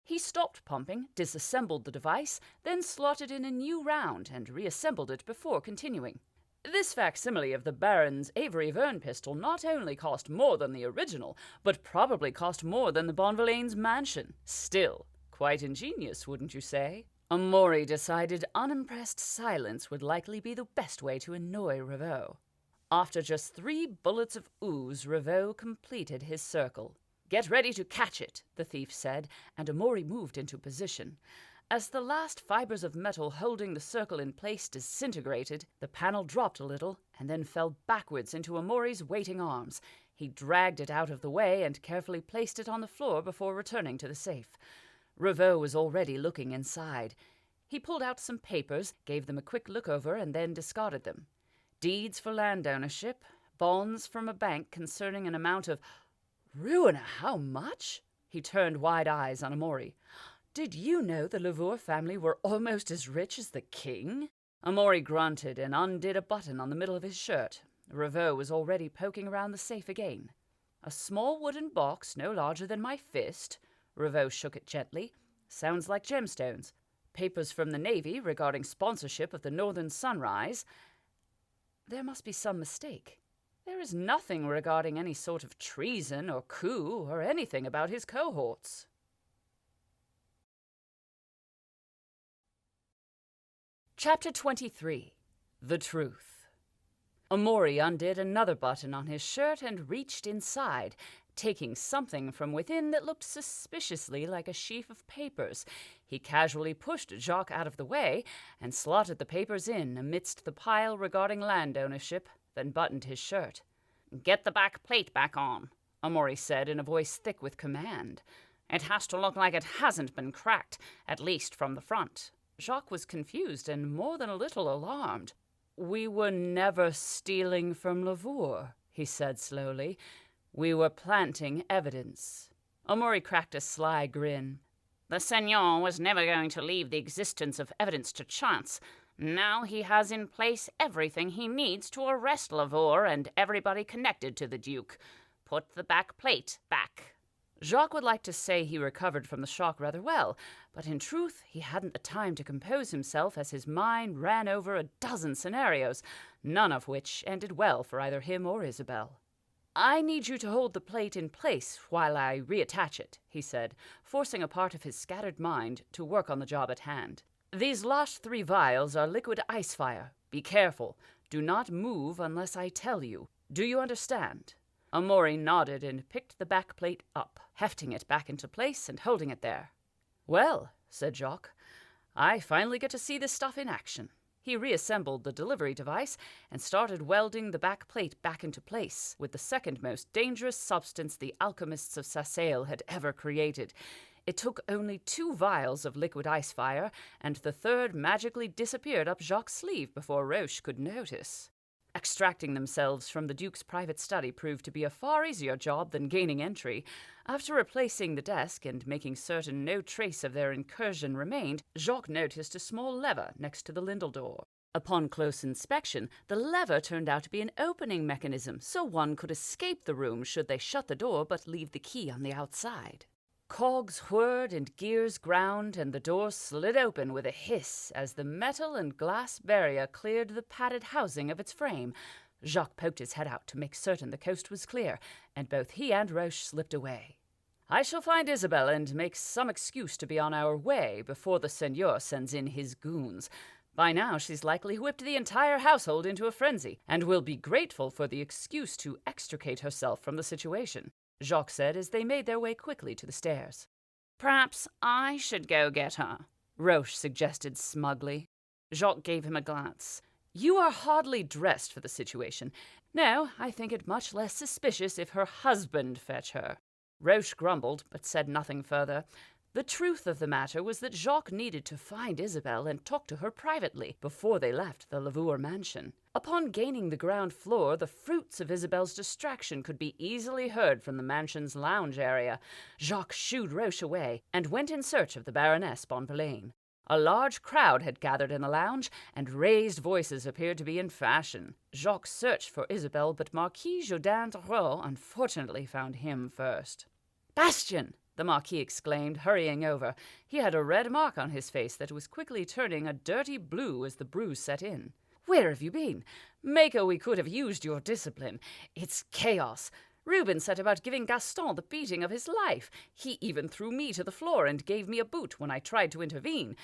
He stopped pumping, disassembled the device, then slotted in a new round and reassembled it before continuing. "This facsimile of the Baron's Avery Verne pistol not only cost more than the original, but probably cost more than the Bonvillains' mansion. Still, quite ingenious, wouldn't you say?" Amory decided unimpressed silence would likely be the best way to annoy Revaux. After just 3 bullets of ooze, Revaux completed his circle. "Get ready to catch it," the thief said, and Amory moved into position. As the last fibers of metal holding the circle in place disintegrated, the panel dropped a little and then fell backwards into Amory's waiting arms. He dragged it out of the way and carefully placed it on the floor before returning to the safe. Revaux was already looking inside. He pulled out some papers, gave them a quick look over, and then discarded them. Deeds for land ownership, bonds from a bank concerning an amount of— "Ruiner, how much?" He turned wide eyes on Amory. "Did you know the Lavour family were almost as rich as the king?" Amaury grunted and undid a button on the middle of his shirt. Ravoux was already poking around the safe again. A small wooden box no larger than my fist. Ravoux shook it gently. Sounds like gemstones. Papers from the Navy regarding sponsorship of the Northern Sunrise. There must be some mistake. There is nothing regarding any sort of treason or coup or anything about his cohorts. Chapter 23. The Truth. Amaury undid another button on his shirt and reached inside, taking something from within that looked suspiciously like a sheaf of papers. He casually pushed Jacques out of the way and slotted the papers in amidst the pile regarding land ownership, then buttoned his shirt.
"Get the back plate back on," Amaury said in a voice thick with command. "It has to look like it hasn't been cracked, at least from the front."
Jacques was confused and more than a little alarmed. "We were never stealing from Lavour," he said slowly. "We were planting evidence." Amaury cracked a sly grin.
"The Seigneur was never going to leave the existence of evidence to chance. Now he has in place everything he needs to arrest Lavour and everybody connected to the Duke. Put the back plate back."
Jacques would like to say he recovered from the shock rather well, but in truth he hadn't the time to compose himself as his mind ran over a dozen scenarios, none of which ended well for either him or Isabel. "I need you to hold the plate in place while I reattach it," he said, forcing a part of his scattered mind to work on the job at hand. "These last 3 vials are liquid ice fire. Be careful. Do not move unless I tell you. Do you understand?" Amaury nodded and picked the back plate up, hefting it back into place and holding it there. "Well," said Jacques, "I finally get to see this stuff in action." He reassembled the delivery device and started welding the back plate back into place with the second most dangerous substance the alchemists of Sassail had ever created. It took only 2 vials of liquid ice fire, and the third magically disappeared up Jacques' sleeve before Roche could notice. Extracting themselves from the Duke's private study proved to be a far easier job than gaining entry. After replacing the desk and making certain no trace of their incursion remained, Jacques noticed a small lever next to the lindel door. Upon close inspection, the lever turned out to be an opening mechanism, so one could escape the room should they shut the door but leave the key on the outside. Cogs whirred and gears ground, and the door slid open with a hiss as the metal and glass barrier cleared the padded housing of its frame. Jacques poked his head out to make certain the coast was clear, and both he and Roche slipped away. "I shall find Isabel and make some excuse to be on our way before the Seigneur sends in his goons. By now she's likely whipped the entire household into a frenzy, and will be grateful for the excuse to extricate herself from the situation," Jacques said as they made their way quickly to the stairs.
"Perhaps I should go get her,"
Roche suggested smugly. Jacques gave him a glance. "You are hardly dressed for the situation. No, I think it much less suspicious if her husband fetch her." Roche grumbled, but said nothing further. The truth of the matter was that Jacques needed to find Isabel and talk to her privately before they left the Lavour mansion. Upon gaining the ground floor, the fruits of Isabel's distraction could be easily heard from the mansion's lounge area. Jacques shooed Roche away and went in search of the Baroness Bonvillain. A large crowd had gathered in the lounge, and raised voices appeared to be in fashion. Jacques searched for Isabel, but Marquis Jourdain de Raux unfortunately found him first. "Bastien!" the Marquis exclaimed, hurrying over. He had a red mark on his face that was quickly turning a dirty blue as the bruise set in. "Where have you been? Maker, we could have used your discipline. It's chaos. Reuben set about giving Gaston the beating of his life. He even threw me to the floor and gave me a boot when I tried to intervene.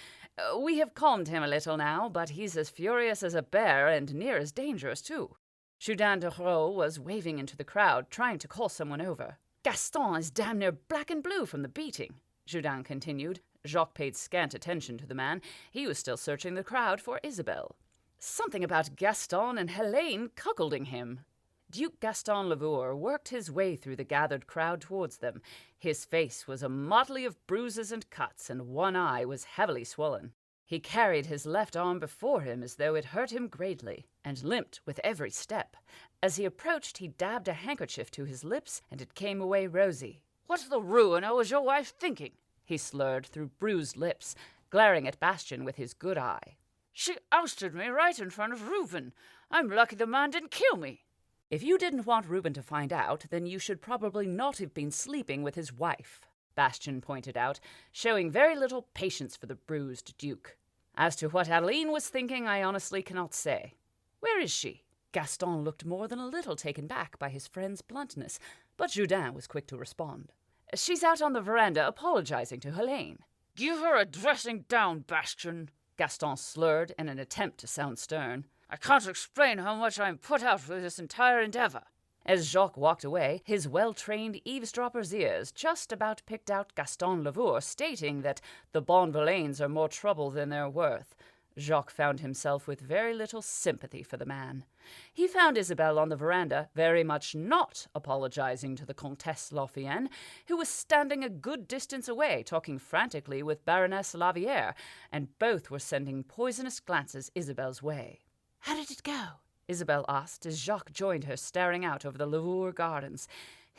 We have calmed him a little now, but he's as furious as a bear and near as dangerous, too." Jourdain de Raux was waving into the crowd, trying to call someone over. "Gaston is damn near black and blue from the beating," Jourdain continued. Jacques paid scant attention to the man. He was still searching the crowd for Isabel. "Something about Gaston and Helene cuckolding him." Duke Gaston Lavour worked his way through the gathered crowd towards them. His face was a motley of bruises and cuts, and one eye was heavily swollen. He carried his left arm before him as though it hurt him greatly, and limped with every step. As he approached, he dabbed a handkerchief to his lips, and it came away rosy.
"What the ruino is your wife thinking?"
he slurred through bruised lips, glaring at Bastien with his good eye.
She ousted me right in front of Reuben. I'm lucky the man didn't kill me.
If you didn't want Reuben to find out, then you should probably not have been sleeping with his wife, Bastian pointed out, showing very little patience for the bruised Duke. As to what Adeline was thinking, I honestly cannot say. Where is she? Gaston looked more than a little taken back by his friend's bluntness, but Jourdain was quick to respond. She's out on the veranda apologizing to Helene.
Give her a dressing down, Bastian,
Gaston slurred in an attempt to sound stern.
I can't explain how much I'm put out with this entire endeavor.
As Jacques walked away, his well-trained eavesdropper's ears just about picked out Gaston Lavour stating that the Bonvillains are more trouble than they're worth. Jacques found himself with very little sympathy for the man. He found Isabelle on the veranda, very much not apologizing to the Comtesse Lothienne, who was standing a good distance away talking frantically with Baroness Lavière, and both were sending poisonous glances Isabelle's way.
How did it go?
Isabelle asked as Jacques joined her staring out over the Lavour gardens.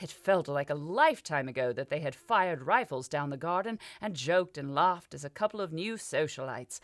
It felt like a lifetime ago that they had fired rifles down the garden and joked and laughed as a couple of new socialites.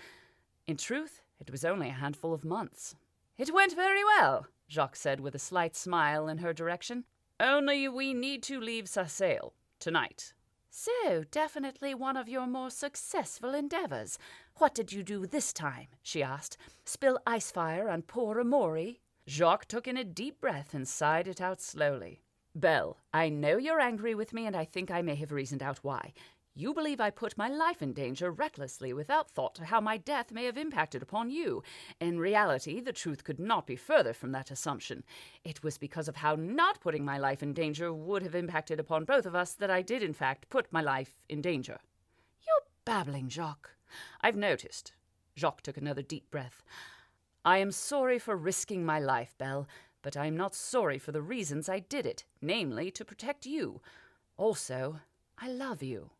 In truth, it was only a handful of months. It went very well, Jacques said with a slight smile in her direction. Only we need to leave Sarcelles tonight.
So, definitely one of your more successful endeavors. What did you do this time? She asked. Spill ice fire on poor Amaury?
Jacques took in a deep breath and sighed it out slowly. Belle, I know you're angry with me, and I think I may have reasoned out why. You believe I put my life in danger recklessly without thought to how my death may have impacted upon you. In reality, the truth could not be further from that assumption. It was because of how not putting my life in danger would have impacted upon both of us that I did, in fact, put my life in danger.
You're babbling, Jacques.
I've noticed. Jacques took another deep breath. I am sorry for risking my life, Belle, but I am not sorry for the reasons I did it, namely to protect you. Also, I love you.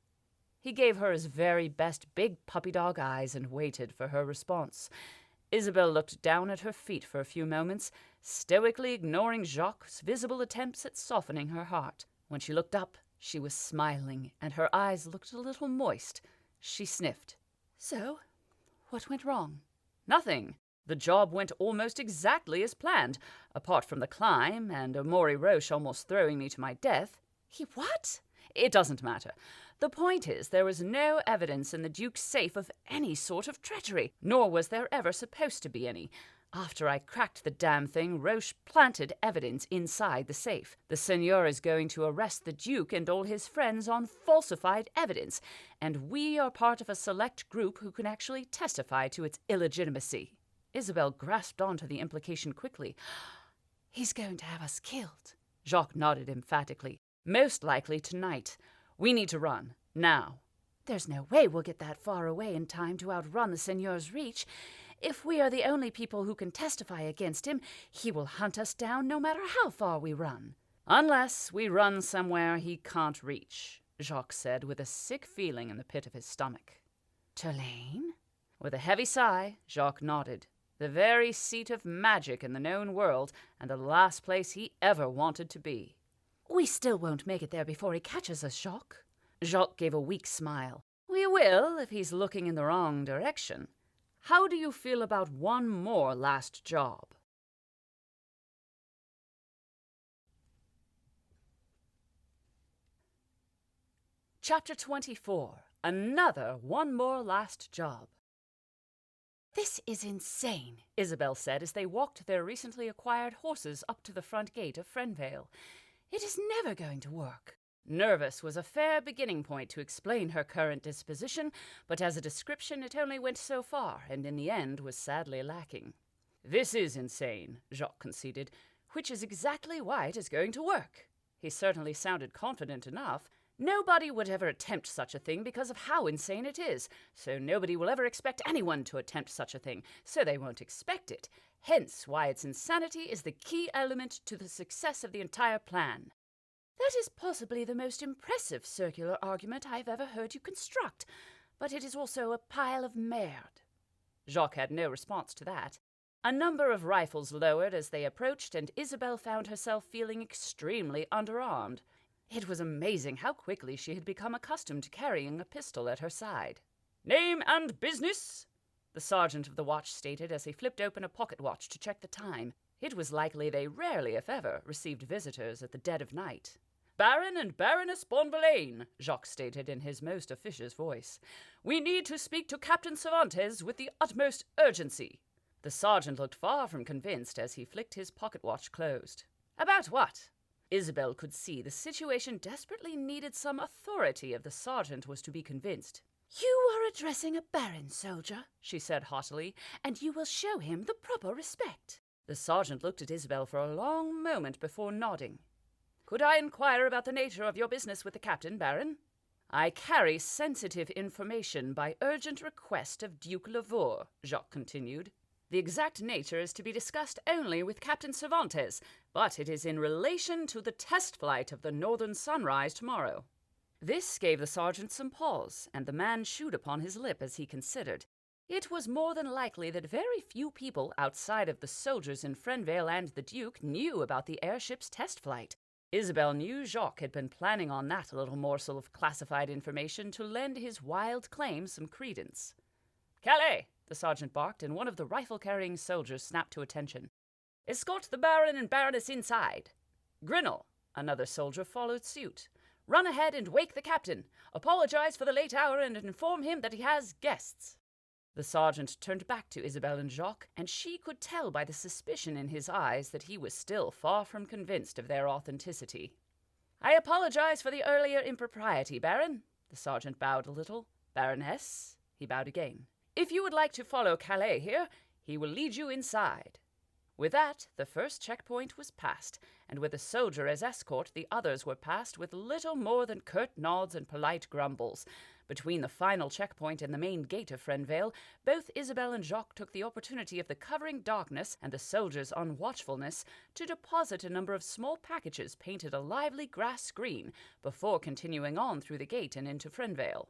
He gave her his very best big puppy dog eyes and waited for her response. Isabelle looked down at her feet for a few moments, stoically ignoring Jacques' visible attempts at softening her heart. When she looked up, she was smiling, and her eyes looked a little moist. She sniffed.
So, what went wrong?
Nothing. The job went almost exactly as planned, apart from the climb and Amaury Roche almost throwing me to my death.
He what?
It doesn't matter. The point is, there was no evidence in the Duke's safe of any sort of treachery, nor was there ever supposed to be any. After I cracked the damn thing, Roche planted evidence inside the safe. The Seigneur is going to arrest the Duke and all his friends on falsified evidence, and we are part of a select group who can actually testify to its illegitimacy. Isabelle grasped onto the implication quickly.
He's going to have us killed.
Jacques nodded emphatically. Most likely tonight. We need to run. Now.
There's no way we'll get that far away in time to outrun the Seigneur's reach. If we are the only people who can testify against him, he will hunt us down no matter how far we run.
Unless we run somewhere he can't reach, Jacques said with a sick feeling in the pit of his stomach.
Tulane?
With a heavy sigh, Jacques nodded. The very seat of magic in the known world, and the last place he ever wanted to be.
We still won't make it there before he catches us, Jacques.
Jacques gave a weak smile. We will, if he's looking in the wrong direction. How do you feel about one more last job? Chapter 24. Another one more last job.
This is insane,
Isabelle said as they walked their recently acquired horses up to the front gate of Frenvale.
It is never going to work.
Nervous was a fair beginning point to explain her current disposition, but as a description it only went so far, and in the end was sadly lacking. This is insane, Jacques conceded, which is exactly why it is going to work. He certainly sounded confident enough. Nobody would ever attempt such a thing because of how insane it is, so nobody will ever expect anyone to attempt such a thing, so they won't expect it. Hence why its insanity is the key element to the success of the entire plan.
That is possibly the most impressive circular argument I've ever heard you construct, but it is also a pile of merde.
Jacques had no response to that. A number of rifles lowered as they approached, and Isabelle found herself feeling extremely underarmed. It was amazing how quickly she had become accustomed to carrying a pistol at her side. "Name and business?" the sergeant of the watch stated as he flipped open a pocket watch to check the time. It was likely they rarely, if ever, received visitors at the dead of night. "Baron and Baroness Bonvillain," Jacques stated in his most officious voice. "We need to speak to Captain Cervantes with the utmost urgency." The sergeant looked far from convinced as he flicked his pocket watch closed. "About what?" Isabel could see the situation desperately needed some authority if the sergeant was to be convinced.
"You are addressing a baron, soldier," she said haughtily, "and you will show him the proper respect."
The sergeant looked at Isabel for a long moment before nodding. "Could I inquire about the nature of your business with the captain, Baron?" "I carry sensitive information by urgent request of Duke Lavore," Jacques continued. "The exact nature is to be discussed only with Captain Cervantes, but it is in relation to the test flight of the Northern Sunrise tomorrow." This gave the sergeant some pause, and the man chewed upon his lip as he considered. It was more than likely that very few people outside of the soldiers in Friendvale and the Duke knew about the airship's test flight. Isabel knew Jacques had been planning on that little morsel of classified information to lend his wild claim some credence. "Calais!" the sergeant barked, and one of the rifle-carrying soldiers snapped to attention. "Escort the Baron and Baroness inside." "Grinnell!" another soldier followed suit. "Run ahead and wake the captain. Apologize for the late hour and inform him that he has guests." The sergeant turned back to Isabel and Jacques, and she could tell by the suspicion in his eyes that he was still far from convinced of their authenticity. "I apologize for the earlier impropriety, Baron." The sergeant bowed a little. "Baroness?" He bowed again. "If you would like to follow Calais here, he will lead you inside." With that, the first checkpoint was passed, and with a soldier as escort, the others were passed with little more than curt nods and polite grumbles. Between the final checkpoint and the main gate of Friendvale, both Isabel and Jacques took the opportunity of the covering darkness and the soldiers' unwatchfulness to deposit a number of small packages painted a lively grass green before continuing on through the gate and into Friendvale.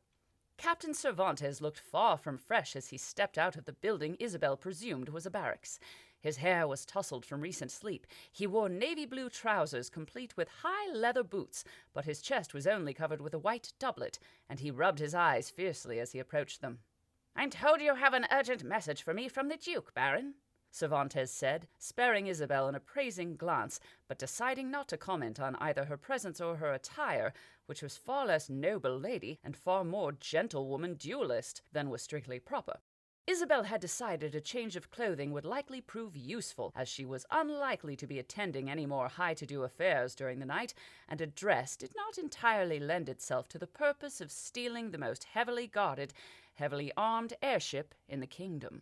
Captain Cervantes looked far from fresh as he stepped out of the building Isabel presumed was a barracks. His hair was tousled from recent sleep. He wore navy blue trousers complete with high leather boots, but his chest was only covered with a white doublet, and he rubbed his eyes fiercely as he approached them. "I'm told you have an urgent message for me from the Duke, Baron," Cervantes said, sparing Isabel an appraising glance, but deciding not to comment on either her presence or her attire, which was far less noble lady and far more gentlewoman duelist than was strictly proper. Isabel had decided a change of clothing would likely prove useful, as she was unlikely to be attending any more high-to-do affairs during the night, and a dress did not entirely lend itself to the purpose of stealing the most heavily guarded, heavily armed airship in the kingdom.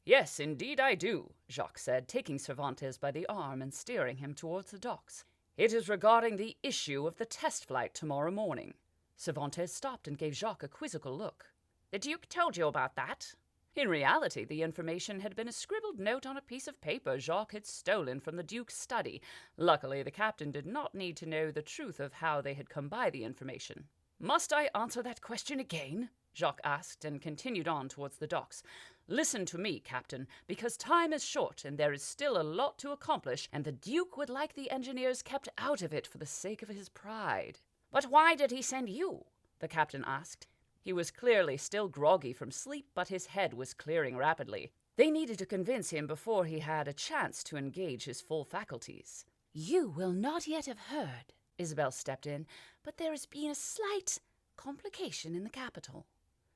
"Yes, indeed I do," Jacques said, taking Cervantes by the arm and steering him towards the docks. "It is regarding the issue of the test flight tomorrow morning." Cervantes stopped and gave Jacques a quizzical look. "The Duke told you about that?" In reality, the information had been a scribbled note on a piece of paper Jacques had stolen from the Duke's study. Luckily, the captain did not need to know the truth of how they had come by the information. "Must I answer that question again?" Jacques asked, and continued on towards the docks. "Listen to me, Captain, because time is short and there is still a lot to accomplish, and the Duke would like the engineers kept out of it for the sake of his pride." "But why did he send you?" the captain asked. He was clearly still groggy from sleep, but his head was clearing rapidly. They needed to convince him before he had a chance to engage his full faculties.
"You will not yet have heard," Isabel stepped in, "but there has been a slight complication in the capital."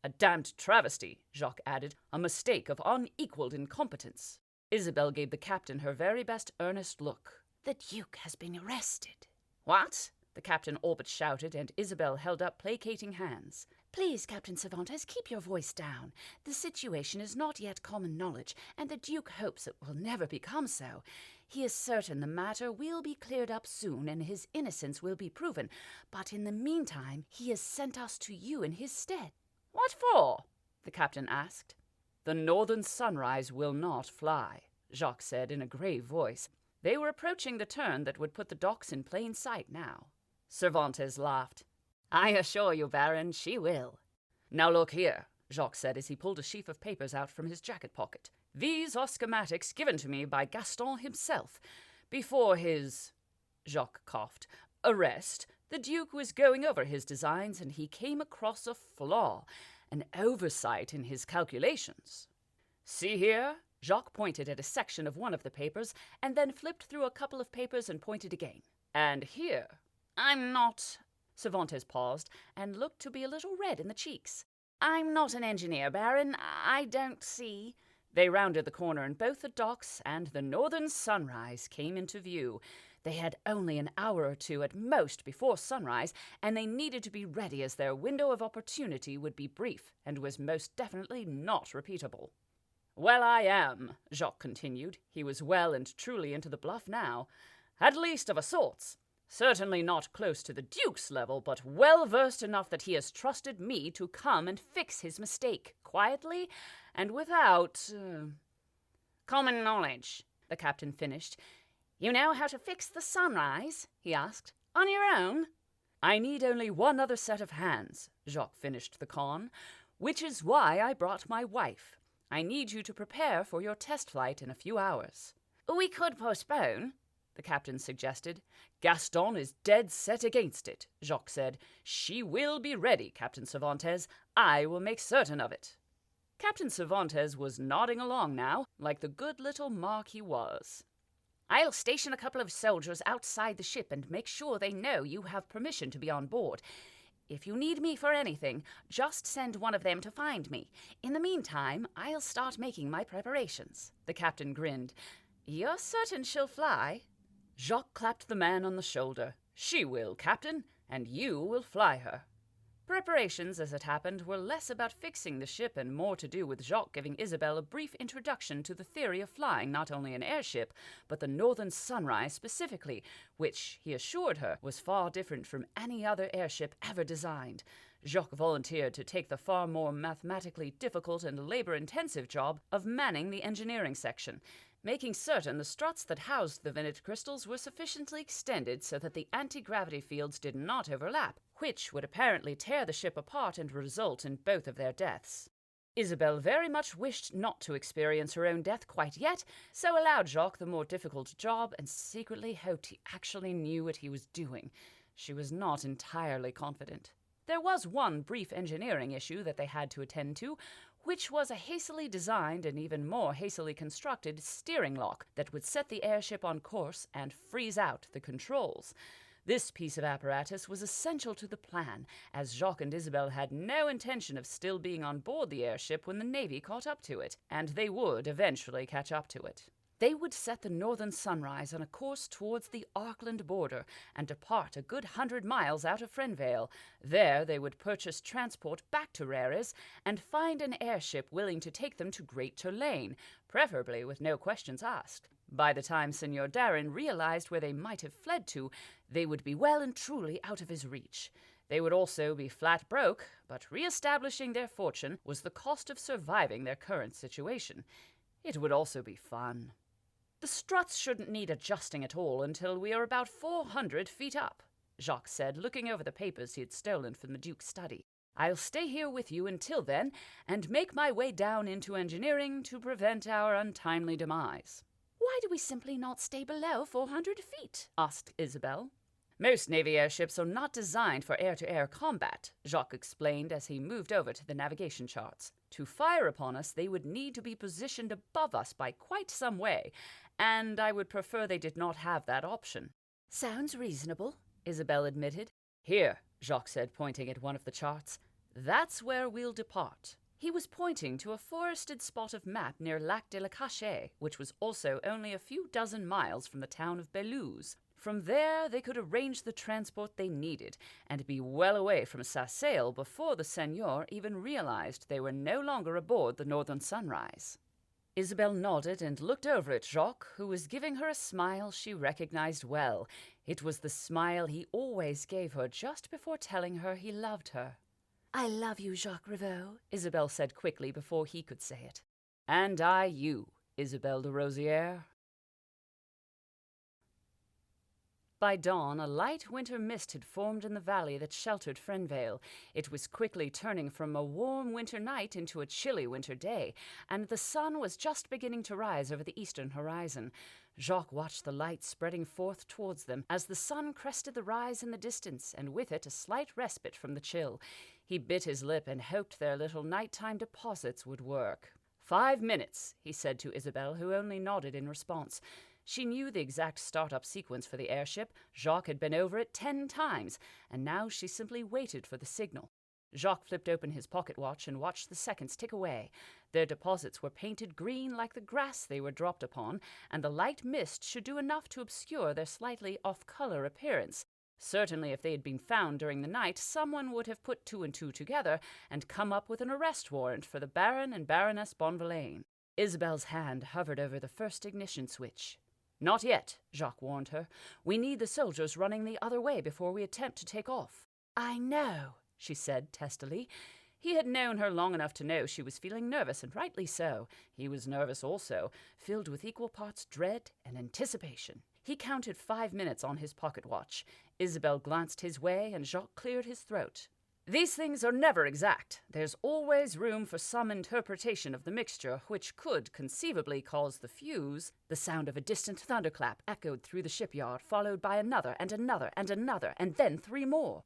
"A damned travesty," Jacques added, "a mistake of unequaled incompetence." Isabel gave the captain her very best earnest look.
"The Duke has been arrested."
"What?" the captain all but shouted, and Isabel held up placating hands.
"Please, Captain Cervantes, keep your voice down. The situation is not yet common knowledge, and the Duke hopes it will never become so. He is certain the matter will be cleared up soon and his innocence will be proven, but in the meantime he has sent us to you in his stead."
"What for?" the captain asked. "The Northern Sunrise will not fly," Jacques said in a grave voice. They were approaching the turn that would put the docks in plain sight now. Cervantes laughed. "I assure you, Baron, she will." "Now look here," Jacques said as he pulled a sheaf of papers out from his jacket pocket. "These are schematics given to me by Gaston himself. Before his," Jacques coughed, "arrest, the Duke was going over his designs and he came across a flaw, an oversight in his calculations." See here? Jacques pointed at a section of one of the papers, and then flipped through a couple of papers and pointed again. And here.
I'm not...
Cervantes paused, and looked to be a little red in the cheeks.
I'm not an engineer, Baron. I don't see...
They rounded the corner, and both the docks and the northern sunrise came into view. They had only an hour or two at most before sunrise, and they needed to be ready as their window of opportunity would be brief and was most definitely not repeatable. "Well, I am," Jacques continued. He was well and truly into the bluff now. "At least of a sorts. Certainly not close to the Duke's level, but well versed enough that he has trusted me to come and fix his mistake, quietly and without...
Common knowledge," the captain finished. "You know how to fix the sunrise?" he asked. "On your own?"
"I need only one other set of hands," Jacques finished the con, "which is why I brought my wife. I need you to prepare for your test flight in a few hours."
"We could postpone,"
the captain suggested. "Gaston is dead set against it," Jacques said. "She will be ready, Captain Cervantes. I will make certain of it." Captain Cervantes was nodding along now, like the good little mark he was.
"I'll station a couple of soldiers outside the ship and make sure they know you have permission to be on board. If you need me for anything, just send one of them to find me. In the meantime, I'll start making my preparations."
The captain grinned.
"You're certain she'll fly?"
Jacques clapped the man on the shoulder. "She will, Captain, and you will fly her." Preparations, as it happened, were less about fixing the ship and more to do with Jacques giving Isabelle a brief introduction to the theory of flying not only an airship, but the northern sunrise specifically, which, he assured her, was far different from any other airship ever designed. Jacques volunteered to take the far more mathematically difficult and labor-intensive job of manning the engineering section, making certain the struts that housed the vinnet crystals were sufficiently extended so that the anti-gravity fields did not overlap, which would apparently tear the ship apart and result in both of their deaths. Isabelle very much wished not to experience her own death quite yet, so allowed Jacques the more difficult job and secretly hoped he actually knew what he was doing. She was not entirely confident. There was one brief engineering issue that they had to attend to, which was a hastily designed and even more hastily constructed steering lock that would set the airship on course and freeze out the controls. This piece of apparatus was essential to the plan, as Jacques and Isabelle had no intention of still being on board the airship when the Navy caught up to it, and they would eventually catch up to it. They would set the northern sunrise on a course towards the Auckland border and depart a good 100 miles out of Frenvale. There they would purchase transport back to Rares and find an airship willing to take them to Great Turlane, preferably with no questions asked. By the time Signor Darren realized where they might have fled to, they would be well and truly out of his reach. They would also be flat broke, but re-establishing their fortune was the cost of surviving their current situation. It would also be fun. "The struts shouldn't need adjusting at all until we are about 400 feet up," Jacques said, looking over the papers he had stolen from the Duke's study. "I'll stay here with you until then, and make my way down into engineering to prevent our untimely demise."
"Why do we simply not stay below 400 feet?"
asked Isabelle. "Most Navy airships are not designed for air-to-air combat," Jacques explained as he moved over to the navigation charts. "To fire upon us, they would need to be positioned above us by quite some way, and I would prefer they did not have that option."
"Sounds reasonable,"
Isabelle admitted. "Here," Jacques said, pointing at one of the charts. "That's where we'll depart." He was pointing to a forested spot of map near Lac de la Cachet, which was also only a few dozen miles from the town of Bellouse. From there, they could arrange the transport they needed and be well away from Sassail before the Seigneur even realized they were no longer aboard the Northern Sunrise. Isabelle nodded and looked over at Jacques, who was giving her a smile she recognized well. It was the smile he always gave her just before telling her he loved her.
"I love you, Jacques Rivaux,"
Isabelle said quickly before he could say it. "And I you, Isabelle de Rosière." By dawn, a light winter mist had formed in the valley that sheltered Frenvale. It was quickly turning from a warm winter night into a chilly winter day, and the sun was just beginning to rise over the eastern horizon. Jacques watched the light spreading forth towards them as the sun crested the rise in the distance, and with it a slight respite from the chill. He bit his lip and hoped their little nighttime deposits would work. 5 minutes, he said to Isabel, who only nodded in response. She knew the exact startup sequence for the airship. Jacques had been over it 10 times, and now she simply waited for the signal. Jacques flipped open his pocket watch and watched the seconds tick away. Their deposits were painted green like the grass they were dropped upon, and the light mist should do enough to obscure their slightly off-color appearance. Certainly if they had been found during the night, someone would have put 2 and 2 together and come up with an arrest warrant for the Baron and Baroness Bonvillain. Isabel's hand hovered over the first ignition switch. "Not yet," Jacques warned her. "We need the soldiers running the other way before we attempt to take off."
"I know," she said testily.
He had known her long enough to know she was feeling nervous, and rightly so. He was nervous also, filled with equal parts dread and anticipation. He counted 5 minutes on his pocket watch. Isabel glanced his way, and Jacques cleared his throat. "These things are never exact. There's always room for some interpretation of the mixture, which could conceivably cause the fuse." The sound of a distant thunderclap echoed through the shipyard, followed by another and another and another, and then 3 more.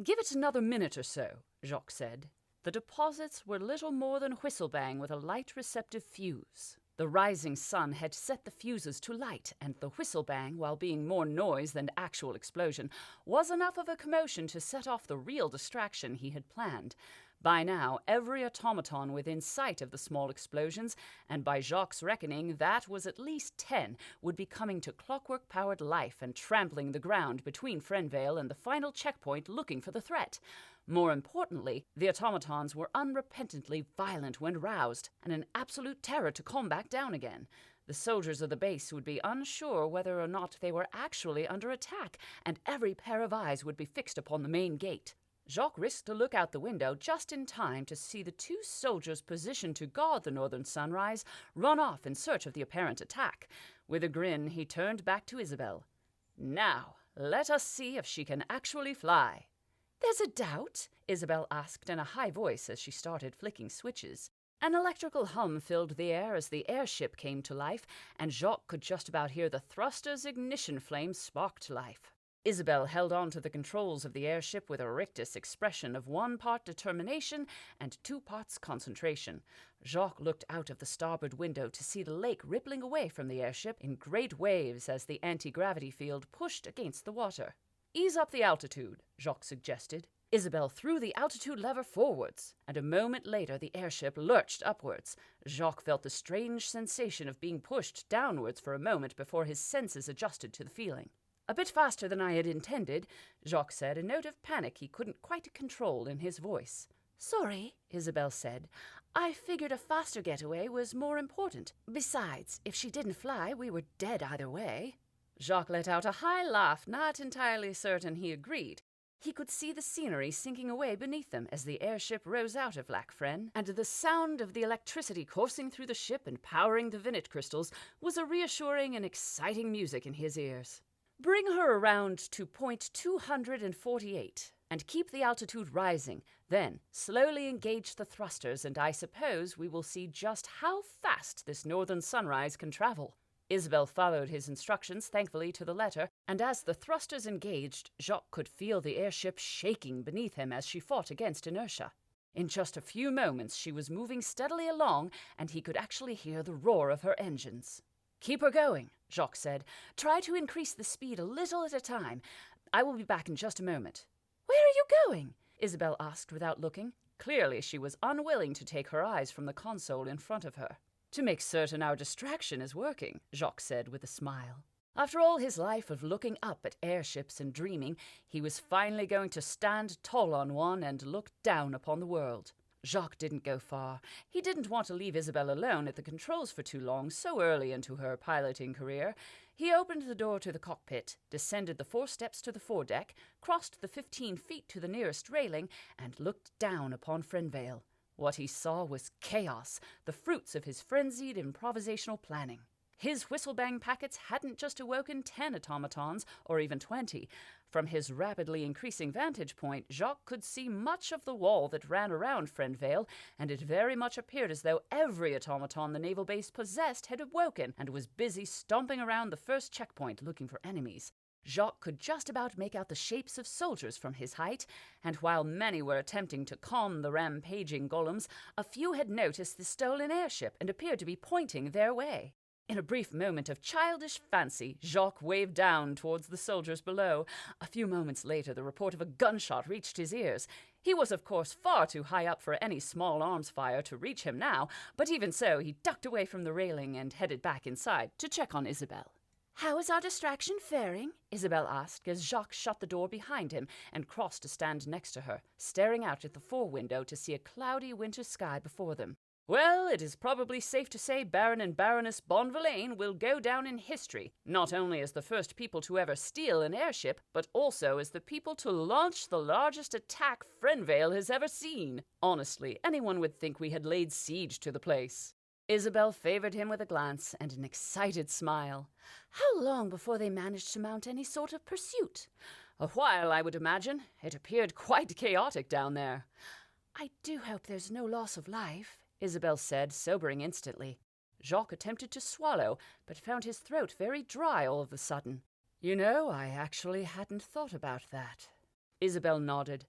"Give it another minute or so," Jacques said. The deposits were little more than whistle-bang with a light-receptive fuse. The rising sun had set the fuses to light, and the whistle-bang, while being more noise than actual explosion, was enough of a commotion to set off the real distraction he had planned. By now, every automaton within sight of the small explosions, and by Jacques' reckoning that was at least 10, would be coming to clockwork-powered life and trampling the ground between Frenvale and the final checkpoint looking for the threat. More importantly, the automatons were unrepentantly violent when roused, and an absolute terror to calm back down again. The soldiers of the base would be unsure whether or not they were actually under attack, and every pair of eyes would be fixed upon the main gate. Jacques risked a look out the window just in time to see the 2 soldiers positioned to guard the northern sunrise run off in search of the apparent attack. With a grin, he turned back to Isabel. "Now, let us see if she can actually fly."
"There's a doubt?"
Isabel asked in a high voice as she started flicking switches. An electrical hum filled the air as the airship came to life, and Jacques could just about hear the thruster's ignition flame spark to life. Isabel held on to the controls of the airship with a rictus expression of 1 part determination and 2 parts concentration. Jacques looked out of the starboard window to see the lake rippling away from the airship in great waves as the anti-gravity field pushed against the water. "Ease up the altitude," Jacques suggested. Isabel threw the altitude lever forwards, and a moment later the airship lurched upwards. Jacques felt the strange sensation of being pushed downwards for a moment before his senses adjusted to the feeling. "A bit faster than I had intended," Jacques said, a note of panic he couldn't quite control in his voice.
"Sorry," Isabel said. "I figured a faster getaway was more important. Besides, if she didn't fly, we were dead either way."
Jacques let out a high laugh, not entirely certain he agreed. He could see the scenery sinking away beneath them as the airship rose out of Lac Fren, and the sound of the electricity coursing through the ship and powering the vinnet crystals was a reassuring and exciting music in his ears. "Bring her around to point 248, and keep the altitude rising. Then slowly engage the thrusters, and I suppose we will see just how fast this northern sunrise can travel." Isabel followed his instructions, thankfully to the letter, and as the thrusters engaged, Jacques could feel the airship shaking beneath him as she fought against inertia. In just a few moments she was moving steadily along, and he could actually hear the roar of her engines. "Keep her going," Jacques said. "Try to increase the speed a little at a time. I will be back in just a moment."
"Where are you going?"
Isabel asked without looking. Clearly she was unwilling to take her eyes from the console in front of her. "To make certain our distraction is working," Jacques said with a smile. After all his life of looking up at airships and dreaming, he was finally going to stand tall on one and look down upon the world. Jacques didn't go far. He didn't want to leave Isabel alone at the controls for too long, so early into her piloting career. He opened the door to the cockpit, descended the 4 steps to the foredeck, crossed the 15 feet to the nearest railing, and looked down upon Frenvale. What he saw was chaos, the fruits of his frenzied improvisational planning. His whistle-bang packets hadn't just awoken 10 automatons, or even 20. From his rapidly increasing vantage point, Jacques could see much of the wall that ran around Frenvale, and it very much appeared as though every automaton the naval base possessed had awoken and was busy stomping around the first checkpoint looking for enemies. Jacques could just about make out the shapes of soldiers from his height, and while many were attempting to calm the rampaging golems, a few had noticed the stolen airship and appeared to be pointing their way. In a brief moment of childish fancy, Jacques waved down towards the soldiers below. A few moments later, the report of a gunshot reached his ears. He was, of course, far too high up for any small arms fire to reach him now, but even so, he ducked away from the railing and headed back inside to check on Isabelle.
"How is our distraction faring?"
Isabelle asked as Jacques shut the door behind him and crossed to stand next to her, staring out at the fore window to see a cloudy winter sky before them. Well, it is probably safe to say Baron and Baroness Bonvillain will go down in history, not only as the first people to ever steal an airship, but also as the people to launch the largest attack Frenvale has ever seen. Honestly, anyone would think we had laid siege to the place. Isabelle favored him with a glance and an excited smile.
"How long before they managed to mount any sort of pursuit?"
"A while, I would imagine. It appeared quite chaotic down there."
"I do hope there's no loss of life,"
Isabelle said, sobering instantly. Jacques attempted to swallow, but found his throat very dry all of a sudden. "You know, I actually hadn't thought about that." Isabelle nodded.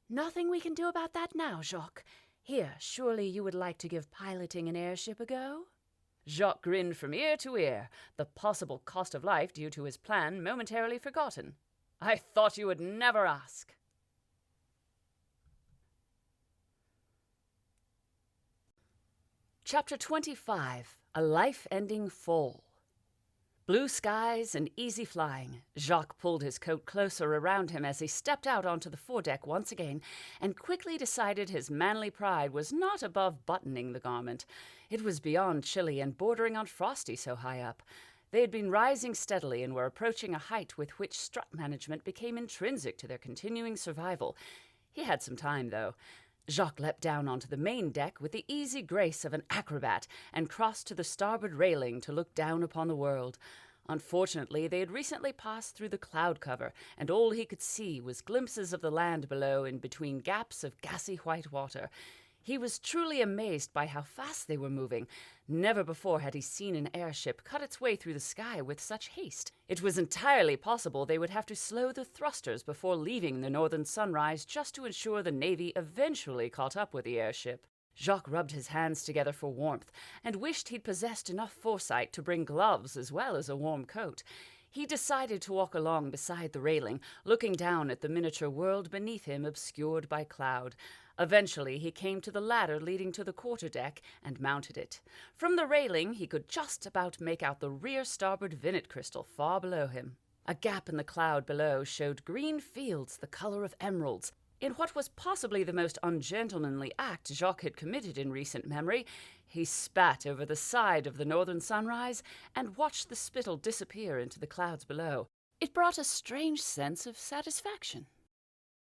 "Nothing we can do about that now, Jacques. Here, surely you would like to give piloting an airship a go?"
Jacques grinned from ear to ear, the possible cost of life due to his plan momentarily forgotten. "I thought you would never ask." Chapter 25, A Life-Ending Fall. Blue skies and easy flying. Jacques pulled his coat closer around him as he stepped out onto the foredeck once again, and quickly decided his manly pride was not above buttoning the garment. It was beyond chilly and bordering on frosty so high up. They had been rising steadily and were approaching a height with which strut management became intrinsic to their continuing survival. He had some time, though. Jacques leapt down onto the main deck with the easy grace of an acrobat and crossed to the starboard railing to look down upon the world. Unfortunately, they had recently passed through the cloud cover, and all he could see was glimpses of the land below in between gaps of gassy white water. He was truly amazed by how fast they were moving. Never before had he seen an airship cut its way through the sky with such haste. It was entirely possible they would have to slow the thrusters before leaving the northern sunrise just to ensure the Navy eventually caught up with the airship. Jacques rubbed his hands together for warmth and wished he'd possessed enough foresight to bring gloves as well as a warm coat. He decided to walk along beside the railing, looking down at the miniature world beneath him obscured by cloud. Eventually, he came to the ladder leading to the quarterdeck and mounted it. From the railing, he could just about make out the rear starboard vinnet crystal far below him. A gap in the cloud below showed green fields the color of emeralds. In what was possibly the most ungentlemanly act Jacques had committed in recent memory, he spat over the side of the northern sunrise and watched the spittle disappear into the clouds below. It brought a strange sense of satisfaction.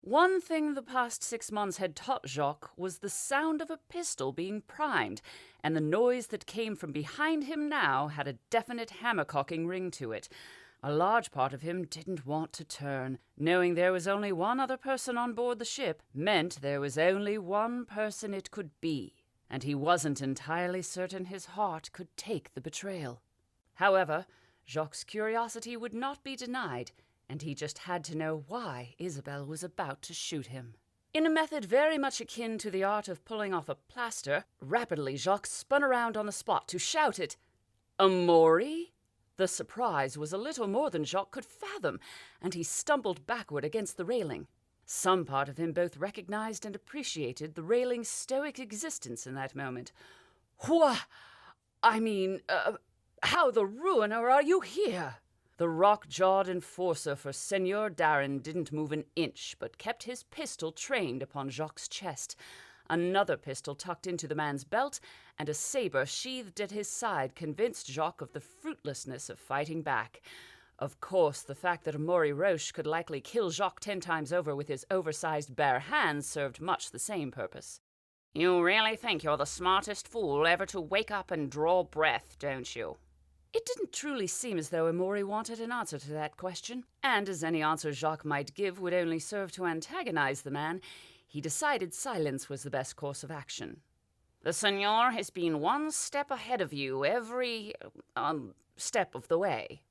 One thing the past 6 months had taught Jacques was the sound of a pistol being primed, and the noise that came from behind him now had a definite hammer-cocking ring to it. A large part of him didn't want to turn. Knowing there was only one other person on board the ship meant there was only one person it could be, and he wasn't entirely certain his heart could take the betrayal. However, Jacques' curiosity would not be denied, and he just had to know why Isabelle was about to shoot him. In a method very much akin to the art of pulling off a plaster, rapidly Jacques spun around on the spot to shout it, "Amaury?" The surprise was a little more than Jacques could fathom, and he stumbled backward against the railing. Some part of him both recognized and appreciated the railing's stoic existence in that moment. How the ruiner are you here?" The rock-jawed enforcer for Seigneur Darren didn't move an inch, but kept his pistol trained upon Jacques' chest. Another pistol tucked into the man's belt, and a saber sheathed at his side convinced Jacques of the fruitlessness of fighting back. Of course, the fact that Amaury Roche could likely kill Jacques 10 times over with his oversized bare hands served much the same purpose.
"You really think you're the smartest fool ever to wake up and draw breath, don't you?"
It didn't truly seem as though Amaury wanted an answer to that question, and as any answer Jacques might give would only serve to antagonize the man, he decided silence was the best course of action.
"The Seigneur has been one step ahead of you every step of the way."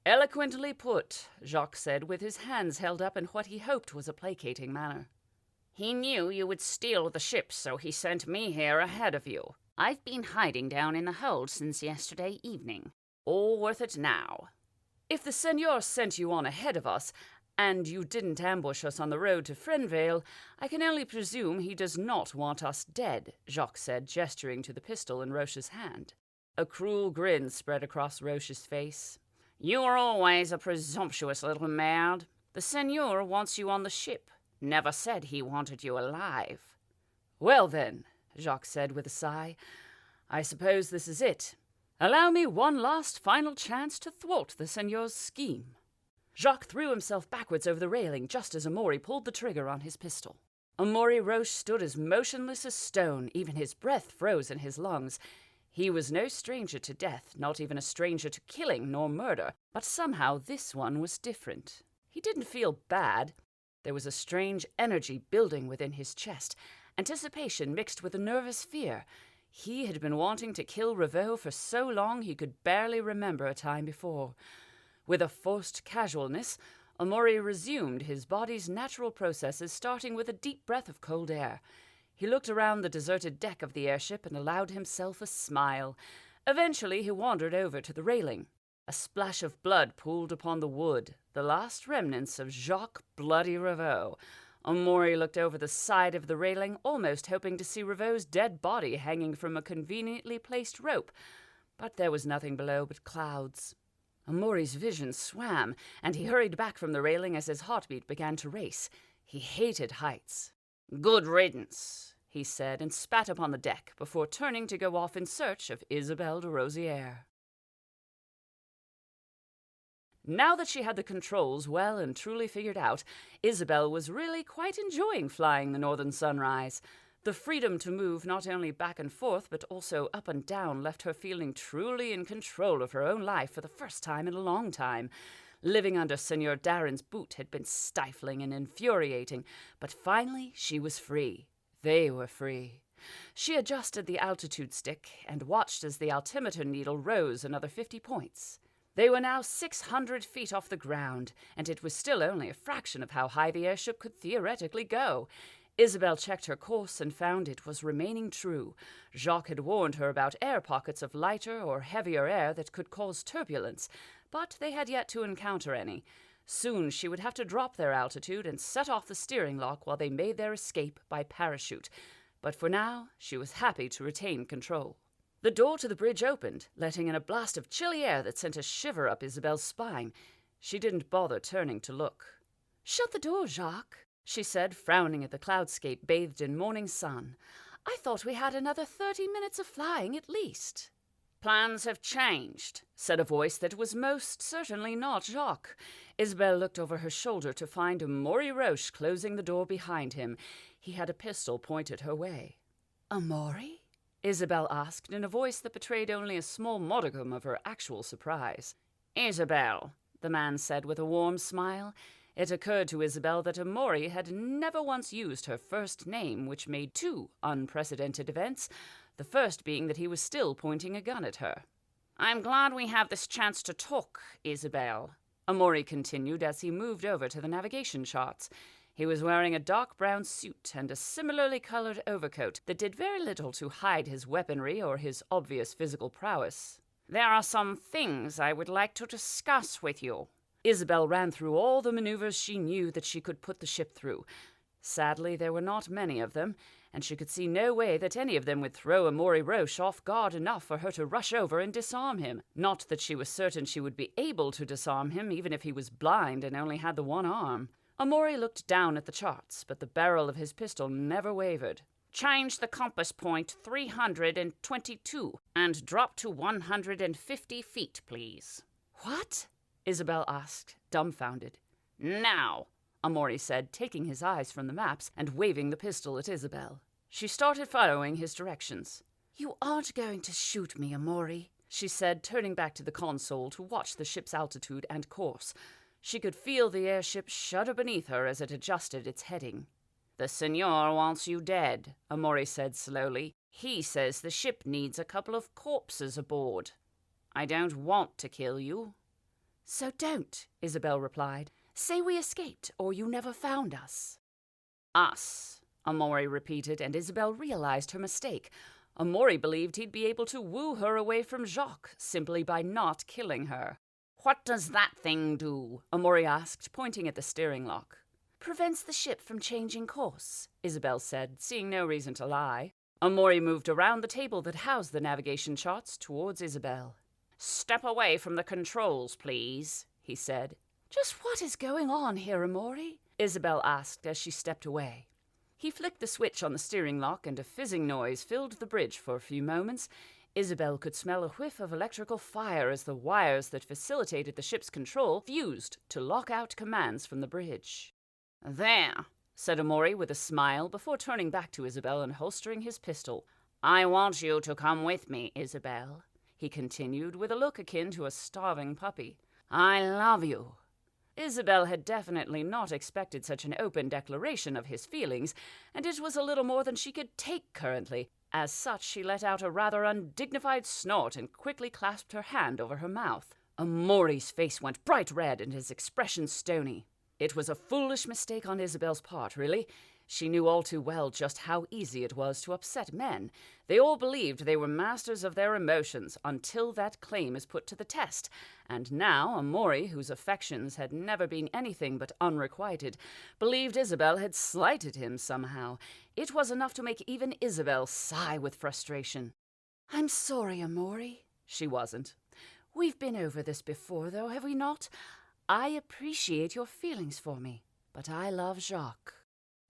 Eloquently put, Jacques said, with his hands held up in what he hoped was a placating manner.
He knew you would steal the ship, so he sent me here ahead of you. I've been hiding down in the hold since yesterday evening. All worth it now.
If the Seigneur sent you on ahead of us, and you didn't ambush us on the road to Frenvale, I can only presume he does not want us dead, Jacques said, gesturing to the pistol in Roche's hand. A cruel grin spread across Roche's face.
You are always a presumptuous little merde. The Seigneur wants you on the ship. Never said he wanted you alive.
Well then, Jacques said with a sigh, I suppose this is it. Allow me one last final chance to thwart the Seigneur's scheme. Jacques threw himself backwards over the railing just as Amaury pulled the trigger on his pistol. Amaury Roche stood as motionless as stone, even his breath froze in his lungs. He was no stranger to death, not even a stranger to killing nor murder, but somehow this one was different. He didn't feel bad. There was a strange energy building within his chest, anticipation mixed with a nervous fear. He had been wanting to kill Ravoux for so long he could barely remember a time before. With a forced casualness, Amaury resumed his body's natural processes, starting with a deep breath of cold air. He looked around the deserted deck of the airship and allowed himself a smile. Eventually he wandered over to the railing. A splash of blood pooled upon the wood, the last remnants of Jacques Bloody Ravoux. Amaury looked over the side of the railing, almost hoping to see Ravaux's dead body hanging from a conveniently placed rope, but there was nothing below but clouds. Amaury's vision swam, and he hurried back from the railing as his heartbeat began to race. He hated heights.
Good riddance,
he said, and spat upon the deck before turning to go off in search of Isabelle de Rosière. Now that she had the controls well and truly figured out, Isabelle was really quite enjoying flying the Northern Sunrise. The freedom to move not only back and forth but also up and down left her feeling truly in control of her own life for the first time in a long time. Living under Seigneur Darren's boot had been stifling and infuriating, but finally she was free. They were free. She adjusted the altitude stick and watched as the altimeter needle rose another 50 points. They were now 600 feet off the ground, and it was still only a fraction of how high the airship could theoretically go. Isabelle checked her course and found it was remaining true. Jacques had warned her about air pockets of lighter or heavier air that could cause turbulence, but they had yet to encounter any. Soon she would have to drop their altitude and set off the steering lock while they made their escape by parachute. But for now, she was happy to retain control. The door to the bridge opened, letting in a blast of chilly air that sent a shiver up Isabelle's spine. She didn't bother turning to look. "Shut the door, Jacques," she said, frowning at the cloudscape bathed in morning sun. "I thought we had another 30 minutes of flying at least."
"Plans have changed,"
said a voice that was most certainly not Jacques. Isabelle looked over her shoulder to find Amaury Roche closing the door behind him. He had a pistol pointed her way. "Amaury?" Isabelle asked in a voice that betrayed only a small modicum of her actual surprise.
"Isabelle,"
the man said with a warm smile. It occurred to Isabelle that Amaury had never once used her first name, which made two unprecedented events, the first being that he was still pointing a gun at her.
"I'm glad we have this chance to talk, Isabelle,"
Amaury continued as he moved over to the navigation charts. He was wearing a dark brown suit and a similarly colored overcoat that did very little to hide his weaponry or his obvious physical prowess.
"There are some things I would like to discuss with you."
Isabelle ran through all the maneuvers she knew that she could put the ship through. Sadly, there were not many of them, and she could see no way that any of them would throw Amaury Roche off guard enough for her to rush over and disarm him. Not that she was certain she would be able to disarm him, even if he was blind and only had the one arm. Amaury looked down at the charts, but the barrel of his pistol never wavered.
"Change the compass point 322 and drop to 150 feet, please."
"What?" Isabelle asked, dumbfounded.
"Now,"
Amaury said, taking his eyes from the maps and waving the pistol at Isabelle. She started following his directions. "You aren't going to shoot me, Amaury," she said, turning back to the console to watch the ship's altitude and course. She could feel the airship shudder beneath her as it adjusted its heading.
"The Seigneur wants you dead," Amaury said slowly. "He says the ship needs a couple of corpses aboard. I don't want to kill you.
"So don't," Isabel replied. "Say we escaped, or you never found us." "Us," Amori repeated, and Isabel realized her mistake. Amori believed he'd be able to woo her away from Jacques simply by not killing her. "What does that thing do?" Amori asked, pointing at the steering lock. "Prevents the ship from changing course," Isabel said, seeing no reason to lie. Amori moved around the table that housed the navigation charts towards Isabel. "Step away from the controls, please," he said. "Just what is going on here, Amori?" Isabel asked as she stepped away. He flicked the switch on the steering lock, and a fizzing noise filled the bridge for a few moments. Isabel could smell a whiff of electrical fire as the wires that facilitated the ship's control fused to lock out commands from the bridge. "There," said Amori with a smile before turning back to Isabel and holstering his pistol. "I want you to come with me, Isabel," he continued with a look akin to a starving puppy. "I love you." Isabel had definitely not expected such an open declaration of his feelings, and it was a little more than she could take currently. As such, she let out a rather undignified snort and quickly clasped her hand over her mouth. Amori's face went bright red and his expression stony. It was a foolish mistake on Isabel's part, really. She knew all too well just how easy it was to upset men. They all believed they were masters of their emotions until that claim is put to the test. And now Amori, whose affections had never been anything but unrequited, believed Isabel had slighted him somehow. It was enough to make even Isabel sigh with frustration. "I'm sorry, Amori." She wasn't. "We've been over this before, though, have we not? I appreciate your feelings for me, but I love Jacques."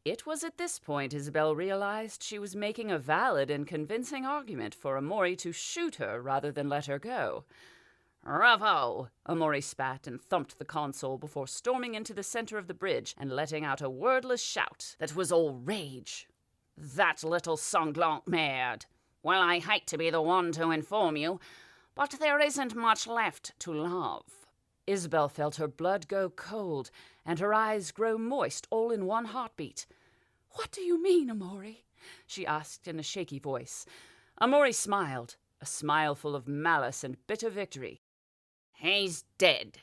It was at this point Isabel realized she was making a valid and convincing argument for Amori to shoot her rather than let her go. "Bravo!" Amori spat and thumped the console before storming into the center of the bridge and letting out a wordless shout that was all rage. "That little sanglant merde! Well, I hate to be the one to inform you, but there isn't much left to love." Isabel felt her blood go cold and her eyes grow moist all in one heartbeat. "What do you mean, Amori?" she asked in a shaky voice. Amori smiled, a smile full of malice and bitter victory. "He's dead."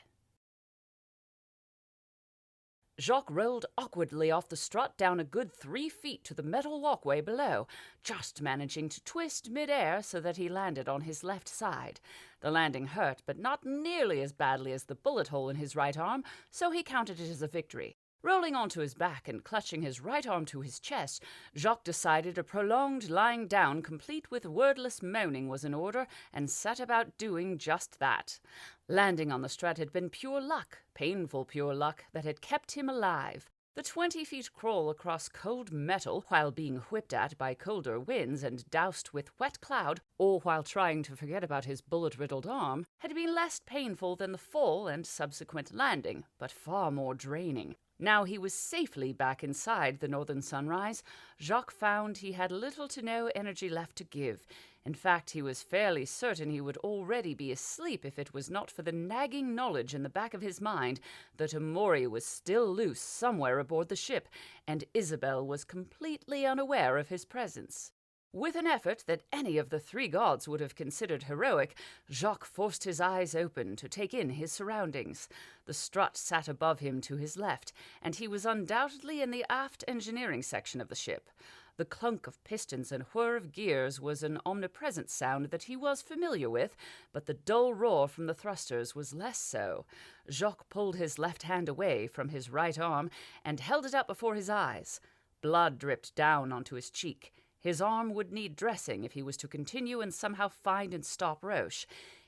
Jacques rolled awkwardly off the strut down a good 3 feet to the metal walkway below, just managing to twist mid-air so that he landed on his left side. The landing hurt, but not nearly as badly as the bullet hole in his right arm, so he counted it as a victory. Rolling onto his back and clutching his right arm to his chest, Jacques decided a prolonged lying down complete with wordless moaning was in order and set about doing just that. Landing on the strut had been pure luck, painful pure luck, that had kept him alive. The 20-feet crawl across cold metal while being whipped at by colder winds and doused with wet cloud, all while trying to forget about his bullet-riddled arm, had been less painful than the fall and subsequent landing, but far more draining. Now he was safely back inside the Northern Sunrise. Jacques found he had little to no energy left to give. In fact, he was fairly certain he would already be asleep if it was not for the nagging knowledge in the back of his mind that Amori was still loose somewhere aboard the ship, and Isabel was completely unaware of his presence. With an effort that any of the 3 gods would have considered heroic, Jacques forced his eyes open to take in his surroundings. The strut sat above him to his left, and he was undoubtedly in the aft engineering section of the ship. The clunk of pistons and whir of gears was an omnipresent sound that he was familiar with, but the dull roar from the thrusters was less so. Jacques pulled his left hand away from his right arm and held it up before his eyes. Blood dripped down onto his cheek. His arm would need dressing if he was to continue and somehow find and stop Roche.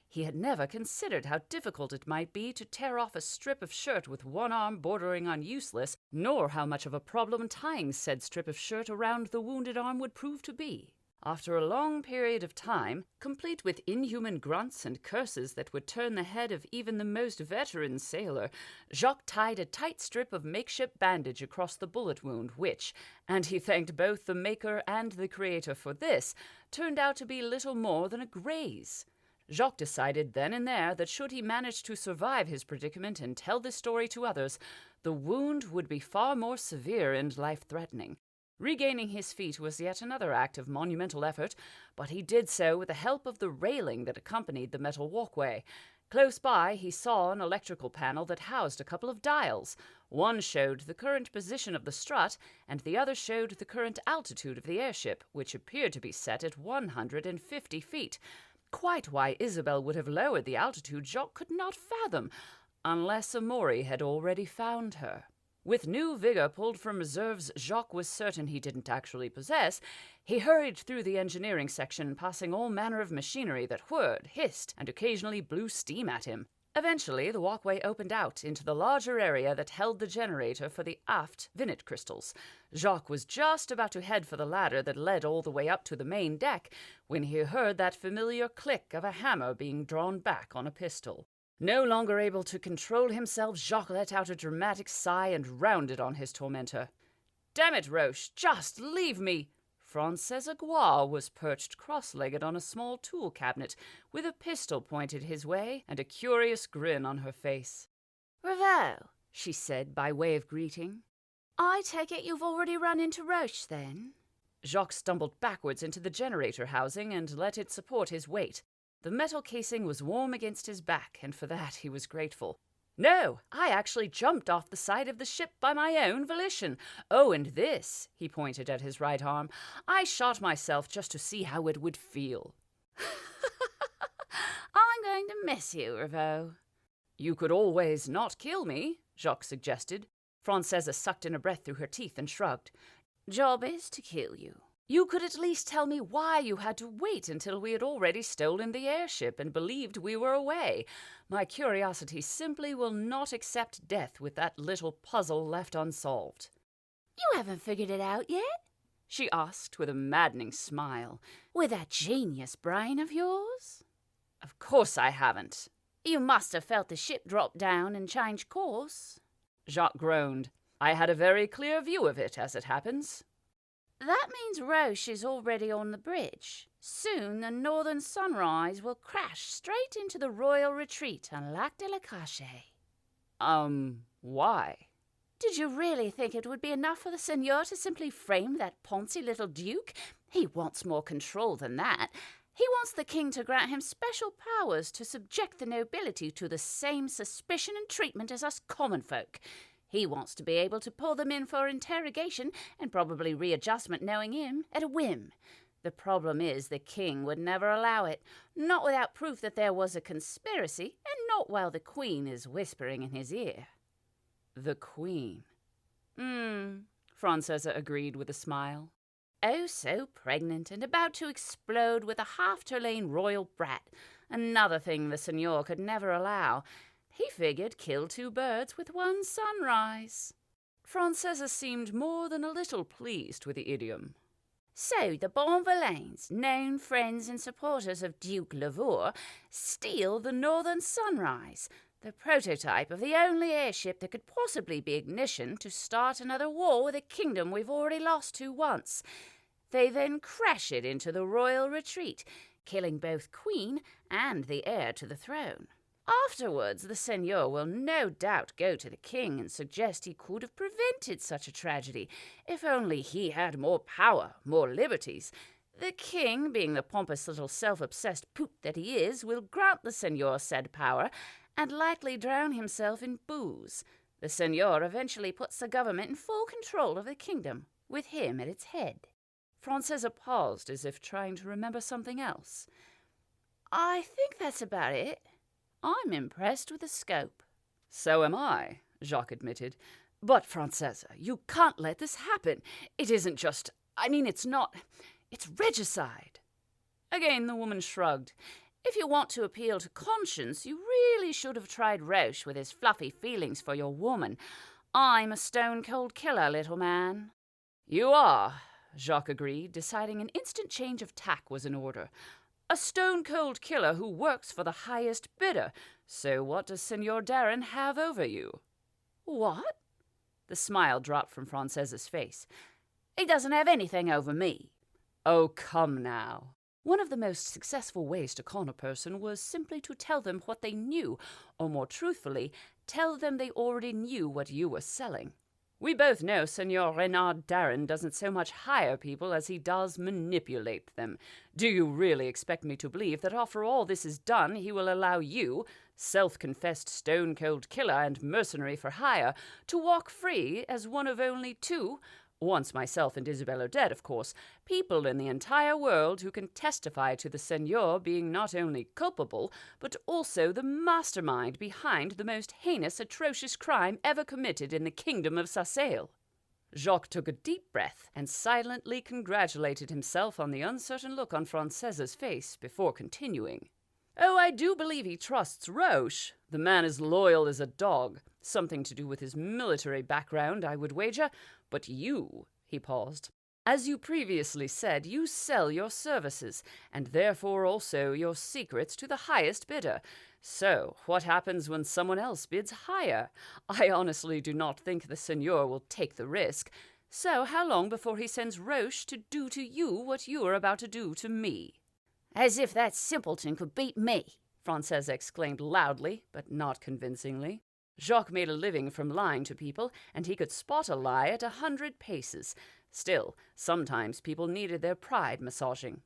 He had never considered how difficult it might be to tear off a strip of shirt with one arm bordering on useless, nor how much of a problem tying said strip of shirt around the wounded arm would prove to be. After a long period of time, complete with inhuman grunts and curses that would turn the head of even the most veteran sailor, Jacques tied a tight strip of makeshift bandage across the bullet wound which, and he thanked both the maker and the creator for this, turned out to be little more than a graze. Jacques decided then and there that should he manage to survive his predicament and tell this story to others, the wound would be far more severe and life-threatening. Regaining his feet was yet another act of monumental effort, but he did so with the help of the railing that accompanied the metal walkway. Close by, he saw an electrical panel that housed a couple of dials. One showed the current position of the strut, and the other showed the current altitude of the airship, which appeared to be set at 150 feet. Quite why Isabel would have lowered the altitude Jacques could not fathom, unless Amaury had already found her. With new vigor pulled from reserves Jacques was certain he didn't actually possess, he hurried through the engineering section, passing all manner of machinery that whirred, hissed, and occasionally blew steam at him. Eventually, the walkway opened out into the larger area that held the generator for the aft vinnet crystals. Jacques was just about to head for the ladder that led all the way up to the main deck when he heard that familiar click of a hammer being drawn back on a pistol. No longer able to control himself, Jacques let out a dramatic sigh and rounded on his tormentor. "Damn it, Roche, just leave me!" Frances Aguirre was perched cross-legged on a small tool cabinet, with a pistol pointed his way and a curious grin on her face.
"Bravo," she said by way of greeting. "I take it you've already run into Roche, then?"
Jacques stumbled backwards into the generator housing and let it support his weight. The metal casing was warm against his back, and for that he was grateful. "No, I actually jumped off the side of the ship by my own volition. Oh, and this," he pointed at his right arm, "I shot myself just to see how it would feel."
"I'm going to miss you, Ravo."
"You could always not kill me," Jacques suggested. Francesa sucked in a breath through her teeth and shrugged.
"Job is to kill you."
"You could at least tell me why you had to wait until we had already stolen the airship and believed we were away. My curiosity simply will not accept death with that little puzzle left unsolved."
"You haven't figured it out yet?"
she asked with a maddening smile.
"With that genius brain of yours?"
"Of course I haven't."
"You must have felt the ship drop down and change course."
Jacques groaned. "I had a very clear view of it, as it happens."
"That means Roche is already on the bridge. Soon the Northern Sunrise will crash straight into the royal retreat on Lac de la Cache."
Why?"
"Did you really think it would be enough for the Seigneur to simply frame that poncy little duke? He wants more control than that. He wants the king to grant him special powers to subject the nobility to the same suspicion and treatment as us common folk. He wants to be able to pull them in for interrogation and probably readjustment knowing him at a whim. The problem is the king would never allow it, not without proof that there was a conspiracy, and not while the queen is whispering in his ear."
"The queen." Francesa agreed with a smile.
"Oh, so pregnant and about to explode with a half-Turlane royal brat. Another thing the Seigneur could never allow. He figured kill two birds with one sunrise."
Francesa seemed more than a little pleased with the idiom.
"So the Bonvillains, known friends and supporters of Duke Lavour, steal the Northern Sunrise, the prototype of the only airship that could possibly be ignition to start another war with a kingdom we've already lost to once. They then crash it into the royal retreat, killing both Queen and the heir to the throne. Afterwards, the Seigneur will no doubt go to the king and suggest he could have prevented such a tragedy, if only he had more power, more liberties. The king, being the pompous little self-obsessed poot that he is, will grant the Seigneur said power, and likely drown himself in booze. The Seigneur eventually puts the government in full control of the kingdom, with him at its head."
Francesa paused as if trying to remember something else.
"I think that's about it. I'm impressed with the scope."
"So am I," Jacques admitted. "But, Francesa, you can't let this happen. It isn't just... it's not... It's regicide."
Again the woman shrugged. "If you want to appeal to conscience, you really should have tried Roche with his fluffy feelings for your woman. I'm a stone-cold killer, little man."
"You are," Jacques agreed, deciding an instant change of tack was in order. "A stone-cold killer who works for the highest bidder. So what does Senor Darren have over you?"
"What?"
The smile dropped from Francesa's face.
"He doesn't have anything over me."
"Oh, come now." One of the most successful ways to con a person was simply to tell them what they knew, or more truthfully, tell them they already knew what you were selling. We both know Senor Reynard Darren doesn't so much hire people as he does manipulate them. Do you really expect me to believe that after all this is done, he will allow you, self-confessed stone-cold killer and mercenary for hire, to walk free as one of only two, once myself and Isabel are dead, of course, people in the entire world who can testify to the Senor being not only culpable, but also the mastermind behind the most heinous, atrocious crime ever committed in the kingdom of Sassail? Jacques took a deep breath and silently congratulated himself on the uncertain look on Francesa's face before continuing. Oh, I do believe he trusts Roche. The man is loyal as a dog. Something to do with his military background, I would wager. But you, he paused, as you previously said, you sell your services, and therefore also your secrets to the highest bidder. So, what happens when someone else bids higher? I honestly do not think the Senor will take the risk. So, how long before he sends Roche to do to you what you are about to do to me?
As if that simpleton could beat me,
Francesa exclaimed loudly, but not convincingly. Jacques made a living from lying to people, and he could spot a lie at 100 paces. Still, sometimes people needed their pride massaging.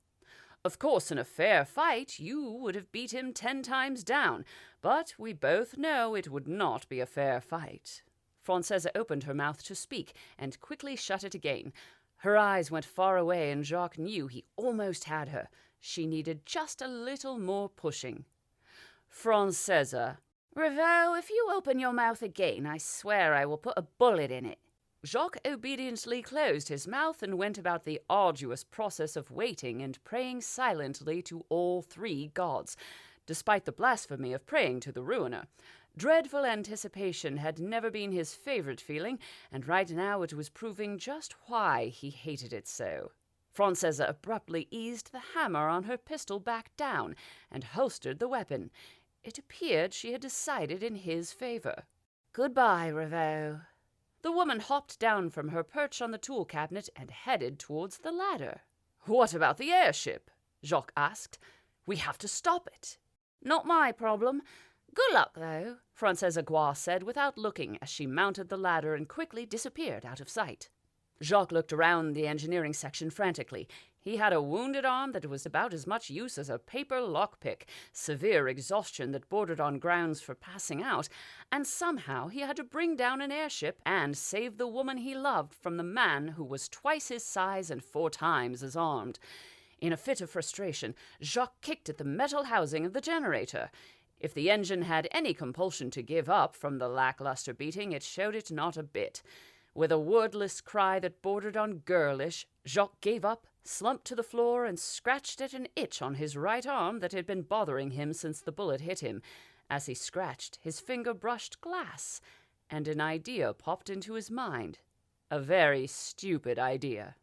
Of course, in a fair fight, you would have beat him 10 times down, but we both know it would not be a fair fight. Francesa opened her mouth to speak, and quickly shut it again. Her eyes went far away, and Jacques knew he almost had her. She needed just a little more pushing. Francesa.
Revaux, if you open your mouth again, I swear I will put a bullet in it.
Jacques obediently closed his mouth and went about the arduous process of waiting and praying silently to all 3 gods, despite the blasphemy of praying to the ruiner. Dreadful anticipation had never been his favorite feeling, and right now it was proving just why he hated it so. Francesa abruptly eased the hammer on her pistol back down and holstered the weapon. It appeared she had decided in his favor.
Goodbye, Revaux.
The woman hopped down from her perch on the tool cabinet and headed towards the ladder. What about the airship? Jacques asked. We have to stop it.
Not my problem. Good luck, though,
Francesa Gois said without looking as she mounted the ladder and quickly disappeared out of sight. Jacques looked around the engineering section frantically. He had a wounded arm that was about as much use as a paper lockpick, severe exhaustion that bordered on grounds for passing out, and somehow he had to bring down an airship and save the woman he loved from the man who was twice his size and 4 times as armed. In a fit of frustration, Jacques kicked at the metal housing of the generator. If the engine had any compulsion to give up from the lackluster beating, it showed it not a bit. With a wordless cry that bordered on girlish, Jacques gave up, slumped to the floor, and scratched at an itch on his right arm that had been bothering him since the bullet hit him. As he scratched, his finger brushed glass, and an idea popped into his mind. A very stupid idea.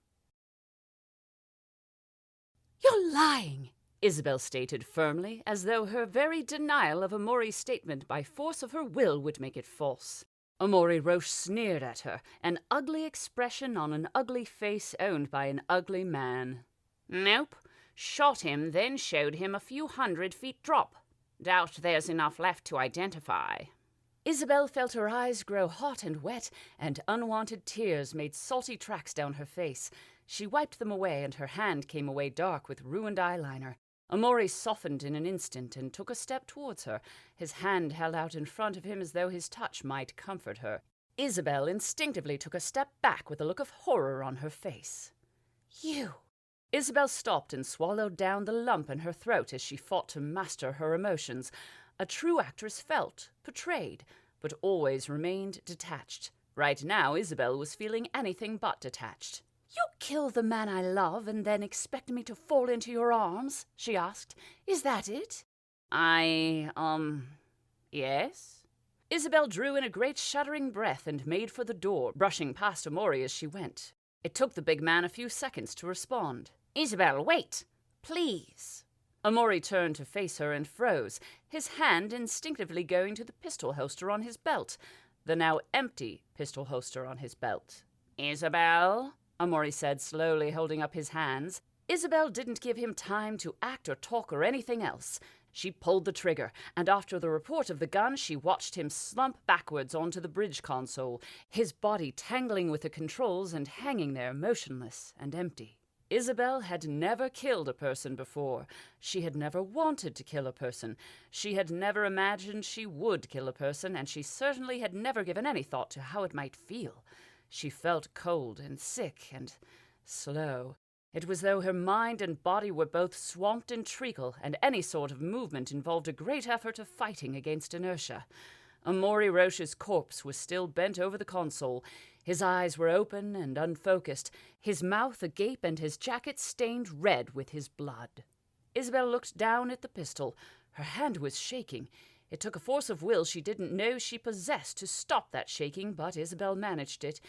You're lying,
Isabel stated firmly, as though her very denial of Amori's statement by force of her will would make it false. Amori Roche sneered at her, an ugly expression on an ugly face owned by an ugly man.
Nope. Shot him, then showed him a few 100 feet drop. Doubt there's enough left to identify.
Isabel felt her eyes grow hot and wet, and unwanted tears made salty tracks down her face. She wiped them away, and her hand came away dark with ruined eyeliner. Amori softened in an instant and took a step towards her, his hand held out in front of him as though his touch might comfort her. Isabel instinctively took a step back with a look of horror on her face.
You!
Isabel stopped and swallowed down the lump in her throat as she fought to master her emotions. A true actress felt, portrayed, but always remained detached. Right now, Isabel was feeling anything but detached.
You kill the man I love and then expect me to fall into your arms? She asked. Is that it?
Yes?
Isabel drew in a great shuddering breath and made for the door, brushing past Amori as she went. It took the big man a few seconds to respond.
Isabel, wait! Please!
Amori turned to face her and froze, his hand instinctively going to the pistol holster on his belt, the now empty pistol holster on his belt.
Isabel?
Amori said, slowly holding up his hands. Isabel didn't give him time to act or talk or anything else. She pulled the trigger, and after the report of the gun, she watched him slump backwards onto the bridge console, his body tangling with the controls and hanging there motionless and empty. Isabel had never killed a person before. She had never wanted to kill a person. She had never imagined she would kill a person, and she certainly had never given any thought to how it might feel. She felt cold and sick and slow. It was though her mind and body were both swamped in treacle, and any sort of movement involved a great effort of fighting against inertia. Amaury Roche's corpse was still bent over the console. His eyes were open and unfocused, his mouth agape and his jacket stained red with his blood. Isabel looked down at the pistol. Her hand was shaking. It took a force of will she didn't know she possessed to stop that shaking, but Isabel managed it.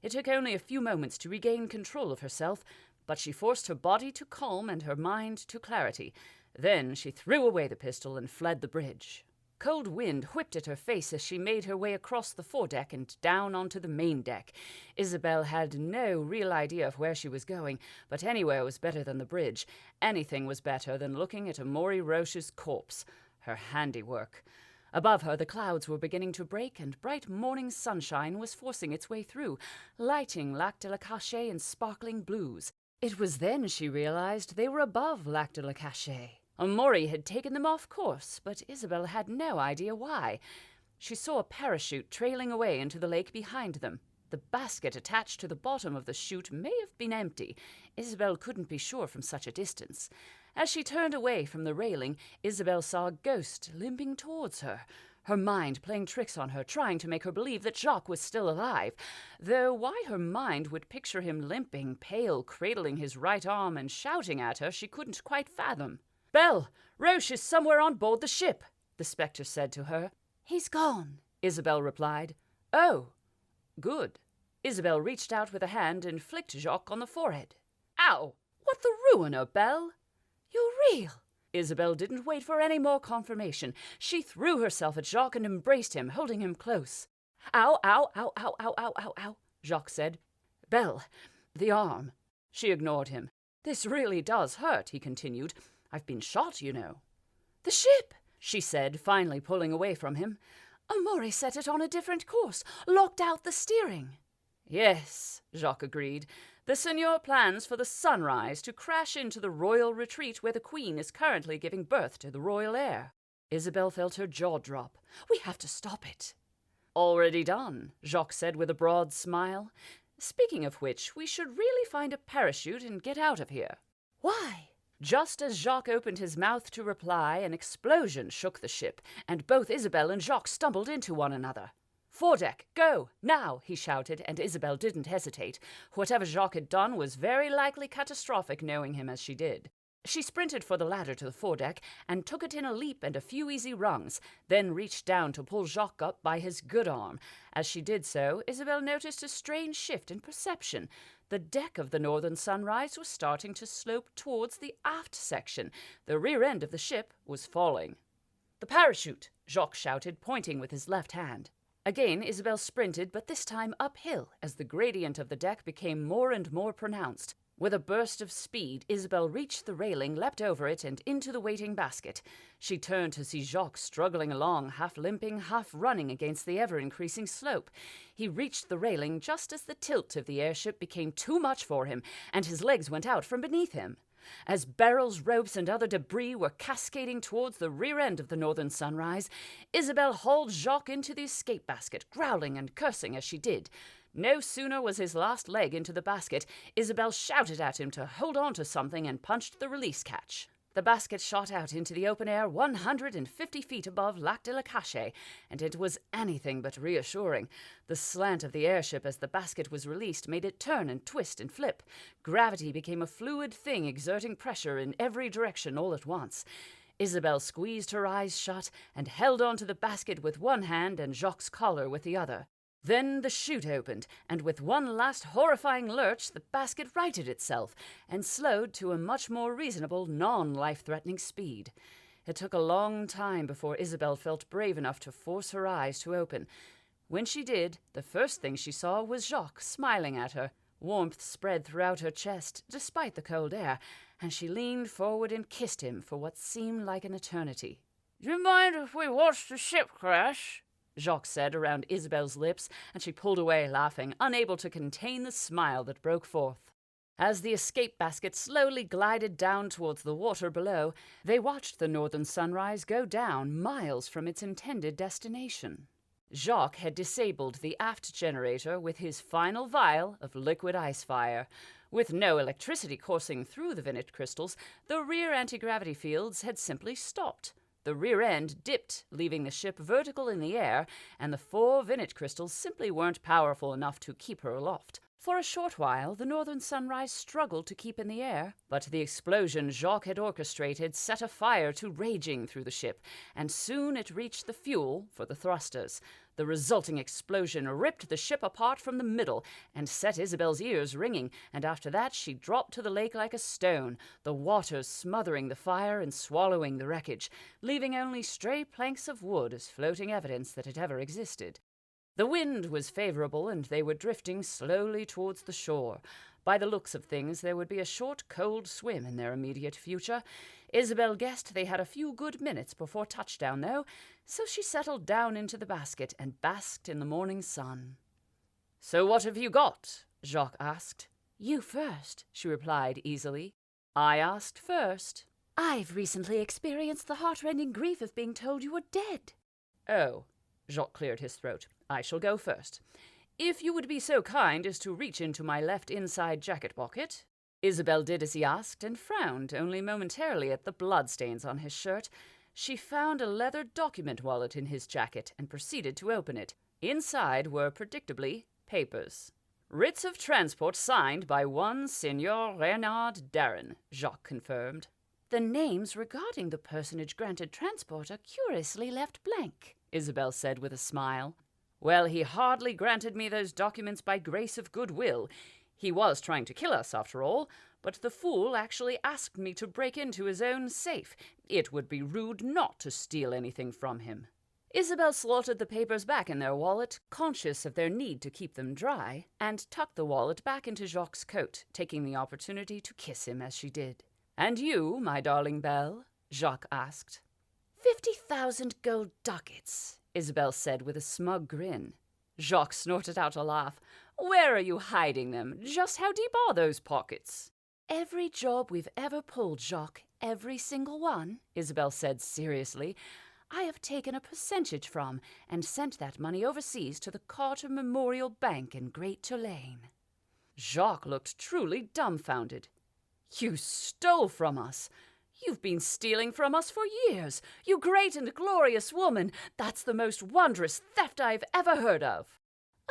It took only a few moments to regain control of herself, but she forced her body to calm and her mind to clarity. Then she threw away the pistol and fled the bridge. Cold wind whipped at her face as she made her way across the foredeck and down onto the main deck. Isabel had no real idea of where she was going, but anywhere was better than the bridge. Anything was better than looking at Amaury Roche's corpse, her handiwork. Above her, the clouds were beginning to break, and bright morning sunshine was forcing its way through, lighting Lac de la Cachet in sparkling blues. It was then she realized they were above Lac de la Cachet. Amaury had taken them off course, but Isabel had no idea why. She saw a parachute trailing away into the lake behind them. The basket attached to the bottom of the chute may have been empty. Isabel couldn't be sure from such a distance. As she turned away from the railing, Isabel saw a ghost limping towards her, her mind playing tricks on her, trying to make her believe that Jacques was still alive, though why her mind would picture him limping, pale, cradling his right arm and shouting at her she couldn't quite fathom. "Belle, Roche is somewhere on board the ship," the spectre said to her.
"He's gone,"
Isabel replied. "Oh, good." Isabel reached out with a hand and flicked Jacques on the forehead. "Ow! What the ruiner, Belle?"
"You're real."
Isabel didn't wait for any more confirmation. She threw herself at Jacques and embraced him, holding him close. "Ow, ow, ow, ow, ow, ow, ow, ow," Jacques said. "Belle, the arm." She ignored him. "This really does hurt," he continued. "I've been shot, you know."
"The ship,"
she said, finally pulling away from him.
"Amaury set it on a different course, locked out the steering."
"Yes," Jacques agreed. "The Seigneur plans for the Sunrise to crash into the royal retreat where the Queen is currently giving birth to the royal heir." Isabel felt her jaw drop.
"We have to stop it."
"Already done," Jacques said with a broad smile. "Speaking of which, we should really find a parachute and get out of here."
"Why?"
Just as Jacques opened his mouth to reply, an explosion shook the ship, and both Isabel and Jacques stumbled into one another. "Foredeck, go, now," he shouted, and Isabel didn't hesitate. Whatever Jacques had done was very likely catastrophic, knowing him as she did. She sprinted for the ladder to the foredeck and took it in a leap and a few easy rungs, then reached down to pull Jacques up by his good arm. As she did so, Isabel noticed a strange shift in perception. The deck of the Northern Sunrise was starting to slope towards the aft section. The rear end of the ship was falling. "The parachute!" Jacques shouted, pointing with his left hand. Again Isabel sprinted, but this time uphill, as the gradient of the deck became more and more pronounced. With a burst of speed, Isabel reached the railing, leapt over it, and into the waiting basket. She turned to see Jacques struggling along, half limping, half running against the ever-increasing slope. He reached the railing just as the tilt of the airship became too much for him, and his legs went out from beneath him. As barrels, ropes, and other debris were cascading towards the rear end of the Northern Sunrise, Isabel hauled Jacques into the escape basket, growling and cursing as she did. No sooner was his last leg into the basket, Isabel shouted at him to hold on to something and punched the release catch. The basket shot out into the open air 150 feet above Lac de la Cachet, and it was anything but reassuring. The slant of the airship as the basket was released made it turn and twist and flip. Gravity became a fluid thing, exerting pressure in every direction all at once. Isabel squeezed her eyes shut and held on to the basket with one hand and Jacques' collar with the other. Then the chute opened, and with one last horrifying lurch, the basket righted itself and slowed to a much more reasonable, non-life-threatening speed. It took a long time before Isabel felt brave enough to force her eyes to open. When she did, the first thing she saw was Jacques smiling at her. Warmth spread throughout her chest, despite the cold air, and she leaned forward and kissed him for what seemed like an eternity.
"Do you mind if we watch the ship crash?"
Jacques said around Isabel's lips, and she pulled away, laughing, unable to contain the smile that broke forth. As the escape basket slowly glided down towards the water below, they watched the northern sunrise go down miles from its intended destination. Jacques had disabled the aft generator with his final vial of liquid ice fire. With no electricity coursing through the vinnet crystals, the rear anti-gravity fields had simply stopped. The rear end dipped, leaving the ship vertical in the air, and the 4 vinnet crystals simply weren't powerful enough to keep her aloft. For a short while, the northern sunrise struggled to keep in the air, but the explosion Jacques had orchestrated set a fire to raging through the ship, and soon it reached the fuel for the thrusters. The resulting explosion ripped the ship apart from the middle and set Isabel's ears ringing, and after that she dropped to the lake like a stone, the waters smothering the fire and swallowing the wreckage, leaving only stray planks of wood as floating evidence that it ever existed. The wind was favorable, and they were drifting slowly towards the shore. By the looks of things, there would be a short, cold swim in their immediate future. Isabel guessed they had a few good minutes before touchdown, though, so she settled down into the basket and basked in the morning sun. "So what have you got?" Jacques asked.
"You first," she replied easily.
"I asked first."
"I've recently experienced the heart-rending grief of being told you were dead."
"Oh," Jacques cleared his throat. "I shall go first. If you would be so kind as to reach into my left inside jacket pocket." Isabel did as he asked and frowned only momentarily at the bloodstains on his shirt. She found a leather document wallet in his jacket and proceeded to open it. Inside were, predictably, papers. "Writs of transport signed by one Signor Reynard Darren," Jacques confirmed.
"The names regarding the personage granted transport are curiously left blank,"
Isabel said with a smile. "Well, he hardly granted me those documents by grace of goodwill. He was trying to kill us, after all, but the fool actually asked me to break into his own safe. It would be rude not to steal anything from him." Isabel slotted the papers back in their wallet, conscious of their need to keep them dry, and tucked the wallet back into Jacques' coat, taking the opportunity to kiss him as she did. "And you, my darling Belle?" Jacques asked.
50,000 gold ducats,
Isabel said with a smug grin. Jacques snorted out a laugh. "Where are you hiding them? Just how deep are those pockets?"
"Every job we've ever pulled, Jacques, every single one," Isabel said seriously, "I have taken a percentage from and sent that money overseas to the Carter Memorial Bank in Great Tulane."
Jacques looked truly dumbfounded. "You stole from us! You've been stealing from us for years! You great and glorious woman! That's the most wondrous theft I've ever heard of!"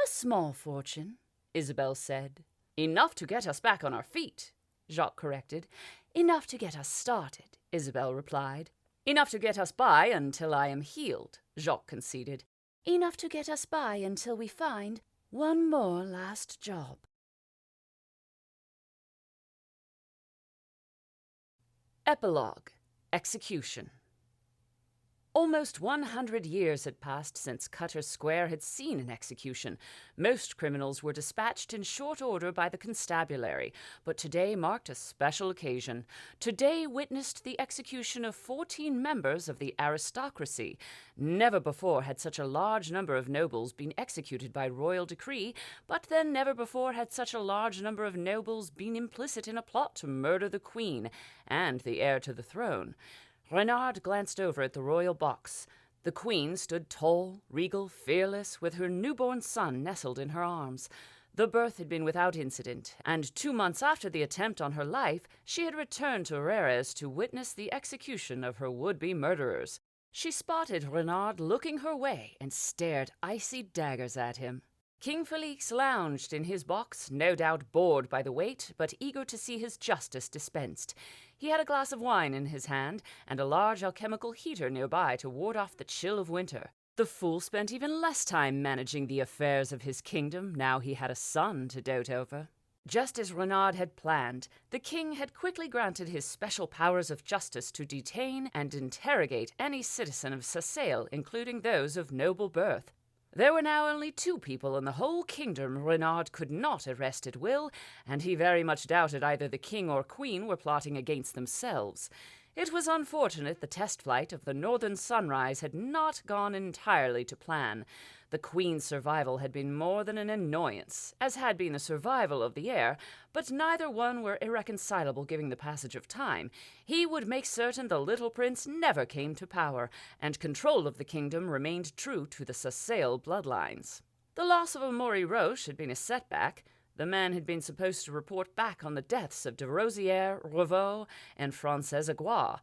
"A small fortune," Isabel said.
"Enough to get us back on our feet," Jacques corrected.
"Enough to get us started," Isabel replied.
"Enough to get us by until I am healed," Jacques conceded.
"Enough to get us by until we find one more last job."
Epilogue. Execution. Almost 100 years had passed since Cutter Square had seen an execution. Most criminals were dispatched in short order by the constabulary, but today marked a special occasion. Today witnessed the execution of 14 members of the aristocracy. Never before had such a large number of nobles been executed by royal decree, but then never before had such a large number of nobles been implicit in a plot to murder the queen and the heir to the throne. Renard glanced over at the royal box. The queen stood tall, regal, fearless, with her newborn son nestled in her arms. The birth had been without incident, and 2 months after the attempt on her life, she had returned to Rères to witness the execution of her would-be murderers. She spotted Renard looking her way and stared icy daggers at him. King Felix lounged in his box, no doubt bored by the wait, but eager to see his justice dispensed. He had a glass of wine in his hand, and a large alchemical heater nearby to ward off the chill of winter. The fool spent even less time managing the affairs of his kingdom, now he had a son to dote over. Just as Renard had planned, the king had quickly granted his special powers of justice to detain and interrogate any citizen of Sassail, including those of noble birth. There were now only 2 people in the whole kingdom Reynard could not arrest at will, and he very much doubted either the king or queen were plotting against themselves. It was unfortunate the test flight of the Northern Sunrise had not gone entirely to plan. The Queen's survival had been more than an annoyance, as had been the survival of the heir, but neither one were irreconcilable given the passage of time. He would make certain the little prince never came to power, and control of the kingdom remained true to the Sassail bloodlines. The loss of Amaury Roche had been a setback. The man had been supposed to report back on the deaths of de Rosière, Revaux, and François Agois.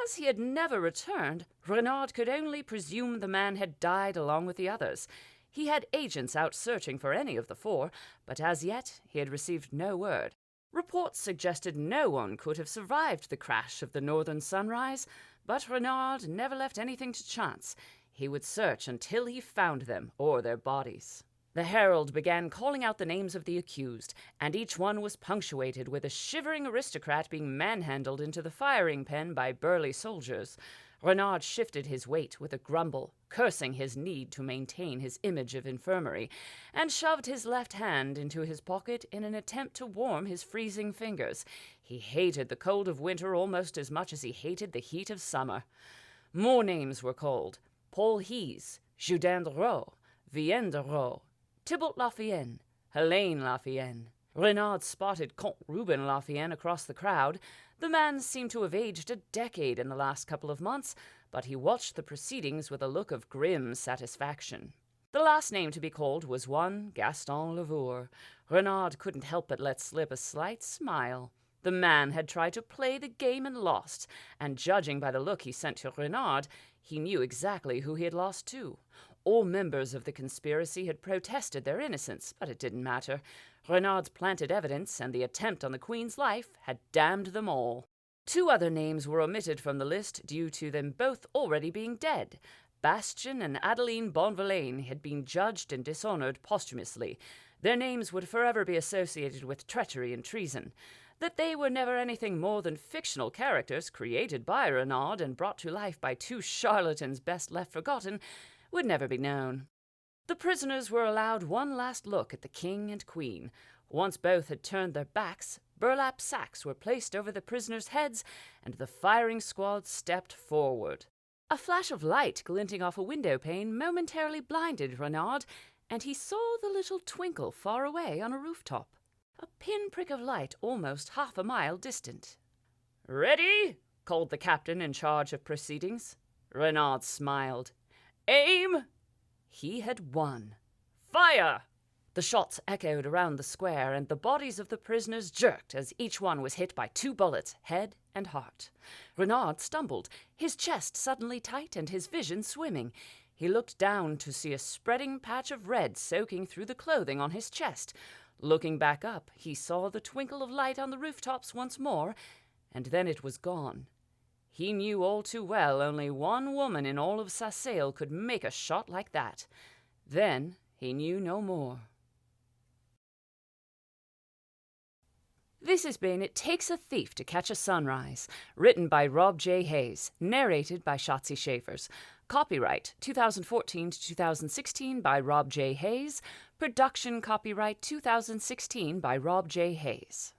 As he had never returned, Reynard could only presume the man had died along with the others. He had agents out searching for any of the 4, but as yet he had received no word. Reports suggested no one could have survived the crash of the Northern Sunrise, but Reynard never left anything to chance. He would search until he found them or their bodies. The herald began calling out the names of the accused, and each one was punctuated with a shivering aristocrat being manhandled into the firing pen by burly soldiers. Reynard shifted his weight with a grumble, cursing his need to maintain his image of infirmary, and shoved his left hand into his pocket in an attempt to warm his freezing fingers. He hated the cold of winter almost as much as he hated the heat of summer. More names were called: Paul Hees, Judin de Raux, Vienne de Raux, Thibault Lafienne, Helene Lafienne. Reynard spotted Comte Reuben Lafienne across the crowd. The man seemed to have aged a decade in the last couple of months, but he watched the proceedings with a look of grim satisfaction. The last name to be called was one Gaston Lavour. Reynard couldn't help but let slip a slight smile. The man had tried to play the game and lost, and judging by the look he sent to Reynard, he knew exactly who he had lost to. All members of the conspiracy had protested their innocence, but it didn't matter. Reynard's planted evidence and the attempt on the Queen's life had damned them all. 2 other names were omitted from the list due to them both already being dead. Bastien and Adeline Bonvillain had been judged and dishonored posthumously. Their names would forever be associated with treachery and treason. That they were never anything more than fictional characters created by Reynard and brought to life by 2 charlatans best left forgotten would never be known. The prisoners were allowed one last look at the king and queen. Once both had turned their backs, burlap sacks were placed over the prisoners' heads, and the firing squad stepped forward. A flash of light glinting off a window pane momentarily blinded Reynard, and he saw the little twinkle far away on a rooftop. A pinprick of light almost half a mile distant. "Ready?" called the captain in charge of proceedings. Reynard smiled. "Aim!" He had won. "Fire!" The shots echoed around the square, and the bodies of the prisoners jerked as each one was hit by 2 bullets, head and heart. Reynard stumbled, his chest suddenly tight and his vision swimming. He looked down to see a spreading patch of red soaking through the clothing on his chest. Looking back up, he saw the twinkle of light on the rooftops once more, and then it was gone. He knew all too well only one woman in all of Sassail could make a shot like that. Then he knew no more. This has been It Takes a Thief to Catch a Sunrise, written by Rob J. Hayes, narrated by Shotzi Schaefers. Copyright 2014 to 2016 by Rob J. Hayes. Production copyright 2016 by Rob J. Hayes.